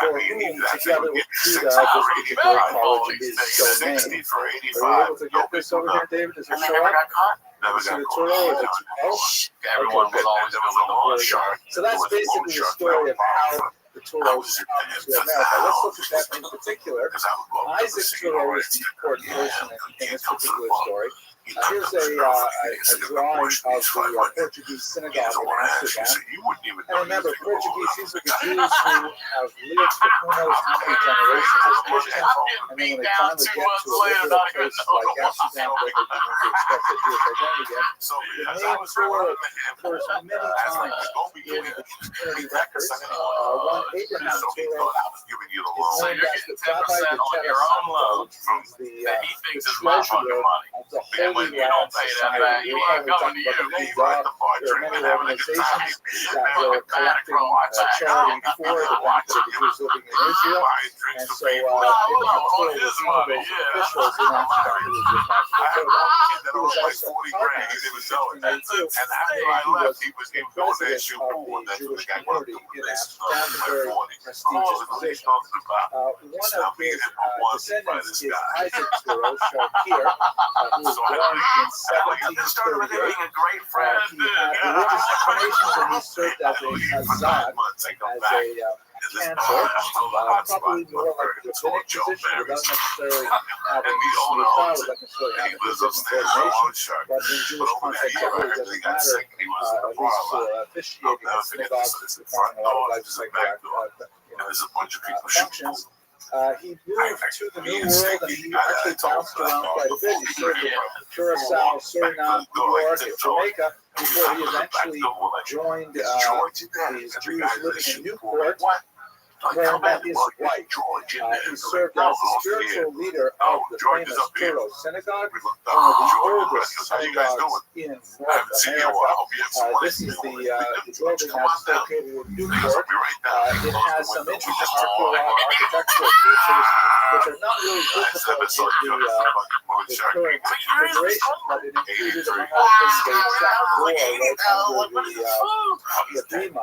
for whom, together with Judah, this particular college is so named. Are you able to get this over here, David? Does it And they show never up? got caught. You see the Turo or the Turo? Everyone was always doing the shark. So that's basically the story of how the Turos come to America. Let's look at that in particular. Isaac Turo is the important person in this particular story. Here's a drawing of the Portuguese synagogue in Amsterdam. And remember, Portuguese, these are the Jews who have lived for who knows how many generations as Christians. And then when they finally get to a liberal place like Amsterdam, where they begin to expect a Jewish identity again, the name Turo occurs many times in the community records. One Abraham Turo is named as the Rabbi on your own loan from the he thinks is my treasurer fucking money. of the And Holy when you don't Land pay that Society. back, you We're ain't probably coming to talking you. about the You big ain't dog. There are many the bar organizations drinking, that were collecting charity for the benefit of the Jews living in Israel. And so Abraham Turo was one of those officials in Amsterdam who was responsible for that. He was also a partner in 1682, and he was the president of the Jewish community in Amsterdam, a very prestigious position. One of his descendants is Isaac Turo, shown here, who was born in 1738. Being a great friend. He had religious inclinations and he served as a Chazan, as a cantor, probably more like a rabbinic position without necessarily having without necessarily having a different ordination. But in Jewish context, it really doesn't matter, at least for officiating a synagogue, performing a lot of life functions. He moved to the New World and he actually bounced around quite a bit. He served in Curacao, Suriname, New York, and Jamaica before he eventually joined these Jews living in Newport, where he met his wife. He served as the spiritual leader of the famous Turo Synagogue, one of the oldest synagogues in North America. This is the building that's located in Newport. It has some interesting architectural features which are not really visible in the current configuration, but it included, among other things, a trap door right under the bima.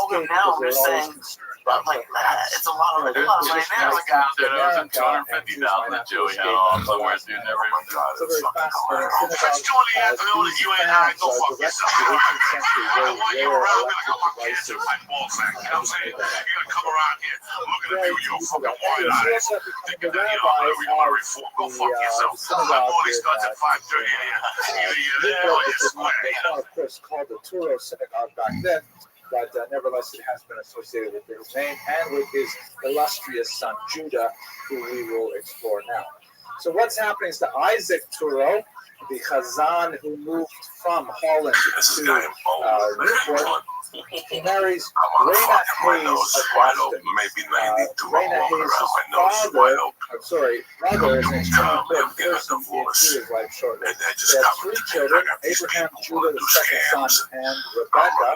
Over now, we're saying, like, it's a lot of There's a guy out there that owes $250,000 to Joey somewhere, dude. Never even got it. It's a very fascinating synagogue. It's 20 afternoon and you ain't high. Go fuck yourself. You around here like I'm a kid to my ball sack. You know what I'm saying? You gotta come around here looking at you with your fucking wide eyes. Thinking that you don't know where you want to reform. Go fuck yourself. My morning starts at 5:30 a.m. Either you're there or you're square. Of course, called the Turo Synagogue back then. But nevertheless, it has been associated with his name and with his illustrious son Judah, who we will explore now. So what's happening is to Isaac Turo, the Chazan who moved from Holland to Newport. He marries Reina Hayes of Boston. Reina Hayes' brother is an extremely important person in Judah's life shortly. They had 3 children, Abraham, Judah, the second son, and Rebecca.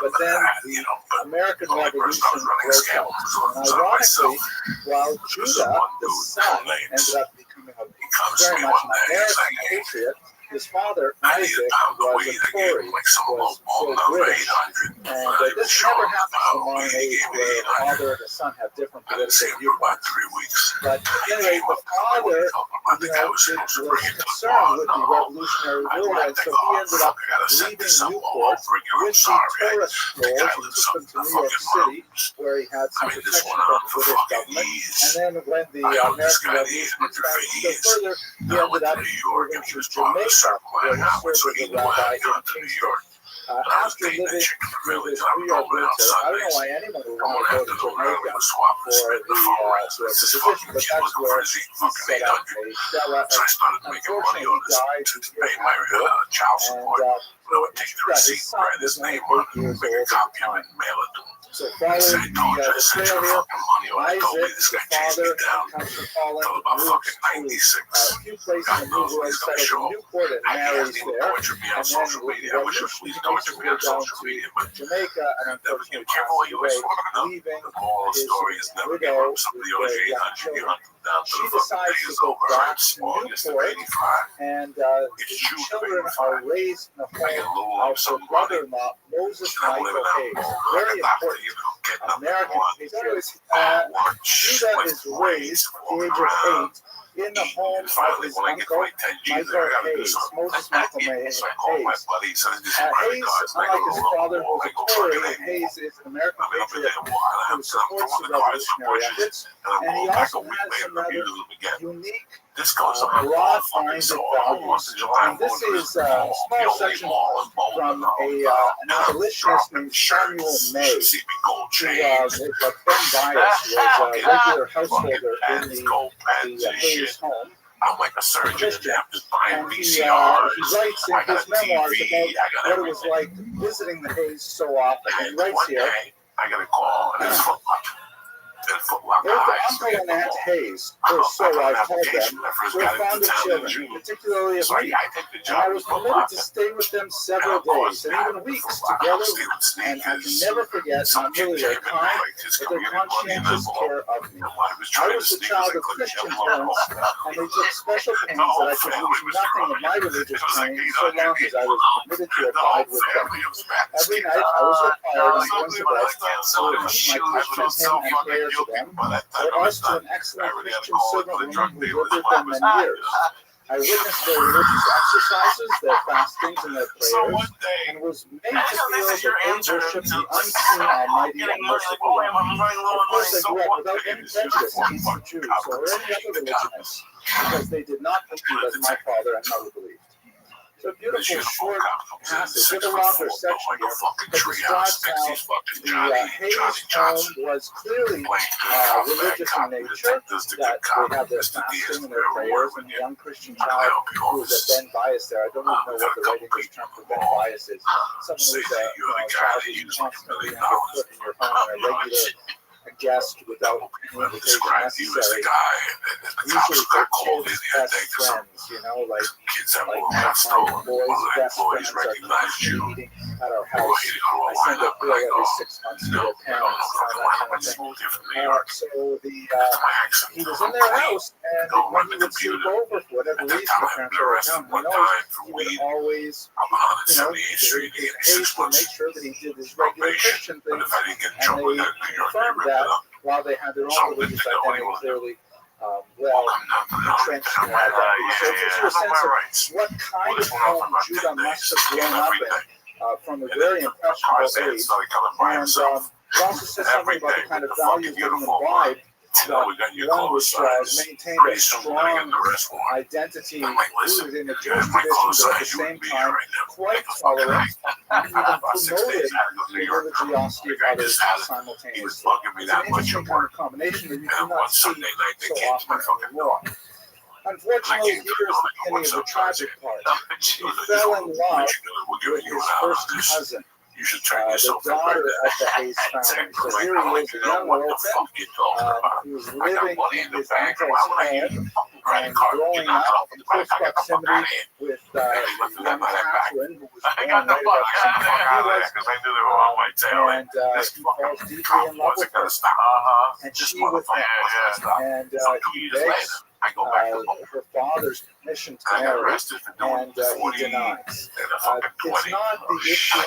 But then the American Revolution broke out. And ironically, while Judah, the son, ended up becoming very much an American patriot, his father, Isaac, was a Tory, was pro-British. And this never happens in the modern age where the father and the son have different political viewpoints. But anyway, the father, was concerned with the revolutionary war, and so he ended up leaving Newport with the Torah scrolls and took them to New York City, where he had some protection from the British government. And then when the American Revolution expanded still further, he ended up moving to Jamaica, where he served as a rabbi in Kingston. After living through this 3-year winter, I don't know why anyone would want to go to Jamaica for the position, but that's where he set up a stella. And unfortunately, he died a year after, and his son was only 8 years old at the time. So following the trail here, Isaac, the father, comes from Holland, moves to a few places in the New World, settles in Newport and marries there. And then with the revolution, he makes his way down to Jamaica and unfortunately passes away, leaving his widow with their young children. she decides to go back to Newport, and the children are raised in the home of her brother-in-law, Moses Michael Hayes. Very important American patriot. Judah is raised at the age of 8 in the home of his uncle, Michael Hayes, Moses Michael Hayes. Hayes, unlike his father, who was a Tory, Hayes is an American patriot who supports the revolutionary efforts, and he also has some rather unique, broad-minded values. And this is a small section from an abolitionist named Samuel May, who was Ben Bias, was a regular householder in the Hayes home. I'm like a surgeon. I'm just buying And he VCRs. writes in his memoirs about what it was like visiting the Hayes so often. He writes here, I got a call, and it's both Uncle and Aunt Hayes, or so I called them, were fond of children, particularly of me, and I was permitted to stay with them several days, and even weeks together, and I can never forget not merely their kind, but their conscientious care of me. I was the child of Christian parents, and they took special pains that I could lose nothing of my religious training so long as I was permitted to abide with them. Every night I was required on going to bed to repeat my Christian hymn and prayer to them, or else to an excellent Christian servant woman who lived with them many years. I witnessed their religious exercises, their fastings, and their prayers, and was made to feel that they worship the unseen, almighty, and merciful one. Of course, I grew up without any prejudice against the Jews or any other religionists, because they did not believe as my father and mother believed. It's a beautiful short passage with a longer section here that describes how the Hayes home was clearly religious in nature, that they have their fasting and their prayers, and the young Christian child who is a Ben Bias there. I don't even know what the right English term for Ben Bias is. Someone who's a child who's constantly underfoot in your home on a regular guest without any invitation necessary. Usually for kids' best friends, you know, like my boys' best friends are constantly eating at our house. I send a bill every 6 months to their parents, that kind of thing. So he was in their house, and when he would sleep over, for whatever reason, the parents were around, who knows, he would always, you know, Hayes would make sure that he did his regular Christian things, and they confirmed that while they had their own religious identity clearly well entrenched in that. So it gives you a sense of what kind of home Judah must have grown up in from a very impressionable age. And it also says something about the kind of values that he imbibed. One which maintained a strong identity rooted in the Jewish tradition, but at the same time quite tolerant and even promoted the religiosity of others simultaneously. It's an interesting kind of combination that you do not see so often anymore. Unfortunately, here is the beginning of the tragic part. He fell in love with his first cousin, the daughter of the Hayes family. So here he is, a young orphan, who's living in his uncle's home and growing up in close proximity with young Catherine, who was born right about the same time he was, and he falls deeply in love with her, and she with him, and he begs her father's permission to marry, and he denies. It's not the issue of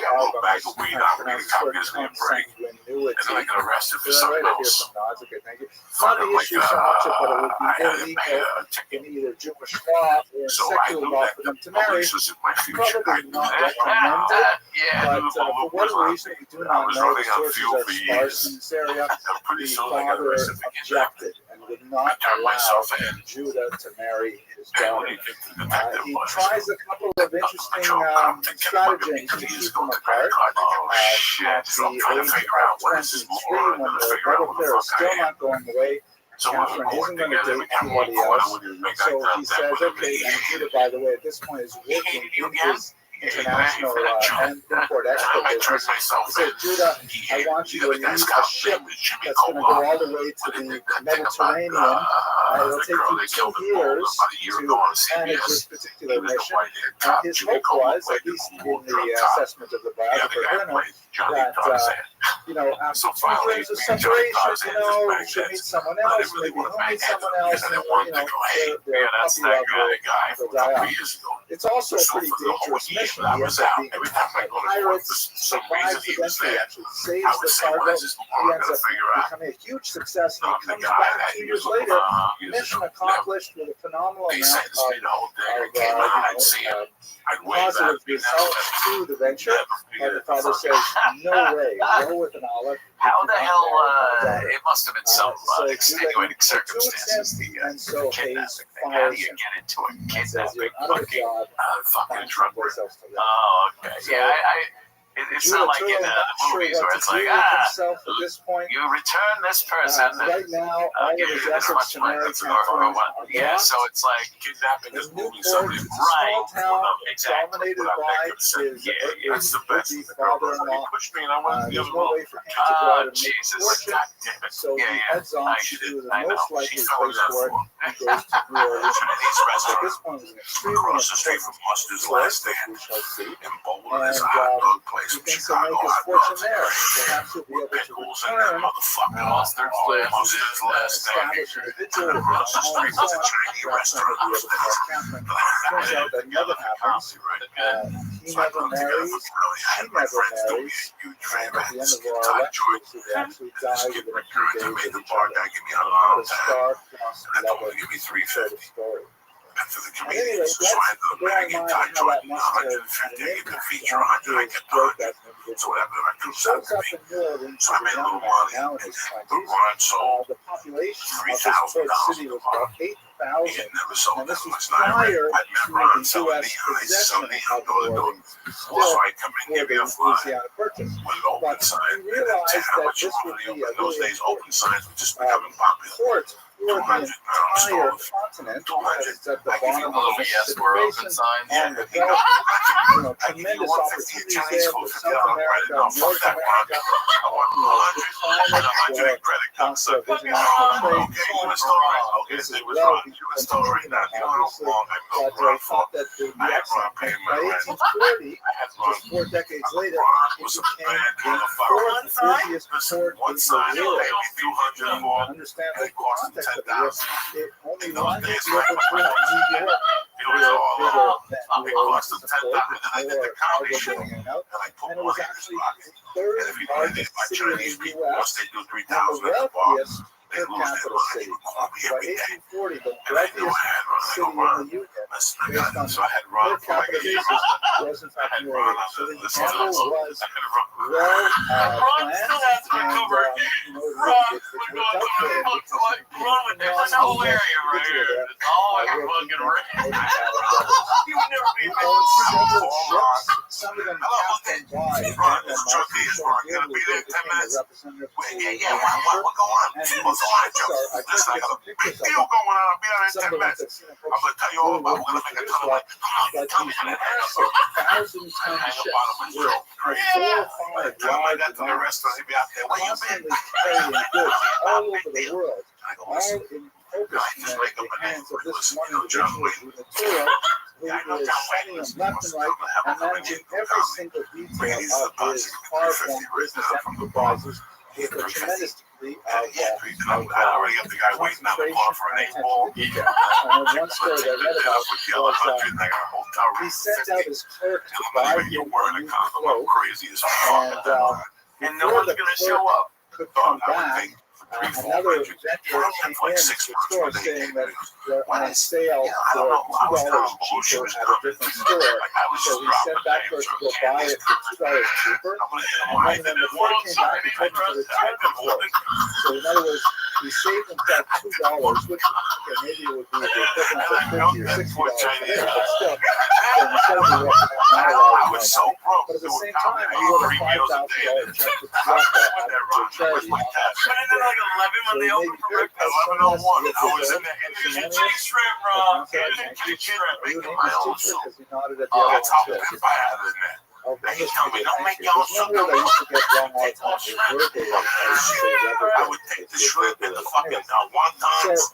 consanguinity. There I hear some nods. Okay, thank you. It's not the issue so much of that it would be illegal in either Jewish law or secular law for them to marry. Probably not recommended, but for whatever reason, we do not know. The sources are sparse in this area. The father objected and would not allow Judah to marry his daughter. He tries a couple of interesting stratagems to keep them apart. At the age of 23, when the love affair is still not going away, Catherine isn't going to date anybody else. So he says, okay, and Judah, by the way, at this point is working in his international and import-export business. He said, Judah, I want you to lead a ship that's going to go all the way to the Mediterranean. It'll take you 2 years to manage this particular mission. His hope was, at least in the assessment of the biographer Bruno, that after 2 years of separation, you should meet someone else, maybe he'll meet someone else, and their puppy love will die off. It's also a pretty dangerous mission. He ends up being attacked by pirates, survives eventually, actually saves the cargo. He ends up becoming a huge success, and he comes back 2 years later, mission accomplished with a phenomenal amount of positive results to the venture. And the father says, no way, go with an olive. How the hell, it must have been some extenuating circumstances, the kidnapping thing. How do you get into a kidnapping fucking truck? Oh, okay. Yeah, it's not like in the movies where it's like, you return this person, right now, I'll give you this much money. Yeah, so it's like kidnapping is moving somebody to small town exactly. dominated by his that's the best. father-in-law. There's no way for him to go out and make a fortune. So he heads on to the most likely place for it. He goes to New Orleans. At this point, it was an extremely across the street from Mustard's last stand, we shall see. and Boulder is a hot dog place He from thinks he'll Chicago. make his Hot fortune dogs there. and Perhaps he'll be able to pickles and that return motherfucking Mustard's last stand. establish an individual And across the street home was a and so on. Chinese Perhaps restaurant he'll be able to upstairs. have Catherine. Turns out that never happens. He never marries. She never marries. At the end of our lectures, he actually died within a few days of each other. What a stark, level sort of story. After the Anyway, comedians, let's so I had the bear in Maggie mind Todd how that joint, must have 150, had an I get the impact feature on 100, I his get growth 100. as an So individual. whatever I do, He shows up me. in New Orleans So I as a made a young little man, money. now in his The 20s. run sold The population of this $3,000 port city was about He 8,000, had never sold and that this was much. Now I prior met to Ron the selling U.S. neon. I used to sell possession neon of door New to door. Orleans. So Still, I come in, give the you a flyer Louisiana Purchase. with an open But sign. he And then realized tell how that much you this want would to be open. a In those really days, open signs were just becoming popular. port for the 200 entire stores. continent, 200. because it's at the I give you bottom a of the little yes, Pacific we're Basin, open signs. on the Yeah, Gulf. I give you Tremendous 150 opportunities Chinese there food, for $50. South Right America, now, fuck North that one. America. I want 100 and 100 credit cards. Of international trade. Okay, U.S. store. Okay, This is it was well wrong. U.S. store right now. You know how obviously, long I but milked Ron for? thought that the I had Ron excellent. paying By my rent. 1840, I had Ron. just 4 decades later, Ron it was a became bad the motherfucker. fourth busiest port One in sign, the they world. paid me $200 And for. understand And the it cost them context of this. $10,000. It only In those runs days, Liverpool, right? New York. It was all Bigger than it New cost Orleans them as a port, $10,000. And I did more the comedy cargo show. going in and out. And I put And it was money in his actually pocket. the third And if you want to get largest my city Chinese in the people, once U.S. they do and the 3,000 at the bar, wealthiest they per lose their capita mind. city. They would call me By every day. 1840, the And I knew wealthiest I had Ron. I city go, in Ron. the Union, Listen, I based got on it. So I had Ron per for like capita a year. basis, was in I fact had New Ron Orleans. So on the the list. gamble was I had Ron. well Ron planned, still has and Vancouver. it Ron, worked we're out going for him to because Ron with this whole area right here. It's all like a fucking ring. You would never be He able owns to several ships, some of them captained by Ron, this truck is Ron. You gonna be there in 10 minutes? Yeah, what going on? And What's going on, Joe? I Listen, I took got a some big pictures of deal them. going on. I'll be out in Some 10 of the ones minutes. that seen I'm gonna tell you all about it. We're gonna make a ton of money. but Tell me these how to massive 1,000-ton ships with 4 or 5 Tell me wide that to the divides, restaurant. He'll be out there. Where you been? constantly carrying goods all over the world, I go, all listen. in focus Just in make the up a name hands for of it. this Listen, one you know, John individual Wayne. who material who Yeah, I know is John sending Wayne. them Listen, left wants and to right come and have and a come managing and every come. single Bring detail these of deposits his for far-flung 350 right business now from the bar. enterprises with a tremendous degree Yeah, I already got the guy waiting on the concentration bar for an and 8 ball. attention to detail. And one story I read about was he sent out his clerk to buy him You're a wearing a new condom. I'm cloak, crazy as fuck. and no before one's the gonna clerk show up. could Oh, come I would back, think another vendor came in to the store saying that they're on sale for $2 cheaper at a different store. So he sent that person to go buy it for $2 cheaper. And then when the clerk came back, he told him to return the cloak. So in other words, he saved himself $2, which maybe it would be the equivalent of $50 or $60 today, but still, instead of the $1 $9 was so broke. But at the same time, I wrote a $5,000 check to charity. But then like 11 when they opened for breakfast. 11:01. I was in there. Here's your chicken shrimp, Rob. Here's your chicken shrimp. Making my own soup. That's how pimp I had in there. And he told me, don't make your own soup. Take all shrimp. I would take the shrimp and the fucking wontons.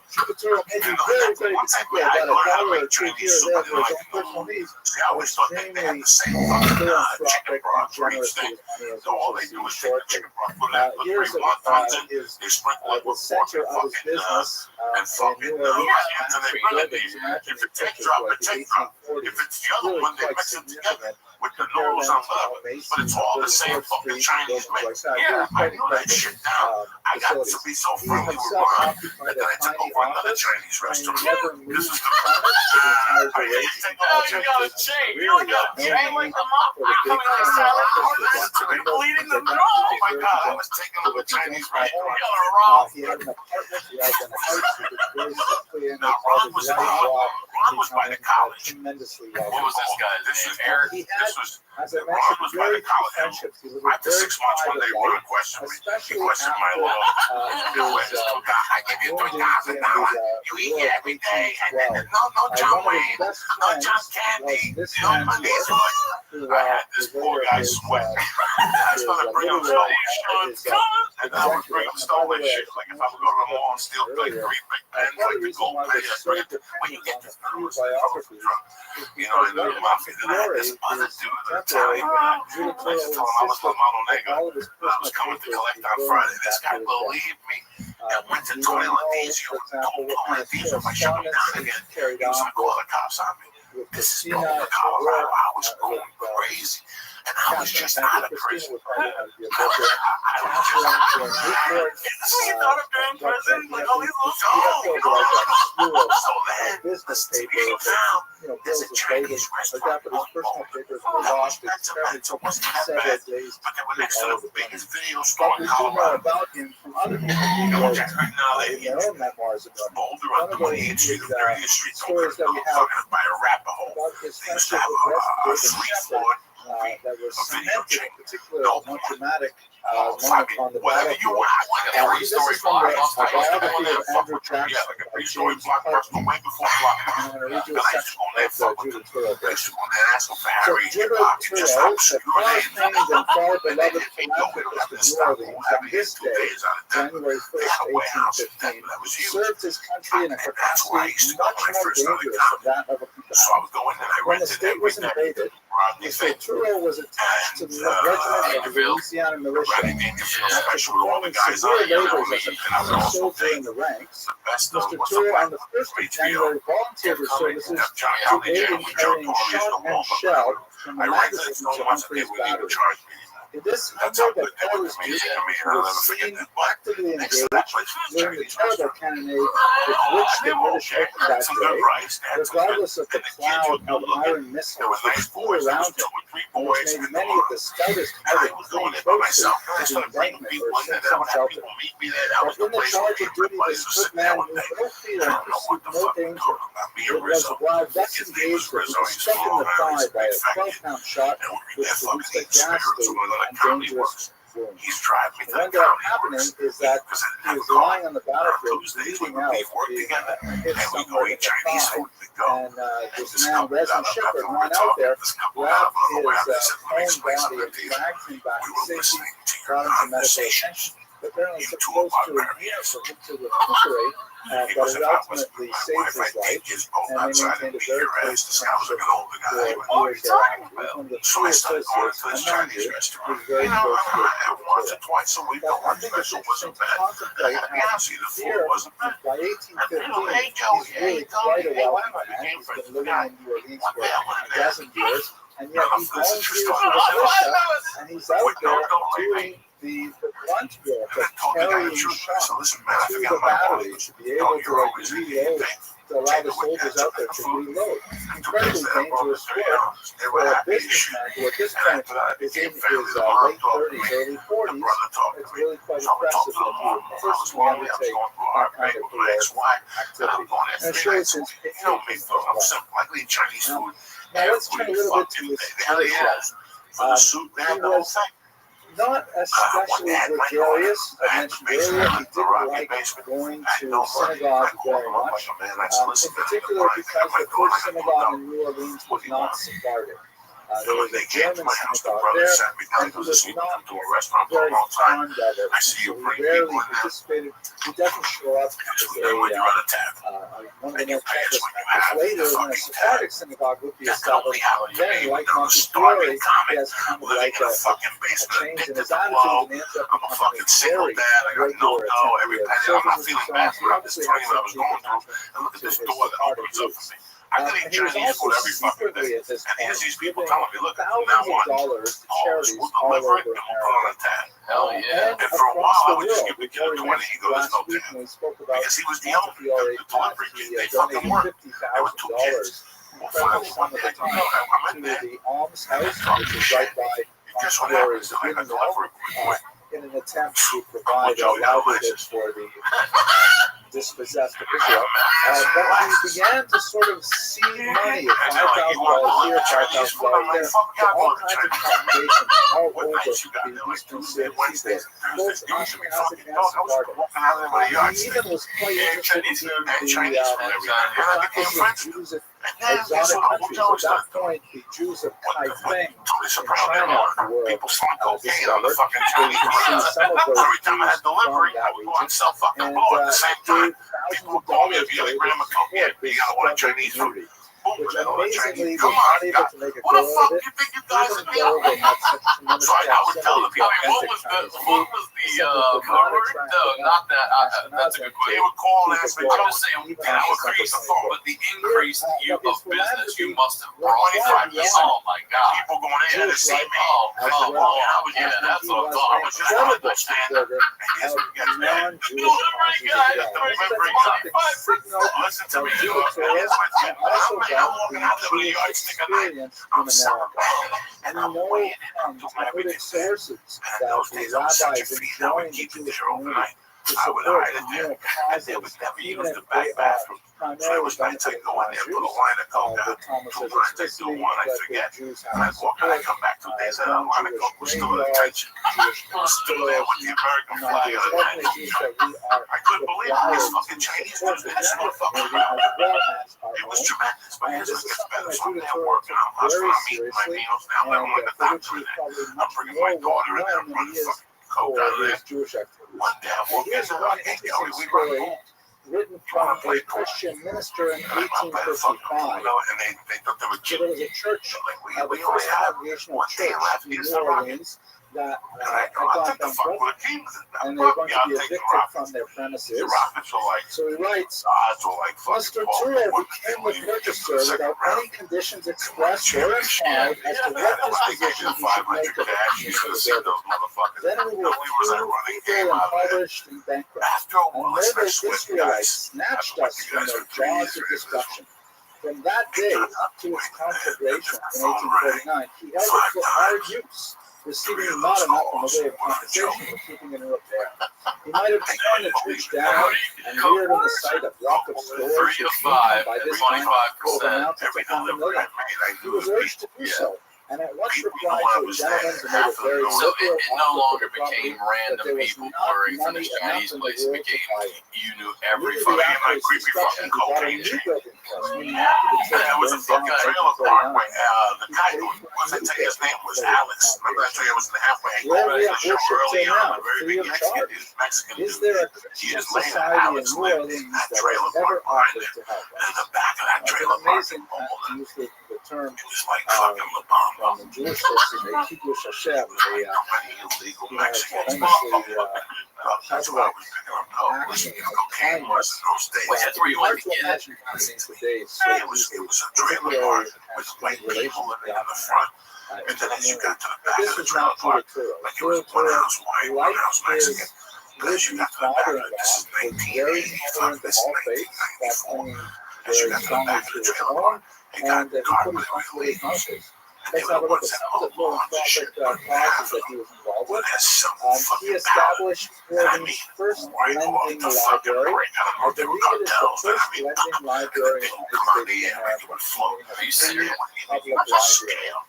And one time I learned how to make Chinese soup. I didn't like it. See, I always thought they had the same fucking chicken broth for each thing. So all they do is take the chicken broth, put three wontons in, they sprinkle it with water and fucking and they grill it. If it take drop, it take drop. If it's the other one, they mix it together with the noodles on top, but it's all the same fucking Chinese mix. Yeah, I knew that shit down. I got to be so friendly with Ron that I took over another Chinese restaurant. This is the I didn't take over. You got a chain. You don't got a chain like the mop. You're coming like salad. People eating the draw. Oh my God, I was taking over a Chinese restaurant. You're a Now, Ron was by the college. What was this guy's name? Eric? Ron was by the college. After 6 months, one day, Ron questioned me. He questioned my law. I give you $3,000. You eat it every day. And no John Wayne. No John Candy. No Monday food. I had this poor guy sweat. I started bringing him stolen. And I would bring him stolen shit. Like if I would go to the mall and steal like 3 big pens, like the gold pens. When you get this biography, you know, in the mafia, then I had this other dude, an Italian guy. I just told him I was from Mono Negro. I was coming to collect on Friday. This guy believed me and went to Tony Landizio and told Tony Landizio if I shut him down again, he was going to call the cops on me. This is Boulder, Colorado. I was going crazy. And I was just out of prison. I was just out of prison. You thought of being in prison? Like all these little So then, the studio found there's a Chinese restaurant. It wasn't that bad, but they were next to the biggest video store in Colorado. You know what I heard now? They Boulder on 28th Street, 30th Street, by a Arapaho. They used to have a street floor. That was cemented, in particular, one dramatic moment on the battlefield. This is from the biography of Andrew Jackson. Like a three-story blockbuster way before I'm going to read you a section of Judah Turo. So Judah Turo, the far-famed and far-beloved philanthropist of New Orleans, on this day, January 1st, 1815, served his country in a capacity much more dangerous than that of a combatant. When the state was invaded, Mr. Turo was attached to the regiment of the Louisiana militia. After performing severe labors as a soldier in the ranks, Mr. Turo on the 1st of January volunteered his services to aid in carrying shot and shell from the magazines of Humphrey's battery. In this humble but fearless duty, he was seen actively engaged during the terrible cannonade with which the British opened that day, regardless of the cloud of iron missiles which flew around him, and which made many of the stoutest hearted flee closer to the embankment or seek some shelter. But in the charge of duty, this good man knew no fear and perceived no danger. It was while thus engaged that he was struck in the thigh by a 12-pound shot which produced a ghastly and dangerous wound. What ended up happening is that he was lying on the battlefield, bleeding out, hit somewhere in the thigh, and this man, Resin Shepherd, ran out there, grabbed his own body and dragged him back to safety, brought him to medical attention. Apparently, it took close to a year for him to recuperate, but it ultimately saved his life, and they maintained a very close friendship for years thereafter. One of the few associates among you was very close to it. But I think it's interesting to contemplate how here, by 1815, he's really quite a wealthy man. He's been living in New Orleans for a dozen years, and yet he volunteers for the militia, and he's out there doing the front wheel And then told me down carrying the truth. I shock said, listen, man, I to forgot the my battery wallet. to be able to You're always reload, to allow the soldiers out there to reload. Incredibly dangerous work for a businessman who at this point is in his late 30s, early 40s. It's really quite impressive that he would personally undertake that kind of heroic activity. And it shows his patriotism as well. Now let's turn a little bit to his personal. He was not especially gregarious. I mentioned earlier he didn't like going to synagogue very much, in particular because the first synagogue in New Orleans was not Sephardic. There was a German synagogue there, and he was not very fond of it. So he rarely participated. He doesn't show up as one of the more campus later when a Sephardic synagogue would be established. Then, like Montefiore, he has kind of like a change in his attitude and ends up becoming a very regular attendee of services and so on. So he obviously has some attachment to his Sephardic roots. And he was also secretly at this point giving thousands of dollars to charities all over America. Hell yeah. And across the world. We already mentioned last week when we spoke about Montefiore that he donated $50,000 incredible sum of the time to the Alms House, which is right by Montefiore's funeral, in an attempt to provide livelihoods for the dispossessed of Israel. But he began to sort of seed money of $5,000 here, $5,000 there, for all kinds of congregations all over the eastern seaboard, both Ashkenaz and Sephardic. He even was quite interested in the faculty of Jews of exotic countries. At that point, the Jews of Kaifeng in China were discovered. You can see some of those Jews from that region, and gave thousands of dollars to support this struggling community, which amazingly was not able to make a go of it, even though they had such tremendous proximity to authentic Chinese food. That's a good question. They would call and ask me, I'm just saying, and I would create the phone, but the increased of business you must have brought. Oh my God. People going in to see me. That's what I thought. I was just trying to understand it. Listen to me. And also got the Jewish experience in America. And we know from limited sources that the rabbis enjoying the Jewish community to support communal causes, even if they are primarily benefiting from the Thomas of electricity, but the Jews have support, Jewish graveyards, Jewish hospitals, and organizations that we are required to support the general community as well as our own. And this is something that Judith Torah took very seriously, and for which he is probably much more well known than he is for his Jewish activities. Here's one interesting story written from a Christian minister in 1855. So there was a church, the first Congregational Church in New Orleans, that had gone bankrupt, and they were going to be evicted from their premises. So he writes, Mr. Turer became the purchaser without any conditions expressed or implied as to what disposition he should make of it. Then we were feeble, impoverished, and bankrupt, and murdered Israelites snatched us from their jaws of destruction. From that day to its conflagration in 1849, he held it for our use, receiving not enough in the way of compensation for keeping it in repair. He might have torn the church down and reared on the site a block of stores which by this time would have amounted to $100 million. He was urged to do so, and at once replied to a gentleman who made a very liberal So it no longer property became that random there was people not ordering from money the enough Chinese in the place. It world to became buy it. you knew every Immediately fucking after his creepy destruction, fucking he bought a cocaine new chain. building for us. When after the church There was a burned down fucking in trailer park 1949, where the guy who was, I tell you, his name was Alex. Remember that trailer was in the halfway? He where called we us have the show worship early till on, now, the very free big of Mexican charge. Mexican Is dude. there a He Christian just laid society in Alex New lived Orleans in that that trailer has ever park behind offered it. to help And in us? the back of that It's an trailer park, amazing, to use the term it was like fucking La Bamba. from the Jewish sources, they Kiddush Hashem, Many illegal Mexicans. That's why I was picking up action of cocaine was kindness. in those days. Wait, that's where you Hard went to to get it? imagine finding today so It was easily, a trailer particularly park with as white relations people with living in the front. And then as you got to the back of the trailer park, like it was one house white, one house Mexican. But as you got to the back of it, this is 1985, this is 1994. As you got to the back of the trailer park, it got caught by wheels. And they were the ones that all along the ship put half of them. Well, that's some fucking power. And I mean, right off the fucking break. I don't know if they were cartels. And I mean, they would come out of the air like it would float. Are you serious? They wouldn't even use a scale.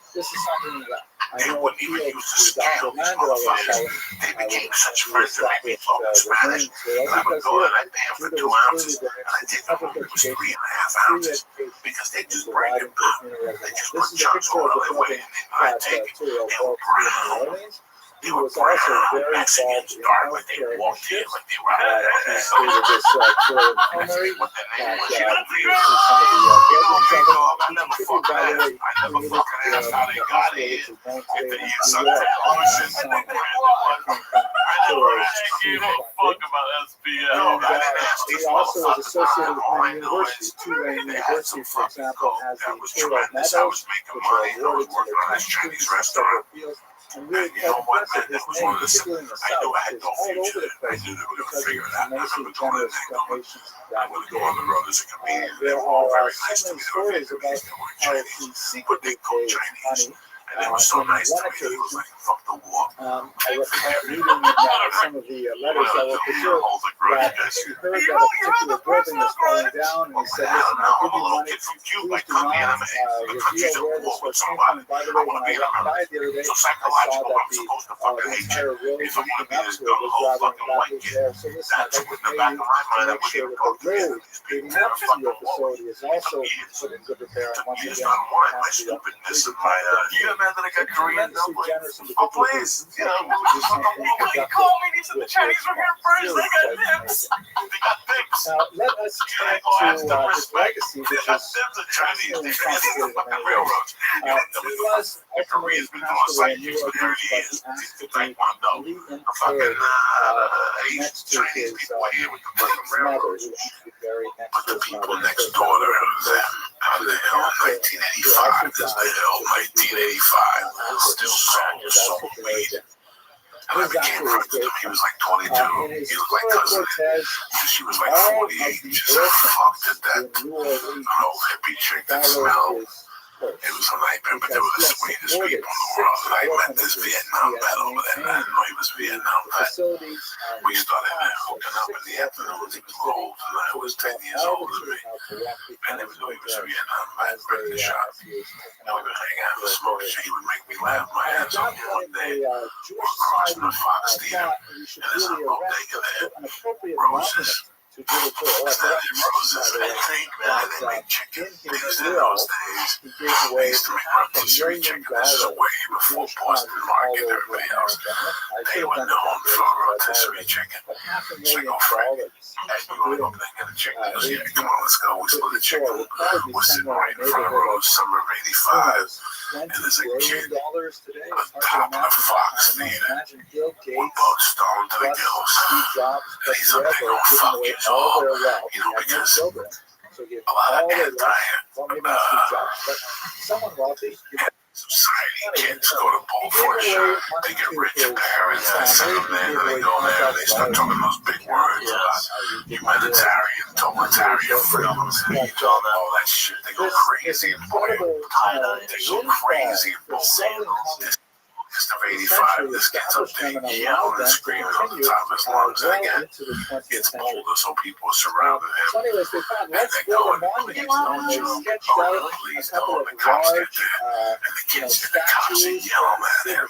They wouldn't even use a scale, these motherfuckers. They became such friends that made me talk in Spanish. And I would go and I'd pay them for 2 ounces. And I'd take them home, it was 3.5 ounces. Because they just bring them out. They just put chunks all the way. And I'd take it. They were brown. They were brown Mexicans, dark, but they walked in like they were out of the I forget what the name was. You know, I never fucking asked. I never fucking asked how they got in. If they used something television, I never asked. You don't fuck about SBL. No, I didn't ask these motherfuckers. All I know is they had some fucking coke that was tremendous. I was making money. I was working on this Chinese restaurant. And you know what, man, that was one of the I knew I had no future. I knew they were going to figure it out. I remember going in there, I would go on the road as a comedian. They were all very nice to me. They were Vietnamese, they weren't Chinese, but they called Chinese. And they were so nice to me that it was like, fuck the war. I recall reading some of the letters that were preserved that he heard that a particular building was falling down, and he said, listen, I'll give you money, please do not reveal where this was came from. And by the way, when I walked by the other day, I saw that the entire road leading up to it was rather badly there. So listen, I'd like to pay you to make sure that the road leading up to your facility is also put in good repair. And once again, man that I got Korean oh please, you know, nobody call me. These are the Chinese were here first. They got dips. They got dips. Now let us turn to his legacy, which is fascinating and complicated. He was ultimately passed away in New York, but he asked to be reinterred next to his mother, who used to be buried next to his mother. People next door to them. Out of the hell, 1985. This is the hell, 1985. Still so weed. And I became friends with him. He was like 22. He looked like cousin. She was like 48. Just fucked at that. An old hippie chick that smelled. It was a nightmare, but they were the sweetest people in the world. And I met this Vietnam vet over there. I didn't know he was Vietnam vet. We started hooking up in the afternoons. He was old, and I was 10 years older than me. I never knew he was a Vietnam vet running the shop. And we would hang out and smoke. He would make me laugh my ass off. One day, we're crossing the Fox Theater, and there's a bodega there. Roses. And roses, and they make chicken. Because in those days, they used to make rotisserie chicken. This is way before Boston Market and everybody else. They were known for rotisserie chicken. So I go, Frank, hey, you want to go up there and get a chicken? He goes, yeah, come on, let's go. We split the chicken. We're sitting right in front of Rose, summer of 85. And there's a kid on the top of the Fox Theater. We're both stoned to the gills. And he's up there going, fuck it all. You know, because a lot of society kids go to bowl for a shot. They get rich parents that send them there, and they go there and they start talking those big words about humanitarian, totalitarian freedoms, and all that shit. They go crazy and boil. They go crazy and boil. August of 85, this gets up there yelling and screaming on the top of his lungs, and again, it's bolder, so people are surrounding him, and they go and please don't jump, oh, please don't, and the cops get there, and the kids and the cops are yelling at him.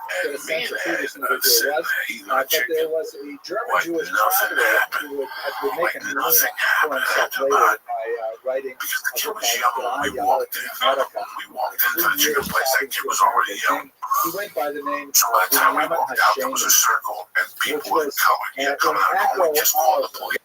And me there, sitting there eating our chicken, like nothing happened, like nothing happened after that, because the kid was young when we walked in. We walked into the chicken place, that kid was already young. So by the time we walked out, there was a circle, and people were coming out, and we just called the police.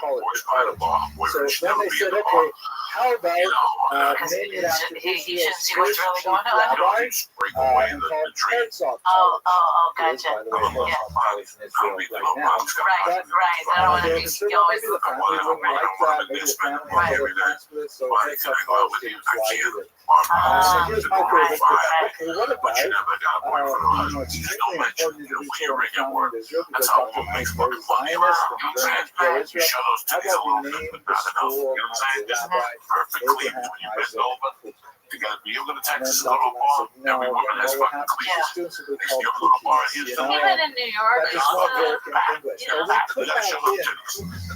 call it boys by the bar. so then they said, okay, how about name it after Israel's first chief rabbi, and called Herzog. Gotcha. By the way, Herzog College in Israel right now. Right. I don't want to be going. Maybe the family wouldn't like that. Maybe the family has other plans with it, so Herzog College didn't fly either. So here's my favorite. Okay, what about, extremely important to reach out and found in Israel because Dr. Mike is very Zionist and very pro-Israel. How about we name the school after Rabbi Abraham Isaac? You're going to Texas a little bar. Every woman has fucking cleats. Students will be If called your little bar is cookies, Even in New York, that just won't work in English. Now, we could have him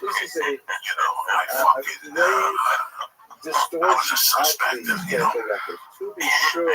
This is a fucking, great distortion of the historical record. To be sure,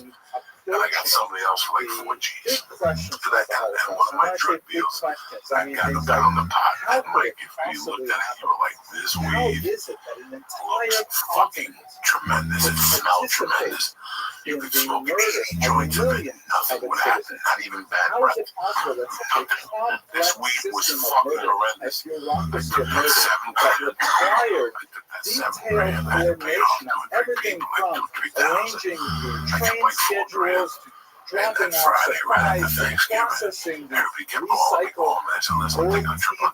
And I got somebody else for like 4 G's. And one of my drug deals, I got them down the pot. And like, if you looked at it, you were like, this weed looks fucking tremendous. It smells tremendous. You could smoke 80 joints of it, nothing would happen, not even bad breath. This weed was fucking horrendous. I took that 7 grand. I took that 7 grand. I had to pay off 2 or 3 people like 2,000 or 3,000. I kept like 4 grand. And then Friday, right after Thanksgiving, everybody kept calling me, man. So listen, I think I'll triple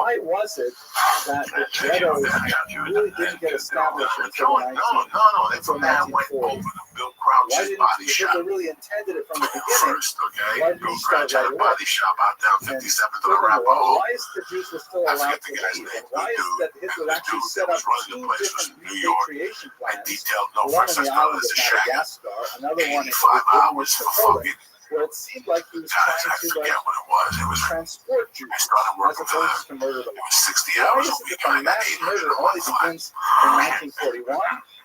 why was it that the ghettos really didn't get established until the 1940s? Why didn't you they really intended it from the beginning? First, okay? Why didn't Go you start scratch right at a away? body shop out down And 57th of the Arapahoe. why is the Jews were still I allowed forget to the guy's leave? name, And why is it that Hitler the actually dude set that up was running the two place was different in New York. repatriation I plans? detailed no One first on the as island well as of the shack. Madagascar, another one in 85 hours to for Poland, fucking. where it seemed like he was Guys, trying I to forget what it was. It was. transport Jews I started as working for opposed them. to murder them. It was 60 Why hours is a it week. that I the got mass 800 murder a only month. begins in 1941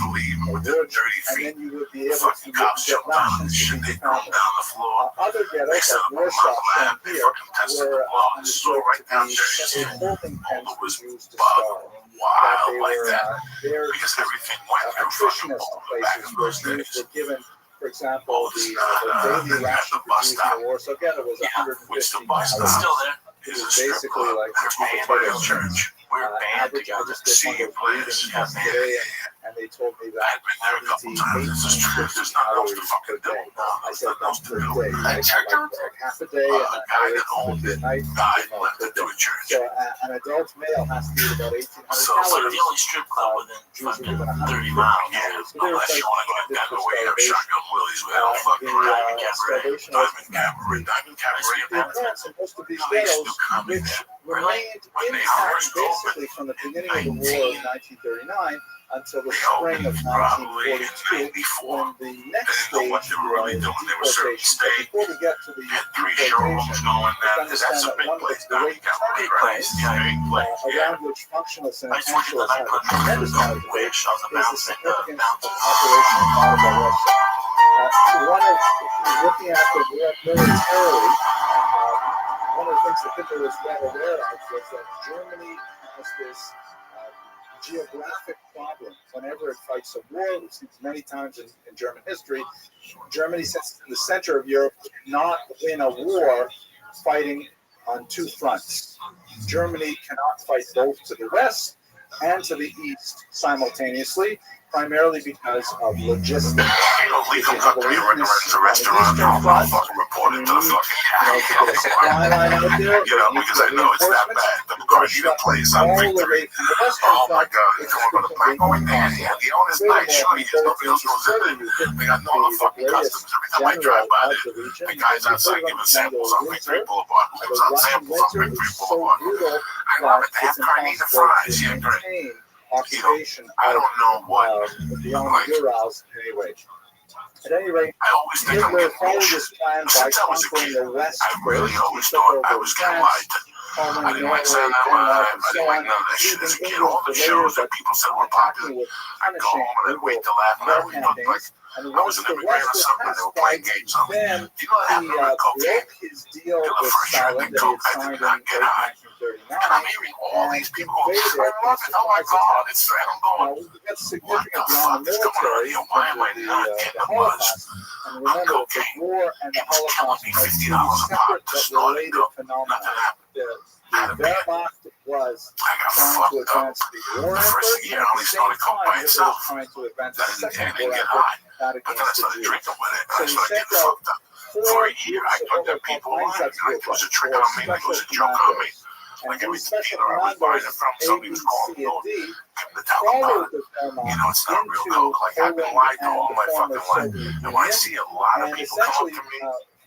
out leave them a with their wood, dirty and feet. then you would be able Fucking to cops get jumped down on rations the to shit. feed They the threw them family. down the floor. Other They ghettos, set like up a war murder shops lab. down They here, fucking tested the were law. They saw understood right to down be dirty shit. holding All pens it was used to bug starve. That wild they like were that. there Because everything went through fucking nutritionist Baltimore back places in where those youth days. were given, for example, All this the then daily you have ration the bus used in stop. the war. So again, it was Yeah, 150 Which the bus It's calories. still there. is It a was strip basically club. like They're sweet paid by the potato chips. church. We were banned Average, I together. just did one of those breathing tests today, and and they told me that I've been there a couple times. This is true. There's not else to fucking do. I said There's that's per day. Like half a day a and guy an that owned it night. died and left it to a church. So an adult male has to eat about 1,800 So It's like calories. the only strip club within Jews are fucking given 30 150 miles. Yeah, unless you want to go to Denver where you have shotgun willies where they'll fucking Diamond Cabaret. Diamond Cabaret. The occurrence in most of these No, they used to ghettos, do comedy which there. remained When they intact first opened basically from the beginning of the war in 1939 until the They spring of opened probably in 1942, 94. when the next They didn't know what stage they were really doing. They were certain deportation. But state. before we get to the Had 3 deportation, showrooms going you there. have to That's understand a that big one of place. the great Diamond Cabaret, turning right? points Yeah, big place. Yeah. around which functionalists and I just want you to essentialists have a like tremendous amount of debate wish I was a is the bouncing, significance of bouncing. Operation Barbarella. One of looking at the war militarily, one of the things that Hitler was well aware of was that Germany has this geographic problem. Whenever it fights a war, we've seen many times in German history, Germany sits in the center of Europe, not in a war fighting on 2 fronts. Germany cannot fight both to the west and to the east simultaneously, primarily because of logistics. Legal cut to me right to restaurant. I'll fucking report it to the fucking supply line out there, you know, because I know it's that bad. The Cardinal plays on victory. Oh my God, they come on the plane going there. Yeah, the owner's nice. Sure, he is. Nobody else goes in there. They got no fucking customs. Every time I drive by there, the guy's outside giving samples on Victory Boulevard. Who gives out samples on Victory Boulevard? I love it. They have carnitas and fries. Yeah, great. Occupation I don't know what. Beyond Like, the Urals, anyway. At any rate, I always think I'm Hitler getting followed bullshit. his plan by Since I was a conquering kid, the West. I really first. always He took thought I over was getting France, lied to. Poland, I didn't like Norway, saying that Denmark, I and didn't so like on. none of that shit Even as a kid. England All the later, shows that but people said were attacking popular, with I'd go home and I'd wait to laugh and war everything. Like, campaigns. And I was once in the every grade West or was something, they were playing pacified, games on me. then Do you know what he happened with cocaine? broke his deal You know, the with first year I Stalin did that he coke, had I signed did in not get high. 1939. And I'm hearing all these people go, invaded I love it. Oh my God, it's right. I'm going, What's what significant the beyond fuck the is going on military here? is Why am I the not getting the buzz? Holocaust. And remember that the war and the Holocaust are $50 two a pop separate to but snort related it. phenomena. Nothing happened. The Wehrmacht was I got trying to fucked up. advance the war The effort, first year I and at only the same snorted coke by time, Hitler was itself. trying to advance That the didn't second get war effort, high. that But then I against the started Jews. drinking with it. So I he started sent getting out fucked up. For 4 a year, I thought that people were lying. Like, it was a trick or on me, like it was a joke on me. and Like every these special dealer I was buying it commandos, from, A, somebody B, was calling C, me, and going, D, give me the talcum followed powder. the Wehrmacht You know, it's not real into coke. Like, I've been Poland lied to and all the my former fucking life. Soviet And when I Union, see a lot of and people come up essentially to me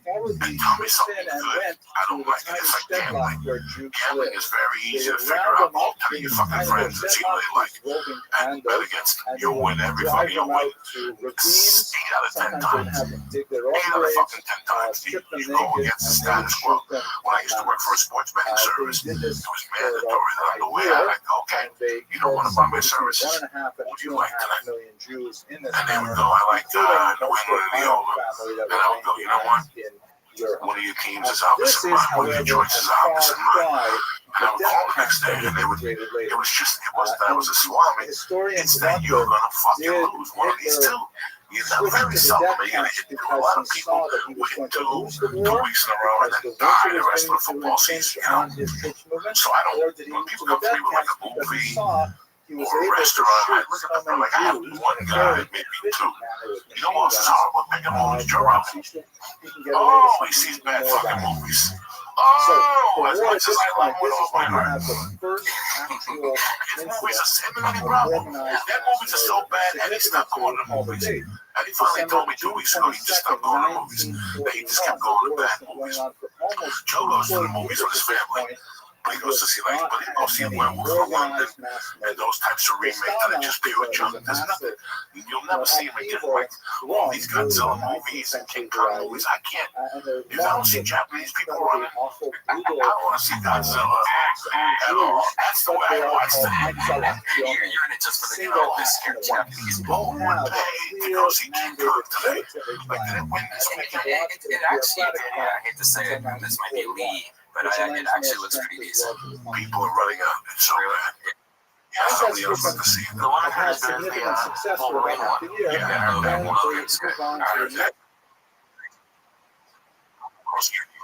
followed the and tell me troops something in and good, went I to don't the like it. tiny It's like Stedtbach gambling. where Jews Gambling lived. is very They easy to would figure round out. them All up tell in your the fucking tiny friends that you really like. roving And you bet commandos, against them. and they You'll would win every drive fucking them win. out to ravines. 8 out of 10 Sometimes they'd times. have them dig their 8 own out of graves, fucking 10 times. strip them You go naked, against the and they would status quo. shoot them When I used to work for a sports betting service, They did it this was for mandatory that on the way year, out, I'd go, okay, and they you don't want to buy my between services. 1.5 and What do you like 2.5 tonight? million Jews in this And they would manner, go, I like including the most win of or the my own over. family that And I would go, you know what? in Europe. One of your teams is This opposite is, mine. One of however, your choices is a far opposite mine. cry And I would call the next day, and they would. integrated later. It was just. It wasn't that I was a swami. Historians It's that you're gonna fucking did lose one of these Hitler two. You're not switch very to the seldom death are you gonna camps hit. A because lot he of people saw that he was would going to do lose the 2 war, weeks in a row and because then the die winter the was rest of the going to football impinge season. You know. on his troops movement, So I don't. or did he When move people to the come to me death with like a camps because he movie saw he was or a able to restaurant, I shoot look so at them many like I have Jews one in a guy, very maybe efficient 2. manner with You know machine what's guns. horrible? Making movies, Joe Perhaps Robin. he can get away Oh, with he sees something bad more fucking than movies. So, Oh, as war much at as this I love point, with this all is my when you heart. have the first actual His movies are similarly of problem. organized That movies are so bad, and he stopped going to movies. And he finally told me 2 weeks ago he just stopped going to movies. That he just kept going to bad movies. Joe goes to the movies with his family. But he goes to see like, but he goes see Werewolf of London and those types of remakes that are just pure junk. There's nothing. You'll never see him again. Like all these Godzilla movies and King Kong movies, I can't. If I don't see Japanese people running, I don't want to see Godzilla at all. That's the way I watch them. You're in it just for the this here Japanese Who would pay to go see King Kong today? Like did it win this weekend? It actually, I hate to say it, and this might be a lead, but it actually looks pretty decent. People are running out. It's so bad. Yeah, somebody else wants to see it. The one I heard had is the significant success for Wolverine about half one. a year. Yeah, I know that Then one. they move on to the next.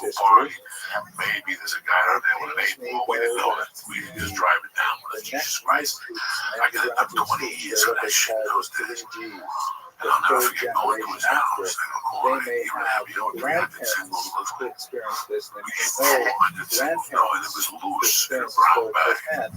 so far. Maybe there's a guy out there with an 8 ball. We didn't know that. We just drive it down with Jesus Christ. I could have done 20 years of that shit in those days. And I'll never forget going to his house and recording. He would have, 300 singles. We get 400 singles. No, and it was loose in a brown bag.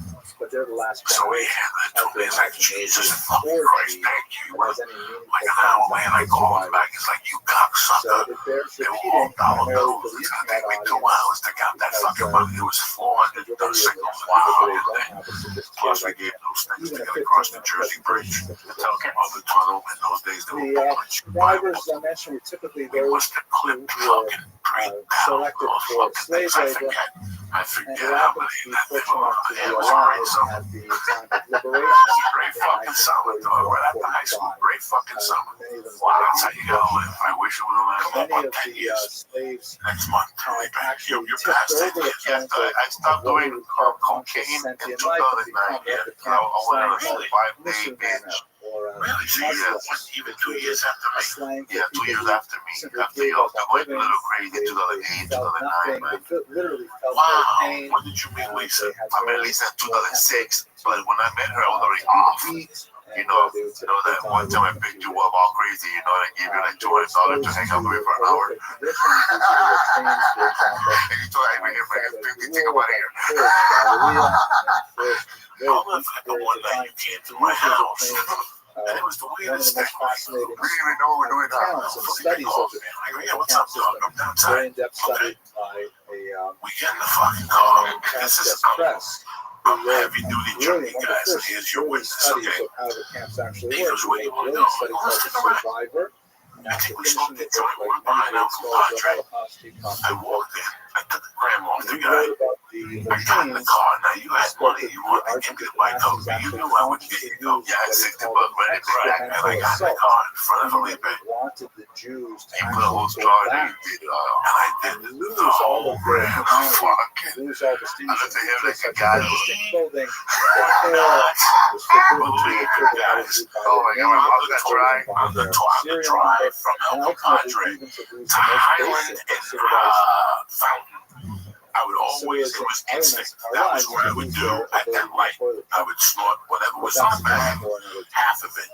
So we had that to me. It's like, Jesus fucking Christ, thank you. Like an hour, man, I called him back. It's like, you cocksucker. They were all dollar bills. It's going to take me 2 hours to count that fucking money. It was 400 singles. Wow. Plus, we gave those things to get across the Jersey Bridge. On the tunnel in those days, they were drivers I mentioned were typically we those must have who clipped were fucking 3 pounds selected of for fucking slave things. I labor. forget. I and forget who how happens many to be that they fortunate were. enough to be It was a great alive summer. at the time of liberation. Great fucking summer, dog. Right after high school. Great fucking summer. Wow, that's how you gotta live. I wish it would have lasted Many about of 10 the years. slaves Next month, had actually you're tipped past 10 over the years. Yes, point I stopped what we doing would call conscious cocaine in sentient 2009. life and become Yeah, what the I went on a slang 5-day called binge. or Really? So you Muslim, had even 2 years after a me? slang Yeah, 2 for years people who after me. simply After gave you, up I on went a living. little crazy in They 2008, felt 2009, nothing. man. They literally felt Wow. no pain. When did you meet Lisa? They had I met no Lisa in effort 2006, but when I met her, I was already to off. eat, You and know, they would you know that typically one time I picked you up all crazy, you know, and I gave you like $200 to hang out with me for an hour. And you told me, if I get 50, take him out of here. I'll never forget one night you came to my house. And it was the weirdest thing. We didn't even know what we were doing now. Studies of the I go, yeah, what's up, dog? I'm very downside. in-depth study by We get in the fucking car. This is press. I'm a heavy-duty junkie, guys, and here's your witness, okay? Of how the camps actually He work. goes, where you want to Brilliant go? study Well, called let's The take a ride. Survivor. And I after think we finishing stopped the at Johnny book, One like behind many Uncle scholars of Padre. Holocaust I decomposition, walked in. I took the gram off the we guy. wrote about the I got in the car. Now, you had money. You wanted to give me the bike up. You knew I would get you go. Yeah, I had 60 bucks ready to brag. And I got in the car in front of Felipe. wanted the Jews to He put a whole actually jar go in back it. And I did lose the all whole of their gram. humanity, Fucking. lose all I distinction, looked at him like a such guy as who distinct clothing, their hair was forbidden to believe be it, guys. Oh my God, my mother got dry on the drive from El Padre to Highland and Fountain. I would always, it was instinct. That was what I would do at that light. I would snort whatever was in the bag, half of it.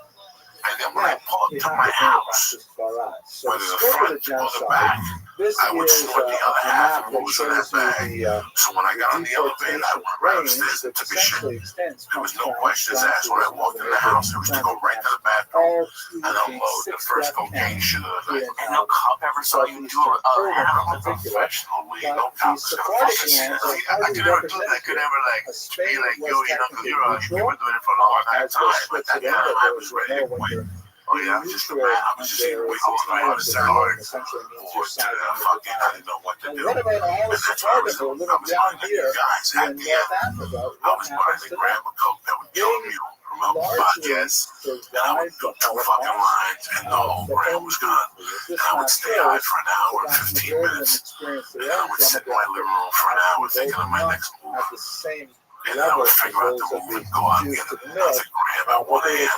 And then when I pull up to my house, whether the front or the back, I would snort the other half of what was in that bag. So when I got on the elevator, I went right upstairs and took a shit. There was no questions asked when I walked in the house. It was to go right to the bathroom and unload the first cocaine shit of the night. And no cop ever saw you do a handle. Professional weed, no cops is gonna fucking see that. I could never do that. I could never like be like, yo, you know, because you've been doing it for a long time. But that time I was ready to quit. Oh yeah, I'm just a man. I was just either wait till I was hard or to the fucking, I didn't know what to do. What about all And the that's what I was survivors who doing. live I was down buying here guys in at the North end. Africa? I was buying the gram of coke that would kill you from El Podcast. And I would go 2 fucking lines and the whole gram was gone. And I would stay high for an hour and 15 minutes. And I would sit in my living room for an hour thinking of my next move. At the same And then I would figure out the move and go out and get another gram at 1 a.m.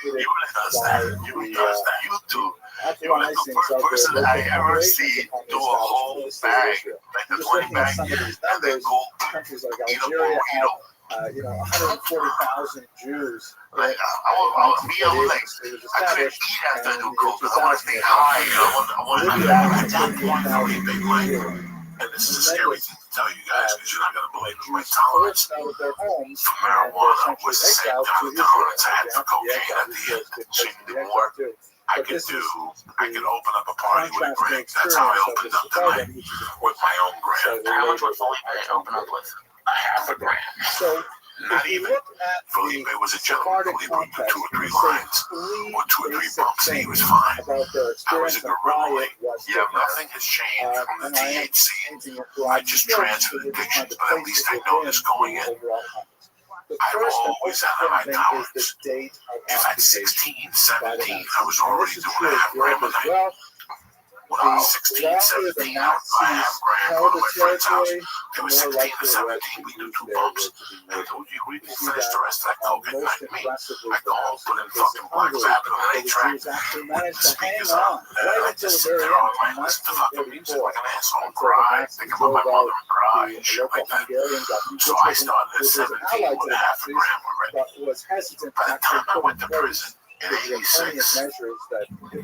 You does that. You does that. You do. You were like the first person I ever see do a whole bag, like the 20 bag, and then go countries like eat a Algeria burrito. had 140,000 Jews. Like, I was like, I couldn't eat after I do coke because I want to stay high. I want to at that point, really big like, and this is a scary thing to tell you guys because you're not going to believe it. My tolerance for marijuana was the same kind of tolerance I had for cocaine at the end. So you did more. I could open up a party with a Greg. That's how I opened up tonight with my own gram. How much would Felipe open up with? A half a gram. So, Not even. Felipe was a gentleman. Felipe would do 2 or 3 lines or 2 or 3 bumps and he was fine. I was a gorilla. Yeah, nothing has changed from the THC. I just transferred addictions, but at least I know this going in. I've always had a high tolerance. If at 16, 17, I was already doing a half gram a night. When I was 16, 17, I would buy a half gram, go to my friend's house. They were 16 or 17, we do 2 bumps. And I told you, we can finish the rest of that coke at night. Me, I go home, put in fucking Black Sabbath on an 8-track, put the speakers on, and I just sit there all night, listen to fucking music like an asshole and cry, think about my mother and cry and shit like that. So I started at 17 with a half a gram already. By the time I went to prison, in 86,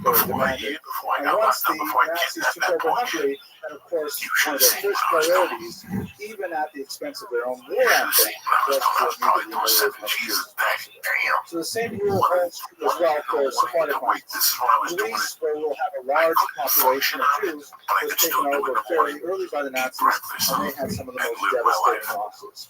before a year before I got locked up, before I kidnapped that poor kid, and of course, you one should of their have seen first what I was doing. priorities, even at the expense of their own war You should have effort, seen what I was doing. I was probably doing 7 was G's a day. Damn. So the same rule holds true as well for Sephardic Wait, this is what I was doing. Greece, where we'll have a large population of Jews, was taken over fairly early by the Nazis, and they had some of the most devastating losses.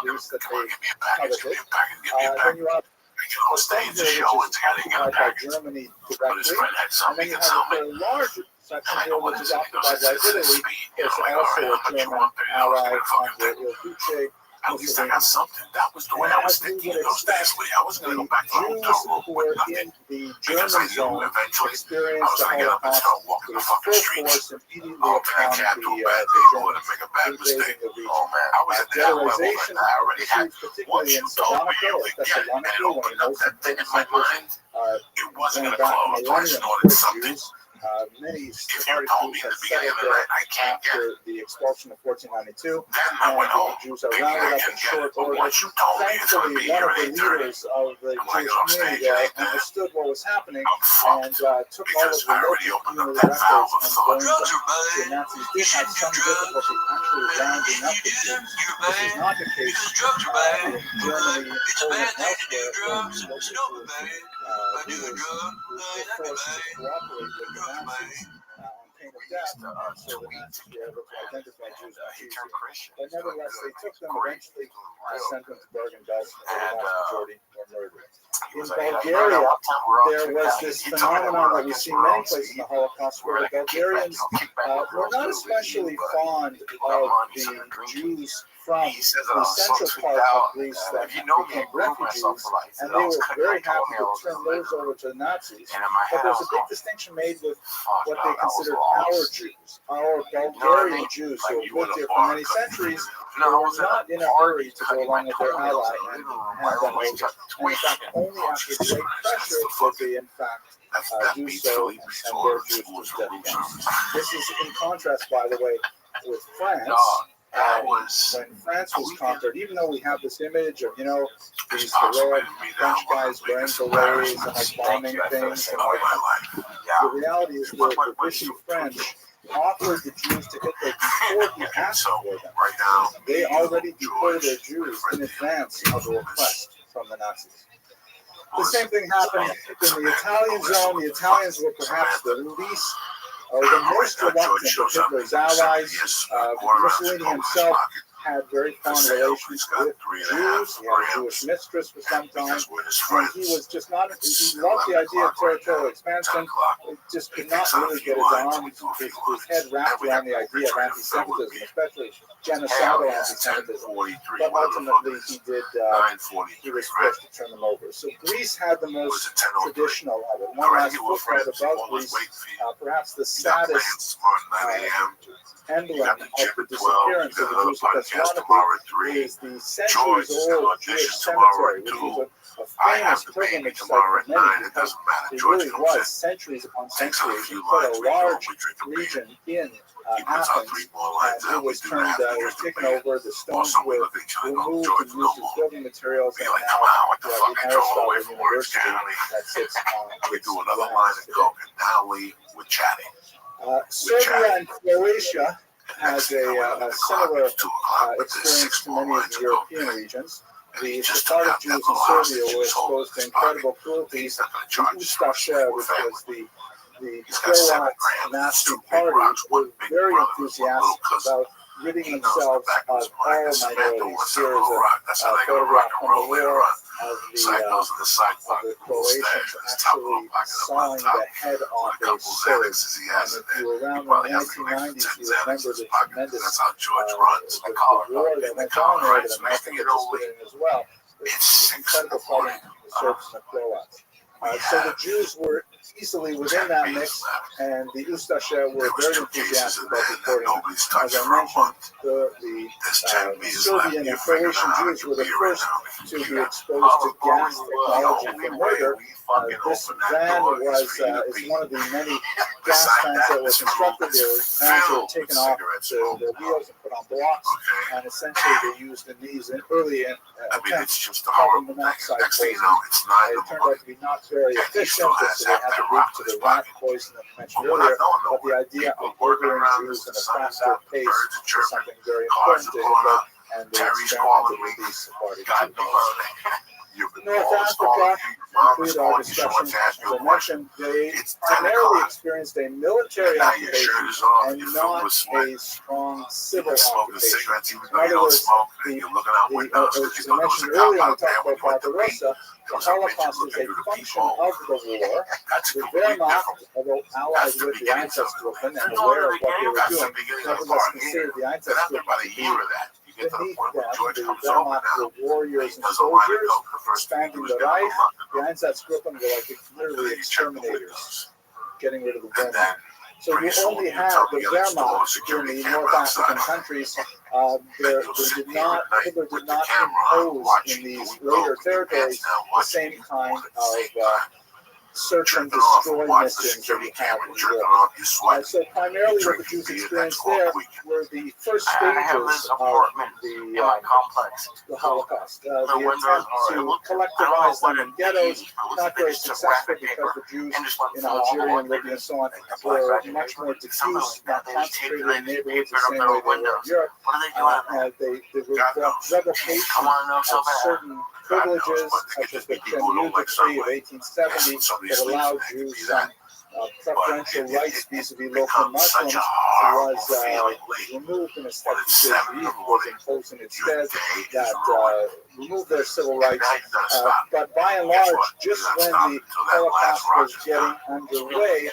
Jews that Come on, they give me a package, give me coveted. a package, give me a Then package. you have I get on the stage Sunday, to which show is it, I didn't get a occupied by package. Germany But his directly. friend had And something then he you could have sell a me. very large And section I here, go, what which is is it? He goes, occupied by it's Italy. speed. You It's know, I go, all also right, a I'll put you German up there. You know, it's ally gonna fucking under thing. Il Duce At least I Mussolini. got something. That was the way And I was as we thinking would in those days. expect, I wasn't going to the go back to the Jews hotel room who with were nothing. in the Because I German knew zone eventually I experienced was the going to get up and Holocaust start walking the with fucking full streets. force immediately Oh, man, I upon can't do a bad the neighborhood and Germans make a bad mistake. invading the region. Oh, man. I was at that level that Ghettoization I already had. issues, particularly Once in you told me Salonika you or could get it, and it Thessaloniki, one of opened the up most that thing in important my centers mind, it wasn't going going to back close until I millennia snorted for something. Jews. Many If you Sephardic told me Jews at had the beginning of settled the there night, I can't get after it, the expulsion of 1492, then I and went home. the Jews are Thinking rounded I up can in get it. short But order. once you told me it's going to Thankfully, be one here of at the 8:30, leaders of the I'm like, Jewish I'm community staying there at 8:30. understood what was happening I'm and fucked took all of because the I already local opened up community that valve records of and thought. burned them. The Nazis did have some difficulty actually rounding up the Jews. This is not the case in Germany, Poland, and elsewhere, where the local Jewish leaders were forced to cooperate with the Nazis on pain of death, and so the Nazis were able to identify Jews much easier. But nevertheless, they took them eventually, sent them to Bergen-Belsen, where the vast majority were murdered. In Bulgaria, there was this phenomenon that we see many places in the Holocaust, where the Bulgarians were not especially fond of the Jews from the central part of Greece that became refugees, and they were very happy to turn those over to the Nazis. But there's a big distinction made with what they considered our Jews, our Bulgarian Jews who have lived here for many centuries. They were not in a hurry to go along with their ally and hand them over. And in fact, only after great pressure did they, in fact, do so, and their Jews were stepped down. This is in contrast, by the way, with France. When France was conquered, even though we have this image of, these heroic French guys wearing berets and like bombing things, and like, the reality is the Vichy French offered the Jews to Hitler before he asked for them. They already deported their Jews in advance of a request from the Nazis. The same thing happened in the Italian zone. The Italians were perhaps the least or the most reluctant of Hitler's allies. Mussolini himself had very fond relations with Jews. He had a Jewish mistress for some time, and he was just not. He loved the idea of territorial expansion. It just could not really get his arms, his head wrapped around the idea of anti-Semitism, especially genocidal anti-Semitism. But ultimately, he was forced to turn them over. So Greece had the most traditional of it. One last footnote about Greece, perhaps the saddest emblem of the disappearance of the Jews of Thessaloniki is the centuries-old Jewish cemetery, which was a famous pilgrimage site for many, because it really was centuries upon centuries, and quite a large region in Athens, and it was taken over, the stones were removed and used as building materials, and now the Aristotle University that sits on its Serbia and Croatia has a similar experience to many of the European regions. The Sephardic Jews in Serbia were exposed to incredible cruelties. The Ustaše, which was the Croat Nazi party, were very enthusiastic about ridding themselves of all minorities. Here is a photograph from the war of the Croatians actually sawing the head off a Serb. And if you were around in the 1990s, you remember the tremendous the war that went on there that American participated in as well. It's incredible fighting the Serbs and the Croats. So the Jews were easily within that mix, and the Ustaše were very enthusiastic about reporting. As I mentioned, the Serbian and Croatian Jews were the first to be exposed to gas technology for murder. This van is one of the many gas vans that were constructed. These vans were taken off the wheels and put on blocks, and essentially they used in these early attempts carbon monoxide poisoning. It turned out to be not very efficient, so they had to move to the rat poison that I mentioned earlier. But the idea of murdering Jews at a faster pace is something very important to Hitler, and they experimented with these Sephardic Jews. North Africa, conclude our discussion, as I mentioned, they primarily experienced a military occupation and not a strong civil occupation. In other words, as I mentioned earlier when we talked about Barbarossa, the Holocaust is a function of the war. The Wehrmacht, although allied with the Einsatzgruppen and aware of what they were doing, nevertheless considered the Einsatzgruppen to be beneath them. The Wehrmacht were warriors and soldiers, expanding the Reich. The Einsatzgruppen were like literally exterminators, getting rid of the Wehrmacht. So you only have the Wehrmacht in the North African countries. Hitler did not impose in these later territories the same kind of search and jerking off destroy and watch the missions that security we have camera in jerking Europe. off your sweat. So primarily what the Drinking Jews beer, experienced that's called there tweaking. were the first I have stages this of apartment the in my complex. the Holocaust. The The windows attempt are, it to looked, I don't know collectivize what them in it ghettos, is, not very successful because the Jews in Algeria and Libya and so on were much more diffuse, not concentrated in neighborhoods the same way they were in Europe. What are they doing? They were revocation I want to know so of bad. certain privileges, such as the Chen decree of 1870 that allowed Jews some preferential rights vis-a-vis local Muslims was removed in a statute that was imposed in its stead that removed their civil rights. But by and large, just when the Holocaust was getting underway,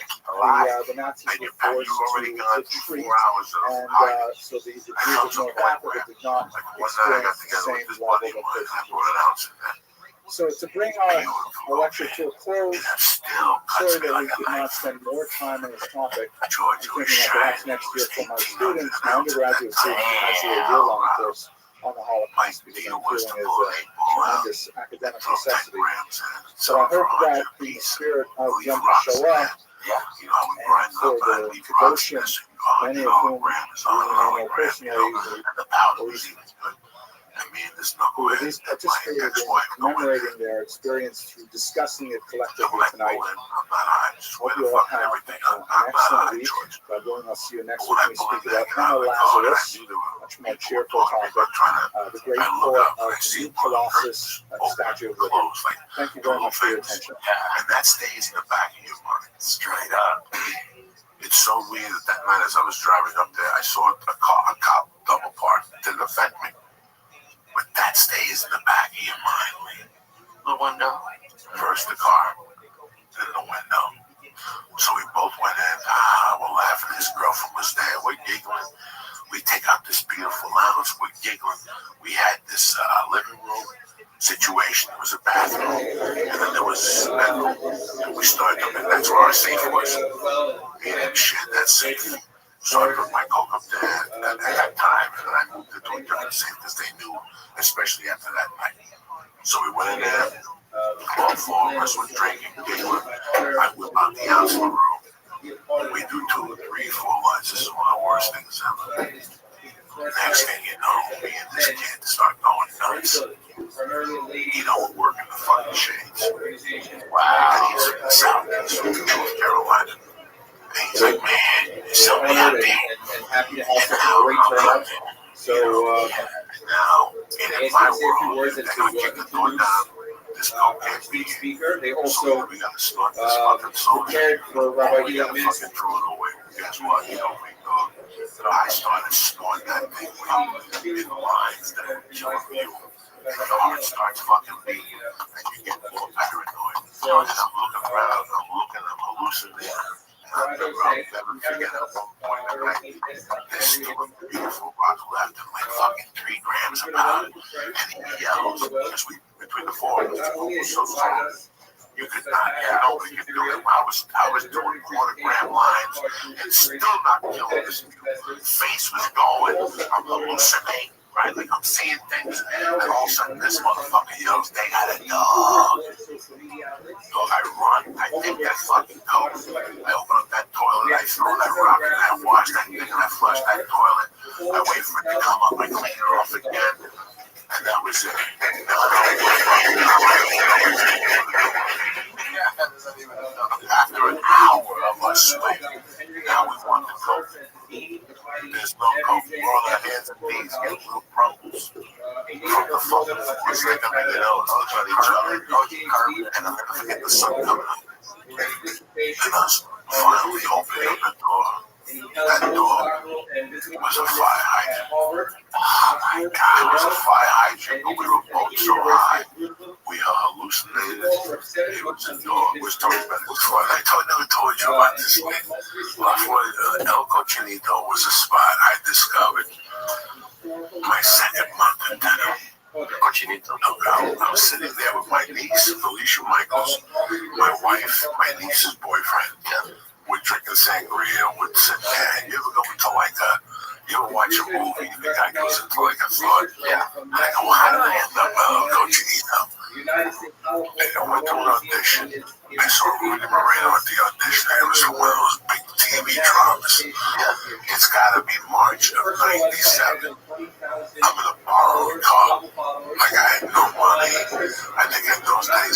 the Nazis were forced to retreat, and so the Jews of North Africa did not experience the same level of persecution. So to bring our lecture to a close, sorry that we could not spend more time on this topic. I'm thinking that perhaps next year for my students, my undergraduate students, who has a year-long course on the Holocaust, because I'm feeling is a tremendous academic necessity. So I hope that the spirit of Yom HaShoah and for the Kedoshim, many of whom I know personally, who at least participated in commemorating their experience through discussing it collectively tonight. Hope you all have an excellent week. God willing, I'll see you next week when we speak about Hannah Lazarus, much more cheerful topic, the great poet of the new Colossus, the Statue of Liberty. Thank you very much for your attention. And that stays in the back of your mind, straight up. It's so weird that night as I was driving up there, I saw a cop double park, didn't affect me. But that stays in the back of your mind. The window. First the car, then the window. So we both went in, we're laughing. His girlfriend was there, we're giggling. We take out this beautiful lounge, we're giggling. We had this living room situation. There was a bathroom, and then there was this bedroom. And we started up, and that's where our safe was. We didn't share that safe. So I put my coke up there at that time, and then I moved it to a different safe because they knew, especially after that night. So we went in there, all four of us were drinking, giggling. I whip out the ounce of the room. We do 2, 3, 4 months. This is one of the worst things ever. Next thing you know, me and this kid start going nuts. You know, we're working the fucking shades. Wow. And he's in the Southeast from North Carolina. And he's like, man, you're so happy. Happy to have such a great turnout. So, now, in my world, they're going to kick the door down. This coke can't be speaker. They so also we got to start this fucking song. prepared for Rabbi We got to fucking throw it away. Guess what? You know, I started snorting that thing in lines that are killing you. And the heart starts fucking beating, and you get more paranoid. And I'm looking around, I'm hallucinating. I'll never forget at one point in the night, there's still a beautiful rock left and like fucking 3 grams of powder. And he yells, because between the 4 of us, the coke was so strong. You could not, nobody could do it. I was doing 1/4 gram lines and still not killing this dude. Face was going, I'm hallucinating, right? Like I'm seeing things, and all of a sudden this motherfucker yells, they got a dog. So I run, I take that fucking coke, I open up that toilet, I throw that rock, and I wash that thing, and I flush that toilet. I wait for it to come up, I clean it off again. And that was it. After an hour of us sleeping, now we want to go. There's no coke. We're on our hands and knees getting little crumbles from the phone. It's like I'm going to look at each other, and I'm going to forget the sun coming up. And us finally opening up the door. That door was a fire hydrant. Oh my God, it was a fire hydrant, but we were both so high. We hallucinated. It was a door. We was talking about it before. I never told you about this thing. El Cochinito was a spot I discovered my second month in Denver. Cochinito. I was sitting there with my niece, Felicia Michaels, my wife, my niece's boyfriend. We're drinking sangria, we're sitting there. You ever go into like you ever watch a movie and the guy goes into like a thought? Yeah. And I go, well, how did I end up Cochinito? And I went to an audition. I saw Rothschild.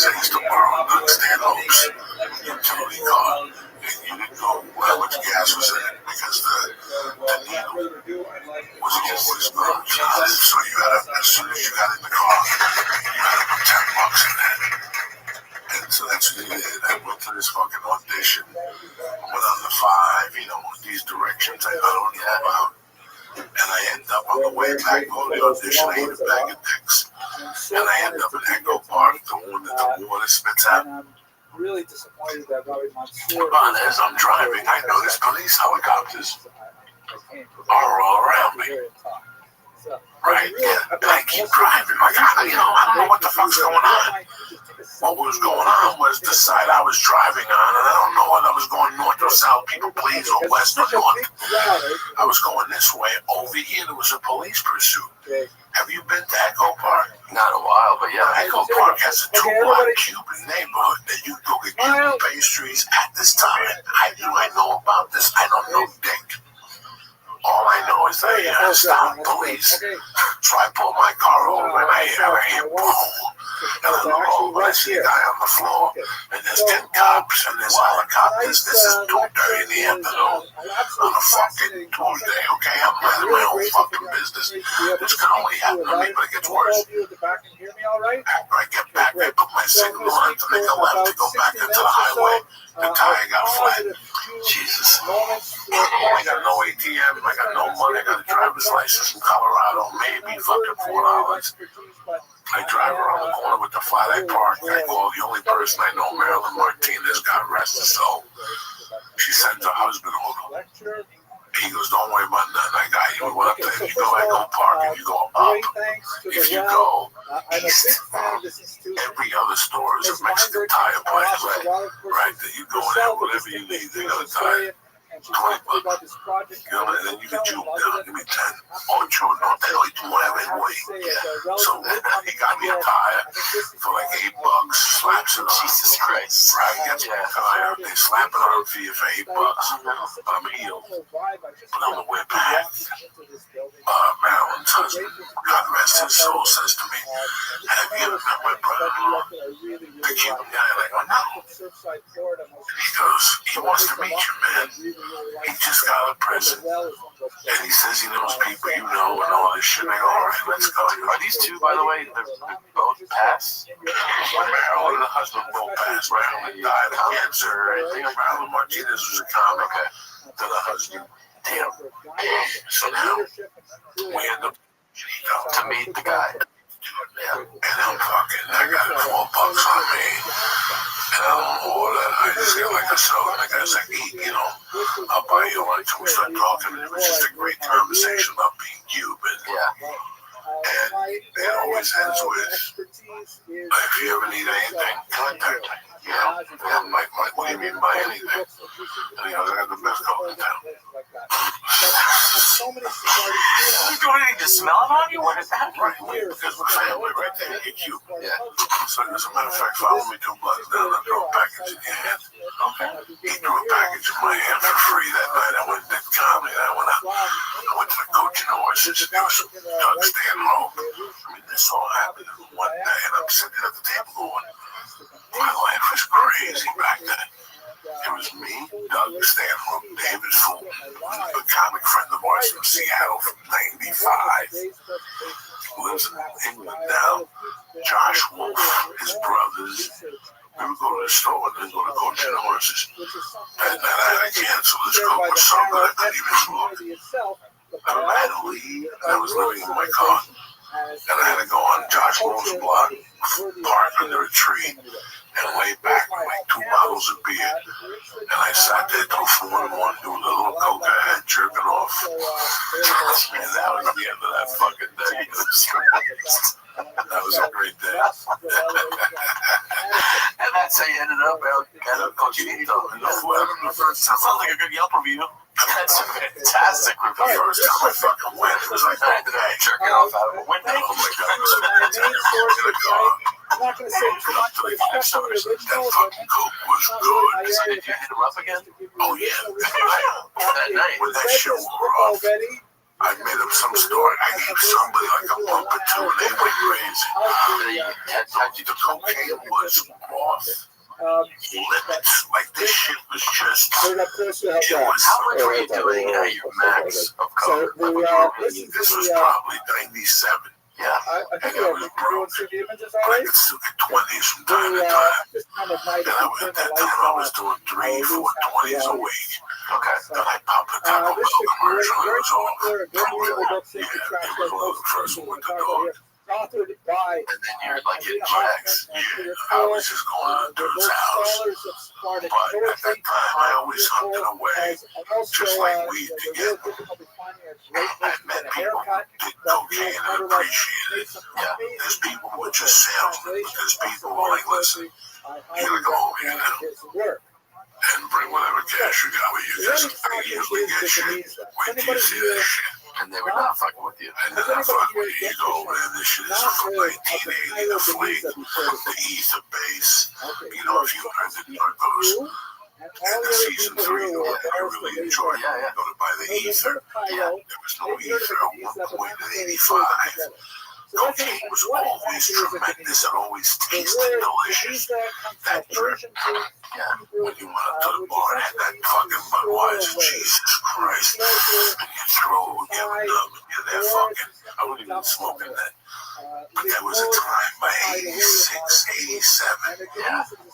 I used to borrow nightstand hopes, utility car, and you didn't know how much gas was in it because the needle was always merged. So you had to, as soon as you got in the car, you had to put $10 in there. And so that's what they did. I went to this fucking audition, went on the 5, these directions I don't know about. And I end up on the way back on the audition, I ate a bag of dicks. And I end up in Echo Park, the one that the water spits out. Really disappointed that Rabbi Mansour. But as I'm driving, I notice police helicopters are all around me. Right, yeah. And I keep driving. Like, I don't know what the fuck's going on. What was going on was the side I was driving on, and I don't know whether I was going north or south, people please, or west or north. I was going this way. Over here, there was a police pursuit. Have you been to Echo Park? Not a while, but yeah. Echo Park has a 2-block Cuban neighborhood that you go get Cuban pastries at this time. How do I know about this? I don't know dick. All I know is that I stopped police. Try to pull my car over, and I hear boom. And I look over, I see a guy on the floor, and there's 10 cops, and there's helicopters. This is 2:30 in the afternoon on a fucking Tuesday, okay? I'm minding my own fucking business. This can only happen to me, but it gets worse. After I get back, I put my signal on to make a left to go back into the highway. The tire got flat. Jesus. I got no ATM, I got no money, I got a driver's license from Colorado, maybe fucking $4. I drive around the corner with the flat I park. I call the only person I know, Marilyn Martinez, God rest her soul. She sent her husband home. He goes, don't worry about nothing. I got you. What up there? If you go Echo Park and you go up, if you go east, every other store is a Mexican tire place, right? That you go in there, whatever you need, they got a tire. $20. And then you can juke down, give me 10. Oh, true, no, they like to whatever it weight. Yeah. So he got me a tire for like $8, slaps it on. Jesus Christ. Right, gets me a tire. They slap it on for you for $8. I'm healed. But on the way back, Marilyn's husband, God rest his soul, says to me, have you ever met my brother-in-law? The Cuban guy, like, oh no. He goes, he wants to meet you, man. He just got out of prison, and he says he knows people you know and all this shit. I go, all right, let's go. Are these two, by the way, they're both passed? Marilyn and the husband both passed. Marilyn died of cancer. Marilyn Martinez was a comic to the husband. Damn. So now, we end up To meet the guy. Yeah. And I'm fucking, I got $12 on me. And I don't order, I just get like a soda, and the guy's like, eat, I'll buy you lunch. And we start talking, and it was just a great conversation about being Cuban. Yeah. And it always ends with, if you ever need anything, contact me. And I'm like, what do you mean by anything? And he goes, I got the best coke in town. You do anything to smell it on you? What is that? Right, because we're family right there, you're Cuban. Yeah. So as a matter of fact, follow me 2 blocks down, I throw a package in your hand. Okay. He threw a package in my hand for free that night. I went and did comedy, and I went to the Coaching Horses, and there was Doug Stanhope. I mean, this all happened one day, and I'm sitting at the table going, my life was crazy back then. It was me, Doug Stanhope, David Fulton, a comic friend of ours from Seattle from '95, lives in England now. Josh Wolf, his brothers. We would go to the store and then go to Coaching Horses. And then I had to cancel. This coke was so good I couldn't even smoke. I had to leave, and I was living in my car. And I had to go on Josh Wolf's block, park under a tree, and lay back with like 2 bottles of beer. And I sat there till 4 in the morning doing a little coke I had, jerking off. And that was the end of that fucking day. That was a great day. And that's how you ended up at Cochinito. Sounds like a good Yelp review. That's a fantastic review. The first time I fucking went, it was like that day. Jerking off out of a window. Oh my God, it was in the car. I'm not going to say too much, but especially That fucking coke was good. Did you hit him up again? Oh yeah. That night. When that shit wore off, I made up some story. I gave somebody like a bump or two, and they went crazy. The cocaine was off limits. Like this shit was just. It was. How much were you doing at your max of coke? This was probably 97. Yeah. And I was broke. I could still get 20s from time to time. And at that time I was doing 3, 4 20s a week. Okay. And I popped a Taco Bell commercial. It was all yeah, it was one of the first one to do it. Authored by And then you're like getting checks. Yeah, I was just going to the dude's house. But at that time I always humped it away. Just like weed together. I met people who did cocaine and appreciated it. Yeah, there's people who were just salesmen. There's people who were like, listen, you gotta go over here now and bring whatever cash you got with you, because I usually get shit. Wait till you see that shit. And they were not fucking with you. And then I fuck with you. You go over there, this shit is from 1980, the Fleet, the Ether Base. You know, if you heard the Narcos. And the season 3, I really enjoyed it. I'm going to buy the Ether. There was no Ether at one point in 85. Cocaine was always tremendous. It always tasted delicious. That drip. When you went up to the bar and had that fucking Budweiser, Jesus Christ. And you throw it, give it up, and you're there fucking. I wasn't even smoking that. But there was a time by 86, 87,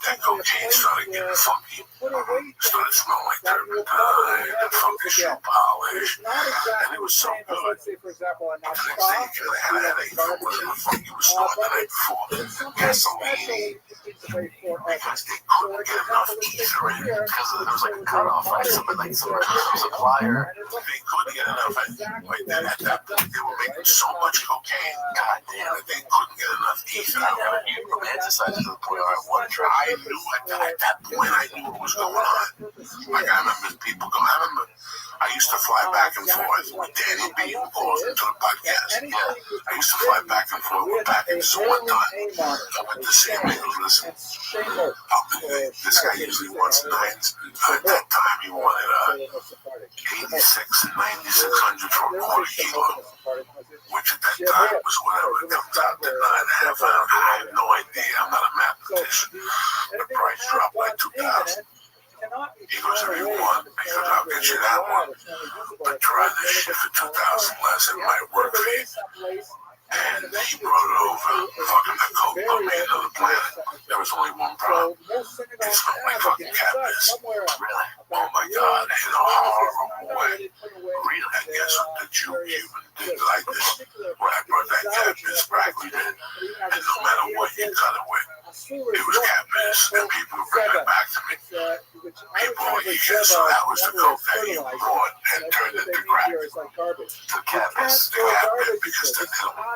that cocaine started getting funky. Started smelling like turpentine, and funky shoe polish. And it was so good. The next day, you had a headache from whatever the fuck you were snorting the night before. Gasoline. Because they couldn't get enough ether in. Because there was like a cutoff, right? Somebody like some supplier. They couldn't get enough. Like then at that point, they were making so much cocaine. God damn. That they couldn't get enough ether. You romanticized it to the point where I want to try. I knew at that point, I knew what was going on. Like I remember people going. I remember I used to fly back and forth with Danny B, who calls into the podcast. I used to fly back and forth with Packers one time. I went to see him. He goes, listen, this guy usually wants 9. At that time, he wanted 86 and 9600 for a quarter kilo, which at that time was whatever it comes out to 9.5 ounces. I have no idea. I'm not a mathematician. The price dropped like 2,000. He goes, if you want, because I'll get you that one. But try this shit for 2,000 less. It might work for you. And he brought it over. Fucking the coke put me into the planet. There was only one problem. It smelled like fucking cat piss. Really? Oh my God. In a horrible way. Really? I guess the Jew Cuban didn't like this. When I brought that cat piss back, we did. And no matter what you cut it with, it was cat piss. And people would bring it back to me. People were eating, so that was the coke that you brought and turned into crap. The cat piss. The cat piss, because then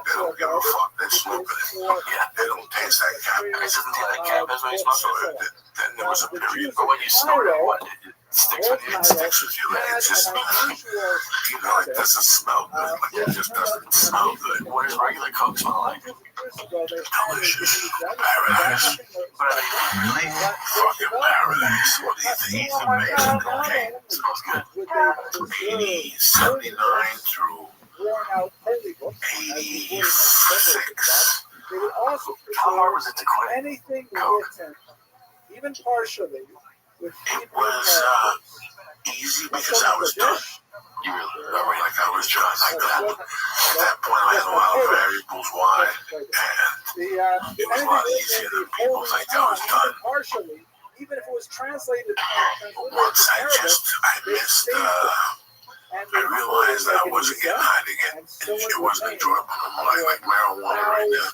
they don't give a fuck. They're smoking it. Yeah, they don't taste that cat piss. It doesn't taste like cat piss when you smoke So it. then there was a period. But when you snort it, what? It sticks with you. It sticks with you. Like it's just, you know, it doesn't smell good. Like it just doesn't smell good. What does regular coke smell like? Delicious. Paradise. But I mean, really? Fucking paradise. What do you think? He's amazing. Cocaine. Smells good. 80, 79 through 86. How hard was it to quit? Anything coke? written, even partially, with It was easy because I was done. You really? Like I was done. Like that. At that point, I had a lot of variables why, and it was a lot easier than people think I was done. Partially, even if it was translated. Once I missed. I realized that I wasn't getting high again. It wasn't enjoyable anymore. Like marijuana right now.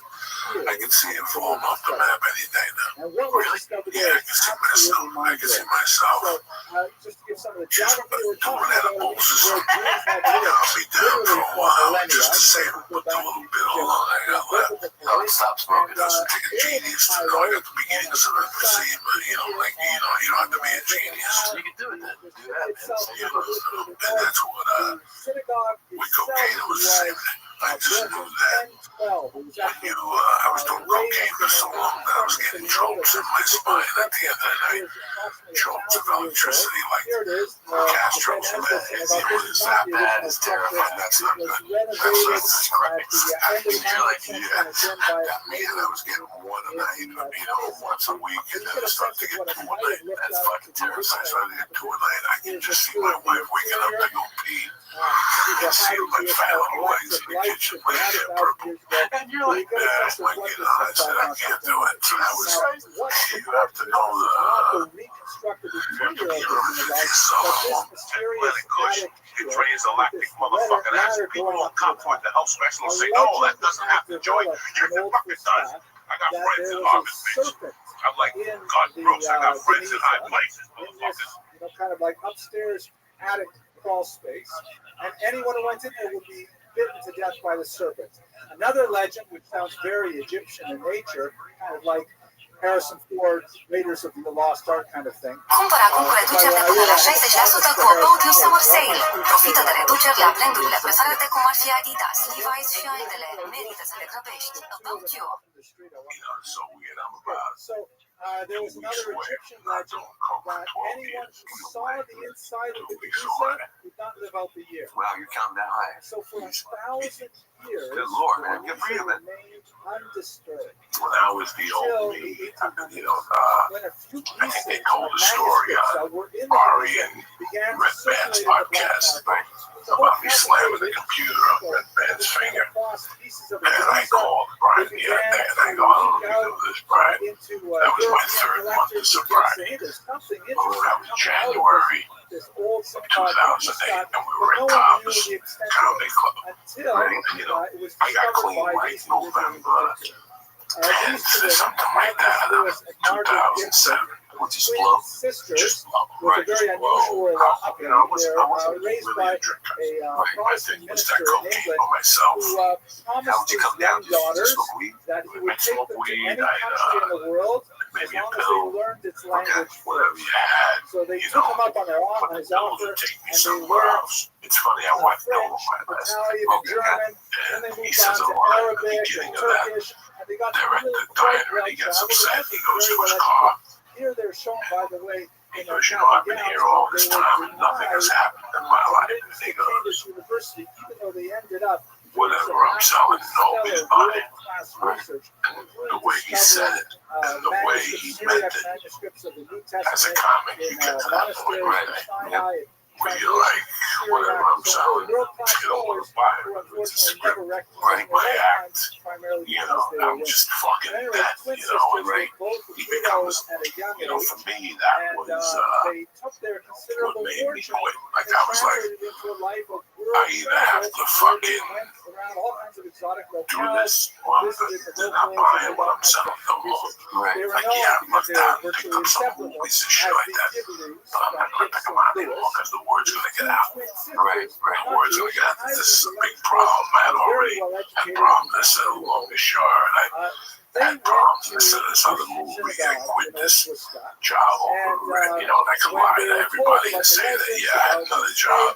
I can see it falling off the map any day now. Really? Yeah, I can see myself. I can see myself. Just doing edibles or something. I'll be down for a while just to save it with a little bit of lung I got left. I would stop smoking. It doesn't take a genius to know at the beginnings of empathy, but you don't have to be a genius. You can do it then. Do that, man. And that's what, with cocaine, it was the same thing. I just knew that I was doing cocaine for so long that I was getting jolts in my spine at the end of the night. Jolts of electricity, like Castro's meds. It was that bad. It's terrifying. That's not good. That's correct. You're like, man, I was getting one a night, once a week, and then I started to get two a night. That's fucking terrifying. I started to get two a night. I can just see my wife waking up to go pee. I can see my fat little legs in the kitchen, my hair purple. And you're like, yeah, I'm like, I said, I can't do it. You have to know It drains the lactic motherfucking acid. People don't come to the health specialist say, no, that doesn't happen, Joey. Yes, it fucking does. I got friends in Harvard, bitch. I'm like, God, Brooks, I got friends in high places, motherfuckers. Kind of like upstairs attic crawl space, and anyone who went in there would be bitten to death by the serpent. Another legend, which sounds very Egyptian in nature, kind of like Harrison Ford, Raiders of the Lost Ark kind of thing. Cumpăr acum cu reduceri de până la 60% cu About Summer Sale. Profită de reduceri la brandurile preferate cum ar fi Adidas, Levi's și altele. Merită să le grăbești. About You. It's so weird. I'm about there was another Egyptian legend that anyone who saw the inside of the Medusa would not live out the year. Wow, you're counting that high. So for 1,000 years, good Lord, man, get free of it. Remained undisturbed. When I was the old me, When a few I think they pieces told of the story manuscripts on that were in the Ari Medusa and began Red to Band's circulate in the black podcast market. about me slamming the computer on Red Band's finger. And I called Brian the other day and I go, I don't know if you know this, Brian. That was my third month of sobriety. That was January 2008, and we were at Cobb's Comedy Club. And, I got clean like November 10th or something like that, 2007. What's his blow? Sisters Right. with a very unusual upbringing. They're raised by a Protestant minister in England who promised his young daughters that he would take them to any country in the world as long as they learned its language first. So they took him up on his offer, and they learned It's funny, I watched Italian and German, and they moved on to Arabic and Turkish, and they got to they're at really the diner and he gets upset. He goes to his car. Here they're shown, by the way, He goes, I've been here all this time and nothing has happened in my life. And he goes, Cambridge University, even though they ended up whatever I'm selling, nobody's buying. And the way he said it, and the way he meant it, as a comic, you get to that point, right? Where you're like, whatever I'm selling, you don't want to buy it. It's a script, right? My act, I'm just fucking that, and right? He becomes, for me, that was what made me quit. Like, I was like, I either have to fucking do this, or they're not buying what I'm selling no more. Right? Like, yeah, I'm looked out and picked up some movies and shit like that, but I'm not going to pick them out anymore because the word's going to get out. Right? The word's going to get out. This is a big problem. I had already had problems. I said along the shore, and I had problems. I said this other movie, I quit this job over it. And I could lie to everybody and say that, yeah, I had another job.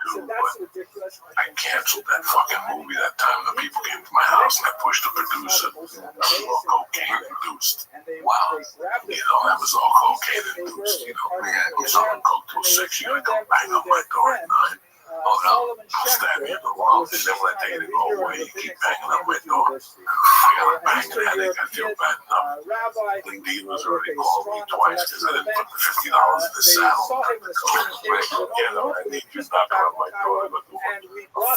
I canceled that fucking movie that time the people came to my house and I pushed the producer. That was all cocaine induced. Wow. That was all cocaine induced. I was on coke till 6. You gotta come bang on my door at 9. Oh no, I'll stab you in the wall. And then when I take it go away, you keep banging on my door. I got a bang in the headache. I feel bad enough. The dealers already called me twice because I didn't put the $50 in the saddle. I need you knocking on my door with a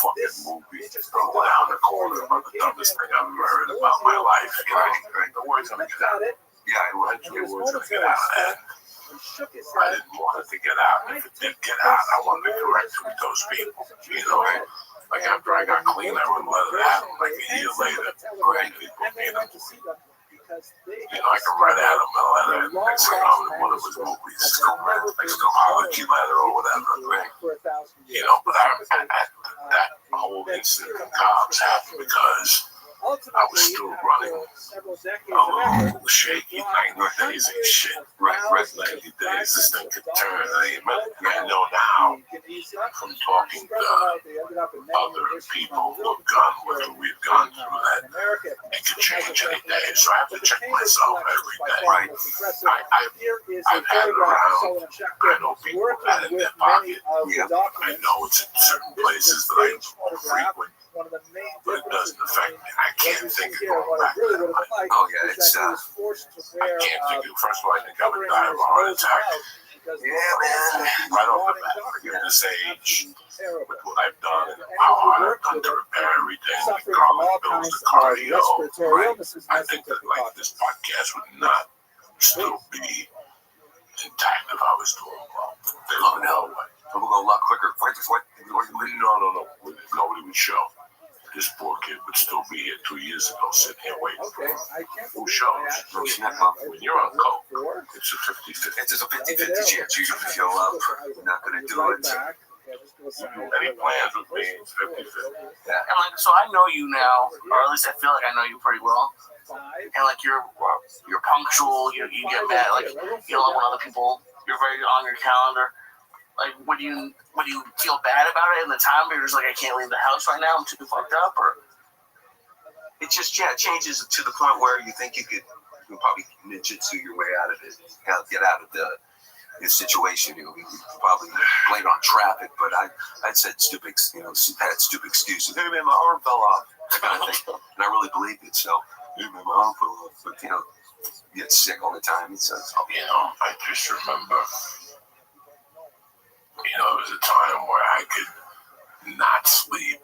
fucking movie down the corner about the dumbest thing I've ever heard about my life. The word's gonna get out. Yeah, eventually the word's gonna get out of that. I didn't want it to get out. If it did get out, I wanted to correct it with those people. Like after I got clean, I wouldn't let it happen. Like a year later, right? He put me in a movie. I can write out a letter and next thing I know, one of his movies is still red, next to apology letter or whatever, right? But that whole incident in Cobb's happened because I was still running shaky 90 days and shit. Right, 90 days, this thing could turn. I know now from talking to up in many other people who have gone with who we've gone through that. In America, It could change any day, so I have to check myself every day. Right. Here is I've had it around. I know people have had it in their pocket. I know it's in certain places that I frequent, but it doesn't affect me. I can't think of going back there. Oh yeah, it's I can't think of, first of all, I think I would die of a heart attack. yeah, man. Right off the bat, at this age, with what I've done and how hard I've done to repair everything, the garlic bills, the cardio, I think that like this podcast would not still be intact if I was doing well. There's no way. We'll go a lot quicker. No. Nobody would show. This poor kid would still be here 2 years ago, sitting here waiting for him. Who shows? When you're on coke, it's a 50-50. It's just a 50-50 chance. You feel you're not going to do it. Any plans with me? It's 50-50. And like, so I know you now, or at least I feel like I know you pretty well. And like you're punctual. You get mad. Like you don't let other people. You're very on your calendar. Like, would you feel bad about it in the time? But you're just like, I can't leave the house right now. I'm too fucked up. Or it just changes to the point where you think you could probably ninjutsu your way out of it, get out of the situation. You could probably blame it on traffic, but I said stupid, had stupid excuses. Hey man, my arm fell off, kind of thing, and I really believed it. So, hey man, my arm fell off, but you get sick all the time. It says, I just remember. There was a time where I could not sleep,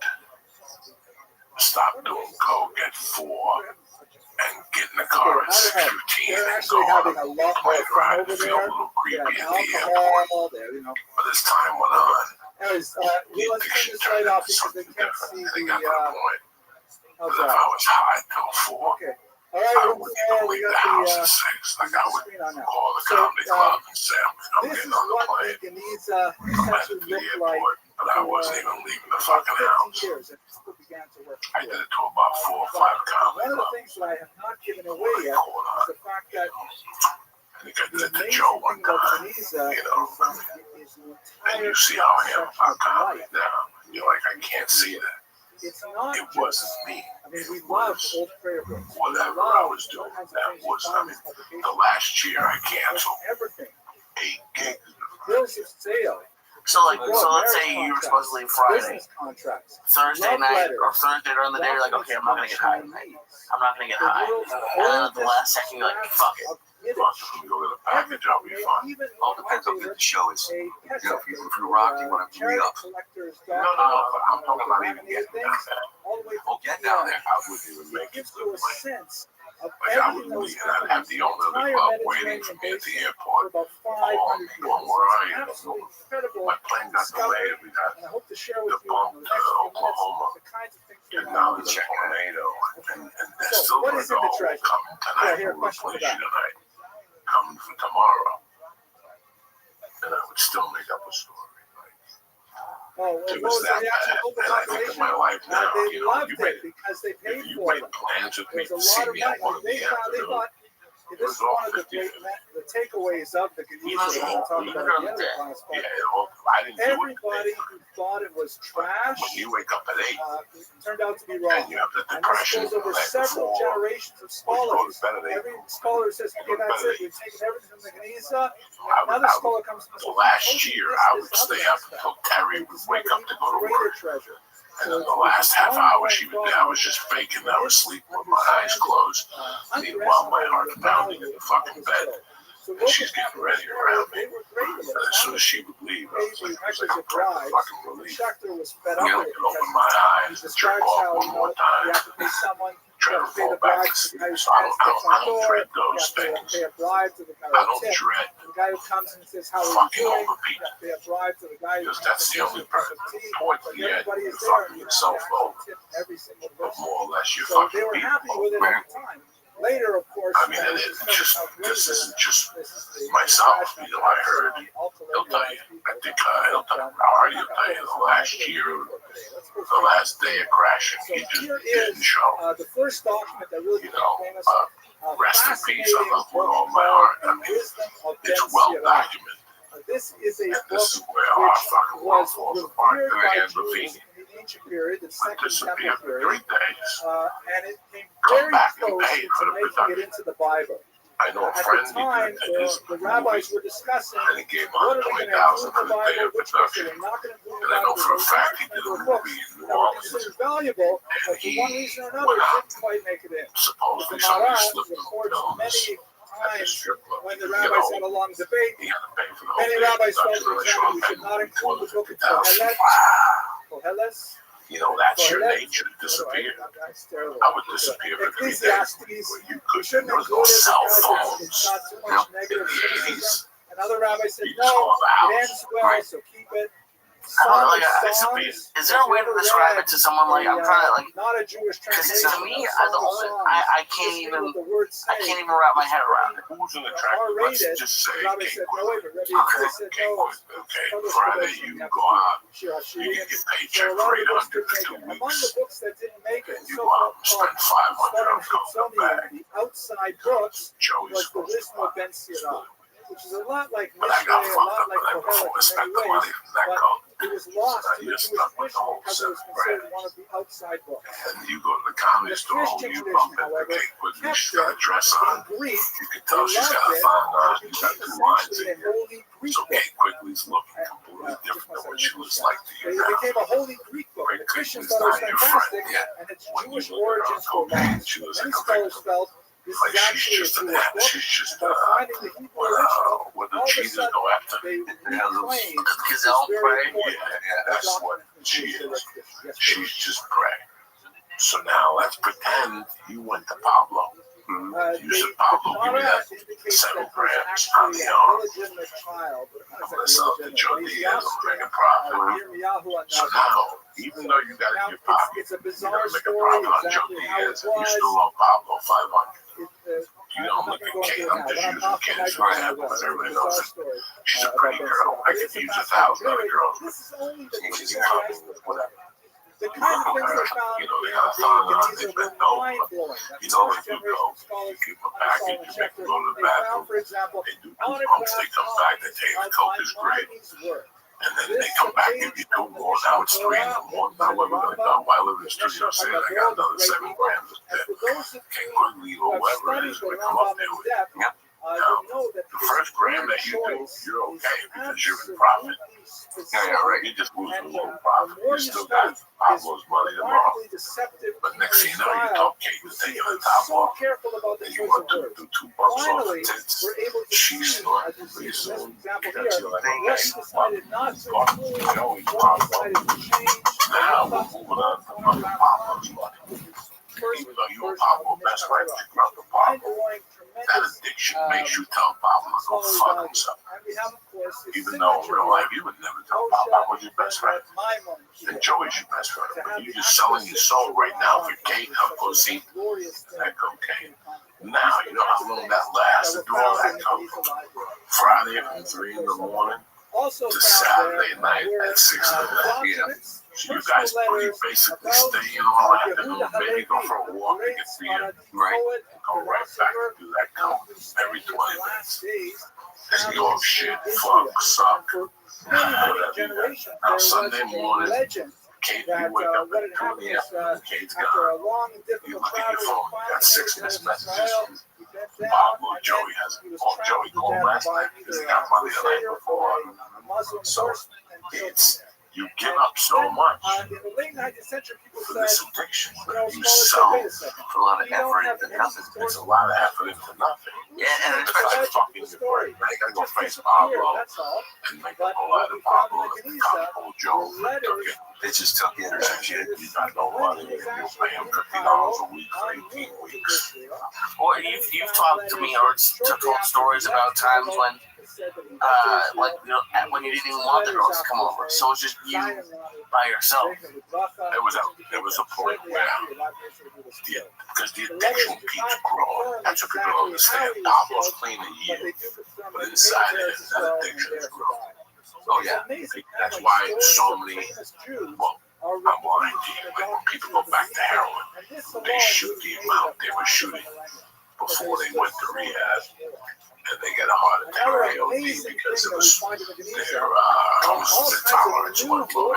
stop doing coke at 4, and get in the car at 6:15 and go on a plane ride and feel a little creepy at the airport. But as time went on, the addiction turned into something different, and it got to the point that if I was high till 4, I wouldn't even leave the house at 6. Like I would call the comedy club and say, I'm getting on the plane. I'm at the airport, but I wasn't even leaving the fucking house. I did it to about 4 or 5 comedy clubs. I think I did it to Joe one time, and you see how I am about comedy now. You're like, I can't see that. It wasn't me. It was whatever I was doing. That was, the last year I canceled 8 gigs. so let's say you were supposed to leave Friday, Thursday night or Thursday during the day. You're like, okay, I'm not gonna get high tonight. I'm not gonna get high. And then at the last second, you're like, fuck it. Fuck it, go to the package. I'll be fine. all depends on who the show is. If you rock, you want to re-up. No, I'm not even getting down there. Oh, get down there. I wouldn't even make it to the plane. Like I wouldn't leave, and I'd have the owner of the club waiting for me at the airport. Calling me, going, where are you? My plane got delayed. We got debunked to Oklahoma. And now it's a tornado. And they're still going to go, coming tonight. We'll replace you tonight. Coming for tomorrow. And I would still make up a story. It was that bad, and I think of my life now, you made plans with me to see me at 1 in the afternoon. It was all 50. The takeaways of the Ganesha that we'll talk about at the end of the class. I didn't do Everybody anything. who thought it was trash When you wake up at 8, turned out to be wrong. and you have the And this depression goes the over night several before, generations of scholars. Every scholar says, okay, that's it. We've taken everything from the Ganesha. Another scholar comes to the last year, I would stay up until Terry would wake up to go to work. treasure. And then the last half hour she was there, I was just faking. I was sleeping with my eyes closed. Meanwhile, my heart's pounding in the fucking bed. And she's getting ready around me. And as soon as she would leave, it was like a breath of fucking relief. I could open my eyes and jerk off one more time. Try to fall back to sleep. So I don't dread those things. I don't dread fucking over people. Because that's the only point to the end. You're fucking yourself over. But more or less, you're fucking people over. Later, of course, I mean, this isn't just myself. I heard, he'll tell you, he'll tell you, he'll tell you the last year, the last day of crashing, he just didn't show. The first document that really Rest in peace, I love with all my heart. I mean, it's well documented. This is a and this is where our fucking world falls apart. And again, Ravini, ancient period, the second temple disappeared for period, 3 days. and it came Come very back and close pay for to the making it production. into the Bible. I know a At friend, the time, he did his the rabbis were discussing and he gave what on are they going to 20,000 include in the for the day Bible, of which books they production. were not going to include in And the I know Bible. for a There fact were he did a number of books movie in New that were Orleans. considered valuable, but And for he one reason or another, went it out. didn't quite make it in. Supposedly The somebody Gemara slipped him records on many this at the times strip club. when the You rabbis know, had a long debate. he had to pay for the whole Many day of rabbis felt, production for of a example, short we should not movie, include the book of 250,000. Koheles. You know, that's your Kohelet. nature to disappear. That's terrible. I would disappear for 3 days. Ecclesiastes, Where you we could, shouldn't there was no include it cell because phones. it's got too You much know, negative in the criticism. 80s, Another rabbi said, you just no, call the it house. ends well, Right. so keep it. I don't know, like, Songs, is there a way to describe it to someone like I'm trying to like? not a Jewish Because translation. to me, of the Song of only Songs. I Just can't read even what the words I say. can't even wrap my head around it. Who's in the track? Let's R-rated. just say, Rabbi okay, said, no, wait, Rabbi Okay. said, okay, no. Friday you can go out, you can get So paycheck a lot for of books 800 didn't for make 2 it. Among weeks. the books that didn't make it, You so go out and called spend 500 on coke bag. the outside books Joey's was the supposed to wisdom of buy Ben it. Sirah, which is a lot like But I Mishnah, got a fucked lot up like the night before I Kohelet spent in the many money ways, from that but coke. it was lost So to the you're Jewish stuck with the tradition whole because it was 7 considered grand. one of the outside books. And you go to the comedy The store, Christian you tradition, bump into however, Kate Quigley, kept she's got a it dress in on. Greek. You can They tell she's got a loved it, fine and line. it You got became 2 lines essentially in a here. holy Greek So book. Kate Quigley's looking completely different than what she looks like to you It now. became a holy Greek book. Great The Christians Quigley's thought it was not your friend. fantastic, Yeah. and its When you Jewish look at her on origins were cocaine, lost. she looks Many like a scholars victim. felt this Like is she's actually a just an Jewish book, she's just and by finding the Hebrew original, what all did of a Jesus sudden go after? they reclaimed this Gazelle very prey. important Yeah, that's what document she from is. Jewish She's just prey. So now let's pretend you went to Pablo. You said, Pablo, give me that 7 grams on the arm. illegitimate child, Let's up the Judaism, make a profit. So now, even though you got it in your pocket, it's a you bizarre gotta make a story profit on exactly how it Judaism. You was. still owe Pablo 500. You I'm don't not look going at to Kate, go I'm into it just now, using but I'm Kate's off the example, because everybody knows it. story. She's a pretty girl. I could use 1,000 other girls. This is only the She's tip of the coming, iceberg. whatever. The kind of things they found You know, they in got a thong on, they Geniza bent were over. mind-blowing. You That's know, first they do generation go, scholars you keep them on back, the you make them chapter. go to the They found, bathroom. for example, They do 2 autographed pumps, they come back, they tell you the coke is great. work. And then they come back, give you 2 more. Now it's 3 in the morning. Now what we're going to do? While I live in the studio, say I got another 7 grams of And for those of Kate you Quigley who or have whatever it studied is, the we come up Rambam there in with. depth, Yep. you know that The his first gram word that you do, choice you're is okay because you're in profit. absolutely specific. Right. You just lose a And little the profit. more You you still study got Pablo's money tomorrow. remarkably deceptive But next thing you know, you style, talk Kate you to see take you how the he's top so off. careful about the And you choice want of to words. do 2 bumps off Finally, the tits. we're able to She's see, not. as you see Pretty in this soon, example you here, got you like, what okay, he decided not to fuck, include, Joey's what he problem. decided to change. Now we're moving on to fucking Pablo's money. Even though you're Pablo's best friend, you grew up with Pablo. That addiction makes you tell Pablo to go fuck himself. Even though in real life you would never tell Pablo was your best friend. And Joey's your best friend. But you're just selling your soul right now for Kate, her pussy, that cocaine. Now, you know how long that lasts to do all that coke? Friday from 3 in the morning to Saturday night at 6 in the morning. So you guys basically stay in all afternoon, maybe go for a walk and get beer, right? Go right back and do that coke every 20 minutes. And go shit, fuck, suck, whatever you got. Now Sunday morning, Kate, you wake up at 2 in the afternoon, Kate's gone. You look at your phone, you got 6 missed messages from Pablo. Joey hasn't called. Joey called last night because he got money the night before. So it's, you give up so much for this addiction. You sell For a lot of effort into nothing. it's a lot of effort into nothing. Yeah, and It's like fucking your brain. Now you gotta go face Pablo and make a whole lot of Pablo and become old Joe. They just took it or some shit. You got no money and you'll pay him $50 a week for 18 weeks. Or you've talked to me or told stories about times when like you know when you didn't even want the girls to come over, so it's just you by yourself. There was a point where because the addiction keeps growing. That's what people don't understand. Pablo's clean a year, but inside it, that addiction is growing. Oh yeah, that's why so many. Well, I'm lying to you. Like when people go back to heroin, they shoot the amount they were shooting before they went to rehab, and they get a heart attack or AOD because it was their tolerance went low.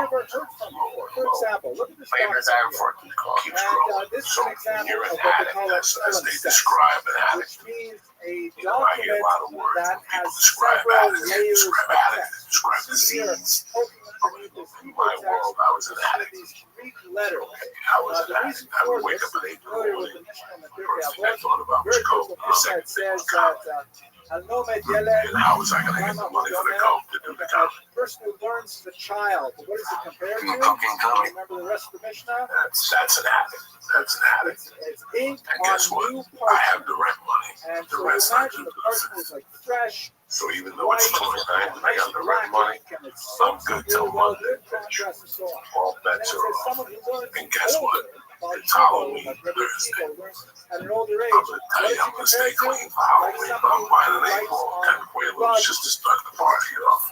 never heard from before. For example, look at this Flavors document are here. for control. Keeps And growing. this is So an example you're of an what they addict, call a as they palimpsest, describe an addict. which means a You know, I hear a lot of document words that when people has describe several addicts. They layers of describe addicts, text. they describe You see here, disease. poking underneath this In Hebrew my text, world, I was you an see addict. these Greek letters. I was an The addict. reason I for would wake this, up at if 8 in you're the familiar with morning. the Mishnah and the The Pirkei first thing I Avot, thought about was very coke. beautiful The thing second that thing says was coke. that Al-Nomed Yeled And how was I going to get the money for the coke to do the a coke? person who learns is a child. What is it compared to? Cooking gummy. Remember the rest of the Mishnah? That's an addict. That's an addict. It's ink And on guess what? new I have parchment. the rent money. And The so rent's you not imagine due the to the parchment fifth. is like fresh, So even though white, it's 29 and I nice got the black rent money, ink, and it's I'm good till well, Monday. good contrast and so on. All And then bets it are says off. someone who learns And guess what? older, about It's Halloween like Rabbi Thursday. Chico learns at an older age. I'm going to tell What you, is I'm he going to stay compared to? clean for Halloween. Like I'm buying an somebody who 8-ball, writes 10 Quaaludes just to start the party off.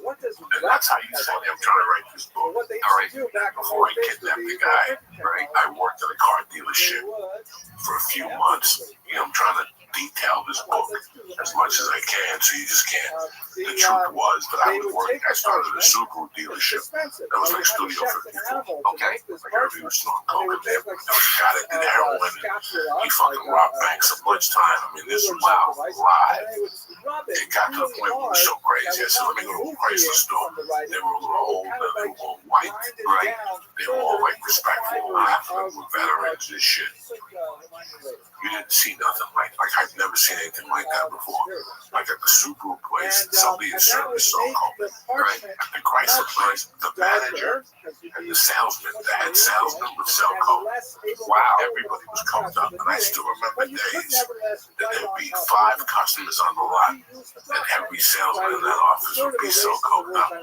What does And that's how you tell me I'm trying to write this book. what they All used right, to do back in before I those days kidnapped would the be guy, right? I worked at a car dealership for a few months. You know, I'm trying to detail this book as much as I can, so you just can't. The truth was that I was working. I started a Subaru dealership. That was like Studio 54. Okay, like everybody was smoking coke in there. The guy that did heroin, and he fucking robbed banks at lunchtime. I mean, this was wow, live. It got to the point where it was so crazy. I said, let me go to a Chrysler store. They were a little old, and they were all white, right? They were all like respectful, half of them were veterans and shit. You didn't see nothing like I've never seen anything like that before. Like at the Subaru place, somebody in service sold coke, right? At the Chrysler place, the manager and the salesman, the head salesman would sell coke. Wow, everybody was coked up. And I still remember days that there would be 5 customers on the lot, and every salesman in that office would be so coked up.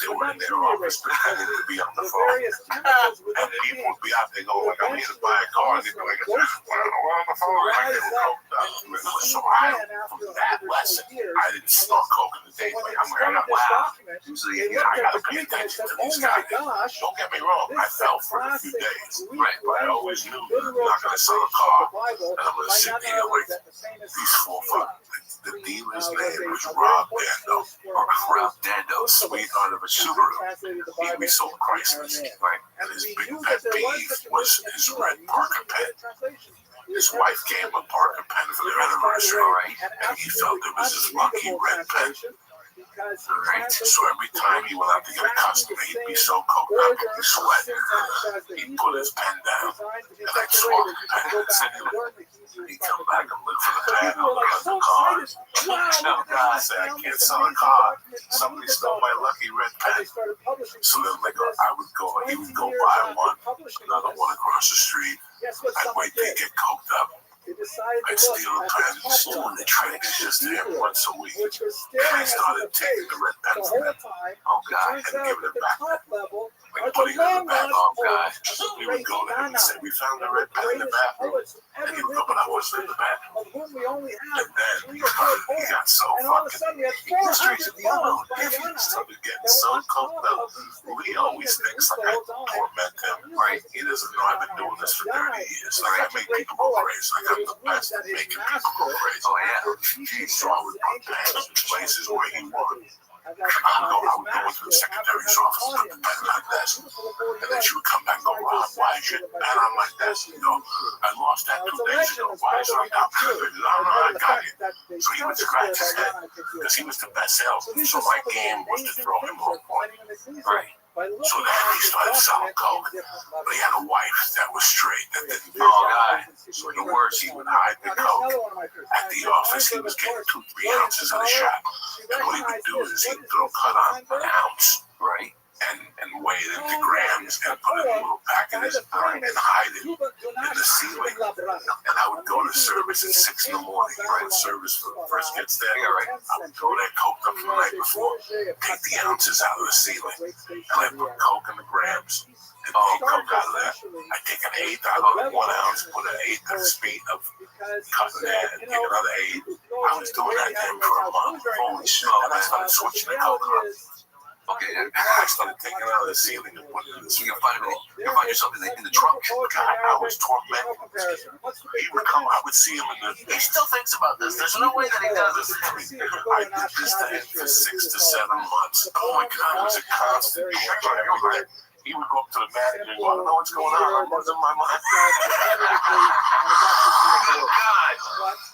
They were in their office pretending to be on the phone. And people would be out there going, like, I'm here to buy a car. And they'd be like, we're on the phone. Like, they were coked up. So from that lesson, I didn't snort coke in the day. Like, I'm like, wow. Usually, I got to pay attention to these guys. Don't get me wrong. I fell for it a few days. Right, but I always knew that I'm not going to sell a car. And I'm going to sit here like these 4 fucking. The dealer's name was Rob Dando, or Rob Dando, sweetheart of a Subaru. He sold Chryslers, right? And his big pet peeve was his red Parker pen. His wife gave him a Parker pen for their anniversary, right? And he felt it was his lucky red pen. Right? So every time he went out to get a customer, he'd be so coked up, he'd be sweating. He'd put his pen down, and I'd swap the pen. He'd come back and look for the pen on the cars. Oh God, I said, I can't sell a car. Somebody stole my lucky red pen. So then he would go buy one, another one across the street. I'd wait till he'd get coked up. I'd steal a pen, doing the tricks just to him once a week. And I started taking the red pen from him. Oh God, and giving it back. Like putting it in the back. Oh God. We would go there and say, we found the red pen in the bathroom. And he would go, but I wasn't in the bathroom. And then he got so fucking, the streets of the unknown. He started getting so coked up. He always thinks like I torment him, right? He doesn't know I've been doing this for 30 years. Like I make people go crazy. Like I'm the best at making people go crazy. Oh yeah. So I would put pens in places where he would. I would go into the secretary's office and put the pen like this. And then she would come back and go, Rob, why is your pen on like this? And go, I lost that 2 days ago. Why is it on top of it? I don't know, I got it. So he would scratch his head because he was the best salesman. So my game was to throw him off point. Right. So then he started selling coke, but he had a wife that was straight, that didn't know. So the worst, he would hide the coke. At the office, he was getting 2-3 ounces in the shop. And what he would do is he'd throw cut on an ounce, right? And weigh it into grams and put it in little packets and hide it in the ceiling. And I would go to service at 6 in the morning, right? Service first gets there, right? I would go there, coked up from the night before, take the ounces out of the ceiling, and I put coke in the grams. And take coke out of that. I take an 1/8 out of 1 ounce, put an 1/8 of the speed of cutting that, and take another 1/8. I was doing that to him for a month. Holy shit. And I started switching the coke up. Okay, and I started taking out the ceiling and putting it in the ceiling. You can find yourself in the trunk. God, I was tormented. He would come, I would see him in the... He still thinks about this. There's no way that he does this. I did this to him for 6 to 7 months. Oh my God, it was a constant check. He would go up to the manager and go, I don't know what's going on. I'm losing my mind. Oh God.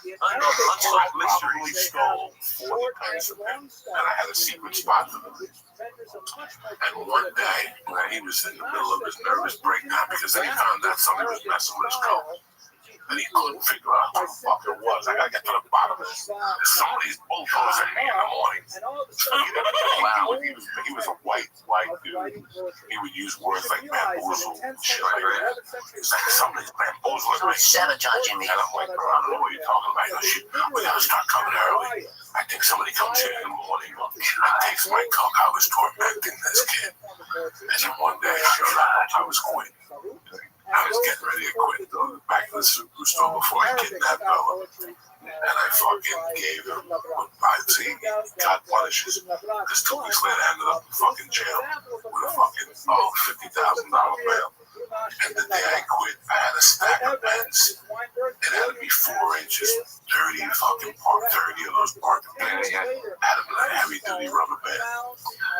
Unsolved mystery stole 40 pence from him. And I had a secret spot for them. And one day, when he was in the middle of his nervous breakdown, because then he found out somebody was messing with his coat. And he couldn't figure out who the fuck it was. I gotta get to the bottom of this. Somebody's bulldozing me in the morning. Wow, he was a white dude. He would use words like bamboozle and shit like that. It's like somebody's bamboozling me. Sabotaging me. And I'm like, bro, I don't know what you're talking about. He goes, shit, we gotta start coming early. I think somebody comes here in the morning. I takes my coke. I was tormenting this kid. And then one day, I was quitting. I was getting ready to quit, back to the store before I kidnapped Bella. And I fucking gave him, God punishes. Because 2 weeks later, I ended up in fucking jail with a fucking, $50,000 bail. And the day I quit, I had a stack of pens. It had to be 4 inches, 30 of those parking pens. I had them in a heavy duty rubber band.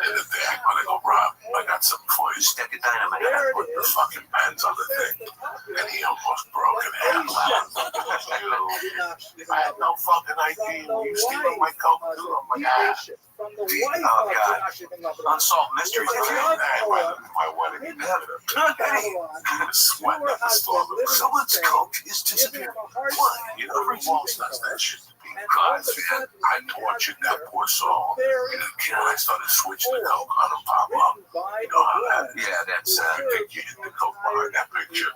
And the day I quit, I go, Rob, I got something for you. Stick a dynamite. And I put the fucking pens on the thing. And he almost broke in half. I had no fucking idea. You stealing my coke too? Oh my God. Oh God. Unsolved mysteries. My wedding. He was sweating at the store. Someone's coke is disappearing. Why? You know, every wall does that shit. God, man, I tortured that poor soul. And again, I started switching the coke on him, pop up. You know how that? Yeah, that's picture in the coke behind that picture.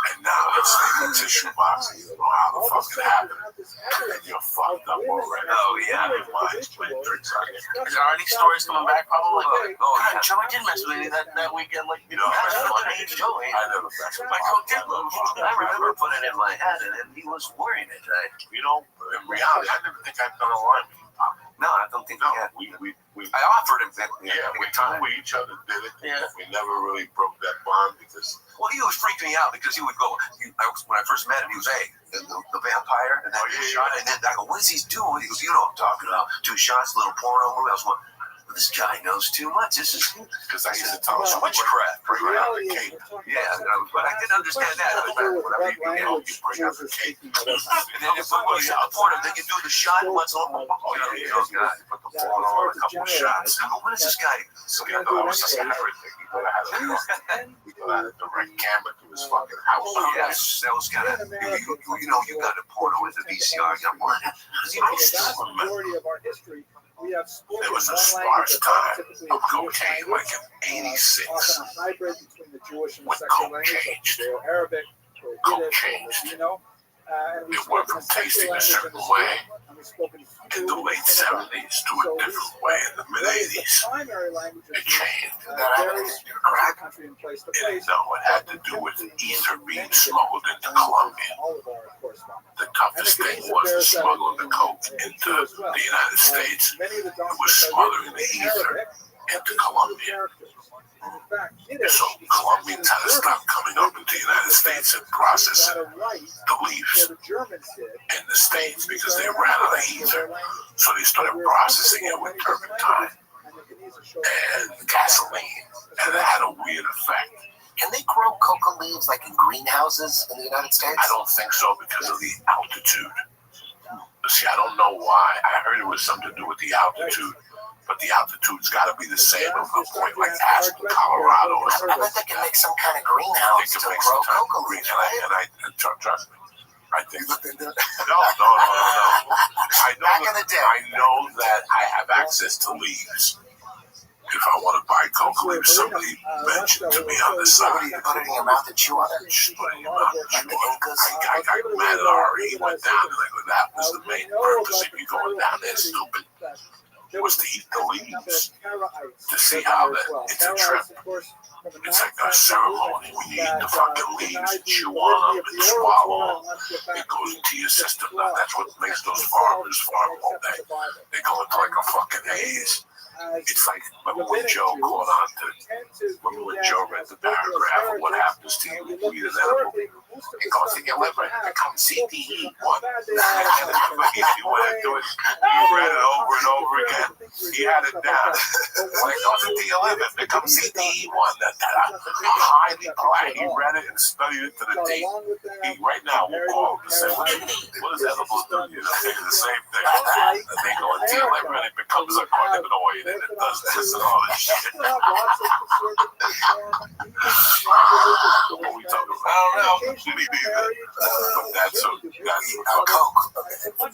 And now it's in the tissue box. You don't know how the fuck it happened. And you're fucked up already. Oh, yeah. Your mind's playing tricks on you. Is there any stories coming back? Probably. God, Joey did mess with me that weekend. Like, you know, funny, Joey. I never messed with my coke did move. I remember putting it in my head, and he was wearing it. You know, in reality, I never think I've done a line with you. No, I don't think no, we I offered him that. Yeah, we each other did it. Yeah. We never really broke that bond because. Well, he was freaking me out because he would go. When I first met him, he was the vampire, and then shot, and then I go, "What is he doing?" He goes, "You know what I'm talking about? 2 shots, little porno movie." I was going, this guy knows too much. This is because I used to tell him witchcraft. Bring out the cake. Yeah, but I didn't understand that. Whatever you do, you bring out the cake. And then if somebody's out for him, they can do the shot. What's on? Oh, yeah, those guys put the ball on a couple of shots. I go, what is this guy? So I was saying everything. We thought I had a direct camera to his fucking house. Yes, that was kind of. You got a porno in the VCR. You got one. There was a sparse time of cocaine like in 86 when coke changed. Coke changed. It went from tasting a certain way in the late 70s to a different way in the mid-80s. It changed. It had to do with ether being smuggled into Colombia. The toughest thing was to smuggle the coke into the United States. It was smothering the ether into Colombia. So Colombians had to stop coming up into the United States and processing the leaves in the States because they ran out of ether. So they started processing it with turpentine and gasoline, and it had a weird effect. Can they grow coca leaves like in greenhouses in the United States? I don't think so because of the altitude. See, I don't know why. I heard it was something to do with the altitude. But the altitude's got to be the same at a point like Aspen, Colorado. I bet they can make some kind of greenhouse to grow coca leaves, right? And trust me, I think. No. I know that I have access to leaves. If I want to buy coca leaves, somebody mentioned to me on the side. You put it in your mouth and chew on it? Just put it in your mouth and chew on it. I got mad at Ari. He went down and that was the main purpose of me going down there, stupid. Was to eat the leaves, to see how it's a trip. It's like a ceremony when you eat the fucking leaves and chew on them and swallow them. It goes into your system. Now, that's what makes those farmers farm all day. They go into like a fucking haze. It's like, remember when Joe caught on to, remember when Joe read the paragraph of what happens to you when you eat an edible? It goes in your liver and it becomes CTE1. He went into it, he read it over and over again. He had it down. When it goes into your liver, it becomes CTE1. I'm highly glad he read it and studied it to the T. Right now, we'll call him and say, what does edibles do? You know, they do the same thing. And they go into your liver and it becomes a cannabinoid and it does this and all this shit. What are we talking about? I don't know. Me neither. But that's Coke. Yeah, Coke from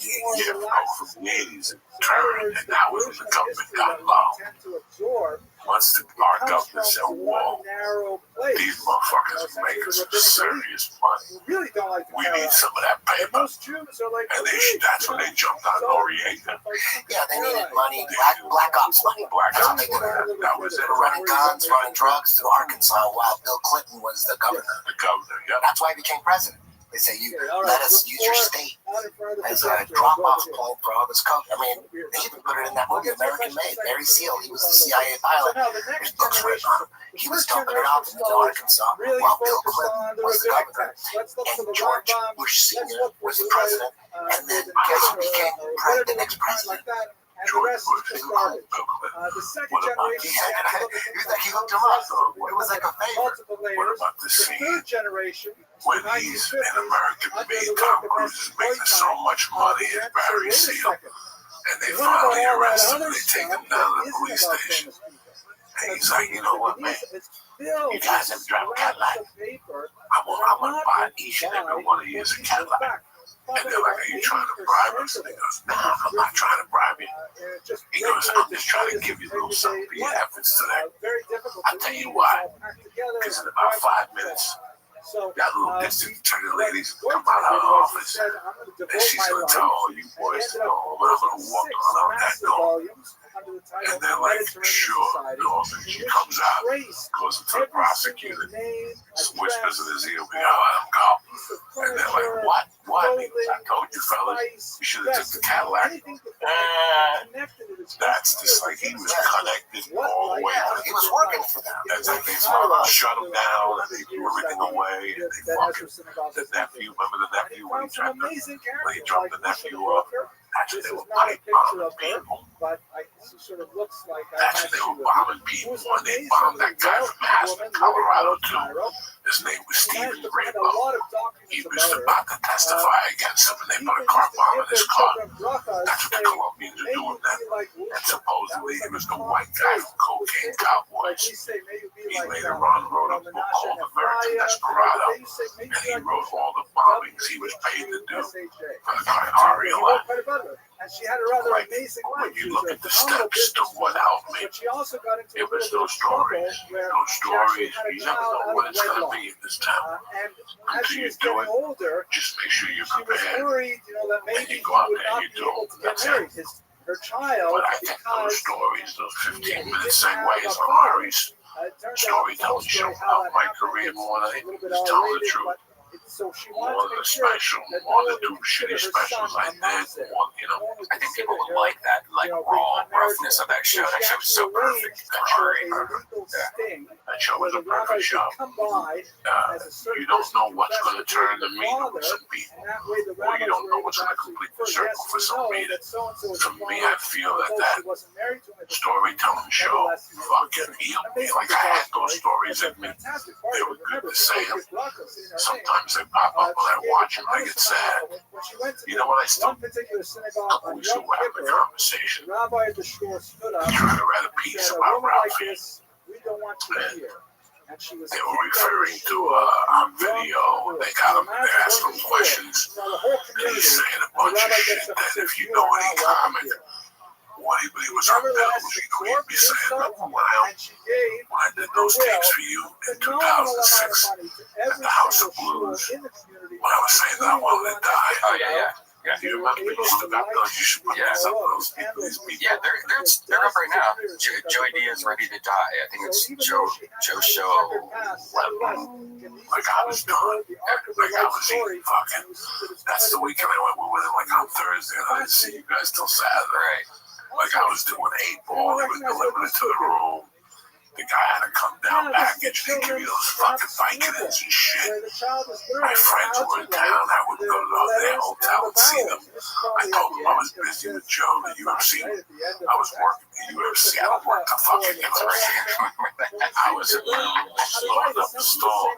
the 80s and turned, and now when the government got low. Once our government said, whoa, these motherfuckers are making some serious money. We need some of that paper. And that's when they jumped on Noriega. Yeah, they needed money, black ops money. Black ops money. That was it. Running guns, running drugs through Arkansas while Bill Clinton was the governor. The governor, yeah. That's why he became president. They say, you let us use your state as a drop-off point for all this coke. I mean, they even put it in that movie, American Made. Barry Seal, he was the CIA pilot. There's books written on him. He was dumping it off into Arkansas while Bill Clinton was the governor. And George Bush Sr. was the president. And then guess who became the next president? George Bush. The second generation. He hooked him up. It was like a favor. What about the scene? Third generation. When he's in American-made, Tom Cruise is making so much money in Barry Seal, and they finally arrest him, and they take him down to the police station. And he's like, you know what, man? You guys ever drive a Cadillac? I'm going to buy each and every one of you as a Cadillac. And they're like, are you trying to bribe us? And he goes, nah, I'm not trying to bribe you. He goes, I'm just trying to give you a little something for your efforts today. I'll tell you why. Because in about 5 minutes, that little distant attorney ladies come out of the office, and she's going to tell all you boys to go home, and I'm going to walk on out that door. And they're like, sure, no. And she comes out, goes into the prosecutor, whispers in his ear, we gotta let him go. And they're like, what? What? I told you, fellas, you should have took the Cadillac. That's just like he was connected all the way. He was working for them. That's like they shut him down, and they threw everything away, and they fucking, the nephew, remember the nephew when he dropped the nephew off? Actually, they were bombing people. Actually, they were bombing people when they bombed that guy from Aspen, Colorado, too. His name was Stephen Rainbow. He was about to testify against him, and they put a car bomb in his car. That's what the Colombians are doing now. And supposedly, he was the white guy from Cocaine Cowboys. He later on wrote a book called The American Desperado, and he wrote all the bombings he was paid to do for the guy Ariel. And she had a rather amazing life. When you look at the steps to what helped me, it was those stories. Those stories, you never know what it's going to be in this town. Until you do it, just make sure you're prepared. And you go out there and you do it. That's it. Her child, but I think those stories, those 15-minute segues on Ari's storytelling show helped my career more than anything. Just telling the truth. So she More than a special, more than two shitty specials I did, more, you know. I think people would like that, like raw roughness of that show. That show was so perfect. That show was a perfect show. You don't know what's going to turn the meter with some people, or you don't know what's going to complete the circle for some meter. For me, I feel that storytelling show fucking healed me. Like I had those stories in me. They were good to say them. Sometimes they pop up when I watch them, I get sad. You know what I still we still have a conversation. Rabbi at the store stood up. Trying to write a piece about Ralphie. We don't want to hear. And she was they were referring to our video. They got him, they asked him questions. And he's saying a bunch of shit that if you know any comic, when he was on pills, you know, he'd be saying, remember when I did those tapes for you in 2006 at the House of Blues, when I was saying that I wanted to die. Oh, yeah. You remember when you still got those? You should put those up for those people. These people. Yeah, they're up right now. Joey Diaz Ready to Die. I think it's Joe Show 11. Like I was done. Like I was eating fucking. That's the weekend I went with him. Like on Thursday, and I didn't see you guys till Saturday. Right. Like I was doing 8-ball, they was delivering it to the room. The guy had to come down package. They give you those fucking Vicodins and shit. My friends were in town. I would go to their hotel and see them. I told them I was busy with Joe, the UFC. I was working the UFC. I worked the fucking UFC. I was in the room loading up the stall.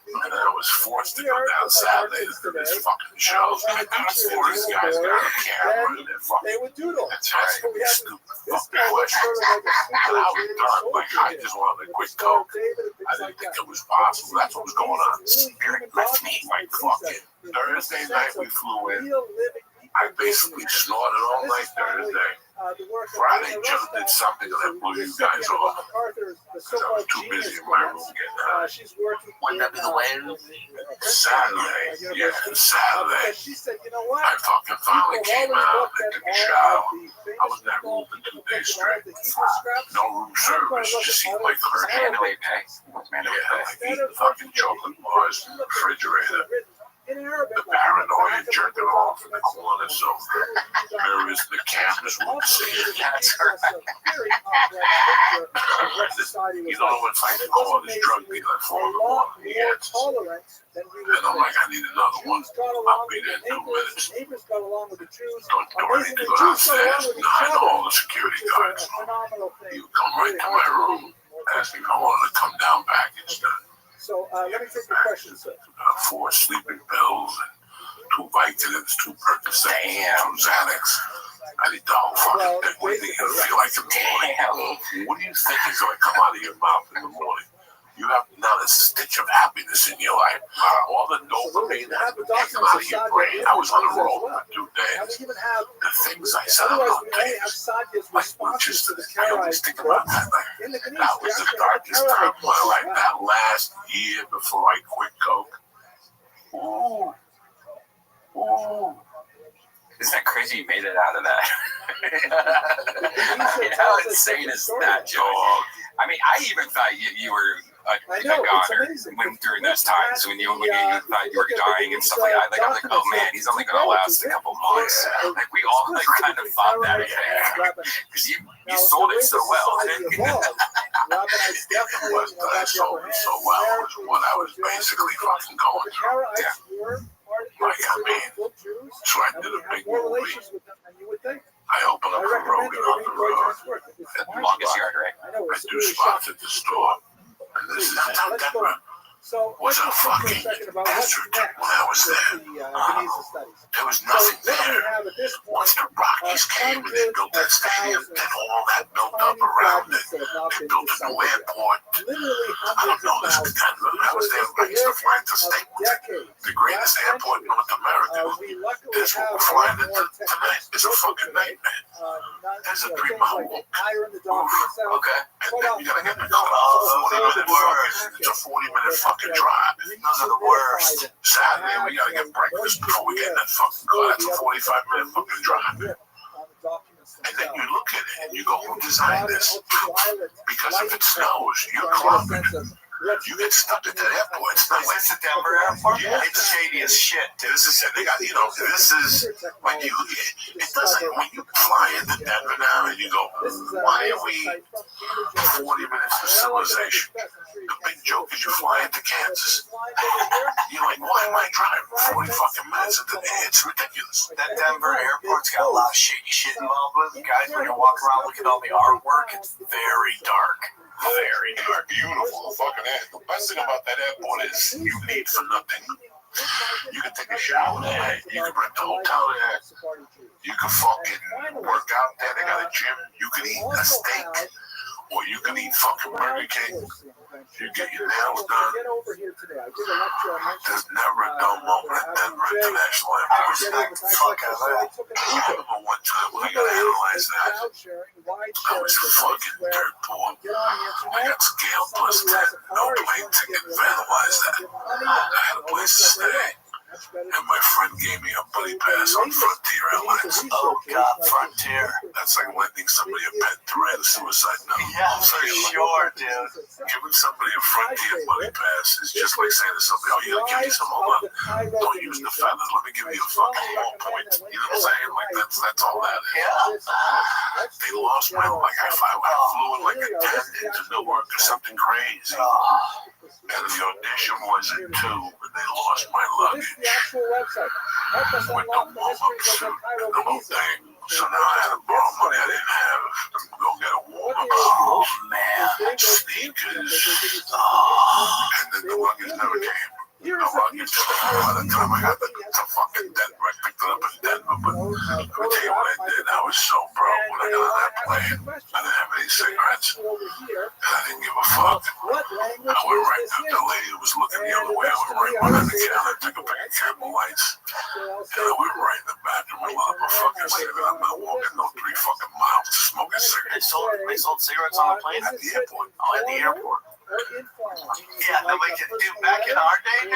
And I was forced to go down Saturdays to these fucking shows. And these guys got a camera and they're fucking. That's right. These stupid fucking questions. And I was done. Like, I just wanted a quick coke. I didn't think it was possible. That's what was going on. Spirit left me like fucking Thursday night we flew in. I basically snorted all night Thursday. Friday, Joe did something that blew you guys off. Because I was too busy in my room getting high. Wouldn't that be the way? Saturday, yeah, Saturday. I fucking finally came out and took a shower. I was in that room for 2 days straight. No room service, just seemed like clergy. Mandalay pay. Yeah, like eating fucking chocolate bars in the refrigerator. The paranoia jerking off in the corner, so mirrors the cameras won't see it. That's right. You know what I can call this drug dealer at 4 in the morning? He answers. And I'm like, I need another one. I'll be there in 2 minutes. Don't ready to go downstairs. I know all the security guards. You come right to my room, ask me if I wanted to come down package done. So let me take your question, sir. 4 sleeping pills and 2 Vicodins, 2 Percocet, 2 Xanax. I need the whole fucking thing. What do you think you're gonna feel like in the morning? What do you think is gonna come out of your mouth in the morning? You have not a stitch of happiness in your life. All the dopamine has been taken out of your brain. I was on a roll for 2 days. The things I said on those days, like Winchester, I always think about that. Like, that was the darkest time of my life. That last year before I quit coke. Ooh. Ooh. Isn't that crazy you made it out of that? I mean, how insane is that, Joe? I mean, I even thought you were a goner during those times when you thought you were dying and stuff like that. Like, I'm like, oh man, he's only going to last a couple months. Like, we all like kind of thought that, because you sold it so well. It wasn't that I sold it so well. It was what I was basically fucking going through. Yeah. Like, I mean, so I did a big movie. I opened up a Rogan on the road. The longest yard, right? I do spots at the store. And this is how Denver was a fucking desert when I was there. There was nothing there. Once the Rockies came and they built that stadium, then all that built up around it. They built a new airport. I don't know this in Denver. I was there. I used to fly into Stapleton, the greatest airport in North America. This what we're flying into tonight. It's a fucking nightmare. There's a 3-mile walk. Okay. And then you gotta get in the car. 40-minute words. It's a 40-minute fucking drive. Those are the worst. Saturday, we gotta get breakfast before we get in that fucking car. That's a 45-minute fucking drive. And then you look at it and you go, who designed this? Because if it snows, you're clumping. You get stuck at that airport. It's not like the Denver airport. Yeah, it's shady as shit. This is it. They got, this is when you. It doesn't. When you fly into Denver now and you go, why are we 40 minutes to civilization? The big joke is you fly into Kansas. You're like, why am I driving 40 fucking minutes into the It's ridiculous. That Denver airport's got a lot of shady shit involved with it. Guys, when you walk around, look at all the artwork. It's very dark. Very dark, beautiful fucking air. The best thing about that airport is you need for nothing. You can take a shower there. You can rent the hotel there. You can fucking work out there. They got a gym. You can eat a steak. Or you can eat fucking Burger King. You get your nails done. There's never a dull moment at Denver International Airport. Fuck out of that. I remember one time when I got to analyze that. I was fucking dirt poor. I got scale plus 10. No plane ticket. Vandalized that. I had a place to stay. And my friend gave me a buddy pass on Frontier Airlines. Oh God, Frontier. That's like lending somebody a pet to write a suicide note. Yeah, for sure, dude. Giving somebody a Frontier buddy pass is just like saying to somebody, oh, you give me some, hold on. Don't use the feathers. Let me give you a fucking ballpoint. You know what I'm saying? Like, that's all that is. Yeah. They lost my, like, I flew in like a 10 into Newark or something crazy. And the audition was at 2, and they lost my luggage. With the warm-up suit and the whole thing. So now I had to borrow money I didn't have to go get a warm-up suit. Oh man. Sneakers. And then the luggage never came. The luggage, by the time I got to fucking Denver, I picked it up in Denver, but let me tell you what I did. I was so broke when I got on that plane. I didn't have any cigarettes, and I didn't give a fuck. I went right to the lady who was looking the other way. I went right behind the counter, took a pack of Camel Lights, and I went right in the bathroom and lit up a fucking cigarette. I'm not walking no 3 fucking miles to smoke a cigarette. They sold cigarettes on the plane? At the airport. Oh, at the airport. Yeah, no, dude, back in our day,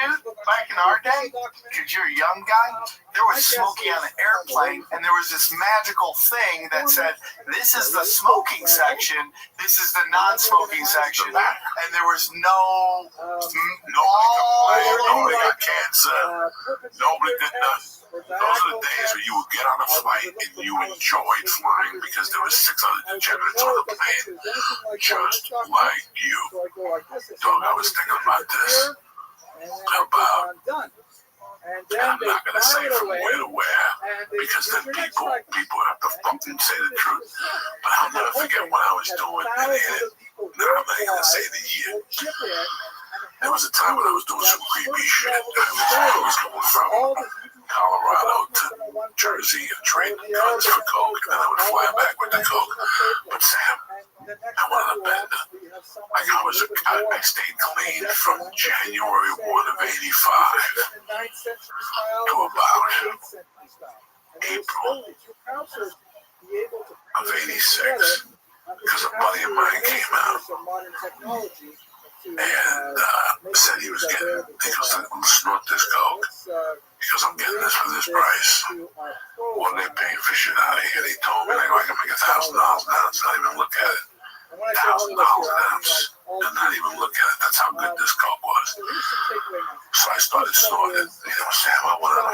because you're a young guy, there was smoking on an airplane, and there was this magical thing that said, this is the smoking section, this is the non-smoking section, and there was nobody got cancer, nobody did nothing. Those are the days where you would get on a flight and you enjoyed flying because there were 6 other degenerates on the plane just like you. Dog, I was thinking about this. And I'm not going to say from where to where because then people have to fucking say the truth. But I'll never forget what I was doing in it. Now I'm not going to say the year. There was a time when I was doing some creepy shit. I was going from Colorado to Jersey and trading guns for coke, and then I would fly back with the coke. But Sam, I wanted to bend. Like I stayed clean from January 1 of '85 to about April of '86, because a buddy of mine came out and said he goes, I'm gonna snort this coke. He goes, I'm getting this for this price. What are they paying for shit out of here? They told me, I can make $1,000 an ounce, not even look at it. $1,000 an ounce, and not even look at it. That's how good this coke was. So I started snorting. You know, Sam, I went on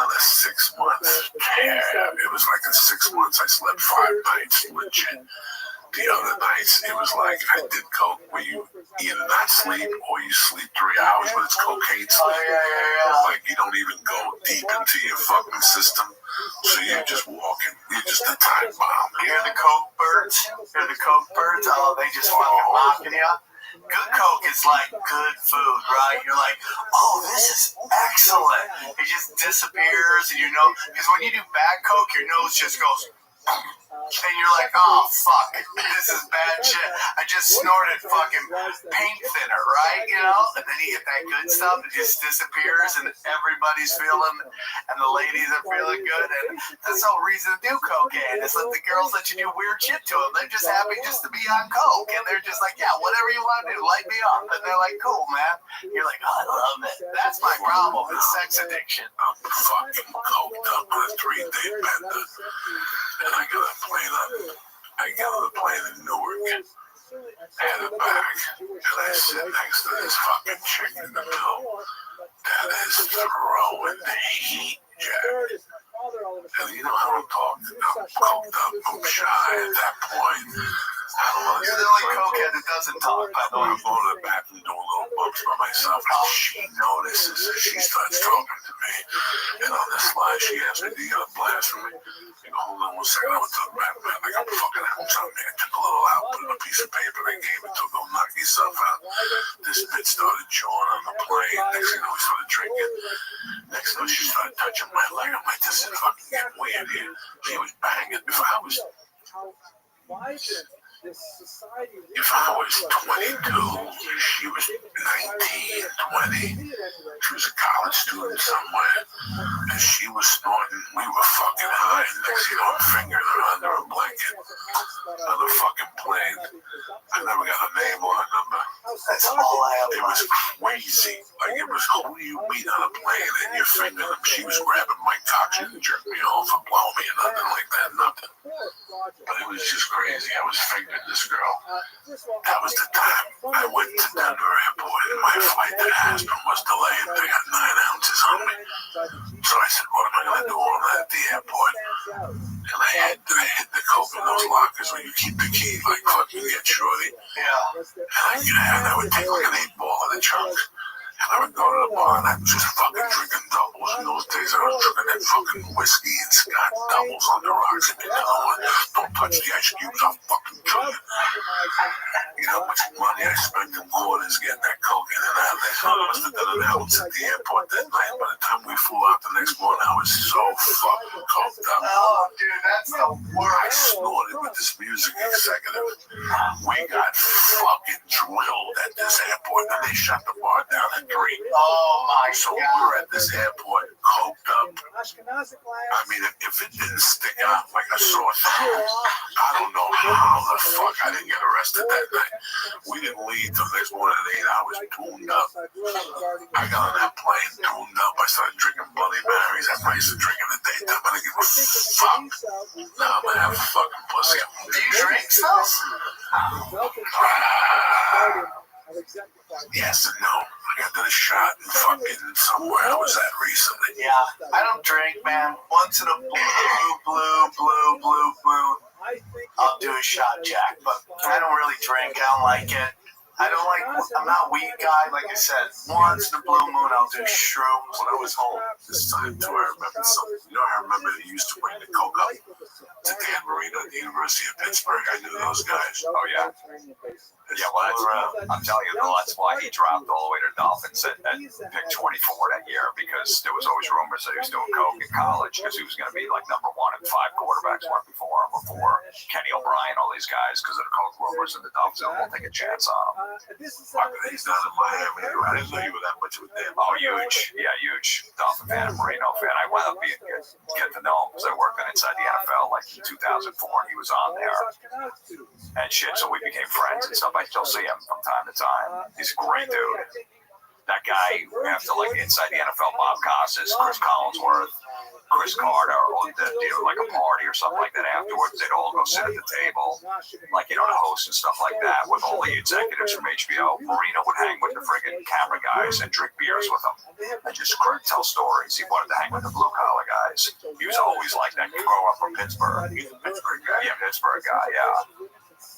a 6-month tear. It was like in 6 months, I slept 5 nights, legit. The other nights, it was like I did coke where you either not sleep or you sleep 3 hours, but it's cocaine sleep. Like you don't even go deep into your fucking system, so you're just walking. You're just a time bomb. You hear the coke birds? Oh, they just fucking mocking you. Good coke is like good food, right? You're like, oh, this is excellent. It just disappears, and you know, because when you do bad coke, your nose just goes. And you're like, oh, fuck, this is bad shit. I just snorted fucking paint thinner, right? You know? And then you get that good stuff, it just disappears, and everybody's feeling, and the ladies are feeling good. And that's no reason to do cocaine. It's let the girls let you do weird shit to them. They're just happy just to be on coke. And they're just like, yeah, whatever you want to do, light me up. And they're like, cool, man. You're like, oh, I love it. That's my problem with sex addiction. I'm fucking coked up on a 3-day bender. And I got a plane in Newark, had a bag, and I sit next to this fucking chick in the middle that is throwing the heat, Jack. And you know how I'm talking, I'm coked up, I'm shy at that point. I don't want to You're the only cokehead that doesn't talk, by the way. I'm going to the bathroom doing little bumps by myself, and she notices, and she starts talking to me. And on the slide, she asks me, do you got a blast for me? I go, hold on 1 second, I went to the bathroom, I got fucking ounce on me. I took a little out, put it in a piece of paper, and gave it to her, go knock yourself out. This bitch started jawing on the plane. Next thing you know, we started drinking. Next thing you know, she started touching my leg. I'm like, this is fucking getting weird here. She was banging. If I was 22, she was 19, 20. She was a college student somewhere. And she was snorting. We were fucking high. Next thing you know, I'm fingering her under a blanket on the fucking plane. I never got a name or a number. That's all I ever. It was crazy. Like, it was who you meet on a plane and you're fingering them. She was grabbing my cock. She didn't jerk me off or blow me or nothing like that. Nothing. But it was just crazy. I was fingering this girl. That was the time I went to Denver Airport and my flight to Aspen was delayed. I got 9 ounces on me. So I said, what am I going to do all that at the airport? And I hid the coke in those lockers where you keep the key like fucking get shorty. And I would take like an 8-ball in the trunk. And I would go to the bar and I'd just fucking drinking doubles. In those days I was drinking that fucking whiskey and Scott doubles on the rocks. And you know, don't touch the ice cubes, I'll fucking kill you. You know how much money I spent in quarters getting that coke in and out of there. I must have done an ounce at the airport that night. By the time we flew out the next morning, I was so fucking coked up. Oh, dude, that's the worst. I snorted with this music executive. We got fucking drilled at this airport and they shut the bar down at 3. Oh my So God. we were at this airport, coked up. I mean, if it didn't stick out like a sore thumb, I don't know how the fuck I didn't get arrested that night. We didn't leave till the next morning at 8 hours, tuned up. I got on that plane, tuned up. I started drinking Bloody Marys. I used to drink in the daytime. I didn't give a fuck. Now I'm gonna have a fucking pussy. Do you drink stuff? Yes and no. I got a shot in fucking somewhere I was at recently. Yeah, I don't drink, man. Once in a blue, I'll do a shot, Jack. But I don't really drink. I don't like it. I'm not a weed guy, like I said. Once in a blue moon, I'll do shrooms. When I was home this time too, I remembered something. You know, I remember they used to bring the coke up to Dan Marino at the University of Pittsburgh. I knew those guys. Oh, yeah. Yeah, well, I'm telling you, that's why he dropped all the way to Dolphins at pick 24 that year, because there was always rumors that he was doing coke in college because he was going to be like number 1 and 5 quarterbacks went before him, before Kenny O'Brien, all these guys, because of the coke rumors, and the Dolphins won't take a chance on him. He's not in Miami. I didn't know you were that much with them. Oh, huge. Yeah, huge Dolphin fan and Marino fan. I wound up get to know him because I worked on Inside the NFL like in 2004, and he was on there and shit, so we became friends and stuff. I still see him from time to time. He's a great dude. That guy, after like Inside the NFL, Bob Costas, Chris Collinsworth, Chris Carter, or like a party or something like that afterwards, they'd all go sit at the table, like, you know, the hosts and stuff like that, with all the executives from HBO. Marino would hang with the friggin' camera guys and drink beers with them and just tell stories. He wanted to hang with the blue collar guys. He was always like that. Grow up from Pittsburgh. He's a Pittsburgh guy. Yeah, Pittsburgh guy, yeah.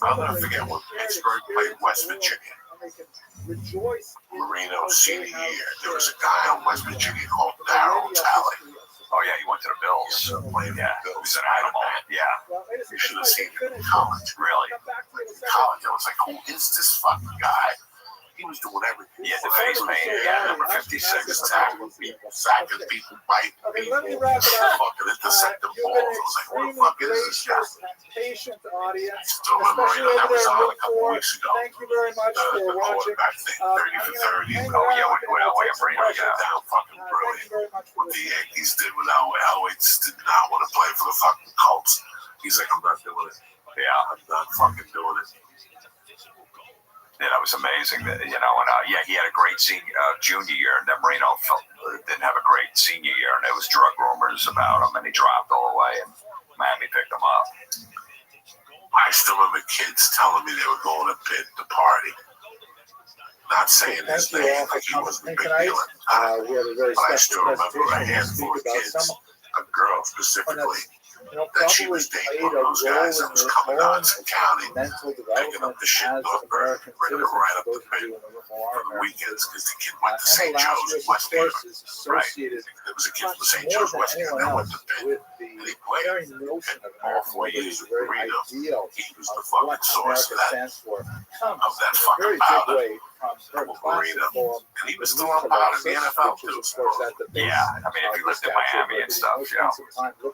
I'll never forget when Pittsburgh played West Virginia. Marino's senior year, there was a guy on West Virginia called Darryl Talley. Oh, yeah, he went to the Bills. Yeah, he was an animal. Yeah. You should have seen him in college. Really? In college, I was like, who is this fucking guy? He was doing everything. Yeah, the face paint. Yeah, number 56. Tackling people, sacking people, biting people, fucking intercepting balls. I was like, what the fuck is this guy? Patient audience. Still remember, that was on a couple weeks ago. Thank you very much for watching. Quarterback thing, 30 for 30. Oh, yeah, with Marino, yeah. Down fucking brilliant. What the Yankees did with Elway did not want to play for the fucking Colts. He's like, I'm not doing it. Yeah, I'm not fucking doing it. Yeah, that was amazing. That, you know, and yeah, he had a great junior year, and then Marino didn't have a great senior year, and there was drug rumors about him, and he dropped all the way, and Miami picked him up. I still remember kids telling me they were going to Pitt to party. Not saying his name like he wasn't a big deal at the time, but I still remember a handful of kids, a girl specifically, that she was dating one of those guys that was coming out to county, picking up the shit in Northburg, bringing it right up the pit for the weekends, because the kid went to St. Joe's in West Haven. Right. There was a kid from St. Joe's, West Haven, that went to Pitt, and he played. And all 4 years with Marino, he was the fucking source of that fucking powder. Marino. And he was still on powder in the NFL, too. Yeah, I mean, if you lived in Miami and stuff, you know,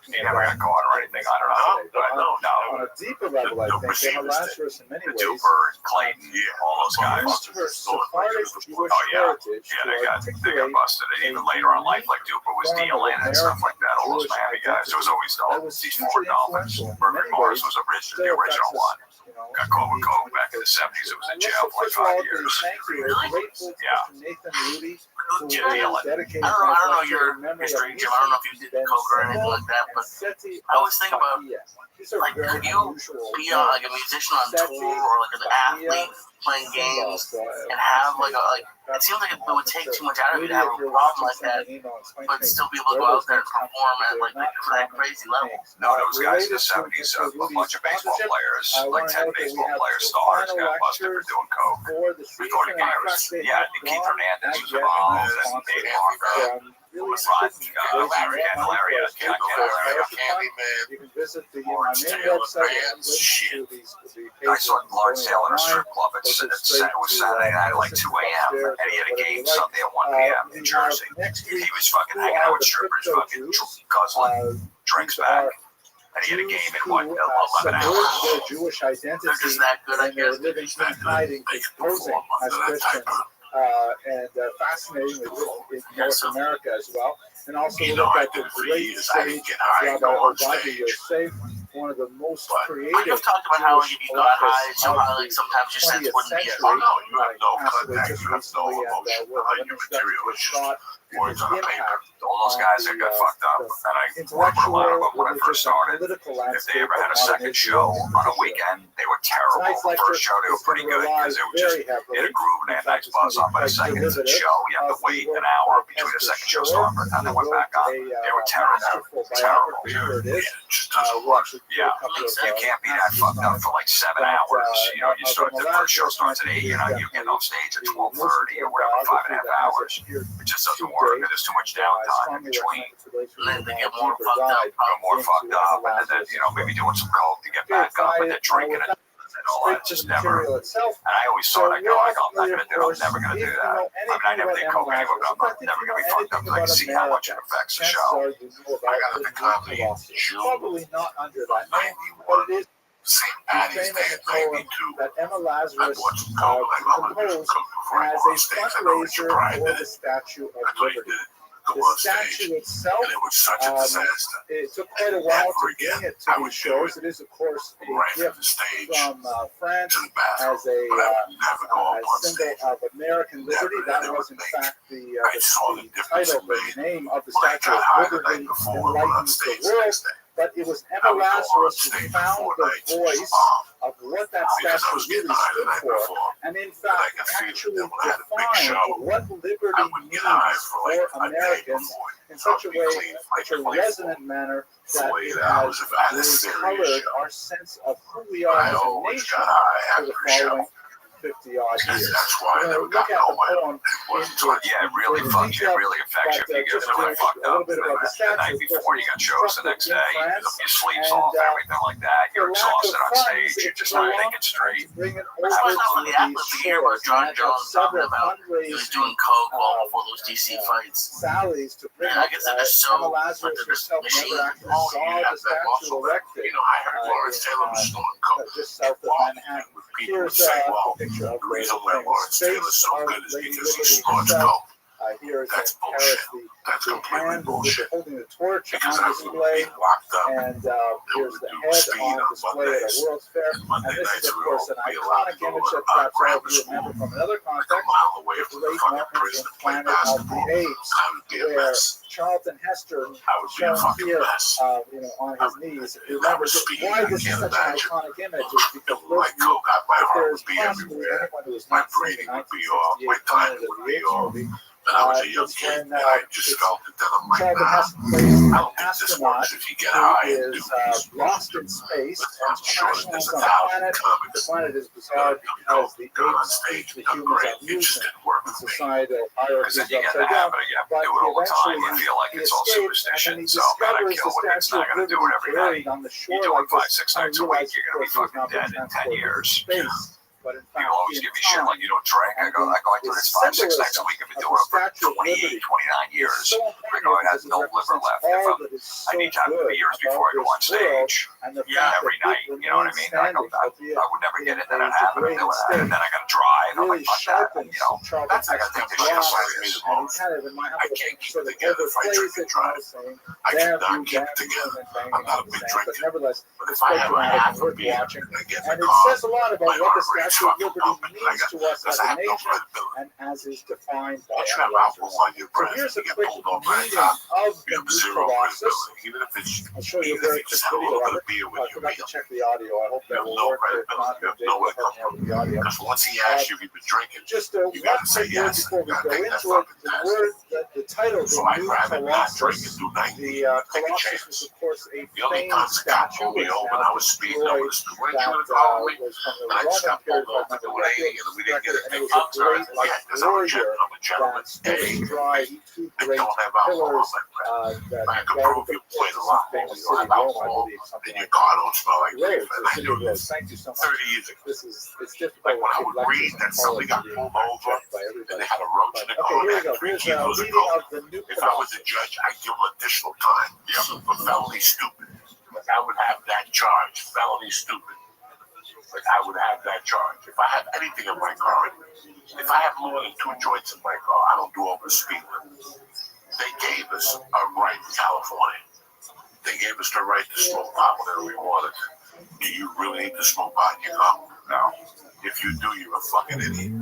he never got caught or anything. I don't know. No. On a deeper level, I think, and Lazarus in many The ways. Duper, Clayton, all those guys. Sephardic Jewish Oh, yeah. heritage Yeah, to they got busted. And even later on in life, like Duper was dealing and stuff like that. All those Miami guys. There was always these four Dolphins. Burger Mars was the original one. got caught with coke back in the 70s. It was in jail for like 5 years. Thank you. We're grateful to Yeah. Mr. Nathan Rudy, who Did I is dedicated I don't know your history, Jim. I don't know if you did Ben coke or anything like that, but Seti I always think about, These are like, very could you unusual be like a musician on tour or like an athlete playing games and have like it seems like it would take too much out of you to have a problem like that, but still be able to go out there and perform at like that crazy level. No, those guys in the 70s, a bunch of baseball players, like 10 baseball players, stars, got busted for doing coke. Before the virus, yeah, Keith Hernandez was involved, and Dave Walker, Larry Candelaria, You can visit my main website and links to these I saw Lawrence Taylor in a strip club. It was Saturday night at like 2 a.m. and he had a game Sunday at 1 p.m. in Jersey. He was fucking hanging out with strippers, fucking guzzling drinks back. And he had a game in 11 hours. Their Jewish identity, They're just that good, I and they're guess. living in hiding, posing as Christians, and fascinating in North America as well. And also look at the great stage Rabbi Rabbi Yosef, one of the most creative. But you've talked about how if you got high, somehow like sometimes your sense wouldn't be as Oh no, you have no contact, you have no emotion behind your material. It's just words on a paper. All those guys that got fucked up, and I remember a lot of them when I first started. If they ever had a second show on a weekend, they were terrible. The first show they were pretty good because they were just in a groove and they had nice buzz on. But the second show, you have to wait an hour between the second show starting and they went back on. They were terrible, terrible. Yeah, you can't be that fucked up for like 7 hours. You know, you start the first show starts at 8. You know, you get off stage at 12:30 or whatever, 5.5 hours. It just doesn't work. There's too much downtime in between. And then they get more fucked up. More fucked up, and then maybe doing some coke to get back up, and then drinking it. And all that just never. And I always thought, I go, I'm not gonna do it. I'm never gonna do that. I mean, I never did coke anyway, but I'm never gonna be fucked up because I can see how much it affects the show. I got the comedy probably not under that name, but it is. St. Patty's Day '92. That Emma Lazarus composed as a fundraiser for the Statue of Liberty. The statue itself, it took quite a while to bring it to these shows. It is, of course, a gift from France as a symbol of American liberty. That was, in fact, the title, the name of the Statue of Liberty enlightens the world. But it was Emma Lazarus who found the voice of what that statue really stood for, and in fact actually defined what liberty means for Americans in such a way, such a resonant manner, that it has really colored our sense of who we are as a nation for the following 50-odd years. That's why I never got home. Yeah, it really fucks you. It really affects you if you get really fucked up. The night before you got shows the next day, your sleep's off, everything like that. You're exhausted on stage. You're just not thinking straight. It's not for the athletes to hear about John Jones talking about he was doing coke all before those DC fights. Sally's to bring I guess they're just so Emma Lazarus herself never actually saw the statue erected. I heard Lawrence Taylor was doing coke. Just south of Manhattan. Here's say, well, a picture of the reason why Lawrence Taylor's so good is because he snorts coke. Here is That's in bullshit. Paris, That's the completely hand bullshit. holding the torch Because on I would display, be locked up. and here's the head on display at a World's Fair. And this is, of course, an iconic image that perhaps all of you remember from another context, the late moments in Planet of the Apes, where Charlton Heston shown here, on his knees. Remember why this is such an iconic image is because there's possibly anyone who has not seen the 1968 Planet of the Apes movie. When I was a young kid, and I just felt that I'm like, Charlton nah, Heston plays I an don't think this astronaut works if you get high and who do is these lost in movies. space I'm and sure crashes there's on a 1,000 planet. The comics. planet is bizarre because the apes stage, the done humans great. are It just using. didn't work And with me. societal Because hierarchies then you get upside the down. habit, you have to But do it all the time. You eventually feel like he it's all escapes, and superstition. then he So I'm gonna discovers kill the it. It's Statue not of gonna do it Liberty every buried night. on the shore You do it like 5, this. 6 nights a week, you're gonna be fucking dead in 10 years. Space. But in fact, People always give me shit like you don't drink. I go, I do this 5, 6 nights a week. I've been doing it for 28, 29 years. I go, it has no liver left. I need to have beers before I go on stage. Every night, you know what I mean? I would never get into that habit of doing that. And then I gotta drive really like that. sharpens Charles That's like I think the shit bothers me the most. kind of in my I can't keep it together if I drink and drive. I cannot keep it together. I'm not a big drinker. But nevertheless, But if I have a half a beer watching. and I get in And the it car, says a lot about my what the heart rate's Statue of fucking Liberty pumping. means to us Because as I a have no nation credibility. and as is defined by Once you have our alcohol on your So breath, here's a you get quick pulled over at reading top. of the You have new zero Colossus. credibility. Even if it's I'll show you a even if very you quick just have a video little of bit it. of beer I with your forgot to meal, check the audio. I hope you that have will no work. If not, credibility. You have Dave no will way to help me out with the audio. Because once he asks you if you've been drinking, Just you gotta one say quick word yes. before we You gotta go take that into it. fucking The test. word, the title, So the I'd new rather not drink and Colossus. do 90 The and take a Colossus chance. is, of course, a The only famed times the cop statue pulled me which over and now I was speeding over the speed. Why didn't you that follow me? was from the And I just Roman got period, pulled if I over remember doing 80 and we didn't get a correctly, and it ticket. was a great Yeah, because I'm a warrior gentleman. that stood A, astride two and great don't have alcohol pillars like that. that I can guarded prove the you played a fortress lot of famous more. You city have Rome, I alcohol, believe, something and your like car don't smell like beef. roads, And the I city knew of this roads. Thank you so much. 30 years ago. This is difficult Like when I to would give read lectures that and somebody got being pulled over checked by and everybody. they had a roach in the Okay, car here we and go. had 3 Here's a kilos of reading coke. of the new If I was a Colossus. judge, I'd give them additional time for felony stupid. Like I would have that charge, felony stupid. Like I would have that charge. If I have anything in my car, if I have more than 2 joints in my car, I don't do over the speed limit. They gave us a right in California. They gave us the right to smoke pot whenever we wanted. Do you really need to smoke pot in your car? No. If you do, you're a fucking idiot.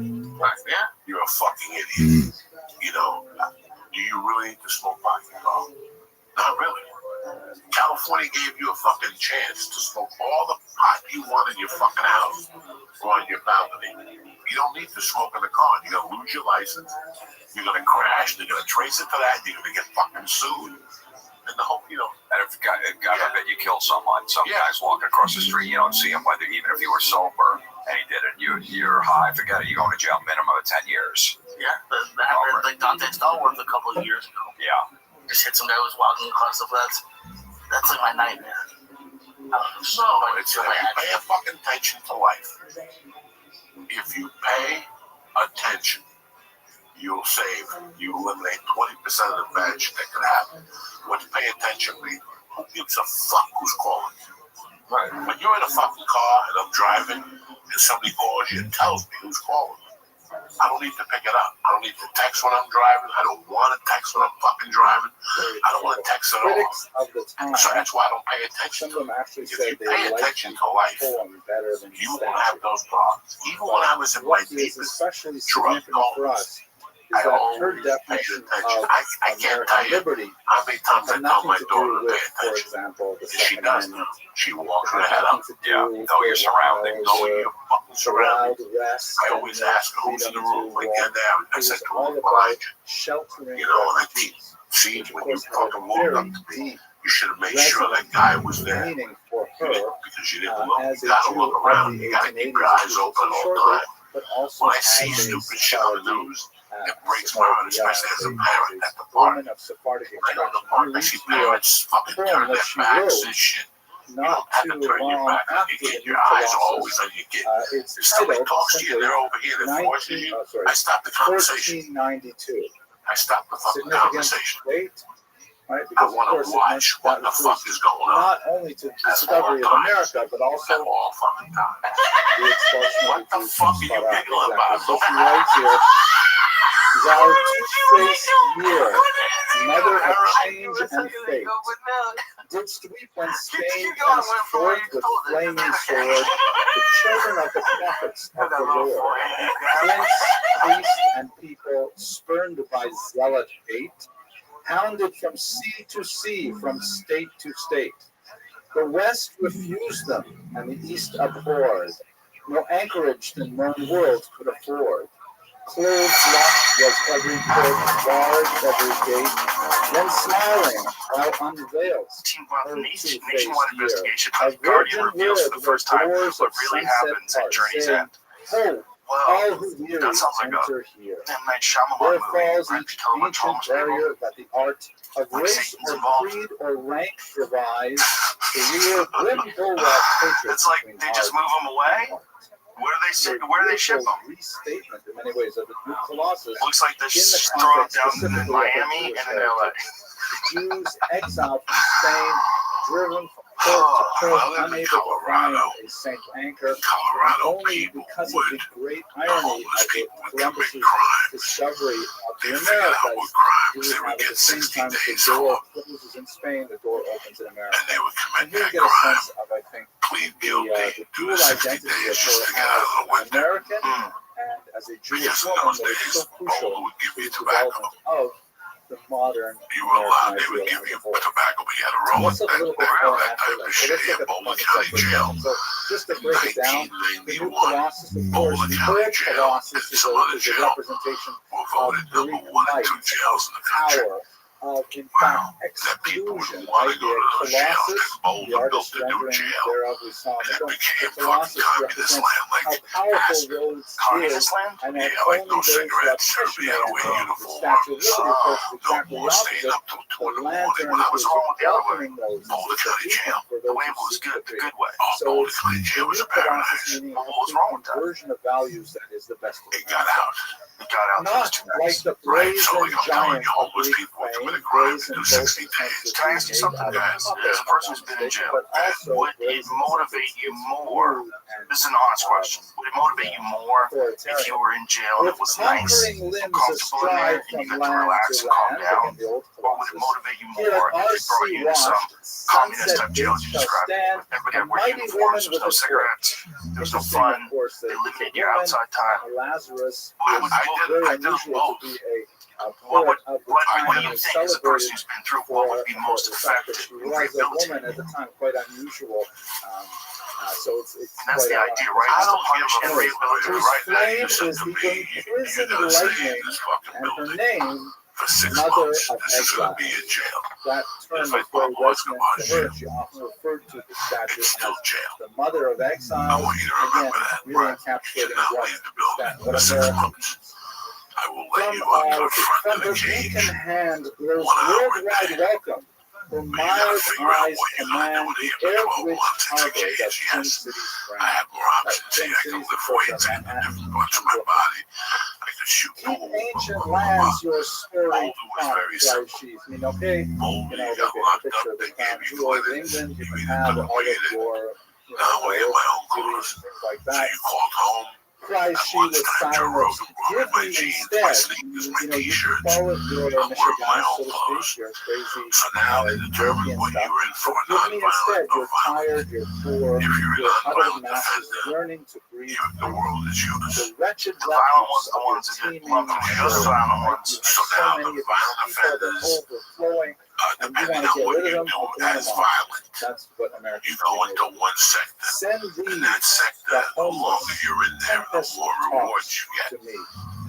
Right? Yeah. You're a fucking idiot. You know, do you really need to smoke pot in your car? Not really. California gave you a fucking chance to smoke all the pot you want in your fucking house or on your balcony. You don't need to smoke in the car. You're going to lose your license. You're going to crash. They're going to trace it to that. You're going to get fucking sued. And the whole, you know. And if God forbid you killed someone, some guy's walking across the street, you don't see him, whether even if you were sober and he did it, you're high, forget it, you're going to jail minimum of 10 years. Yeah, that happened like Dante Stallworth a couple of years ago. Yeah. Just hit some guy who was walking across the flats. That's like my nightmare. No, it's like you pay fucking attention to life. If you pay attention, you'll save. You eliminate 20% of the bad shit that could happen. What's pay attention mean? Who gives a fuck who's calling you? Right. When you're in a fucking car and I'm driving and somebody calls you and tells me who's calling me, I don't need to pick it up. I don't need to text when I'm driving. I don't want to text when I'm fucking driving. I don't want to text at all. So that's why I don't pay attention to it. If you pay attention to life, you won't have those problems. Even when I was in my deepest drug homes, I always paid attention. I can't tell you how many times I tell my daughter to pay attention. And she does now. She walks her head up. Yeah, know your surroundings. Know your fucking surroundings. I always ask her who's in the room. Like, get there. I said to her, behind you. You know, and I keep seeing when you fucking walk up to me, you should have made sure that guy was there. Because you didn't look. You gotta look around. You gotta keep your eyes open all the time. When I see stupid shit on the news, it breaks my heart, especially as a parent at the park. When I go to the park, I see parents fucking turn their backs and shit. You don't have to turn your back on your kid. Your eyes are always on your kid. If somebody talks to you, they're over here, they're forcing you. I stop the conversation. I stop the fucking conversation. Right, I want to watch what the fuck is going on. Not only to the discovery of America, but also all fucking time. the expulsion what the fuck are you giggling about? So she writes here, is our two-faced year, mother of change and fate, did sweep when Spain passed forth with flaming sword, the children of the prophets of the Lord, prince, priest, and people spurned by zealot hate, hounded from sea to sea, from state to state. The West refused them, and the East abhorred. No anchorage the known world could afford. Closed locked was every port, barred every gate. Then smiling, while unveiled, her nationwide investigation. a Guardian virgin reveals for the first time doors what of really sunset happens at part, Journey's saying, End. "Ho, all who weary that sounds like enter here." M. Night Shyamalan There movie. falls Right? each Tell them ancient barrier that the art of Like race Satan's or involved. creed or rank devise to rear grim bulwark hatred. It's like between they just art move them away. and art. Where do they ship? Where do they ship them? Restatement in many ways of the new Colossus. Looks like they in the throw them context down in specifically of Miami Jewish and in LA. heritage. The Jews exiled from Spain, driven unable to find a safe anchor, and only because of the great irony of Columbus's discovery of the Americas, do we have at the same time as the door closes in Spain, the door opens in America. And here you get a sense of, I think, the dual identity of her as an American and as a Jewish woman that is so crucial to the development of the modern American ideal as a whole. So let's look a little bit more after that. So let's look at the point. So just to break it down, the new Colossus, of course, the old Colossus is a representation of Greek might, power, of, in fact, exclusion, right? The Colossus, the artist rendering thereof we saw in the film, the Colossus represents how powerful Rhodes is, and that only those who have passionate the Statue of Liberty, of course, is exactly the opposite. The lantern is welcoming those for those who seek the good way. So it's the new Colossus, meaning a version of values that is the best of the not like the brazen giant of Greek fame, brazen both attempts to Can I ask you something, guys? As a person who's been in jail, would it motivate you more? This is an honest question. Would it motivate you more if you were in jail and it was nice, comfortable in there, and you got to relax and calm down? Or would it motivate you more if they brought you to some communist type jail as you described? Everybody had wear uniforms, there was no cigarettes, there was no fun, they limited your outside time. Lazarus I was very unusual to be a poet of the time what do you think as a person who's been through what would be most effective she was a woman at the time, quite unusual. So it's that's the idea, right? I don't Anyway, whose flame is the imprisoned lightning, and her name, Mother of Exile. That term is very resonant to her. She often referred to the statue as the Mother of Exile. Again, really encapsulating what America means. From her beacon hand, there's worldwide welcome. Her mild eyes command the air-rich harbor that Twin Cities brand. Twin Cities, of course, are Manhattan. Keep ancient lands your story cries she. I mean, okay, you know, look at a picture of the crown jewel of England. You can have all of your, things like that. Cries she with silence. Give me instead, you call it your Michigan, so to speak, your crazy European stuff. Give me instead, you're tired, you're poor, you're huddled masses yearning to breathe. The wretched refuse of your teeming so many of these people that overflowing, and you want to get rid of them, that's what Americans do. Send these, the homeless, tempest talks to me.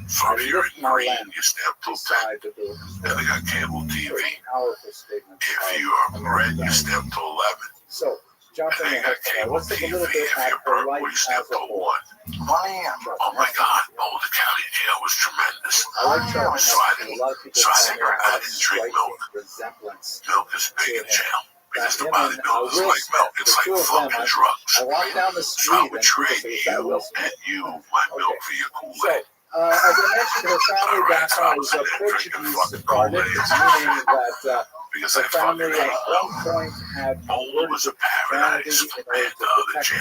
From here in Green, you step to beside 10. the door. Then they got cable TV. Powerful statement. If you are red, you step to 11. So, jumping Then you got ahead, cable let's take a TV. little bit If at you're her purple, life you as step a to whole. 1. Oh my God, Boulder County Jail was tremendous. I like Charlie So I Nelson. A lot of people so I find think there I a didn't drink striking milk. resemblance. Milk is big in jail. Because the Him body and milk is Will like milk. Smith, It's the like two of them, fucking drugs. I walk down the So I street would and people trade say, is you that Will Smith? and you my milk for your Kool-Aid. So, as I mentioned, her family background was Portuguese Sephardic, meaning that the family at one point had converted to Christianity in order to protect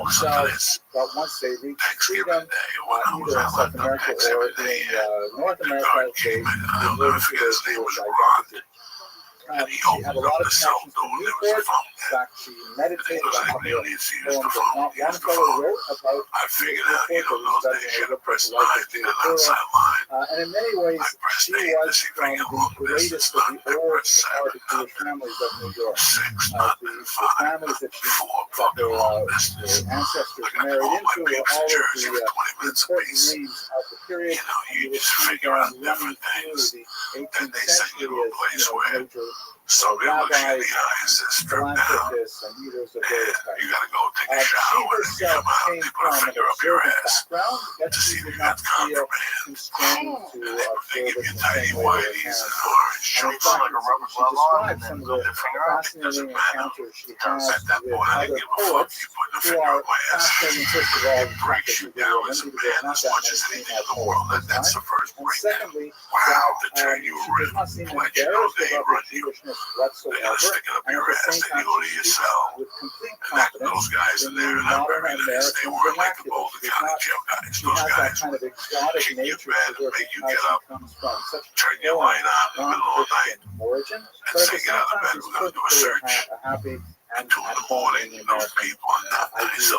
themselves, but once they reached freedom, either in South America or in North America, they converted to their Jewish identity. She had a lot of connections to Newport. In fact, she meditated on some of the poems that not one fellow wrote about Newport, that was studying a life of and in many ways, she was from the greatest of the old Sephardic Jewish families of New York. The families that their ancestors married into were all of the important names of the period. You would see them running through the 18th century as major rabbis, philanthropists, and leaders of various kinds. You gotta go take a shower and you come out, they put a finger up your ass to see if you got contraband. They give you tiny whiteys and orange shirts. Like a rubber glove on, and then go their finger out. Fascinating encounters she has with other poets who are fascinating, first of all, breaks you down as a man as much as anything in the world. That's the first breakdown. Secondly, Wow, the train she does not seem embarrassed about her Jewishness whatsoever, and at the same time she speaks with complete confidence in the modern American vernacular. She has that kind of exotic nature to where she comes from, such a non-Christian origin, but at the same time she's perfectly happy and at home in the American ideal.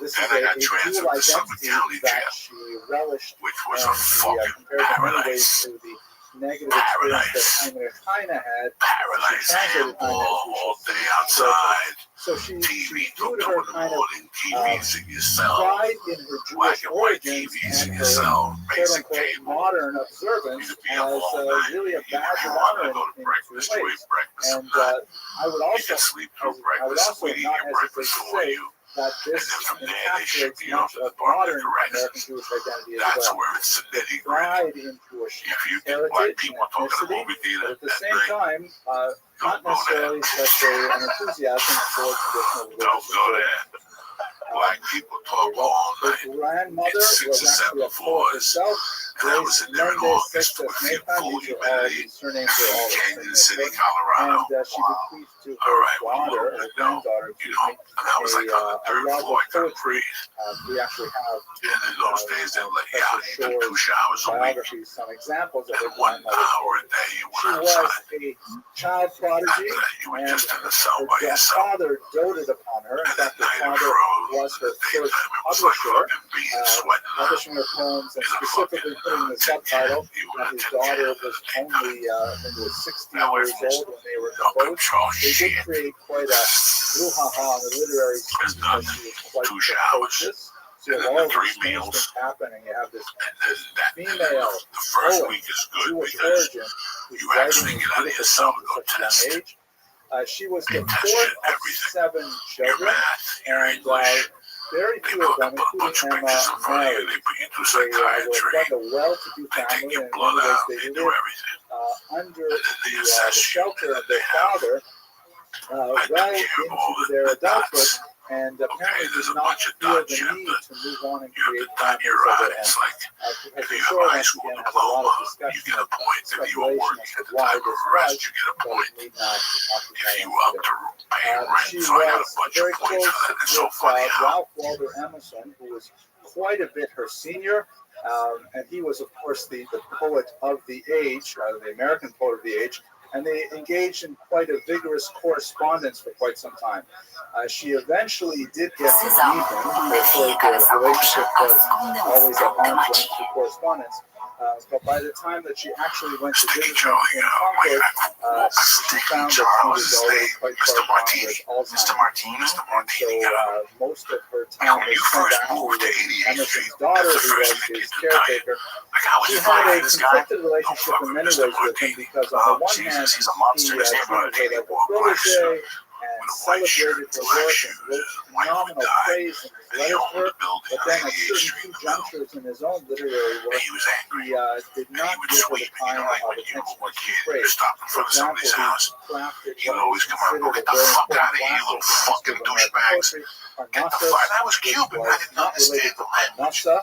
This is a dual identity that she relished, which was and a she fucking compared in many ways paradise. to the negative experience that Heine had. Paradise handball all day outside. So she TV viewed till her 2 in the kind of morning. TVs in your cell. pride in her Jewish Black and white origins TVs and in her your cell. Basic quote-unquote cable. modern observance You could be up as all night. really a If badge you of want to honor go to in breakfast, two you ways. eat breakfast. And at I would you also can sleep through I would breakfast. also We eat not your hesitate breakfast to for say you. that this And then from there, they ship encapsulates you off much to the of Department modern of Corrections. American Jewish identity as That's well. where it's the nitty gritty. Pride in Jewish If you get black heritage people and talking to ethnicity, movie theater but at the at same night, time, not don't go there. necessarily such an enthusiasm for traditional Don't religious go beliefs. there. Black people talk all Her night. grandmother It's 6 or was 7 actually a poet floors. herself. And I was in there in Grace Mendez August Sixth with Nathan, full these are all humidity. these surnames are all Canyon extremely City, important. Colorado. And she bequeathed to All her right, well, daughter, a her little bit granddaughter, you know, and I was like on the a third love floor, of I couldn't poetry. breathe. We actually have And in those days, they let you out. You took 2 showers a week. biographies, some examples of her And 1 grandmother. hour a day you She went was outside. a child prodigy, After that, you were and just in the cell her by yourself. father doted upon her. In And at fact, her night it father froze. was her At daytime, first it was like publisher, fucking beans sweating publishing her poems and in a specifically fucking putting the tin subtitle can. You were that a his tin daughter can. was only I think it was 16 That was years old when they were no composed. control They did shit. create quite a brouhaha on the literary scene It's because nothing. she was quite 2 showers. precocious. So And you have then all the 3 these strange meals. things happen, and you have this And then female the first poet, week is good Jewish because origin, who's you writing actually these get out of your beautiful cell poems and at go such a young test. age. She was They the test fourth you of everything. 7 Your children, math, your and English. very They few of put them, a bunch of including Emma, pictures in front of you. married. They put you through They were psychiatry. quite a well-to-do They take family, your and in blood many ways out. they They lived do everything. under And then they the assess you. shelter And of then their they have. father I took well care of all into their the adulthood, dots. and Okay, apparently there's did a not bunch of feel dots. the You have need to, to move on and you have create to dot families your of their I's. own. Like if Professor you have a Shore high once school again has a lot diploma, of you discussion get a of point. If you were speculation working as at to the why time of this arrest, was, you get a but point. it need not occupy If you us up today. to paying rent, She so I got a was bunch very of points close for that. It's so with funny how Ralph Waldo Emerson, who was quite a bit her senior, and he was, of course, the poet of the age, the American poet of the age, and they engaged in quite a vigorous correspondence for quite some time. She eventually did get to meet him, so the relationship was always at arm's length through correspondence. But by the time that she actually went to visit him in Concord, she found that he was already quite far gone with Alzheimer's. So most of her time was spent actually with Emerson's daughter, who was his caretaker. She had a conflicted relationship in many ways with him because on the one hand, he treated her like a protege and celebrated her work and wrote phenomenal praise in his letters to her, but then at certain key junctures in his own literary work, he did not give her the kind of attention that she craved. For example, he crafted what was considered a very important classic in poetry, Parnassus, which was not related to Parnassa.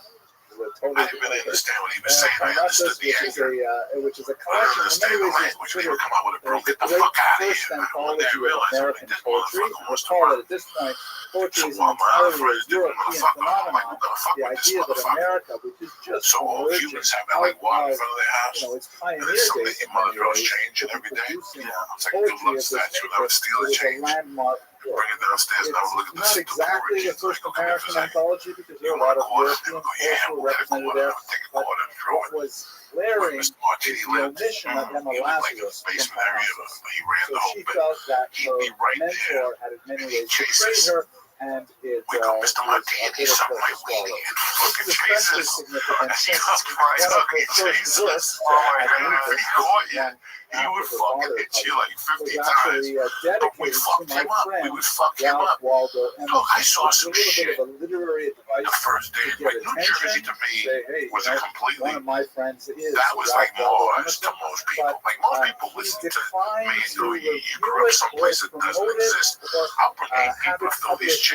Totally I didn't really understand what he was saying. I understood the anger. Which is a collection in many ways is considered the great first anthology of American poetry. Recall that at this point, poetry is an entirely European phenomenon. The idea that America, which is just emerging out of its pioneer days in many ways, producing poetry of this nature, is a landmark. It's not exactly the first American anthology because there are a lot of European poetry represented there, but what was glaring is the omission of Emma Lazarus from Parnassus. So she felt that her mentor had in many ways betrayed her, and it was a bit of a swallow. This is especially significant since one of her first works, He would fucking hit you like 50 was times. actually dedicated to my friend Ralph Waldo Emerson. Look, I saw some It's a little shit. bit of a literary advice The first day, to get like New Jersey attention. to me Say, hey, was a completely. one of my friends is That was Ralph like Waldo Mars to Emerson, most people. but Like most people he listen to declined me. to You review grew up it or someplace that promote doesn't it exist. or I'll bring 8 have people it to fill these published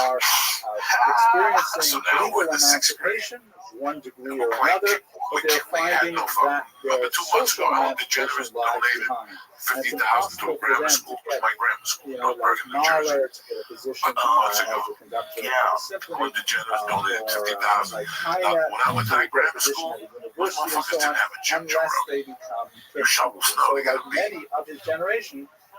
are experiencing legal emancipation, one degree or another, but they're finding that their social emancipation lags behind. And it's impossible for them to get, like Mahler to get a position as a conductor, simply, or like China to get a position at a university and so on, unless they become Christian. So like many of his generation,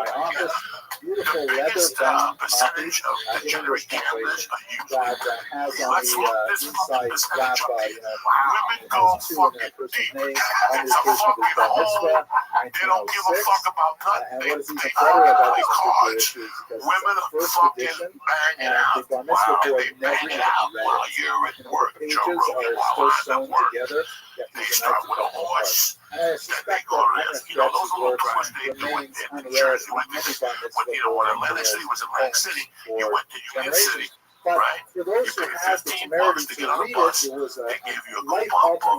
my office. Beautiful leather-bound copies in English translation that has on the inside flap, has two in a person's name, on the occasion of his bar mitzvah, 1906. And what is even better about this particular issue is because it's the first edition, and the bar mitzvah boy never even read it. The pages are still sewn together. They start with a horse. I suspect that Ernest Jeff's work remains unread in many bar mitzvah boys when Atlantic City was Atlantic City, you went to Union City. But Right. for those You who pay had the 15 temerity bucks to to get on a read bus. it, it was a They give you a coupon life-altering book.